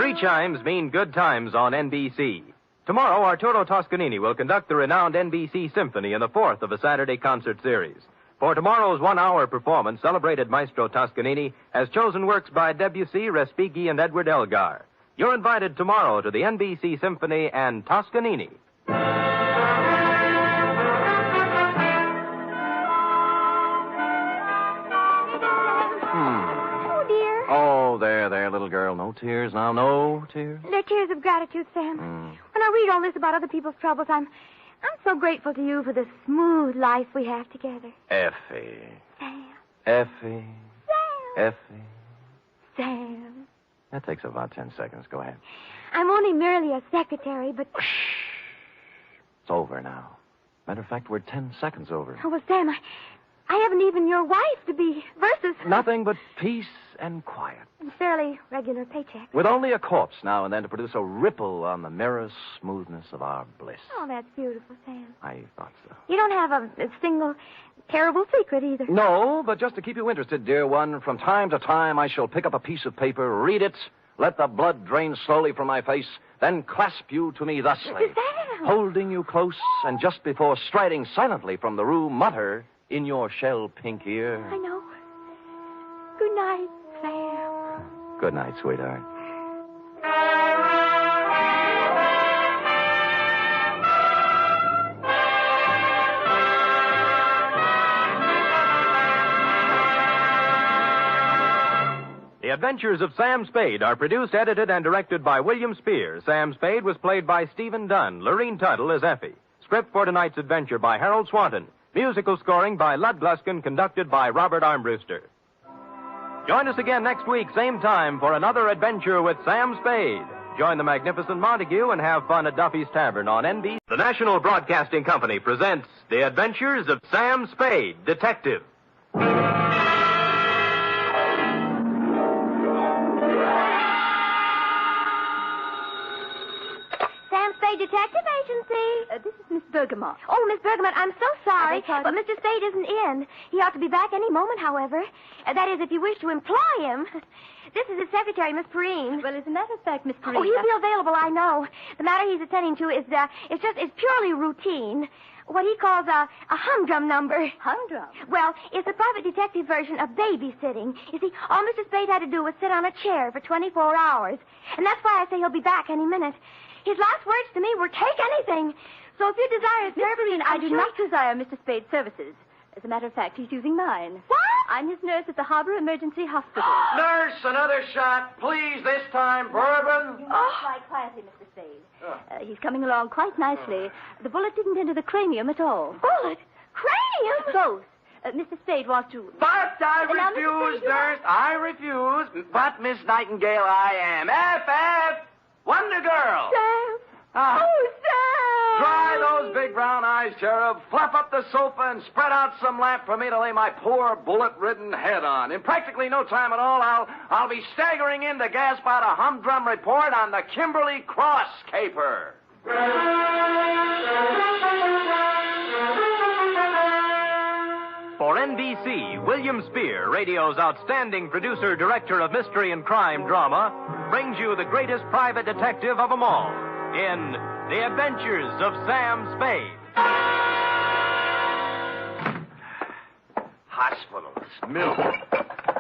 3 chimes mean good times on NBC. Tomorrow, Arturo Toscanini will conduct the renowned NBC Symphony in the fourth of a Saturday concert series. For tomorrow's one-hour performance, celebrated Maestro Toscanini has chosen works by Debussy, Respighi, and Edward Elgar. You're invited tomorrow to the NBC Symphony and Toscanini. Oh, there, little girl. No tears now, no tears. They're tears of gratitude, Sam. When I read all this about other people's troubles, I'm so grateful to you for the smooth life we have together. Effie. Sam. Effie. Sam. Effie. Sam. That takes about 10 seconds. Go ahead. I'm only merely a secretary, but... It's over now. Matter of fact, we're 10 seconds over. Oh, well, Sam, I haven't even your wife to be versus... Nothing but peace and quiet. And fairly regular paycheck. With only a corpse now and then to produce a ripple on the mirror smoothness of our bliss. Oh, that's beautiful, Sam. I thought so. You don't have a single terrible secret either. No, but just to keep you interested, dear one, from time to time I shall pick up a piece of paper, read it, let the blood drain slowly from my face, then clasp you to me thusly, Sam! Holding you close, and just before striding silently from the room, mutter in your shell-pink ear. I know. Good night, Sam. Good night, sweetheart. The Adventures of Sam Spade are produced, edited, and directed by William Spear. Sam Spade was played by Stephen Dunn. Lorene Tuttle as Effie. Script for tonight's adventure by Harold Swanton. Musical scoring by Lud Gluskin, conducted by Robert Armbruster. Join us again next week, same time, for another adventure with Sam Spade. Join the magnificent Montague and have fun at Duffy's Tavern on NBC. The National Broadcasting Company presents The Adventures of Sam Spade, Detective. Detective Agency. This is Miss Bergamot. Oh, Miss Bergamot, I'm so sorry, but Mr. Spade isn't in. He ought to be back any moment, however. That is, if you wish to employ him. This is his secretary, Miss Perrine. Well, as a matter of fact, Miss Perrine... Oh, he'll be available, I know. The matter he's attending to is, it's purely routine. What he calls a humdrum number. Humdrum? Well, it's a private detective version of babysitting. You see, all Mr. Spade had to do was sit on a chair for 24 hours. And that's why I say he'll be back any minute. His last words to me were, take anything. So if you desire services... I do not desire Mr. Spade's services. As a matter of fact, he's using mine. What? I'm his nurse at the Harbor Emergency Hospital. Nurse, another shot. Please, this time, bourbon. You must lie quietly, Mr. Spade. He's coming along quite nicely. The bullet didn't enter the cranium at all. Bullet? Cranium? Both. Mr. Spade wants to... But I refuse, nurse. I refuse. But, Miss Nightingale, I am. F. Wonder Girl. Sam. Ah. Oh, Sam. Dry those big brown eyes, Cherub. Fluff up the sofa and spread out some lamp for me to lay my poor bullet-ridden head on. In practically no time at all, I'll be staggering in to gasp out a humdrum report on the Kimberly Cross caper. For NBC, William Spear, radio's outstanding producer, director of mystery and crime drama, brings you the greatest private detective of them all in The Adventures of Sam Spade. Hospitals, milk.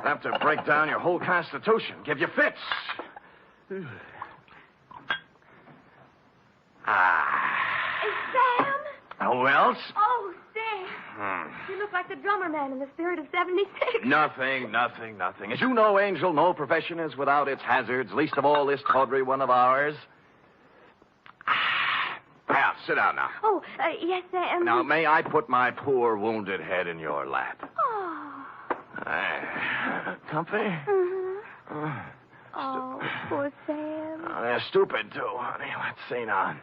Have to break down your whole constitution, give you fits. Sam? Who else? Oh, Sam. You look like the drummer man in the Spirit of 76. Nothing. As you know, Angel, no profession is without its hazards, least of all this tawdry one of ours. Now, sit down now. Oh, yes, Sam. Now, may I put my poor wounded head in your lap? Oh. Comfy? Mm-hmm. Oh, poor Sam. They're stupid, too, honey. Let's see now.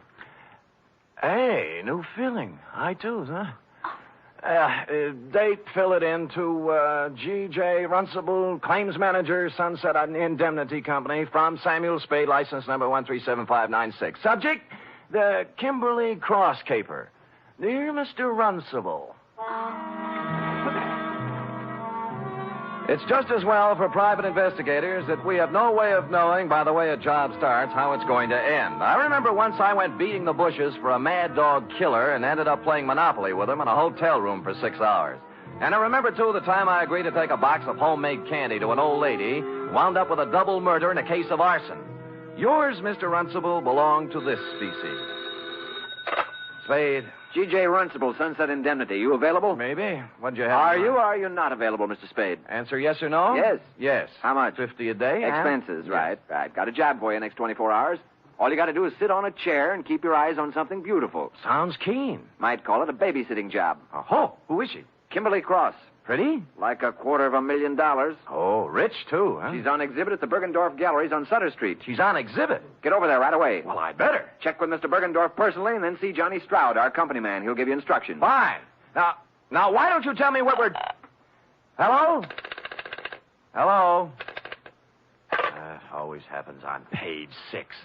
Hey, new filling. High twos, huh? Date, fill it in to G.J. Runcible, Claims Manager, Sunset Indemnity Company, from Samuel Spade, license number 137596. Subject, the Kimberly Cross caper. Dear Mr. Runcible. It's just as well for private investigators that we have no way of knowing by the way a job starts how it's going to end. I remember once I went beating the bushes for a mad dog killer and ended up playing Monopoly with him in a hotel room for 6 hours. And I remember, too, the time I agreed to take a box of homemade candy to an old lady, wound up with a double murder and a case of arson. Yours, Mr. Runcible, belong to this species. Spade. G.J. Runcible, Sunset Indemnity. You available? Maybe. What'd you have? Are you or are you not available, Mr. Spade? Answer yes or no? Yes. Yes. How much? $50 a day. Expenses, Yes. right. Got a job for you next 24 hours. All you got to do is sit on a chair and keep your eyes on something beautiful. Sounds keen. Might call it a babysitting job. Oh, who is she? Kimberly Cross. Pretty? Like $250,000. Oh, rich, too, huh? She's on exhibit at the Bergendorf Galleries on Sutter Street. She's on exhibit? Get over there right away. Well, I'd better. Check with Mr. Bergendorf personally and then see Johnny Stroud, our company man. He'll give you instructions. Fine. Now, why don't you tell me what we're... Hello? Hello? Always happens on page 6.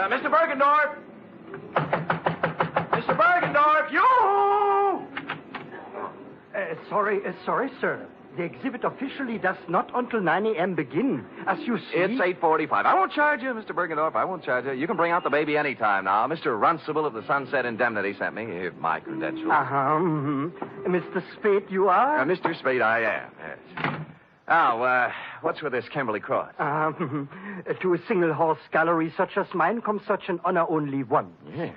Mr. Bergendorf! Mr. Bergendorf, you! Sorry, sir. The exhibit officially does not until 9 a.m. begin. As you see... It's 8:45. I won't charge you, Mr. Bergendorf. I won't charge you. You can bring out the baby any time now. Mr. Runcible of the Sunset Indemnity sent me. Here's my credentials. Mr. Spade, you are? Mr. Spade, I am, yes. Now, what's with this Kimberly Cross? To a single-horse gallery such as mine comes such an honor only once. Yeah.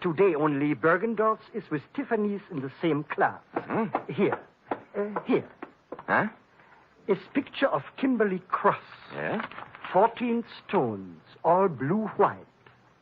Today only Bergendorf's is with Tiffany's in the same class. Mm-hmm. Here. Huh? Is picture of Kimberly Cross. Yeah? 14 stones, all blue-white.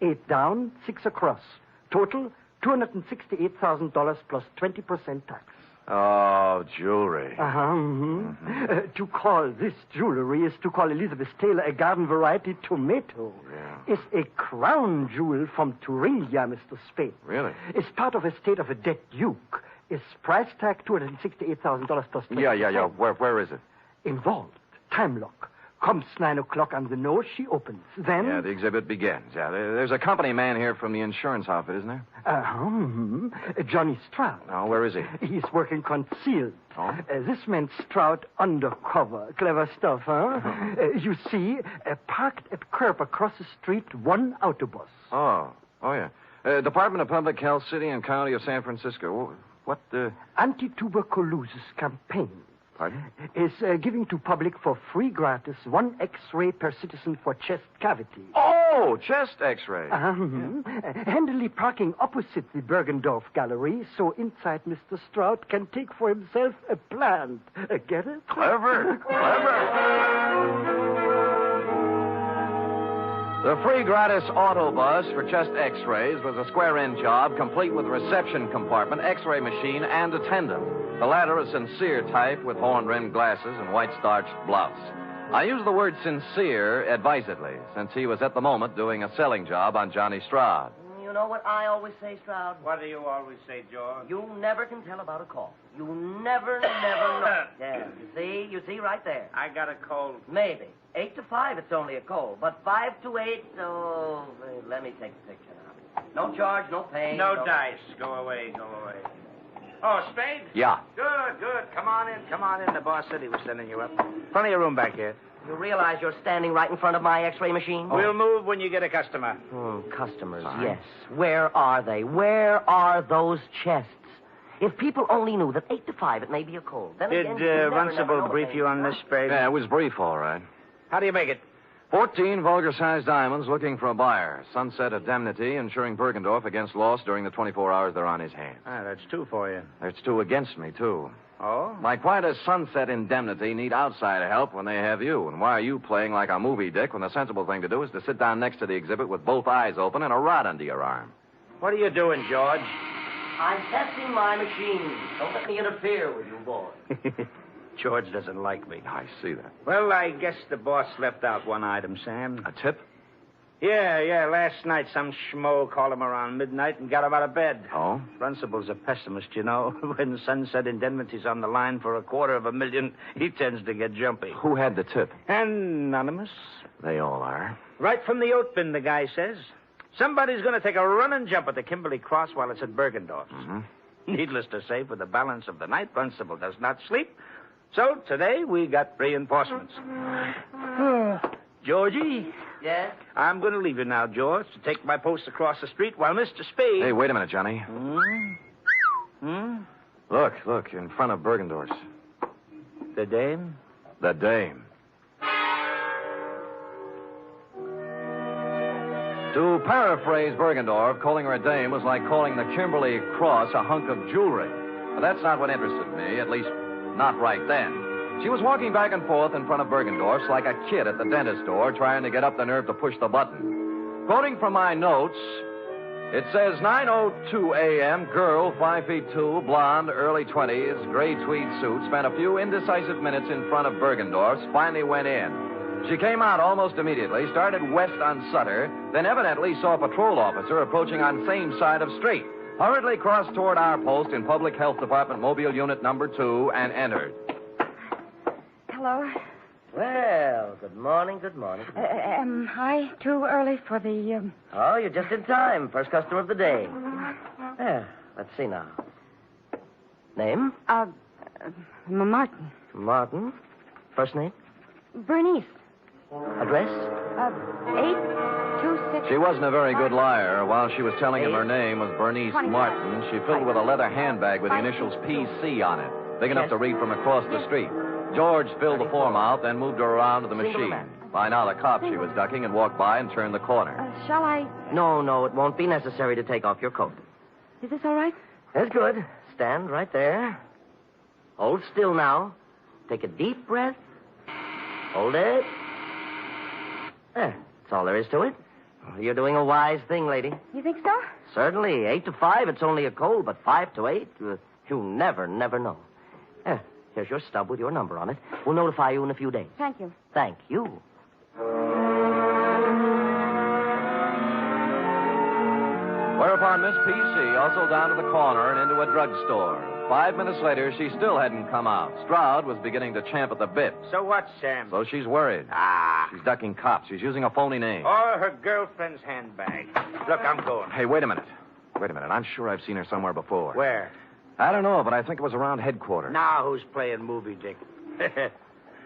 8 down, 6 across. Total, $268,000 plus 20% tax. Oh, jewelry. To call this jewelry is to call Elizabeth Taylor a garden variety tomato. Yeah. Is a crown jewel from Thuringia, Mr. Spade. Really? Is part of estate of a dead duke. Is price tag $268,000 plus 20%. Yeah. Where is it? Involved. Time lock. Comes 9 o'clock on the nose, she opens. Then... Yeah, the exhibit begins. Yeah, there's a company man here from the insurance outfit, isn't there? Johnny Stroud. Oh, where is he? He's working concealed. Oh? This man Stroud undercover. Clever stuff, huh? You see, parked at curb across the street, one autobus. Oh, yeah. Department of Public Health, City and County of San Francisco. What, Anti-tuberculosis campaign. Pardon? Is giving to public for free gratis 1 X-ray per citizen for chest cavity. Oh, chest X-ray. Handily parking opposite the Bergendorf Gallery, so inside Mr. Stroud can take for himself a plant. Get it? Clever. The free gratis autobus for chest X-rays was a square-end job, complete with reception compartment, X-ray machine, and attendant. The latter a sincere type with horn-rimmed glasses and white-starched blouse. I use the word sincere advisedly, since he was at the moment doing a selling job on Johnny Stroud. You know what I always say, Stroud? What do you always say, George? You never can tell about a call. You never know. Yeah, you see right there. I got a cold. Maybe. 8 to 5, it's only a cold. But 5 to 8, oh, let me take the picture now. No charge, no pay. No dice. Go away. Oh, Spade? Yeah. Good. Come on in. The boss said he was sending you up. Plenty of room back here. You realize you're standing right in front of my X-ray machine? We'll move when you get a customer. Customers, yes. Where are they? Where are those chests? If people only knew that 8 to 5, it may be a cold. Then Did Runcible brief you on this, Spade? Yeah, it was brief, all right. How do you make it? 14 vulgar-sized diamonds looking for a buyer. Sunset Indemnity insuring Bergendorf against loss during the 24 hours they're on his hands. That's 2 for you. There's 2 against me, too. Oh? Like, why does Sunset Indemnity need outside help when they have you? And why are you playing like a movie dick when the sensible thing to do is to sit down next to the exhibit with both eyes open and a rod under your arm? What are you doing, George? I'm testing my machine. Don't let me interfere with you, boy. George doesn't like me. I see that. Well, I guess the boss left out one item, Sam. A tip? Yeah. Last night, some schmo called him around midnight and got him out of bed. Oh? Runcible's a pessimist, you know. When Sunset Indemnity's on the line for $250,000, he tends to get jumpy. Who had the tip? Anonymous. They all are. Right from the oat bin, the guy says. Somebody's going to take a running jump at the Kimberley Cross while it's at Bergendorf's. Mm-hmm. Needless to say, for the balance of the night, Constable does not sleep. So today we got reinforcements. Georgie? Yes? I'm going to leave you now, George, to take my post across the street while Mr. Spade... Hey, wait a minute, Johnny. Look, in front of Bergendorf's. The dame? The dame. To paraphrase Bergendorf, calling her a dame was like calling the Kimberley Cross a hunk of jewelry. But that's not what interested me, at least not right then. She was walking back and forth in front of Bergendorf's like a kid at the dentist door trying to get up the nerve to push the button. Quoting from my notes, it says 9:02 a.m., girl, 5 feet 2, blonde, early 20s, gray tweed suit, spent a few indecisive minutes in front of Bergendorf's, finally went in. She came out almost immediately, started west on Sutter, then evidently saw a patrol officer approaching on same side of street, hurriedly crossed toward our post in Public Health Department Mobile Unit number 2, and entered. Hello. Well, good morning, good morning. Am I too early for the... Oh, you're just in time. First customer of the day. Yeah, let's see now. Name? Martin. Martin. First name? Bernice. Address? 826... She wasn't a very good liar. While she was telling him her name was Bernice Martin, she filled with a leather handbag with the initials PC on it, big enough to read from across the street. George filled the form out, then moved her around to the machine. By now, the cop she was ducking had walked by and turned the corner. Shall I... No, it won't be necessary to take off your coat. Is this all right? That's good. Stand right there. Hold still now. Take a deep breath. Hold it. There. That's all there is to it. You're doing a wise thing, lady. You think so? Certainly. 8 to 5, it's only a cold, but 5 to 8, you never know. There. Here's your stub with your number on it. We'll notify you in a few days. Thank you. Thank you. Whereupon Miss P.C. hustled down to the corner and into a drugstore. 5 minutes later, she still hadn't come out. Stroud was beginning to champ at the bit. So what, Sam? So she's worried. She's ducking cops. She's using a phony name. Or her girlfriend's handbag. Look, I'm going. Hey, wait a minute. I'm sure I've seen her somewhere before. Where? I don't know, but I think it was around headquarters. Now who's playing movie, Dick?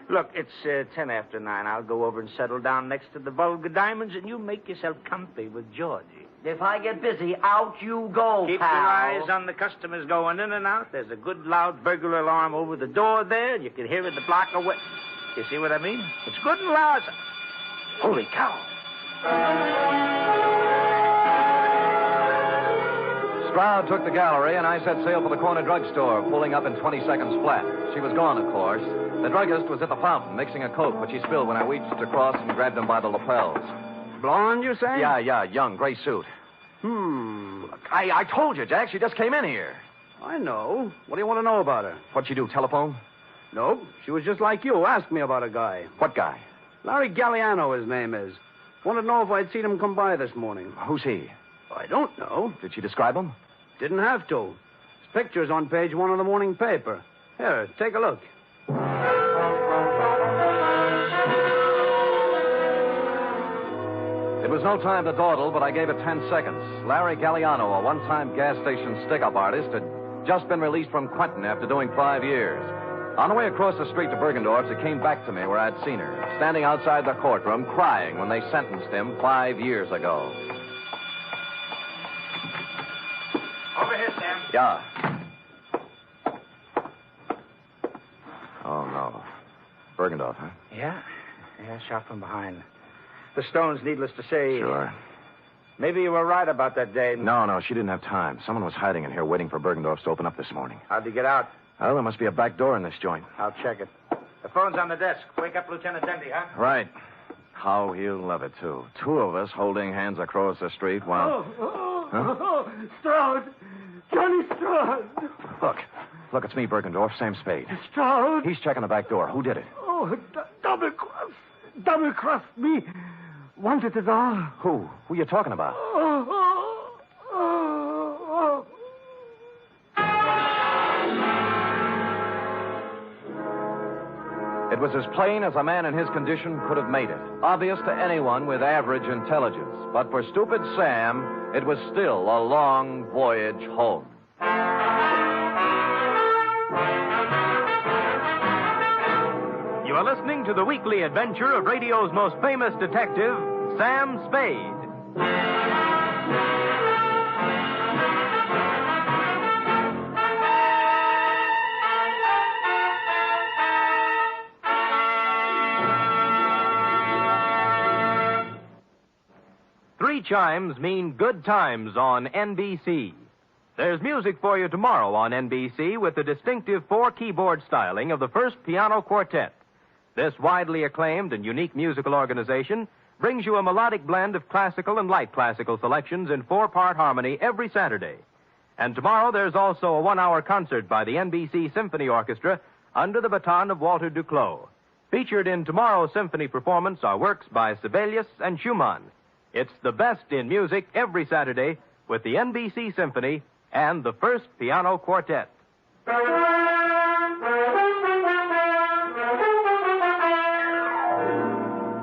Look, it's 10 after 9. I'll go over and settle down next to the Vulgar Diamonds, and you make yourself comfy with Georgie. If I get busy, out you go, Keep pal. your eyes on the customers going in and out. There's a good loud burglar alarm over the door there, and you can hear it a block away. You see what I mean? It's good and loud. Holy cow. Stroud took the gallery, and I set sail for the corner drugstore, pulling up in 20 seconds flat. She was gone, of course. The druggist was at the fountain, mixing a Coke, which he spilled when I reached across and grabbed him by the lapels. Blonde, you say? Yeah, young, gray suit. I told you, Jack, she just came in here. I know. What do you want to know about her? What'd she do, telephone? No, she was just like you. Asked me about a guy. What guy? Larry Galliano, his name is. Wanted to know if I'd seen him come by this morning. Who's he? I don't know. Did she describe him? Didn't have to. His picture's on page 1 of the morning paper. Here, take a look. It was no time to dawdle, but I gave it 10 seconds. Larry Galliano, a one-time gas station stick-up artist, had just been released from Quentin after doing 5 years. On the way across the street to Bergendorf's, it came back to me where I'd seen her, standing outside the courtroom, crying when they sentenced him 5 years ago. Over here, Sam. Yeah. Oh, no. Bergendorf, huh? Yeah, shot from behind. The stones, needless to say. Sure. Maybe you were right about that day. No, she didn't have time. Someone was hiding in here waiting for Bergendorf's to open up this morning. How'd you get out? Oh, there must be a back door in this joint. I'll check it. The phone's on the desk. Wake up Lieutenant Dendy, huh? Right. How he'll love it, too. 2 of us holding hands across the street while... Stroud! Johnny Stroud! Look, it's me, Bergendorf, Sam Spade. Stroud! He's checking the back door. Who did it? Oh, double-crossed me. Wanted it all. Who? Who you talking about? It was as plain as a man in his condition could have made it. Obvious to anyone with average intelligence. But for stupid Sam, it was still a long voyage home. You are listening to the weekly adventure of radio's most famous detective, Sam Spade. Three chimes mean good times on NBC. There's music for you tomorrow on NBC with the distinctive four-keyboard styling of the First Piano Quartet. This widely acclaimed and unique musical organization brings you a melodic blend of classical and light classical selections in four-part harmony every Saturday. And tomorrow there's also a one-hour concert by the NBC Symphony Orchestra under the baton of Walter Duclos. Featured in tomorrow's symphony performance are works by Sibelius and Schumann. It's the best in music every Saturday with the NBC Symphony and the First Piano Quartet.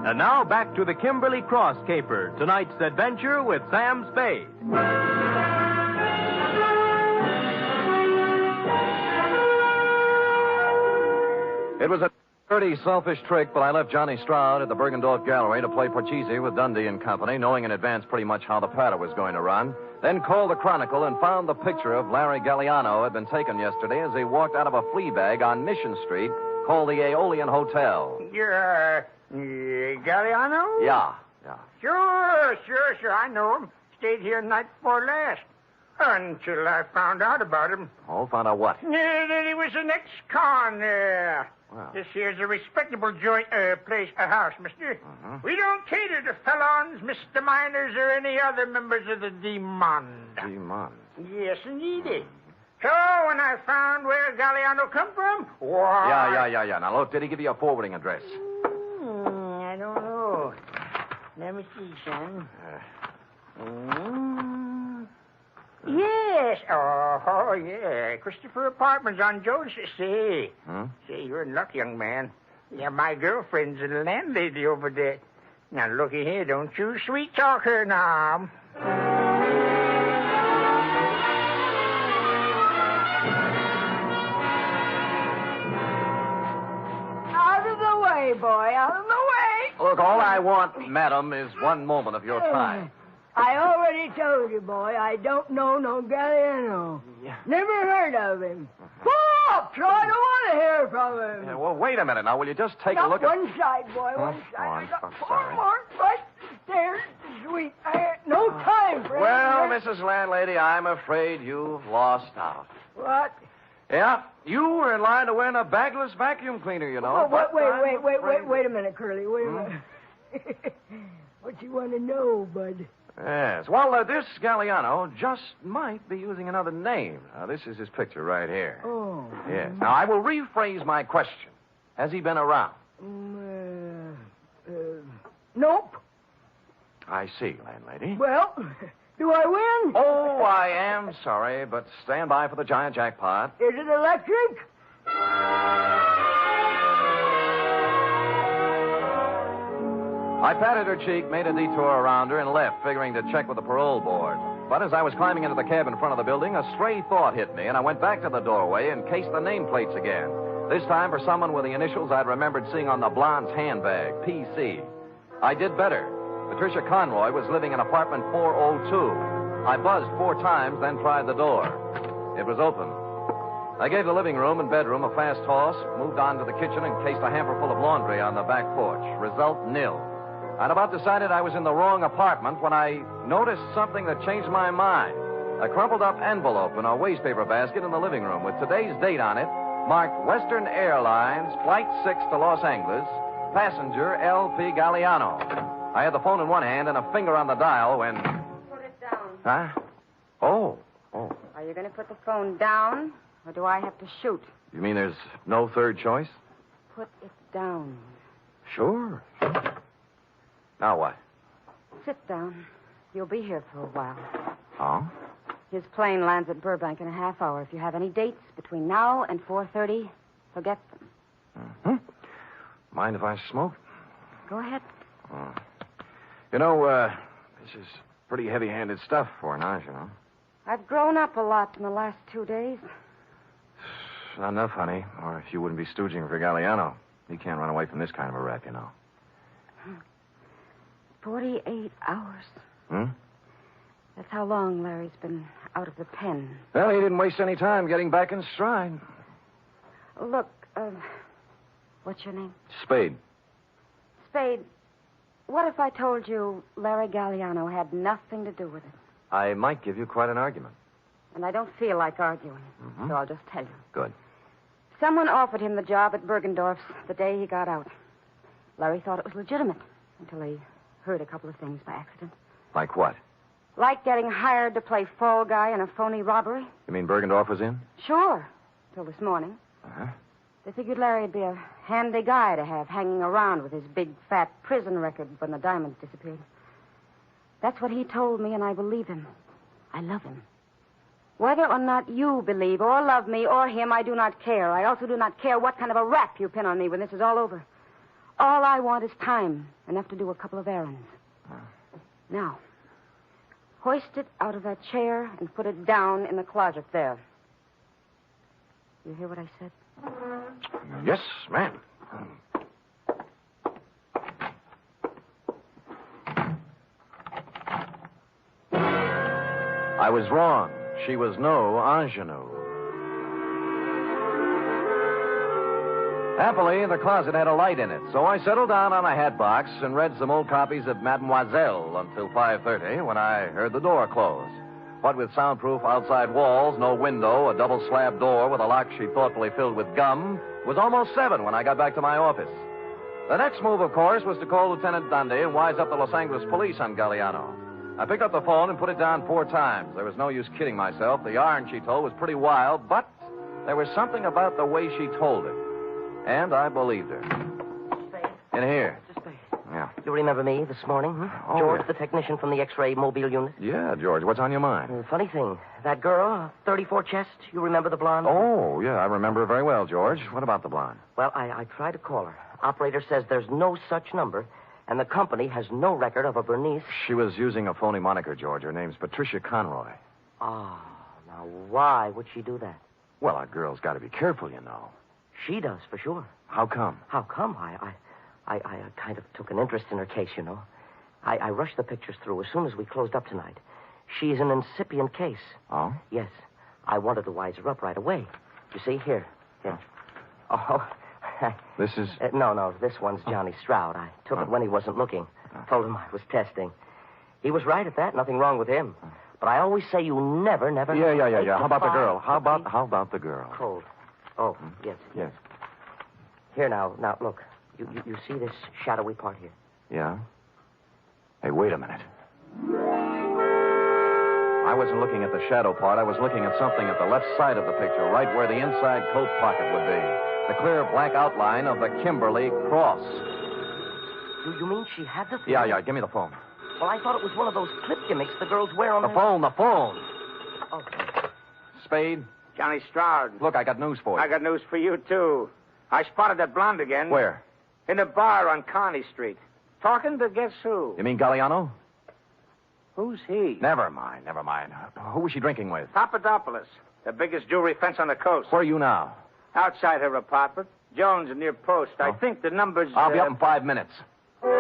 And now back to the Kimberly Cross caper, tonight's adventure with Sam Spade. It was a dirty, selfish trick, but I left Johnny Stroud at the Bergendorf Gallery to play Porchese with Dundee and Company, knowing in advance pretty much how the patter was going to run. Then called the Chronicle and found the picture of Larry Galliano had been taken yesterday as he walked out of a flea bag on Mission Street called the Aeolian Hotel. You're, Galliano? Yeah. Sure. I know him. Stayed here night before last. Until I found out about him. Oh, found out what? That he was an ex-con. Wow. This here's a respectable joint, place, a house, mister. We don't cater to felons, misdemeanors, or any other members of the Demon. Demon? Yes, indeed. So, when I found where Galliano come from, why... Yeah. Now, look, did he give you a forwarding address? I don't know. Let me see, son. Yes. Oh, yeah. Christopher Apartments on Jones. See, you're in luck, young man. Yeah, my girlfriend's a landlady over there. Now, looky here. Don't you sweet talk her now. Out of the way, boy. Out of the way. Look, all I want, madam, is one moment of your time. I already told you, boy, I don't know no Galliano. Yeah. Never heard of him. Pull up, so I don't want to hear from him. Yeah, well, wait a minute now. Will you just take Not a look one side, boy, one side. I'm Four sorry. more right there, sweet. I had no time for Well, anything. Mrs. Landlady, I'm afraid you've lost out. What? Yeah, you were in line to win a bagless vacuum cleaner, you know. Wait a minute, Curly. Wait a minute. What you want to know, bud? Yes. Well, this Galliano just might be using another name. Now, this is his picture right here. Oh. Yes. Now, I will rephrase my question. Has he been around? Nope. I see, landlady. Well, do I win? Oh, I am sorry, but stand by for the giant jackpot. Is it electric? I patted her cheek, made a detour around her, and left, figuring to check with the parole board. But as I was climbing into the cab in front of the building, a stray thought hit me, and I went back to the doorway and cased the nameplates again. This time for someone with the initials I'd remembered seeing on the blonde's handbag, PC. I did better. Patricia Conroy was living in apartment 402. I buzzed 4 times, then tried the door. It was open. I gave the living room and bedroom a fast toss, moved on to the kitchen, and cased a hamper full of laundry on the back porch. Result, nil. I'd about decided I was in the wrong apartment when I noticed something that changed my mind. A crumpled up envelope in a wastepaper basket in the living room with today's date on it, marked Western Airlines, Flight 6 to Los Angeles, passenger L.P. Galliano. I had the phone in one hand and a finger on the dial when... Put it down. Huh? Oh. Are you going to put the phone down, or do I have to shoot? You mean there's no third choice? Put it down. Sure. Now what? Sit down. You'll be here for a while. Oh? His plane lands at Burbank in a half hour. If you have any dates between now and 4:30, forget them. Mind if I smoke? Go ahead. Oh. You know, this is pretty heavy-handed stuff for an ingenue. I've grown up a lot in the last 2 days. Not enough, honey, or if you wouldn't be stooging for Galliano. He can't run away from this kind of a rap, you know. 48 hours. Hmm? That's how long Larry's been out of the pen. Well, he didn't waste any time getting back in stride. Look, what's your name? Spade. Spade, what if I told you Larry Galliano had nothing to do with it? I might give you quite an argument. And I don't feel like arguing, so I'll just tell you. Good. Someone offered him the job at Bergendorf's the day he got out. Larry thought it was legitimate until he heard a couple of things by accident. Like what? Like getting hired to play fall guy in a phony robbery. You mean Bergendorf was in? Sure, till this morning. Uh-huh. They figured Larry'd be a handy guy to have hanging around with his big, fat prison record when the diamonds disappeared. That's what he told me, and I believe him. I love him. Whether or not you believe or love me or him, I do not care. I also do not care what kind of a rap you pin on me when this is all over. All I want is time, enough to do a couple of errands. Now, hoist it out of that chair and put it down in the closet there. You hear what I said? Yes, ma'am. I was wrong. She was no ingenue. Happily, the closet had a light in it, so I settled down on a hat box and read some old copies of Mademoiselle until 5:30 when I heard the door close. What with soundproof outside walls, no window, a double slab door with a lock she thoughtfully filled with gum, it was almost 7 when I got back to my office. The next move, of course, was to call Lieutenant Dundee and wise up the Los Angeles police on Galliano. I picked up the phone and put it down 4 times. There was no use kidding myself. The yarn she told was pretty wild, but there was something about the way she told it. And I believed her. Spade. In here. Mr. Spade. Yeah. You remember me this morning, huh? Oh, George, yeah. the technician from the X-ray mobile unit? Yeah, George, what's on your mind? Funny thing, that girl, 34 chest, you remember the blonde? Oh, yeah, I remember her very well, George. What about the blonde? Well, I tried to call her. Operator says there's no such number, and the company has no record of a Bernice. She was using a phony moniker, George. Her name's Patricia Conroy. Ah, now why would she do that? Well, a girl's got to be careful, you know. She does, for sure. How come? How come? I kind of took an interest in her case, you know. I rushed the pictures through as soon as we closed up tonight. She's an incipient case. Oh? Yes. I wanted to wise her up right away. You see, here. Oh. This is... No, this one's Johnny Stroud. I took it when he wasn't looking. Told him I was testing. He was right at that. Nothing wrong with him. But I always say you never... Yeah. How about the girl? How about the girl? Cold. Oh, yes. Yes. Here, now, look. You see this shadowy part here? Yeah? Hey, wait a minute. I wasn't looking at the shadow part. I was looking at something at the left side of the picture, right where the inside coat pocket would be. The clear black outline of the Kimberly cross. You mean she had the thing? Yeah. Give me the phone. Well, I thought it was one of those clip gimmicks the girls wear on the phone. Oh. Spade? Johnny Stroud. Look, I got news for you. I got news for you, too. I spotted that blonde again. Where? In a bar on Kearney Street. Talking to guess who? You mean Galliano? Who's he? Never mind. Who was she drinking with? Papadopoulos, the biggest jewelry fence on the coast. Where are you now? Outside her apartment. Jones near Post. I think the number's... I'll be up in 5 minutes. Look,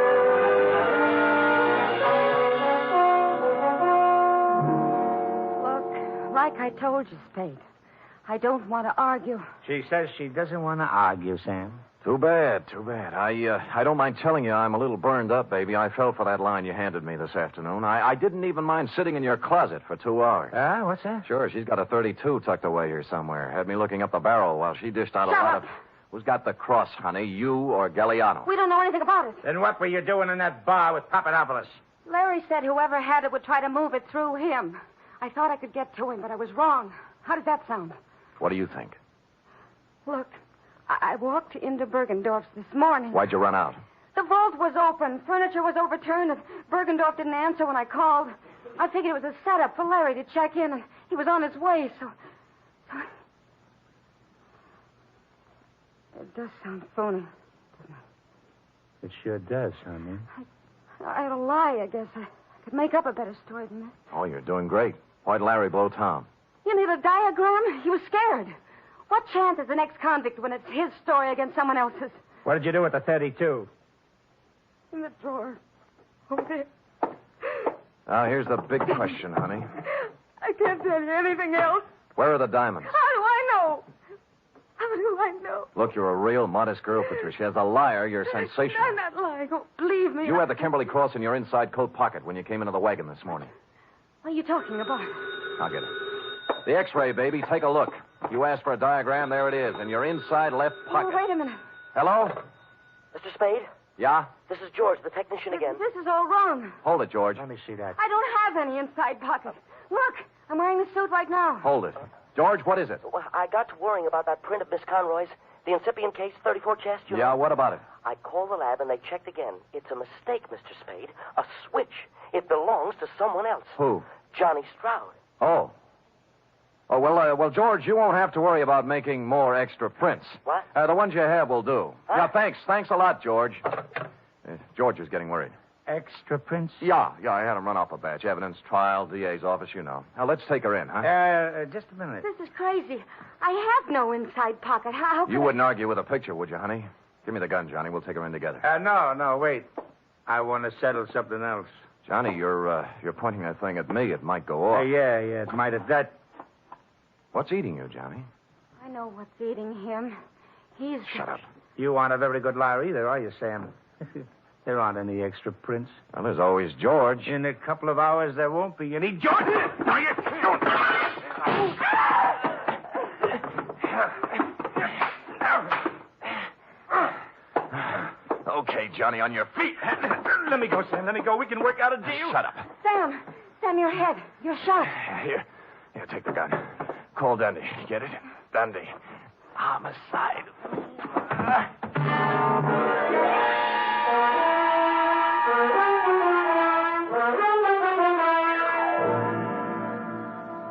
like I told you, Spade, I don't want to argue. She says she doesn't want to argue, Sam. Too bad. I don't mind telling you I'm a little burned up, baby. I fell for that line you handed me this afternoon. I didn't even mind sitting in your closet for 2 hours. What's that? Sure, she's got a 32 tucked away here somewhere. Had me looking up the barrel while she dished out a lot of... Who's got the cross, honey, you or Galliano? We don't know anything about it. Then what were you doing in that bar with Papadopoulos? Larry said whoever had it would try to move it through him. I thought I could get to him, but I was wrong. How does that sound? What do you think? Look, I walked into Bergendorf's this morning. Why'd you run out? The vault was open. Furniture was overturned, and Bergendorf didn't answer when I called. I figured it was a setup for Larry to check in, and he was on his way, so... It does sound phony, doesn't it? It sure does, honey. I don't lie, I guess. I could make up a better story than this. Oh, you're doing great. Why'd Larry blow Tom? You need a diagram? He was scared. What chance is an ex-convict when it's his story against someone else's? What did you do with the 32? In the drawer. Over there. Now, here's the big question, honey. I can't tell you anything else. Where are the diamonds? How do I know? How do I know? Look, you're a real modest girl, Patricia. As a liar, you're sensational. I'm not lying. Oh, believe me. You had the Kimberly Cross in your inside coat pocket when you came into the wagon this morning. What are you talking about? I'll get it. The X-ray, baby. Take a look. You asked for a diagram. There it is, in your inside left pocket. Oh, wait a minute. Hello? Mr. Spade? Yeah? This is George, the technician again. This is all wrong. Hold it, George. Let me see that. I don't have any inside pocket. Look, I'm wearing the suit right now. Hold it. George, what is it? Well, I got to worrying about that print of Miss Conroy's, the incipient case, 34 chest, you know? Yeah, what about it? I called the lab and they checked again. It's a mistake, Mr. Spade. A switch. It belongs to someone else. Who? Johnny Stroud. Oh. Oh, well, George, you won't have to worry about making more extra prints. What? The ones you have will do. Huh? Yeah, thanks. Thanks a lot, George. George is getting worried. Extra prints? Yeah, I had him run off a batch. Evidence, trial, DA's office, you know. Now, let's take her in, huh? Just a minute. This is crazy. I have no inside pocket. How You wouldn't argue with a picture, would you, honey? Give me the gun, Johnny. We'll take her in together. No, wait. I want to settle something else. Johnny, you're pointing that thing at me. It might go off. Yeah, it might have that. What's eating you, Johnny? I know what's eating him. He's... Shut up. You aren't a very good liar either, are you, Sam? There aren't any extra prints. Well, there's always George. In a couple of hours, there won't be any George. Now you don't. Okay, Johnny, on your feet. Let me go, Sam. Let me go. We can work out a deal. Shut up. Sam, your head. You're shot. Here, take the gun. Call Dundee. Get it? Dundee. Homicide.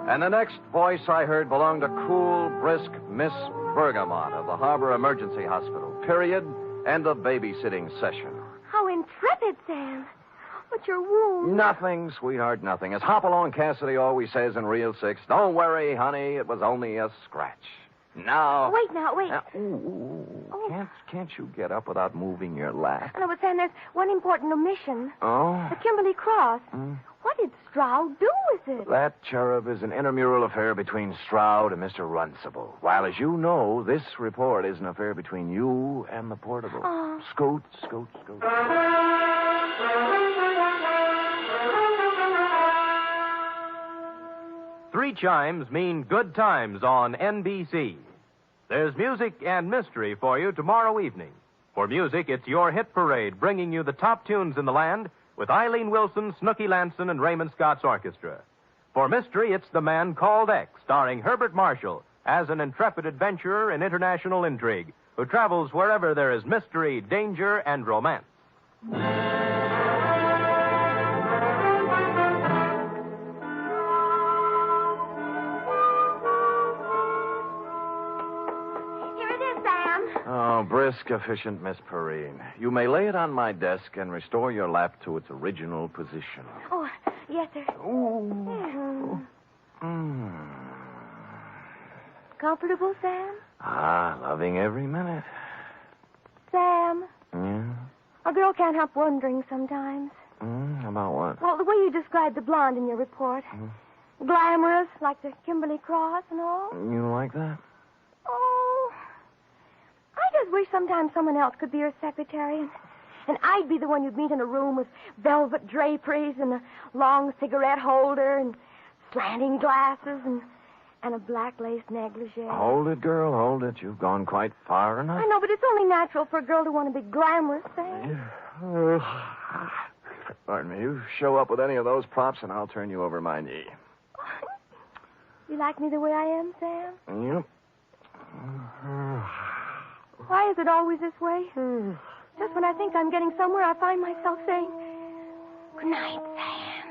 And the next voice I heard belonged to cool, brisk Miss Bergamot of the Harbor Emergency Hospital. Period. End of babysitting session. How intrepid, Sam. What's your wound? Nothing, sweetheart, nothing. As Hopalong Cassidy always says in Reel 6, don't worry, honey, it was only a scratch. Now... Wait. Now, Can't you get up without moving your lap? No, but Sam, there's one important omission. Oh? The Kimberly Cross. What did Stroud do with it? That cherub is an intramural affair between Stroud and Mr. Runcible. While, as you know, this report is an affair between you and the portable. Scoot. 3 chimes mean good times on NBC. There's music and mystery for you tomorrow evening. For music, it's your hit parade bringing you the top tunes in the land with Eileen Wilson, Snooky Lanson, and Raymond Scott's orchestra. For mystery, it's The Man Called X, starring Herbert Marshall as an intrepid adventurer in international intrigue who travels wherever there is mystery, danger, and romance. Oh, brisk, efficient Miss Perrine. You may lay it on my desk and restore your lap to its original position. Oh, yes, sir. Ooh. Comfortable, Sam? Loving every minute. Sam, Yeah? a girl can't help wondering sometimes. About what? Well, the way you described the blonde in your report. Glamorous, like the Kimberly Cross and all. You like that? Oh, I just wish sometimes someone else could be her secretary. And I'd be the one you'd meet in a room with velvet draperies and a long cigarette holder and slanting glasses and a black lace negligee. Hold it, girl, hold it. You've gone quite far enough. I know, but it's only natural for a girl to want to be glamorous, Sam. Pardon me. You show up with any of those props and I'll turn you over my knee. You like me the way I am, Sam? Yep. Why is it always this way? Just when I think I'm getting somewhere, I find myself saying, good night, Sam.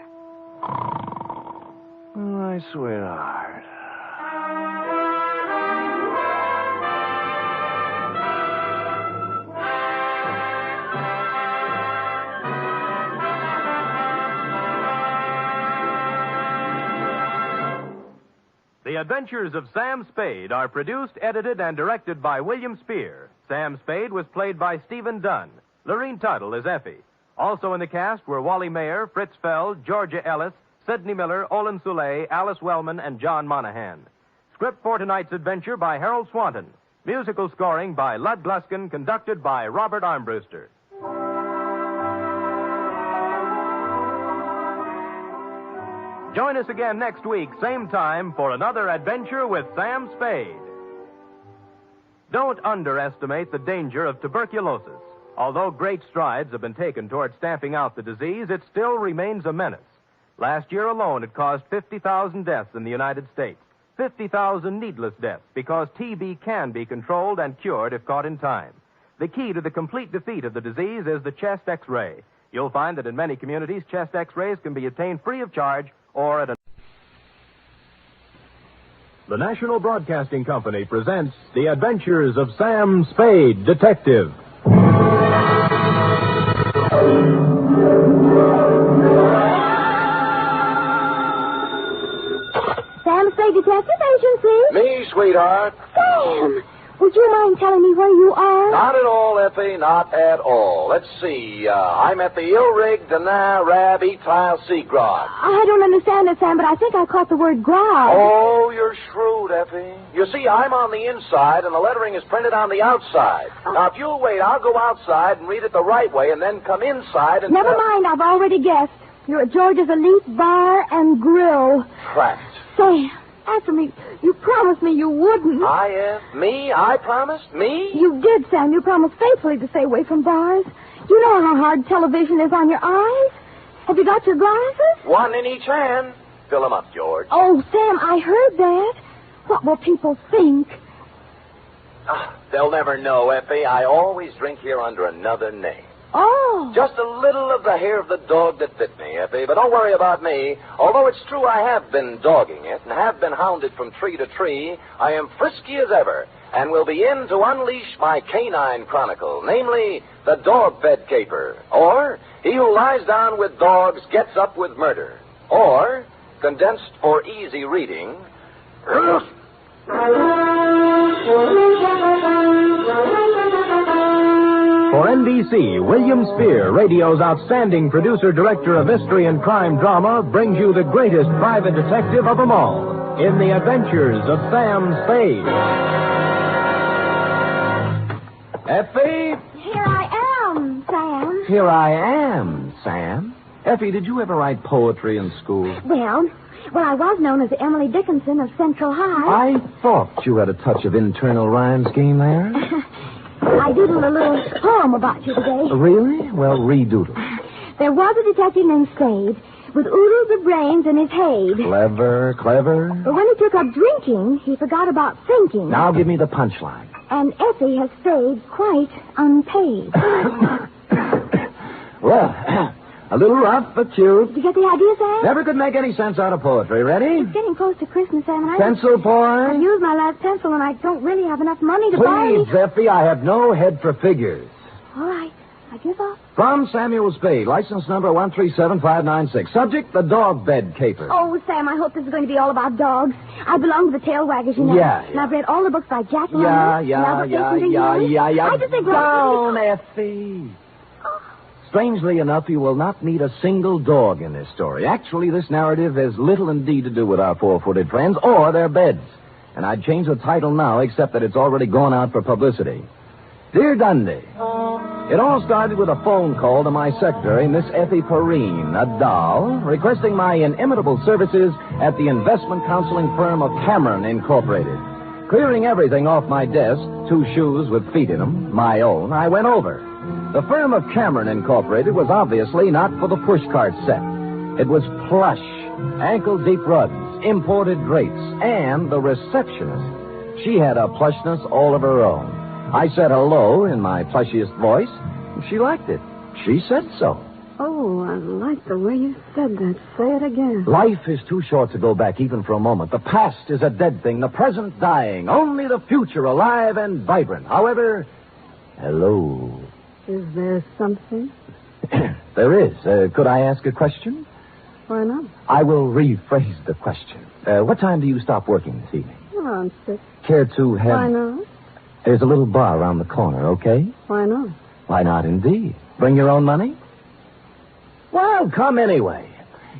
My sweetheart. Adventures of Sam Spade are produced, edited, and directed by William Spear. Sam Spade was played by Stephen Dunn. Lorene Tuttle is Effie. Also in the cast were Wally Mayer, Fritz Feld, Georgia Ellis, Sidney Miller, Olin Soule, Alice Wellman, and John Monahan. Script for tonight's adventure by Harold Swanton. Musical scoring by Lud Gluskin, conducted by Robert Armbruster. Join us again next week, same time, for another adventure with Sam Spade. Don't underestimate the danger of tuberculosis. Although great strides have been taken toward stamping out the disease, it still remains a menace. Last year alone, it caused 50,000 deaths in the United States. 50,000 needless deaths, because TB can be controlled and cured if caught in time. The key to the complete defeat of the disease is the chest X-ray. You'll find that in many communities, chest X-rays can be obtained free of charge or at a... The National Broadcasting Company presents The Adventures of Sam Spade, Detective. Sam Spade Detective Agency? Me, sweetheart. Sam, would you mind telling me where you are? Not at all, Effie, not at all. Let's see. I'm at the Il-Rig Dana Rab Etile Seagrod. I don't understand it, Sam, but I think I caught the word grog. Oh, you're shrewd, Effie. You see, I'm on the inside, and the lettering is printed on the outside. Now, if you'll wait, I'll go outside and read it the right way, and then come inside and... Never mind, I've already guessed. You're at George's Elite Bar and Grill. Trapped. Sam, answer me. You promised me you wouldn't. Me? I promised? Me? You did, Sam. You promised faithfully to stay away from bars. You know how hard television is on your eyes. Have you got your glasses? One in each hand. Fill 'em up, George. Oh, Sam, I heard that. What will people think? They'll never know, Effie. I always drink here under another name. Oh. Just a little of the hair of the dog that bit me, Effie. But don't worry about me. Although it's true I have been dogging it and have been hounded from tree to tree, I am frisky as ever and will be in to unleash my canine chronicle, namely the dog bed caper, or he who lies down with dogs gets up with murder, or, condensed for easy reading, For NBC, William Spear, radio's outstanding producer-director of mystery and crime drama, brings you the greatest private detective of them all in The Adventures of Sam Spade. Effie? Here I am, Sam. Here I am, Sam. Effie, did you ever write poetry in school? Well, I was known as Emily Dickinson of Central High. I thought you had a touch of internal rhyme scheme there. I doodled a little poem about you today. Really? Well, redoodle. There was a detective named Spade with oodles of brains in his head. Clever, clever. But when he took up drinking, he forgot about thinking. Now give me the punchline. And Effie has stayed quite unpaid. Well, a little rough, but cute. Did you get the idea, Sam? Never could make any sense out of poetry. Ready? It's getting close to Christmas, Sam, and Pencil point? I've used my last pencil, and I don't really have enough money to buy Please, Effie, I have no head for figures. All right, I give up. From Samuel Spade, license number 137596. Subject, the dog bed caper. Oh, Sam, I hope this is going to be all about dogs. I belong to the tail waggers, you know. Yeah. And I've read all the books by Jack London. Yeah. I just think... Down, Effie. Strangely enough, you will not meet a single dog in this story. Actually, this narrative has little indeed to do with our four-footed friends or their beds. And I'd change the title now, except that it's already gone out for publicity. Dear Dundee, it all started with a phone call to my secretary, Miss Effie Perrine, a doll, requesting my inimitable services at the investment counseling firm of Cameron Incorporated. Clearing everything off my desk, 2 shoes with feet in them, my own, I went over. The firm of Cameron Incorporated was obviously not for the pushcart set. It was plush, ankle-deep rugs, imported drapes, and the receptionist. She had a plushness all of her own. I said hello in my plushiest voice, and she liked it. She said so. Oh, I like the way you said that. Say it again. Life is too short to go back even for a moment. The past is a dead thing, the present dying, only the future alive and vibrant. However, hello. Is there something? There is. Could I ask a question? Why not? I will rephrase the question. What time do you stop working this evening? Around 6. Care to have... Why not? There's a little bar around the corner, okay? Why not? Why not, indeed? Bring your own money? Well, come anyway.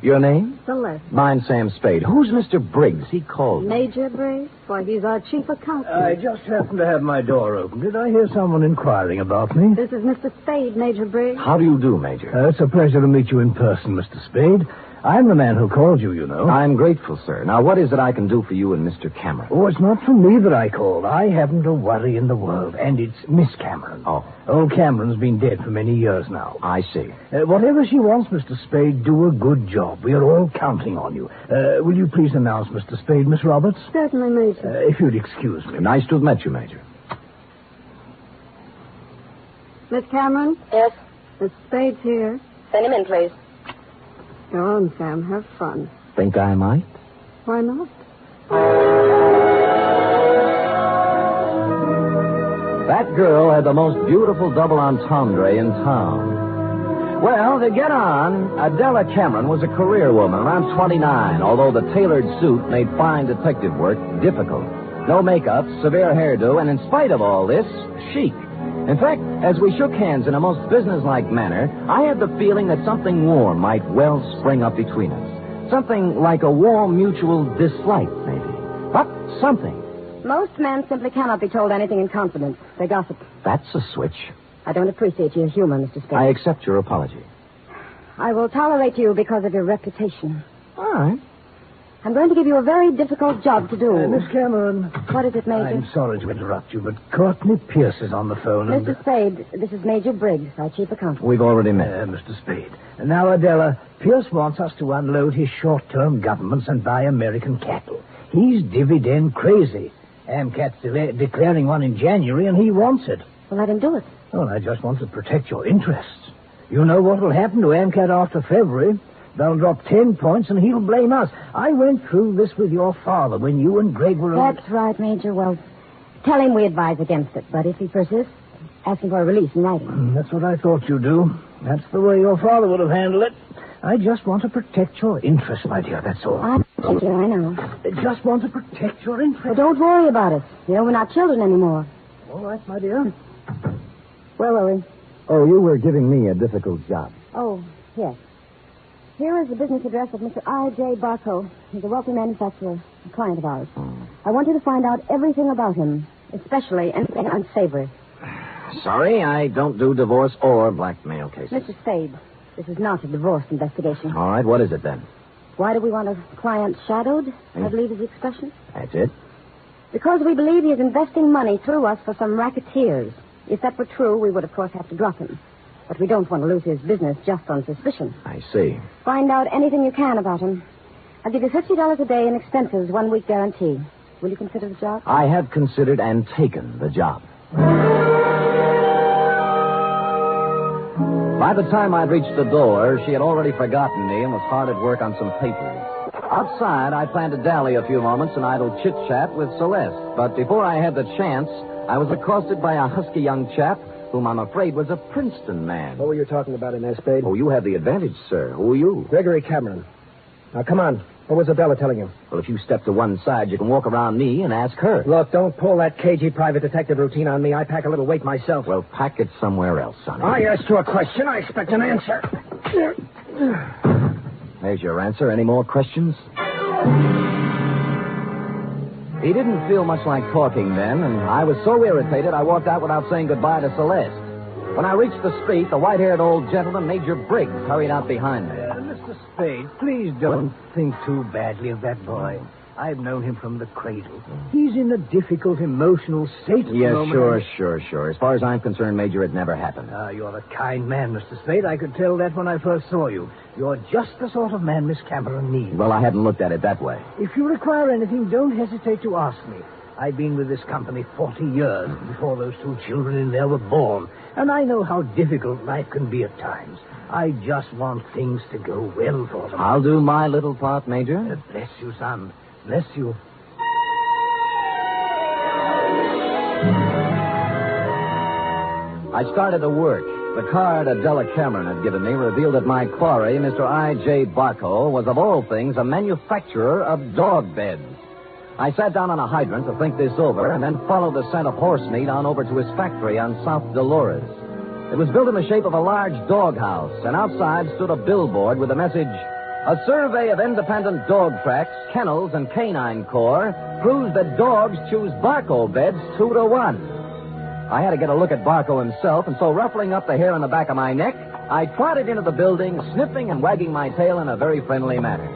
Your name? Celeste. Mine's Sam Spade. Who's Mr. Briggs? He called me. Major Briggs? Why, he's our chief accountant. I just happened to have my door open. Did I hear someone inquiring about me? This is Mr. Spade, Major Briggs. How do you do, Major? It's a pleasure to meet you in person, Mr. Spade. I'm the man who called you, you know. I'm grateful, sir. Now, what is it I can do for you and Mr. Cameron? Oh, it's not for me that I called. I haven't a worry in the world, and it's Miss Cameron. Oh. Old Cameron's been dead for many years now. I see. Whatever she wants, Mr. Spade, do a good job. We are all counting on you. Will you please announce Mr. Spade, Miss Roberts? Certainly, Major. If you'd excuse me. Nice to have met you, Major. Miss Cameron? Yes? Miss Spade's here. Send him in, please. Go on, Sam. Have fun. Think I might? Why not? That girl had the most beautiful double entendre in town. Well, to get on, Adela Cameron was a career woman, around 29, although the tailored suit made fine detective work difficult. No makeup, severe hairdo, and in spite of all this, chic. In fact, as we shook hands in a most businesslike manner, I had the feeling that something warm might well spring up between us. Something like a warm mutual dislike, maybe. But something. Most men simply cannot be told anything in confidence. They gossip. That's a switch. I don't appreciate your humor, Mr. Spade. I accept your apology. I will tolerate you because of your reputation. All right. I'm going to give you a very difficult job to do. Miss Cameron. What is it, Major? I'm sorry to interrupt you, but Courtney Pierce is on the phone. Mr. Spade, this is Major Briggs, our chief accountant. We've already met. Mr. Spade. Now, Adela, Pierce wants us to unload his short-term governments and buy American cattle. He's dividend crazy. AMCAT's declaring one in January, and he wants it. Well, let him do it. Well, I just want to protect your interests. You know what will happen to AMCAT after February. They'll drop 10 points, and he'll blame us. I went through this with your father when you and Greg were... That's right, Major. Well, tell him we advise against it. But if he persists, ask him for a release in writing. That's what I thought you'd do. That's the way your father would have handled it. I just want to protect your interests, my dear, that's all. Major, I know. I just want to protect your interests. Well, don't worry about us. You know, we're not children anymore. All right, my dear. Where were we? Oh, you were giving me a difficult job. Oh, yes. Here is the business address of Mr. I.J. Barco. He's a wealthy manufacturer, a client of ours. I want you to find out everything about him, especially anything unsavory. Sorry, I don't do divorce or blackmail cases. Mr. Spade, this is not a divorce investigation. All right, what is it then? Why do we want a client shadowed, I believe is the expression? That's it? Because we believe he is investing money through us for some racketeers. If that were true, we would, of course, have to drop him. But we don't want to lose his business just on suspicion. I see. Find out anything you can about him. I'll give you $50 a day in expenses, 1 week guarantee. Will you consider the job? I have considered and taken the job. By the time I'd reached the door, she had already forgotten me and was hard at work on some papers. Outside, I planned to dally a few moments in idle chit-chat with Celeste. But before I had the chance, I was accosted by a husky young chap whom I'm afraid was a Princeton man. What were you talking about in there, Spade? Oh, you have the advantage, sir. Who are you? Gregory Cameron. Now, come on. What was Adela telling you? Well, if you step to one side, you can walk around me and ask her. Look, don't pull that cagey private detective routine on me. I pack a little weight myself. Well, pack it somewhere else, sonny. I asked you a question. I expect an answer. There's your answer. Any more questions? He didn't feel much like talking then, and I was so irritated I walked out without saying goodbye to Celeste. When I reached the street, the white-haired old gentleman, Major Briggs, hurried out behind me. Mr. Spade, please don't think too badly of that boy. I've known him from the cradle. He's in a difficult emotional state at the Yes, moment. sure. As far as I'm concerned, Major, it never happened. You're a kind man, Mr. Spade. I could tell that when I first saw you. You're just the sort of man Miss Cameron needs. Well, I hadn't looked at it that way. If you require anything, don't hesitate to ask me. I've been with this company 40 years before those 2 children in there were born. And I know how difficult life can be at times. I just want things to go well for them. I'll do my little part, Major. Bless you, son. Bless you. I started to work. The card Adela Cameron had given me revealed that my quarry, Mr. I.J. Barco, was of all things a manufacturer of dog beds. I sat down on a hydrant to think this over and then followed the scent of horse meat on over to his factory on South Dolores. It was built in the shape of a large doghouse, and outside stood a billboard with the message, "A survey of independent dog tracks, kennels, and canine corps proves that dogs choose Barco beds 2-1. I had to get a look at Barco himself, and so ruffling up the hair on the back of my neck, I trotted into the building, sniffing and wagging my tail in a very friendly manner.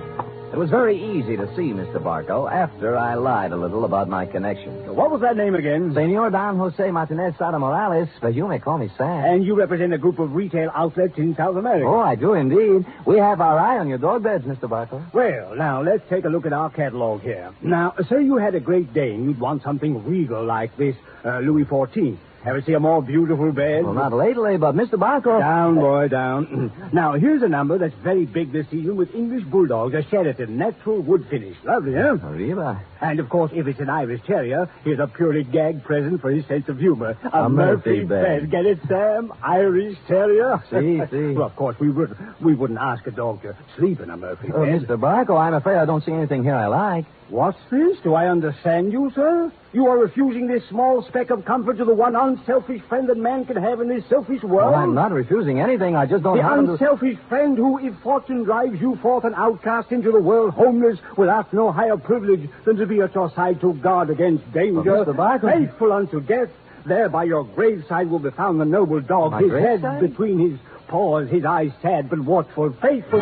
It was very easy to see Mr. Barco after I lied a little about my connection. What was that name again? Senor Don Jose Martinez Sada Morales, but you may call me Sam. And you represent a group of retail outlets in South America. Oh, I do indeed. We have our eye on your dog beds, Mr. Barco. Well, now, let's take a look at our catalog here. Now, say you had a Great Dane. You'd want something regal like this Louis XIV. Ever see a more beautiful bed? Well, not lately, but Mr. Barco... Down, boy, down. Now, here's a number that's very big this season with English Bulldogs, a Sheraton, natural wood finish. Lovely, huh? Arriba. And, of course, if it's an Irish Terrier, here's a purely gag present for his sense of humor. A Murphy bed. Get it, Sam? Irish Terrier? See. Well, of course, we wouldn't ask a dog to sleep in a Murphy bed. Mr. Barco, I'm afraid I don't see anything here I like. What's this? Do I understand you, sir? You are refusing this small speck of comfort to the one unselfish friend that man can have in this selfish world? Well, I'm not refusing anything. I just don't happen to... The unselfish friend who, if fortune drives you forth an outcast into the world, homeless, will ask no higher privilege than to be at your side to guard against danger. Well, Mr. Barco... Faithful unto death, there by your graveside will be found the noble dog, My his graveside? head between his paws, his eyes sad but watchful, faithful...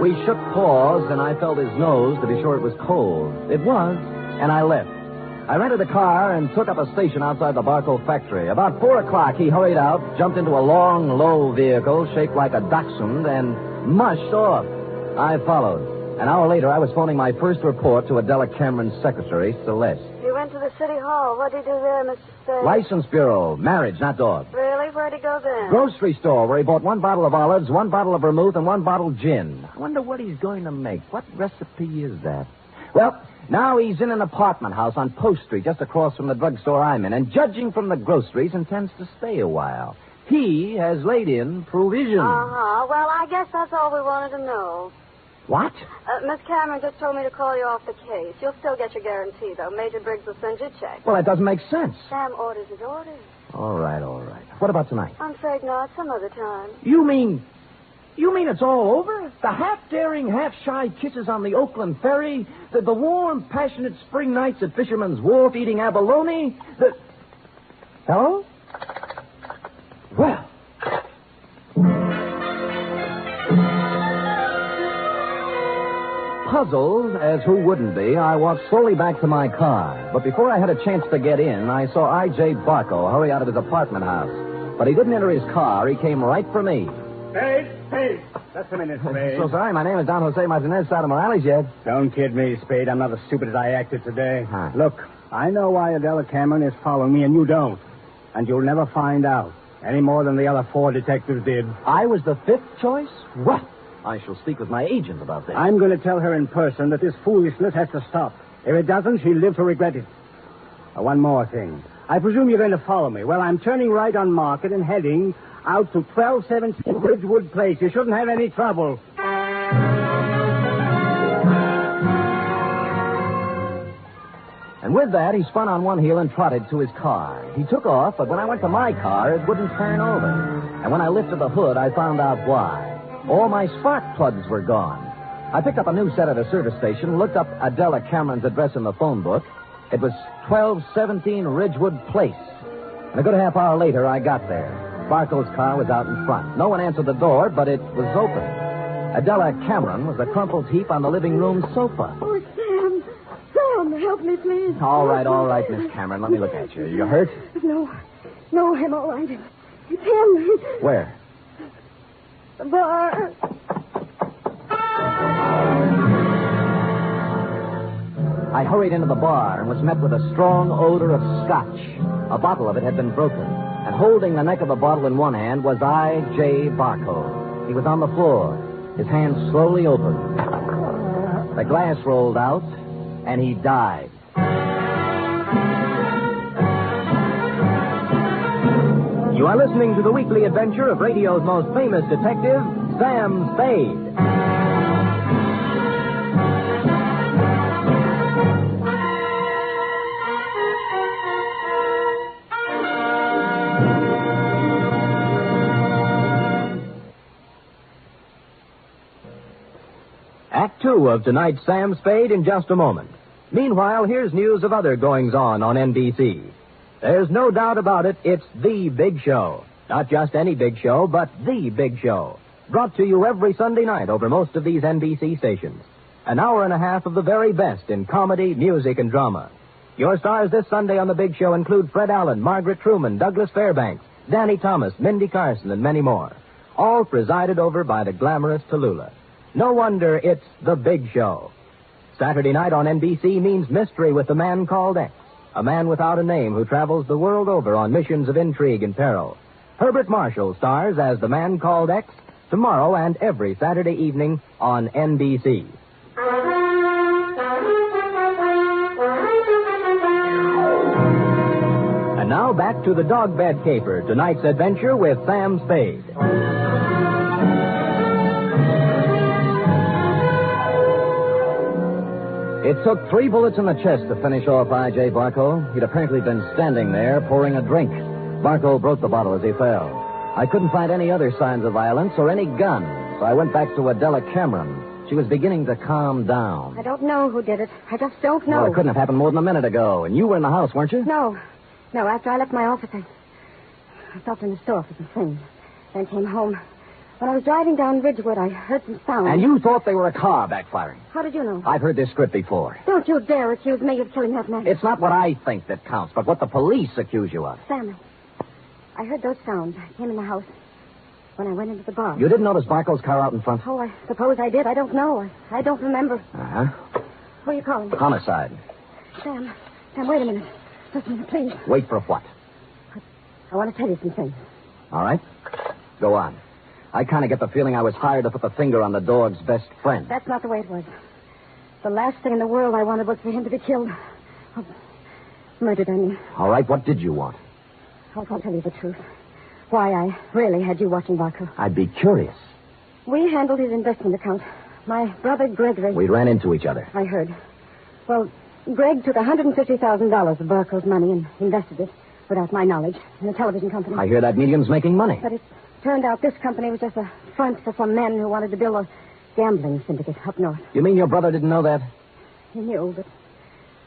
We shook paws, and I felt his nose to be sure it was cold. It was, and I left. I rented a car and took up a station outside the Barco factory. About 4 o'clock, he hurried out, jumped into a long, low vehicle shaped like a dachshund, and mushed off. I followed. An hour later, I was phoning my first report to Adela Cameron's secretary, Celeste. You went to the city hall. What did you do there, Mr. Spade? License bureau, marriage, not dog. Really? Where'd he go then? Grocery store, where he bought 1 bottle of olives, 1 bottle of vermouth, and 1 bottle gin. I wonder what he's going to make. What recipe is that? Well, now he's in an apartment house on Post Street, just across from the drugstore I'm in, and judging from the groceries, intends to stay a while. He has laid in provisions. Uh-huh. Well, I guess that's all we wanted to know. What? Miss Cameron just told me to call you off the case. You'll still get your guarantee, though. Major Briggs will send you a check. Well, that doesn't make sense. Sam orders his orders. All right. What about tonight? I'm afraid not. Some other time. You mean it's all over? The half-daring, half-shy kisses on the Oakland ferry? The warm, passionate spring nights at Fisherman's Wharf eating abalone? Hello? Well... Puzzled, as who wouldn't be, I walked slowly back to my car. But before I had a chance to get in, I saw I.J. Barco hurry out of his apartment house. But he didn't enter his car. He came right for me. Spade! Just a minute, Spade. So sorry, my name is Don Jose Martinez Sada Morales yet. Don't kid me, Spade. I'm not as stupid as I acted today. Huh. Look, I know why Adela Cameron is following me, and you don't. And you'll never find out. Any more than the other 4 detectives did. I was the 5th choice? What? I shall speak with my agent about this. I'm going to tell her in person that this foolishness has to stop. If it doesn't, she'll live to regret it. One more thing. I presume you're going to follow me. Well, I'm turning right on Market and heading out to 1217 Ridgewood Place. You shouldn't have any trouble. And with that, he spun on one heel and trotted to his car. He took off, but when I went to my car, it wouldn't turn over. And when I lifted the hood, I found out why. All my spark plugs were gone. I picked up a new set at a service station, looked up Adela Cameron's address in the phone book. It was 1217 Ridgewood Place. And a good half hour later, I got there. Barco's car was out in front. No one answered the door, but it was open. Adela Cameron was a crumpled heap on the living room sofa. Oh, Sam, help me, please. All right, Miss Cameron. Let me look at you. You hurt? No, I'm all right. It's him. Where? The bar. I hurried into the bar and was met with a strong odor of scotch. A bottle of it had been broken, and holding the neck of the bottle in one hand was I.J. Barco. He was on the floor, his hands slowly opened. The glass rolled out, and he died. You are listening to the weekly adventure of radio's most famous detective, Sam Spade. Act 2 of tonight's Sam Spade in just a moment. Meanwhile, here's news of other goings-on on NBC. There's no doubt about it, it's the big show. Not just any big show, but the big show. Brought to you every Sunday night over most of these NBC stations. An hour and a half of the very best in comedy, music, and drama. Your stars this Sunday on the big show include Fred Allen, Margaret Truman, Douglas Fairbanks, Danny Thomas, Mindy Carson, and many more. All presided over by the glamorous Tallulah. No wonder it's the big show. Saturday night on NBC means mystery with the man called X. A man without a name who travels the world over on missions of intrigue and peril. Herbert Marshall stars as the man called X tomorrow and every Saturday evening on NBC. And now back to the dog bed caper, tonight's adventure with Sam Spade. It took 3 bullets in the chest to finish off I.J. Barco. He'd apparently been standing there pouring a drink. Barco broke the bottle as he fell. I couldn't find any other signs of violence or any gun, so I went back to Adela Cameron. She was beginning to calm down. I don't know who did it. I just don't know. Well, it couldn't have happened more than a minute ago, and you were in the house, weren't you? No. No, after I left my office, I stopped in the store for some things. Then came home. When I was driving down Ridgewood, I heard some sound. And you thought they were a car backfiring. How did you know? I've heard this script before. Don't you dare accuse me of killing that man. It's not what I think that counts, but what the police accuse you of. Sam, I heard those sounds. I came in the house when I went into the bar. You didn't notice Barco's car out in front? Oh, I suppose I did. I don't know. I don't remember. Uh-huh. Who are you calling? Homicide. Sam, wait a minute. Just a minute, please. Wait for what? I want to tell you some things. All right. Go on. I kind of get the feeling I was hired to put the finger on the dog's best friend. That's not the way it was. The last thing in the world I wanted was for him to be killed. Oh, murdered, I mean. All right, what did you want? I'll tell you the truth. Why I really had you watching Barco. I'd be curious. We handled his investment account. My brother Gregory... We ran into each other. I heard. Well, Greg took $150,000 of Barco's money and invested it, without my knowledge, in a television company. I hear that medium's making money. But it turned out this company was just a front for some men who wanted to build a gambling syndicate up north. You mean your brother didn't know that? He knew, but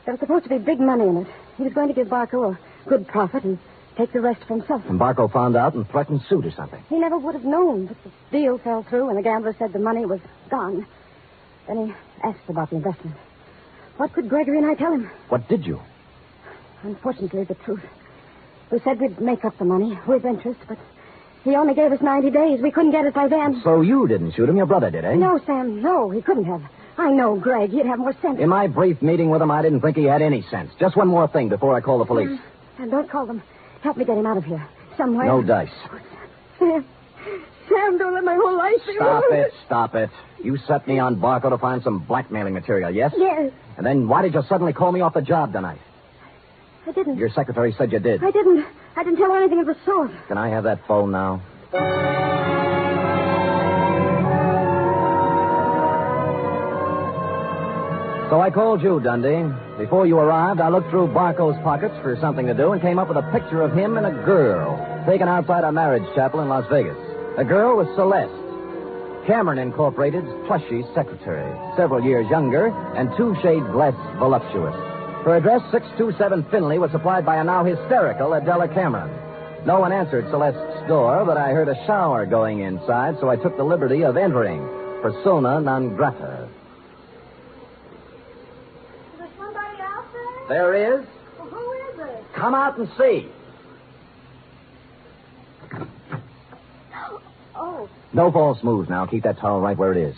there was supposed to be big money in it. He was going to give Barco a good profit and take the rest for himself. And Barco found out and threatened suit or something. He never would have known, but the deal fell through and the gambler said the money was gone. Then he asked about the investment. What could Gregory and I tell him? What did you? Unfortunately, the truth. We said we'd make up the money with interest, but he only gave us 90 days. We couldn't get it by then. So you didn't shoot him, your brother did, eh? No, Sam, no, he couldn't have. I know Greg. He'd have more sense. In my brief meeting with him, I didn't think he had any sense. Just one more thing before I call the police. And don't call them. Help me get him out of here. Somewhere. No dice. Sam, don't let my whole life be Stop it. You set me on Barco to find some blackmailing material, yes? Yes. And then why did you suddenly call me off the job tonight? I didn't. Your secretary said you did. I didn't tell her anything of the sort. Can I have that phone now? So I called you, Dundee. Before you arrived, I looked through Barco's pockets for something to do and came up with a picture of him and a girl taken outside a marriage chapel in Las Vegas. The girl was Celeste, Cameron Incorporated's plushy secretary, several years younger and 2 shades less voluptuous. Her address, 627 Finley, was supplied by a now hysterical Adela Cameron. No one answered Celeste's door, but I heard a shower going inside, so I took the liberty of entering. Persona non grata. Is there somebody out there? There is. Well, who is it? Come out and see. Oh. No false moves now. Keep that towel right where it is.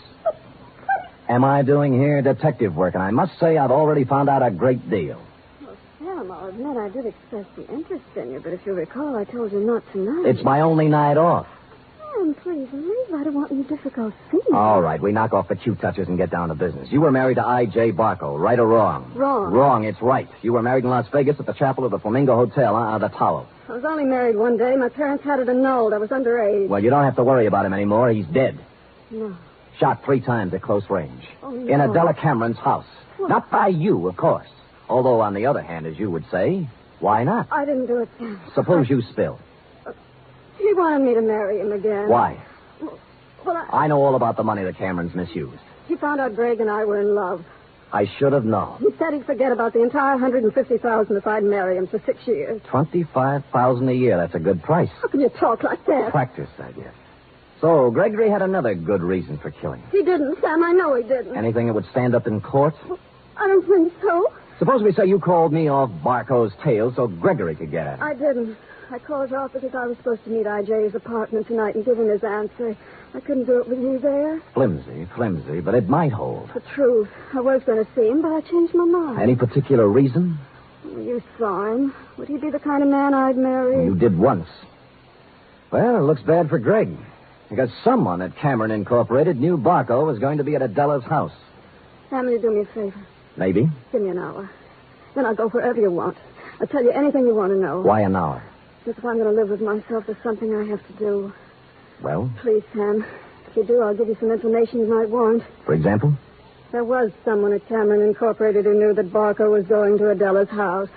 Am I doing here detective work? And I must say I've already found out a great deal. Well, Sam, I'll admit I did express the interest in you, but if you recall, I told you not tonight. It's my only night off. Sam, please, leave. I don't want any difficult scenes. All right, we knock off the cute touches and get down to business. You were married to I.J. Barco, right or wrong? Wrong. Wrong, it's right. You were married in Las Vegas at the chapel of the Flamingo Hotel, the Tower. I was only married one day. My parents had it annulled. I was underage. Well, you don't have to worry about him anymore. He's dead. No. Shot 3 times at close range. Oh, no. In Adela Cameron's house. What? Not by you, of course. Although, on the other hand, as you would say, why not? I didn't do it, Sam. Suppose you spill. He wanted me to marry him again. Why? Well, I know all about the money the Camerons misused. He found out Greg and I were in love. I should have known. He said he'd forget about the entire $150,000 if I'd marry him for 6 years. $25,000 a year. That's a good price. How can you talk like that? Practice, I guess. So, Gregory had another good reason for killing. He didn't, Sam. I know he didn't. Anything that would stand up in court? I don't think so. Suppose we say you called me off Barco's tail so Gregory could get at it. I didn't. I called off because I was supposed to meet I.J.'s apartment tonight and give him his answer. I couldn't do it with you there. Flimsy, but it might hold. The truth. I was going to see him, but I changed my mind. Any particular reason? You saw him. Would he be the kind of man I'd marry? You did once. Well, it looks bad for Greg. Because someone at Cameron Incorporated knew Barco was going to be at Adela's house. Sam, will you do me a favor? Maybe. Give me an hour. Then I'll go wherever you want. I'll tell you anything you want to know. Why an hour? Because if I'm going to live with myself, there's something I have to do. Well? Please, Sam. If you do, I'll give you some information you might want. For example? There was someone at Cameron Incorporated who knew that Barco was going to Adela's house.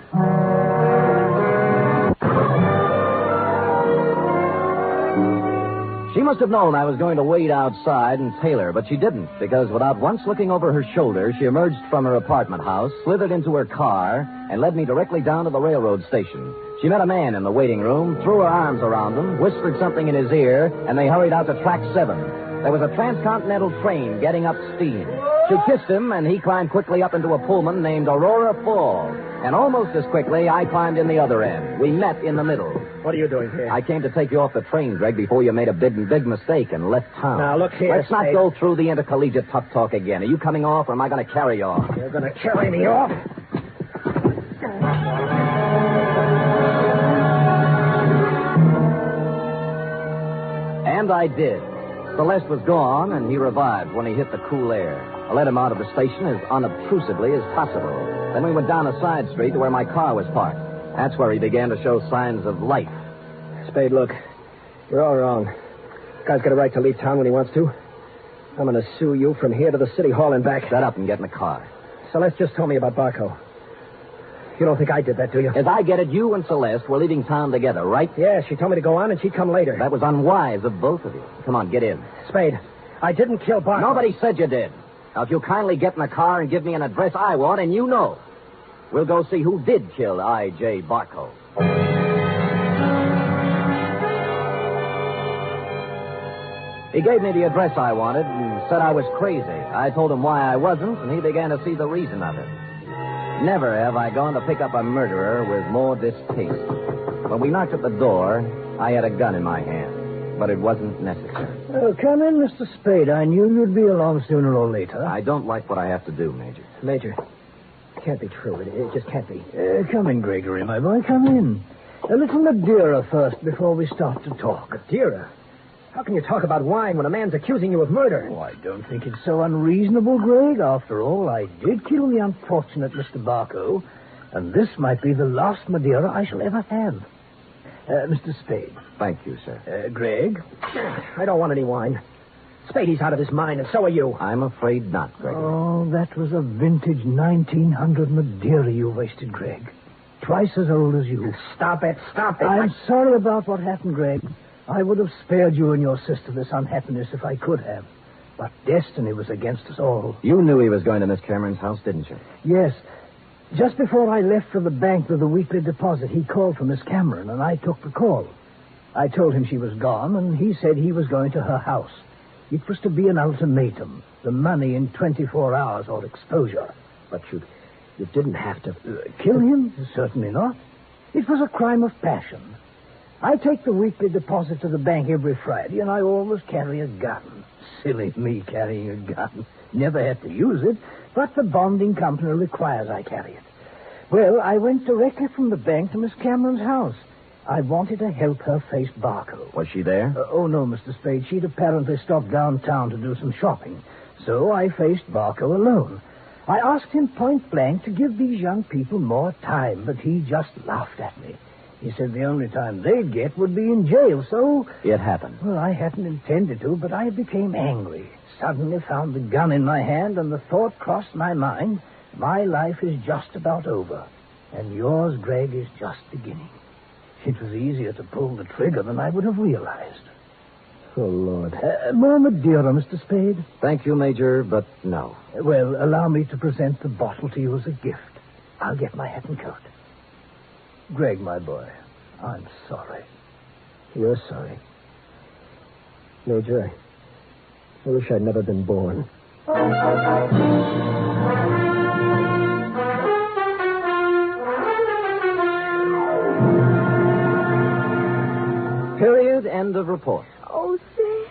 She must have known I was going to wait outside and tail her, but she didn't, because without once looking over her shoulder, she emerged from her apartment house, slithered into her car, and led me directly down to the railroad station. She met a man in the waiting room, threw her arms around him, whispered something in his ear, and they hurried out to track 7. There was a transcontinental train getting up steam. She kissed him, and he climbed quickly up into a Pullman named Aurora Falls. And almost as quickly, I climbed in the other end. We met in the middle. What are you doing here? I came to take you off the train, Greg, before you made a big mistake and left town. Now, look here, Let's not Spade. go through the intercollegiate tough talk again. Are you coming off, or am I going to carry you off? You're going to carry me off? And I did. Celeste was gone, and he revived when he hit the cool air. I let him out of the station as unobtrusively as possible. Then we went down a side street to where my car was parked. That's where he began to show signs of life. Spade, look. You're all wrong. This guy's got a right to leave town when he wants to. I'm going to sue you from here to the city hall and back. Shut up and get in the car. Celeste just told me about Barco. You don't think I did that, do you? As I get it, you and Celeste were leaving town together, right? Yeah, she told me to go on and she'd come later. That was unwise of both of you. Come on, get in. Spade, I didn't kill Barco. Nobody said you did. Now, if you'll kindly get in the car and give me an address I want, and you know, we'll go see who did kill I.J. Barco. He gave me the address I wanted and said I was crazy. I told him why I wasn't, and he began to see the reason of it. Never have I gone to pick up a murderer with more distaste. When we knocked at the door, I had a gun in my hand, but it wasn't necessary. Oh, come in, Mr. Spade. I knew you'd be along sooner or later. I don't like what I have to do, Major. Major, it can't be true. It just can't be. Come in, Gregory, my boy. Come in. A little Madeira first before we start to talk. Madeira? How can you talk about wine when a man's accusing you of murder? Oh, I don't think it's so unreasonable, Greg. After all, I did kill the unfortunate Mr. Barco, and this might be the last Madeira I shall ever have. Mr. Spade. Thank you, sir. Greg? I don't want any wine. Spadey's out of his mind, and so are you. I'm afraid not, Greg. Oh, that was a vintage 1900 Madeira you wasted, Greg. Twice as old as you. Stop it. I'm sorry about what happened, Greg. I would have spared you and your sister this unhappiness if I could have. But destiny was against us all. You knew he was going to Miss Cameron's house, didn't you? Yes. Just before I left for the bank with the weekly deposit, he called for Miss Cameron, and I took the call. I told him she was gone, and he said he was going to her house. It was to be an ultimatum. The money in 24 hours or exposure. But you didn't have to... Kill him? Certainly not. It was a crime of passion. I take the weekly deposit to the bank every Friday, and I always carry a gun. Silly me carrying a gun. Never had to use it, but the bonding company requires I carry it. Well, I went directly from the bank to Miss Cameron's house. I wanted to help her face Barco. Was she there? Oh, no, Mr. Spade. She'd apparently stopped downtown to do some shopping. So I faced Barco alone. I asked him point blank to give these young people more time, but he just laughed at me. He said the only time they'd get would be in jail, so... It happened. Well, I hadn't intended to, but I became angry. Suddenly found the gun in my hand, and the thought crossed my mind, my life is just about over, and yours, Greg, is just beginning. It was easier to pull the trigger than I would have realized. Oh, Lord. More Madeira, Mr. Spade? Thank you, Major, but no. Well, allow me to present the bottle to you as a gift. I'll get my hat and coat. Greg, my boy, I'm sorry. You're sorry. Major, I wish I'd never been born. Period. End of report. Oh, Sam,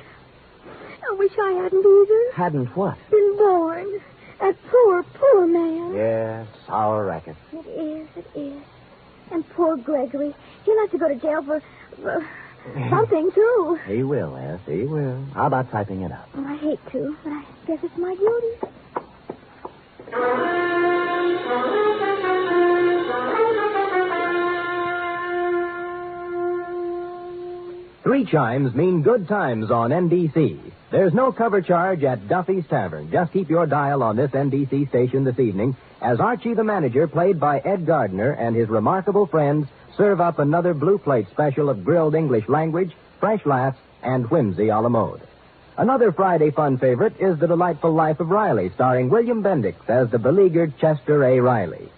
I wish I hadn't either. Hadn't what? Been born. That poor, poor man. Yes, our racket. It is. And poor Gregory. He'll have to go to jail for something, too. He will, Eth. He will. How about typing it up? Well, I hate to, but I guess it's my duty. Three chimes mean good times on NBC. There's no cover charge at Duffy's Tavern. Just keep your dial on this NBC station this evening as Archie the manager, played by Ed Gardner, and his remarkable friends serve up another blue plate special of grilled English language, fresh laughs, and whimsy a la mode. Another Friday fun favorite is The Delightful Life of Riley, starring William Bendix as the beleaguered Chester A. Riley.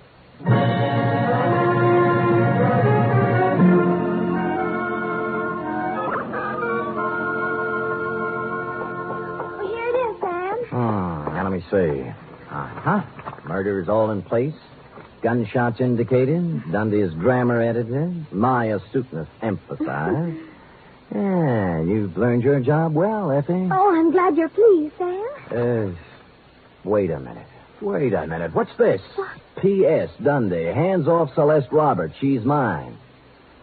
Now, let me see. Uh-huh. Murder is all in place. Gunshots indicated. Dundee's grammar edited. My astuteness emphasized. Yeah, you've learned your job well, Effie. Oh, I'm glad you're pleased, Sam. Wait a minute. What's this? What? P.S. Dundee, hands off Celeste Roberts. She's mine.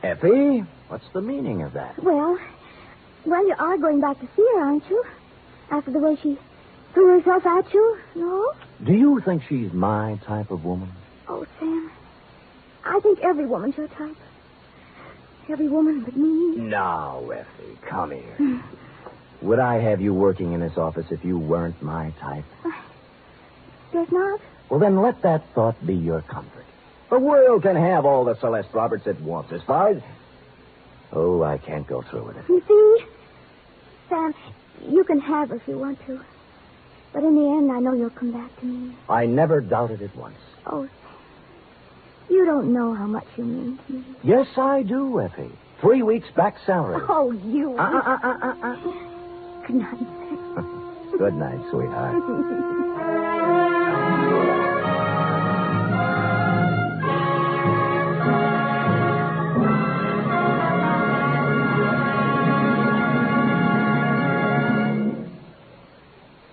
Effie, what's the meaning of that? Well, you are going back to see her, aren't you? After the way she threw herself at you, no? Do you think she's my type of woman? Oh, Sam, I think every woman's your type. Every woman but me. Now, Effie, come here. Would I have you working in this office if you weren't my type? Guess not. Well, then let that thought be your comfort. The world can have all the Celeste Roberts it wants as far as... Oh, I can't go through with it. You see, Sam, you can have her if you want to. But in the end, I know you'll come back to me. I never doubted it once. Oh, Sam, you don't know how much you mean to me. Yes, I do, Effie. 3 weeks back salary. Oh, you... Good night, Sam. Good night, sweetheart.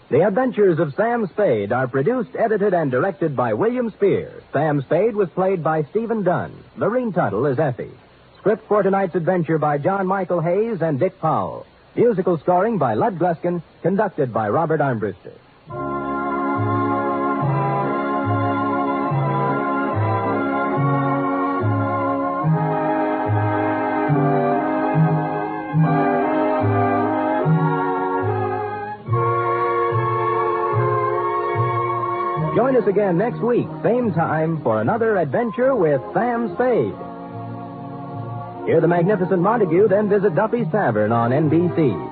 The Adventures of Sam Spade are produced, edited, and directed by William Spear. Sam Spade was played by Stephen Dunn. Lorene Tuttle is Effie. Script for tonight's adventure by John Michael Hayes and Dick Powell. Musical scoring by Lud Gluskin, conducted by Robert Armbruster. Join us again next week, same time, for another adventure with Sam Spade. Hear the magnificent Montague, then visit Duffy's Tavern on NBC.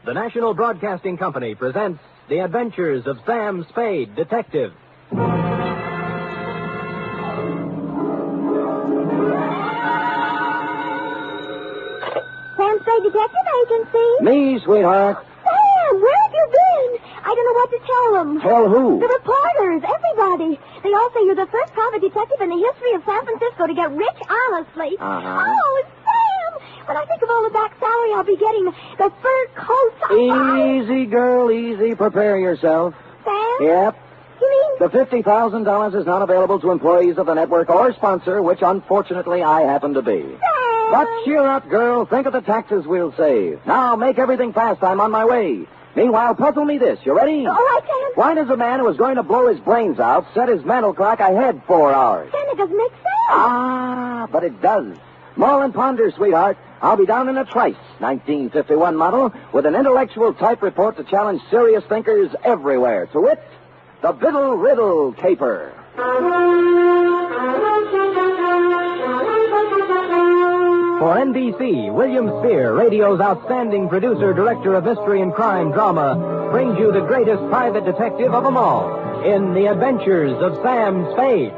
The National Broadcasting Company presents The Adventures of Sam Spade, Detective. Sam Spade Detective Agency. Me, sweetheart. Sam, where have you been? I don't know what to tell them. Tell who? The reporters, everybody. They all say you're the first private detective in the history of San Francisco to get rich honestly. Uh-huh. Oh, Sam, when I think of all the back salary I'll be getting, the fur coats... Easy, girl, easy. Prepare yourself. Sam? Yep. You mean? The $50,000 is not available to employees of the network or sponsor, which unfortunately I happen to be. Sam! But cheer up, girl. Think of the taxes we'll save. Now, make everything fast. I'm on my way. Meanwhile, puzzle me this. You ready? All right, Sam. Why does a man who is going to blow his brains out set his mental clock ahead 4 hours? Sam, it doesn't make sense. Ah, but it does. Mull and ponder, sweetheart. I'll be down in a trice, 1951 model, with an intellectual type report to challenge serious thinkers everywhere. To wit, the Biddle Riddle Caper. For NBC, William Spear, radio's outstanding producer, director of mystery and crime drama, brings you the greatest private detective of them all in The Adventures of Sam Spade.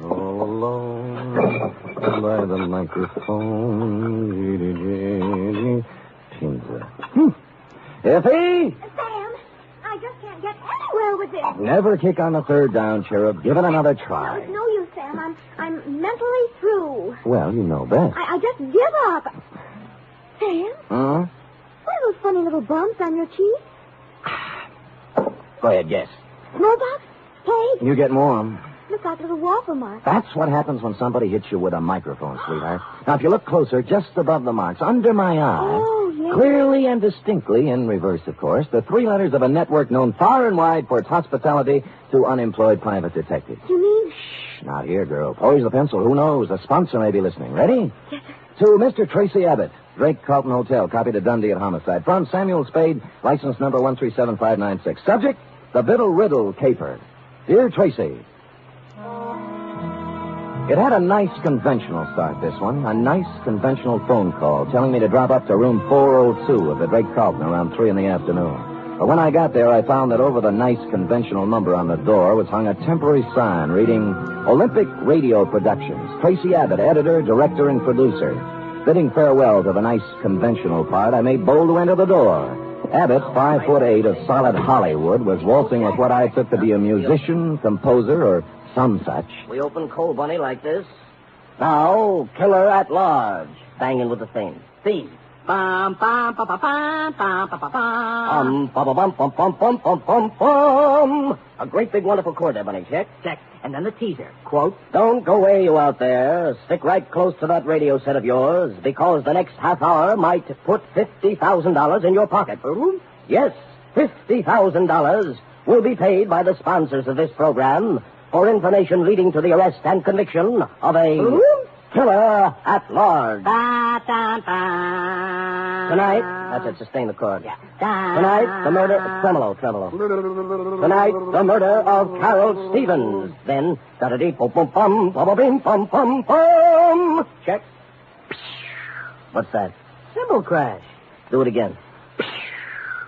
All alone by the microphone. Iffy? Sam, I just can't get anywhere with this. Never kick on the third down, Cherub. Give it another try. It's no use, Sam. I'm mentally through. Well, you know best. I just give up. Sam? Huh? What are those funny little bumps on your cheek? Go ahead, guess. Smallpox? Plague? You get more. Look like little waffle marks. That's what happens when somebody hits you with a microphone, sweetheart. Now, if you look closer, just above the marks, under my eye, yes. Clearly and distinctly, in reverse, of course, the 3 letters of a network known far and wide for its hospitality to unemployed private detectives. You mean? Shh, not here, girl. Poise the pencil. Who knows? A sponsor may be listening. Ready? Yes, To sir. Mr. Tracy Abbott, Drake Carlton Hotel, copy to Dundee at Homicide. From Samuel Spade, license number 137596. Subject, the Biddle Riddle Caper. Dear Tracy, it had a nice conventional start, this one. A nice conventional phone call telling me to drop up to room 402 of the Drake Carlton around 3 in the afternoon. But when I got there, I found that over the nice conventional number on the door was hung a temporary sign reading Olympic Radio Productions. Tracy Abbott, editor, director, and producer. Bidding farewell to the nice conventional part, I made bold to enter the door. Abbott, 5'8" of solid Hollywood, was waltzing with what I took to be a musician, composer, or some such. We open Coal Bunny like this. Now, killer at large. Banging with the theme. Theme. Bum, bum, bum, bum, bum, bum, bum, bum, bum, bum, bum, bum, bum, bum, bum, bum, bum. A great big wonderful chord there, Bunny. Check. Check. And then the teaser. Quote, don't go away, you out there. Stick right close to that radio set of yours, because the next half hour might put $50,000 in your pocket. Yes, $50,000 will be paid by the sponsors of this program for information leading to the arrest and conviction of a killer at large. Tonight, that's it, sustain the chord. Yeah. Tonight, the murder, tremolo. Tonight, the murder of Carol Stevens. Then, da-da-dee-pum-pum-pum-bum-bum-bum. Check. What's that? Cymbal crash. Do it again.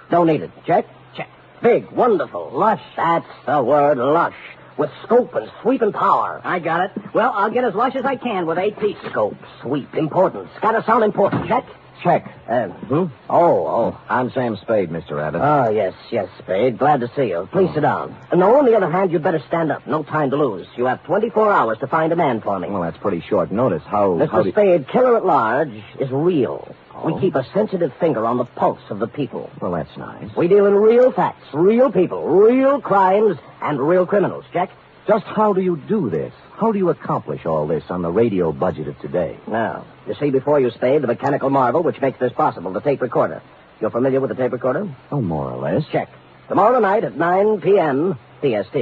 Don't need it. Check. Check. Big, wonderful, lush. That's the word, lush. With scope and sweep and power. I got it. Well, I'll get as lush as I can with 8 feet. Scope, sweep, importance. Gotta sound important. Check? Check. I'm Sam Spade, Mr. Abbott. Oh, yes, Spade. Glad to see you. Please sit down. No, on the other hand, you'd better stand up. No time to lose. You have 24 hours to find a man for me. Well, that's pretty short notice. Mr. Spade, killer at large is real. We keep a sensitive finger on the pulse of the people. Well, that's nice. We deal in real facts, real people, real crimes, and real criminals. Check? Just how do you do this? How do you accomplish all this on the radio budget of today? Now, you see before you, Spade, the mechanical marvel which makes this possible, the tape recorder. You're familiar with the tape recorder? Oh, more or less. Check. Tomorrow night at 9 p.m. PST,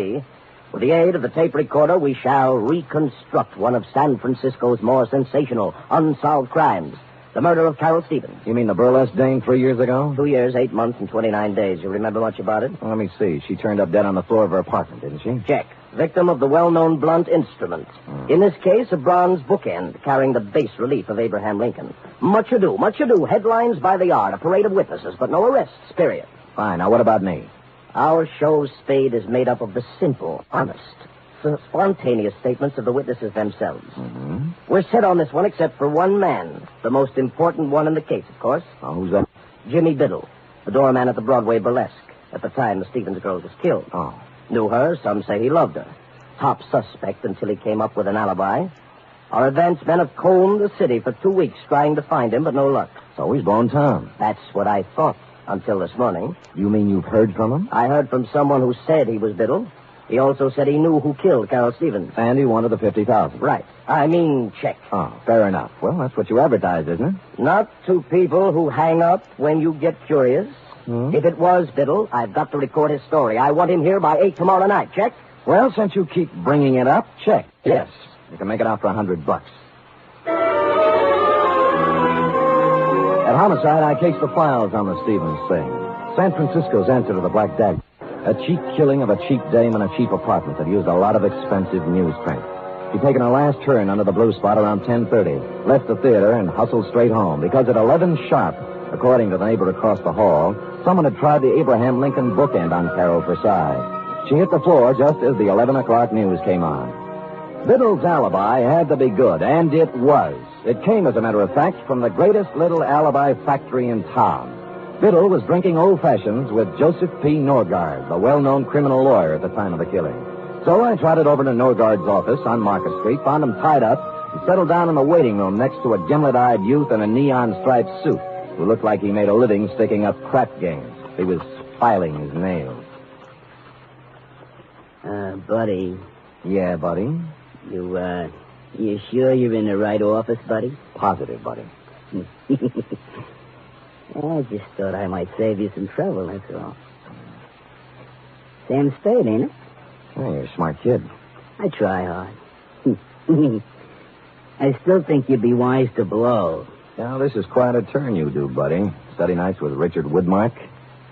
with the aid of the tape recorder, we shall reconstruct one of San Francisco's more sensational, unsolved crimes. The murder of Carol Stevens. You mean the burlesque dame 3 years ago? 2 years, 8 months, and 29 days. You remember much about it? Well, let me see. She turned up dead on the floor of her apartment, didn't she? Check. Victim of the well-known blunt instrument. In this case, a bronze bookend carrying the bas relief of Abraham Lincoln. Much ado. Headlines by the yard. A parade of witnesses, but no arrests, period. Fine. Now, what about me? Our show, Spade, is made up of the simple, honest, spontaneous statements of the witnesses themselves. Mm-hmm. We're set on this one except for one man. The most important one in the case, of course. Oh, who's that? Jimmy Biddle, the doorman at the Broadway Burlesque, at the time the Stevens girl was killed. Oh. Knew her, some say he loved her. Top suspect until he came up with an alibi. Our advance men have combed the city for 2 weeks trying to find him, but no luck. So he's blown town. That's what I thought Until this morning. You mean you've heard from him? I heard from someone who said he was Biddle. He also said he knew who killed Carol Stevens. And he wanted the $50,000. Right. I mean, check. Oh, fair enough. Well, that's what you advertise, isn't it? Not to people who hang up when you get curious. If it was Biddle, I've got to record his story. I want him here by 8 tomorrow night. Check? Well, since you keep bringing it up, check. Yes. You can make it out for $100. At Homicide, I cased the files on the Stevens thing. San Francisco's answer to the Black Dagger. A cheap killing of a cheap dame in a cheap apartment that used a lot of expensive newsprint. He'd taken a last turn under the blue spot around 10:30, left the theater, and hustled straight home, because at 11 sharp, according to the neighbor across the hall, someone had tried the Abraham Lincoln bookend on Carol for size. She hit the floor just as the 11 o'clock news came on. Biddle's alibi had to be good, and it was. It came, as a matter of fact, from the greatest little alibi factory in town. Biddle was drinking old fashions with Joseph P. Norgard, the well-known criminal lawyer at the time of the killing. So I trotted over to Norgard's office on Market Street, found him tied up, and settled down in the waiting room next to a gimlet-eyed youth in a neon-striped suit who looked like he made a living sticking up crap games. He was filing his nails. Buddy. Yeah, buddy? You sure you're in the right office, buddy? Positive, buddy. I just thought I might save you some trouble, that's all. Sam Spade, ain't it? Hey, you're a smart kid. I try hard. I still think you'd be wise to blow. Now, this is quite a turn you do, buddy. Study nights with Richard Woodmark.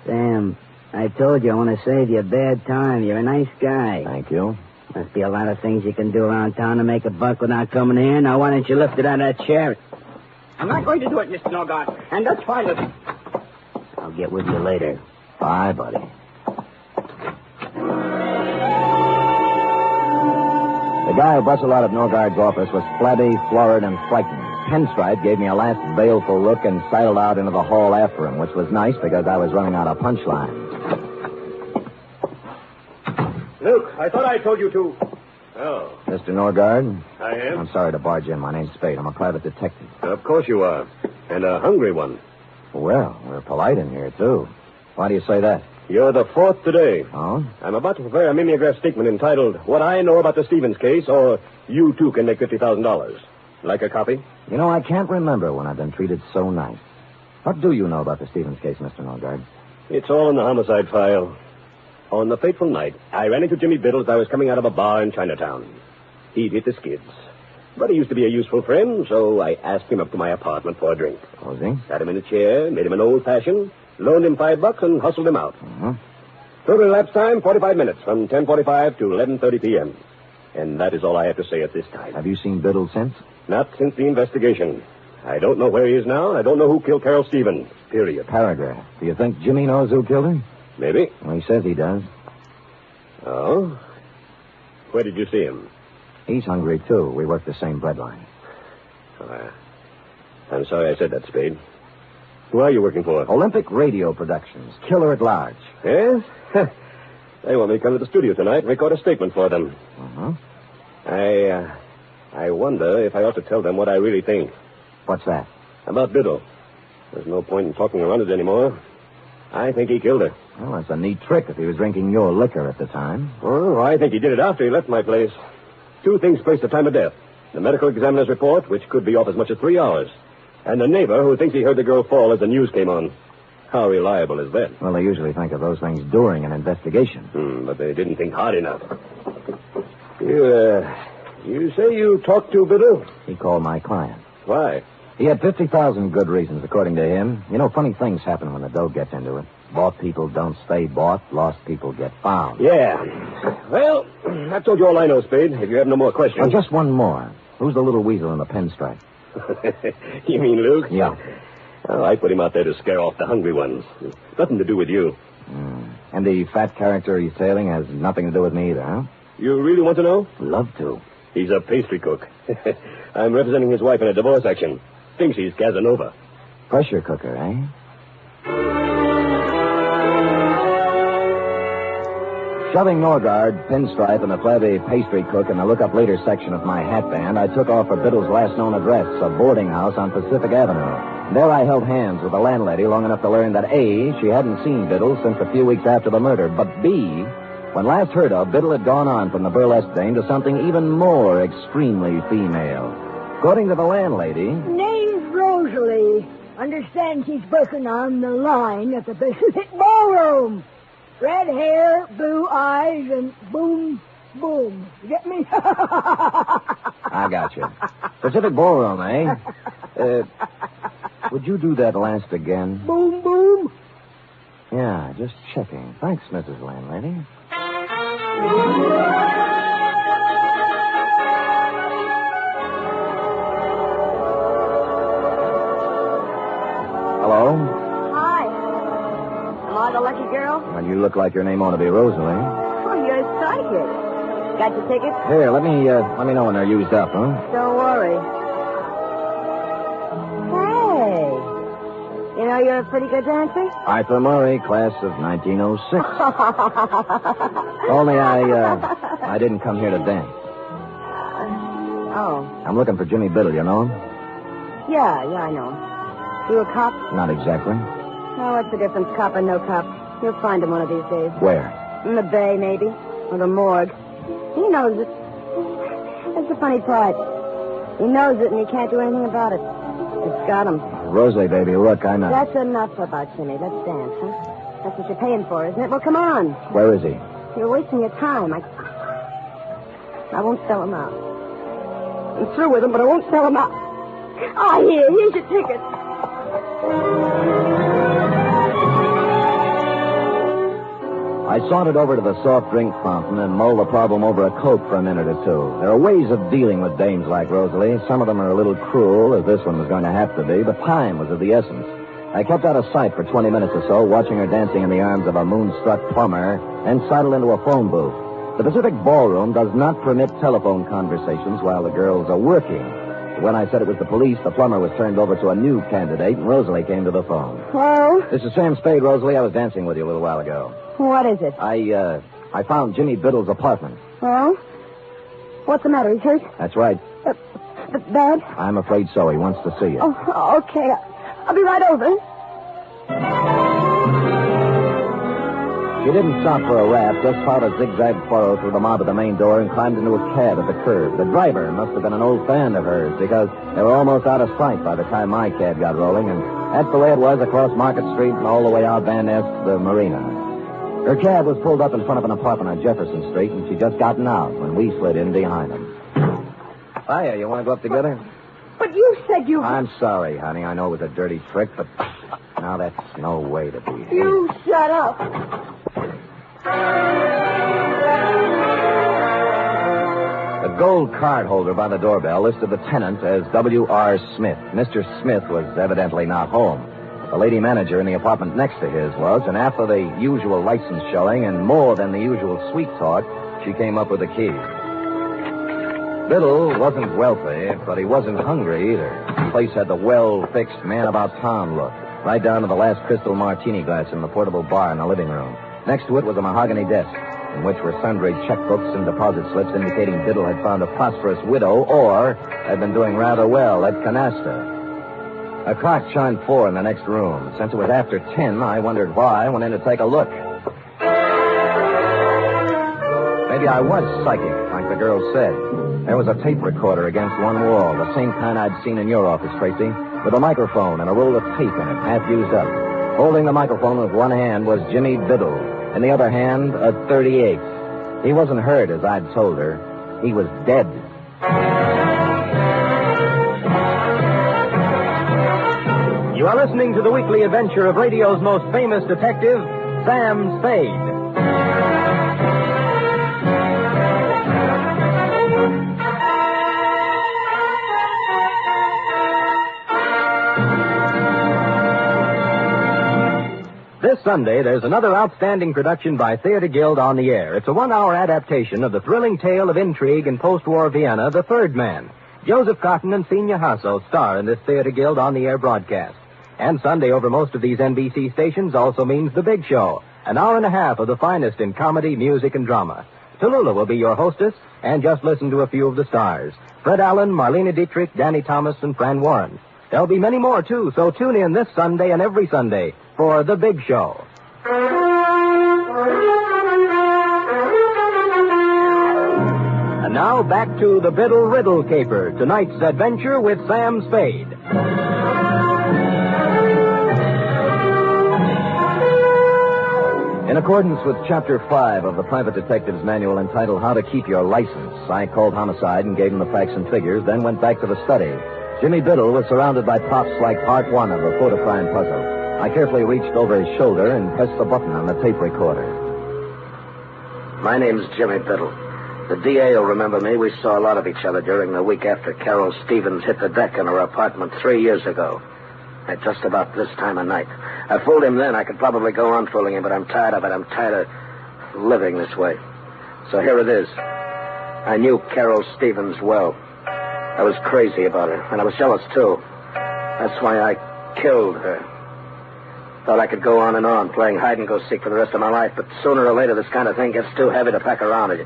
Sam, I told you I want to save you a bad time. You're a nice guy. Thank you. Must be a lot of things you can do around town to make a buck without coming here. Now, why don't you lift it out of that chair? I'm not going to do it, Mr. Norgard. And that's fine with me. I'll get with you later. Bye, buddy. The guy who bustled out of Norgard's office was flabby, florid, and frightened. Pinstripe gave me a last baleful look and sidled out into the hall after him, which was nice because I was running out of punchlines. Luke, I thought I told you to. Oh. Mr. Norgard? I am? I'm sorry to barge in. My name's Spade. I'm a private detective. Of course you are. And a hungry one. Well, we're polite in here, too. Why do you say that? You're the fourth today. Oh? I'm about to prepare a mimeograph statement entitled, What I Know About the Stevens Case, or You Too Can Make $50,000. Like a copy? You know, I can't remember when I've been treated so nice. What do you know about the Stevens case, Mr. Norgard? It's all in the homicide file. On the fateful night, I ran into Jimmy Biddle as I was coming out of a bar in Chinatown. He'd hit the skids. But he used to be a useful friend, so I asked him up to my apartment for a drink. Was he? Sat him in a chair, made him an old-fashioned, loaned him $5, and hustled him out. Mm-hmm. Total elapsed time, 45 minutes, from 10:45 to 11:30 p.m. And that is all I have to say at this time. Have you seen Biddle since? Not since the investigation. I don't know where he is now, and I don't know who killed Carol Stevens, period. Paragraph. Do you think Jimmy knows who killed him? Maybe. Well, he says he does. Oh? Where did you see him? He's hungry, too. We work the same breadline. I'm sorry I said that, Spade. Who are you working for? Olympic Radio Productions. Killer at Large. Yes? They want me to come to the studio tonight and record a statement for them. Uh-huh. I wonder if I ought to tell them what I really think. What's that? About Biddle. There's no point in talking around it anymore. I think he killed her. Well, that's a neat trick if he was drinking your liquor at the time. Oh, I think he did it after he left my place. Two things place the time of death. The medical examiner's report, which could be off as much as 3 hours. And the neighbor who thinks he heard the girl fall as the news came on. How reliable is that? Well, they usually think of those things during an investigation. But they didn't think hard enough. You say you talked to Biddle? He called my client. Why? He had 50,000 good reasons, according to him. You know, funny things happen when the dough gets into it. Bought people don't stay bought. Lost people get found. Yeah. Well, I've told you all I know, Spade. If you have no more questions. Oh, just one more. Who's the little weasel in the pinstripe? You mean Luke? Yeah. Oh, I put him out there to scare off the hungry ones. Nothing to do with you. And the fat character he's tailing has nothing to do with me either, huh? You really want to know? Love to. He's a pastry cook. I'm representing his wife in a divorce action. Thinks he's Casanova. Pressure cooker, eh? Shoving Norgard, Pinstripe, and the flabby pastry cook in the look-up-later section of my hat band, I took off for Biddle's last known address, a boarding house on Pacific Avenue. There I held hands with the landlady long enough to learn that A, she hadn't seen Biddle since a few weeks after the murder, but B, when last heard of, Biddle had gone on from the burlesque dame to something even more extremely female. According to the landlady... Name's Rosalie. Understand she's working on the line at the Pacific Ballroom. Red hair, blue eyes, and boom, boom. You get me? I got you. Pacific Ballroom, eh? Would you do that last again? Boom, boom. Yeah, just checking. Thanks, Mrs. Landlady. Hello? Hi. Am I the lucky girl? Well, you look like your name ought to be Rosalie. Oh, you're psychic. Got your tickets? Here, let me know when they're used up, huh? Don't worry. Hey. You know you're a pretty good dancer? Arthur Murray, class of 1906. Only I didn't come here to dance. Oh. I'm looking for Jimmy Biddle, you know him? Yeah, I know him. You a cop? Not exactly. Well, what's the difference, cop or no cop? You'll find him one of these days. Where? In the bay, maybe. Or the morgue. He knows it. That's the funny part. He knows it, and he can't do anything about it. It's got him. Rosalie, baby, look, I'm not... That's enough about Jimmy. Let's dance, huh? That's what you're paying for, isn't it? Well, come on. Where is he? You're wasting your time. I won't sell him out. I'm through with him, but I won't sell him out. Ah, here's your ticket. I sauntered over to the soft drink fountain and mulled the problem over a Coke for a minute or two. There are ways of dealing with dames like Rosalie. Some of them are a little cruel, as this one was going to have to be, but time was of the essence. I kept out of sight for 20 minutes or so, watching her dancing in the arms of a moonstruck plumber, and sidled into a phone booth. The Pacific Ballroom does not permit telephone conversations while the girls are working. When I said it was the police, the plumber was turned over to a new candidate, and Rosalie came to the phone. Hello? This is Sam Spade, Rosalie. I was dancing with you a little while ago. What is it? I found Jimmy Biddle's apartment. Oh? What's the matter? He's hurt? That's right. Bad? I'm afraid so. He wants to see you. Oh, okay. I'll be right over. She didn't stop for a rap, just plowed a zigzag furrow through the mob at the main door and climbed into a cab at the curb. The driver must have been an old fan of hers, because they were almost out of sight by the time my cab got rolling, and that's the way it was across Market Street and all the way out Van Ness to the marina. Her cab was pulled up in front of an apartment on Jefferson Street, and she'd just gotten out when we slid in behind them. Hiya, you want to go up together? But you said you... I'm sorry, honey. I know it was a dirty trick, but now that's no way to be. You shut up. The gold card holder by the doorbell listed the tenant as W.R. Smith. Mr. Smith was evidently not home. The lady manager in the apartment next to his was, and after the usual license showing and more than the usual sweet talk, she came up with the key. Biddle wasn't wealthy, but he wasn't hungry either. The place had the well-fixed, man-about-town look, right down to the last crystal martini glass in the portable bar in the living room. Next to it was a mahogany desk, in which were sundry checkbooks and deposit slips indicating Biddle had found a prosperous widow or had been doing rather well at canasta. A clock chimed 4 in the next room. Since it was after 10, I wondered why I went in to take a look. Maybe I was psychic, like the girl said. There was a tape recorder against one wall, the same kind I'd seen in your office, Tracy, with a microphone and a roll of tape in it, half used up. Holding the microphone with one hand was Jimmy Biddle. In the other hand, a .38. He wasn't hurt, as I'd told her. He was dead. You are listening to the weekly adventure of radio's most famous detective, Sam Spade. This Sunday, there's another outstanding production by Theater Guild on the air. It's a 1-hour adaptation of the thrilling tale of intrigue in post-war Vienna, The Third Man. Joseph Cotton and Senior Hasso star in this Theater Guild on the air broadcast. And Sunday over most of these NBC stations also means The Big Show, an hour and a half of the finest in comedy, music, and drama. Tallulah will be your hostess, and just listen to a few of the stars. Fred Allen, Marlena Dietrich, Danny Thomas, and Fran Warren. There'll be many more, too, so tune in this Sunday and every Sunday for The Big Show. And now back to the Biddle Riddle Caper, tonight's adventure with Sam Spade. In accordance with Chapter 5 of the Private Detective's Manual entitled How to Keep Your License, I called Homicide and gave him the facts and figures, then went back to the study. Jimmy Biddle was surrounded by props like part 1 of a photo-crime puzzle. I carefully reached over his shoulder and pressed the button on the tape recorder. My name's Jimmy Biddle. The DA will remember me. We saw a lot of each other during the week after Carol Stevens hit the deck in her apartment 3 years ago. At just about this time of night. I fooled him then. I could probably go on fooling him, but I'm tired of it. I'm tired of living this way. So here it is. I knew Carol Stevens well. I was crazy about her, and I was jealous, too. That's why I killed her. Thought I could go on and on, playing hide-and-go-seek for the rest of my life, but sooner or later this kind of thing gets too heavy to pack around.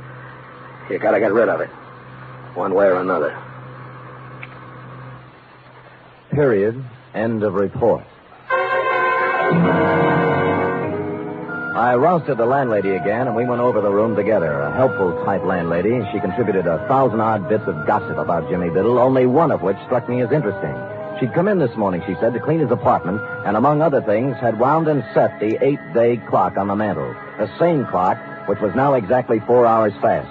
You gotta get rid of it. One way or another. Period. End of report. I rousted the landlady again, and we went over the room together. A helpful type landlady. She contributed 1,000-odd bits of gossip about Jimmy Biddle, only one of which struck me as interesting. She'd come in this morning, she said, to clean his apartment, and among other things, had wound and set the 8-day clock on the mantel. The same clock, which was now exactly 4 hours fast.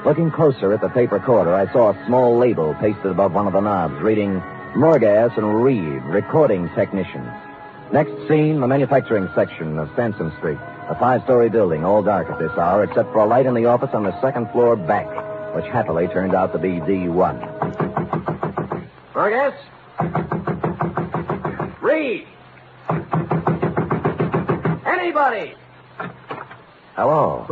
Looking closer at the tape recorder, I saw a small label pasted above one of the knobs, reading Morgas and Reed, recording technicians. Next scene, the manufacturing section of Sansom Street. A 5-story building, all dark at this hour, except for a light in the office on the second floor back, which happily turned out to be D1. Morgas? Reed! Anybody! Hello.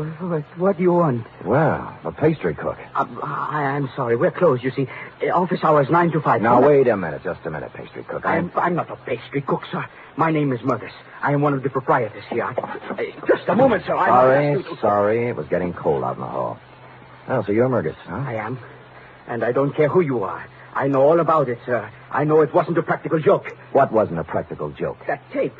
What do you want? Well, a pastry cook. I'm sorry. We're closed, you see. Office hours 9 to 5. Now, wait a minute. Just a minute, pastry cook. I'm not a pastry cook, sir. My name is Murders. I am one of the proprietors here. Just a moment, sir. Sorry. It was getting cold out in the hall. Oh, so you're Murgis, huh? I am. And I don't care who you are. I know all about it, sir. I know it wasn't a practical joke. What wasn't a practical joke? That tape.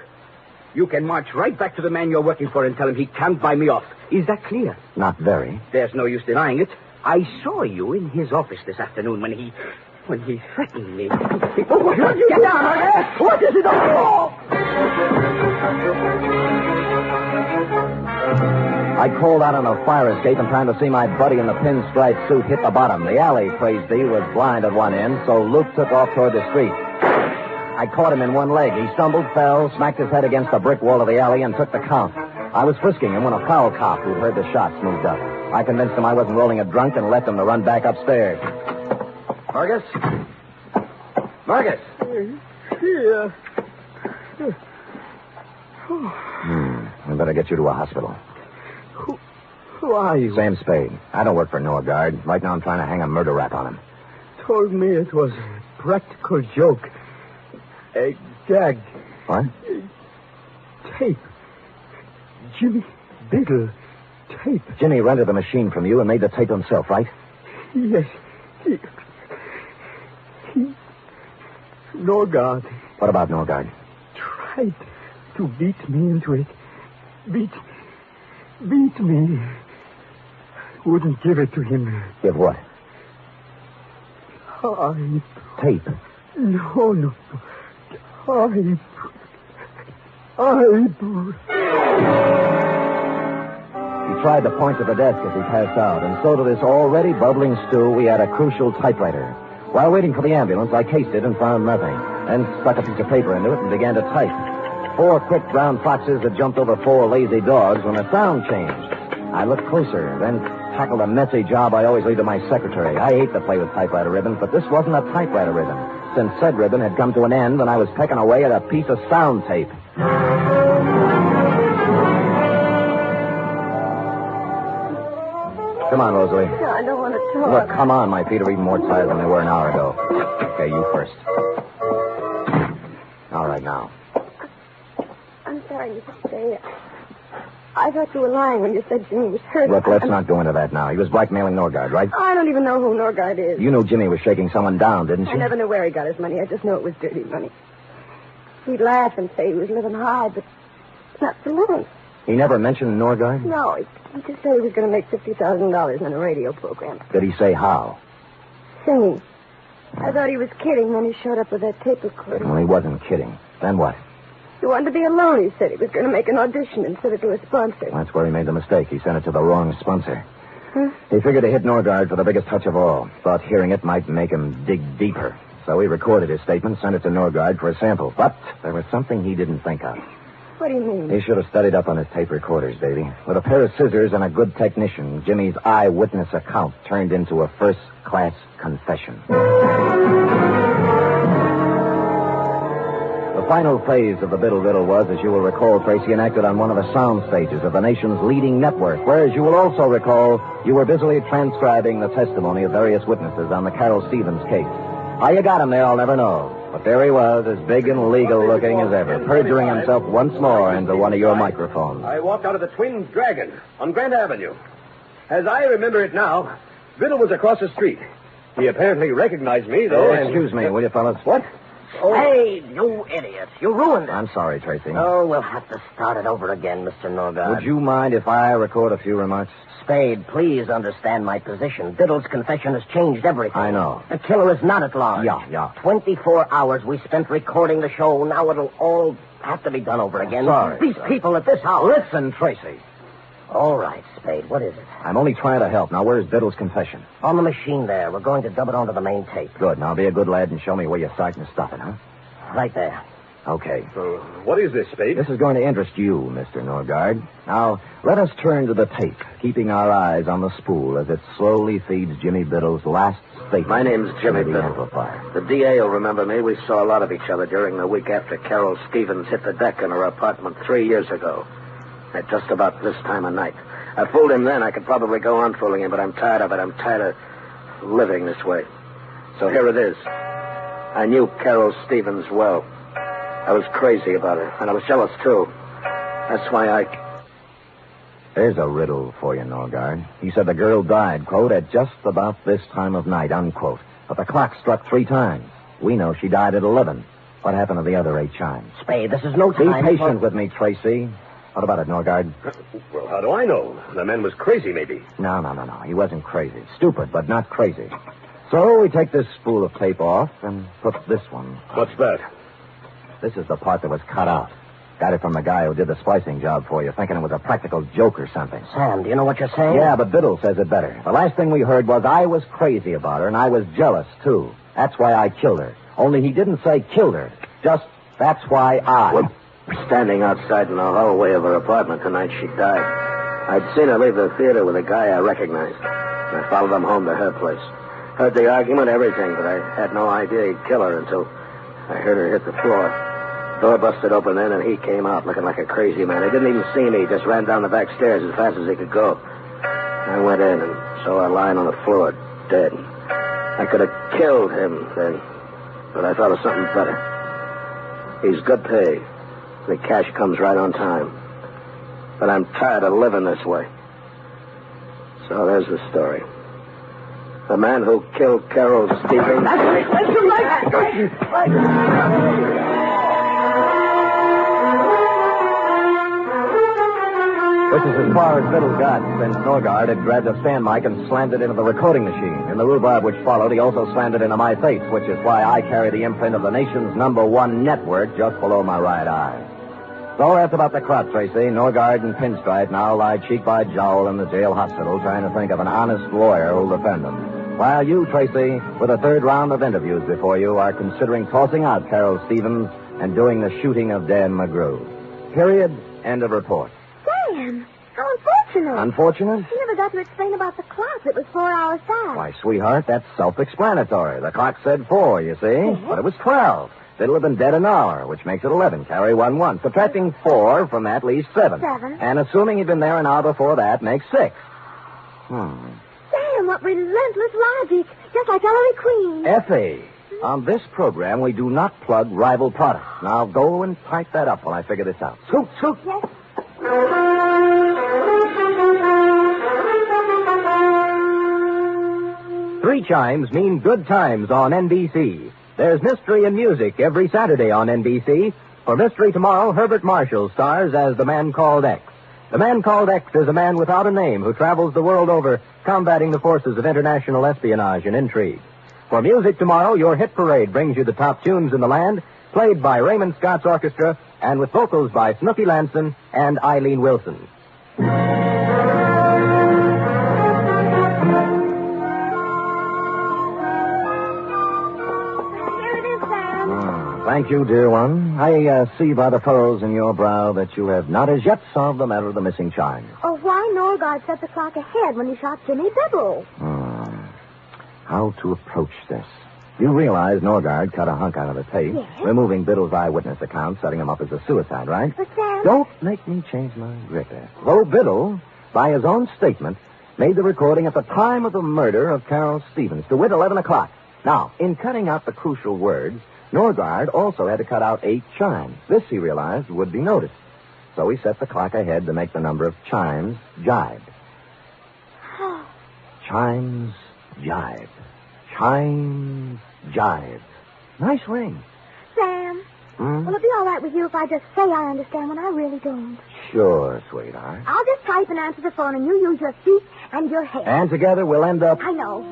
You can march right back to the man you're working for and tell him he can't buy me off. Is that clear? Not very. There's no use denying it. I saw you in his office this afternoon when he threatened me. Get down, Morgan! What is it? I called out on a fire escape in time to see my buddy in the pinstripe suit hit the bottom. The alley, praise thee, was blind at one end, so Luke took off toward the street. I caught him in one leg. He stumbled, fell, smacked his head against the brick wall of the alley, and took the count. I was frisking him when a prowl cop who heard the shots moved up. I convinced him I wasn't rolling a drunk and left him to run back upstairs. Morgas? Morgas? Here. We better get you to a hospital. Who are you? Sam Spade. I don't work for Norgard. Right now I'm trying to hang a murder rap on him. Told me it was a practical joke. A gag. What? Tape. Jimmy Biddle. Tape. Jimmy rented the machine from you and made the tape himself, right? Yes. He... Norgard. What about Norgard? Tried to beat me into it. Beat me. Wouldn't give it to him. Give what? Tape. No. He tried to point to the desk as he passed out, and so to this already bubbling stew, we had a crucial typewriter. While waiting for the ambulance, I cased it and found nothing, then stuck a piece of paper into it and began to type. 4 quick brown foxes had jumped over 4 lazy dogs when the sound changed. I looked closer, then tackled a messy job I always leave to my secretary. I hate to play with typewriter ribbons, but this wasn't a typewriter ribbon, since said ribbon had come to an end and I was pecking away at a piece of sound tape. Come on, Rosalie. No, I don't want to talk. Look, come on. My feet are even more tired than they were an hour ago. Okay, you first. All right, now. I'm sorry, Mr. Spade. I thought you were lying when you said Jimmy was hurt. Look, let's not go into that now. He was blackmailing Norgard, right? I don't even know who Norgard is. You knew Jimmy was shaking someone down, didn't you? I never knew where he got his money. I just know it was dirty money. He'd laugh and say he was living high, but not for long. He never mentioned Norgard? No, he just said he was going to make $50,000 on a radio program. Did he say how? Singing. I thought he was kidding, then he showed up with that tape recorder. Well, he wasn't kidding. Then what? He wanted to be alone, he said. He was going to make an audition and send it to a sponsor. That's where he made the mistake. He sent it to the wrong sponsor. Huh? He figured to hit Norgard for the biggest touch of all. Thought hearing it might make him dig deeper. So he recorded his statement, sent it to Norgard for a sample. But there was something he didn't think of. What do you mean? He should have studied up on his tape recorders, baby. With a pair of scissors and a good technician, Jimmy's eyewitness account turned into a first-class confession. The final phase of the Biddle riddle was, as you will recall, Tracy, enacted on one of the sound stages of the nation's leading network, where, as you will also recall, you were busily transcribing the testimony of various witnesses on the Carol Stevens case. How you got him there, I'll never know. But there he was, as big and legal-looking as ever, perjuring himself once more into one of your microphones. I walked out of the Twin Dragon on Grand Avenue. As I remember it now, Biddle was across the street. He apparently recognized me, though. Excuse me, will you, fellas? What? Oh. Hey, you idiot. You ruined it. I'm sorry, Tracy. Oh, we'll have to start it over again, Mr. Norgard. Would you mind if I record a few remarks? Spade, please understand my position. Biddle's confession has changed everything. I know. The killer is not at large. Yeah. 24 hours we spent recording the show. Now it'll all have to be done over again. Sorry. These people at this house. Listen, Tracy. All right, Spade. What is it? I'm only trying to help. Now, where's Biddle's confession? On the machine there. We're going to dub it onto the main tape. Good. Now, be a good lad and show me where you're starting to stuff it, huh? Right there. Okay. So, what is this, Spade? This is going to interest you, Mr. Norgard. Now, let us turn to the tape, keeping our eyes on the spool as it slowly feeds Jimmy Biddle's last statement. My name's Jimmy into the Biddle. amplifier. The DA will remember me. We saw a lot of each other during the week after Carol Stevens hit the deck in her apartment 3 years ago. At just about this time of night. I fooled him then. I could probably go on fooling him, but I'm tired of it. I'm tired of living this way. So here it is. I knew Carol Stevens well. I was crazy about her, and I was jealous, too. That's why There's a riddle for you, Norgard. He said the girl died, quote, at just about this time of night, unquote. But the clock struck 3 times. We know she died at 11. What happened to the other 8 chimes? Spade, this is no time. Be patient with me, Tracy. What about it, Norgard? Well, how do I know? The man was crazy, maybe. No. He wasn't crazy. Stupid, but not crazy. So we take this spool of tape off and put this one. What's that? This is the part that was cut out. Got it from the guy who did the splicing job for you, thinking it was a practical joke or something. Sam, do you know what you're saying? Yeah, but Biddle says it better. The last thing we heard was I was crazy about her, and I was jealous, too. That's why I killed her. Only he didn't say killed her. Just, that's why I... We're standing outside in the hallway of her apartment the night she died. I'd seen her leave the theater with a guy I recognized. I followed him home to her place. Heard the argument, everything, but I had no idea he'd kill her until I heard her hit the floor. Door busted open then, and he came out looking like a crazy man. He didn't even see me. He just ran down the back stairs as fast as he could go. I went in and saw her lying on the floor, dead. I could have killed him then, but I thought of something better. He's good pay. The cash comes right on time. But I'm tired of living this way. So there's the story. The man who killed Carol Stevens... That's right. This is as far as Biddle got, since Norgard had grabbed a stand mic and slammed it into the recording machine. In the rhubarb which followed, he also slammed it into my face, which is why I carry the imprint of the nation's #1 network just below my right eye. So that's about the crop, Tracy. Norgard and Pinstripe now lie cheek by jowl in the jail hospital trying to think of an honest lawyer who'll defend them. While you, Tracy, with a 3rd round of interviews before you, are considering tossing out Carol Stevens and doing the shooting of Dan McGrew. Period. End of report. Sam, how unfortunate. Unfortunate? You never got to explain about the clock. It was 4 hours past. Why, sweetheart, that's self-explanatory. The clock said 4, you see? But it was 12. Biddle had been dead an hour, which makes it 11. Carry 1. Subtracting 4 from that leaves 7. 7. And assuming he'd been there an hour before that makes 6. Sam, what relentless logic. Just like Ellery Queen. Effie, on this program, we do not plug rival products. Now go and type that up while I figure this out. Scoot. Yes. 3 chimes mean good times on NBC. There's mystery and music every Saturday on NBC. For Mystery Tomorrow, Herbert Marshall stars as the Man Called X. The Man Called X is a man without a name who travels the world over combating the forces of international espionage and intrigue. For Music Tomorrow, your hit parade brings you the top tunes in the land, played by Raymond Scott's orchestra and with vocals by Snooky Lanson and Eileen Wilson. Thank you, dear one. I see by the furrows in your brow that you have not as yet solved the matter of the missing chime. Oh, why Norgard set the clock ahead when he shot Jimmy Biddle? How to approach this? You realize Norgard cut a hunk out of the tape, Yes. removing Biddle's eyewitness account, setting him up as a suicide, right? But Sam... Don't make me change my gripper. Though Biddle, by his own statement, made the recording at the time of the murder of Carol Stevens, to wit 11 o'clock. Now, in cutting out the crucial words, Norgard also had to cut out 8 chimes. This, he realized, would be noticed. So he set the clock ahead to make the number of chimes jibe. Chimes jibe. Chimes jibe. Nice ring. Sam, will it be all right with you if I just say I understand when I really don't? Sure, sweetheart. I'll just type and answer the phone, and you use your feet and your head. And together we'll end up... I know.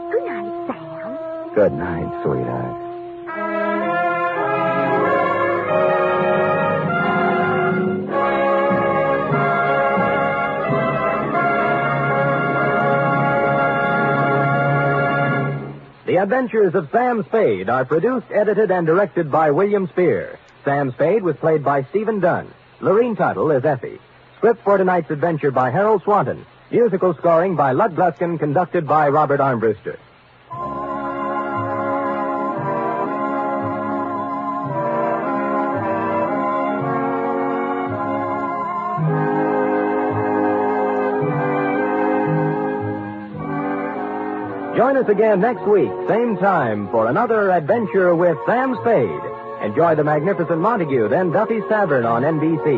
Good night, Sam. Good night, sweetheart. The Adventures of Sam Spade are produced, edited, and directed by William Spear. Sam Spade was played by Stephen Dunn. Lorene Tuttle is Effie. Script for tonight's adventure by Harold Swanton. Musical scoring by Lud Gluskin, conducted by Robert Armbruster. Join us again next week, same time, for another adventure with Sam Spade. Enjoy the magnificent Montague, then Duffy's Tavern on NBC.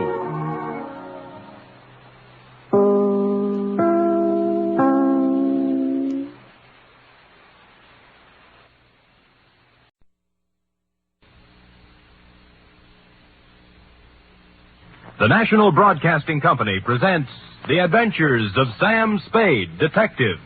The National Broadcasting Company presents The Adventures of Sam Spade, Detective.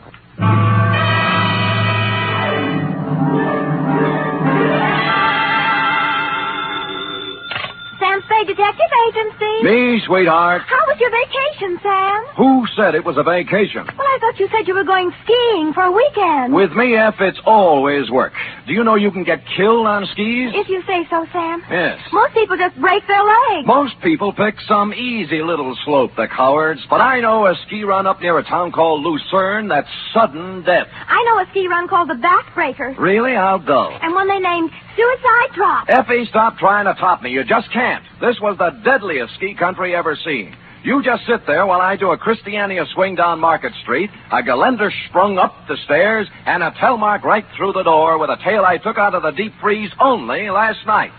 Detective Agency. Me, sweetheart. How was your vacation, Sam? Who said it was a vacation? Well, I thought you said you were going skiing for a weekend. With me, F, it's always work. Do you know you can get killed on skis? If you say so, Sam. Yes. Most people just break their legs. Most people pick some easy little slope, the cowards. But I know a ski run up near a town called Lucerne that's sudden death. I know a ski run called the Backbreaker. Really? How dull. And one they named Suicide Drop. Effie, stop trying to top me. You just can't. This was the deadliest ski country ever seen. You just sit there while I do a Christiania swing down Market Street, a Geländersprung sprung up the stairs, and a Telmark right through the door with a tale I took out of the deep freeze only last night.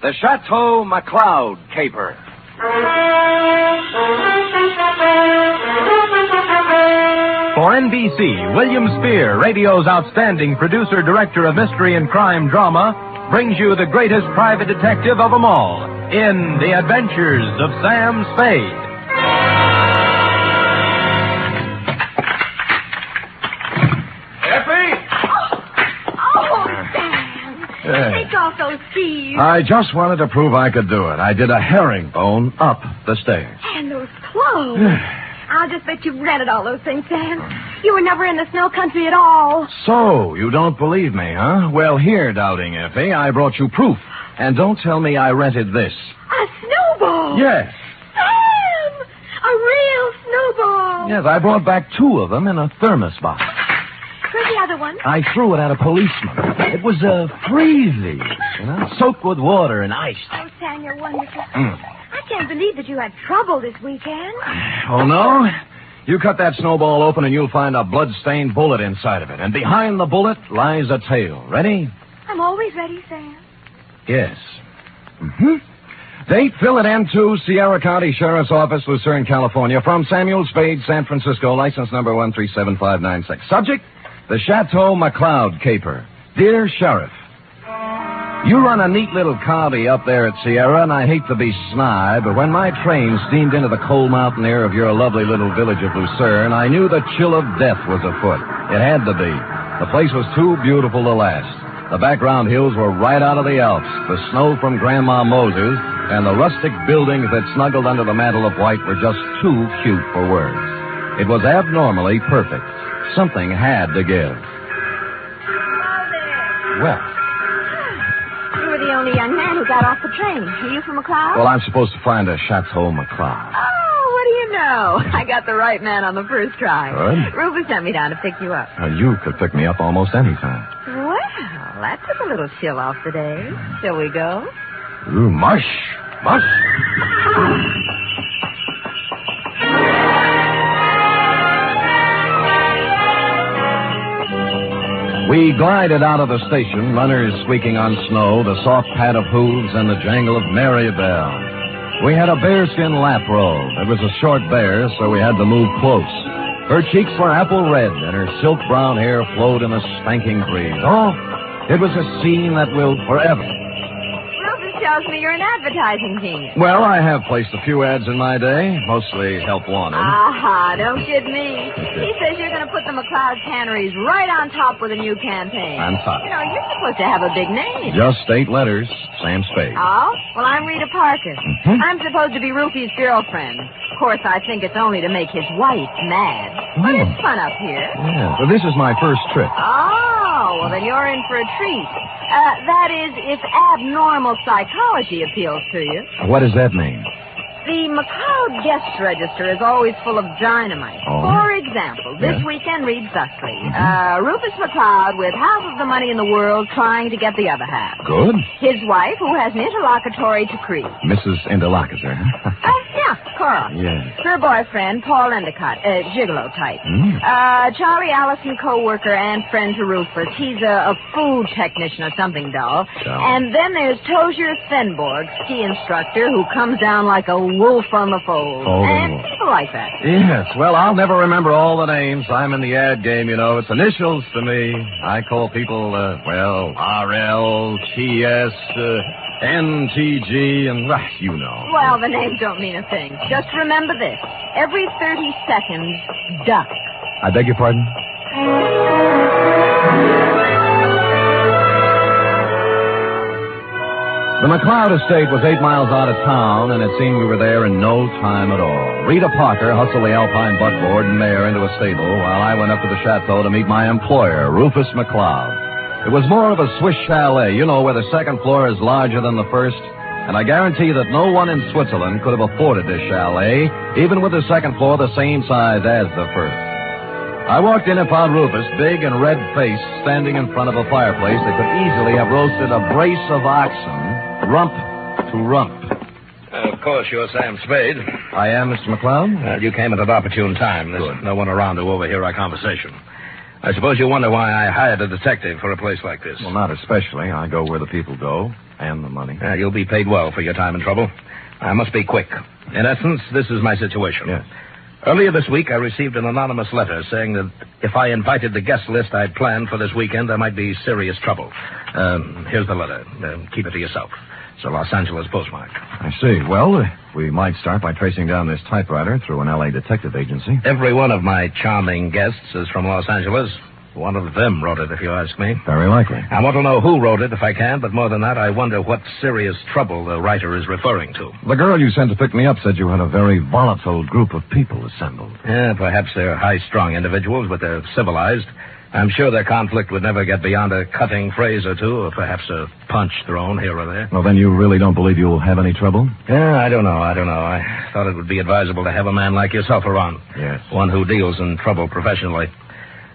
The Chateau McLeod Caper. For NBC, William Spear, radio's outstanding producer-director of mystery and crime drama, brings you the greatest private detective of them all in The Adventures of Sam Spade. Take off those skis. I just wanted to prove I could do it. I did a herringbone up the stairs. And those clothes. I'll just bet you've rented all those things, Sam. You were never in the snow country at all. So, you don't believe me, huh? Well, here, Doubting Effie, I brought you proof. And don't tell me I rented this. A snowball. Yes. Sam! A real snowball. Yes, I brought back 2 of them in a thermos box. Where's the other one? I threw it at a policeman. It was freezy, soaked with water and iced. Oh, Sam, you're wonderful. I can't believe that you had trouble this weekend. Oh, no? You cut that snowball open and you'll find a blood-stained bullet inside of it. And behind the bullet lies a tale. Ready? I'm always ready, Sam. Yes. Date, fill it into Sierra County Sheriff's Office, Lucerne, California. From Samuel Spade, San Francisco, license number 137596. Subject, The Chateau McLeod caper. Dear Sheriff, you run a neat little county up there at Sierra, and I hate to be snide, but when my train steamed into the cold mountain air of your lovely little village of Lucerne, I knew the chill of death was afoot. It had to be. The place was too beautiful to last. The background hills were right out of the Alps, the snow from Grandma Moses, and the rustic buildings that snuggled under the mantle of white were just too cute for words. It was abnormally perfect. Something had to give. Well, you were the only young man who got off the train. Are you from McLeod? well, I'm supposed to find a Chateau McLeod. Oh, what do you know? I got the right man on the first try. Good. Rufus sent me down to pick you up. You could pick me up almost any time. Well, that took a little chill off the day. Shall we go? Ooh, mush. Mush. We glided out of the station, runners squeaking on snow, the soft pad of hooves, and the jangle of merry bells. We had a bearskin lap robe. It was a short bear, so we had to move close. Her cheeks were apple red, and her silk brown hair flowed in a spanking breeze. Oh, it was a scene that will forever. Rufus tells me you're an advertising genius. Well, I have placed a few ads in my day, mostly help wanted. Aha, don't kid me. He says you're going to put the McLeod canneries right on top with a new campaign. On top. You know, you're supposed to have a big name. Just 8 letters, Sam Spade. Oh? Well, I'm Rita Parker. I'm supposed to be Rufy's girlfriend. Of course, I think it's only to make his wife mad. But it's fun up here. Yeah, well, this is my first trip. Oh, well, then you're in for a treat. That is, if abnormal psychology appeals to you. What does that mean? The McLeod guest register is always full of dynamite. Oh. For example, this weekend reads thusly. Rufus McLeod with half of the money in the world trying to get the other half. Good. His wife, who has an interlocutory decree. Mrs. Interlocutor. Yeah, Cora. Yes. Her boyfriend, Paul Endicott, gigolo type. Charlie Allison, co-worker and friend to Rufus. He's a food technician or something dull. And then there's Tozier Fenborg, ski instructor, who comes down like a wolf on the fold. Oh. And people like that. Yes, well, I'll never remember all the names. I'm in the ad game, you know. It's initials to me. I call people, RL, TS, NTG, and, you know. Well, the names don't mean a thing. Just remember this. Every 30 seconds, duck. I beg your pardon? The McLeod estate was 8 miles out of town, and it seemed we were there in no time at all. Rita Parker hustled the Alpine buckboard and mare into a stable, while I went up to the chateau to meet my employer, Rufus McLeod. It was more of a Swiss chalet, you know, where the second floor is larger than the first, and I guarantee that no one in Switzerland could have afforded this chalet, even with the second floor the same size as the first. I walked in and found Rufus, big and red-faced, standing in front of a fireplace that could easily have roasted a brace of oxen, rump to rump. Of course, you're Sam Spade. I am, Mr. McLeod. You came at an opportune time. There's no one around to overhear our conversation. I suppose you wonder why I hired a detective for a place like this. Well, not especially. I go where the people go, and the money. You'll be paid well for your time and trouble. I must be quick. In essence, this is my situation. Yes. Earlier this week, I received an anonymous letter saying that if I invited the guest list I'd planned for this weekend, there might be serious trouble. Here's the letter. Keep it to yourself. It's a Los Angeles postmark. I see. Well, we might start by tracing down this typewriter through an L.A. detective agency. Every one of my charming guests is from Los Angeles. One of them wrote it, if you ask me. Very likely. I want to know who wrote it, if I can, but more than that, I wonder what serious trouble the writer is referring to. The girl you sent to pick me up said you had a very volatile group of people assembled. Yeah, perhaps they're high-strung individuals, but they're civilized. I'm sure their conflict would never get beyond a cutting phrase or two, or perhaps a punch thrown here or there. Well, then you really don't believe you'll have any trouble? Yeah, I don't know. I thought it would be advisable to have a man like yourself around. Yes. One who deals in trouble professionally.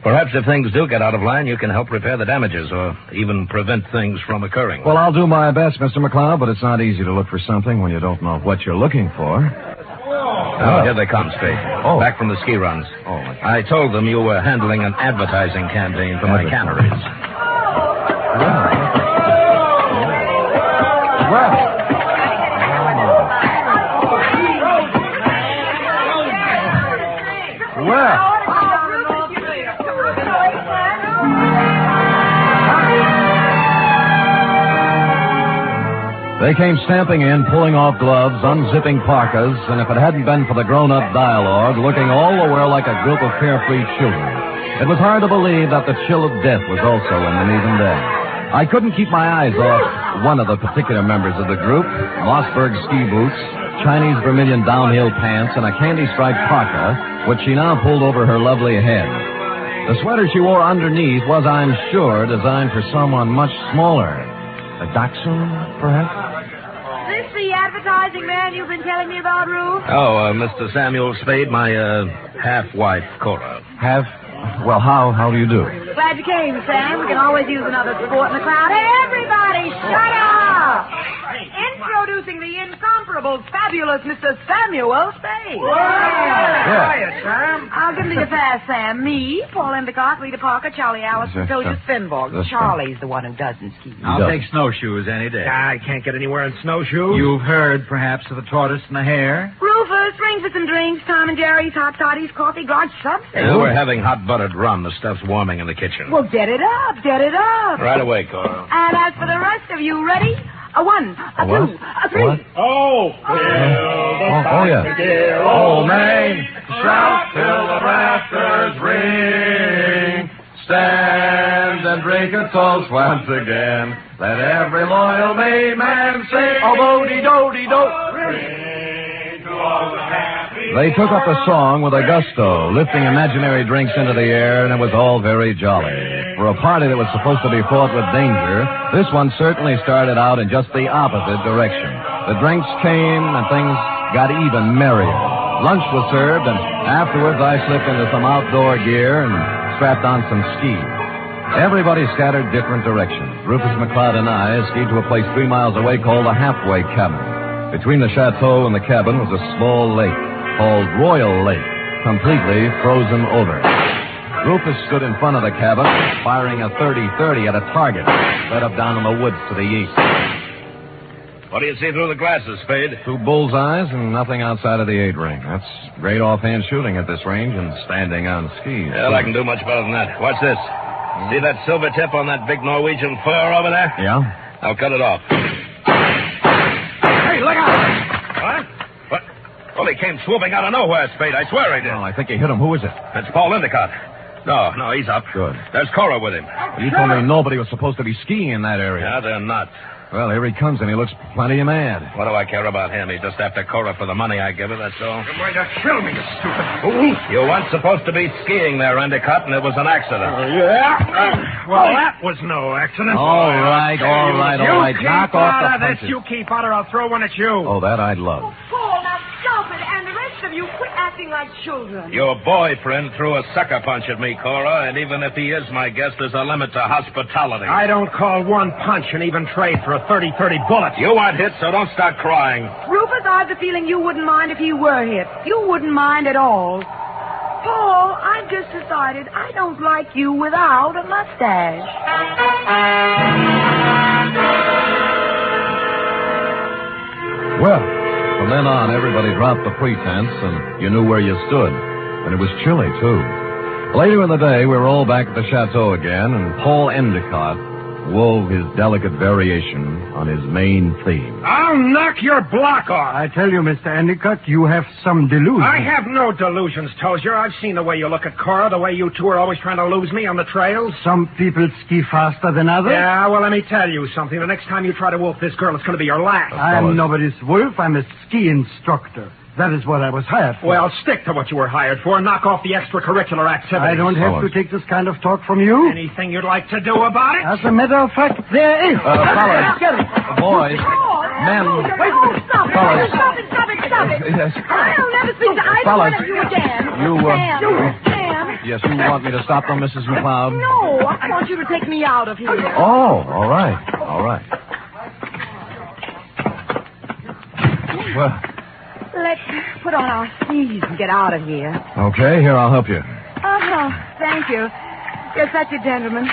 Perhaps if things do get out of line, you can help repair the damages or even prevent things from occurring. Well, I'll do my best, Mr. McLeod, but it's not easy to look for something when you don't know what you're looking for. Oh, here they come, Spade. Oh. Back from the ski runs. Oh, I told them you were handling an advertising campaign for my canneries. They came stamping in, pulling off gloves, unzipping parkas, and if it hadn't been for the grown-up dialogue, looking all the while like a group of carefree children, it was hard to believe that the chill of death was also in them even then. I couldn't keep my eyes off one of the particular members of the group, Mossberg ski boots, Chinese vermilion downhill pants, and a candy-striped parka, which she now pulled over her lovely head. The sweater she wore underneath was, I'm sure, designed for someone much smaller. A dachshund, perhaps? Is this the advertising man you've been telling me about, Ruth? Oh, Mr. Samuel Spade, my half-wife, Cora. Half? Well, how do you do? Glad you came, Sam. We can always use another sport in the crowd. Hey, everybody, shut up! Introducing the incomparable, fabulous Mr. Samuel Spade. Yeah. Sam. I'll give me the fast, Sam. Me, Paul Endicott, Rita Parker, Charlie Allison, Toja Svenborg. Charlie's the one who doesn't ski. I'll take snowshoes any day. I can't get anywhere in snowshoes. You've heard, perhaps, of the tortoise and the hare? Rufus, ring for some drinks. Tom and Jerry's, hot toddies, coffee, large something. We're having hot buttered rum. The stuff's warming in the kitchen. Well, get it up, get it up. Right away, Cora. And as for the rest of you, ready? A 1, a 2, a 3. What? Oh, yeah. Old Main, shout till the rafters ring. Stand and drink a toast once again. Let every loyal Maine man sing. Oh, do-de-do-de-do. They took up the song with a gusto, lifting imaginary drinks into the air, and it was all very jolly. For a party that was supposed to be fought with danger, this one certainly started out in just the opposite direction. The drinks came, and things got even merrier. Lunch was served, and afterwards I slipped into some outdoor gear and strapped on some skis. Everybody scattered different directions. Rufus McCloud and I skied to a place 3 miles away called the Halfway Cabin. Between the chateau and the cabin was a small lake called Royal Lake, completely frozen over. Rufus stood in front of the cabin, firing a .30-30 at a target set up down in the woods to the east. What do you see through the glasses, Spade? 2 bullseyes and nothing outside of the 8-ring. That's great offhand shooting at this range and standing on skis. Well, I can do much better than that. Watch this. See that silver tip on that big Norwegian fur over there? Yeah? I'll cut it off. Hey, look out! What? Well, he came swooping out of nowhere, Spade. I swear he did. Oh, I think he hit him. Who is it? It's Paul Endicott. No, he's up. Good. There's Cora with him. Well, you told me nobody was supposed to be skiing in that area. Yeah, they're not. Well, here he comes, and he looks plenty mad. What do I care about him? He's just after Cora for the money I give her, that's all. You're going to kill me, you stupid fool. You weren't supposed to be skiing there, Endicott, and it was an accident. Well, that was no accident. All right. Knock off the punches. You keep out, or I'll throw one at you. Oh, that I'd love. Paul, now stop it. And the rest of you, quit acting like children. Your boyfriend threw a sucker punch at me, Cora, and even if he is my guest, there's a limit to hospitality. I don't call one punch an even trade for a 30-30 bullet. You weren't hit, so don't start crying. Rufus, I have the feeling you wouldn't mind if he were hit. You wouldn't mind at all. Paul, I've just decided I don't like you without a mustache. Well, from then on, everybody dropped the pretense, and you knew where you stood. And it was chilly, too. Later in the day, we were all back at the chateau again, and Paul Endicott wove his delicate variation on his main theme. I'll knock your block off. I tell you, Mr. Endicott, you have some delusions. I have no delusions, Tozier. I've seen the way you look at Cora, the way you two are always trying to lose me on the trails. Some people ski faster than others. Yeah, well, let me tell you something. The next time you try to wolf this girl, it's going to be your last. I'm nobody's wolf. I'm a ski instructor. That is what I was hired for. Well, stick to what you were hired for and knock off the extracurricular activities. I don't have to take this kind of talk from you. Anything you'd like to do about it? As a matter of fact, there is. Fellas, boys, men. Stop it. Yes. I'll never speak to either one of you again. Sam. Yes, you want me to stop them, Mrs. McCloud? No, I want you to take me out of here. Oh, all right. Well, let's put on our skis and get out of here. Okay, here, I'll help you. Oh, thank you. You're such a gentleman.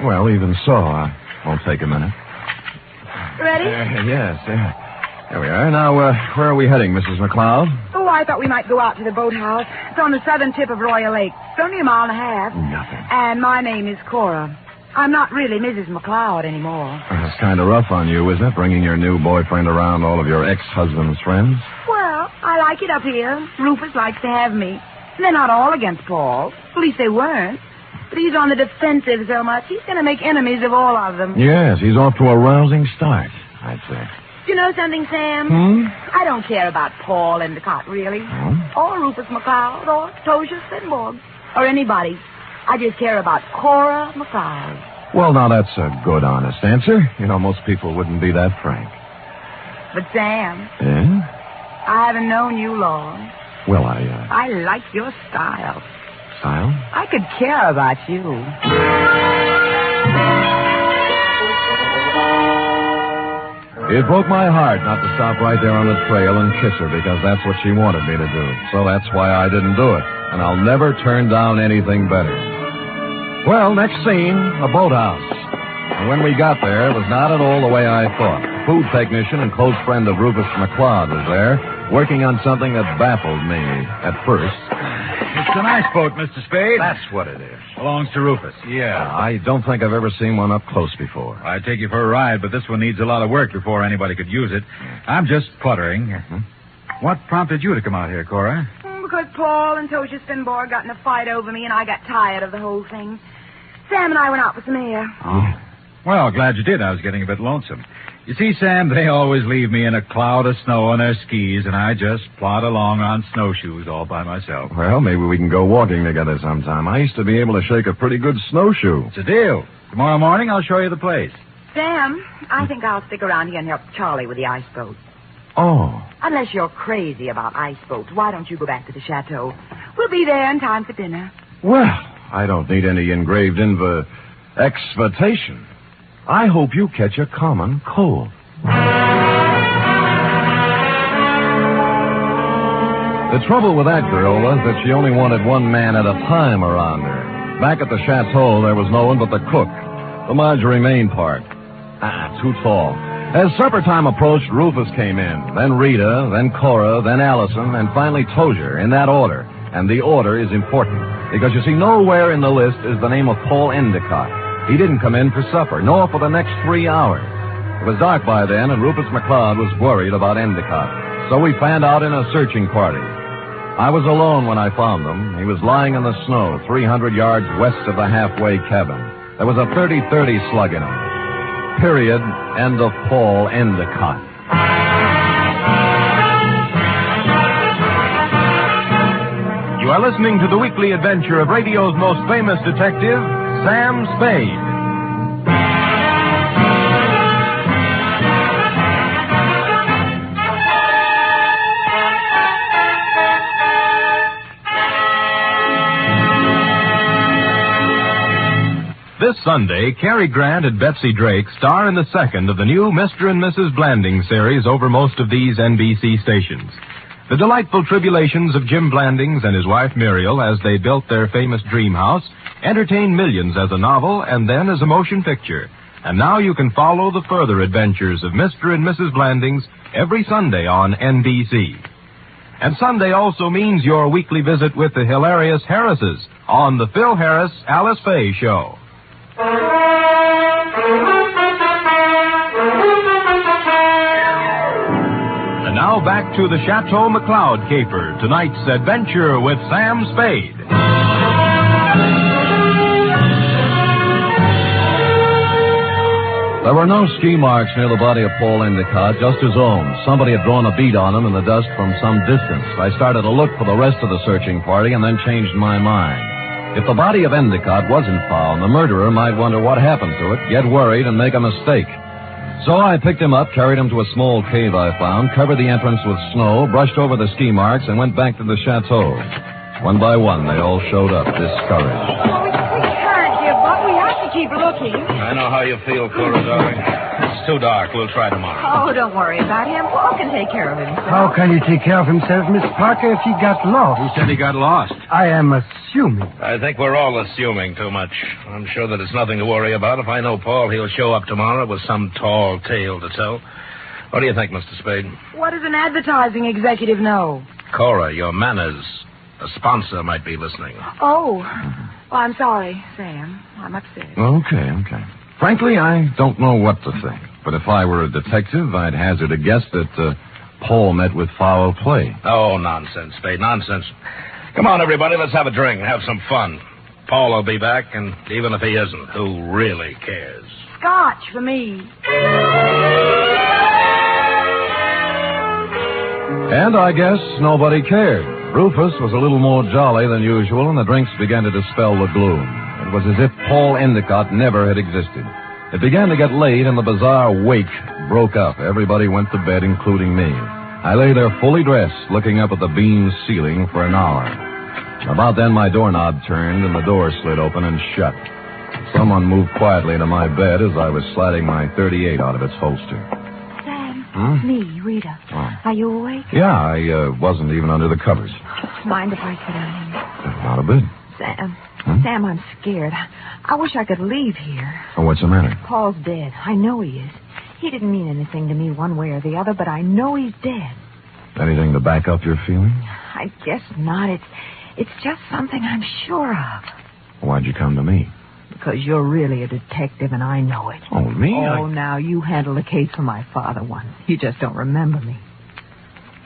Well, even so, I won't take a minute. Ready? Yes. There we are. Now, where are we heading, Mrs. McCloud? Oh, I thought we might go out to the boathouse. It's on the southern tip of Royal Lake. It's only a mile and a half. Nothing. And my name is Cora. I'm not really Mrs. McLeod anymore. It's kind of rough on you, isn't it, bringing your new boyfriend around all of your ex-husband's friends? Well, I like it up here. Rufus likes to have me. And they're not all against Paul. At least they weren't. But he's on the defensive so much, he's going to make enemies of all of them. Yes, he's off to a rousing start, I'd say. Do you know something, Sam? I don't care about Paul Endicott, really. Or Rufus McLeod, or Tosia Svenborg, or anybody. I just care about Cora McLeod. Well, now, that's a good, honest answer. You know, most people wouldn't be that frank. But, Sam... Yeah? I haven't known you long. Well, I like your style. Style? I could care about you. It broke my heart not to stop right there on the trail and kiss her because that's what she wanted me to do. So that's why I didn't do it. And I'll never turn down anything better. Well, next scene, a boathouse. And when we got there, it was not at all the way I thought. A food technician and close friend of Rufus McLeod was there, working on something that baffled me at first. It's a nice boat, Mr. Spade. That's what it is. Belongs to Rufus. Yeah, I don't think I've ever seen one up close before. I'd take you for a ride, but this one needs a lot of work before anybody could use it. I'm just puttering. What prompted you to come out here, Cora? Because Paul and Tosia Svenborg got in a fight over me, and I got tired of the whole thing. Sam and I went out for some air. Oh. Well, glad you did. I was getting a bit lonesome. You see, Sam, they always leave me in a cloud of snow on their skis, and I just plod along on snowshoes all by myself. Well, maybe we can go walking together sometime. I used to be able to shake a pretty good snowshoe. It's a deal. Tomorrow morning, I'll show you the place. Sam, I think I'll stick around here and help Charlie with the ice boat. Oh. Unless you're crazy about ice boats, why don't you go back to the chateau? We'll be there in time for dinner. Well, I don't need any engraved exvitation. I hope you catch a common cold. The trouble with that girl was that she only wanted one man at a time around her. Back at the chateau, there was no one but the cook, the Marjorie Main part. Too tall. As supper time approached, Rufus came in, then Rita, then Cora, then Allison, and finally Tozier, in that order. And the order is important, because you see, nowhere in the list is the name of Paul Endicott. He didn't come in for supper, nor for the next 3 hours. It was dark by then, and Rufus McLeod was worried about Endicott. So we fanned out in a searching party. I was alone when I found him. He was lying in the snow 300 yards west of the halfway cabin. There was a 30-30 slug in him. Period. End of Paul Endicott. You are listening to the weekly adventure of radio's most famous detective, Sam Spade. This Sunday, Cary Grant and Betsy Drake star in the second of the new Mr. and Mrs. Blanding series over most of these NBC stations. The delightful tribulations of Jim Blandings and his wife Muriel as they built their famous dream house entertained millions as a novel and then as a motion picture. And now you can follow the further adventures of Mr. and Mrs. Blandings every Sunday on NBC. And Sunday also means your weekly visit with the hilarious Harrises on the Phil Harris Alice Faye Show. And now back to the Chateau McLeod caper, tonight's adventure with Sam Spade. There were no ski marks near the body of Paul Endicott, just his own. Somebody had drawn a bead on him in the dust from some distance. I started to look for the rest of the searching party and then changed my mind. If the body of Endicott wasn't found, the murderer might wonder what happened to it, get worried, and make a mistake. So I picked him up, carried him to a small cave I found, covered the entrance with snow, brushed over the ski marks, and went back to the chateau. One by one, they all showed up, discouraged. Oh, we can't give up. We have to keep looking. I know how you feel, Cora, darling. It's too dark. We'll try tomorrow. Oh, don't worry about him. Paul can take care of himself. How can he take care of himself, Miss Parker, if he got lost? Who said he got lost? I am assuming. I think we're all assuming too much. I'm sure that it's nothing to worry about. If I know Paul, he'll show up tomorrow with some tall tale to tell. What do you think, Mr. Spade? What does an advertising executive know? Cora, your manners A sponsor might be listening. Oh. Well, I'm sorry, Sam. I'm upset. Okay. Frankly, I don't know what to think. But if I were a detective, I'd hazard a guess that Paul met with foul play. Oh, nonsense, Spade, nonsense. Come on, everybody, let's have a drink and have some fun. Paul will be back, and even if he isn't, who really cares? Scotch for me. And I guess nobody cared. Rufus was a little more jolly than usual, and the drinks began to dispel the gloom. It was as if Paul Endicott never had existed. It began to get late, and the bizarre wake broke up. Everybody went to bed, including me. I lay there fully dressed, looking up at the beamed ceiling for an hour. About then, my doorknob turned, and the door slid open and shut. Someone moved quietly into my bed as I was sliding my .38 out of its holster. Sam, me, Rita. Oh. Are you awake? Yeah, I wasn't even under the covers. Mind if I sit down here? Not a bit. Sam, Sam, I'm scared. I wish I could leave here. Oh, what's the matter? Paul's dead. I know he is. He didn't mean anything to me one way or the other, but I know he's dead. Anything to back up your feeling? I guess not. It's just something I'm sure of. Why'd you come to me? Because you're really a detective, and I know it. Oh, me? Oh, now, you handled a case for my father once. You just don't remember me.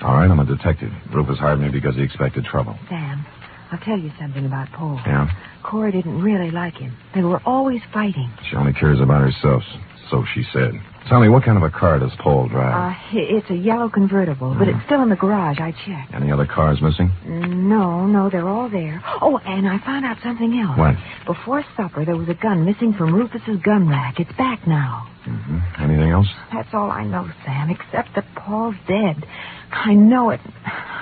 All right, I'm a detective. Rufus hired me because he expected trouble. Sam, I'll tell you something about Paul. Yeah? Cora didn't really like him. They were always fighting. She only cares about herself, so she said. Tell me, what kind of a car does Paul drive? It's a yellow convertible, but it's still in the garage. I checked. Any other cars missing? No, they're all there. Oh, and I found out something else. What? Before supper, there was a gun missing from Rufus's gun rack. It's back now. Mm-hmm. Anything else? That's all I know, Sam, except that Paul's dead. I know it.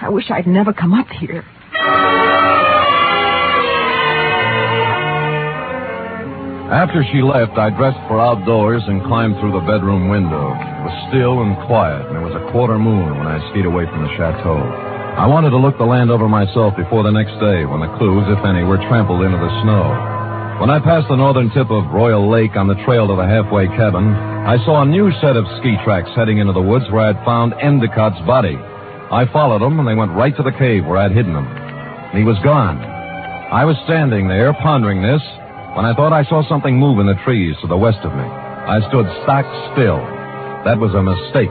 I wish I'd never come up here. After she left, I dressed for outdoors and climbed through the bedroom window. It was still and quiet, and there was a quarter moon when I skied away from the chateau. I wanted to look the land over myself before the next day, when the clues, if any, were trampled into the snow. When I passed the northern tip of Royal Lake on the trail to the halfway cabin, I saw a new set of ski tracks heading into the woods where I'd found Endicott's body. I followed them, and they went right to the cave where I'd hidden him. And he was gone. I was standing there, pondering this, when I thought I saw something move in the trees to the west of me. I stood stock still. That was a mistake.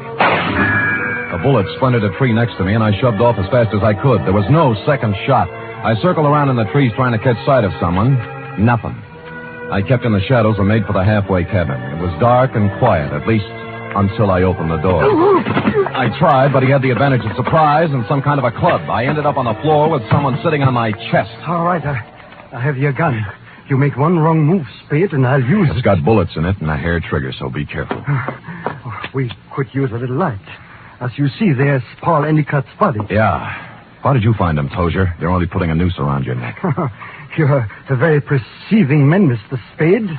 A bullet splintered a tree next to me, and I shoved off as fast as I could. There was no second shot. I circled around in the trees trying to catch sight of someone. Nothing. I kept in the shadows and made for the halfway cabin. It was dark and quiet, at least until I opened the door. I tried, but he had the advantage of surprise and some kind of a club. I ended up on the floor with someone sitting on my chest. All right, I have your gun. You make one wrong move, Spade, and I'll use it. It's got bullets in it and a hair trigger, so be careful. We could use a little light. As you see, there's Paul Endicott's body. Yeah. How did you find him, Tozier? They're only putting a noose around your neck. You're a very perceiving man, Mr. Spade.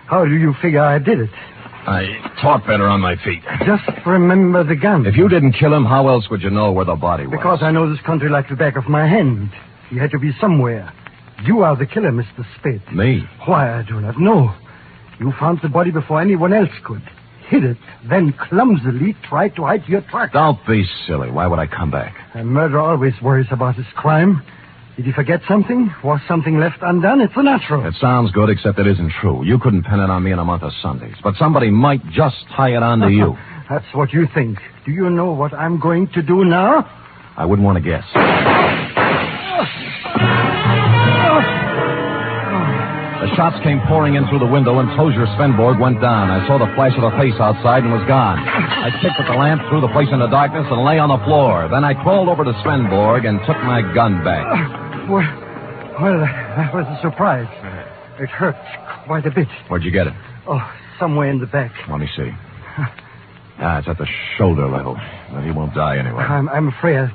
How do you figure I did it? I talk better on my feet. Just remember the gun. If you didn't kill him, how else would you know where the body was? Because I know this country like the back of my hand. He had to be somewhere. You are the killer, Mr. Spade. Me? Why, I do not know. You found the body before anyone else could. Hid it, then clumsily tried to hide your tracks. Don't be silly. Why would I come back? A murderer always worries about his crime. Did he forget something? Was something left undone? It's natural. It sounds good, except it isn't true. You couldn't pin it on me in a month of Sundays. But somebody might just tie it on to you. That's what you think. Do you know what I'm going to do now? I wouldn't want to guess. The shots came pouring in through the window, and Tozier Svenborg went down. I saw the flash of a face outside and was gone. I kicked at the lamp, threw the place into darkness, and lay on the floor. Then I crawled over to Svenborg and took my gun back. Well, that was a surprise. It hurt quite a bit. Where'd you get it? Oh, somewhere in the back. Let me see. It's at the shoulder level. But he won't die anyway. I'm afraid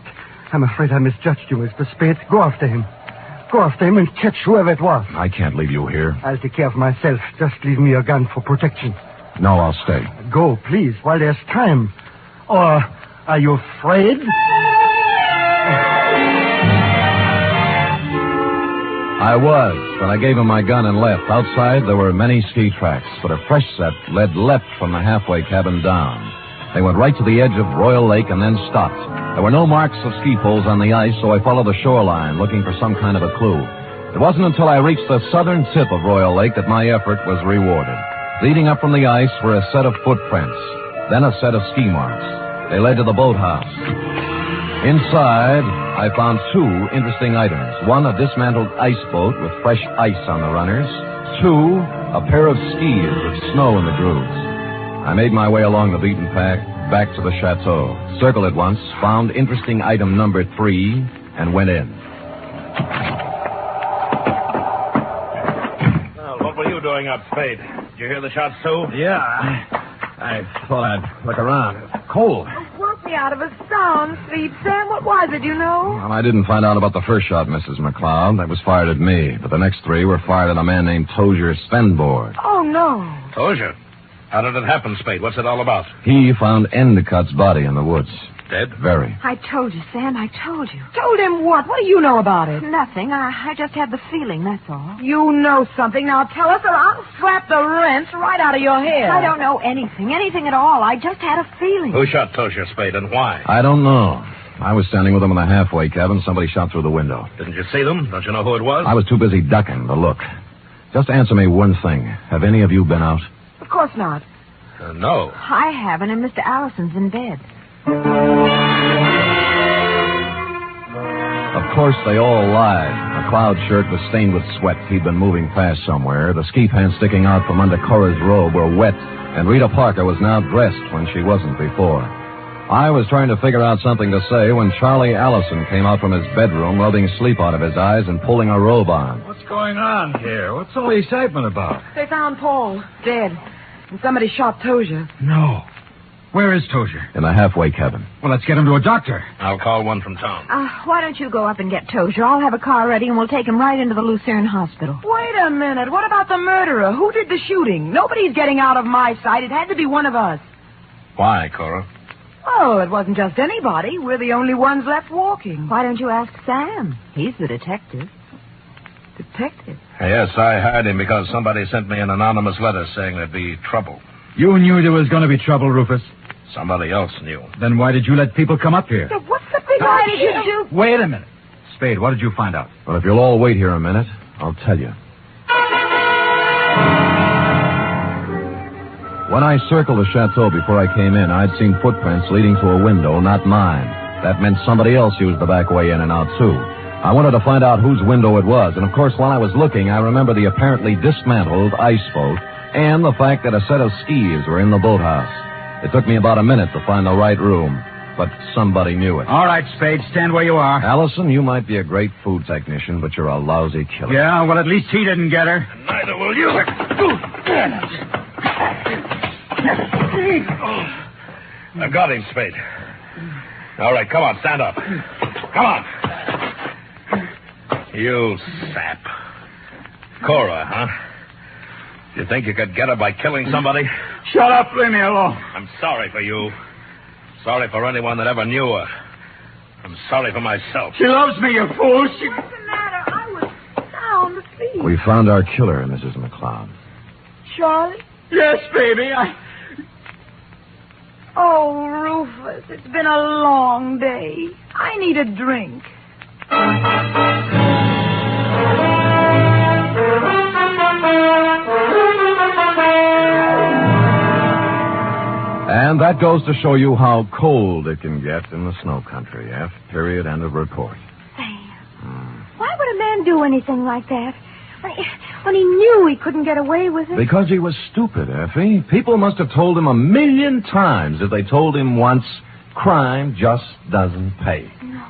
I misjudged you, Mr. Spade. Go after him. Go after him and catch whoever it was. I can't leave you here. I'll take care of myself. Just leave me your gun for protection. No, I'll stay. Go, please, while there's time. Or are you afraid? I was, but I gave him my gun and left. Outside, there were many ski tracks, but a fresh set led left from the halfway cabin down. They went right to the edge of Royal Lake and then stopped. There were no marks of ski poles on the ice, so I followed the shoreline looking for some kind of a clue. It wasn't until I reached the southern tip of Royal Lake that my effort was rewarded. Leading up from the ice were a set of footprints, then a set of ski marks. They led to the boathouse. Inside, I found two interesting items. One, a dismantled ice boat with fresh ice on the runners. Two, a pair of skis with snow in the grooves. I made my way along the beaten path back to the chateau, circled it once, found interesting item number 3, and went in. Well, what were you doing up, Spade? Did you hear the shots, too? Yeah, I thought I'd look around. It's cold. Woke me out of a sound sleep, Sam. What was it, you know? Well, I didn't find out about the first shot, Mrs. McLeod. That was fired at me. But the next 3 were fired at a man named Tozier Svenborg. Oh, no. Tozier? How did it happen, Spade? What's it all about? He found Endicott's body in the woods. Dead? Very. I told you, Sam. I told you. Told him what? What do you know about it? Nothing. I just had the feeling, that's all. You know something. Now tell us or I'll slap the rents right out of your head. I don't know anything. Anything at all. I just had a feeling. Who shot Tozier, Spade, and why? I don't know. I was standing with him in the halfway cabin. Somebody shot through the window. Didn't you see them? Don't you know who it was? I was too busy ducking to look. Just answer me one thing. Have any of you been out? Of course not. No. I haven't, and Mr. Allison's in bed. Of course, they all lied. McLeod's shirt was stained with sweat. He'd been moving fast somewhere. The ski pants sticking out from under Cora's robe were wet, and Rita Parker was now dressed when she wasn't before. I was trying to figure out something to say when Charlie Allison came out from his bedroom, rubbing sleep out of his eyes and pulling a robe on. What's going on here? What's all the excitement about? They found Paul, dead. And somebody shot Tozier. No. Where is Tozier? In the halfway cabin. Well, let's get him to a doctor. I'll call one from town. Why don't you go up and get Tozier? I'll have a car ready and we'll take him right into the Lucerne Hospital. Wait a minute. What about the murderer? Who did the shooting? Nobody's getting out of my sight. It had to be one of us. Why, Cora? Oh, it wasn't just anybody. We're the only ones left walking. Why don't you ask Sam? He's the detective. Detective? Yes, I hired him because somebody sent me an anonymous letter saying there'd be trouble. You knew there was going to be trouble, Rufus. Somebody else knew. Then why did you let people come up here? What's the big idea? Why did you do? Wait a minute. Spade, what did you find out? Well, if you'll all wait here a minute, I'll tell you. When I circled the chateau before I came in, I'd seen footprints leading to a window, not mine. That meant somebody else used the back way in and out, too. I wanted to find out whose window it was, and of course, while I was looking, I remember the apparently dismantled ice boat and the fact that a set of skis were in the boathouse. It took me about a minute to find the right room, but somebody knew it. All right, Spade, stand where you are. Allison, you might be a great food technician, but you're a lousy killer. Yeah, well, at least he didn't get her. Neither will you. I got him, Spade. All right, come on, stand up. Come on. You sap. Cora, huh? You think you could get her by killing somebody? Shut up, leave me alone. I'm sorry for you. Sorry for anyone that ever knew her. I'm sorry for myself. She loves me, you fool. What's the matter? I was sound asleep. We found our killer, Mrs. McLeod. Charlie? Yes, baby, Oh, Rufus, it's been a long day. I need a drink. And that goes to show you how cold it can get in the snow country. F. Period. End of report. Sam, why would a man do anything like that? When he knew he couldn't get away with it? Because he was stupid, Effie. People must have told him 1,000,000 times if they told him once, crime just doesn't pay. No.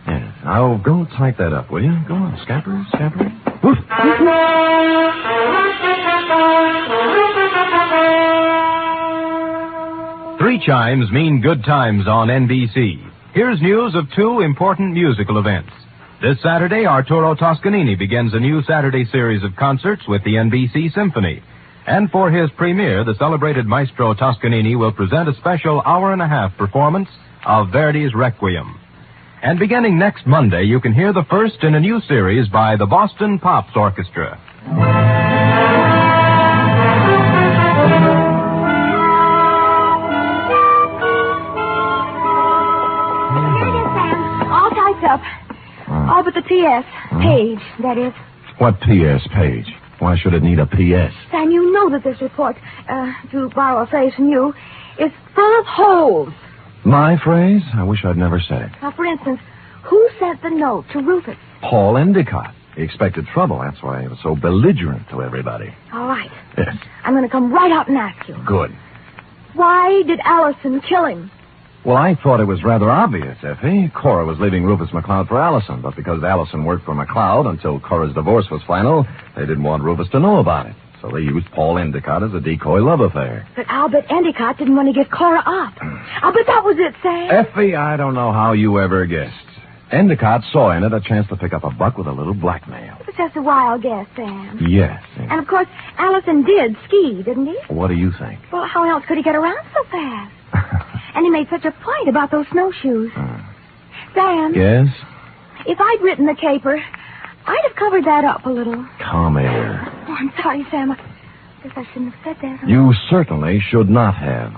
Yeah. Now, go type that up, will you? Go on, scamper, scamper. Woof. 3 chimes mean good times on NBC. Here's news of 2 important musical events. This Saturday, Arturo Toscanini begins a new Saturday series of concerts with the NBC Symphony. And for his premiere, the celebrated maestro Toscanini will present a special hour-and-a-half performance of Verdi's Requiem. And beginning next Monday, you can hear the first in a new series by the Boston Pops Orchestra. with the P.S. Page, that is. What P.S. page? Why should it need a P.S.? Sam, you know that this report, to borrow a phrase from you, is full of holes. My phrase? I wish I'd never said it. Now, for instance, who sent the note to Rufus? Paul Endicott. He expected trouble. That's why he was so belligerent to everybody. All right. Yes. I'm going to come right out and ask you. Good. Why did Allison kill him? Well, I thought it was rather obvious, Effie. Cora was leaving Rufus McLeod for Allison, but because Allison worked for McLeod until Cora's divorce was final, they didn't want Rufus to know about it. So they used Paul Endicott as a decoy love affair. But I'll bet Endicott didn't want to get Cora up. I'll bet that was it, Sam. Effie, I don't know how you ever guessed. Endicott saw in it a chance to pick up a buck with a little blackmail. It was just a wild guess, Sam. Yes. And, of course, Allison did ski, didn't he? What do you think? Well, how else could he get around so fast? And he made such a point about those snowshoes. Sam? Yes? If I'd written the caper, I'd have covered that up a little. Come here. Oh, I'm sorry, Sam. I guess I shouldn't have said that. You certainly should not have.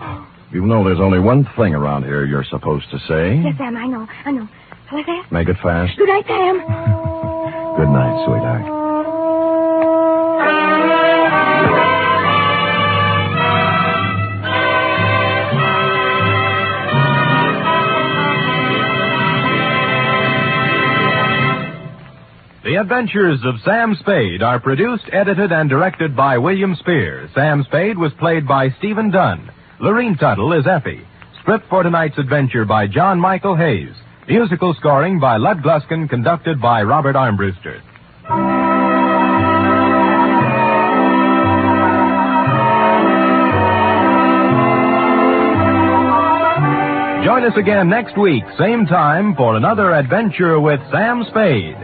You know there's only one thing around here you're supposed to say. Yes, Sam, I know. Shall I say it? Make it fast. Good night, Sam. Good night, sweetheart. The Adventures of Sam Spade are produced, edited, and directed by William Spear. Sam Spade was played by Stephen Dunn. Lorene Tuttle is Effie. Script for tonight's adventure by John Michael Hayes. Musical scoring by Lud Gluskin, conducted by Robert Armbruster. Join us again next week, same time, for another adventure with Sam Spade.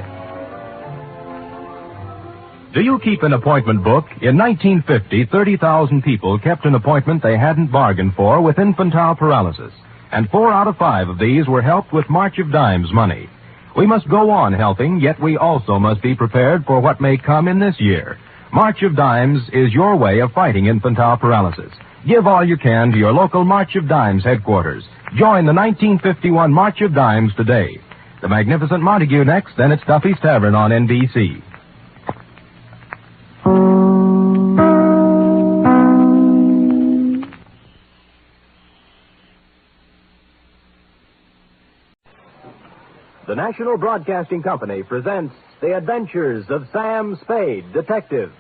Do you keep an appointment book? In 1950, 30,000 people kept an appointment they hadn't bargained for with infantile paralysis. And 4 out of 5 of these were helped with March of Dimes money. We must go on helping, yet we also must be prepared for what may come in this year. March of Dimes is your way of fighting infantile paralysis. Give all you can to your local March of Dimes headquarters. Join the 1951 March of Dimes today. The Magnificent Montague next, then it's Duffy's Tavern on NBC. The National Broadcasting Company presents The Adventures of Sam Spade, Detective.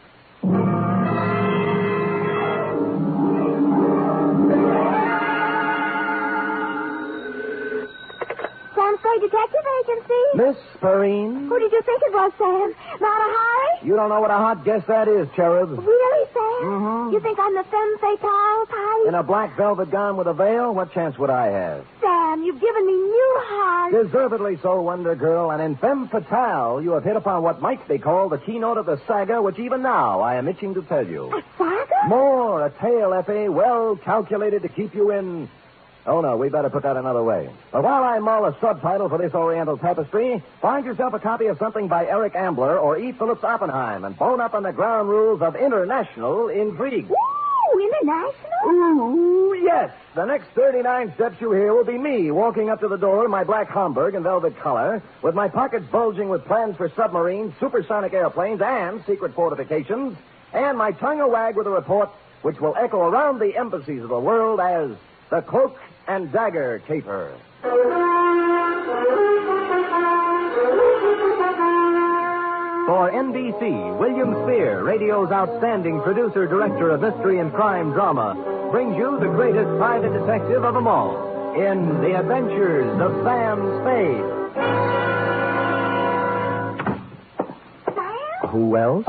Sam Spade Detective Agency? Miss Perrine? Who did you think it was, Sam? Not a hurry? You don't know what a hot guess that is, Cherub. Really, Sam? Mm-hmm. You think I'm the femme fatale type? In a black velvet gown with a veil? What chance would I have? Sam, you've given me new heart. Deservedly so, Wonder Girl. And in femme fatale, you have hit upon what might be called the keynote of the saga, which even now I am itching to tell you. A saga? More, a tale, Effie, well calculated to keep you in... Oh, no, we better put that another way. But while I mull a subtitle for this Oriental tapestry, find yourself a copy of something by Eric Ambler or E. Phillips Oppenheim and bone up on the ground rules of international intrigue. Ooh, international? Ooh, yes. The next 39 steps you hear will be me walking up to the door in my black Homburg and velvet collar, with my pockets bulging with plans for submarines, supersonic airplanes, and secret fortifications, and my tongue a wag with a report which will echo around the embassies of the world as the Cloak and Dagger Caper. For NBC, William Spear, radio's outstanding producer-director of mystery and crime drama, brings you the greatest private detective of them all in The Adventures of Sam Spade. Sam? Who else?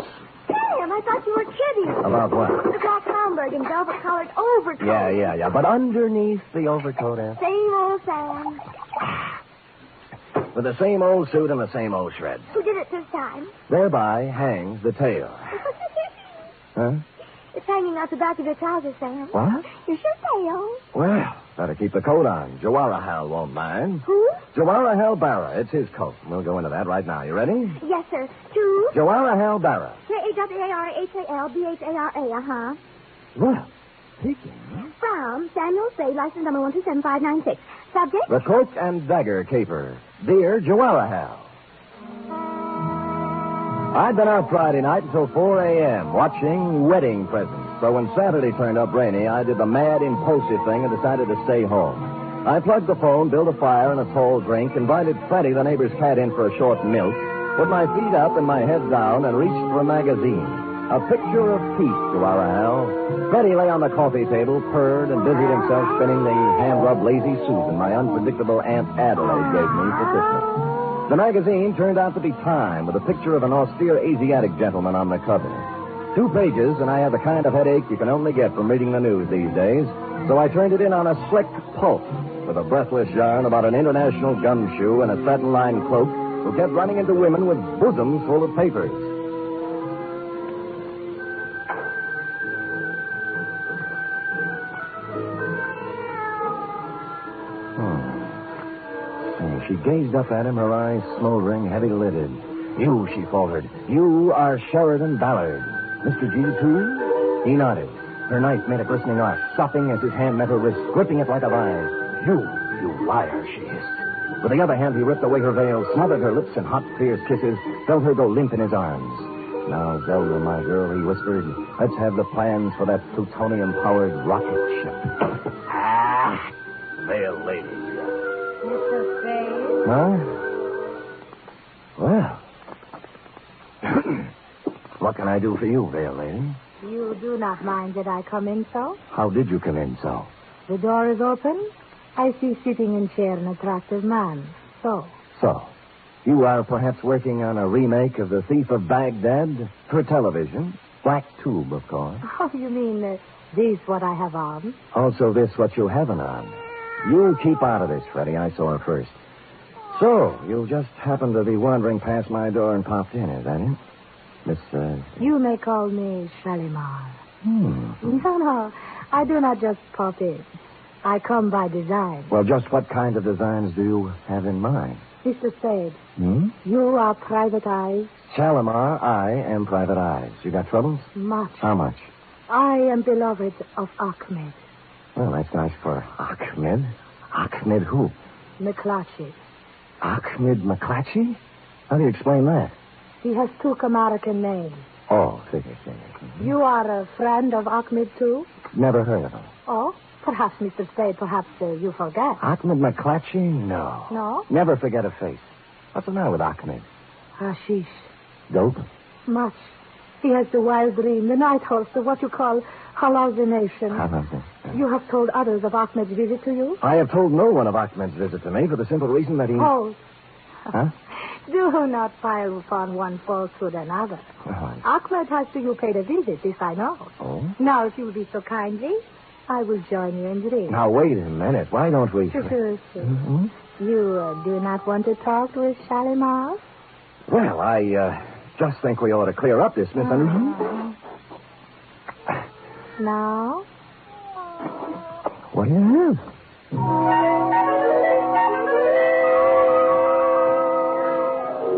Sam, I thought you were kidding. About what? The black Homburg and velvet-colored overcoat. Yeah. But underneath the overcoat, Same old Sam. With the same old suit and the same old shreds. Who did it this time? Thereby hangs the tale. Huh? It's hanging out the back of your trousers, Sam. What? Your shirt tail. Well, better keep the coat on. Jawaharlal won't mind. Who? Jawaharlal Barra. It's his coat. We'll go into that right now. You ready? Yes, sir. To Jawaharlal Barra. Jawarhal, uh-huh. Well, speaking. From Samuel Spade, license number 1275596. Subject? The Cloak and Dagger Caper. Dear Jawaharlal. I'd been out Friday night until 4 a.m. watching wedding presents. So when Saturday turned up rainy, I did the mad, impulsive thing and decided to stay home. I plugged the phone, built a fire and a tall drink, invited Freddie, the neighbor's cat, in for a short milk, put my feet up and my head down, and reached for a magazine. A picture of peace to our Al. Freddie lay on the coffee table, purred, and busied himself spinning the hand-rubbed Lazy Susan my unpredictable Aunt Adelaide gave me for Christmas. The magazine turned out to be Time, with a picture of an austere Asiatic gentleman on the cover. 2 pages, and I had the kind of headache you can only get from reading the news these days, so I turned it in on a slick pulp with a breathless yarn about an international gumshoe and a satin-lined cloak who kept running into women with bosoms full of papers. She gazed up at him, her eyes smoldering, heavy-lidded. You, she faltered. You are Sheridan Ballard. Mr. G, too? He nodded. Her knife made a glistening arc, stopping as his hand met her wrist, gripping it like a vise. You liar, she hissed. With the other hand, he ripped away her veil, smothered her lips in hot, fierce kisses, felt her go limp in his arms. Now, Zelda, my girl, he whispered, let's have the plans for that plutonium-powered rocket ship. Ah, veil lady. Mr. Spade? Huh? Well. What can I do for you, veil lady? You do not mind that I come in so? How did you come in so? The door is open. I see sitting in chair an attractive man. So? So, you are perhaps working on a remake of The Thief of Baghdad for television? Black tube, of course. Oh, you mean this what I have on? Also this what you haven't on. You keep out of this, Freddie. I saw her first. So, you just happened to be wandering past my door and popped in, is that it? Miss, You may call me Shalimar. Hmm. No, I do not just pop in. I come by design. Well, just what kind of designs do you have in mind? Mr. Spade, Hmm? you are Private Eyes. Shalimar, I am Private Eyes. You got troubles? Much. How much? I am beloved of Ahmed. Well, that's nice for Ahmed. Ahmed who? McClatchy. Ahmed McClatchy? How do you explain that? He has 2 American names. Oh, figure. You are a friend of Ahmed, too? Never heard of him. Oh, perhaps, Mr. Spade, perhaps you forget. Ahmed McClatchy? No. No? Never forget a face. What's the matter with Ahmed? Hashish. Dope? Much. He has the wild dream, the night horse, the what you call hallucination. Hallucination. You have told others of Ahmed's visit to you? I have told no one of Ahmed's visit to me for the simple reason that he... Oh. Huh? Do not pile upon one falsehood another. Oh. Ahmed has to you paid a visit, this I know. Oh? Now, if you will be so kindly, I will join you in drink. Now, wait a minute. Why don't we... Mm-hmm. You do not want to talk with Shalimar? Well, I just think we ought to clear up this misunderstanding. Now? What do you have?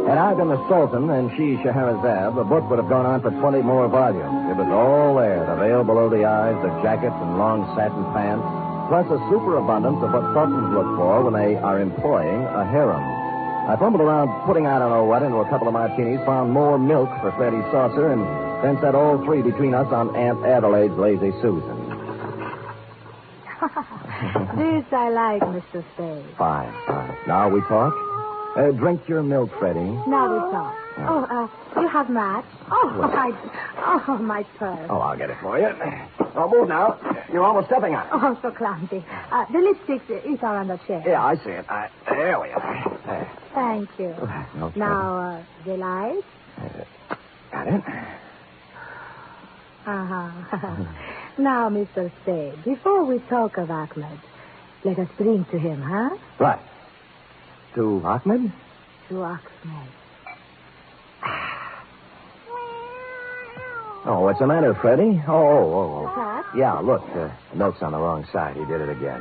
Had I been the Sultan and she Scheherazade, the book would have gone on for 20 more volumes. It was all there, the veil below the eyes, the jackets and long satin pants, plus a superabundance of what sultans look for when they are employing a harem. I fumbled around putting I don't know what into a couple of martinis, found more milk for Freddie's saucer, and then set all 3 between us on Aunt Adelaide's Lazy Susan. This I like, Mr. Spade. Fine. Now we talk? Drink your milk, Freddie. Now we talk. You have match? My purse. Oh, I'll get it for you. Oh, move now. You're almost stepping on it. Oh, so clumsy. The lipstick is on the chair. Yeah, I see it. There we are. There. Thank you. Okay. Now, the light? Got it. Now, Mr. Spade, before we talk of Ahmed, let us drink to him, huh? Right. To Ahmed? To Ahmed. Oh, what's the matter, Freddie? Oh. What? Yeah, look, the note's on the wrong side. He did it again.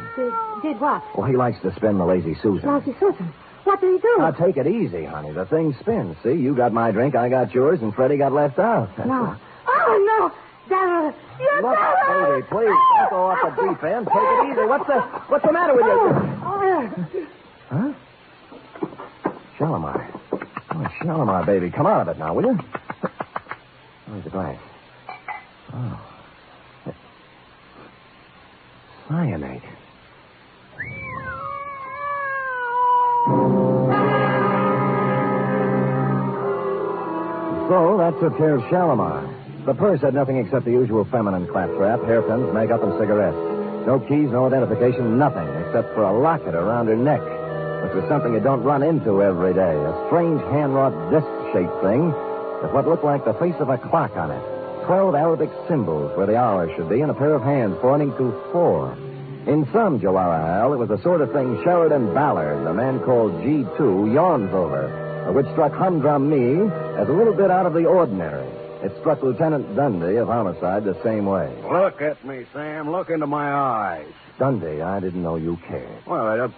Did what? Well, he likes to spin the Lazy Susan. Lazy Susan? What did he do? Now, take it easy, honey. The thing spins. See, you got my drink, I got yours, and Freddie got left out. No. Oh, no. Darrell, you look, Darrell! baby, please, don't go off the deep end. Take it easy. What's the matter with you? Huh? Shalimar. Oh, Shalimar, baby, come out of it now, will you? Where's the glass? Oh. Cyanide. So that took care of Shalimar. The purse had nothing except the usual feminine claptrap, hairpins, makeup, and cigarettes. No keys, no identification, nothing except for a locket around her neck, which was something you don't run into every day. A strange hand-wrought disc-shaped thing with what looked like the face of a clock on it. 12 Arabic symbols where the hour should be, and a pair of hands pointing to 4. In some Jawara, it was the sort of thing Sheridan Ballard, the man called G2, yawns over, which struck Humdrum me as a little bit out of the ordinary. It struck Lieutenant Dundee of Homicide the same way. Look at me, Sam. Look into my eyes. Dundee, I didn't know you cared. Well,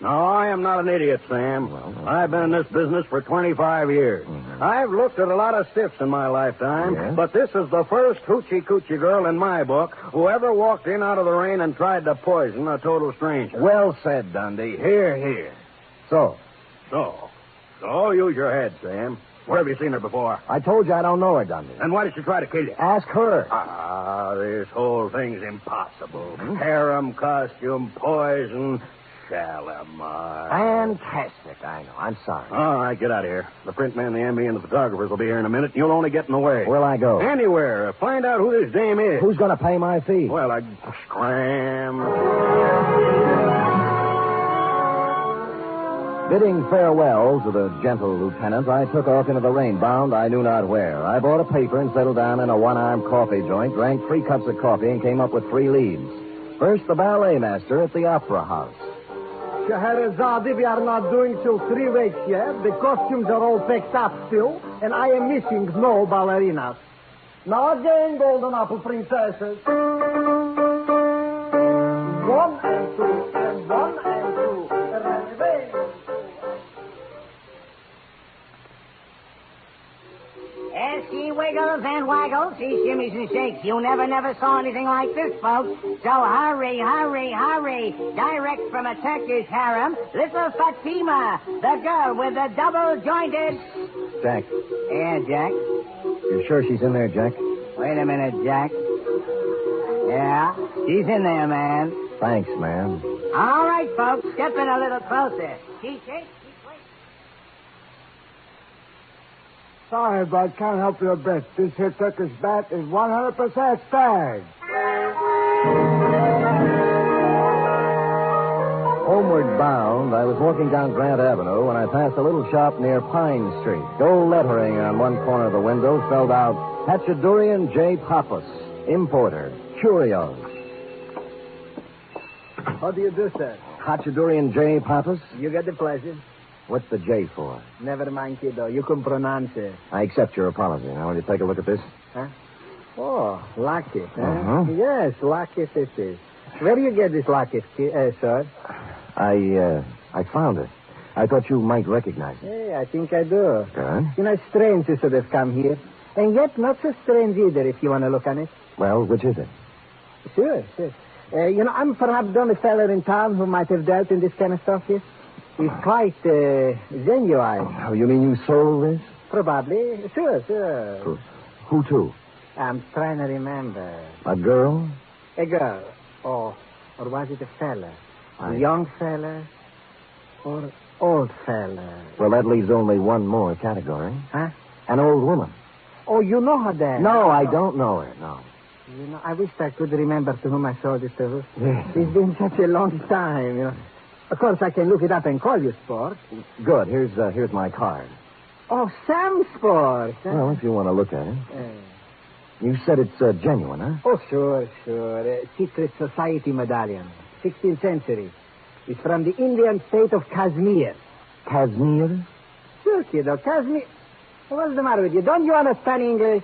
no, I am not an idiot, Sam. Well, I've been in this business for 25 years. Mm-hmm. I've looked at a lot of stiffs in my lifetime, but this is the first hoochie-coochie girl in my book who ever walked in out of the rain and tried to poison a total stranger. Well said, Dundee. Here. So, use your head, Sam. Where have you seen her before? I told you I don't know her, Dundee. Then why did she try to kill you? Ask her. This whole thing's impossible. Harem, costume, poison, Shalimar. Fantastic, I know. I'm sorry. All right, get out of here. The print man, the MB, and the photographers will be here in a minute, and you'll only get in the way. Where'll I go? Anywhere. Find out who this dame is. Who's going to pay my fee? Well, scram. Bidding farewell to the gentle lieutenant, I took off into the rain, bound I knew not where. I bought a paper and settled down in a one-armed coffee joint, drank 3 cups of coffee, and came up with 3 leads. First, the ballet master at the Opera House. Scheherazade, we are not doing till 3 weeks yet. The costumes are all picked up still, and I am missing no ballerinas. Now again, golden apple princesses. 1 and 2, and 1 and 2. As she wiggles and waggles, she shimmies and shakes. You never saw anything like this, folks. So hurry. Direct from a Turkish harem, little Fatima, the girl with the double-jointed... Jack. Yeah, Jack? You sure she's in there, Jack? Wait a minute, Jack. Yeah, she's in there, man. Thanks, man. All right, folks, step in a little closer. She shakes. Sorry, but can't help you a bit. This here Turkish bat is 100% stag. Homeward bound, I was walking down Grant Avenue when I passed a little shop near Pine Street. Gold lettering on one corner of the window spelled out, Hachadurian J. Pappas, importer, curios. How do you do, sir? Hachadurian J. Pappas? You get the pleasure. What's the J for? Never mind, kiddo. You can pronounce it. I accept your apology. Now, will you take a look at this? Huh? Oh, locket, huh? Uh-huh. Yes, locket it is. Where do you get this locket, sir? I found it. I thought you might recognize it. Hey, I think I do. Good. You know, it's strange you should have come here. And yet not so strange either, if you want to look on it. Well, which is it? Sure. I'm perhaps the only fellow in town who might have dealt in this kind of stuff, yes? He's quite genuine. Oh, you mean you sold this? Probably. Sure. Who to? I'm trying to remember. A girl? A girl. Or was it a fella? A young fella? Or old fella? Well, that leaves only one more category. Huh? An old woman. Oh, you know her then? No, I don't know her, no. You know, I wish I could remember to whom I sold it to. Yes. It's been such a long time, you know. Of course, I can look it up and call you, Sport. Good. Here's my card. Oh, Sam Sport. Well, if you want to look at it. You said it's genuine, huh? Oh, sure. Secret Society medallion. 16th century. It's from the Indian state of Kashmir. Kashmir? Sure, kiddo. Kashmir. What's the matter with you? Don't you understand English?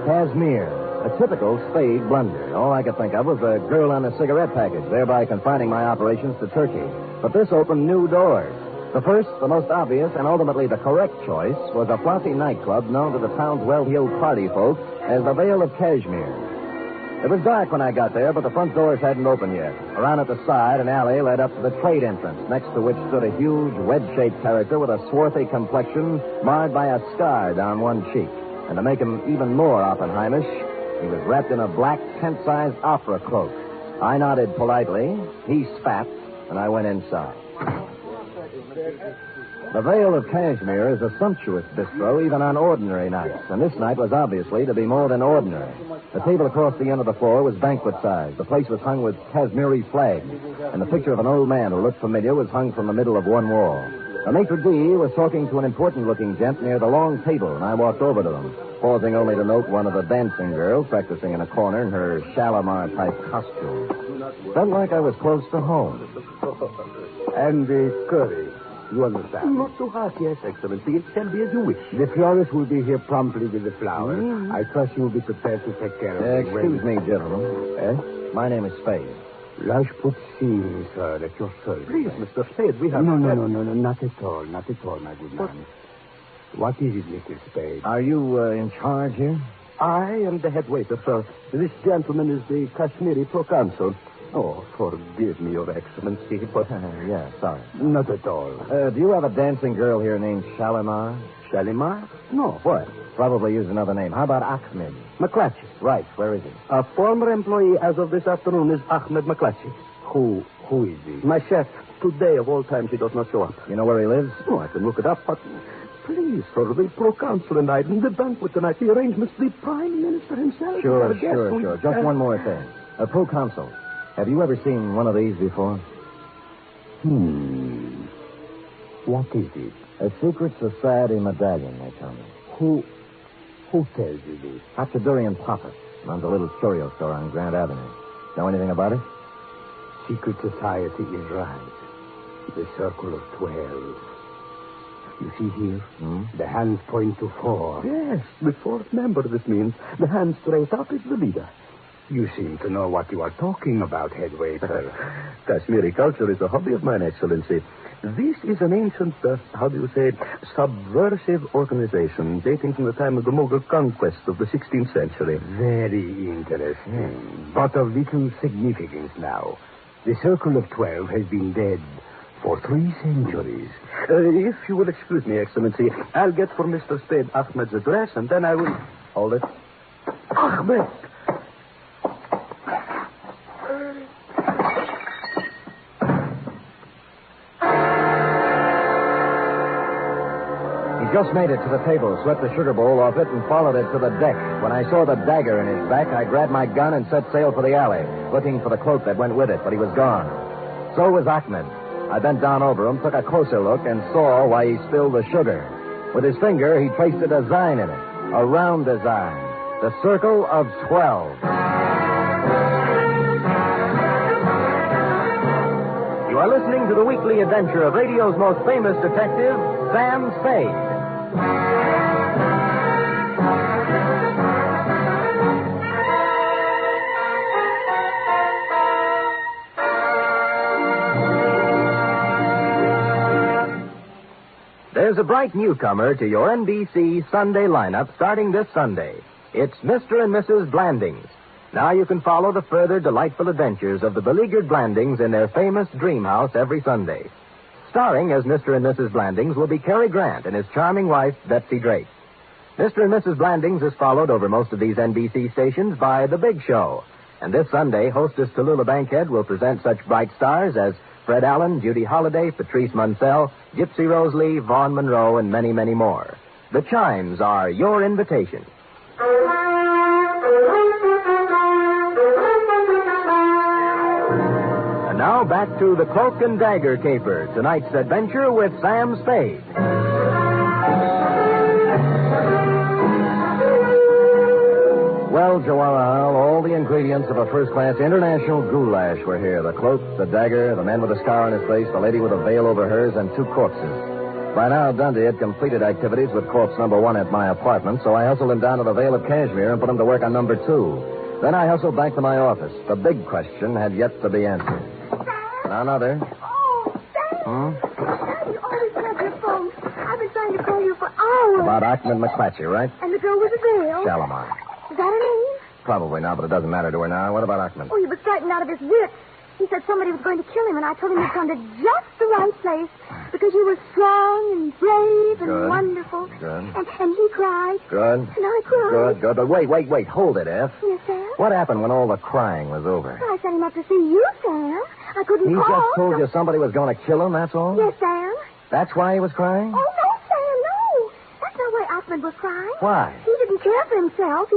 Kashmir. A typical Spade blunder. All I could think of was a girl on a cigarette package, thereby confining my operations to Turkey. But this opened new doors. The first, the most obvious, and ultimately the correct choice was a flossy nightclub known to the town's well-heeled party folk as the Vale of Cashmere. It was dark when I got there, but the front doors hadn't opened yet. Around at the side, an alley led up to the trade entrance, next to which stood a huge, wedge-shaped character with a swarthy complexion marred by a scar down one cheek. And to make him even more Oppenheimish, he was wrapped in a black, tent-sized opera cloak. I nodded politely, he spat, and I went inside. The Vale of Cashmere is a sumptuous bistro even on ordinary nights, and this night was obviously to be more than ordinary. The table across the end of the floor was banquet size. The place was hung with Kashmiri flags, and the picture of an old man who looked familiar was hung from the middle of one wall. The maitre d' was talking to an important-looking gent near the long table, and I walked over to him, pausing only to note one of the dancing girls practicing in a corner in her Shalimar-type costume. Felt like I was close to home. And the curry. You understand? Not so hot, yes, Excellency. It shall be as you wish. The florist will be here promptly with the flowers. I trust you will be prepared to take care of it. Excuse me, gentlemen. Eh? My name is Spade. Rajputsin, sir, at your service. Please, Mr. Spade, we have... No, not at all, my good man. What is it, Mr. Spade? Are you in charge here? I am the head waiter, sir. This gentleman is the Kashmiri proconsul. Oh, forgive me, Your Excellency, but... Yeah, sorry. Not at all. Do you have a dancing girl here named Shalimar? Shalimar? No, what? Probably use another name. How about Ahmed? McClatchy. Right, where is he? A former employee as of this afternoon is Ahmed McClatchy. Who is he? My chef. Today, of all times, he does not show up. You know where he lives? Oh, I can look it up, but... Please, sir, the proconsul and I, in the banquet tonight, the arrangements, the Prime Minister himself... Sure. Just one more thing. A proconsul. Have you ever seen one of these before? What is it? A secret society medallion, they tell me. Who tells you this? Hachadurian Papa runs a little curio store on Grand Avenue. Know anything about it? Secret society is right. The circle of 12. You see here? The hands point to 4. Yes, the fourth member, this means. The hand straight up is the leader. You seem to know what you are talking about, head waiter. Kashmiri culture is a hobby of mine, Excellency. This is an ancient, subversive organization dating from the time of the Mughal conquest of the 16th century. Very interesting. But of little significance now. The Circle of 12 has been dead for 3 centuries. If you will excuse me, Excellency, I'll get for Mr. Spade Ahmed's address, and then I will... Hold it. Ahmed! Just made it to the table, swept the sugar bowl off it, and followed it to the deck. When I saw the dagger in his back, I grabbed my gun and set sail for the alley, looking for the cloak that went with it, but he was gone. So was Ahmed. I bent down over him, took a closer look, and saw why he spilled the sugar. With his finger, he traced a design in it, a round design, the Circle of 12. You are listening to the weekly adventure of radio's most famous detective, Sam Spade. There's a bright newcomer to your NBC Sunday lineup starting this Sunday. It's Mr. and Mrs. Blandings. Now you can follow the further delightful adventures of the beleaguered Blandings in their famous dream house every Sunday. Starring as Mr. and Mrs. Blandings will be Cary Grant and his charming wife, Betsy Drake. Mr. and Mrs. Blandings is followed over most of these NBC stations by The Big Show. And this Sunday, hostess Tallulah Bankhead will present such bright stars as Fred Allen, Judy Holliday, Patrice Munsell, Gypsy Rose Lee, Vaughn Monroe, and many, many more. The chimes are your invitation. And now back to the Cloak and Dagger Caper, tonight's adventure with Sam Spade. Well, Joanna, all the ingredients of a first-class international goulash were here. The cloak, the dagger, the man with a scar on his face, the lady with a veil over hers, and 2 corpses. By now, Dundee had completed activities with corpse number 1 at my apartment, so I hustled him down to the Vale of Cashmere and put him to work on number 2. Then I hustled back to my office. The big question had yet to be answered. Now, another. Oh, Sam. You always have your phone. I've been trying to call you for hours. About Ahmed McClatchy, right? And the girl with the veil. Shalimar. Is that her name? Probably not, but it doesn't matter to her now. What about Ahmed? Oh, he was frightened out of his wits. He said somebody was going to kill him, and I told him he'd come to just the right place because you were strong and brave and Good. wonderful. Good. And he cried. Good. And I cried. Good. But wait. Hold it, F. Yes, Sam? What happened when all the crying was over? Well, I sent him up to see you, Sam. I couldn't He call. just told you somebody was going to kill him, that's all? Yes, Sam. That's why he was crying? Oh, no, Sam, no. That's not why Ahmed was crying. Why? He didn't care for himself.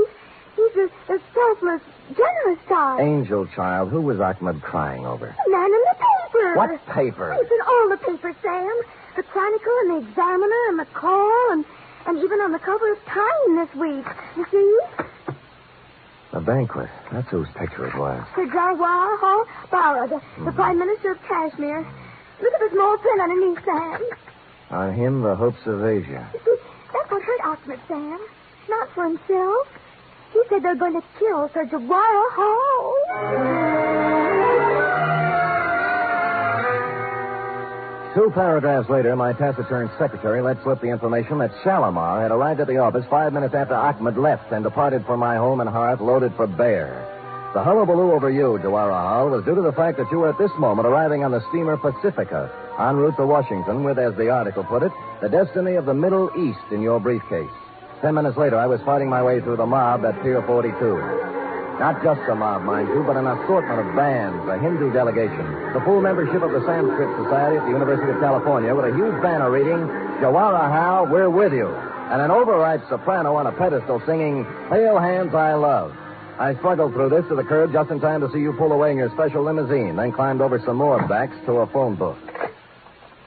He's a selfless, generous type. Angel child, who was Ahmed crying over? The man in the paper. What paper? It's in all the papers, Sam. The Chronicle and the Examiner and the Call and even on the cover of Time this week. You see? A banquet. That's whose picture it was. Sir Jawahar Bara, the Prime Minister of Kashmir. Look at the small print underneath, Sam. On him, the hopes of Asia. You see, that's what hurt Ahmed, Sam. Not for himself. He said they're going to kill Sir Jawahar. Two paragraphs later, my taciturn secretary let slip the information that Shalimar had arrived at the office 5 minutes after Ahmed left and departed for my home and hearth loaded for bear. The hullabaloo over you, Jawahar, was due to the fact that you were at this moment arriving on the steamer Pacifica, en route to Washington with, as the article put it, the destiny of the Middle East in your briefcase. 10 minutes later, I was fighting my way through the mob at Pier 42. Not just a mob, mind you, but an assortment of bands, a Hindu delegation, the full membership of the Sanskrit Society at the University of California with a huge banner reading, Jawahar, we're with you, and an overripe soprano on a pedestal singing, Pale Hands I Love. I struggled through this to the curb just in time to see you pull away in your special limousine, then climbed over some more backs to a phone book.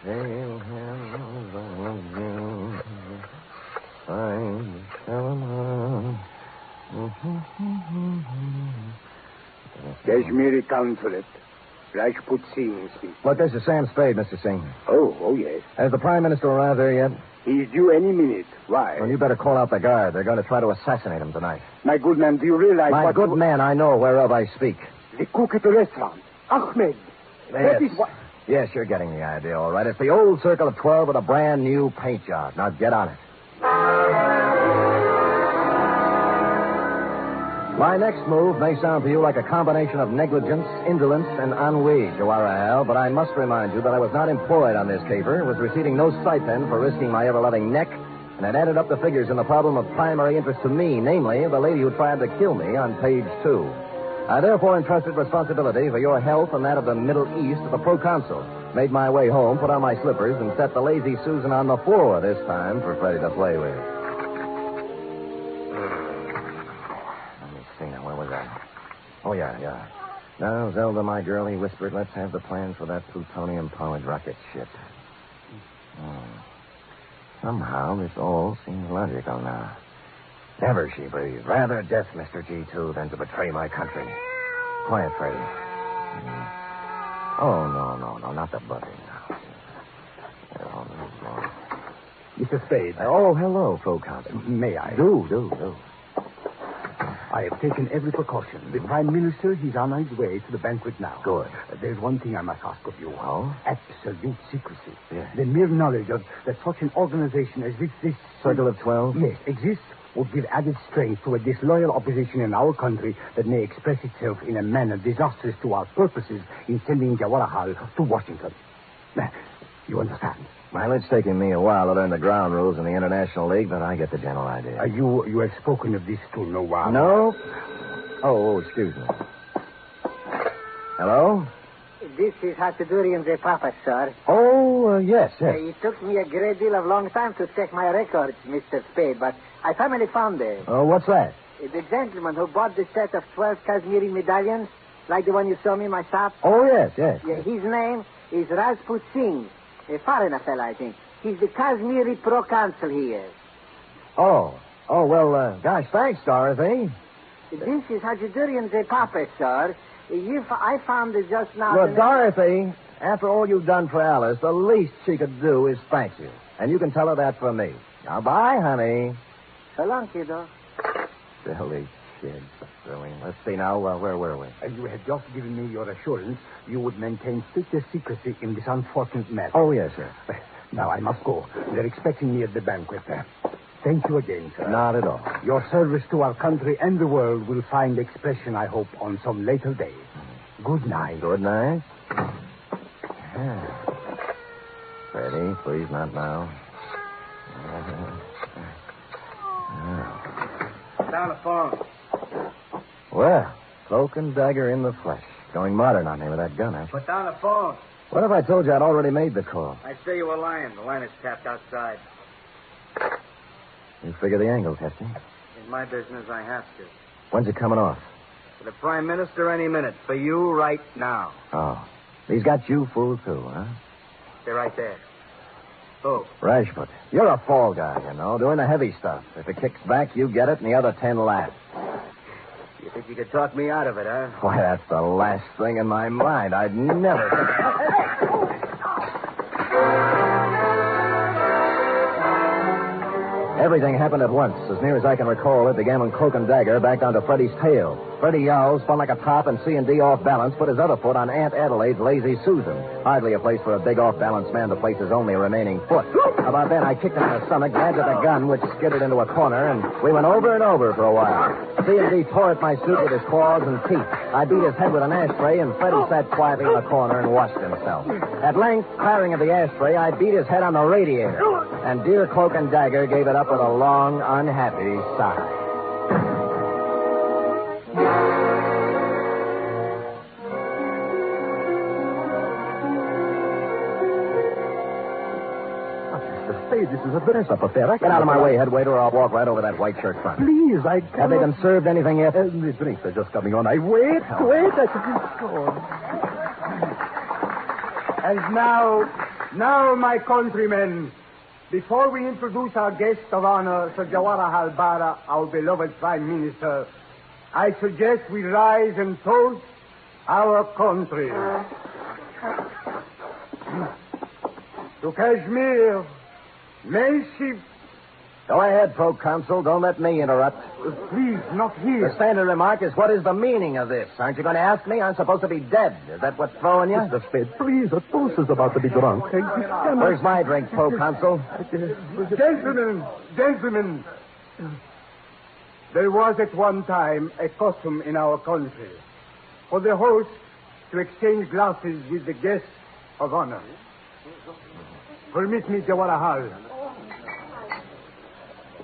Pale hands I love you. Kashmiri consulate. Rajput Singh speaks. Look, this is Sam Spade, Mr. Singh. Oh, yes. Has the Prime Minister arrived there yet? He's due any minute. Why? Well, you better call out the guard. They're going to try to assassinate him tonight. My good man, do you realize My good man, I know whereof I speak. The cook at the restaurant. Ahmed. That is what... Yes, you're getting the idea, all right. It's the old Circle of 12 with a brand new paint job. Now get on it. My next move may sound to you like a combination of negligence, indolence, and ennui, Jawahar, but I must remind you that I was not employed on this caper, was receiving no stipend for risking my ever-loving neck, and had added up the figures in the problem of primary interest to me, namely, the lady who tried to kill me on page 2. I therefore entrusted responsibility for your health and that of the Middle East to the proconsul, made my way home, put on my slippers, and set the lazy Susan on the floor this time for Freddie to play with. Where was I? Oh, yeah. Now, Zelda, my girl, he whispered, let's have the plans for that plutonium-powered rocket ship. Somehow, this all seems logical now. Never, she breathed. Rather death, Mr. G2, than to betray my country. Quiet, Freddie. Oh, no, not the buddy. No. Mr. Spade. Oh, hello, proconsul. May I? Do. I have taken every precaution. The Prime Minister, he's on his way to the banquet now. Good. There's one thing I must ask of you. Oh? Absolute secrecy. Yes. The mere knowledge of that such an organization as this... Circle of 12? Yes, exists would give added strength to a disloyal opposition in our country that may express itself in a manner disastrous to our purposes in sending Jawahar to Washington. You understand? Well, it's taken me a while to learn the ground rules in the International League, but I get the general idea. You have spoken of this to no one. No? Oh, excuse me. Hello? This is Hatchadurian the Papa, sir. Oh, yes. It took me a great deal of long time to check my records, Mr. Spade, but I finally found it. Oh, what's that? The gentleman who bought the set of 12 Kashmiri medallions, like the one you saw me in my shop. Oh, yes. His name is Rajput Singh. A foreigner fella, I think. He's the Kashmiri proconsul here. Oh, well, gosh, thanks, Dorothy. This is Hatchadurian the Papa, sir. I found it just now. Look, Dorothy, after all you've done for Alice, the least she could do is thank you. And you can tell her that from me. Now, bye, honey. So long, kiddo. Silly kid. Silly. Let's see now, where were we? You had just given me your assurance you would maintain strictest secrecy in this unfortunate matter. Oh, yes, sir. Now, I must go. They're expecting me at the banquet. Thank you again, sir. Not at all. Your service to our country and the world will find expression, I hope, on some later day. Good night. Good night. Freddie, please, not now. Down the phone. Well, cloak and dagger in the flesh. Going modern on me with that gun, Put down the phone. What if I told you I'd already made the call? I say you were lying. The line is tapped outside. You figure the angle, Testy. In my business, I have to. When's it coming off? For the Prime Minister, any minute. For you, right now. Oh. He's got you fooled, too, huh? They're right there. Who? Rajput. You're a fall guy, you know, doing the heavy stuff. If it kicks back, you get it, and the other 10 laugh. You think you could talk me out of it, huh? Why, that's the last thing in my mind. I'd never... Everything happened at once. As near as I can recall, it began when Cloak and Dagger backed onto Freddie's tail. Freddie yowled, spun like a top, and C&D off balance, put his other foot on Aunt Adelaide's Lazy Susan. Hardly a place for a big off-balance man to place his only remaining foot. About then, I kicked him in the stomach, grabbed at the gun, which skidded into a corner, and we went over and over for a while. C&D tore at my suit with his claws and teeth. I beat his head with an ashtray, and Freddie sat quietly in the corner and washed himself. At length, tiring of the ashtray, I beat his head on the radiator. And dear Cloak and Dagger gave it up with a long, unhappy sigh. Mr. Spade, this is a dress-up affair. Get out of my way, head waiter, or I'll walk right over that white shirt front. Please, I can't... Have they been served anything yet? The drinks are just coming on. Wait, I should be sure. And now, my countrymen, before we introduce our guest of honor, Sir Jawaharlal Bara, our beloved Prime Minister, I suggest we rise and toast our country. To Kashmir, may she... Go ahead, Proconsul. Don't let me interrupt. Please, not here. The standard remark is, what is the meaning of this? Aren't you going to ask me? I'm supposed to be dead. Is that what's throwing you? Mr. Spade, please, a toast is about to be drunk. Where's my drink, Proconsul? Gentlemen, there was at one time a custom in our country for the host to exchange glasses with the guest of honor. Permit me, Jawaharlal.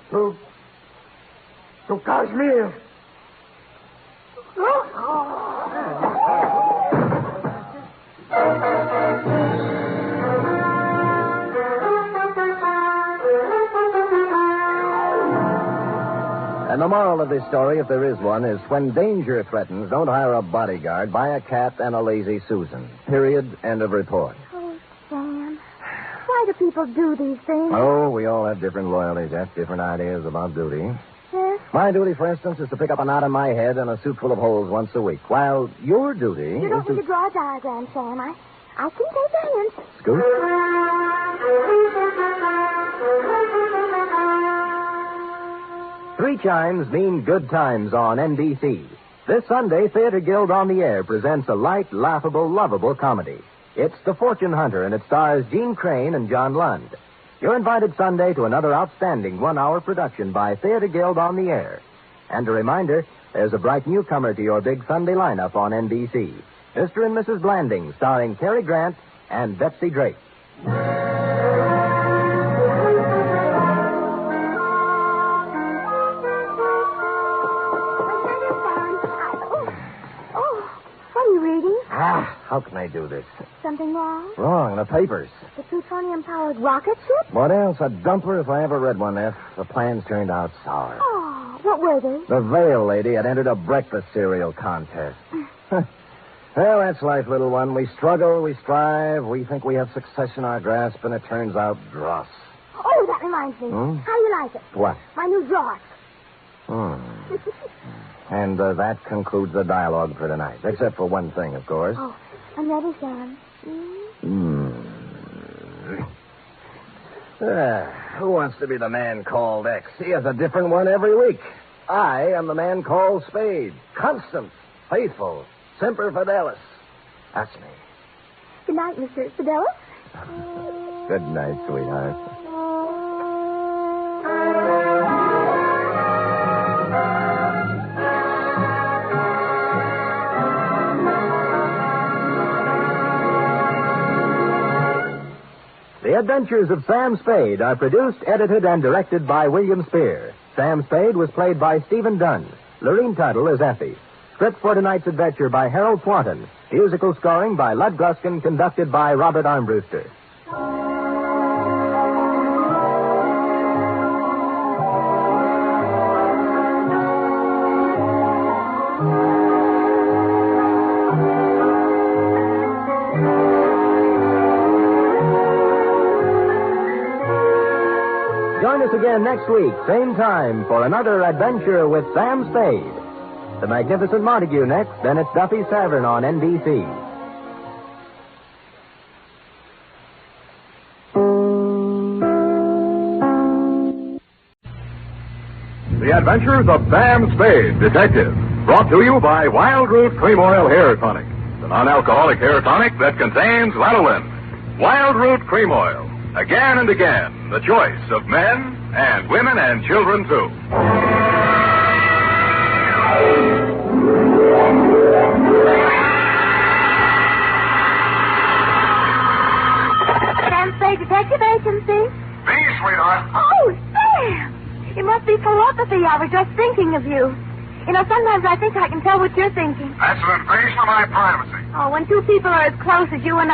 To Kashmir. And the moral of this story, if there is one, is when danger threatens, don't hire a bodyguard, buy a cat and a Lazy Susan. Period. End of report. Oh, Sam. Why do people do these things? Oh, we all have different loyalties, Jeff, different ideas about duty. Yes? My duty, for instance, is to pick up a knot in my head and a suit full of holes once a week, while your duty You don't is need to draw a diagram, Sam. I can take a hint. Scoot? Three chimes mean good times on NBC. This Sunday, Theater Guild on the Air presents a light, laughable, lovable comedy. It's The Fortune Hunter, and it stars Gene Crane and John Lund. You're invited Sunday to another outstanding one-hour production by Theater Guild on the Air. And a reminder, there's a bright newcomer to your big Sunday lineup on NBC. Mr. and Mrs. Blanding, starring Cary Grant and Betsy Drake. How can I do this? Something wrong? Wrong, the papers. The plutonium-powered rocket ship? What else? A dumper if I ever read one, F. The plans turned out sour. Oh, what were they? The Veil lady had entered a breakfast cereal contest. Well, that's life, little one. We struggle, we strive, we think we have success in our grasp, and it turns out dross. Oh, that reminds me. Hmm? How do you like it? What? My new dross. And that concludes the dialogue for tonight. Except for one thing, of course. Oh, I'm ready, Sam. Who wants to be the man called X? He has a different one every week. I am the man called Spade. Constant, faithful, semper fidelis. That's me. Good night, Mr. Fidelis. Good night, sweetheart. The Adventures of Sam Spade are produced, edited, and directed by William Spear. Sam Spade was played by Stephen Dunn. Lorene Tuttle is Effie. Script for tonight's adventure by Harold Swanton. Musical scoring by Lud Gluskin, conducted by Robert Armbruster. Join us again next week, same time, for another adventure with Sam Spade. The Magnificent Montague next, then it's Duffy's Tavern on NBC. The Adventures of Sam Spade, Detective. Brought to you by Wild Root Cream Oil Hair Tonic, the non-alcoholic hair tonic that contains lanolin. Wild Root Cream Oil. Again and again, the choice of men and women and children, too. Sam Spade Detective Agency. Me, sweetheart. Oh, Sam! It must be telepathy. I was just thinking of you. You know, sometimes I think I can tell what you're thinking. That's an invasion of my privacy. Oh, when two people are as close as you and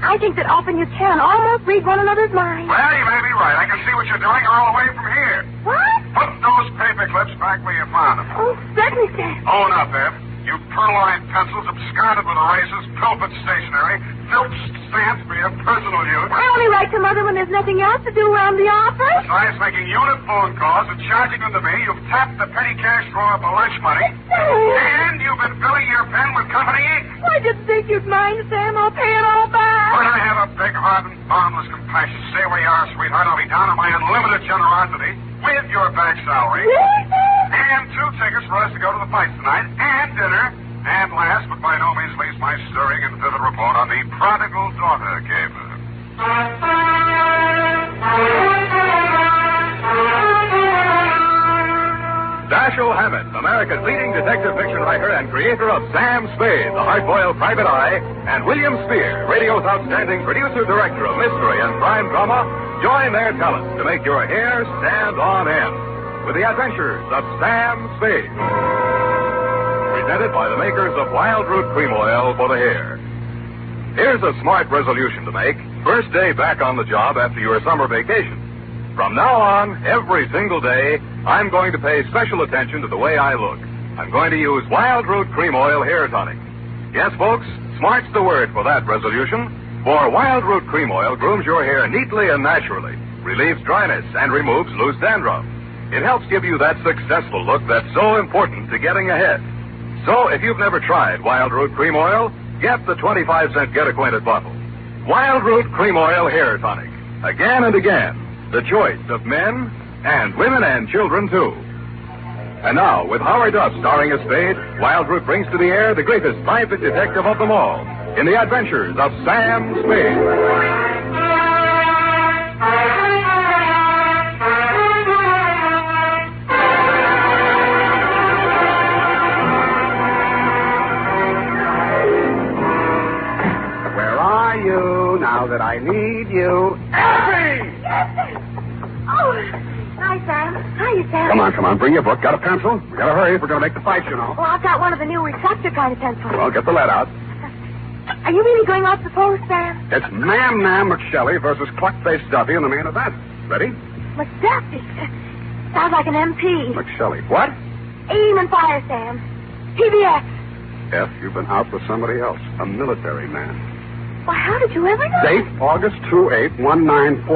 I think that often you can almost read one another's minds. Well, you may be right. I can see what you're doing all the way from here. What? Put those paper clips back where you found them. Oh, certainly, Sam. Own up, Eb. You purloined pencils absconded with erasers, pilfered stationery, filched stamps for your personal use. I only write to Mother when there's nothing else to do around the office. Besides making unit phone calls and charging them to me, you've tapped the petty cash drawer for lunch money. And you've been filling your pen with company ink. I didn't think you'd mind, Sam. I'll pay it all back. But I have a big heart and boundless compassion. Stay where you are, sweetheart. I'll be down on my unlimited generosity with your back salary. And 2 tickets for us to go to the fights tonight, and dinner. And last, but by no means least, my stirring and vivid report on the prodigal daughter caper. Dashiell Hammett, America's leading detective fiction writer and creator of Sam Spade, the hard-boiled private eye, and William Spear, radio's outstanding producer-director of mystery and crime drama, join their talents to make your hair stand on end with the adventures of Sam Spade. Presented by the makers of Wild Root Cream Oil for the hair. Here's a smart resolution to make. First day back on the job after your summer vacation. From now on, every single day, I'm going to pay special attention to the way I look. I'm going to use Wild Root Cream Oil Hair Tonic. Yes, folks, smart's the word for that resolution. For Wild Root Cream Oil grooms your hair neatly and naturally, relieves dryness, and removes loose dandruff. It helps give you that successful look that's so important to getting ahead. So, if you've never tried Wild Root Cream Oil, get the 25-cent get-acquainted bottle. Wild Root Cream Oil Hair Tonic. Again and again, the choice of men and women and children, too. And now, with Howard Duff starring as Spade, Wild Root brings to the air the greatest private detective of them all in the adventures of Sam Spade. Now that I need you. Effie! Oh, hi, Sam. Hiya, Sam. Come on. Bring your book. Got a pencil? We gotta hurry if we're gonna make the fight, you know. Well, I've got one of the new reflector kind of pencils. Well, get the lead out. Are you really going off the post, Sam? It's Mam McShelly versus Cluck-Faced Duffy in the main event. Ready? McDuffie. Sounds like an MP. McShelly. What? Aim and fire, Sam. PBX. F, you've been out with somebody else. A military man. Well, how did you ever know? Date, August 28, 1949.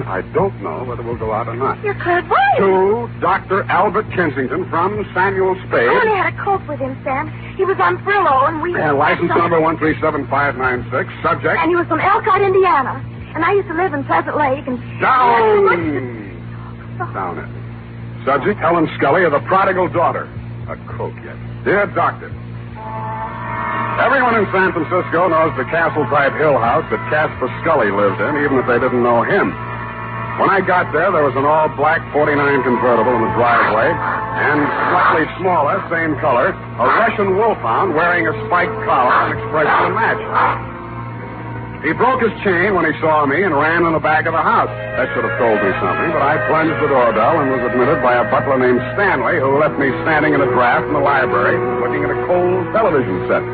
I don't know whether we'll go out or not. You're clairvoyant. To Dr. Albert Kensington from Samuel Spade. I only had a cope with him, Sam. He was on furlough, and we... And license number 137596, subject... And he was from Elkhart, Indiana. And I used to live in Pleasant Lake, and... Down it. Subject, Helen Scully of the prodigal daughter. A coke yet. Dear Doctor... Everyone in San Francisco knows the castle-type hill house that Casper Scully lived in, even if they didn't know him. When I got there was an all-black 49 convertible in the driveway, and slightly smaller, same color, a Russian wolfhound wearing a spiked collar and expression to match. He broke his chain when he saw me and ran in the back of the house. That should have told me something, but I plunged the doorbell and was admitted by a butler named Stanley, who left me standing in a draft in the library looking at a cold television set.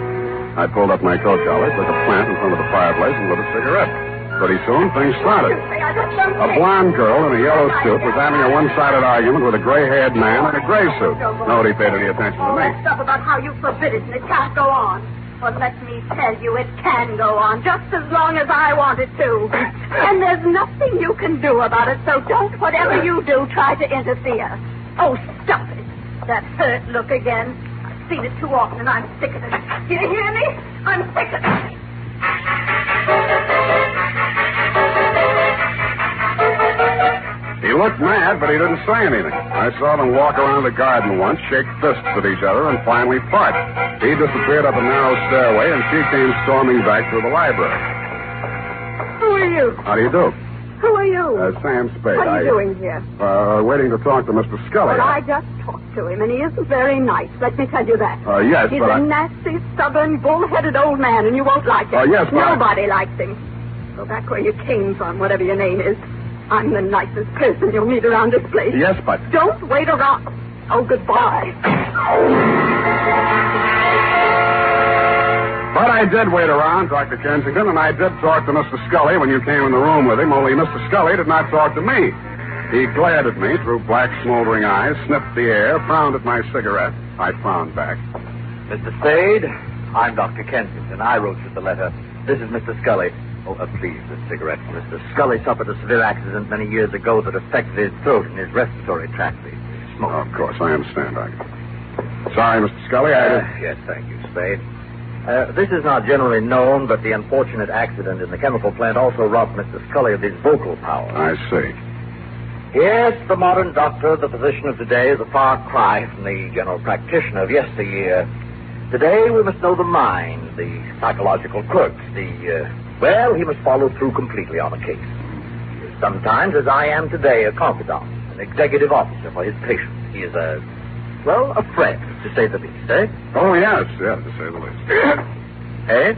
I pulled up my coat collar, took a plant in front of the fireplace, and lit a cigarette. Pretty soon, things started. A blonde girl in a yellow suit was having a one-sided argument with a gray-haired man in a gray suit. Nobody paid any attention to me. Stuff about how you forbid it and it can't go on. Well, let me tell you, it can go on just as long as I want it to. And there's nothing you can do about it, so don't, whatever you do, try to interfere. Oh, stop it. That hurt look again. I've seen it too often, and I'm sick of it. Do you hear me? I'm sick of it. He looked mad, but he didn't say anything. I saw them walk around the garden once, shake fists at each other, and finally part. He disappeared up a narrow stairway, and she came storming back through the library. Who are you? How do you do? Who are you? Sam Spade. What are you doing here? Waiting to talk to Mr. Scully. Well, I just talked to him, and he isn't very nice. Let me tell you that. Yes, He's but a nasty, stubborn, bull-headed old man, and you won't like him. Yes, but nobody likes him. Go back where you came from, whatever your name is. I'm the nicest person you'll meet around this place. Yes, but... Don't wait around. Oh, goodbye. But I did wait around, Dr. Kensington, and I did talk to Mr. Scully when you came in the room with him, only Mr. Scully did not talk to me. He glared at me through black, smoldering eyes, sniffed the air, frowned at my cigarette. I frowned back. Mr. Spade, I'm Dr. Kensington. I wrote you the letter. This is Mr. Scully. Oh, please, this cigarette. Mr. Scully suffered a severe accident many years ago that affected his throat and his respiratory tract. He smoked. Of course, I understand, Doctor. Sorry, Mr. Scully, Yes, thank you, Spade. This is not generally known, but the unfortunate accident in the chemical plant also robbed Mr. Scully of his vocal power. I see. Yes, the modern doctor, the physician of today, is a far cry from the general practitioner of yesteryear. Today, we must know the mind, the psychological quirks, Well, he must follow through completely on a case. Sometimes, as I am today, a confidant, an executive officer for his patients. He is a friend, to say the least, eh? Oh, yes, to say the least. Eh?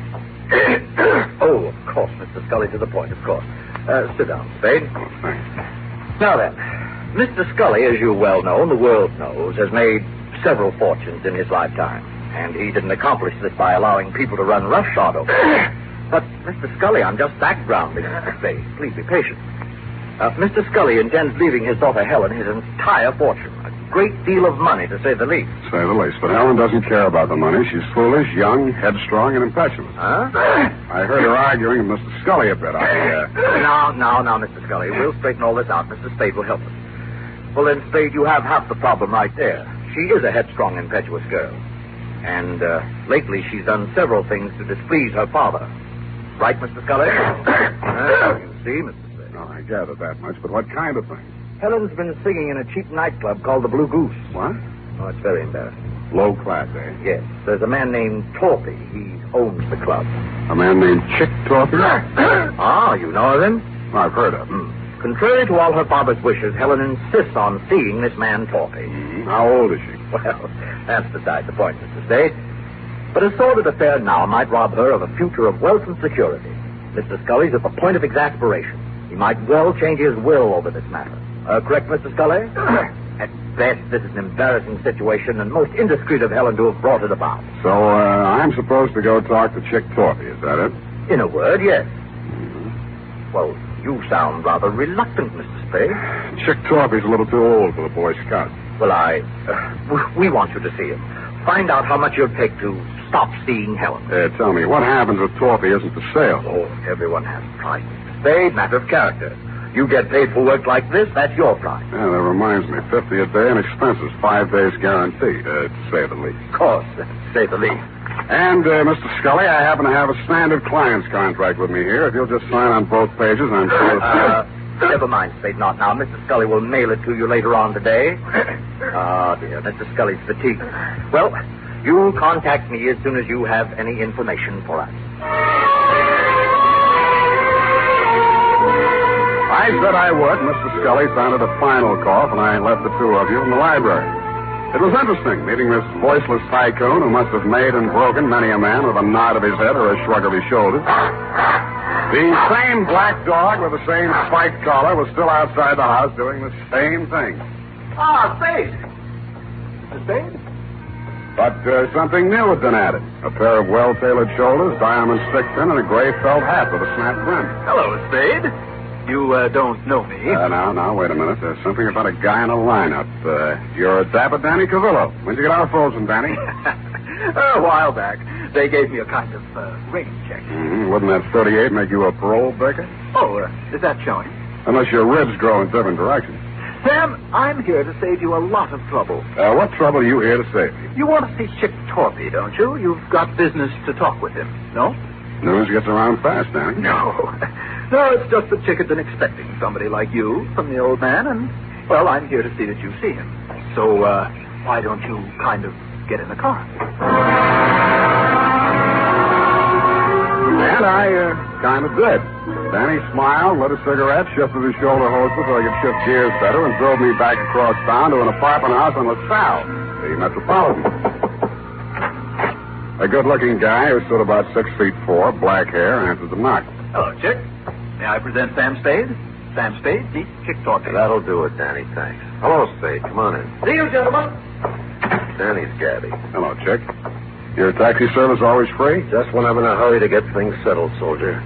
Oh, of course, Mr. Scully, to the point, of course. Sit down, Spade. Oh, thanks. Now then, Mr. Scully, as you well know, and the world knows, has made several fortunes in his lifetime. And he didn't accomplish this by allowing people to run roughshod over him. But, Mr. Scully, I'm just backgrounding, Mr. Spade. Please be patient. Mr. Scully intends leaving his daughter Helen his entire fortune. A great deal of money, to say the least. Say the least. But Helen doesn't care about the money. She's foolish, young, headstrong, and impetuous. Huh? I heard her arguing with Mr. Scully a bit. Now, Mr. Scully. We'll straighten all this out. Mr. Spade will help us. Well, then, Spade, you have half the problem right there. She is a headstrong, impetuous girl. And lately she's done several things to displease her father. Right, Mr. Scully? You see, Mr. Spade. No, I gathered that much, but what kind of thing? Helen's been singing in a cheap nightclub called the Blue Goose. What? Oh, it's very embarrassing. Low class, eh? Yes. There's a man named Torpy. He owns the club. A man named Chick Torpy? You know of him? I've heard of him. Contrary to all her father's wishes, Helen insists on seeing this man Torpy. How old is she? Well, that's beside the point, Mr. Spade. But a sordid affair now might rob her of a future of wealth and security. Mr. Scully's at the point of exasperation. He might well change his will over this matter. Correct, Mr. Scully? At best, this is an embarrassing situation, and most indiscreet of Helen to have brought it about. So, I'm supposed to go talk to Chick Torpy, is that it? In a word, yes. Well, you sound rather reluctant, Mr. Spade. Chick Torpy's a little too old for the Boy Scouts. Well, we want you to see him. Find out how much you'll take to stop seeing Helen. Tell me, what happens if Torpy isn't for sale? Oh, everyone has a price, Mr. Spade. Matter of character. You get paid for work like this, that's your price. Yeah, that reminds me. $50 a day and expenses. 5 days guaranteed, to say the least. Of course, to say the least. And, Mr. Scully, I happen to have a standard client's contract with me here. If you'll just sign on both pages, I'm sure... Never mind, Spade, not now. Mr. Scully will mail it to you later on today. Dear, Mr. Scully's fatigued. Well, you'll contact me as soon as you have any information for us. I said I would. Mr. Scully sounded a final cough, and I left the two of you in the library. It was interesting, meeting this voiceless tycoon who must have made and broken many a man with a nod of his head or a shrug of his shoulders. The same black dog with the same spiked collar was still outside the house doing the same thing. Ah, Spade. Spade? But something new had been added. A pair of well-tailored shoulders, diamond stick-pin, and a gray felt hat with a snap brim. Hello, Spade. You don't know me. Now, wait a minute. There's something about a guy in a lineup. You're Dapper Danny Cavillo. When'd you get out of Folsom, Danny? A while back. They gave me a kind of rain check. Mm-hmm. Wouldn't that 38 make you a parole breaker? Oh, is that showing? Unless your ribs grow in different directions. Sam, I'm here to save you a lot of trouble. What trouble are you here to save me? You want to see Chick Torpy, don't you? You've got business to talk with him, no? News gets around fast, Danny. No, it's just that Chick had been expecting somebody like you from the old man, and, well, I'm here to see that you see him. So, why don't you kind of get in the car? And I kind of did. Danny smiled, lit a cigarette, shifted his shoulder holster so he could shift gears better, and drove me back across town to an apartment house on LaSalle, the Metropolitan. A good-looking guy who stood about 6'4", black hair, answered the knock. Hello, Chick. May I present Sam Spade? Sam Spade, meet Chick Torpy. That'll do it, Danny, thanks. Hello, Spade. Come on in. See you, gentlemen. Danny's Gabby. Hello, Chick. Your taxi service always free? Just when I'm in a hurry to get things settled, soldier.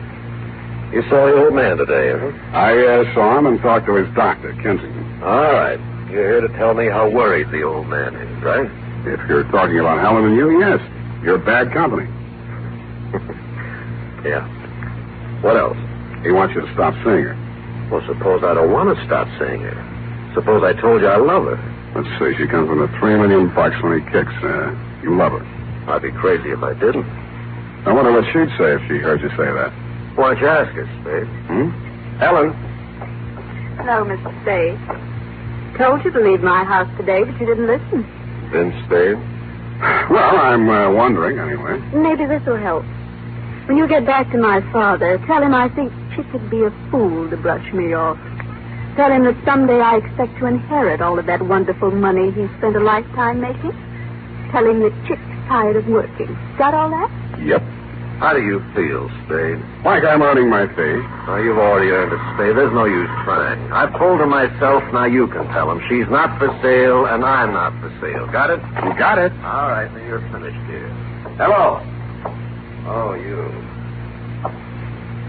You saw the old man today, huh? I saw him and talked to his doctor, Kensington. All right. You're here to tell me how worried the old man is, right? If you're talking about Helen and you, yes. You're bad company. Yeah. What else? He wants you to stop seeing her. Well, suppose I don't want to stop seeing her. Suppose I told you I love her. Let's see. She comes with $3 million when he kicks. You love her. I'd be crazy if I didn't. I wonder what she'd say if she heard you say that. Why don't you ask her, Spade? Helen? Hello, Mr. Spade. Told you to leave my house today, but you didn't listen. Vince Spade? Well, I'm wondering, anyway. Maybe this will help. When you get back to my father, tell him I think Chick would be a fool to brush me off. Tell him that someday I expect to inherit all of that wonderful money he spent a lifetime making. Tell him that Chick's tired of working. Got all that? Yep. How do you feel, Spade? Like I'm earning my fee. Oh, you've already earned it, Spade. There's no use trying. I've told her myself, now you can tell him. She's not for sale, and I'm not for sale. Got it? You got it. All right, then you're finished here. Hello. Oh, you.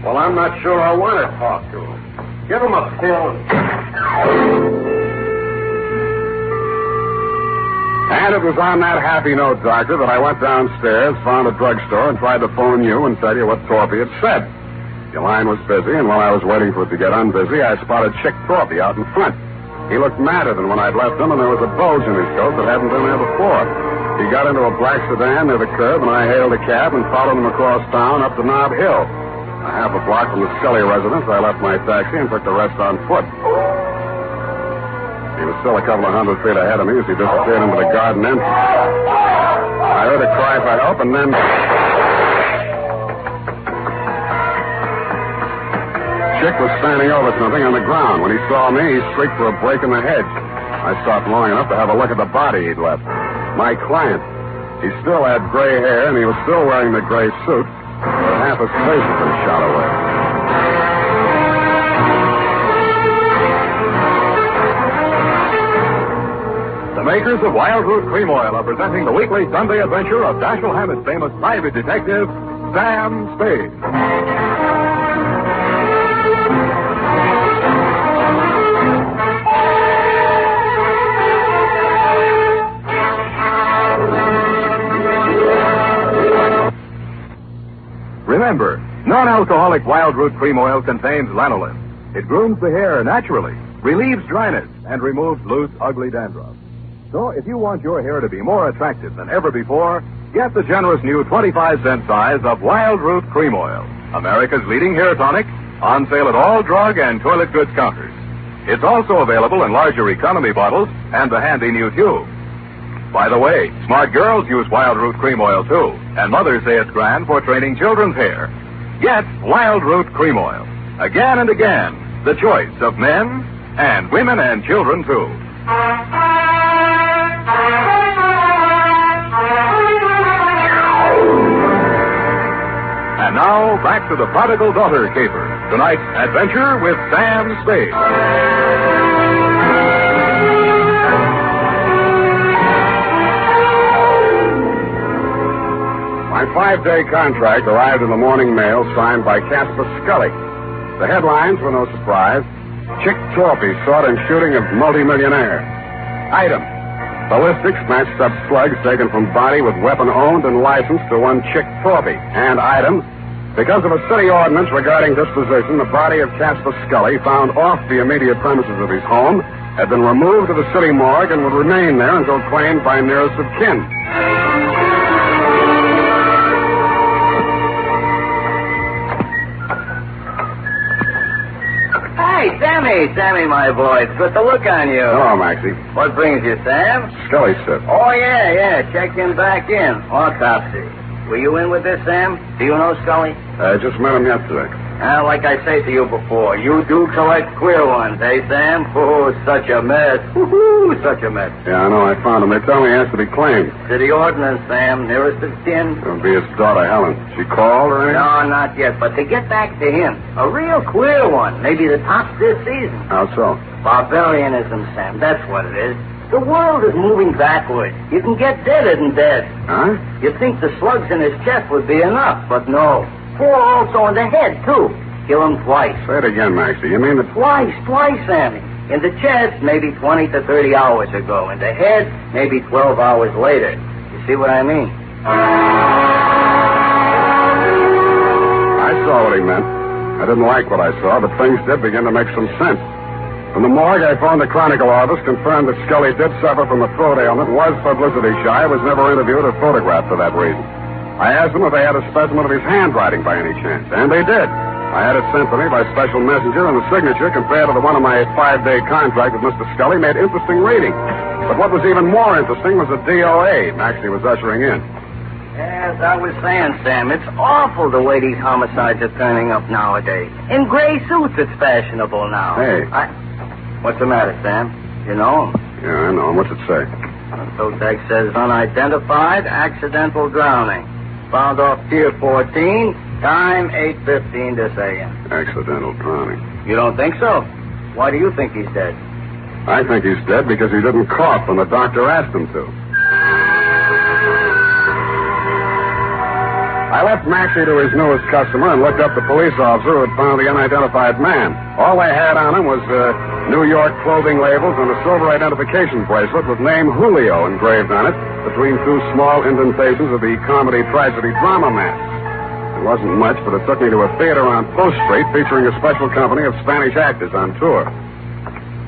Well, I'm not sure I want to talk to him. Give him a pill. And it was on that happy note, Doctor, that I went downstairs, found a drugstore, and tried to phone you and tell you what Torpy had said. Your line was busy, and while I was waiting for it to get unbusy, I spotted Chick Torpy out in front. He looked madder than when I'd left him, and there was a bulge in his coat that hadn't been there before. He got into a black sedan near the curb, and I hailed a cab and followed him across town up to Nob Hill. A half a block from the Scully residence, I left my taxi and took the rest on foot. He was still a couple of 100 feet ahead of me as he disappeared into the garden entrance. I heard a cry for help, and then Chick was standing over something on the ground. When he saw me, he shrieked for a break in the hedge. I stopped long enough to have a look at the body he'd left. My client. He still had gray hair, and he was still wearing the gray suit, but half his face had been shot away. The makers of Wild Root Cream Oil are presenting the weekly Sunday adventure of Dashiell Hammett's famous private detective, Sam Spade. Remember, non-alcoholic Wild Root Cream Oil contains lanolin. It grooms the hair naturally, relieves dryness, and removes loose, ugly dandruff. So if you want your hair to be more attractive than ever before, get the generous new 25-cent size of Wild Root Cream Oil, America's leading hair tonic, on sale at all drug and toilet goods counters. It's also available in larger economy bottles and the handy new tube. By the way, smart girls use Wild Root Cream Oil, too, and mothers say it's grand for training children's hair. Get Wild Root Cream Oil. Again and again, the choice of men and women and children, too. And now, back to the prodigal daughter caper. Tonight's adventure with Sam Spade. My 5-day contract arrived in the morning mail signed by Casper Scully. The headlines were no surprise. Chick Torpy sought in shooting of multimillionaire. Item: ballistics matched up slugs taken from body with weapon owned and licensed to one Chick Torpy. And item: because of a city ordinance regarding disposition, the body of Casper Scully, found off the immediate premises of his home, had been removed to the city morgue and would remain there until claimed by nearest of kin. Hey, Sammy, my boy. It's good to look on you. Hello, Maxie. What brings you, Sam? Scully said. Oh, yeah. Check him back in. Autopsy. Were you in with this, Sam? Do you know Scully? I just met him yesterday. Like I say to you before, you do collect queer ones, eh, Sam? Oh, such a mess. Woo-hoo, such a mess. Yeah, I know. I found him. They tell me he has to be claimed. City ordinance, Sam. Nearest of kin. It'll be his daughter, Helen. She called or anything? No, not yet. But to get back to him, a real queer one. Maybe the tops this season. How so? Barbarianism, Sam. That's what it is. The world is moving backward. You can get deader than dead. Huh? You'd think the slugs in his chest would be enough, but no. 4 also in the head, too. Kill him twice. Say it again, Maxie. You mean that... Twice, Sammy. In the chest, maybe 20 to 30 hours ago. In the head, maybe 12 hours later. You see what I mean? I saw what he meant. I didn't like what I saw, but things did begin to make some sense. From the morgue, I phoned the Chronicle office, confirmed that Scully did suffer from a throat ailment, was publicity shy, was never interviewed or photographed for that reason. I asked them if they had a specimen of his handwriting by any chance, and they did. I had it sent to me by special messenger, and the signature, compared to the one on my 5-day contract with Mr. Scully, made interesting reading. But what was even more interesting was the DOA Maxie was ushering in. As I was saying, Sam, it's awful the way these homicides are turning up nowadays. In gray suits, it's fashionable now. Hey. What's the matter, Sam? You know him? Yeah, I know him. What's it say? The toe tag says unidentified, accidental drowning. Found off Pier 14, time 8:15 this a.m. Accidental drowning. You don't think so? Why do you think he's dead? I think he's dead because he didn't cough when the doctor asked him to. I left Maxie to his newest customer and looked up the police officer who had found the unidentified man. All they had on him was New York clothing labels and a silver identification bracelet with name Julio engraved on it between 2 small indentations of the comedy tragedy drama mask. It wasn't much, but it took me to a theater on Post Street featuring a special company of Spanish actors on tour.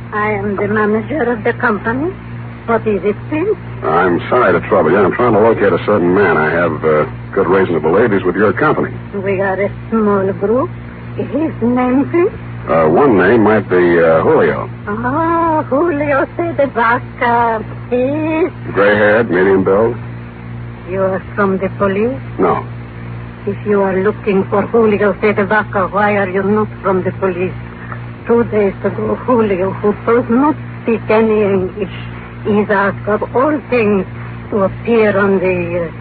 I am the manager of the company. What is it, please? I'm sorry to trouble you. I'm trying to locate a certain man. I have good reason to believe he's with your company. We are a small group. His name, please? One name might be Julio. Oh, Julio de Vaca. He's... Gray-haired, medium build? You are from the police? No. If you are looking for Julio de Vaca, why are you not from the police? 2 days ago, Julio, who does not speak any English, is asked of all things to appear on the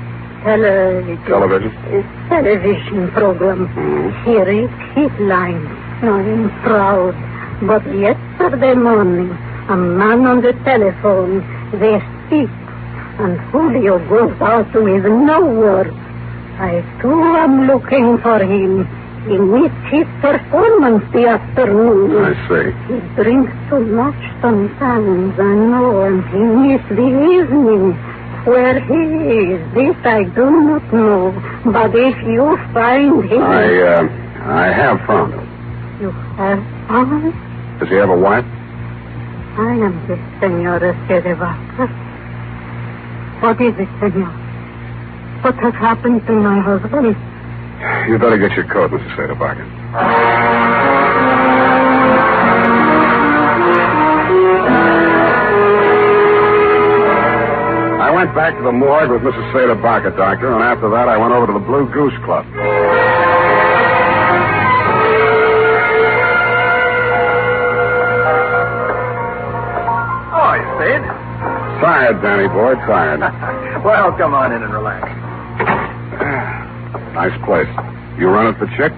television program. Mm-hmm. He reads his lines. I am proud. But yesterday morning, a man on the telephone, they speak, and Julio goes out with no word. I, too, am looking for him. He missed his performance the afternoon. I see. He drinks too much sometimes, I know, and he missed the evening. Where he is, this I do not know. But if you find him... I have found him. You have found him? Does he have a wife? I am the Senora de Vaca. What is it, senor? What has happened to my husband? You better get your coat, Mrs. Sederbacher. I went back to the morgue with Mrs. Sederbacher, doctor, and after that I went over to the Blue Goose Club. Oh, you Spade? Tired, Danny boy, tired. Well, come on in and relax. Nice place. You run it for Chick?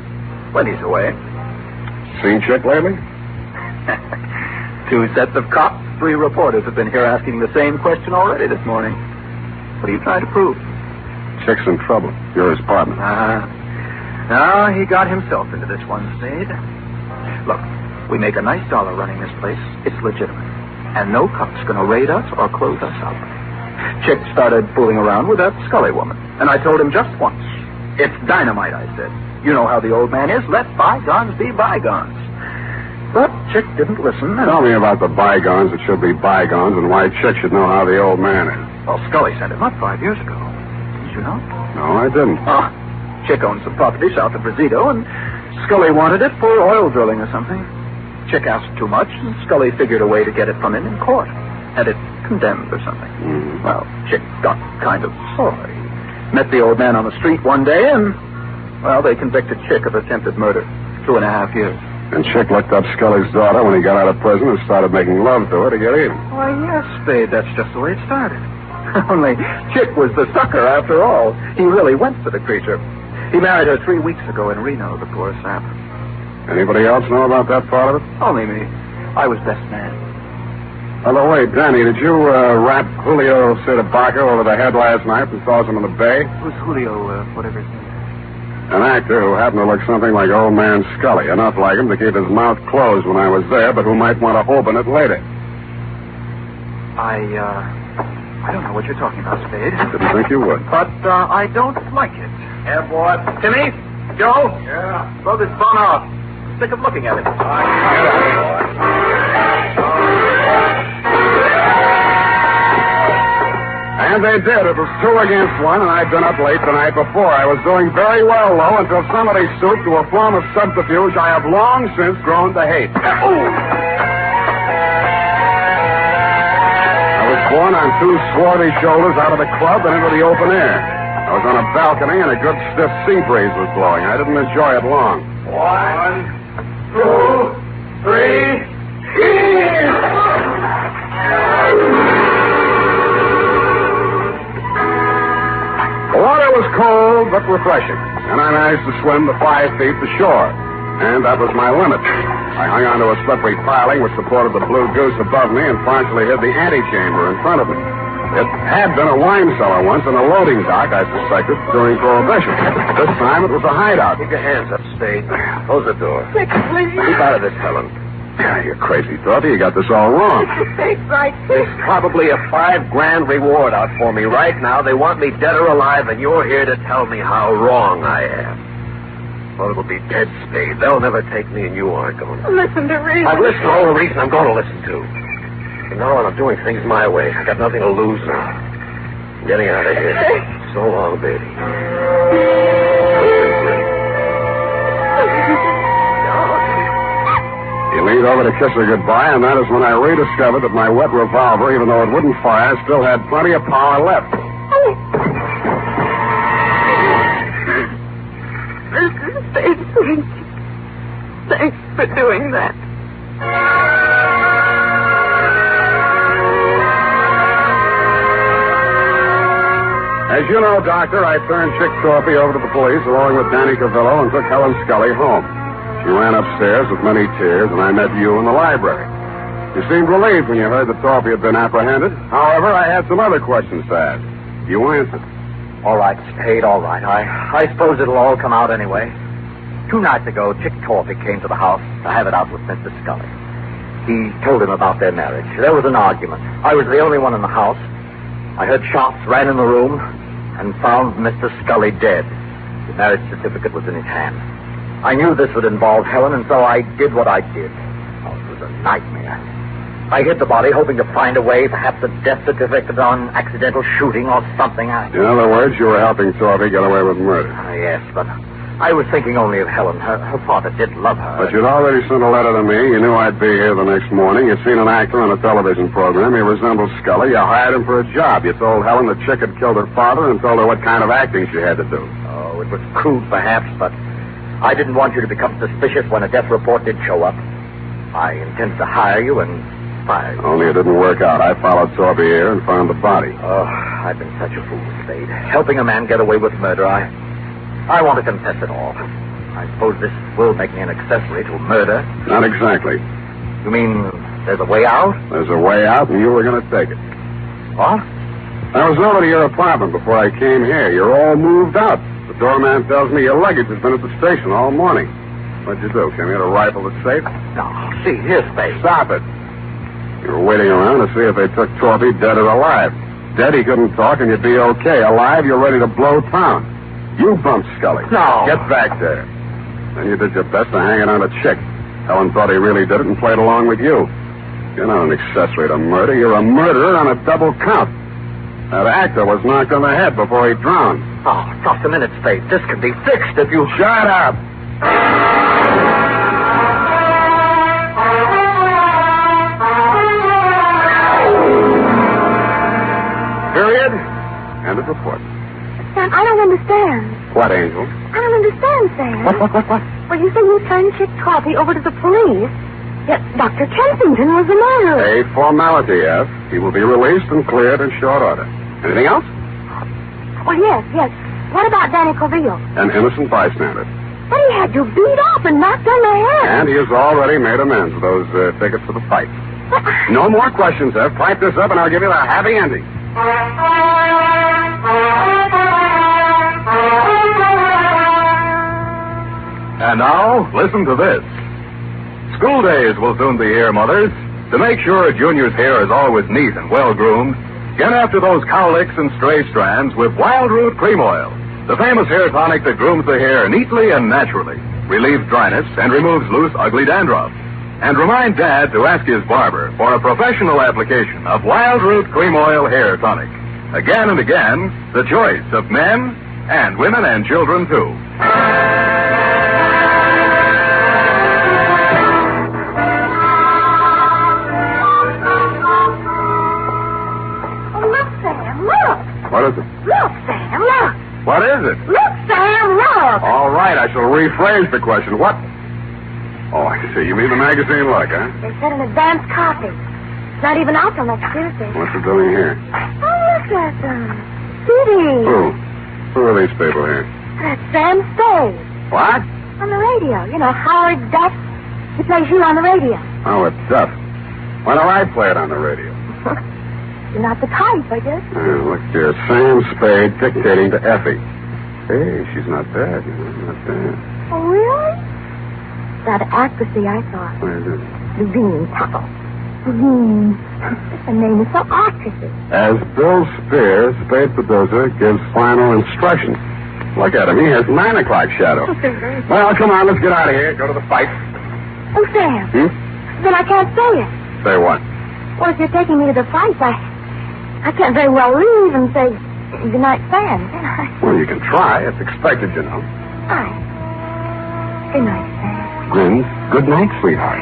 When he's away. Seen Chick lately? 2 sets of cops, 3 reporters have been here asking the same question already this morning. What are you trying to prove? Chick's in trouble. You're his partner. No, he got himself into this one, Spade. Look, we make a nice dollar running this place. It's legitimate. And no cop's going to raid us or close us up. Chick started fooling around with that Scully woman. And I told him just once. It's dynamite, I said. You know how the old man is. Let bygones be bygones. But Chick didn't listen. Tell me about the bygones that should be bygones and why Chick should know how the old man is. Well, Scully sent him up 5 years ago. Didn't you know? No, I didn't. Oh, Chick owned some property south of Brazito, and Scully wanted it for oil drilling or something. Chick asked too much, and Scully figured a way to get it from him in court. Had it condemned or something. Well, Chick got kind of sorry. Met the old man on the street one day, and, well, they convicted Chick of attempted murder. 2.5 years. And Chick looked up Scully's daughter when he got out of prison and started making love to her to get even. Why, yes, Spade, that's just the way it started. Only Chick was the sucker after all. He really went for the creature. He married her 3 weeks ago in Reno, the poor sap. Anybody else know about that part of it? Only me. I was best man. By the way, Danny, did you rap Julio Cidabaca over the head last night and toss him in the bay? Who's Julio, whatever his name is? An actor who happened to look something like old man Scully. Enough like him to keep his mouth closed when I was there, but who might want to open it later. I don't know what you're talking about, Spade. Didn't think you would. But I don't like it. Yeah, boy. Timmy? Joe? Yeah. Blow this phone off. I'm sick of looking at it. And they did. It was 2 against 1, and I'd been up late the night before. I was doing very well, though, until somebody stooped to a form of subterfuge I have long since grown to hate. I was borne on 2 swarthy shoulders out of the club and into the open air. I was on a balcony, and a good stiff sea breeze was blowing. I didn't enjoy it long. 1, 2, 3, The water was cold but refreshing, and I managed to swim the 5 feet to shore. And that was my limit. I hung onto a slippery piling which supported the Blue Goose above me and partially hid the antechamber in front of me. It had been a wine cellar once and a loading dock, I suspected, during Prohibition. This time it was a hideout. Keep your hands up, Spade. Close the door. Nick, please. Keep out of this, Helen. You're crazy, Dorothy. You got this all wrong. Thanks, right. There's probably a $5 grand reward out for me right now. They want me dead or alive, and you're here to tell me how wrong I am. Well, it'll be dead, Spade. They'll never take me, and you aren't going to. Listen to reason. I've listened to all the reason I'm going to listen to. But now I'm doing things my way. I got nothing to lose now. I'm getting out of here. So long, baby. He leaned over to kiss her goodbye, and that is when I rediscovered that my wet revolver, even though it wouldn't fire, still had plenty of power left. Mr. Spade, thanks for doing that. As you know, Doctor, I turned Chick Torpy over to the police along with Danny Cavillo and took Helen Scully home. She ran upstairs with many tears, and I met you in the library. You seemed relieved when you heard that Torpy had been apprehended. However, I had some other questions to ask. You answered. All right, Spade, all right. I suppose it'll all come out anyway. 2 nights ago, Chick Torpy came to the house to have it out with Mr. Scully. He told him about their marriage. There was an argument. I was the only one in the house. I heard shots, ran in the room, and found Mr. Scully dead. The marriage certificate was in his hand. I knew this would involve Helen, and so I did what I did. Oh, it was a nightmare. I hid the body, hoping to find a way, perhaps a death certificate on accidental shooting or something. In other words, you were helping Torpy get away with murder. Yes, but I was thinking only of Helen. Her father did love her. But you'd already sent a letter to me. You knew I'd be here the next morning. You'd seen an actor on a television program. He resembled Scully. You hired him for a job. You told Helen that Chick had killed her father and told her what kind of acting she had to do. Oh, it was crude, perhaps, but I didn't want you to become suspicious when a death report did show up. I intended to hire you and fire you. Only it didn't work out. I followed Torpy here and found the body. Oh, I've been such a fool, Spade. Helping a man get away with murder, I I want to confess it all. I suppose this will make me an accessory to murder. Not exactly. You mean there's a way out? There's a way out, and you were going to take it. What? I was over to your apartment before I came here. You're all moved out. The doorman tells me your luggage has been at the station all morning. What'd you do? Came here to rifle the safe? No, see, here's Spade. Stop it. You were waiting around to see if they took Torpy dead or alive. Dead, he couldn't talk, and you'd be okay. Alive, you're ready to blow town. You bumped Scully. No. Get back there. Then you did your best to hang it on a chick. Helen thought he really did it and played along with you. You're not an accessory to murder. You're a murderer on a double count. That actor was knocked on the head before he drowned. Oh, just a minute, Spade. This can be fixed if you... Shut up! Period. End of report. Sam, I don't understand. What, Angel? I don't understand, Sam. What? Well, you say you turned Chick Torpy over to the police. Yet Dr. Kensington was the murderer. A formality, yes. He will be released and cleared in short order. Anything else? Well, yes. What about Danny Coville? An innocent bystander. But he had you beat up and knocked on the head. And he has already made amends with those tickets for the fight. But... No more questions, Ev. Pipe this up and I'll give you the happy ending. And now, listen to this. School days will soon be here, mothers. To make sure a junior's hair is always neat and well-groomed, get after those cowlicks and stray strands with Wild Root Cream Oil, the famous hair tonic that grooms the hair neatly and naturally, relieves dryness, and removes loose, ugly dandruff. And remind Dad to ask his barber for a professional application of Wild Root Cream Oil Hair Tonic. Again and again, the choice of men and women and children, too. What is it? Look, Sam, look. What is it? Look, Sam, look. All right, I shall rephrase the question. What? Oh, I see. You mean the magazine look, huh? They said an advance copy. It's not even out till next Tuesday. What's it doing here? Oh, look at them. CDs. Who are these people here? That's Sam Spade. What? On the radio. You know, Howard Duff. He plays you on the radio. Oh, it's Duff. Why don't I play it on the radio? You're not the type, I guess. Look here, Sam Spade dictating to Effie. Hey, she's not bad. Not bad. Oh, really? That accuracy, I thought. What is it? Levine Tuttle. Levine. The name is so actressy. As Bill Spears, Spade producer, gives final instructions. Look at him. He has 9 o'clock shadow. Well, come on, let's get out of here. Go to the fight. Oh, Sam. Then I can't say it. Say what? Well, if you're taking me to the fight, I can't very well leave and say goodnight, Sam, can I? Well, you can try. It's expected, you know. All right. Good night, Sam. Grins, good night, sweetheart.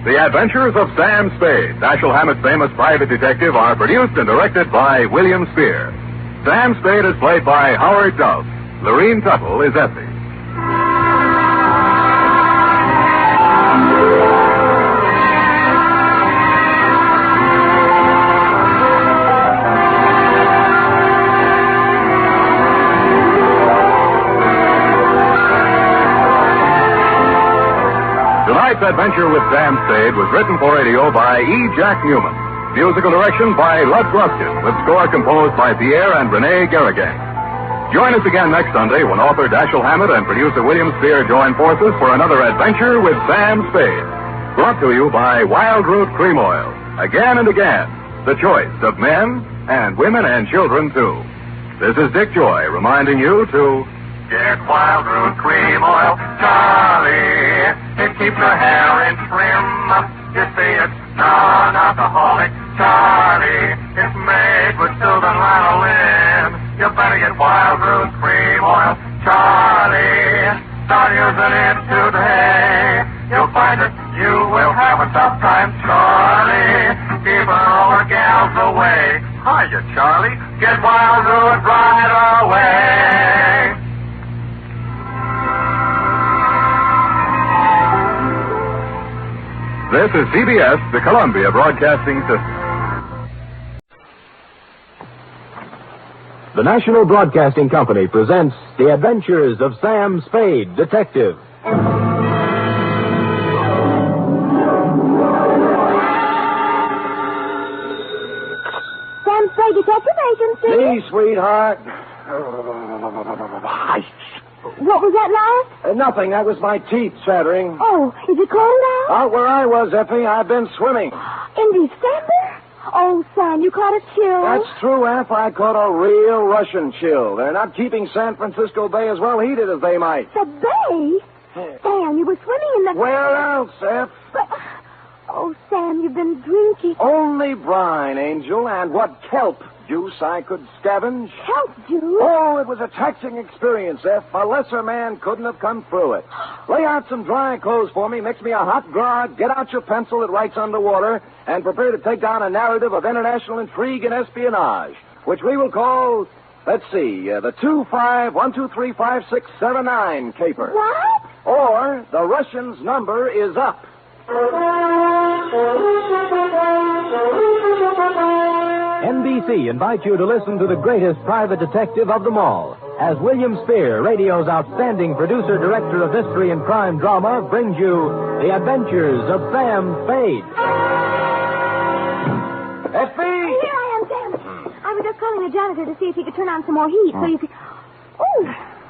The Adventures of Sam Spade, Dashiell Hammett's famous private detective, are produced and directed by William Spear. Sam Spade is played by Howard Duff. Lorene Tuttle is Effie. Tonight's adventure with Sam Spade was written for radio by E. Jack Newman. Musical direction by Lud Gluskin, with score composed by Pierre and Renee Garrigang. Join us again next Sunday when author Dashiell Hammett and producer William Spear join forces for another adventure with Sam Spade. Brought to you by Wild Root Cream Oil. Again and again, the choice of men and women and children, too. This is Dick Joy reminding you to get Wild Root Cream Oil, Charlie. It keeps your hair in trim. You see, it's non-alcoholic, Charlie. It's made with Sylvan lanolin. You better get Wild Root Cream Oil, Charlie. Start using it today. You'll find that you will have a tough time, Charlie. Keeping all the gals away. Hiya, Charlie. Get Wild Root right away. This is CBS, the Columbia Broadcasting System. The National Broadcasting Company presents The Adventures of Sam Spade, Detective. Sam Spade, Detective Agency. Me, sweetheart. What was that last? Nothing. That was my teeth chattering. Oh, is it cold out? Out where I was, Effie, I've been swimming. In December? Oh, Sam, you caught a chill. That's true, Eff. I caught a real Russian chill. They're not keeping San Francisco Bay as well heated as they might. The bay? Sam, you were swimming in the... Where else, Eff? But... Oh, Sam, you've been drinking. Only brine, Angel, and what kelp juice I could scavenge. Kelp juice? Oh, it was a taxing experience, Eff. A lesser man couldn't have come through it. Lay out some dry clothes for me, mix me a hot grog, get out your pencil that writes underwater, and prepare to take down a narrative of international intrigue and espionage, which we will call, let's see, the 25123569 caper. What? Or the Russian's number is up. NBC invites you to listen to the greatest private detective of them all, as William Spear, radio's outstanding producer-director of mystery and crime drama, brings you The Adventures of Sam Spade. Effie! Here I am, Sam. I was just calling the janitor to see if he could turn on some more heat so you could... Oh,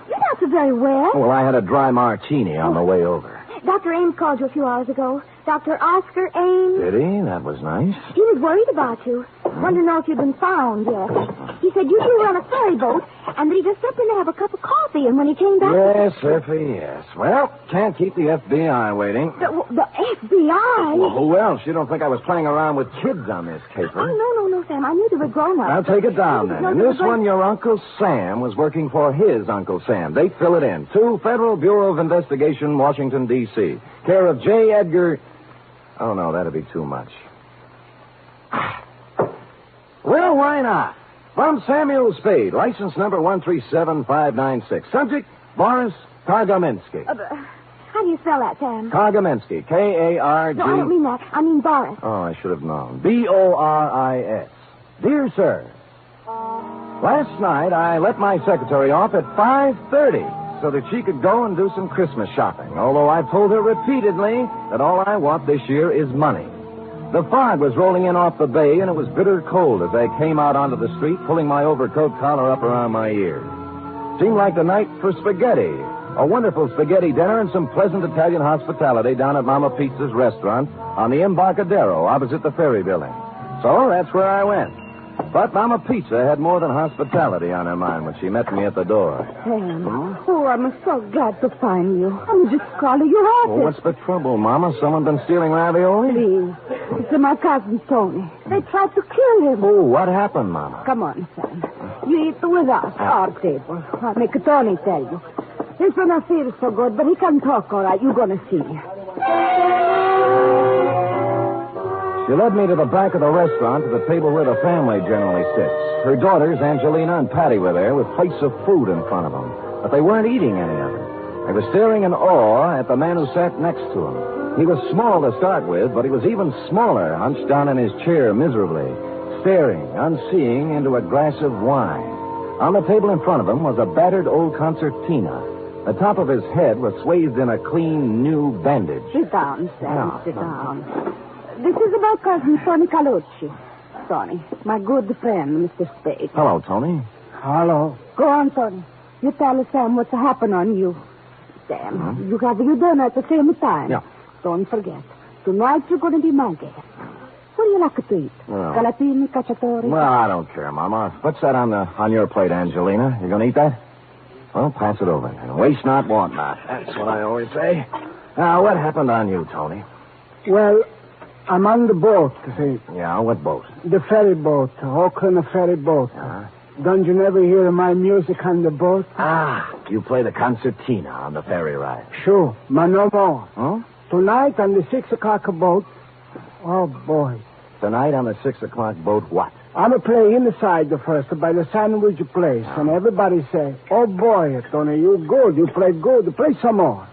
you're not so very wet. Well, I had a dry martini on the way over. Dr. Ames called you a few hours ago. Dr. Oscar Ames. Did he? That was nice. He was worried about you. Wanted to know if you'd been found yet. He said you two were on a ferry boat and that he just stepped in to have a cup of coffee, and when he came back... Yes, Effie, yes. Well, can't keep the FBI waiting. The FBI? Well, who else? You don't think I was playing around with kids on this caper? Oh, no, Sam. I knew they were grown-ups. I'll take it down, then. No, And this one, your Uncle Sam was working for his Uncle Sam. They fill it in. To Federal Bureau of Investigation, Washington, D.C. Care of J. Edgar... Oh, no, that'd be too much. Well, why not? From Samuel Spade, license number 137596. Subject, Boris Kargamensky. How do you spell that, Sam? Kargamensky, K-A-R-G... No, I don't mean that. I mean Boris. Oh, I should have known. B-O-R-I-S. Dear sir, last night I let my secretary off at 5:30 so that she could go and do some Christmas shopping, although I've told her repeatedly that all I want this year is money. The fog was rolling in off the bay, and it was bitter cold as I came out onto the street, pulling my overcoat collar up around my ears. Seemed like the night for spaghetti. A wonderful spaghetti dinner and some pleasant Italian hospitality down at Mama Pizza's restaurant on the Embarcadero opposite the ferry building. So that's where I went. But Mama Pizza had more than hospitality on her mind when she met me at the door. Sam. Oh, I'm so glad to find you. I'm just calling your office. Well, what's the trouble, Mama? Someone been stealing ravioli? Please. It's my cousin, Tony. They tried to kill him. Oh, what happened, Mama? Come on, Sam. You eat with us. Our table. I'll make Tony tell you. This one I feel so good, but he can talk all right. You're going to see. She led me to the back of the restaurant to the table where the family generally sits. Her daughters, Angelina and Patty, were there with plates of food in front of them, but they weren't eating any of it. They were staring in awe at the man who sat next to him. He was small to start with, but he was even smaller, hunched down in his chair miserably, staring, unseeing, into a glass of wine. On the table in front of him was a battered old concertina. The top of his head was swathed in a clean, new bandage. Sit down, Sam. Yeah. Sit down. This is my cousin, Tony Calucci. Tony, my good friend, Mr. Spade. Hello, Tony. Hello. Go on, Tony. You tell Sam what's happened on you. Sam, you have your dinner at the same time. Yeah. Don't forget. Tonight you're going to be my guest. What do you like to eat? Well. Calatini, cacciatore? Well, I don't care, Mama. What's that on your plate, Angelina? You gonna eat that? Well, pass it over. And waste not, want not. That's what I always say. Now, what happened on you, Tony? Well, I'm on the boat, see. Yeah, what boat? The ferry boat, Oakland ferry boat. Don't you never hear my music on the boat? Ah, you play the concertina on the ferry ride. Sure, but no more. Huh? Tonight on the 6 o'clock boat. Oh, boy. Tonight on the 6 o'clock boat, what? I'm a play inside the first by the sandwich place, and everybody say, "Oh boy, Tony, you good. You play good. Play some more."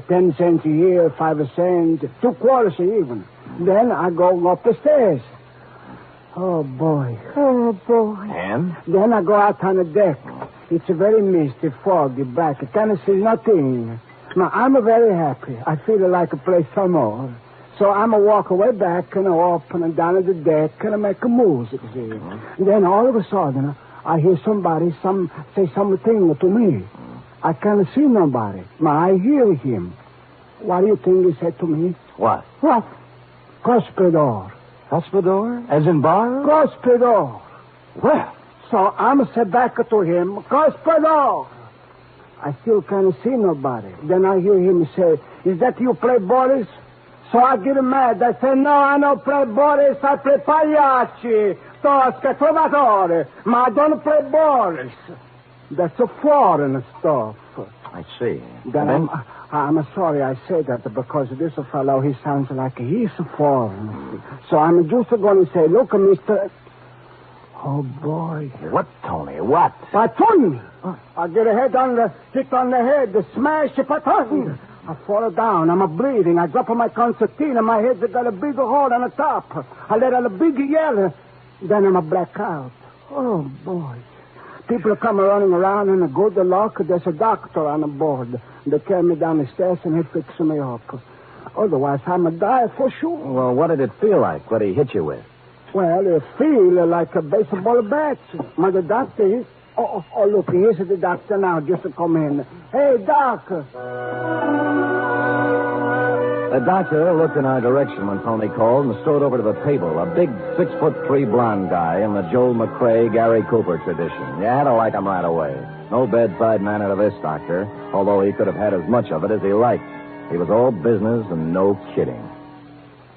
10 cents a year, 5 cents, 2 quarters even. Then I go up the stairs. Oh, boy. Oh, boy. And? Then I go out on the deck. It's a very misty, foggy, black. I can't see nothing. Now, I'm very happy. I feel like I play some more. So I'm a walk away back and up and down at the deck and I make a music, see. And then all of a sudden, I hear somebody say something to me. I can't see nobody. Now, I hear him. What do you think he said to me? What? What? Cospedor. Cospedor? As in bar? Cospedor. Well, so I'm say back to him, Cospedor. I still can't see nobody. Then I hear him say, is that you play Boris? So I get mad. I say, no, I don't play Boris. I play Pagliacci, Tosca, Trovatore. But I don't play Boris. That's a foreign stuff. I see. Then I'm sorry I say that because this fellow, he sounds like he's a foreign. So I'm just going to say, look, Mr. Oh, boy. What, Tony? What? Patun! I get a hit on the head, smash a patun. I fall down. I'm bleeding. I drop on my concertina. My head's got a big hole on the top. I let out a big yell. Then I'm a blackout. Oh, boy. People come running around and good luck. There's a doctor on board. They carry me down the stairs and he fixes me up. Otherwise, I'm a die for sure. Well, what did it feel like? What did he hit you with? Well, it feel like a baseball bat. My the doctor is... Oh, look, here's the doctor now, just to come in. Hey, Doc. The doctor looked in our direction when Tony called and strode over to the table. A big 6'3" blonde guy in the Joel McCrae, Gary Cooper tradition. You had to like him right away. No bedside manner to this doctor, although he could have had as much of it as he liked. He was all business and no kidding.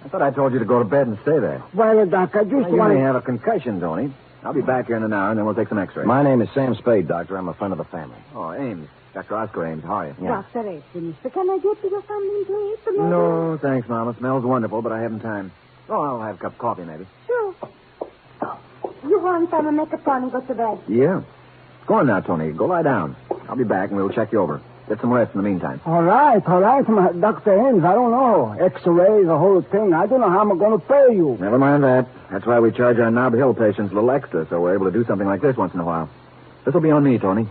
I thought I told you to go to bed and stay there. Well, Doc, I just want want to have a concussion, Tony. I'll be back here in an hour, and then we'll take some x-rays. My name is Sam Spade, Doctor. I'm a friend of the family. Oh, Ames. Dr. Oscar Ames. How are you? Yeah. Dr. Mister, can I get you something, please? No, thanks, Mama. Smells wonderful, but I haven't time. Oh, I'll have a cup of coffee, maybe. Sure. You want some make a fun and go to bed? Yeah. Go on now, Tony. Go lie down. I'll be back, and we'll check you over. Get some rest in the meantime. All right, Dr. Ames, I don't know. X-ray, the whole thing. I don't know how I'm going to pay you. Never mind that. That's why we charge our Nob Hill patients a little extra, so we're able to do something like this once in a while. This will be on me, Tony.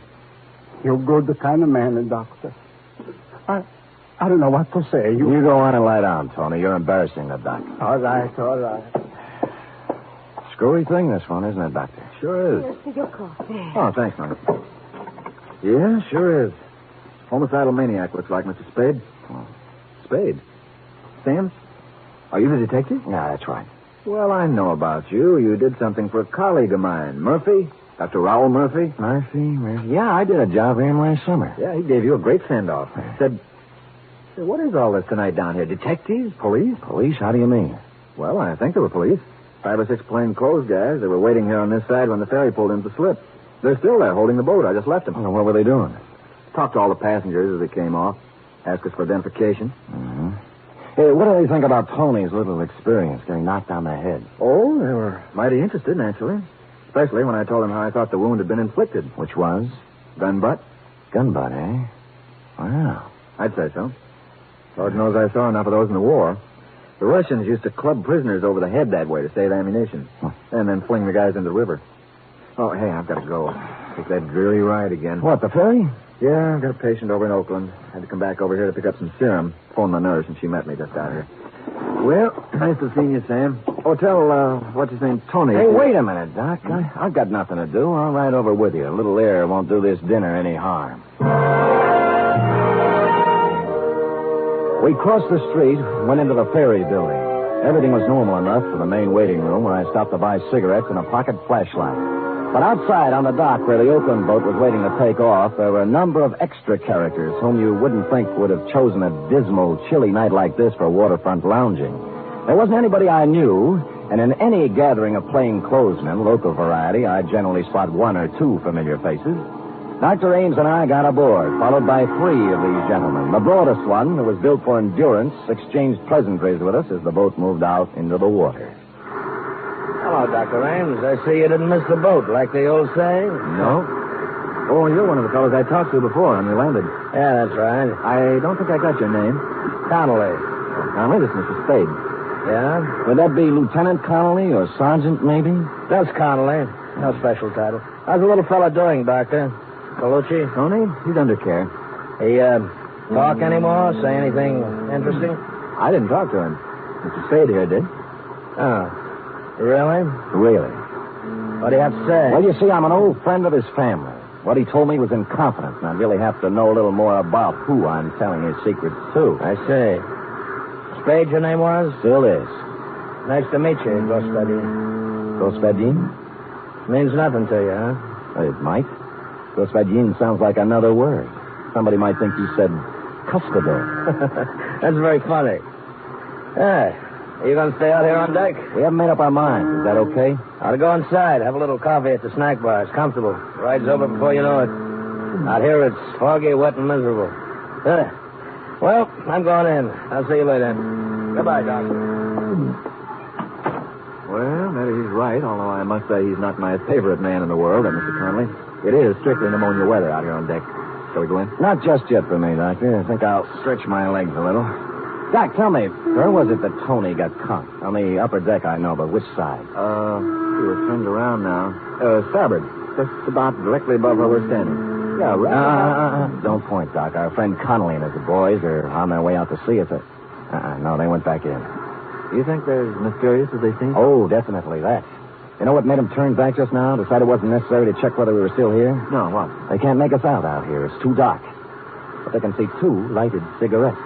You're good kind of man, Doctor. I don't know what to say. You go on and lie down, Tony. You're embarrassing the doctor. All right. Screwy thing, this one, isn't it, Doctor? Sure is. Here's for your coffee. Oh, thanks, Mama. Yeah, sure is. Homicidal maniac, looks like, Mr. Spade. Oh. Spade? Sam? Are you the detective? Yeah, that's right. Well, I know about you. You did something for a colleague of mine. Murphy? Dr. Raoul Murphy? Murphy? Yeah, I did a job for him last summer. Yeah, he gave you a great send-off. He said, what is all this tonight down here? Detectives? Police? Police? How do you mean? Well, I think they were police. 5 or 6 plainclothes guys. They were waiting here on this side when the ferry pulled in to slip. They're still there holding the boat. I just left them. Well, what were they doing? Talked to all the passengers as they came off. Asked us for identification. Mm-hmm. Hey, what do they think about Tony's little experience getting knocked on the head? Oh, they were mighty interested, naturally. Especially when I told them how I thought the wound had been inflicted. Which was? Gun butt. Gun butt, eh? Wow. I'd say so. Lord knows I saw enough of those in the war. The Russians used to club prisoners over the head that way to save ammunition. And then fling the guys into the river. Oh, hey, I've got to go. Take that dreary ride again. What, the ferry? Yeah, I've got a patient over in Oakland. Had to come back over here to pick up some serum. Phoned my nurse, and she met me just out here. Well, nice to see you, Sam. Oh, tell, what's his name, Tony. Hey, wait a minute, Doc. I've got nothing to do. I'll ride over with you. A little air won't do this dinner any harm. We crossed the street, went into the ferry building. Everything was normal enough for the main waiting room where I stopped to buy cigarettes and a pocket flashlight. But outside on the dock where the Oakland boat was waiting to take off, there were a number of extra characters whom you wouldn't think would have chosen a dismal, chilly night like this for waterfront lounging. There wasn't anybody I knew, and in any gathering of plainclothesmen, local variety, I generally spot 1 or 2 familiar faces. Dr. Ames and I got aboard, followed by 3 of these gentlemen. The broadest one, who was built for endurance, exchanged pleasantries with us as the boat moved out into the water. Hello, Dr. Ames. I see you didn't miss the boat, like the old saying. No. Oh, you're one of the fellows I talked to before when we landed. Yeah, that's right. I don't think I got your name. Connolly. Oh, Connolly, this is Mr. Spade. Yeah? Would that be Lieutenant Connolly or Sergeant, maybe? That's Connolly. No special title. How's the little fella doing, Doctor? Colucci? Tony? He's under care. He, talk anymore? Say anything interesting? I didn't talk to him. Mr. Spade here did. Oh. Really? Really. What do you have to say? Well, you see, I'm an old friend of his family. What he told me was in confidence, and I really have to know a little more about who I'm telling his secrets to. I see. Spade, your name was? Still is. Nice to meet you, Gospodin. Gospodin? Means nothing to you, huh? It might. Gospodin sounds like another word. Somebody might think you said customer. That's very funny. Are you going to stay out here on deck? We haven't made up our minds. Is that okay? Ought to go inside. Have a little coffee at the snack bar. It's comfortable. Ride's over before you know it. Out here it's foggy, wet, and miserable. Well, I'm going in. I'll see you later. Goodbye, Doc. Well, maybe he's right, although I must say he's not my favorite man in the world, Mr. Connolly. It is strictly pneumonia weather out here on deck. Shall we go in? Not just yet for me, Doctor. I think I'll stretch my legs a little. Doc, tell me, where was it that Tony got caught? On the upper deck, I know, but which side? We're turned around now. Starboard. Just about directly above where we're standing. Yeah, right. Don't point, Doc. Our friend Connolly and his boys are on their way out to sea. No, they went back in. You think they're as mysterious as they seem? Oh, definitely that. You know what made them turn back just now? Decide it wasn't necessary to check whether we were still here? No, what? They can't make us out here. It's too dark. But they can see 2 lighted cigarettes.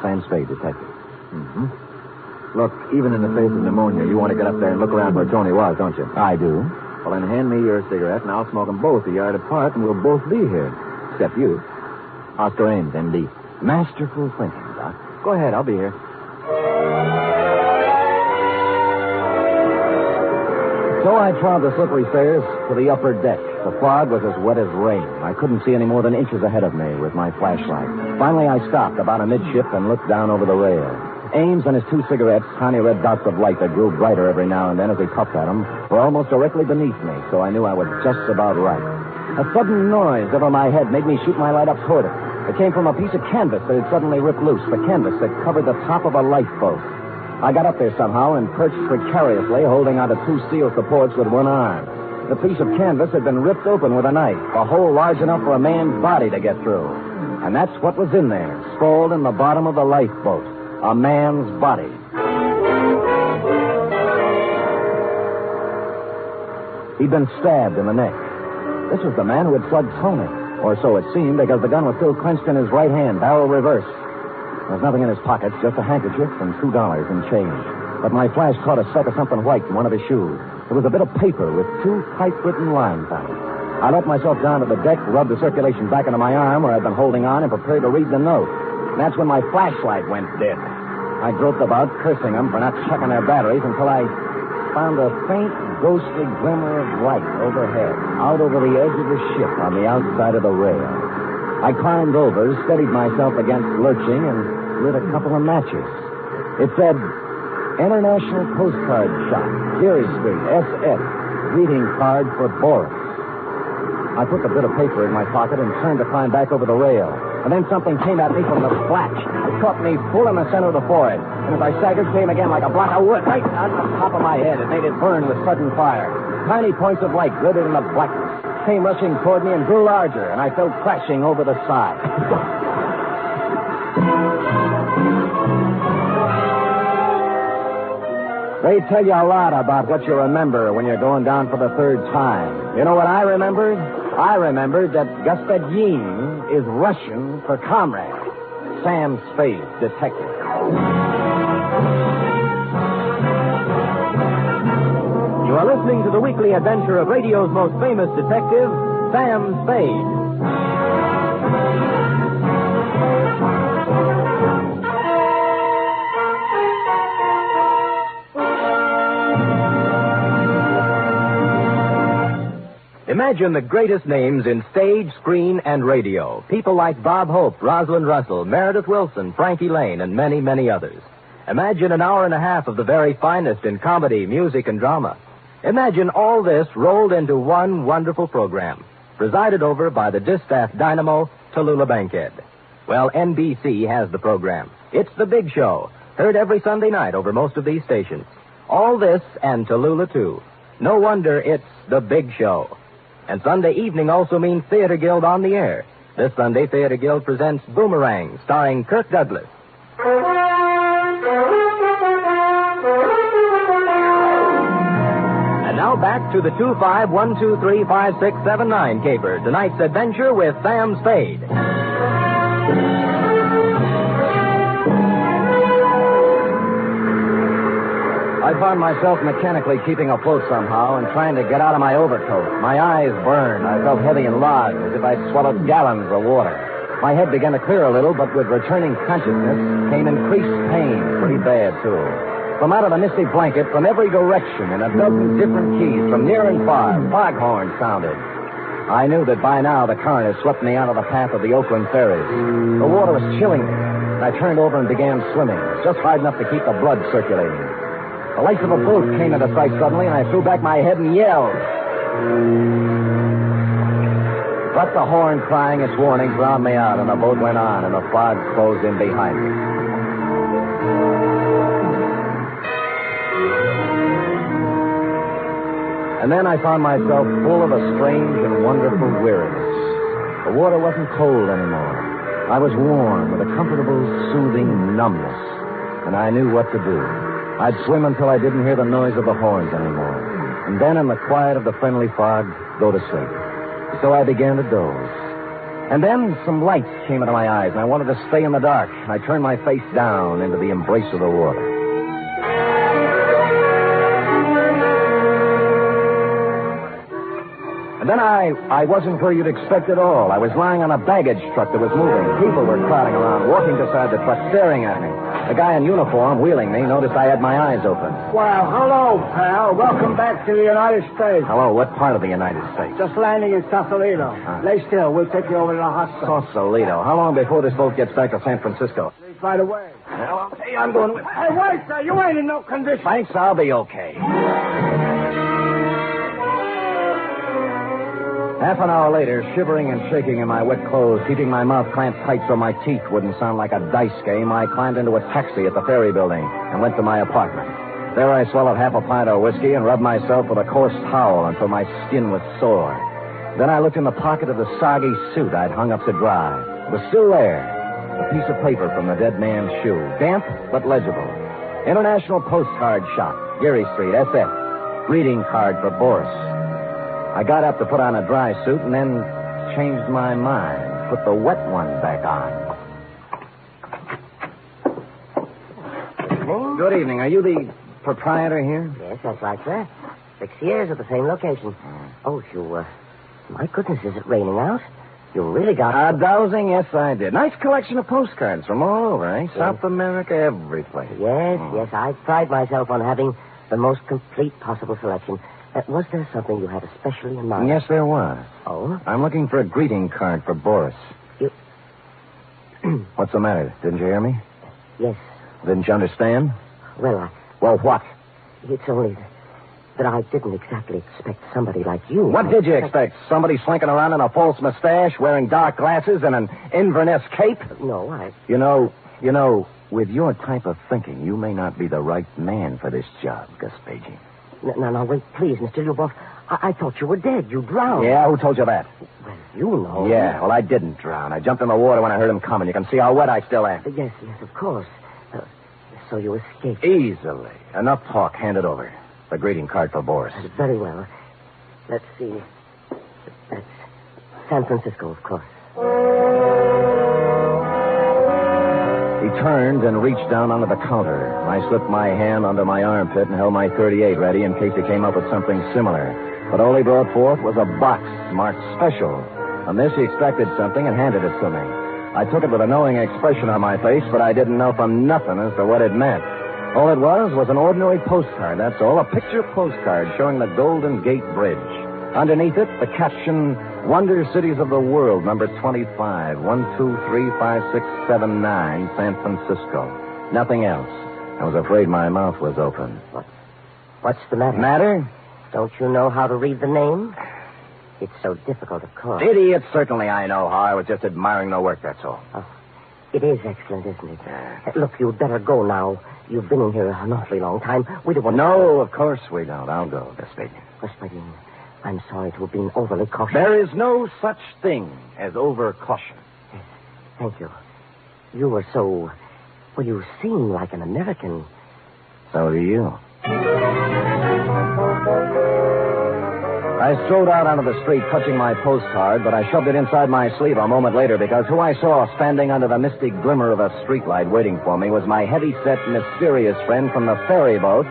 Sam Spade, detective. Mm-hmm. Look, even in the face of pneumonia, you want to get up there and look around where Tony was, don't you? I do. Well, then hand me your cigarette, and I'll smoke them both a yard apart, and we'll both be here. Except you. Oscar Ames, M.D. Masterful thinking, Doc. Go ahead, I'll be here. So I trod the slippery stairs to the upper deck. The fog was as wet as rain. I couldn't see any more than inches ahead of me with my flashlight. Finally, I stopped about amidship and looked down over the rail. Ames and his 2 cigarettes, tiny red dots of light that grew brighter every now and then as he puffed at them, were almost directly beneath me, so I knew I was just about right. A sudden noise over my head made me shoot my light up toward it. It came from a piece of canvas that had suddenly ripped loose, the canvas that covered the top of a lifeboat. I got up there somehow and perched precariously, holding onto 2 steel supports with one arm. The piece of canvas had been ripped open with a knife, a hole large enough for a man's body to get through. And that's what was in there, sprawled in the bottom of the lifeboat. A man's body. He'd been stabbed in the neck. This was the man who had slugged Tony. Or so it seemed, because the gun was still clenched in his right hand, barrel reversed. There was nothing in his pockets, just a handkerchief and $2 in change. But my flash caught a speck of something white in one of his shoes. It was a bit of paper with 2 typewritten lines on it. I let myself down to the deck, rubbed the circulation back into my arm where I'd been holding on, and prepared to read the note. And that's when my flashlight went dead. I groped about, cursing them for not checking their batteries, until I found a faint, ghostly glimmer of light overhead, out over the edge of the ship on the outside of the rail. I climbed over, steadied myself against lurching, and lit a couple of matches. It said, International Postcard Shop, Geary Street, SF. Greeting card for Boris. I put the bit of paper in my pocket and turned to climb back over the rail. And then something came at me from the flash. It caught me full in the center of the forehead. And as I staggered, came again like a block of wood right on the top of my head. It made it burn with sudden fire. Tiny points of light glittered in the blackness, came rushing toward me and grew larger, and I fell crashing over the side. They tell you a lot about what you remember when you're going down for the 3rd time. You know what I remembered? I remembered that Gospodin is Russian for comrade. Sam Spade, detective. You are listening to the weekly adventure of radio's most famous detective, Sam Spade. Imagine the greatest names in stage, screen, and radio. People like Bob Hope, Rosalind Russell, Meredith Wilson, Frankie Lane, and many, many others. Imagine an hour and a half of the very finest in comedy, music, and drama. Imagine all this rolled into one wonderful program, presided over by the distaff dynamo, Tallulah Bankhead. Well, NBC has the program. It's The Big Show, Heard every Sunday night over most of these stations. All this and Tallulah, too. No wonder it's the big show. And Sunday evening also means Theater Guild on the air. This Sunday, Theater Guild presents Boomerang, starring Kirk Douglas. And now back to the 251235679 caper. Tonight's adventure with Sam Spade. I found myself mechanically keeping afloat somehow and trying to get out of my overcoat. My eyes burned. I felt heavy and lodged, as if I'd swallowed gallons of water. My head began to clear a little, but with returning consciousness came increased pain, pretty bad, too. From out of the misty blanket, from every direction, in a dozen different keys, from near and far, foghorns sounded. I knew that by now the current had swept me out of the path of the Oakland ferries. The water was chilling me, and I turned over and began swimming, just hard enough to keep the blood circulating. The lights of a boat came into sight suddenly, and I threw back my head and yelled. But the horn crying its warning drowned me out, and the boat went on, and the fog closed in behind me. And then I found myself full of a strange and wonderful weariness. The water wasn't cold anymore. I was warm with a comfortable, soothing numbness, and I knew what to do. I'd swim until I didn't hear the noise of the horns anymore. And then, in the quiet of the friendly fog, go to sleep. So I began to doze. And then some lights came into my eyes, and I wanted to stay in the dark. I turned my face down into the embrace of the water. And then I wasn't where you'd expect at all. I was lying on a baggage truck that was moving. People were crowding around, walking beside the truck, staring at me. The guy in uniform, wheeling me, noticed I had my eyes open. Well, hello, pal. Welcome back to the United States. Hello, what part of the United States? Just landing in Sausalito. Lay still. We'll take you over to the hospital. Sausalito. How long before this boat gets back to San Francisco? Right away. Well, I'll tell you, I'm going with... Hey, wait, sir. You ain't in no condition. Thanks, I'll be okay. Half an hour later, shivering and shaking in my wet clothes, keeping my mouth clamped tight so my teeth wouldn't sound like a dice game, I climbed into a taxi at the ferry building and went to my apartment. There I swallowed half a pint of whiskey and rubbed myself with a coarse towel until my skin was sore. Then I looked in the pocket of the soggy suit I'd hung up to dry. It was still there. A piece of paper from the dead man's shoe. Damp, but legible. International Postcard Shop, Geary Street, SF. Greeting card for Boris. I got up to put on a dry suit and then changed my mind. Put the wet one back on. Good evening. Are you the proprietor here? Yes, that's right, sir. 6 years at the same location. Oh, my goodness, is it raining out? You really got... Dowsing? Yes, I did. Nice collection of postcards from all over, eh? Yes. South America, every place. Yes, yes. I pride myself on having the most complete possible selection. Was there something you had especially in mind? Yes, there was. Oh? I'm looking for a greeting card for Boris. You... What's the matter? Didn't you hear me? Yes. Didn't you understand? Well, Well, what? It's only that I didn't exactly expect somebody like you. What did you expect? Somebody slinking around in a false mustache, wearing dark glasses, and an Inverness cape? No, I... You know, with your type of thinking, you may not be the right man for this job, Gaspagey. Now, wait, please, Mr. Lyubov. I thought you were dead. You drowned. Yeah, who told you that? Well, you know. Yeah, well, I didn't drown. I jumped in the water when I heard him coming. You can see how wet I still am. Yes, of course. So you escaped. Easily. Enough talk. Hand it over. The greeting card for Boris. Very well. Let's see. That's San Francisco, of course. He turned and reached down onto the counter. I slipped my hand under my armpit and held my .38 ready in case he came up with something similar. But all he brought forth was a box marked special. On this, he extracted something and handed it to me. I took it with a knowing expression on my face, but I didn't know from nothing as to what it meant. All it was an ordinary postcard, that's all. A picture postcard showing the Golden Gate Bridge. Underneath it, the caption, Wonder Cities of the World, number 25, 1235679, San Francisco. Nothing else. I was afraid my mouth was open. What's the matter? Matter? Don't you know how to read the name? It's so difficult, of course. Idiot, certainly I know how. I was just admiring the work, that's all. Oh. It is excellent, isn't it? Look, you'd better go now. You've been in here an awfully long time. We don't want to... No, of course we don't. I'll go, Vespasian. Vespasian, I'm sorry to have been overly cautious. There is no such thing as over-caution. Yes, thank you. You were so... Well, you seem like an American. So do you. I strode out onto the street, touching my postcard, but I shoved it inside my sleeve a moment later because who I saw standing under the misty glimmer of a streetlight waiting for me was my heavy-set, mysterious friend from the ferry boat,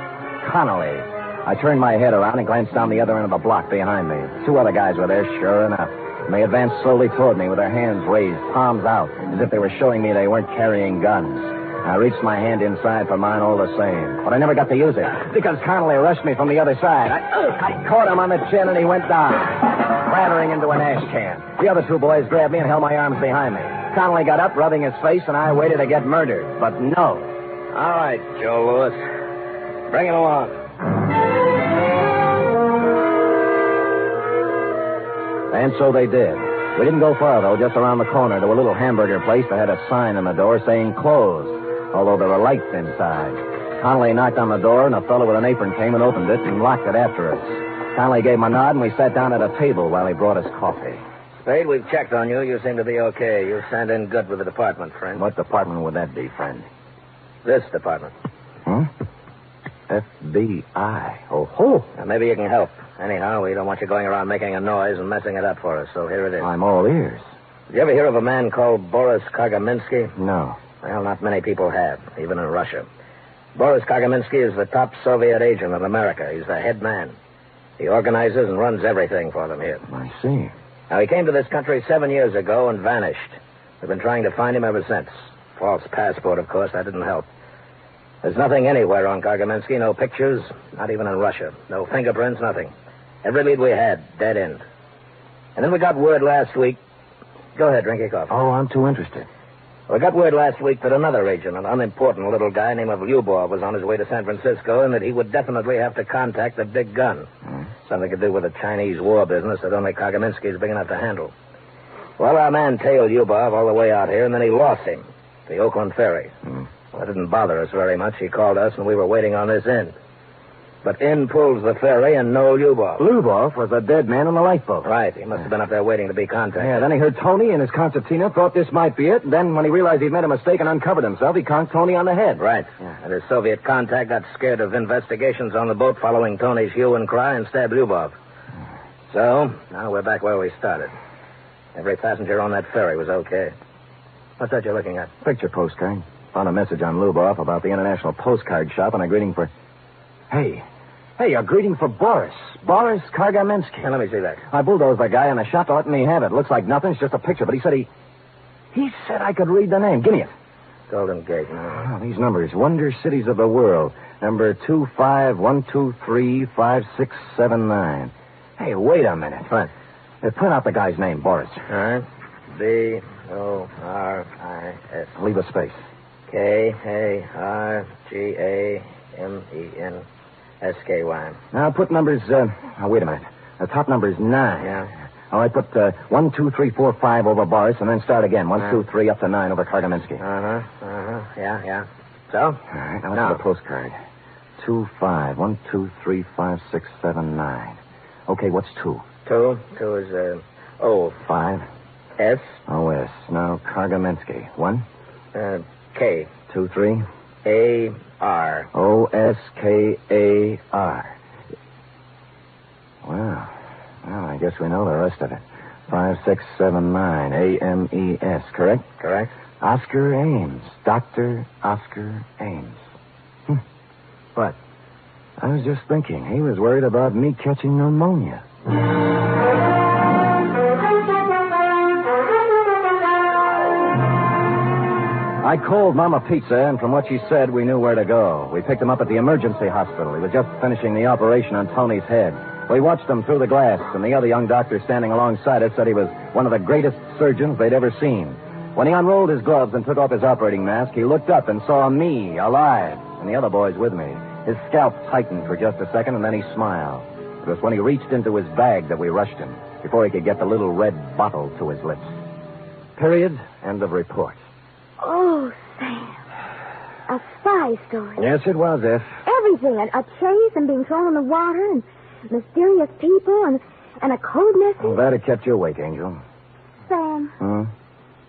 Connolly. I turned my head around and glanced down the other end of the block behind me. Two other guys were there, sure enough. And they advanced slowly toward me with their hands raised, palms out, as if they were showing me they weren't carrying guns. I reached my hand inside for mine all the same, but I never got to use it because Connolly rushed me from the other side. I caught him on the chin and he went down, clattering into an ash can. The other two boys grabbed me and held my arms behind me. Connolly got up, rubbing his face, and I waited to get murdered. But no. All right, Joe Lewis. Bring it along. And so they did. We didn't go far, though, just around the corner to a little hamburger place that had a sign on the door saying closed, although there were lights inside. Connolly knocked on the door, and a fellow with an apron came and opened it and locked it after us. Connolly gave him a nod, and we sat down at a table while he brought us coffee. Spade, we've checked on you. You seem to be okay. You stand in good with the department, friend. What department would that be, friend? This department. FBI. Oh. Now, maybe you can help. Anyhow, we don't want you going around making a noise and messing it up for us, so here it is. I'm all ears. Did you ever hear of a man called Boris Kagaminsky? No. Well, not many people have, even in Russia. Boris Kagaminsky is the top Soviet agent in America. He's the head man. He organizes and runs everything for them here. I see. Now, he came to this country 7 years ago and vanished. We've been trying to find him ever since. False passport, of course. That didn't help. There's nothing anywhere on Kagaminsky. No pictures, not even in Russia. No fingerprints, nothing. Every lead we had, dead end. And then we got word last week... Go ahead, drink your coffee. Oh, I'm too interested. We got word last week that another agent, an unimportant little guy named Lyubov, was on his way to San Francisco and that he would definitely have to contact the big gun. Something to do with the Chinese war business that only Kagaminsky is big enough to handle. Well, our man tailed Lyubov all the way out here, and then he lost him. The Oakland ferry. Well, it didn't bother us very much. He called us, and we were waiting on this end. But in pulls the ferry, and no Lyubov. Lyubov was a dead man on the lifeboat. Right. He must have been up there waiting to be contacted. Yeah, then he heard Tony and his concertina, thought this might be it, and then when he realized he'd made a mistake and uncovered himself, he conked Tony on the head. Right. Yeah. And his Soviet contact got scared of investigations on the boat following Tony's hue and cry and stabbed Lyubov. So, now we're back where we started. Every passenger on that ferry was okay. What's that you're looking at? Picture postcard. Found a message on Lyubov about the International Postcard Shop and a greeting for... Hey, a greeting for Boris. Boris Kagaminsky. Now, let me see that. I bulldozed the guy in the shop to let me have it. Looks like nothing. It's just a picture. But he said he said I could read the name. Give me it. Golden Gate. Oh, these numbers. Wonder Cities of the World. Number 251235679. Hey, wait a minute. What? Print out the guy's name, Boris. All right. B-O-R-I-S. Leave a space. K-A-R-G-A-M-E-N-S-K-Y. Now, put numbers, wait a minute. The top number is 9. Yeah. All right, put 1, 2, 3, 4, 5 over Boris, and then start again. 1, 2, 3, up to 9 over Kagaminsky. Yeah. So? All right, now let's get a postcard. 2, 5, 1, 2, 3, 5, 6, 7, 9. Okay, what's 2? 2 is, O. 5. S. O-S. Now, Kagaminsky. 1. K. 2, 3. A-R. O-S-K-A-R. Well, I guess we know the rest of it. 5, 6, 7, 9. A-M-E-S, correct? Correct. Oscar Ames. Dr. Oscar Ames. What? I was just thinking. He was worried about me catching pneumonia. I called Mama Pizza, and from what she said, we knew where to go. We picked him up at the emergency hospital. He was just finishing the operation on Tony's head. We watched him through the glass, and the other young doctor standing alongside us said he was one of the greatest surgeons they'd ever seen. When he unrolled his gloves and took off his operating mask, he looked up and saw me, alive, and the other boys with me. His scalp tightened for just a second, and then he smiled. It was when he reached into his bag that we rushed him, before he could get the little red bottle to his lips. Period. End of report. Oh, spy story. Yes, it was, F. Everything. A chase and being thrown in the water and mysterious people and a code message. Well, that kept you awake, Angel. Sam, Hmm?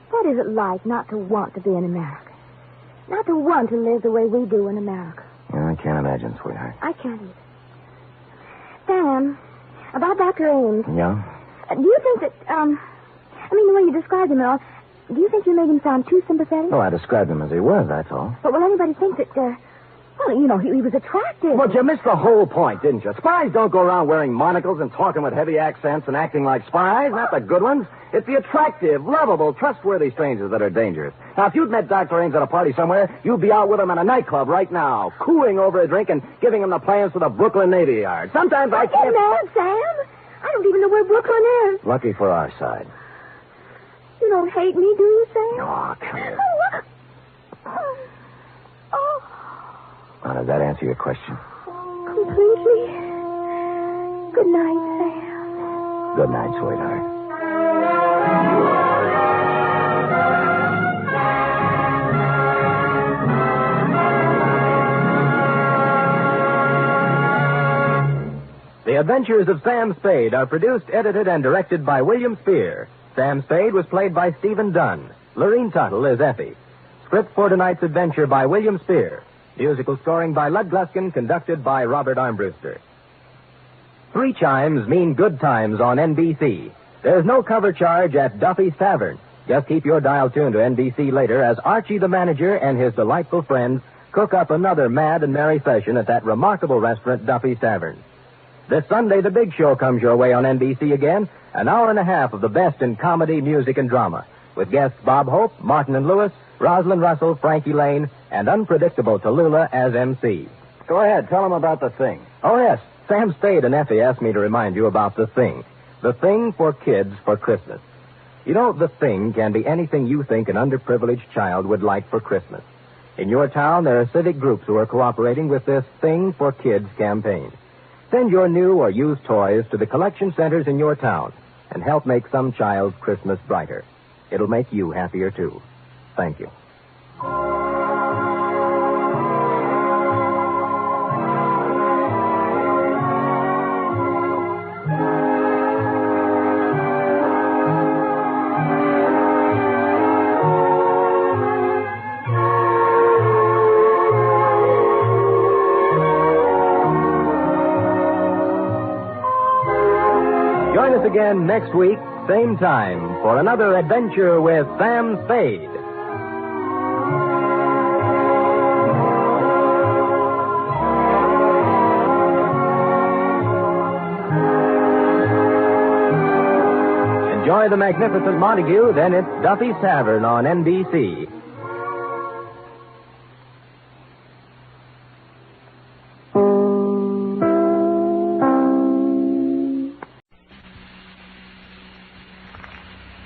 what is it like not to want to be in America? Not to want to live the way we do in America? Yeah, I can't imagine, sweetheart. I can't either. Sam, about Dr. Ames. Yeah? Do you think that, the way you described him and all, do you think you made him sound too sympathetic? Well, I described him as he was, that's all. But will anybody think that, he was attractive? But you missed the whole point, didn't you? Spies don't go around wearing monocles and talking with heavy accents and acting like spies, not the good ones. It's the attractive, lovable, trustworthy strangers that are dangerous. Now, if you'd met Dr. Ames at a party somewhere, you'd be out with him in a nightclub right now, cooing over a drink and giving him the plans for the Brooklyn Navy Yard. Sometimes I can't... You're mad, Sam. I don't even know where Brooklyn is. Lucky for our side. You don't hate me, do you, Sam? Oh, come here. Oh. Now, does that answer your question? Completely. Good night, Sam. Good night, sweetheart. The Adventures of Sam Spade are produced, edited, and directed by William Spear. Sam Spade was played by Stephen Dunn. Lorene Tuttle is Effie. Script for tonight's adventure by William Spear. Musical scoring by Lud Gluskin, conducted by Robert Armbruster. 3 chimes mean good times on NBC. There's no cover charge at Duffy's Tavern. Just keep your dial tuned to NBC later as Archie the manager and his delightful friends cook up another mad and merry session at that remarkable restaurant, Duffy's Tavern. This Sunday, the big show comes your way on NBC again, an hour and a half of the best in comedy, music, and drama, with guests Bob Hope, Martin and Lewis, Rosalind Russell, Frankie Lane, and unpredictable Tallulah as MC. Go ahead, tell them about The Thing. Oh, yes, Sam Spade and Effie asked me to remind you about The Thing. The Thing for kids for Christmas. You know, The Thing can be anything you think an underprivileged child would like for Christmas. In your town, there are civic groups who are cooperating with this Thing for Kids campaign. Send your new or used toys to the collection centers in your town and help make some child's Christmas brighter. It'll make you happier, too. Thank you. Join us again next week, same time, for another adventure with Sam Spade. Enjoy the magnificent Montague, then it's Duffy's Tavern on NBC.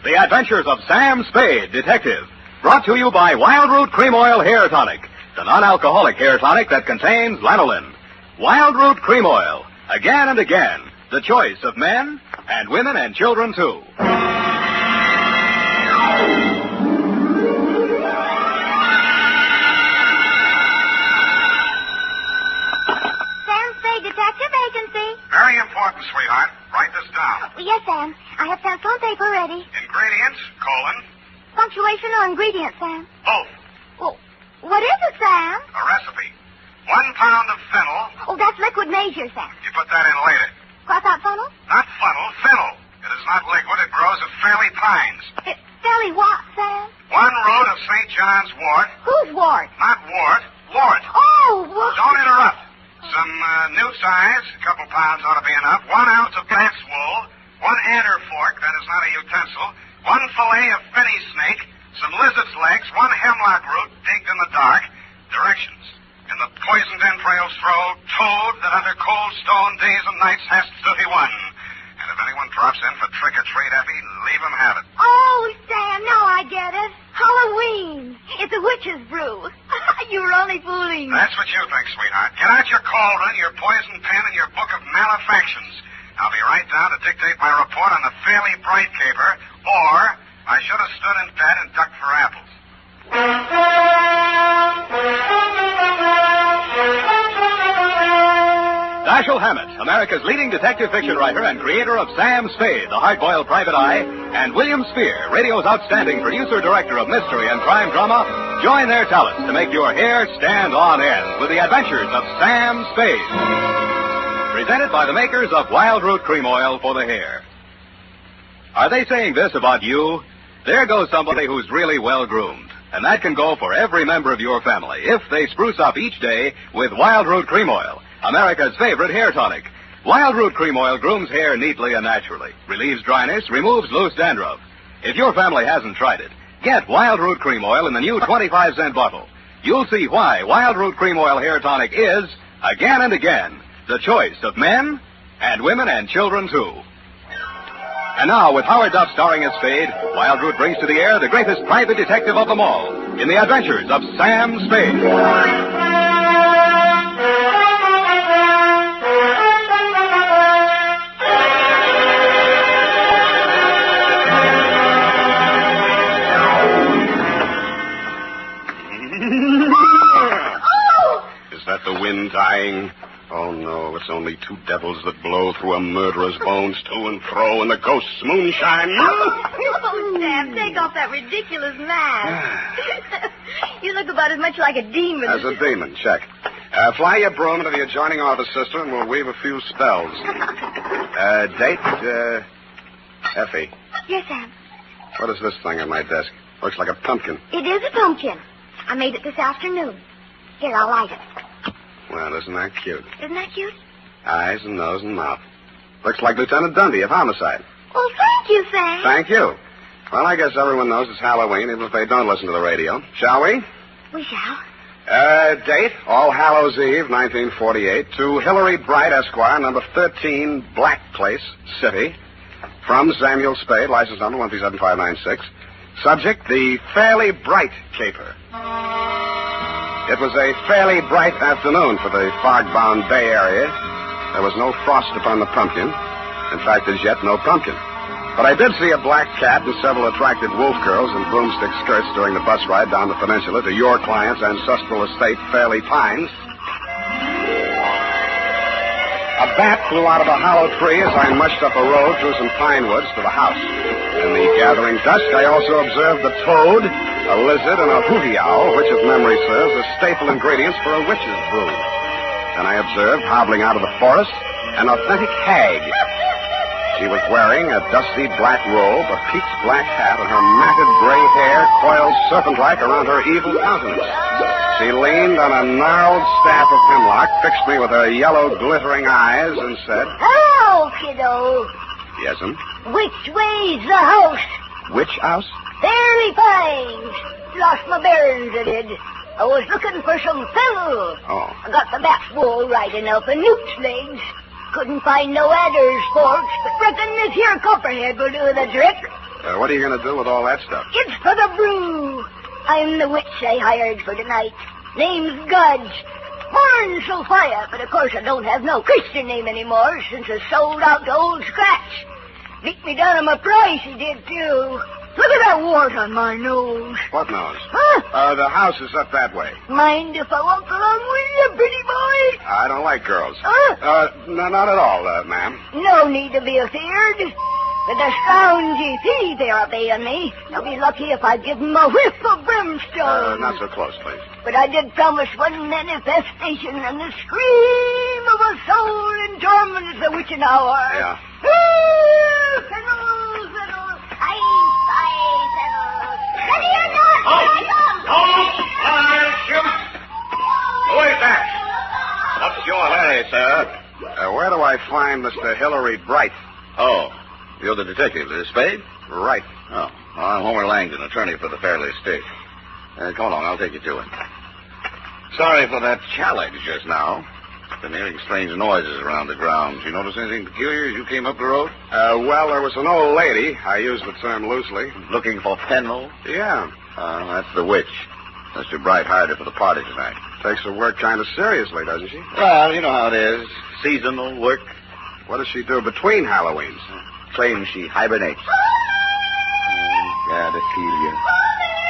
The Adventures of Sam Spade, Detective. Brought to you by Wild Root Cream Oil Hair Tonic, the non-alcoholic hair tonic that contains lanolin. Wild Root Cream Oil. Again and again, the choice of men and women and children, too. Sam Spade, Detective Agency. Very important, sweetheart. Write this down. Yes, Sam. I have pencil and paper ready. Ingredients, colon. Punctuation or ingredient, Sam? Both. Well, what is it, Sam? A recipe. 1 pound of fennel. Oh, that's liquid measure, Sam. You put that in later. Cross out funnel? Not funnel, fennel. It is not liquid. It grows at fairly pines. Fairly what, Sam? 1 root of St. John's wort. Whose wart? Not wart, wort. Oh, what? Don't interrupt. Some newt size, a couple pounds ought to be enough. 1 ounce of bat's wool. 1 adder fork, that is not a utensil. 1 fillet of fenny snake. Some lizard's legs. 1 hemlock root digged in the dark. Directions. In the poisoned entrails throw toad that under cold stone days and nights hast 31. And if anyone drops in for trick or treat, Effie, leave him have it. Oh, Sam, now I get it. Halloween. It's a witch's brew. You were only fooling me. That's what you think, sweetheart. Get out your cauldron, your poison pen, and your book of malefactions. I'll be right down to dictate my report on the fairly bright caper, or I should have stood in bed and ducked for apples. Dashiell Hammett, America's leading detective fiction writer and creator of Sam Spade, the hard-boiled private eye, and William Spear, radio's outstanding producer-director of mystery and crime drama, join their talents to make your hair stand on end with the adventures of Sam Spade. Presented by the makers of Wild Root Cream Oil for the hair. Are they saying this about you? There goes somebody who's really well-groomed. And that can go for every member of your family if they spruce up each day with Wild Root Cream Oil, America's favorite hair tonic. Wild Root Cream Oil grooms hair neatly and naturally, relieves dryness, removes loose dandruff. If your family hasn't tried it, get Wild Root Cream Oil in the new 25-cent bottle. You'll see why Wild Root Cream Oil hair tonic is, again and again, the choice of men and women and children, too. And now, with Howard Duff starring as Spade, Wild Root brings to the air the greatest private detective of them all in the adventures of Sam Spade. Is that the wind dying? Oh, no, it's only two devils that blow through a murderer's bones to and fro in the ghost's moonshine. Oh, Sam, take off that ridiculous mask. You look about as much like a demon. As a demon, check. Fly your broom into the adjoining office, sister, and we'll weave a few spells. Date, Effie. Yes, Sam. What is this thing on my desk? Looks like a pumpkin. It is a pumpkin. I made it this afternoon. Here, I'll light it. Well, isn't that cute? Isn't that cute? Eyes and nose and mouth. Looks like Lieutenant Dundee of Homicide. Oh, thank you, Sam. Thank you. Well, I guess everyone knows it's Halloween, even if they don't listen to the radio. Shall we? We shall. Date, All Hallows Eve, 1948, to Hillary Bright, Esquire, number 13, Black Place, City. From Samuel Spade, license number 137596. Subject, the Fairly Bright Caper. It was a fairly bright afternoon for the fog-bound Bay Area. There was no frost upon the pumpkin. In fact, as yet, no pumpkin. But I did see a black cat and several attractive wolf girls in broomstick skirts during the bus ride down the peninsula to your client's ancestral estate, Fairley Pines. A bat flew out of a hollow tree as I mushed up a road through some pine woods to the house. In the gathering dusk, I also observed the toad, a lizard, and a hooty owl, which, if memory serves, are staple ingredients for a witch's brew. Then I observed, hobbling out of the forest, an authentic hag. She was wearing a dusty black robe, a peaked black hat, and her matted gray hair coiled serpent-like around her evil countenance. She leaned on a gnarled staff of hemlock, fixed me with her yellow, glittering eyes, and said, Hello, kiddo. Yes'm. Which way's the house? Which house? Fairly Pines. Lost my bearings, I did. I was looking for some fellow. Oh. I got the bat's wool right enough and newt's legs. Couldn't find no adder's forks, but reckon this here copperhead will do the trick. What are you going to do with all that stuff? It's for the brew. I'm the witch I hired for tonight. Name's Gudge. Born Sophia, but of course I don't have no Christian name anymore since I sold out to Old Scratch. Beat me down on my price, he did, too. Look at that wart on my nose. What nose? Huh? The house is up that way. Mind if I walk along with you, pretty boy? I don't like girls. Huh? No, not at all, ma'am. No need to be afeared. With the scoungy fee they're paying me, they'll be lucky if I give them a whiff of brimstone. Not so close, please. But I did promise one manifestation and the scream of a soul in torment at the witching hour. Yeah. Fiddle, fiddle, aye, fiddle. Ready or not, shoot! Who is that? What's your hurry, sir? Where do I find Mr. Hillary Bright? Oh, you're the detective, is Spade? Right. Oh, well, I'm Homer Langdon, attorney for the Fairley estate. Come along, I'll take you to it. Sorry for that challenge just now. Been hearing strange noises around the grounds. You notice anything peculiar as you came up the road? Well, there was an old lady. I use the term loosely. Looking for Fenwell? Yeah. That's the witch. Mr. Bright hired her for the party tonight. Takes her work kind of seriously, doesn't she? Well, you know how it is. Seasonal work. What does she do between Halloweens? Claims she hibernates. Gotta kill you.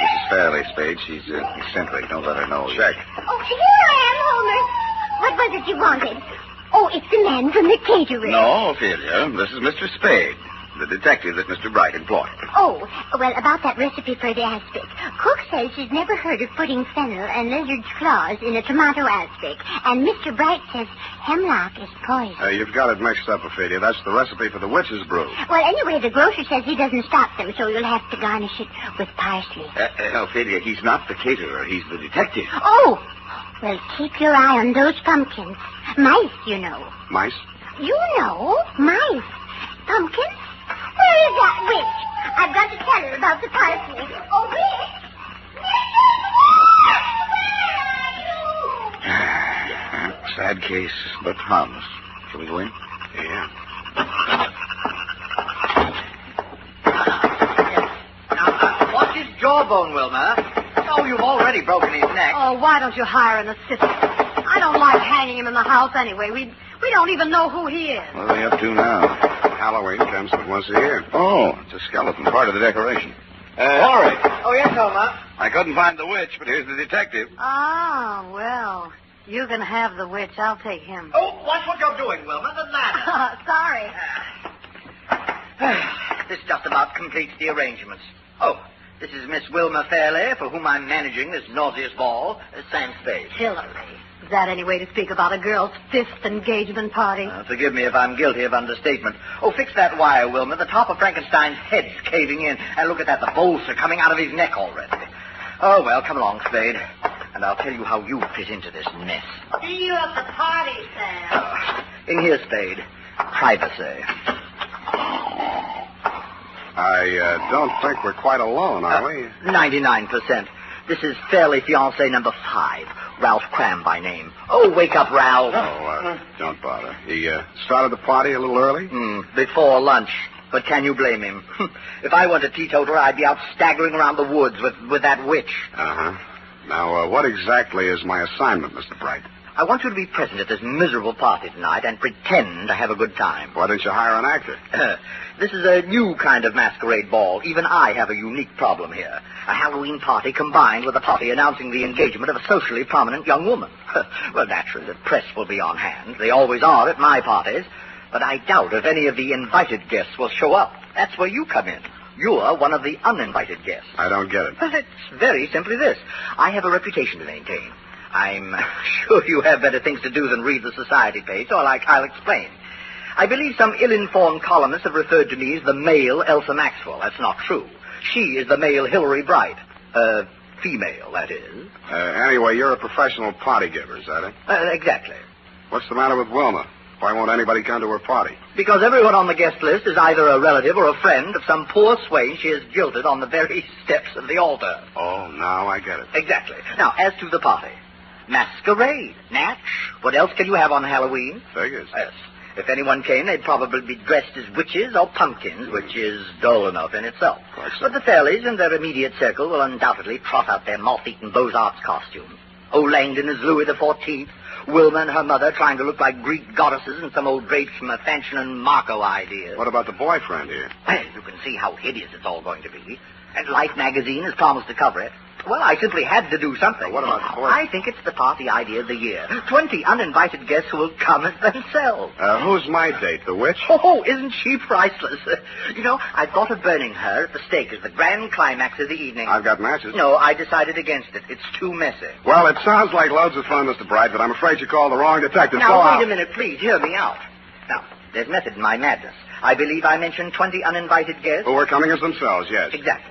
This is Fairley, Spade. She's eccentric. Don't let her know. Check. Oh, here I am, Homer. What was it you wanted? Oh, it's the man from the catering. No, Ophelia. This is Mr. Spade, the detective that Mr. Bright employed. Oh, well, about that recipe for the aspic. Cook says she's never heard of putting fennel and lizard's claws in a tomato aspic. And Mr. Bright says hemlock is poison. You've got it mixed up, Ophelia. That's the recipe for the witch's brew. Well, anyway, the grocer says he doesn't stock them, so you'll have to garnish it with parsley. Ophelia, he's not the caterer. He's the detective. Oh! Well, keep your eye on those pumpkins. Mice, you know. Mice? You know, mice. Pumpkins? Where is that witch? I've got to tell her about the parsley. Oh, witch! Sad case, but harmless. Shall we go in? Yeah. Watch his jawbone, Wilma. Oh, you've already broken his neck. Oh, why don't you hire an assistant? I don't like hanging him in the house anyway. We don't even know who he is. What are they up to now? Halloween comes but once a year. Oh, it's a skeleton, part of the decoration. Hillary. Oh, yes, Wilma. I couldn't find the witch, but here's the detective. Ah, well, you can have the witch. I'll take him. Oh, watch what you're doing, Wilma. The ladder. Sorry. This just about completes the arrangements. Oh, this is Miss Wilma Fairley, for whom I'm managing this nauseous ball, Sam Spade. Hillary. Is that any way to speak about a girl's fifth engagement party? Forgive me if I'm guilty of understatement. Oh, fix that wire, Wilma. The top of Frankenstein's head's caving in. And look at that. The bolts are coming out of his neck already. Oh, well, come along, Spade. And I'll tell you how you fit into this mess. See you at the party, Sam. In here, Spade. Privacy. I don't think we're quite alone, are we? 99%. This is Fairley fiancé number 5, Ralph Cram by name. Oh, wake up, Ralph. Oh, don't bother. He started the party a little early? Before lunch. But can you blame him? If I weren't a teetotaler, I'd be out staggering around the woods with that witch. Uh-huh. Now, what exactly is my assignment, Mr. Bright? I want you to be present at this miserable party tonight and pretend to have a good time. Why didn't you hire an actor? This is a new kind of masquerade ball. Even I have a unique problem here. A Halloween party combined with a party announcing the engagement of a socially prominent young woman. Well, naturally, the press will be on hand. They always are at my parties. But I doubt if any of the invited guests will show up. That's where you come in. You're one of the uninvited guests. I don't get it. Well, it's very simply this. I have a reputation to maintain. I'm sure you have better things to do than read the society page, so I'll explain. I believe some ill-informed columnists have referred to me as the male Elsa Maxwell. That's not true. She is the male Hillary Bright. Female, that is. Anyway, you're a professional party giver, is that it? Exactly. What's the matter with Wilma? Why won't anybody come to her party? Because everyone on the guest list is either a relative or a friend of some poor swain she has jilted on the very steps of the altar. Oh, now I get it. Exactly. Now, as to the party. Masquerade. Natch. What else can you have on Halloween? Figures. Yes. If anyone came, they'd probably be dressed as witches or pumpkins, which is dull enough in itself. But the Fairleys and their immediate circle will undoubtedly trot out their moth-eaten Beaux-Arts costumes. Old Langdon is Louis XIV. Wilma and her mother trying to look like Greek goddesses and some old drapes from a Fanchon and Marco idea. What about the boyfriend here? Well, you can see how hideous it's all going to be. And Life magazine has promised to cover it. Well, I simply had to do something. What about the boy? I think it's the party idea of the year. 20 uninvited guests who will come as themselves. Who's my date, the witch? Oh, isn't she priceless? You know, I thought of burning her at the stake as the grand climax of the evening. I've got matches. No, I decided against it. It's too messy. Well, it sounds like loads of fun, Mr. Bright, but I'm afraid you called the wrong detective. Now, wait a minute, please. Hear me out. Now, there's method in my madness. I believe I mentioned 20 uninvited guests. Who are coming as themselves, yes. Exactly.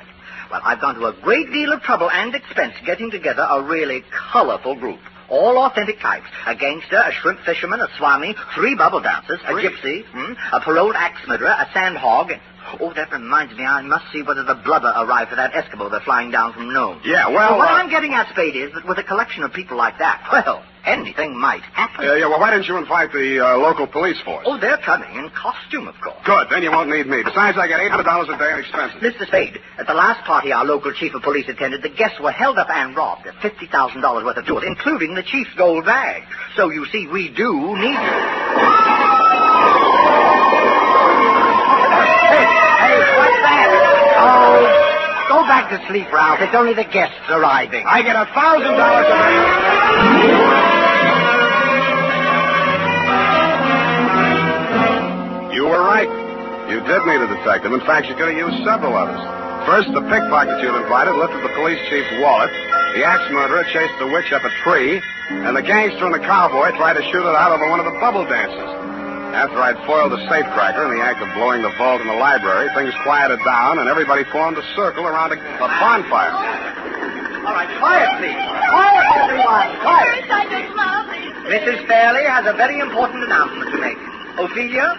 Well, I've gone to a great deal of trouble and expense getting together a really colorful group. All authentic types. A gangster, a shrimp fisherman, a swami, 3 bubble dancers, a gypsy, a paroled axe murderer, a sandhog. Oh, that reminds me, I must see whether the blubber arrived for that Eskimo they're flying down from Nome. Yeah, well... What I'm getting at, Spade, is that with a collection of people like that, well, anything might happen. Well, why didn't you invite the local police force? Oh, they're coming in costume, of course. Good, then you won't need me. Besides, I get $800 a day in expenses. Mr. Spade, at the last party our local chief of police attended, the guests were held up and robbed of $50,000 worth of jewels, including the chief's gold bag. So, you see, we do need you. Go back to sleep, Ralph. It's only the guests arriving. I get $1,000 a day. were right. You did need a detective. In fact, you could have used several others. First, the pickpocket you'd invited lifted the police chief's wallet. The axe murderer chased the witch up a tree. And the gangster and the cowboy tried to shoot it out over one of the bubble dances. After I'd foiled the safecracker in the act of blowing the vault in the library, things quieted down, and everybody formed a circle around a bonfire. All right, quiet, please. Quiet, everyone. Quiet. Mrs. Fairley has a very important announcement to make. Ophelia?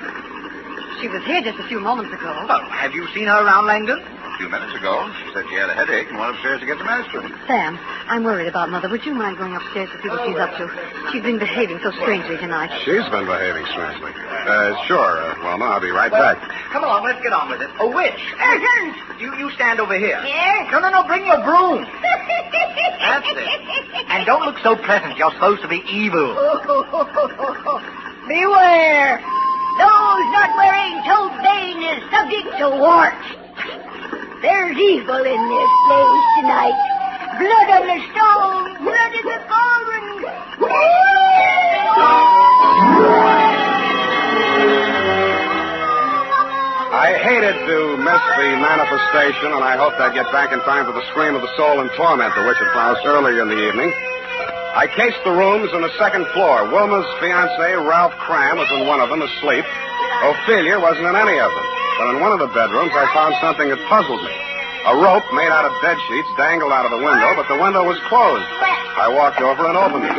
She was here just a few moments ago. Oh, have you seen her around Langdon? A few minutes ago, she said she had a headache and went upstairs to get some aspirin. Sam, I'm worried about Mother. Would you mind going upstairs to see what she's up to? She's been behaving so strangely tonight. She's been behaving strangely. Sure, Wilma. I'll be right back. Come along, let's get on with it. A witch. Urgent! You stand over here. Here? No, bring your broom. That's it. And don't look so pleasant. You're supposed to be evil. Beware! Those not wearing toebane is subject to warts. There's evil in this place tonight. Blood on the stone, blood in the cauldron. I hated to miss the manifestation, and I hoped I'd get back in time for the scream of the soul in torment, the witch had promised earlier in the evening. I cased the rooms on the second floor. Wilma's fiancé, Ralph Cram, was in one of them, asleep. Ophelia wasn't in any of them. But in one of the bedrooms, I found something that puzzled me. A rope made out of bed sheets dangled out of the window, but the window was closed. I walked over and opened it.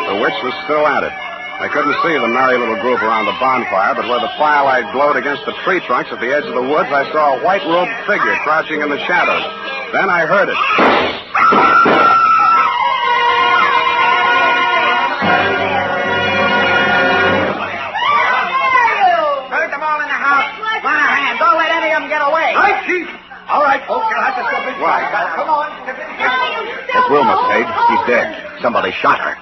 The witch was still at it. I couldn't see the merry little group around the bonfire, but where the firelight glowed against the tree trunks at the edge of the woods, I saw a white-robed figure crouching in the shadows. Then I heard it. Hurt them all in the house. Run a hand. Don't let any of them get away. Right, Chief. All right, folks, you'll have to step inside. What? Come on. It's Wilma, Spade. She's dead. Somebody shot her.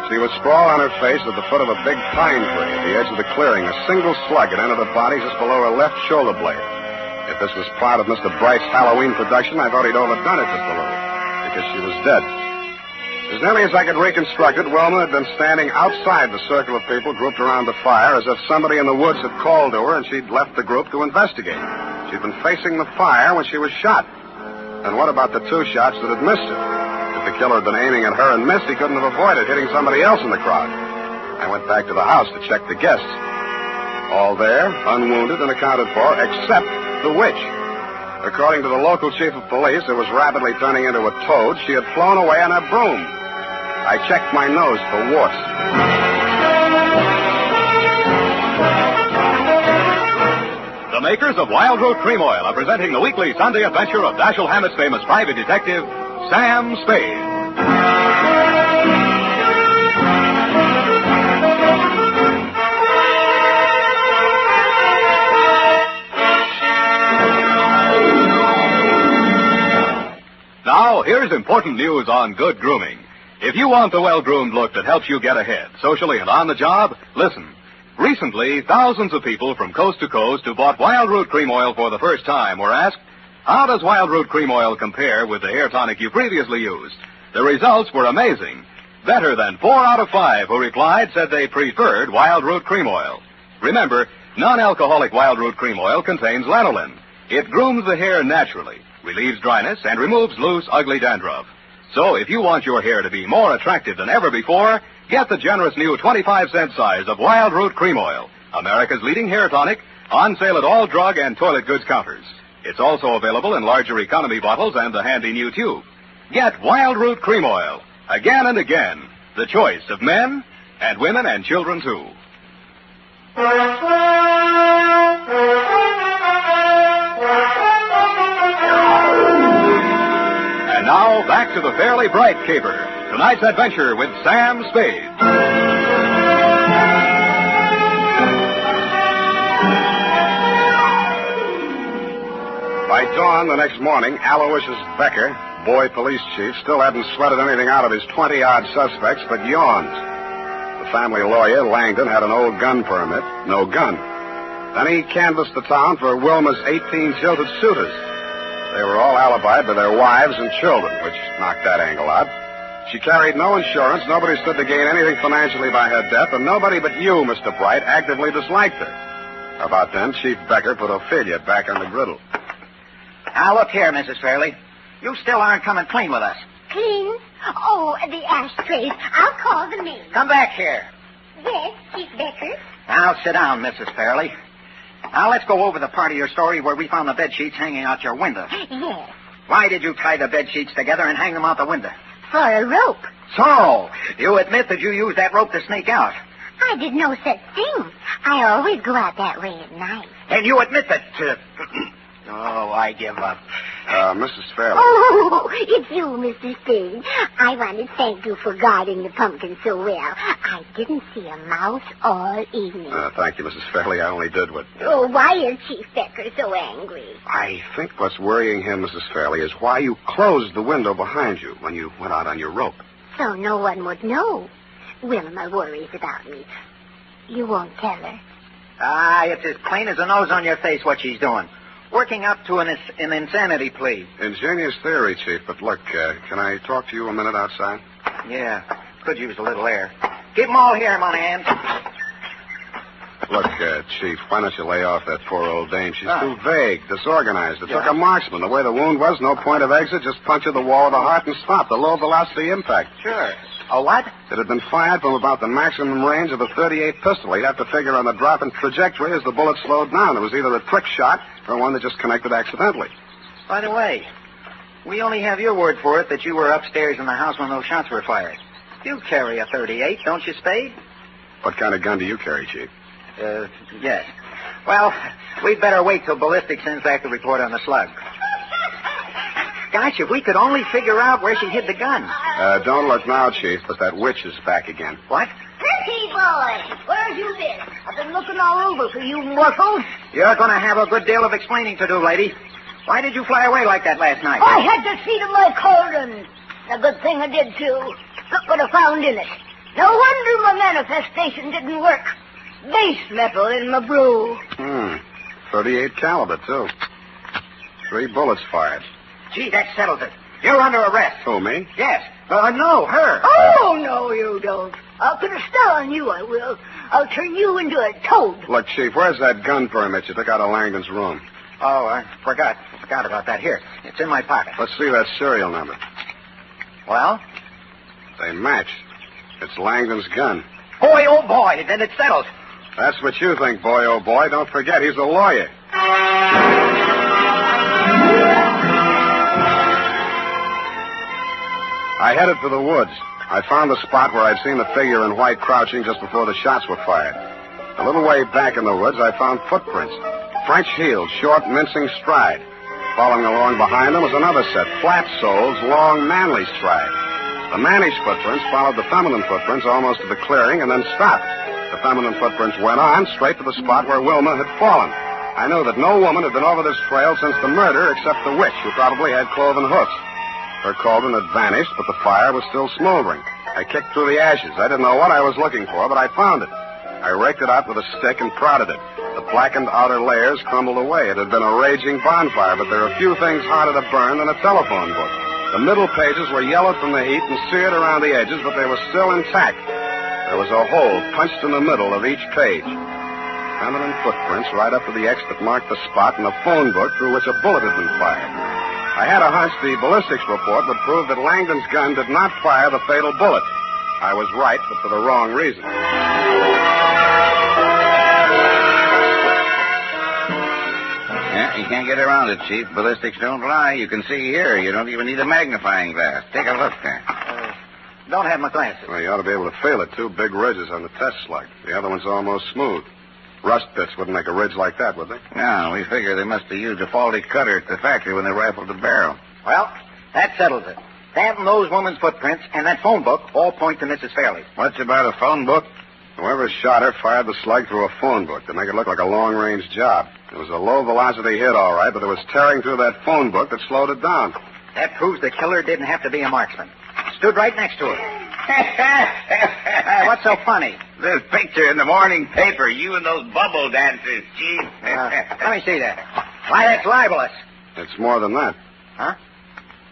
She was sprawled on her face at the foot of a big pine tree at the edge of the clearing. A single slug had entered her body just below her left shoulder blade. If this was part of Mr. Bright's Halloween production, I thought he'd overdone it just a little, because she was dead. As nearly as I could reconstruct it, Wilma had been standing outside the circle of people grouped around the fire, as if somebody in the woods had called to her and she'd left the group to investigate. She'd been facing the fire when she was shot. And what about the two shots that had missed her? If the killer had been aiming at her and missed, he couldn't have avoided hitting somebody else in the crowd. I went back to the house to check the guests. All there, unwounded and accounted for, except the witch. According to the local chief of police, who was rapidly turning into a toad, she had flown away on her broom. I checked my nose for warts. The makers of Wild Root Cream Oil are presenting the weekly Sunday adventure of Dashiell Hammett's famous private detective, Sam Spade. Now, here's important news on good grooming. If you want the well-groomed look that helps you get ahead, socially and on the job, listen. Recently, thousands of people from coast to coast who bought Wild Root Cream Oil for the first time were asked, how does Wild Root Cream Oil compare with the hair tonic you previously used? The results were amazing. Better than 4 out of 5 who replied said they preferred Wild Root Cream Oil. Remember, non-alcoholic Wild Root Cream Oil contains lanolin. It grooms the hair naturally, relieves dryness, and removes loose, ugly dandruff. So if you want your hair to be more attractive than ever before, get the generous new 25-cent size of Wild Root Cream Oil, America's leading hair tonic, on sale at all drug and toilet goods counters. It's also available in larger economy bottles and the handy new tube. Get Wild Root Cream Oil, again and again, the choice of men and women and children, too. And now, back to the Fairly Bright Caper. Tonight's adventure with Sam Spade. By dawn the next morning, Aloysius Becker, boy police chief, still hadn't sweated anything out of his 20-odd suspects, but yawned. The family lawyer, Langdon, had an old gun permit, no gun. Then he canvassed the town for Wilma's 18 jilted suitors. They were all alibied by their wives and children, which knocked that angle out. She carried no insurance, nobody stood to gain anything financially by her death, and nobody but you, Mr. Bright, actively disliked her. About then, Chief Becker put Ophelia back on the griddle. Now, look here, Mrs. Fairley. You still aren't coming clean with us. Clean? Oh, the ashtrays. I'll call the maid. Come back here. Yes, Chief Becker. Now, sit down, Mrs. Fairley. Now, let's go over the part of your story where we found the bed sheets hanging out your window. Yes. Why did you tie the bed sheets together and hang them out the window? For a rope. So, you admit that you used that rope to sneak out. I did no such thing. I always go out that way at night. And you admit that... Oh, I give up. Mrs. Fairley. Oh, it's you, Mr. Spade. I want to thank you for guarding the pumpkin so well. I didn't see a mouse all evening. Thank you, Mrs. Fairley. I only did what... Oh, why is Chief Becker so angry? I think what's worrying him, Mrs. Fairley, is why you closed the window behind you when you went out on your rope. So no one would know. Wilma worries about me. You won't tell her? It's as plain as a nose on your face what she's doing. Working up to an insanity plea. Ingenious theory, Chief, but look, can I talk to you a minute outside? Yeah, could use a little air. Keep them all here, Monahan. Look, Chief, why don't you lay off that poor old dame? She's too vague, disorganized. It took a marksman. The way the wound was, no point of exit, just puncture the wall of the heart and stop. The low-velocity impact. Sure. A what? It had been fired from about the maximum range of a .38 pistol. He'd have to figure on the drop in trajectory as the bullet slowed down. It was either a trick shot or one that just connected accidentally. By the way, we only have your word for it that you were upstairs in the house when those shots were fired. You carry a .38, don't you, Spade? What kind of gun do you carry, Chief? Yes. Well, we'd better wait till ballistics sends back the report on the slug. Gosh, if we could only figure out where she hid the gun. Don't look now, Chief, but that witch is back again. What? Pretty boy, where've you been? I've been looking all over for you mortals. You're going to have a good deal of explaining to do, lady. Why did you fly away like that last night? I had to see to my cauldron. A good thing I did, too. Look what I found in it. No wonder my manifestation didn't work. Base metal in my brew. 38 caliber, too. 3 bullets fired. Gee, that settles it. You're under arrest. Who, me? Yes. No, her. Oh, no, you don't. I'll put a star on you, I will. I'll turn you into a toad. Look, Chief, where's that gun permit you took out of Langdon's room? Oh, I forgot about that. Here, it's in my pocket. Let's see that serial number. Well? They match. It's Langdon's gun. Boy, oh, boy, then it's settled. That's what you think, boy, oh, boy. Don't forget, he's a lawyer. I headed for the woods. I found the spot where I'd seen the figure in white crouching just before the shots were fired. A little way back in the woods, I found footprints. French heels, short, mincing stride. Following along behind them was another set, flat soles, long, manly stride. The mannish footprints followed the feminine footprints almost to the clearing and then stopped. The feminine footprints went on straight to the spot where Wilma had fallen. I knew that no woman had been over this trail since the murder except the witch, who probably had cloven hoofs. Her cauldron had vanished, but the fire was still smoldering. I kicked through the ashes. I didn't know what I was looking for, but I found it. I raked it out with a stick and prodded it. The blackened outer layers crumbled away. It had been a raging bonfire, but there are few things harder to burn than a telephone book. The middle pages were yellowed from the heat and seared around the edges, but they were still intact. There was a hole punched in the middle of each page. Feminine footprints right up to the X that marked the spot in a phone book through which a bullet had been fired. I had a hunch the ballistics report would prove that Langdon's gun did not fire the fatal bullet. I was right, but for the wrong reason. Yeah, you can't get around it, Chief. Ballistics don't lie. You can see here. You don't even need a magnifying glass. Take a look there. Don't have my glasses. Well, you ought to be able to feel it, too. Big ridges on the test slug. The other one's almost smooth. Rust pits wouldn't make a ridge like that, would they? No, we figure they must have used a faulty cutter at the factory when they rifled the barrel. Well, that settles it. That and those women's footprints and that phone book all point to Mrs. Fairley. What's about a phone book? Whoever shot her fired the slug through a phone book to make it look like a long-range job. It was a low-velocity hit, all right, but it was tearing through that phone book that slowed it down. That proves the killer didn't have to be a marksman. Stood right next to her. What's so funny? This picture in the morning paper, you and those bubble dancers, Chief. Let me see that. Why, that's libelous. It's more than that. Huh?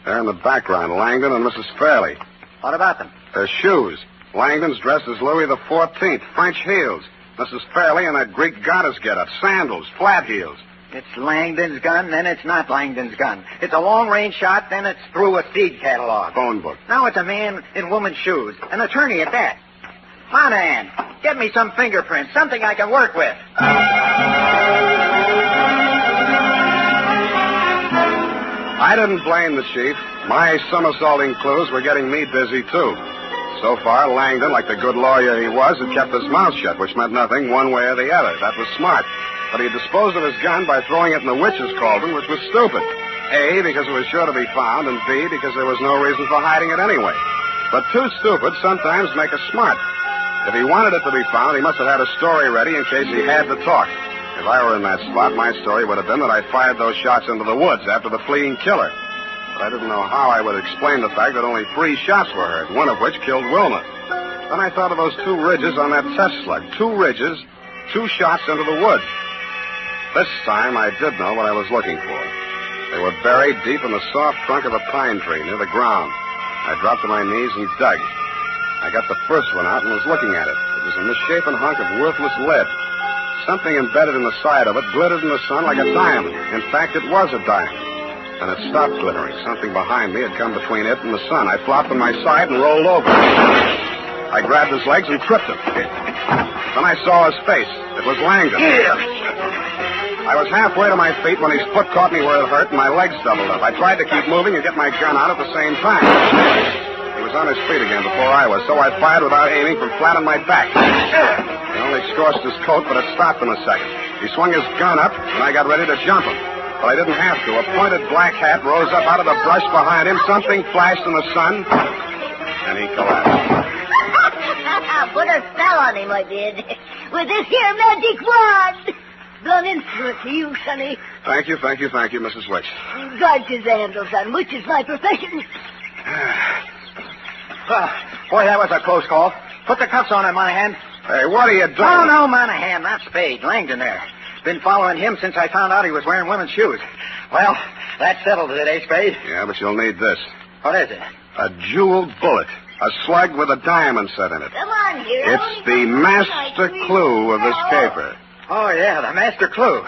There in the background, Langdon and Mrs. Fairley. What about them? They're shoes. Langdon's dressed as Louis the 14th, French heels. Mrs. Fairley in that Greek goddess getup, sandals, flat heels. It's Langdon's gun, then it's not Langdon's gun. It's a long-range shot, then it's through a seed catalog. Phone book. Now it's a man in woman's shoes. An attorney at that. Monahan, get me some fingerprints, something I can work with. I didn't blame the chief. My somersaulting clues were getting me busy, too. So far, Langdon, like the good lawyer he was, had kept his mouth shut, which meant nothing one way or the other. That was smart. But he disposed of his gun by throwing it in the witch's cauldron, which was stupid. A, because it was sure to be found, and B, because there was no reason for hiding it anyway. But two stupids sometimes make a smart. If he wanted it to be found, he must have had a story ready in case he had to talk. If I were in that spot, my story would have been that I fired those shots into the woods after the fleeing killer. But I didn't know how I would explain the fact that only 3 shots were heard, one of which killed Wilma. Then I thought of those 2 ridges on that test slug. 2 ridges, 2 shots into the woods. This time I did know what I was looking for. They were buried deep in the soft trunk of a pine tree near the ground. I dropped to my knees and dug. I got the first one out and was looking at it. It was a misshapen hunk of worthless lead. Something embedded in the side of it glittered in the sun like a diamond. In fact, it was a diamond. And it stopped glittering. Something behind me had come between it and the sun. I flopped on my side and rolled over. I grabbed his legs and tripped him. Then I saw his face. It was Langdon. I was halfway to my feet when his foot caught me where it hurt and my legs doubled up. I tried to keep moving and get my gun out at the same time. He was on his feet again before I was, so I fired without aiming from flat on my back. It only scorched his coat, but it stopped in a second. He swung his gun up, and I got ready to jump him. But I didn't have to. A pointed black hat rose up out of the brush behind him. Something flashed in the sun, and he collapsed. Put a spell on him, I did. With this here magic wand. Blood influence to you, Sonny. Thank you, Mrs. Wicks. Guard his handle, son, which is my profession. Boy, that was a close call. Put the cuffs on him, Monahan. Hey, what are you doing? Oh, no, Monahan, not Spade. Langdon there. Been following him since I found out he was wearing women's shoes. Well, that settles it, eh, Spade? Yeah, but you'll need this. What is it? A jeweled bullet. A slug with a diamond set in it. Come on, hero. It's the master clue of this caper. Oh, yeah, the master clue.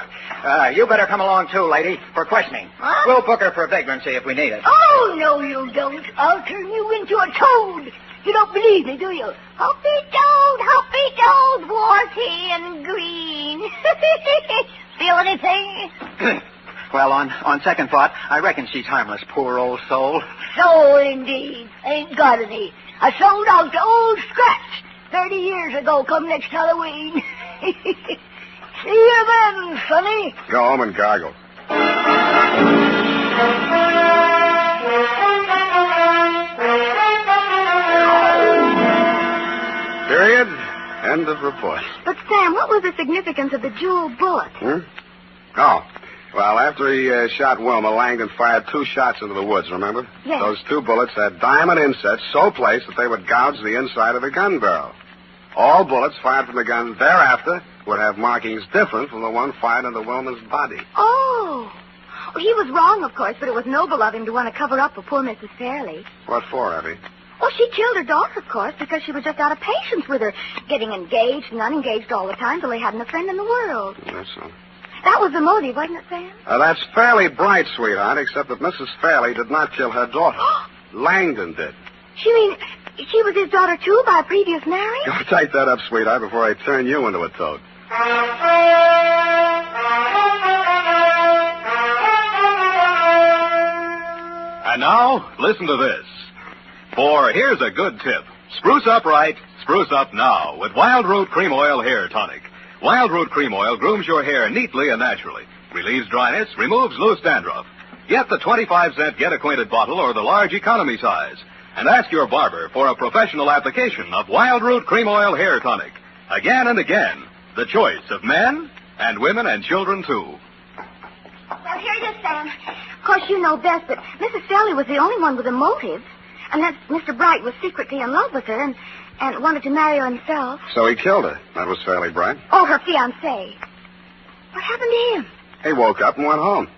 You better come along, too, lady, for questioning. Huh? We'll book her for vagrancy if we need it. Oh, no, you don't. I'll turn you into a toad. You don't believe me, do you? Hoppy toad, warty and green. Feel anything? Well, on second thought, I reckon she's harmless, poor old soul. So, indeed. Ain't got any. I sold out to Old Scratch 30 years ago come next Halloween. See you then, Sonny. Go home and gargle. Period. End of report. But, Sam, what was the significance of the jeweled bullet? Oh. Well, after he shot Wilma, Langdon fired 2 shots into the woods, remember? Yes. Those 2 bullets had diamond insets so placed that they would gouge the inside of the gun barrel. All bullets fired from the gun thereafter would have markings different from the one fired into Wilma's body. Oh. Well, he was wrong, of course, but it was noble of him to want to cover up for poor Mrs. Fairley. What for, Abby? Well, she killed her daughter, of course, because she was just out of patience with her, getting engaged and unengaged all the time till they hadn't a friend in the world. That's so. That was the motive, wasn't it, Sam? That's fairly bright, sweetheart, except that Mrs. Fairley did not kill her daughter. Langdon did. You mean she was his daughter, too, by a previous marriage? Go tighten that up, sweetheart, before I turn you into a toad. And now, listen to this. For here's a good tip. Spruce up right, spruce up now with Wild Root Cream Oil Hair Tonic. Wild Root Cream Oil grooms your hair neatly and naturally, relieves dryness, removes loose dandruff. Get the 25-cent Get Acquainted bottle or the large economy size. And ask your barber for a professional application of Wild Root Cream Oil Hair Tonic. Again and again, the choice of men and women and children, too. Well, here it is, Sam. Of course, you know best, but Mrs. Fairley was the only one with a motive. And that Mr. Bright was secretly in love with her and wanted to marry her himself. So he killed her. That was fairly bright. Oh, her fiancé. What happened to him? He woke up and went home.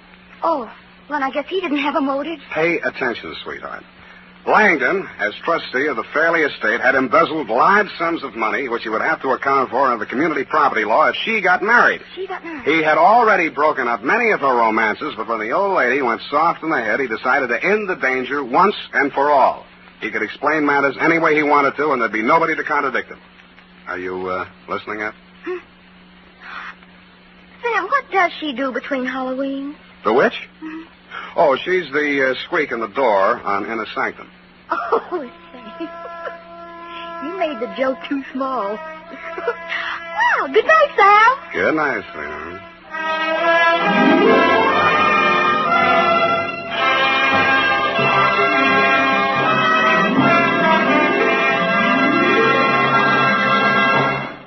Oh, well, I guess he didn't have a motive. Pay attention, sweetheart. Langdon, as trustee of the Fairley estate, had embezzled large sums of money, which he would have to account for under the community property law if she got married. She got married. He had already broken up many of her romances, but when the old lady went soft in the head, he decided to end the danger once and for all. He could explain matters any way he wanted to, and there'd be nobody to contradict him. Are you listening yet? Sam, what does she do between Halloween? The witch? Mm-hmm. Oh, she's the squeak in the door on Inner Sanctum. Oh, Sam. You made the joke too small. Well, good night, Sam. Good night, sweetheart.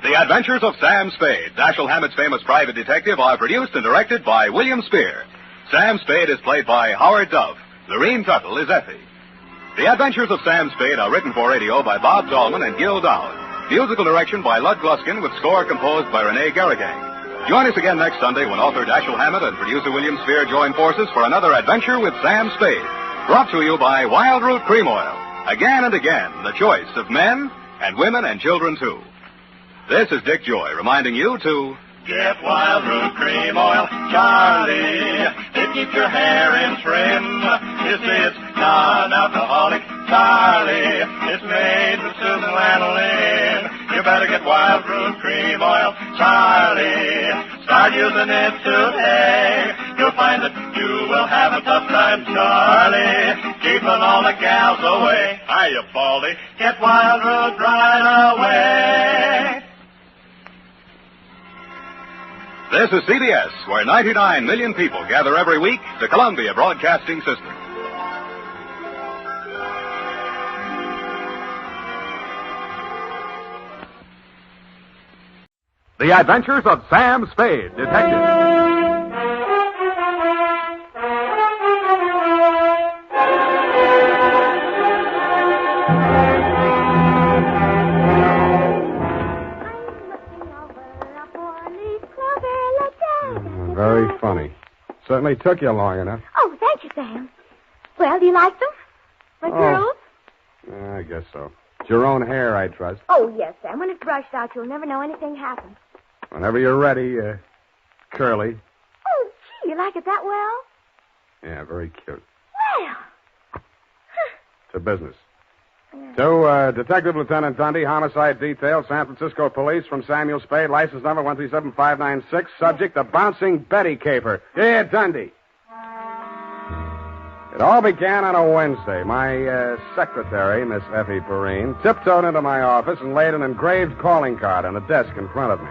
The Adventures of Sam Spade, Dashiell Hammett's famous private detective, are produced and directed by William Spear. Sam Spade is played by Howard Duff. Lorene Tuttle is Effie. The Adventures of Sam Spade are written for radio by Bob Tallman and Gil Dowd. Musical direction by Lud Gluskin with score composed by Renee Garrigang. Join us again next Sunday when author Dashiell Hammett and producer William Spear join forces for another adventure with Sam Spade. Brought to you by Wild Root Cream Oil. Again and again, the choice of men and women and children, too. This is Dick Joy reminding you to get Wild Root Cream Oil, Charlie. It keeps your hair in trim. You see, it's non-alcoholic, Charlie. It's made with Susan Lanolin. You better get Wild Root Cream Oil, Charlie. Start using it today. You'll find that you will have a tough time, Charlie. Keeping all the gals away. Hiya, Baldy. Get Wild Root right away. This is CBS, where 99 million people gather every week, the Columbia Broadcasting System. The Adventures of Sam Spade, Detective. Very funny. Certainly took you long enough. Oh, thank you, Sam. Well, do you like them? My girls? I guess so. It's your own hair, I trust. Oh, yes, Sam. When it's brushed out, you'll never know anything happened. Whenever you're ready, curly. Oh, gee, you like it that well? Yeah, very cute. Well. To business. To Detective Lieutenant Dundee, Homicide Detail, San Francisco Police, from Samuel Spade, license number 137596, subject, the Bouncing Betty Caper. Yeah, Dundee. It all began on a Wednesday. My secretary, Miss Effie Perrine, tiptoed into my office and laid an engraved calling card on the desk in front of me.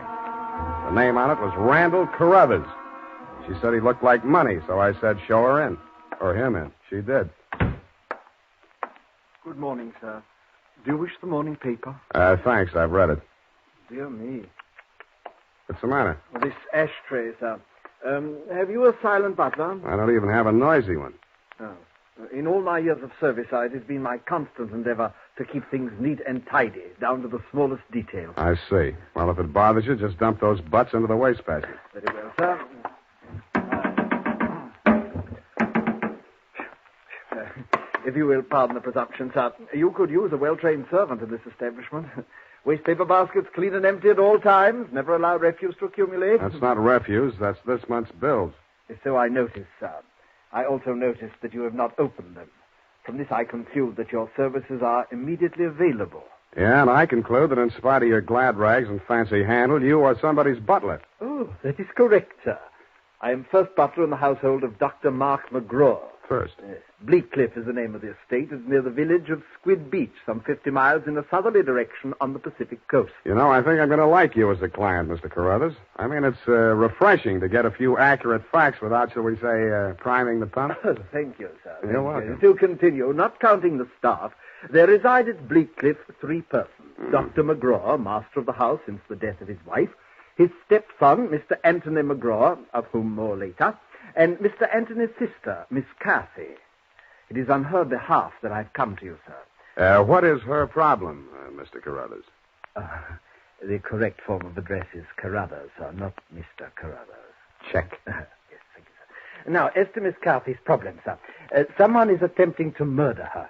The name on it was Randall Carruthers. She said he looked like money, so I said, show her in. Or him in. She did. Good morning, sir. Do you wish the morning paper? Thanks. I've read it. Dear me. What's the matter? Well, this ashtray, sir. Have you a silent butler? I don't even have a noisy one. Oh. In all my years of service, it has been my constant endeavor to keep things neat and tidy, down to the smallest detail. I see. Well, if it bothers you, just dump those butts into the wastebasket. Very well, sir. If you will pardon the presumption, sir, you could use a well-trained servant in this establishment. Wastepaper baskets clean and empty at all times. Never allow refuse to accumulate. That's not refuse. That's this month's bills. So I noticed, sir. I also noticed that you have not opened them. From this, I conclude that your services are immediately available. Yeah, and I conclude that in spite of your glad rags and fancy handle, you are somebody's butler. Oh, that is correct, sir. I am first butler in the household of Dr. Mark McGraw. First? Bleak Cliff is the name of the estate. It's near the village of Squid Beach, some 50 miles in a southerly direction on the Pacific coast. You know, I think I'm going to like you as a client, Mr. Carruthers. I mean, it's refreshing to get a few accurate facts without, shall we say, priming the pump. Thank you, sir. You're welcome. To continue, not counting the staff, there reside at Bleak Cliff 3 persons. Dr. McGraw, master of the house since the death of his wife, his stepson, Mr. Anthony McGraw, of whom more later, and Mr. Anthony's sister, Miss Cathy. It is on her behalf that I've come to you, sir. What is her problem, Mr. Carruthers? The correct form of address is Carruthers, sir, not Mr. Carruthers. Check. Yes, thank you, sir. Now, as to Miss Cathy's problem, sir, someone is attempting to murder her.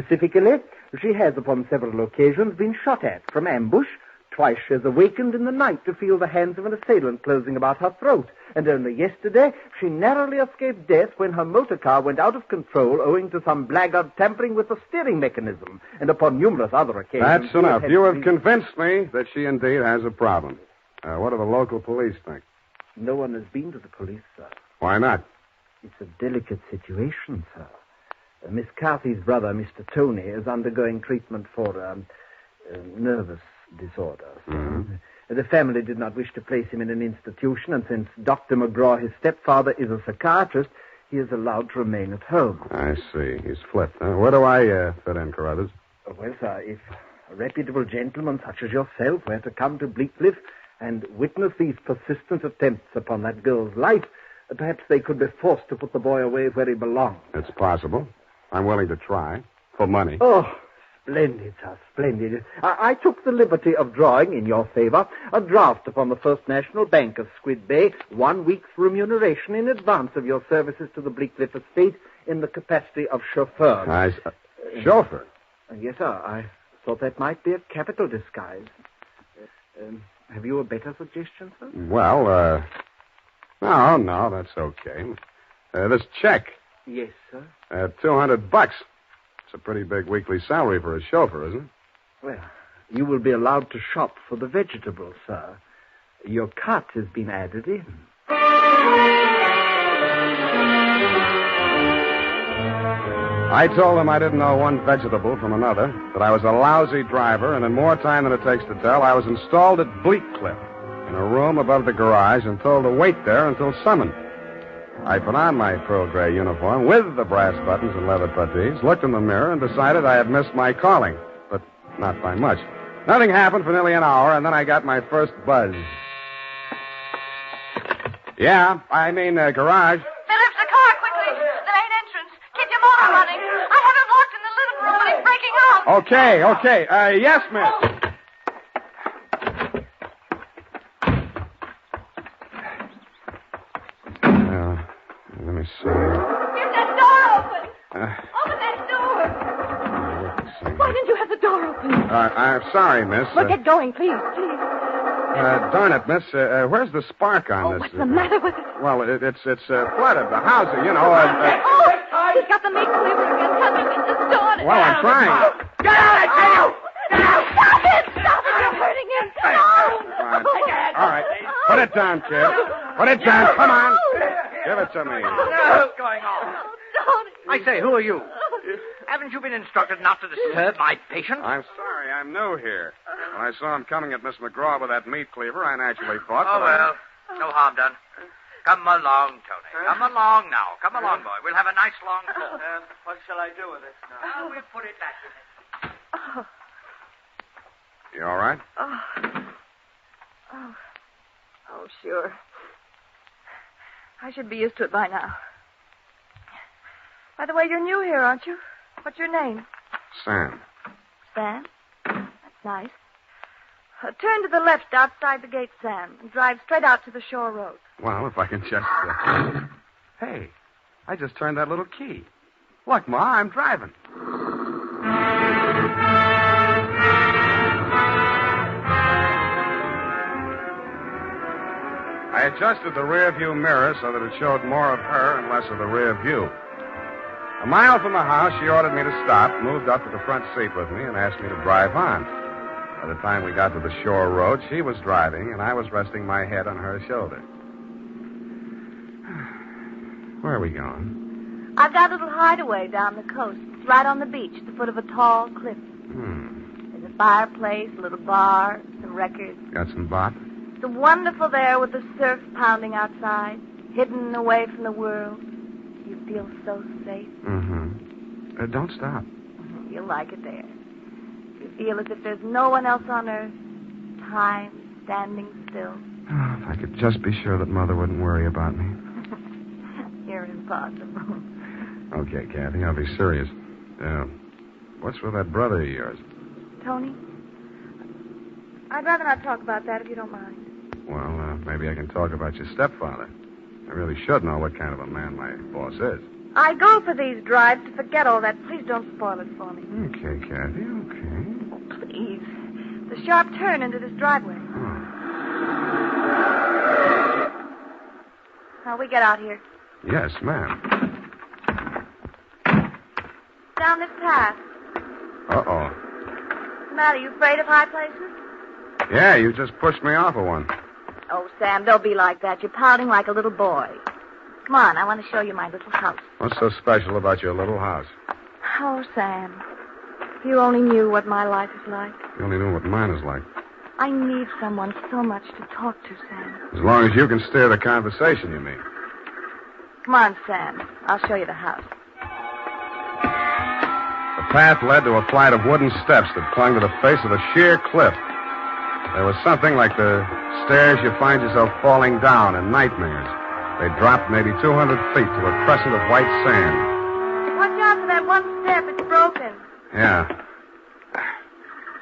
Specifically, she has upon several occasions been shot at from ambush. Twice she has awakened in the night to feel the hands of an assailant closing about her throat. And only yesterday, she narrowly escaped death when her motor car went out of control owing to some blackguard tampering with the steering mechanism. And upon numerous other occasions... That's enough. You have convinced me that she indeed has a problem. What do the local police think? No one has been to the police, sir. Why not? It's a delicate situation, sir. Miss Carthy's brother, Mr. Tony, is undergoing treatment for nervous disorder. Mm-hmm. The family did not wish to place him in an institution, and since Dr. McGraw, his stepfather, is a psychiatrist, he is allowed to remain at home. I see. He's flipped. Where do I fit in, Carruthers? Well, sir, if a reputable gentleman such as yourself were to come to Bleakcliff and witness these persistent attempts upon that girl's life, perhaps they could be forced to put the boy away where he belongs. It's possible. I'm willing to try. For money. Oh, splendid, sir, splendid. I took the liberty of drawing, in your favor, a draft upon the First National Bank of Squid Bay, 1 week's remuneration in advance of your services to the Bleakcliff estate in the capacity of chauffeur. Chauffeur? Yes, sir. I thought that might be a capital disguise. Have you a better suggestion, sir? Well, no, that's okay. This check. Yes, sir. $200. It's a pretty big weekly salary for a chauffeur, isn't it? Well, you will be allowed to shop for the vegetables, sir. Your cut has been added in. I told him I didn't know one vegetable from another, that I was a lousy driver, and in more time than it takes to tell, I was installed at Bleakcliff in a room above the garage and told to wait there until summoned. I put on my pearl gray uniform with the brass buttons and leather puttees, looked in the mirror, and decided I had missed my calling, but not by much. Nothing happened for nearly an hour, and then I got my first buzz. Yeah, I mean, garage. Phillips, the car, quickly. The main entrance. Keep your motor running. I have him locked in the living room, but he's breaking out. Okay. Yes, miss. Let me see. Get that door open. Open that door. Why didn't you have the door open? I'm sorry, miss. Well, get going, please. Darn it, miss. Where's the spark on this? What's the matter with it? Well, it's flooded. The house, you know. He's got the meat cleaver again. Help him get this door. Well, I'm trying. Get out, I tell you! Get out! Stop it! You're hurting him. No! All right. Put it down, kid. Put it down. Come on. Give it to me. What's going on? I say, who are you? Haven't you been instructed not to disturb my patient? I'm sorry. I'm new here. When I saw him coming at Miss McGraw with that meat cleaver, I naturally thought... Oh, well, no harm done. Come along, Tony. Come along now. Come along, boy. We'll have a nice long talk. What shall I do with it now? We'll put it back in it. You all right? Oh, sure. I should be used to it by now. By the way, you're new here, aren't you? What's your name? Sam. Sam? That's nice. Turn to the left outside the gate, Sam, and drive straight out to the shore road. Well, if I can just... Hey, I just turned that little key. Look, Ma, I'm driving. I adjusted the rear view mirror so that it showed more of her and less of the rear view. A mile from the house, she ordered me to stop, moved up to the front seat with me, and asked me to drive on. By the time we got to the shore road, she was driving, and I was resting my head on her shoulder. Where are we going? I've got a little hideaway down the coast. It's right on the beach, at the foot of a tall cliff. There's a fireplace, a little bar, some records. Got some bop? It's wonderful there with the surf pounding outside, hidden away from the world. You feel so safe. Don't stop. You'll like it there. You feel as if there's no one else on earth. Time standing still. Oh, if I could just be sure that Mother wouldn't worry about me. You're impossible. Okay, Kathy, I'll be serious. What's with that brother of yours? Tony? I'd rather not talk about that if you don't mind. Well, maybe I can talk about your stepfather. I really should know what kind of a man my boss is. I go for these drives to forget all that. Please don't spoil it for me. Okay, Kathy, okay. Please. The sharp turn into this driveway. Now, we get out here. Yes, ma'am. Down this path. Uh-oh. What's the matter? You afraid of high places? Yeah, you just pushed me off of one. Oh, Sam, don't be like that. You're pouting like a little boy. Come on, I want to show you my little house. What's so special about your little house? Oh, Sam, if you only knew what my life is like. You only know what mine is like. I need someone so much to talk to, Sam. As long as you can steer the conversation, you mean. Come on, Sam. I'll show you the house. The path led to a flight of wooden steps that clung to the face of a sheer cliff. There was something like the stairs you find yourself falling down in nightmares. They dropped maybe 200 feet to a crescent of white sand. Watch out for that one step. It's broken. Yeah.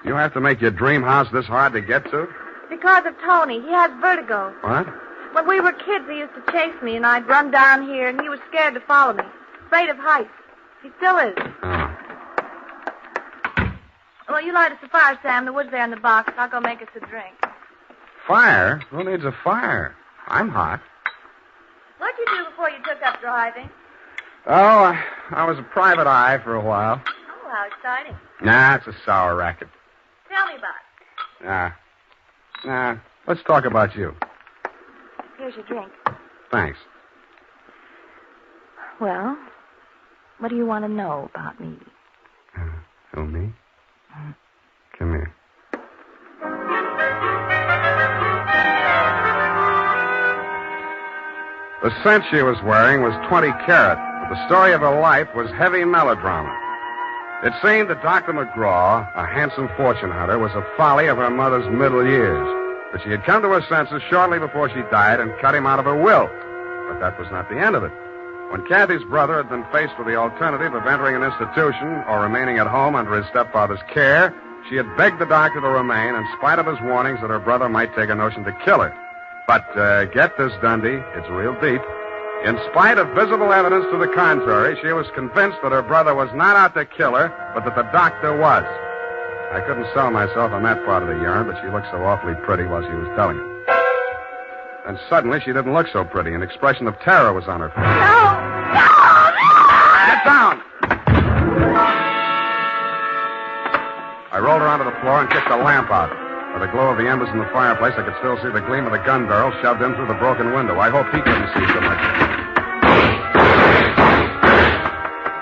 You have to make your dream house this hard to get to? Because of Tony. He has vertigo. What? When we were kids, he used to chase me, and I'd run down here, and he was scared to follow me. Afraid of heights. He still is. Oh. Well, you light us a fire, Sam. The wood's there in the box. I'll go make us a drink. Fire? Who needs a fire? I'm hot. What'd you do before you took up driving? Oh, I was a private eye for a while. Oh, how exciting. Nah, it's a sour racket. Tell me about it. Nah. Let's talk about you. Here's your drink. Thanks. Well, what do you want to know about me? Oh, me? Come here. The scent she was wearing was 20 carat, but the story of her life was heavy melodrama. It seemed that Dr. McGraw, a handsome fortune hunter, was a folly of her mother's middle years. But she had come to her senses shortly before she died and cut him out of her will. But that was not the end of it. When Kathy's brother had been faced with the alternative of entering an institution or remaining at home under his stepfather's care, she had begged the doctor to remain in spite of his warnings that her brother might take a notion to kill her. But get this, Dundee, it's real deep. In spite of visible evidence to the contrary, she was convinced that her brother was not out to kill her, but that the doctor was. I couldn't sell myself on that part of the yarn, but she looked so awfully pretty while she was telling it. And suddenly, she didn't look so pretty. An expression of terror was on her face. No! Get down! I rolled her onto the floor and kicked the lamp out. By the glow of the embers in the fireplace, I could still see the gleam of the gun barrel shoved in through the broken window. I hoped he couldn't see so much.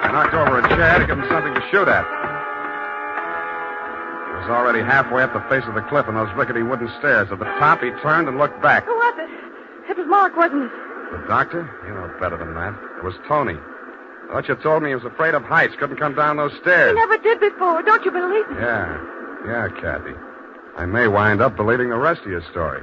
I knocked over a chair to give him something to shoot at. He was already halfway up the face of the cliff on those rickety wooden stairs. At the top, he turned and looked back. Who was it? It was Mark, wasn't it? The doctor? You know better than that. It was Tony. Thought you told me he was afraid of heights, couldn't come down those stairs. He never did before. Don't you believe me? Yeah, Kathy. I may wind up believing the rest of your story.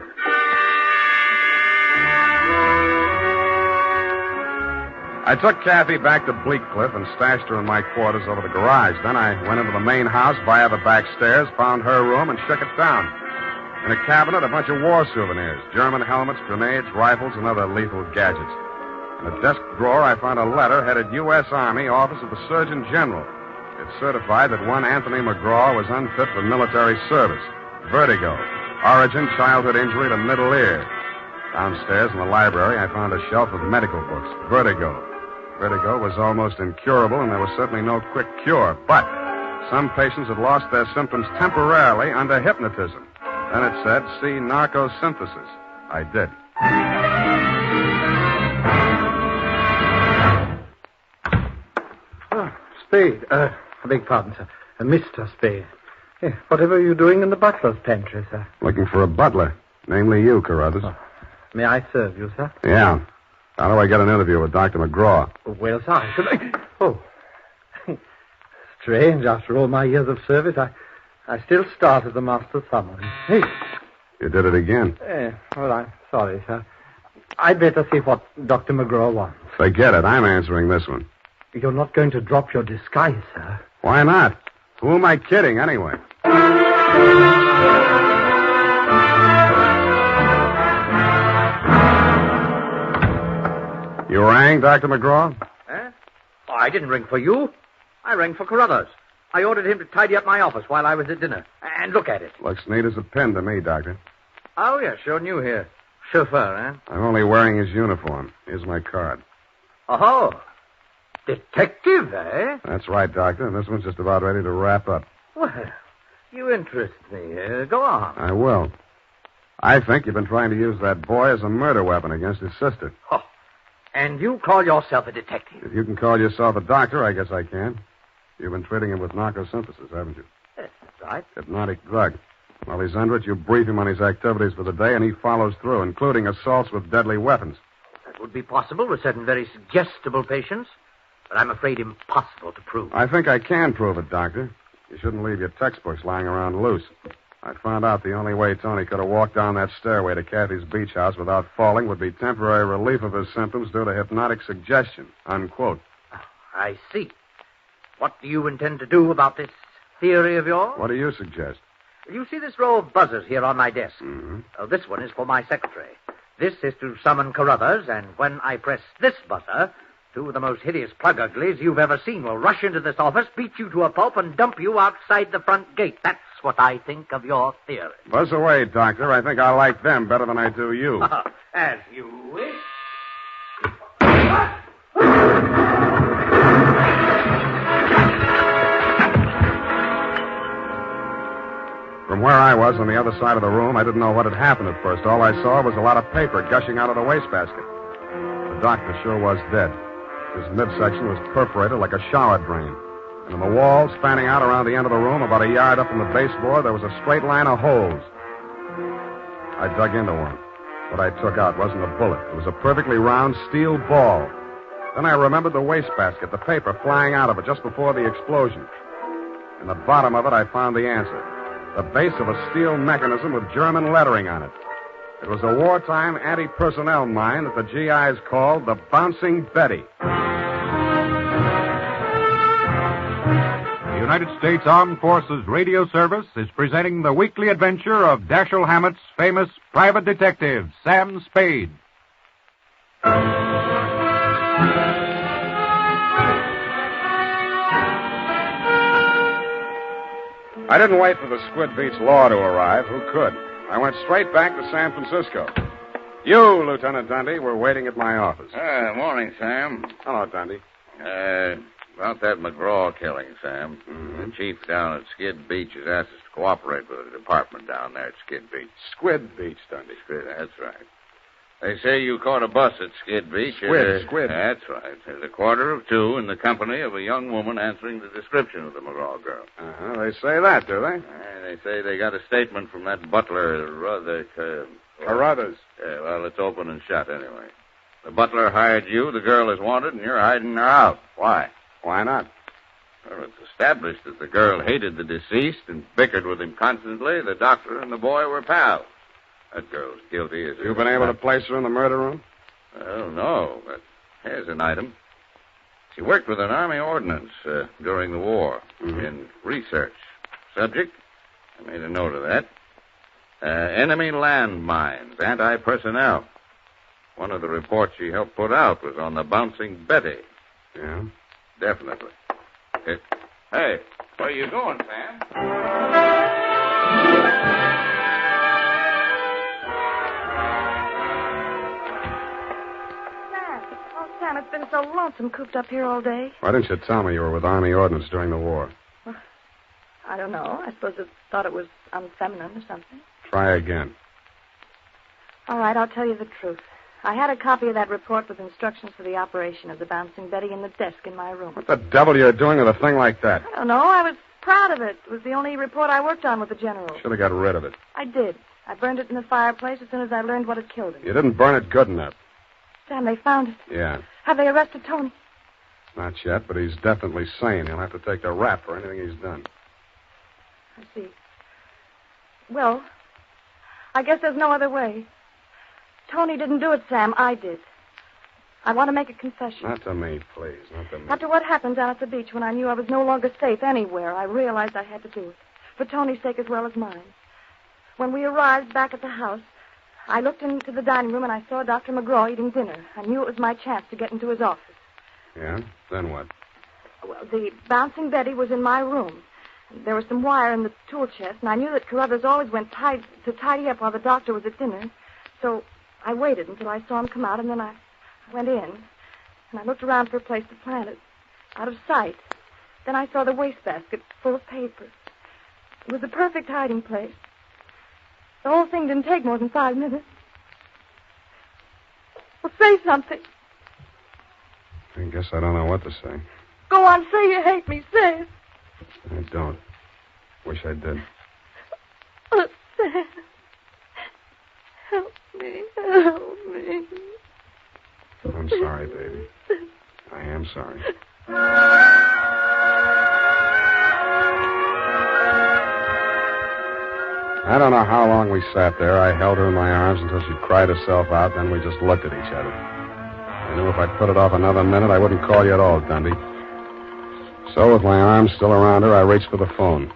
I took Kathy back to Bleak Cliff and stashed her in my quarters over the garage. Then I went into the main house via the back stairs, found her room, and shook it down. In a cabinet, a bunch of war souvenirs, German helmets, grenades, rifles, and other lethal gadgets. In a desk drawer, I found a letter headed U.S. Army, Office of the Surgeon General. It certified that one Anthony McGraw was unfit for military service. Vertigo. Origin, childhood injury to middle ear. Downstairs in the library, I found a shelf of medical books. Vertigo. Vertigo was almost incurable, and there was certainly no quick cure. But some patients had lost their symptoms temporarily under hypnotism. Then it said, see narcosynthesis. I did. Spade. I beg pardon, sir. Mr. Spade. Whatever are you doing in the butler's pantry, sir? Looking for a butler. Namely you, Carruthers. May I serve you, sir? Yeah. How do I get an interview with Dr. McGraw? Well, sir, I should... Oh. Strange, after all my years of service, I still start as a master's summary. Hey. You did it again. Well, I'm sorry, sir. I'd better see what Dr. McGraw wants. Forget it. I'm answering this one. You're not going to drop your disguise, sir. Why not? Who am I kidding, anyway? You rang, Dr. McGraw? Huh? I didn't ring for you. I rang for Carruthers. I ordered him to tidy up my office while I was at dinner. And look at it. Looks neat as a pin to me, Doctor. Oh, yeah, sure new here. Chauffeur, eh? I'm only wearing his uniform. Here's my card. Oh, detective, eh? That's right, Doctor. And this one's just about ready to wrap up. Well, you interest me. Go on. I will. I think you've been trying to use that boy as a murder weapon against his sister. Oh, and you call yourself a detective? If you can call yourself a doctor, I guess I can. You've been treating him with narcosynthesis, haven't you? Yes, that's right. Hypnotic drug. While he's under it, you brief him on his activities for the day, and he follows through, including assaults with deadly weapons. That would be possible with certain very suggestible patients, but I'm afraid impossible to prove. I think I can prove it, Doctor. You shouldn't leave your textbooks lying around loose. I found out the only way Tony could have walked down that stairway to Kathy's beach house without falling would be temporary relief of his symptoms due to hypnotic suggestion. Unquote. I see. What do you intend to do about this theory of yours? What do you suggest? You see this row of buzzers here on my desk? Mm-hmm. This one is for my secretary. This is to summon Carruthers, and when I press this buzzer, two of the most hideous plug uglies you've ever seen will rush into this office, beat you to a pulp, and dump you outside the front gate. That's what I think of your theory. Buzz away, Doctor. I think I like them better than I do you. As you wish. From where I was on the other side of the room, I didn't know what had happened at first. All I saw was a lot of paper gushing out of the wastebasket. The doctor sure was dead. His midsection was perforated like a shower drain. And on the wall, spanning out around the end of the room, about a yard up from the baseboard, there was a straight line of holes. I dug into one. What I took out wasn't a bullet. It was a perfectly round steel ball. Then I remembered the wastebasket, the paper flying out of it just before the explosion. In the bottom of it, I found the answer. The base of a steel mechanism with German lettering on it. It was a wartime anti-personnel mine that the GIs called the Bouncing Betty. The United States Armed Forces Radio Service is presenting the weekly adventure of Dashiell Hammett's famous private detective, Sam Spade. I didn't wait for the Squid Beach law to arrive. Who could? I went straight back to San Francisco. You, Lieutenant Dundee, were waiting at my office. Morning, Sam. Hello, Dundee. About that McGraw killing, Sam. The chief down at Skid Beach has asked us to cooperate with the department down there at Skid Beach. Squid Beach, Dundee. That's right. They say you caught a bus at Skid Beach. Squid. That's right. At 1:45 in the company of a young woman answering the description of the McGraw girl. They say that, do they? They say they got a statement from that butler, Carruthers. Well, it's open and shut anyway. The butler hired you, the girl is wanted, and you're hiding her out. Why? Why not? Well, it's established that the girl hated the deceased and bickered with him constantly. The doctor and the boy were pals. That girl's guilty. You've been able to place her in the murder room? Well, no, but here's an item. She worked with an Army ordnance during the war in research. Subject? I made a note of that. Enemy landmines, anti-personnel. One of the reports she helped put out was on the Bouncing Betty. Yeah? Definitely. Hey, where are you going, Sam? Sam, it's been so lonesome cooped up here all day. Why didn't you tell me you were with Army ordnance during the war? Well, I don't know. I suppose I thought it was unfeminine or something. Try again. All right, I'll tell you the truth. I had a copy of that report with instructions for the operation of the Bouncing Betty in the desk in my room. What the devil are you doing with a thing like that? I don't know. I was proud of it. It was the only report I worked on with the general. Should have got rid of it. I did. I burned it in the fireplace as soon as I learned what had killed him. You didn't burn it good enough. Sam, they found it. Yeah. Have they arrested Tony? Not yet, but he's definitely sane. He'll have to take the rap for anything he's done. I see. Well, I guess there's no other way. Tony didn't do it, Sam. I did. I want to make a confession. Not to me, please. Not to me. After what happened down at the beach when I knew I was no longer safe anywhere, I realized I had to do it. For Tony's sake as well as mine. When we arrived back at the house, I looked into the dining room and I saw Dr. McGraw eating dinner. I knew it was my chance to get into his office. Yeah? Then what? Well, the bouncing Betty was in my room. There was some wire in the tool chest, and I knew that Carruthers always went to tidy up while the doctor was at dinner. So I waited until I saw him come out, and then I went in. And I looked around for a place to plant it, out of sight. Then I saw the wastebasket full of papers. It was the perfect hiding place. The whole thing didn't take more than 5 minutes. Well, say something. I guess I don't know what to say. Go on, say you hate me. Say it. I don't. Wish I did. Oh, Sam. Help me. Help me. I'm sorry, baby. I am sorry. I don't know how long we sat there. I held her in my arms until she cried herself out, then we just looked at each other. I knew if I put it off another minute, I wouldn't call you at all, Dundee. So, with my arms still around her, I reached for the phone.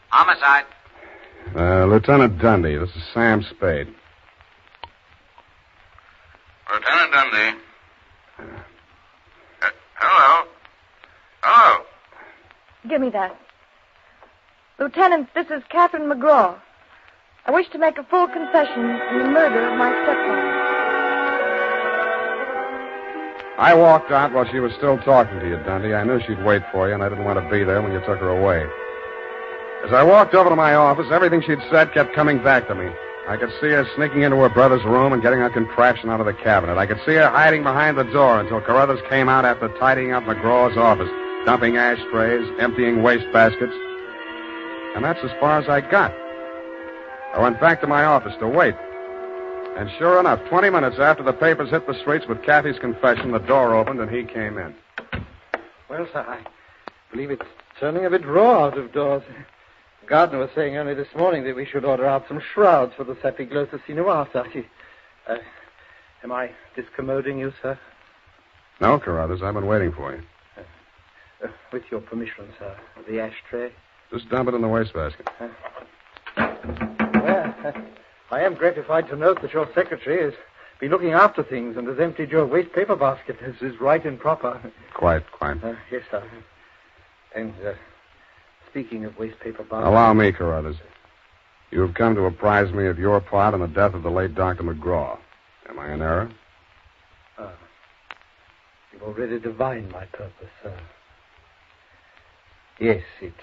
Homicide. Lieutenant Dundee, this is Sam Spade. Lieutenant Dundee. Hello. Hello. Give me that. Lieutenant, this is Catherine McGraw. I wish to make a full confession in the murder of my stepmother. I walked out while she was still talking to you, Dundee. I knew she'd wait for you, and I didn't want to be there when you took her away. As I walked over to my office, everything she'd said kept coming back to me. I could see her sneaking into her brother's room and getting her contraption out of the cabinet. I could see her hiding behind the door until Carruthers came out after tidying up McGraw's office, dumping ashtrays, emptying wastebaskets. And that's as far as I got. I went back to my office to wait. And sure enough, 20 minutes after the papers hit the streets with Kathy's confession, the door opened and he came in. Well, sir, I believe it's turning a bit raw out of doors. The gardener was saying only this morning that we should order out some shrouds for the Sapiglosa Sinuata. Am I discommoding you, sir? No, Carruthers, I've been waiting for you. With your permission, sir. The ashtray. Just dump it in the wastebasket. Well, I am gratified to note that your secretary has been looking after things and has emptied your waste paper basket. This is right and proper. Quite. Yes, sir. And speaking of waste paper baskets... Allow me, Carruthers. You have come to apprise me of your part in the death of the late Dr. McGraw. Am I in error? You've already divined my purpose, sir. Yes, it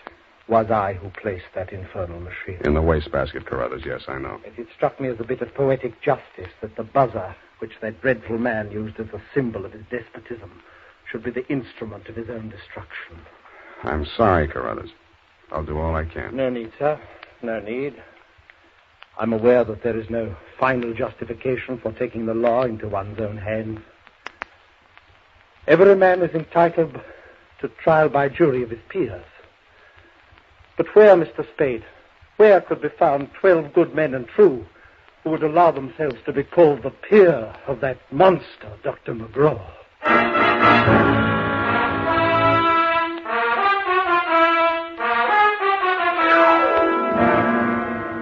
was I who placed that infernal machine. In the wastebasket, Carruthers, yes, I know. It struck me as a bit of poetic justice that the buzzer, which that dreadful man used as a symbol of his despotism, should be the instrument of his own destruction. I'm sorry, Carruthers. I'll do all I can. No need, sir. No need. I'm aware that there is no final justification for taking the law into one's own hands. Every man is entitled to trial by jury of his peers. But where, Mr. Spade, where could be found 12 good men and true who would allow themselves to be called the peer of that monster, Dr. McGraw?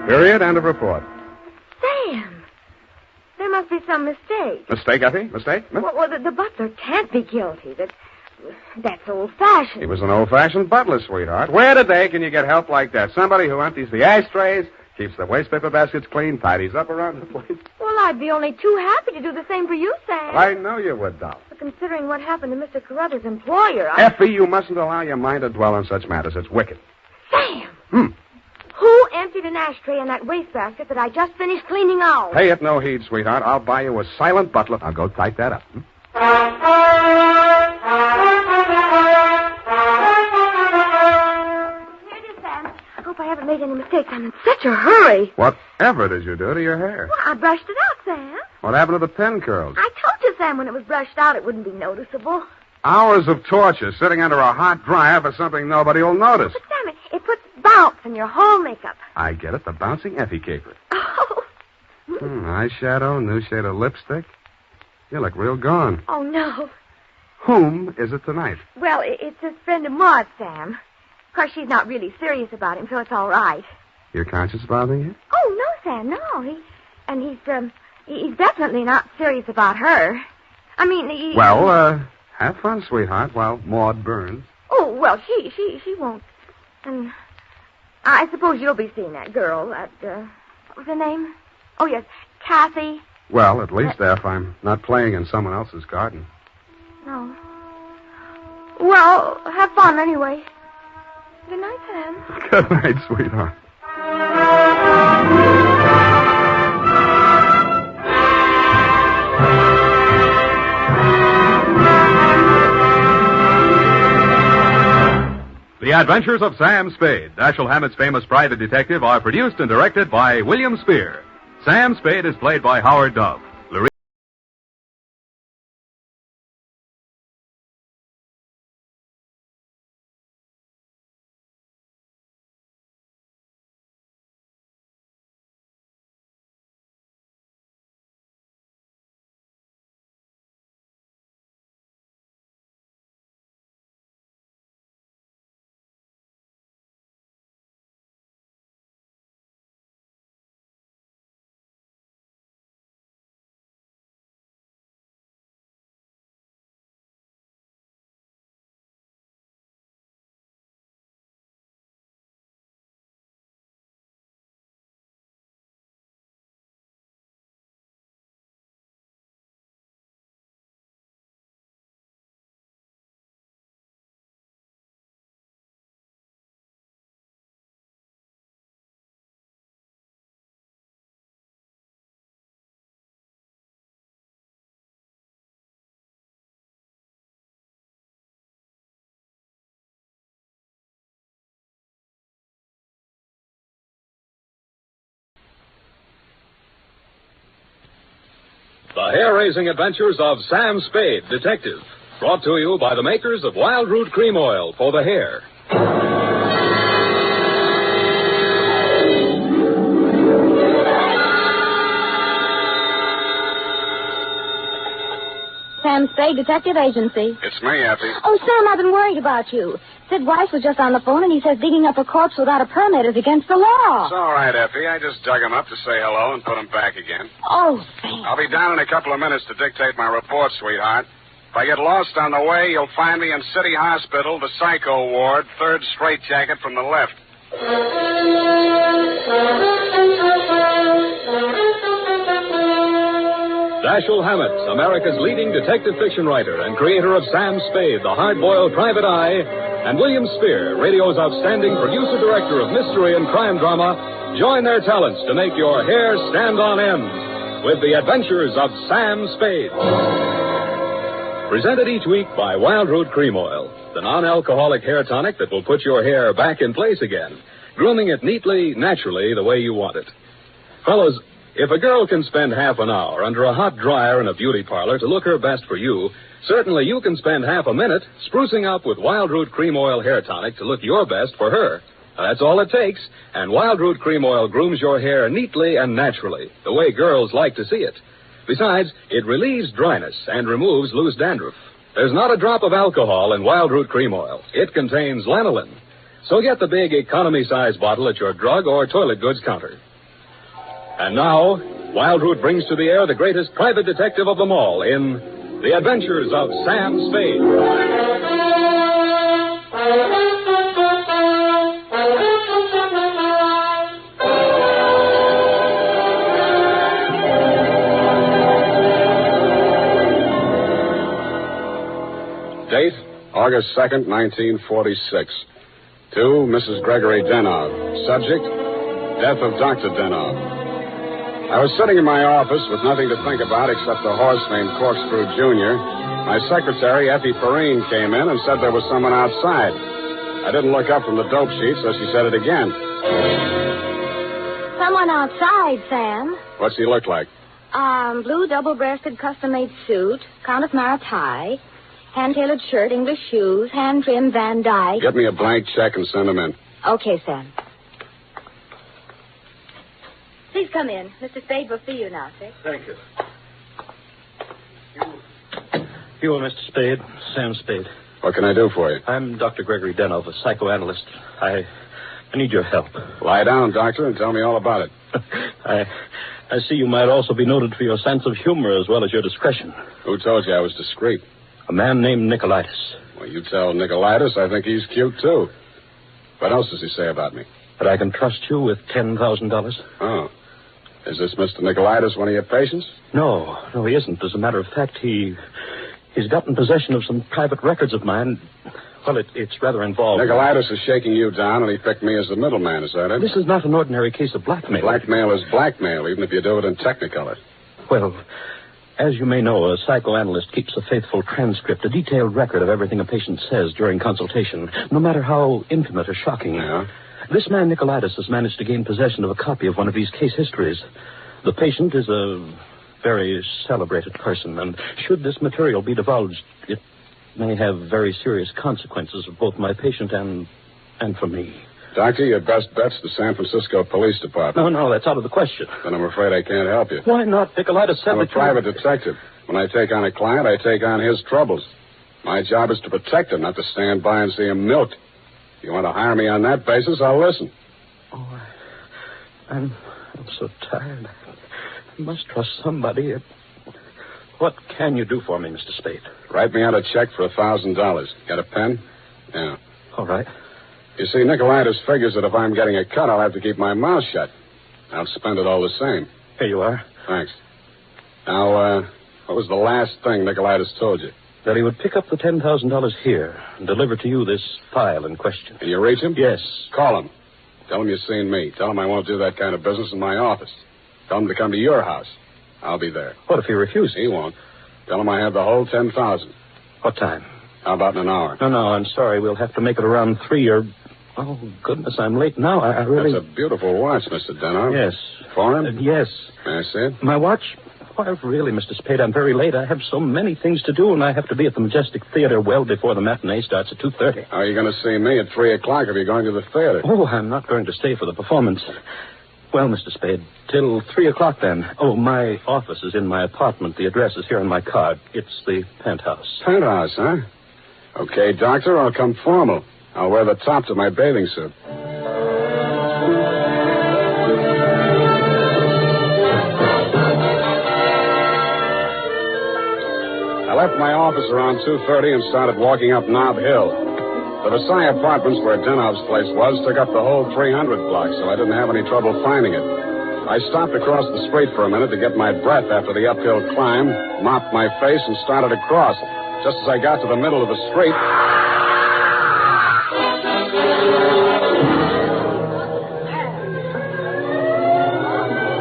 Period. End of report. Sam, there must be some mistake. Mistake, Effie? Mistake? Well, the butler can't be guilty. That's old-fashioned. He was an old-fashioned butler, sweetheart. Where today can you get help like that? Somebody who empties the ashtrays, keeps the waste paper baskets clean, tidies up around the place. Well, I'd be only too happy to do the same for you, Sam. I know you would, doll. But considering what happened to Mr. Carruthers' employer, Effie, you mustn't allow your mind to dwell on such matters. It's wicked. Sam! Who emptied an ashtray in that wastebasket that I just finished cleaning out? Pay it no heed, sweetheart. I'll buy you a silent butler. I'll go type that up. Here it is, Sam. I hope I haven't made any mistakes. I'm in such a hurry. Whatever did you do to your hair? Well, I brushed it out, Sam. What happened to the pin curls? I told you, Sam, when it was brushed out, it wouldn't be noticeable. Hours of torture sitting under a hot dryer for something nobody will notice. But, Sam, it puts bounce in your whole makeup. I get it. The bouncing Effie caper. Oh. Eyeshadow, new shade of lipstick. You look real gone. Oh, no. Whom is it tonight? Well, it's his friend of Maud, Sam. Of course, she's not really serious about him, so it's all right. Your conscience bothering you? Oh, no, Sam, no. He's definitely not serious about her. I mean... Well, have fun, sweetheart, while Maud burns. Oh, well, she won't. And I suppose you'll be seeing that girl, what was her name? Oh, yes, Kathy. Well, at least, Eph, I'm not playing in someone else's garden. No. Well, have fun anyway. Good night, Sam. Good night, sweetheart. The Adventures of Sam Spade, Dashiell Hammett's famous private detective, are produced and directed by William Spear. Sam Spade is played by Howard Dove. The hair-raising adventures of Sam Spade, detective. Brought to you by the makers of Wild Root Cream Oil for the hair. Sam Spade Detective Agency. It's me, Effie. Oh, Sam, I've been worried about you. Sid Weiss was just on the phone, and he says digging up a corpse without a permit is against the law. It's all right, Effie. I just dug him up to say hello and put him back again. Oh, thanks. I'll be down in a couple of minutes to dictate my report, sweetheart. If I get lost on the way, you'll find me in City Hospital, the Psycho Ward, third straitjacket from the left. Dashiell Hammett, America's leading detective fiction writer and creator of Sam Spade, the hard-boiled private eye, and William Spear, radio's outstanding producer-director of mystery and crime drama, join their talents to make your hair stand on end with the adventures of Sam Spade. Presented each week by Wild Root Cream Oil, the non-alcoholic hair tonic that will put your hair back in place again, grooming it neatly, naturally, the way you want it. Fellows, if a girl can spend half an hour under a hot dryer in a beauty parlor to look her best for you, certainly you can spend half a minute sprucing up with Wild Root Cream Oil hair tonic to look your best for her. That's all it takes, and Wild Root Cream Oil grooms your hair neatly and naturally, the way girls like to see it. Besides, it relieves dryness and removes loose dandruff. There's not a drop of alcohol in Wild Root Cream Oil. It contains lanolin. So get the big economy-size bottle at your drug or toilet goods counter. And now, Wild Root brings to the air the greatest private detective of them all in The Adventures of Sam Spade. Date, August 2nd, 1946. To Mrs. Gregory Denov. Subject, death of Dr. Denov. I was sitting in my office with nothing to think about except a horse named Corkscrew Jr. My secretary, Effie Perrine, came in and said there was someone outside. I didn't look up from the dope sheet, so she said it again. Someone outside, Sam. What's he look like? Blue double-breasted custom-made suit, Countess Mara tie, hand-tailored shirt, English shoes, hand-trimmed Van Dyke. Get me a blank check and send him in. Okay, Sam. Please come in. Mr. Spade will see you now, sir. Thank you. You are Mr. Spade, Sam Spade. What can I do for you? I'm Dr. Gregory Denov, a psychoanalyst. I need your help. Lie down, doctor, and tell me all about it. I see you might also be noted for your sense of humor as well as your discretion. Who told you I was discreet? A man named Nicolaitis. Well, you tell Nicolaitis I think he's cute, too. What else does he say about me? That I can trust you with $10,000. Oh. Is this Mr. Nicolaitis one of your patients? No, he isn't. As a matter of fact, he's gotten possession of some private records of mine. Well, it's rather involved. Nicolaitis is shaking you down, and he picked me as the middleman, is that it? This is not an ordinary case of blackmail. Blackmail is blackmail, even if you do it in Technicolor. Well, as you may know, a psychoanalyst keeps a faithful transcript, a detailed record of everything a patient says during consultation, no matter how intimate or shocking. Yeah? This man, Nicolaitis, has managed to gain possession of a copy of one of these case histories. The patient is a very celebrated person, and should this material be divulged, it may have very serious consequences for both my patient and for me. Doctor, your best bet's the San Francisco Police Department. No, that's out of the question. Then I'm afraid I can't help you. Why not? Nicolaitis said I'm a private detective. When I take on a client, I take on his troubles. My job is to protect him, not to stand by and see him milked. If you want to hire me on that basis, I'll listen. Oh, I'm so tired. I must trust somebody. What can you do for me, Mr. Spade? Write me out a check for $1,000. Got a pen? Yeah. All right. You see, Nicolaitis figures that if I'm getting a cut, I'll have to keep my mouth shut. I'll spend it all the same. Here you are. Thanks. Now, what was the last thing Nicolaitis told you? That he would pick up the $10,000 here and deliver to you this file in question. Can you reach him? Yes. Call him. Tell him you've seen me. Tell him I won't do that kind of business in my office. Tell him to come to your house. I'll be there. What if he refuses? He won't. Tell him I have the whole $10,000. What time? How about in an hour? No, I'm sorry. We'll have to make it around 3 or... Oh, goodness, I'm late now. I really... That's a beautiful watch, Mr. Denham. Yes. Foreign? Yes. May I see it? My watch? Why, really, Mr. Spade, I'm very late. I have so many things to do, and I have to be at the Majestic Theater well before the matinee starts at 2:30. How are you going to see me at 3 o'clock if you're going to the theater? Oh, I'm not going to stay for the performance. Well, Mr. Spade, till 3 o'clock then. Oh, my office is in my apartment. The address is here on my card. It's the penthouse. Penthouse, huh? Okay, doctor, I'll come formal. I'll wear the top to my bathing suit. I left my office around 2:30 and started walking up Nob Hill. The Versailles Apartments, where Denhov's place was, took up the whole 300 block, so I didn't have any trouble finding it. I stopped across the street for a minute to get my breath after the uphill climb, mopped my face, and started across. Just as I got to the middle of the street...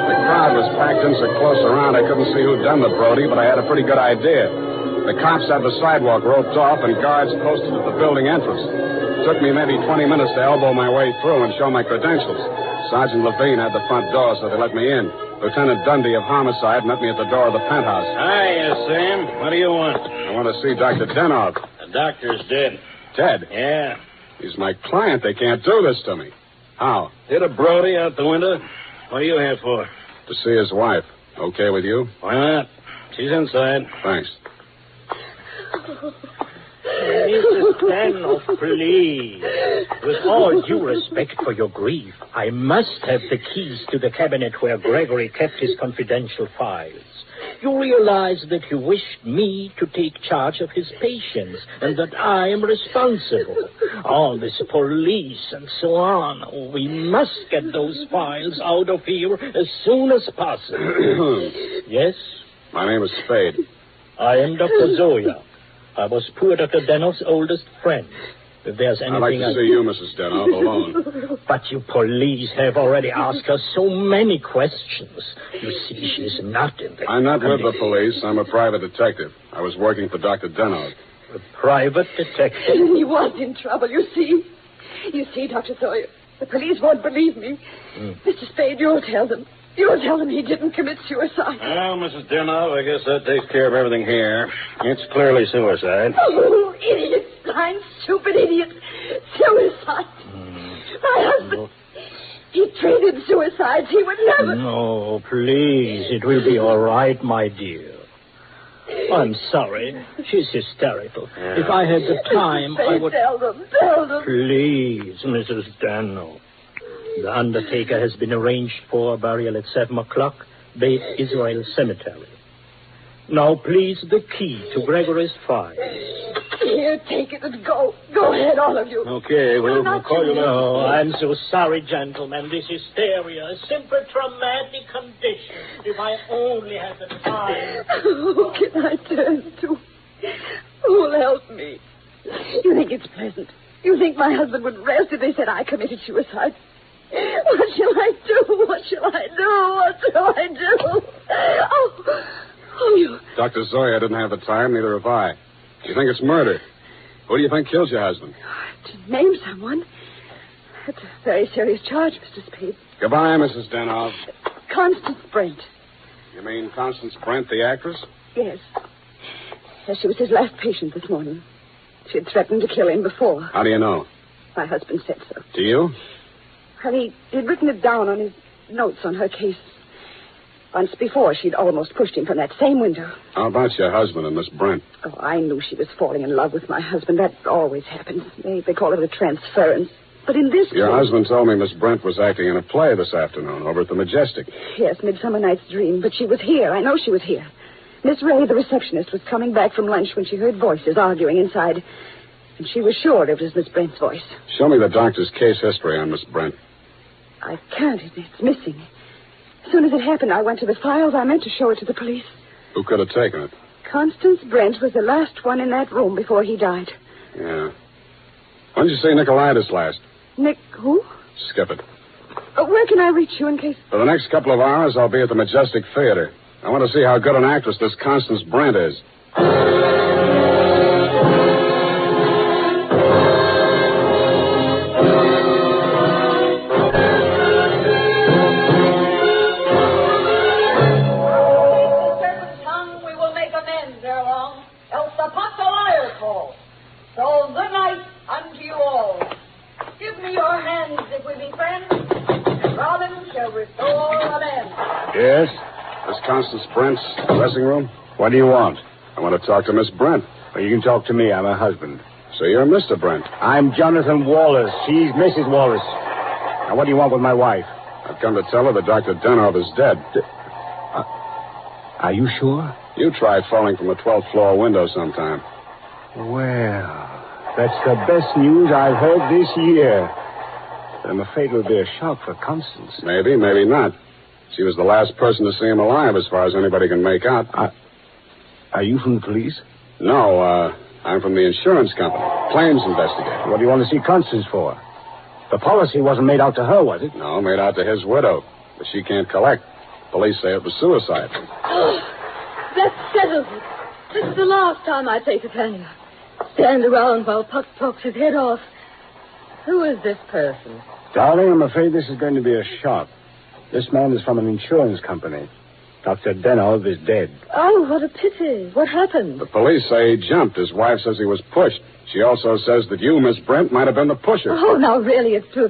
The crowd was packed in so close around I couldn't see who'd done the Brody, but I had a pretty good idea. The cops had the sidewalk roped off and guards posted at the building entrance. It took me maybe 20 minutes to elbow my way through and show my credentials. Sergeant Levine had the front door, so they let me in. Lieutenant Dundee of Homicide met me at the door of the penthouse. Hiya, Sam. What do you want? I want to see Dr. Denov. The doctor's dead. Dead? Yeah. He's my client. They can't do this to me. How? Hit a Brody out the window. What are you here for? To see his wife. Okay with you? Why not? She's inside. Thanks. Mrs. Daniel, please. With all due respect for your grief, I must have the keys to the cabinet where Gregory kept his confidential files. You realize that you wished me to take charge of his patients and that I am responsible. All this police and so on. Oh, we must get those files out of here as soon as possible. Yes? My name is Spade. I am Dr. Zoya. I was poor Dr. Denno's oldest friend. If there's anything I'd like to see you, Mrs. Denov, alone. But you police have already asked her so many questions. You see, she's not in the... I'm not with the police. I'm a private detective. I was working for Dr. Denov. A private detective? He was in trouble, you see. You see, Dr. Sawyer, the police won't believe me. Mr. Spade, you'll tell them. You'll tell them he didn't commit suicide. Well, Mrs. Denov, I guess that takes care of everything here. It's clearly suicide. Oh, idiot. Blind, stupid idiot. Suicide. My husband, he treated suicides. He would never... No, please. It will be all right, my dear. I'm sorry. She's hysterical. Yeah. If I had the time, I would... Tell them. Please, Mrs. Dano. The undertaker has been arranged for burial at 7 o'clock. Beit Israel Cemetery. Now, please, the key to Gregory's file. Here, take it and go. Go ahead, all of you. Okay, we'll call you now. Oh, I'm so sorry, gentlemen. This hysteria, a simple traumatic condition. If I only had the time. Who can I turn to? Who'll help me? You think it's pleasant? You think my husband would rest if they said I committed suicide? What shall I do? What shall I do? What shall I do? Oh, you... Dr. Zoya didn't have the time, neither have I. You think it's murder? Who do you think killed your husband? To name someone? That's a very serious charge, Mr. Spade. Goodbye, Mrs. Denov. Constance Brent. You mean Constance Brent, the actress? Yes. Yes, she was his last patient this morning. She had threatened to kill him before. How do you know? My husband said so. To you? And he'd written it down on his notes on her case. Once before, she'd almost pushed him from that same window. How about your husband and Miss Brent? Oh, I knew she was falling in love with my husband. That always happens. They call it a transference. But in this Your case... husband told me Miss Brent was acting in a play this afternoon over at the Majestic. Yes, Midsummer Night's Dream. But she was here. I know she was here. Miss Ray, the receptionist, was coming back from lunch when she heard voices arguing inside. And she was sure it was Miss Brent's voice. Show me the doctor's case history on Miss Brent. I can't. It's missing. As soon as it happened, I went to the files. I meant to show it to the police. Who could have taken it? Constance Brent was the last one in that room before he died. Yeah. When did you see Nicolaitis last? Nick, who? Skip it. Where can I reach you in case... For the next couple of hours, I'll be at the Majestic Theater. I want to see how good an actress this Constance Brent is. So good night unto you all. Give me your hands if we be friends, and Robin shall restore a man. Yes? This Constance Brent's dressing room? What do you want? I want to talk to Miss Brent. Well, you can talk to me. I'm her husband. So you're Mr. Brent. I'm Jonathan Wallace. She's Mrs. Wallace. Now, what do you want with my wife? I've come to tell her that Dr. Denov is dead. Are you sure? You tried falling from a 12th floor window sometime. Well, that's the best news I've heard this year. I'm afraid it will be a shock for Constance. Maybe, maybe not. She was the last person to see him alive, as far as anybody can make out. Are you from the police? No, I'm from the insurance company. Claims investigator. What do you want to see Constance for? The policy wasn't made out to her, was it? No, made out to his widow. But she can't collect. Police say it was suicide. Oh, that settles it. This is the last time I take a Tanya. Stand around while Puck talks his head off. Who is this person? Darling, I'm afraid this is going to be a shock. This man is from an insurance company. Dr. Denov is dead. Oh, what a pity. What happened? The police say he jumped. His wife says he was pushed. She also says that you, Miss Brent, might have been the pusher. Oh, now really, it's too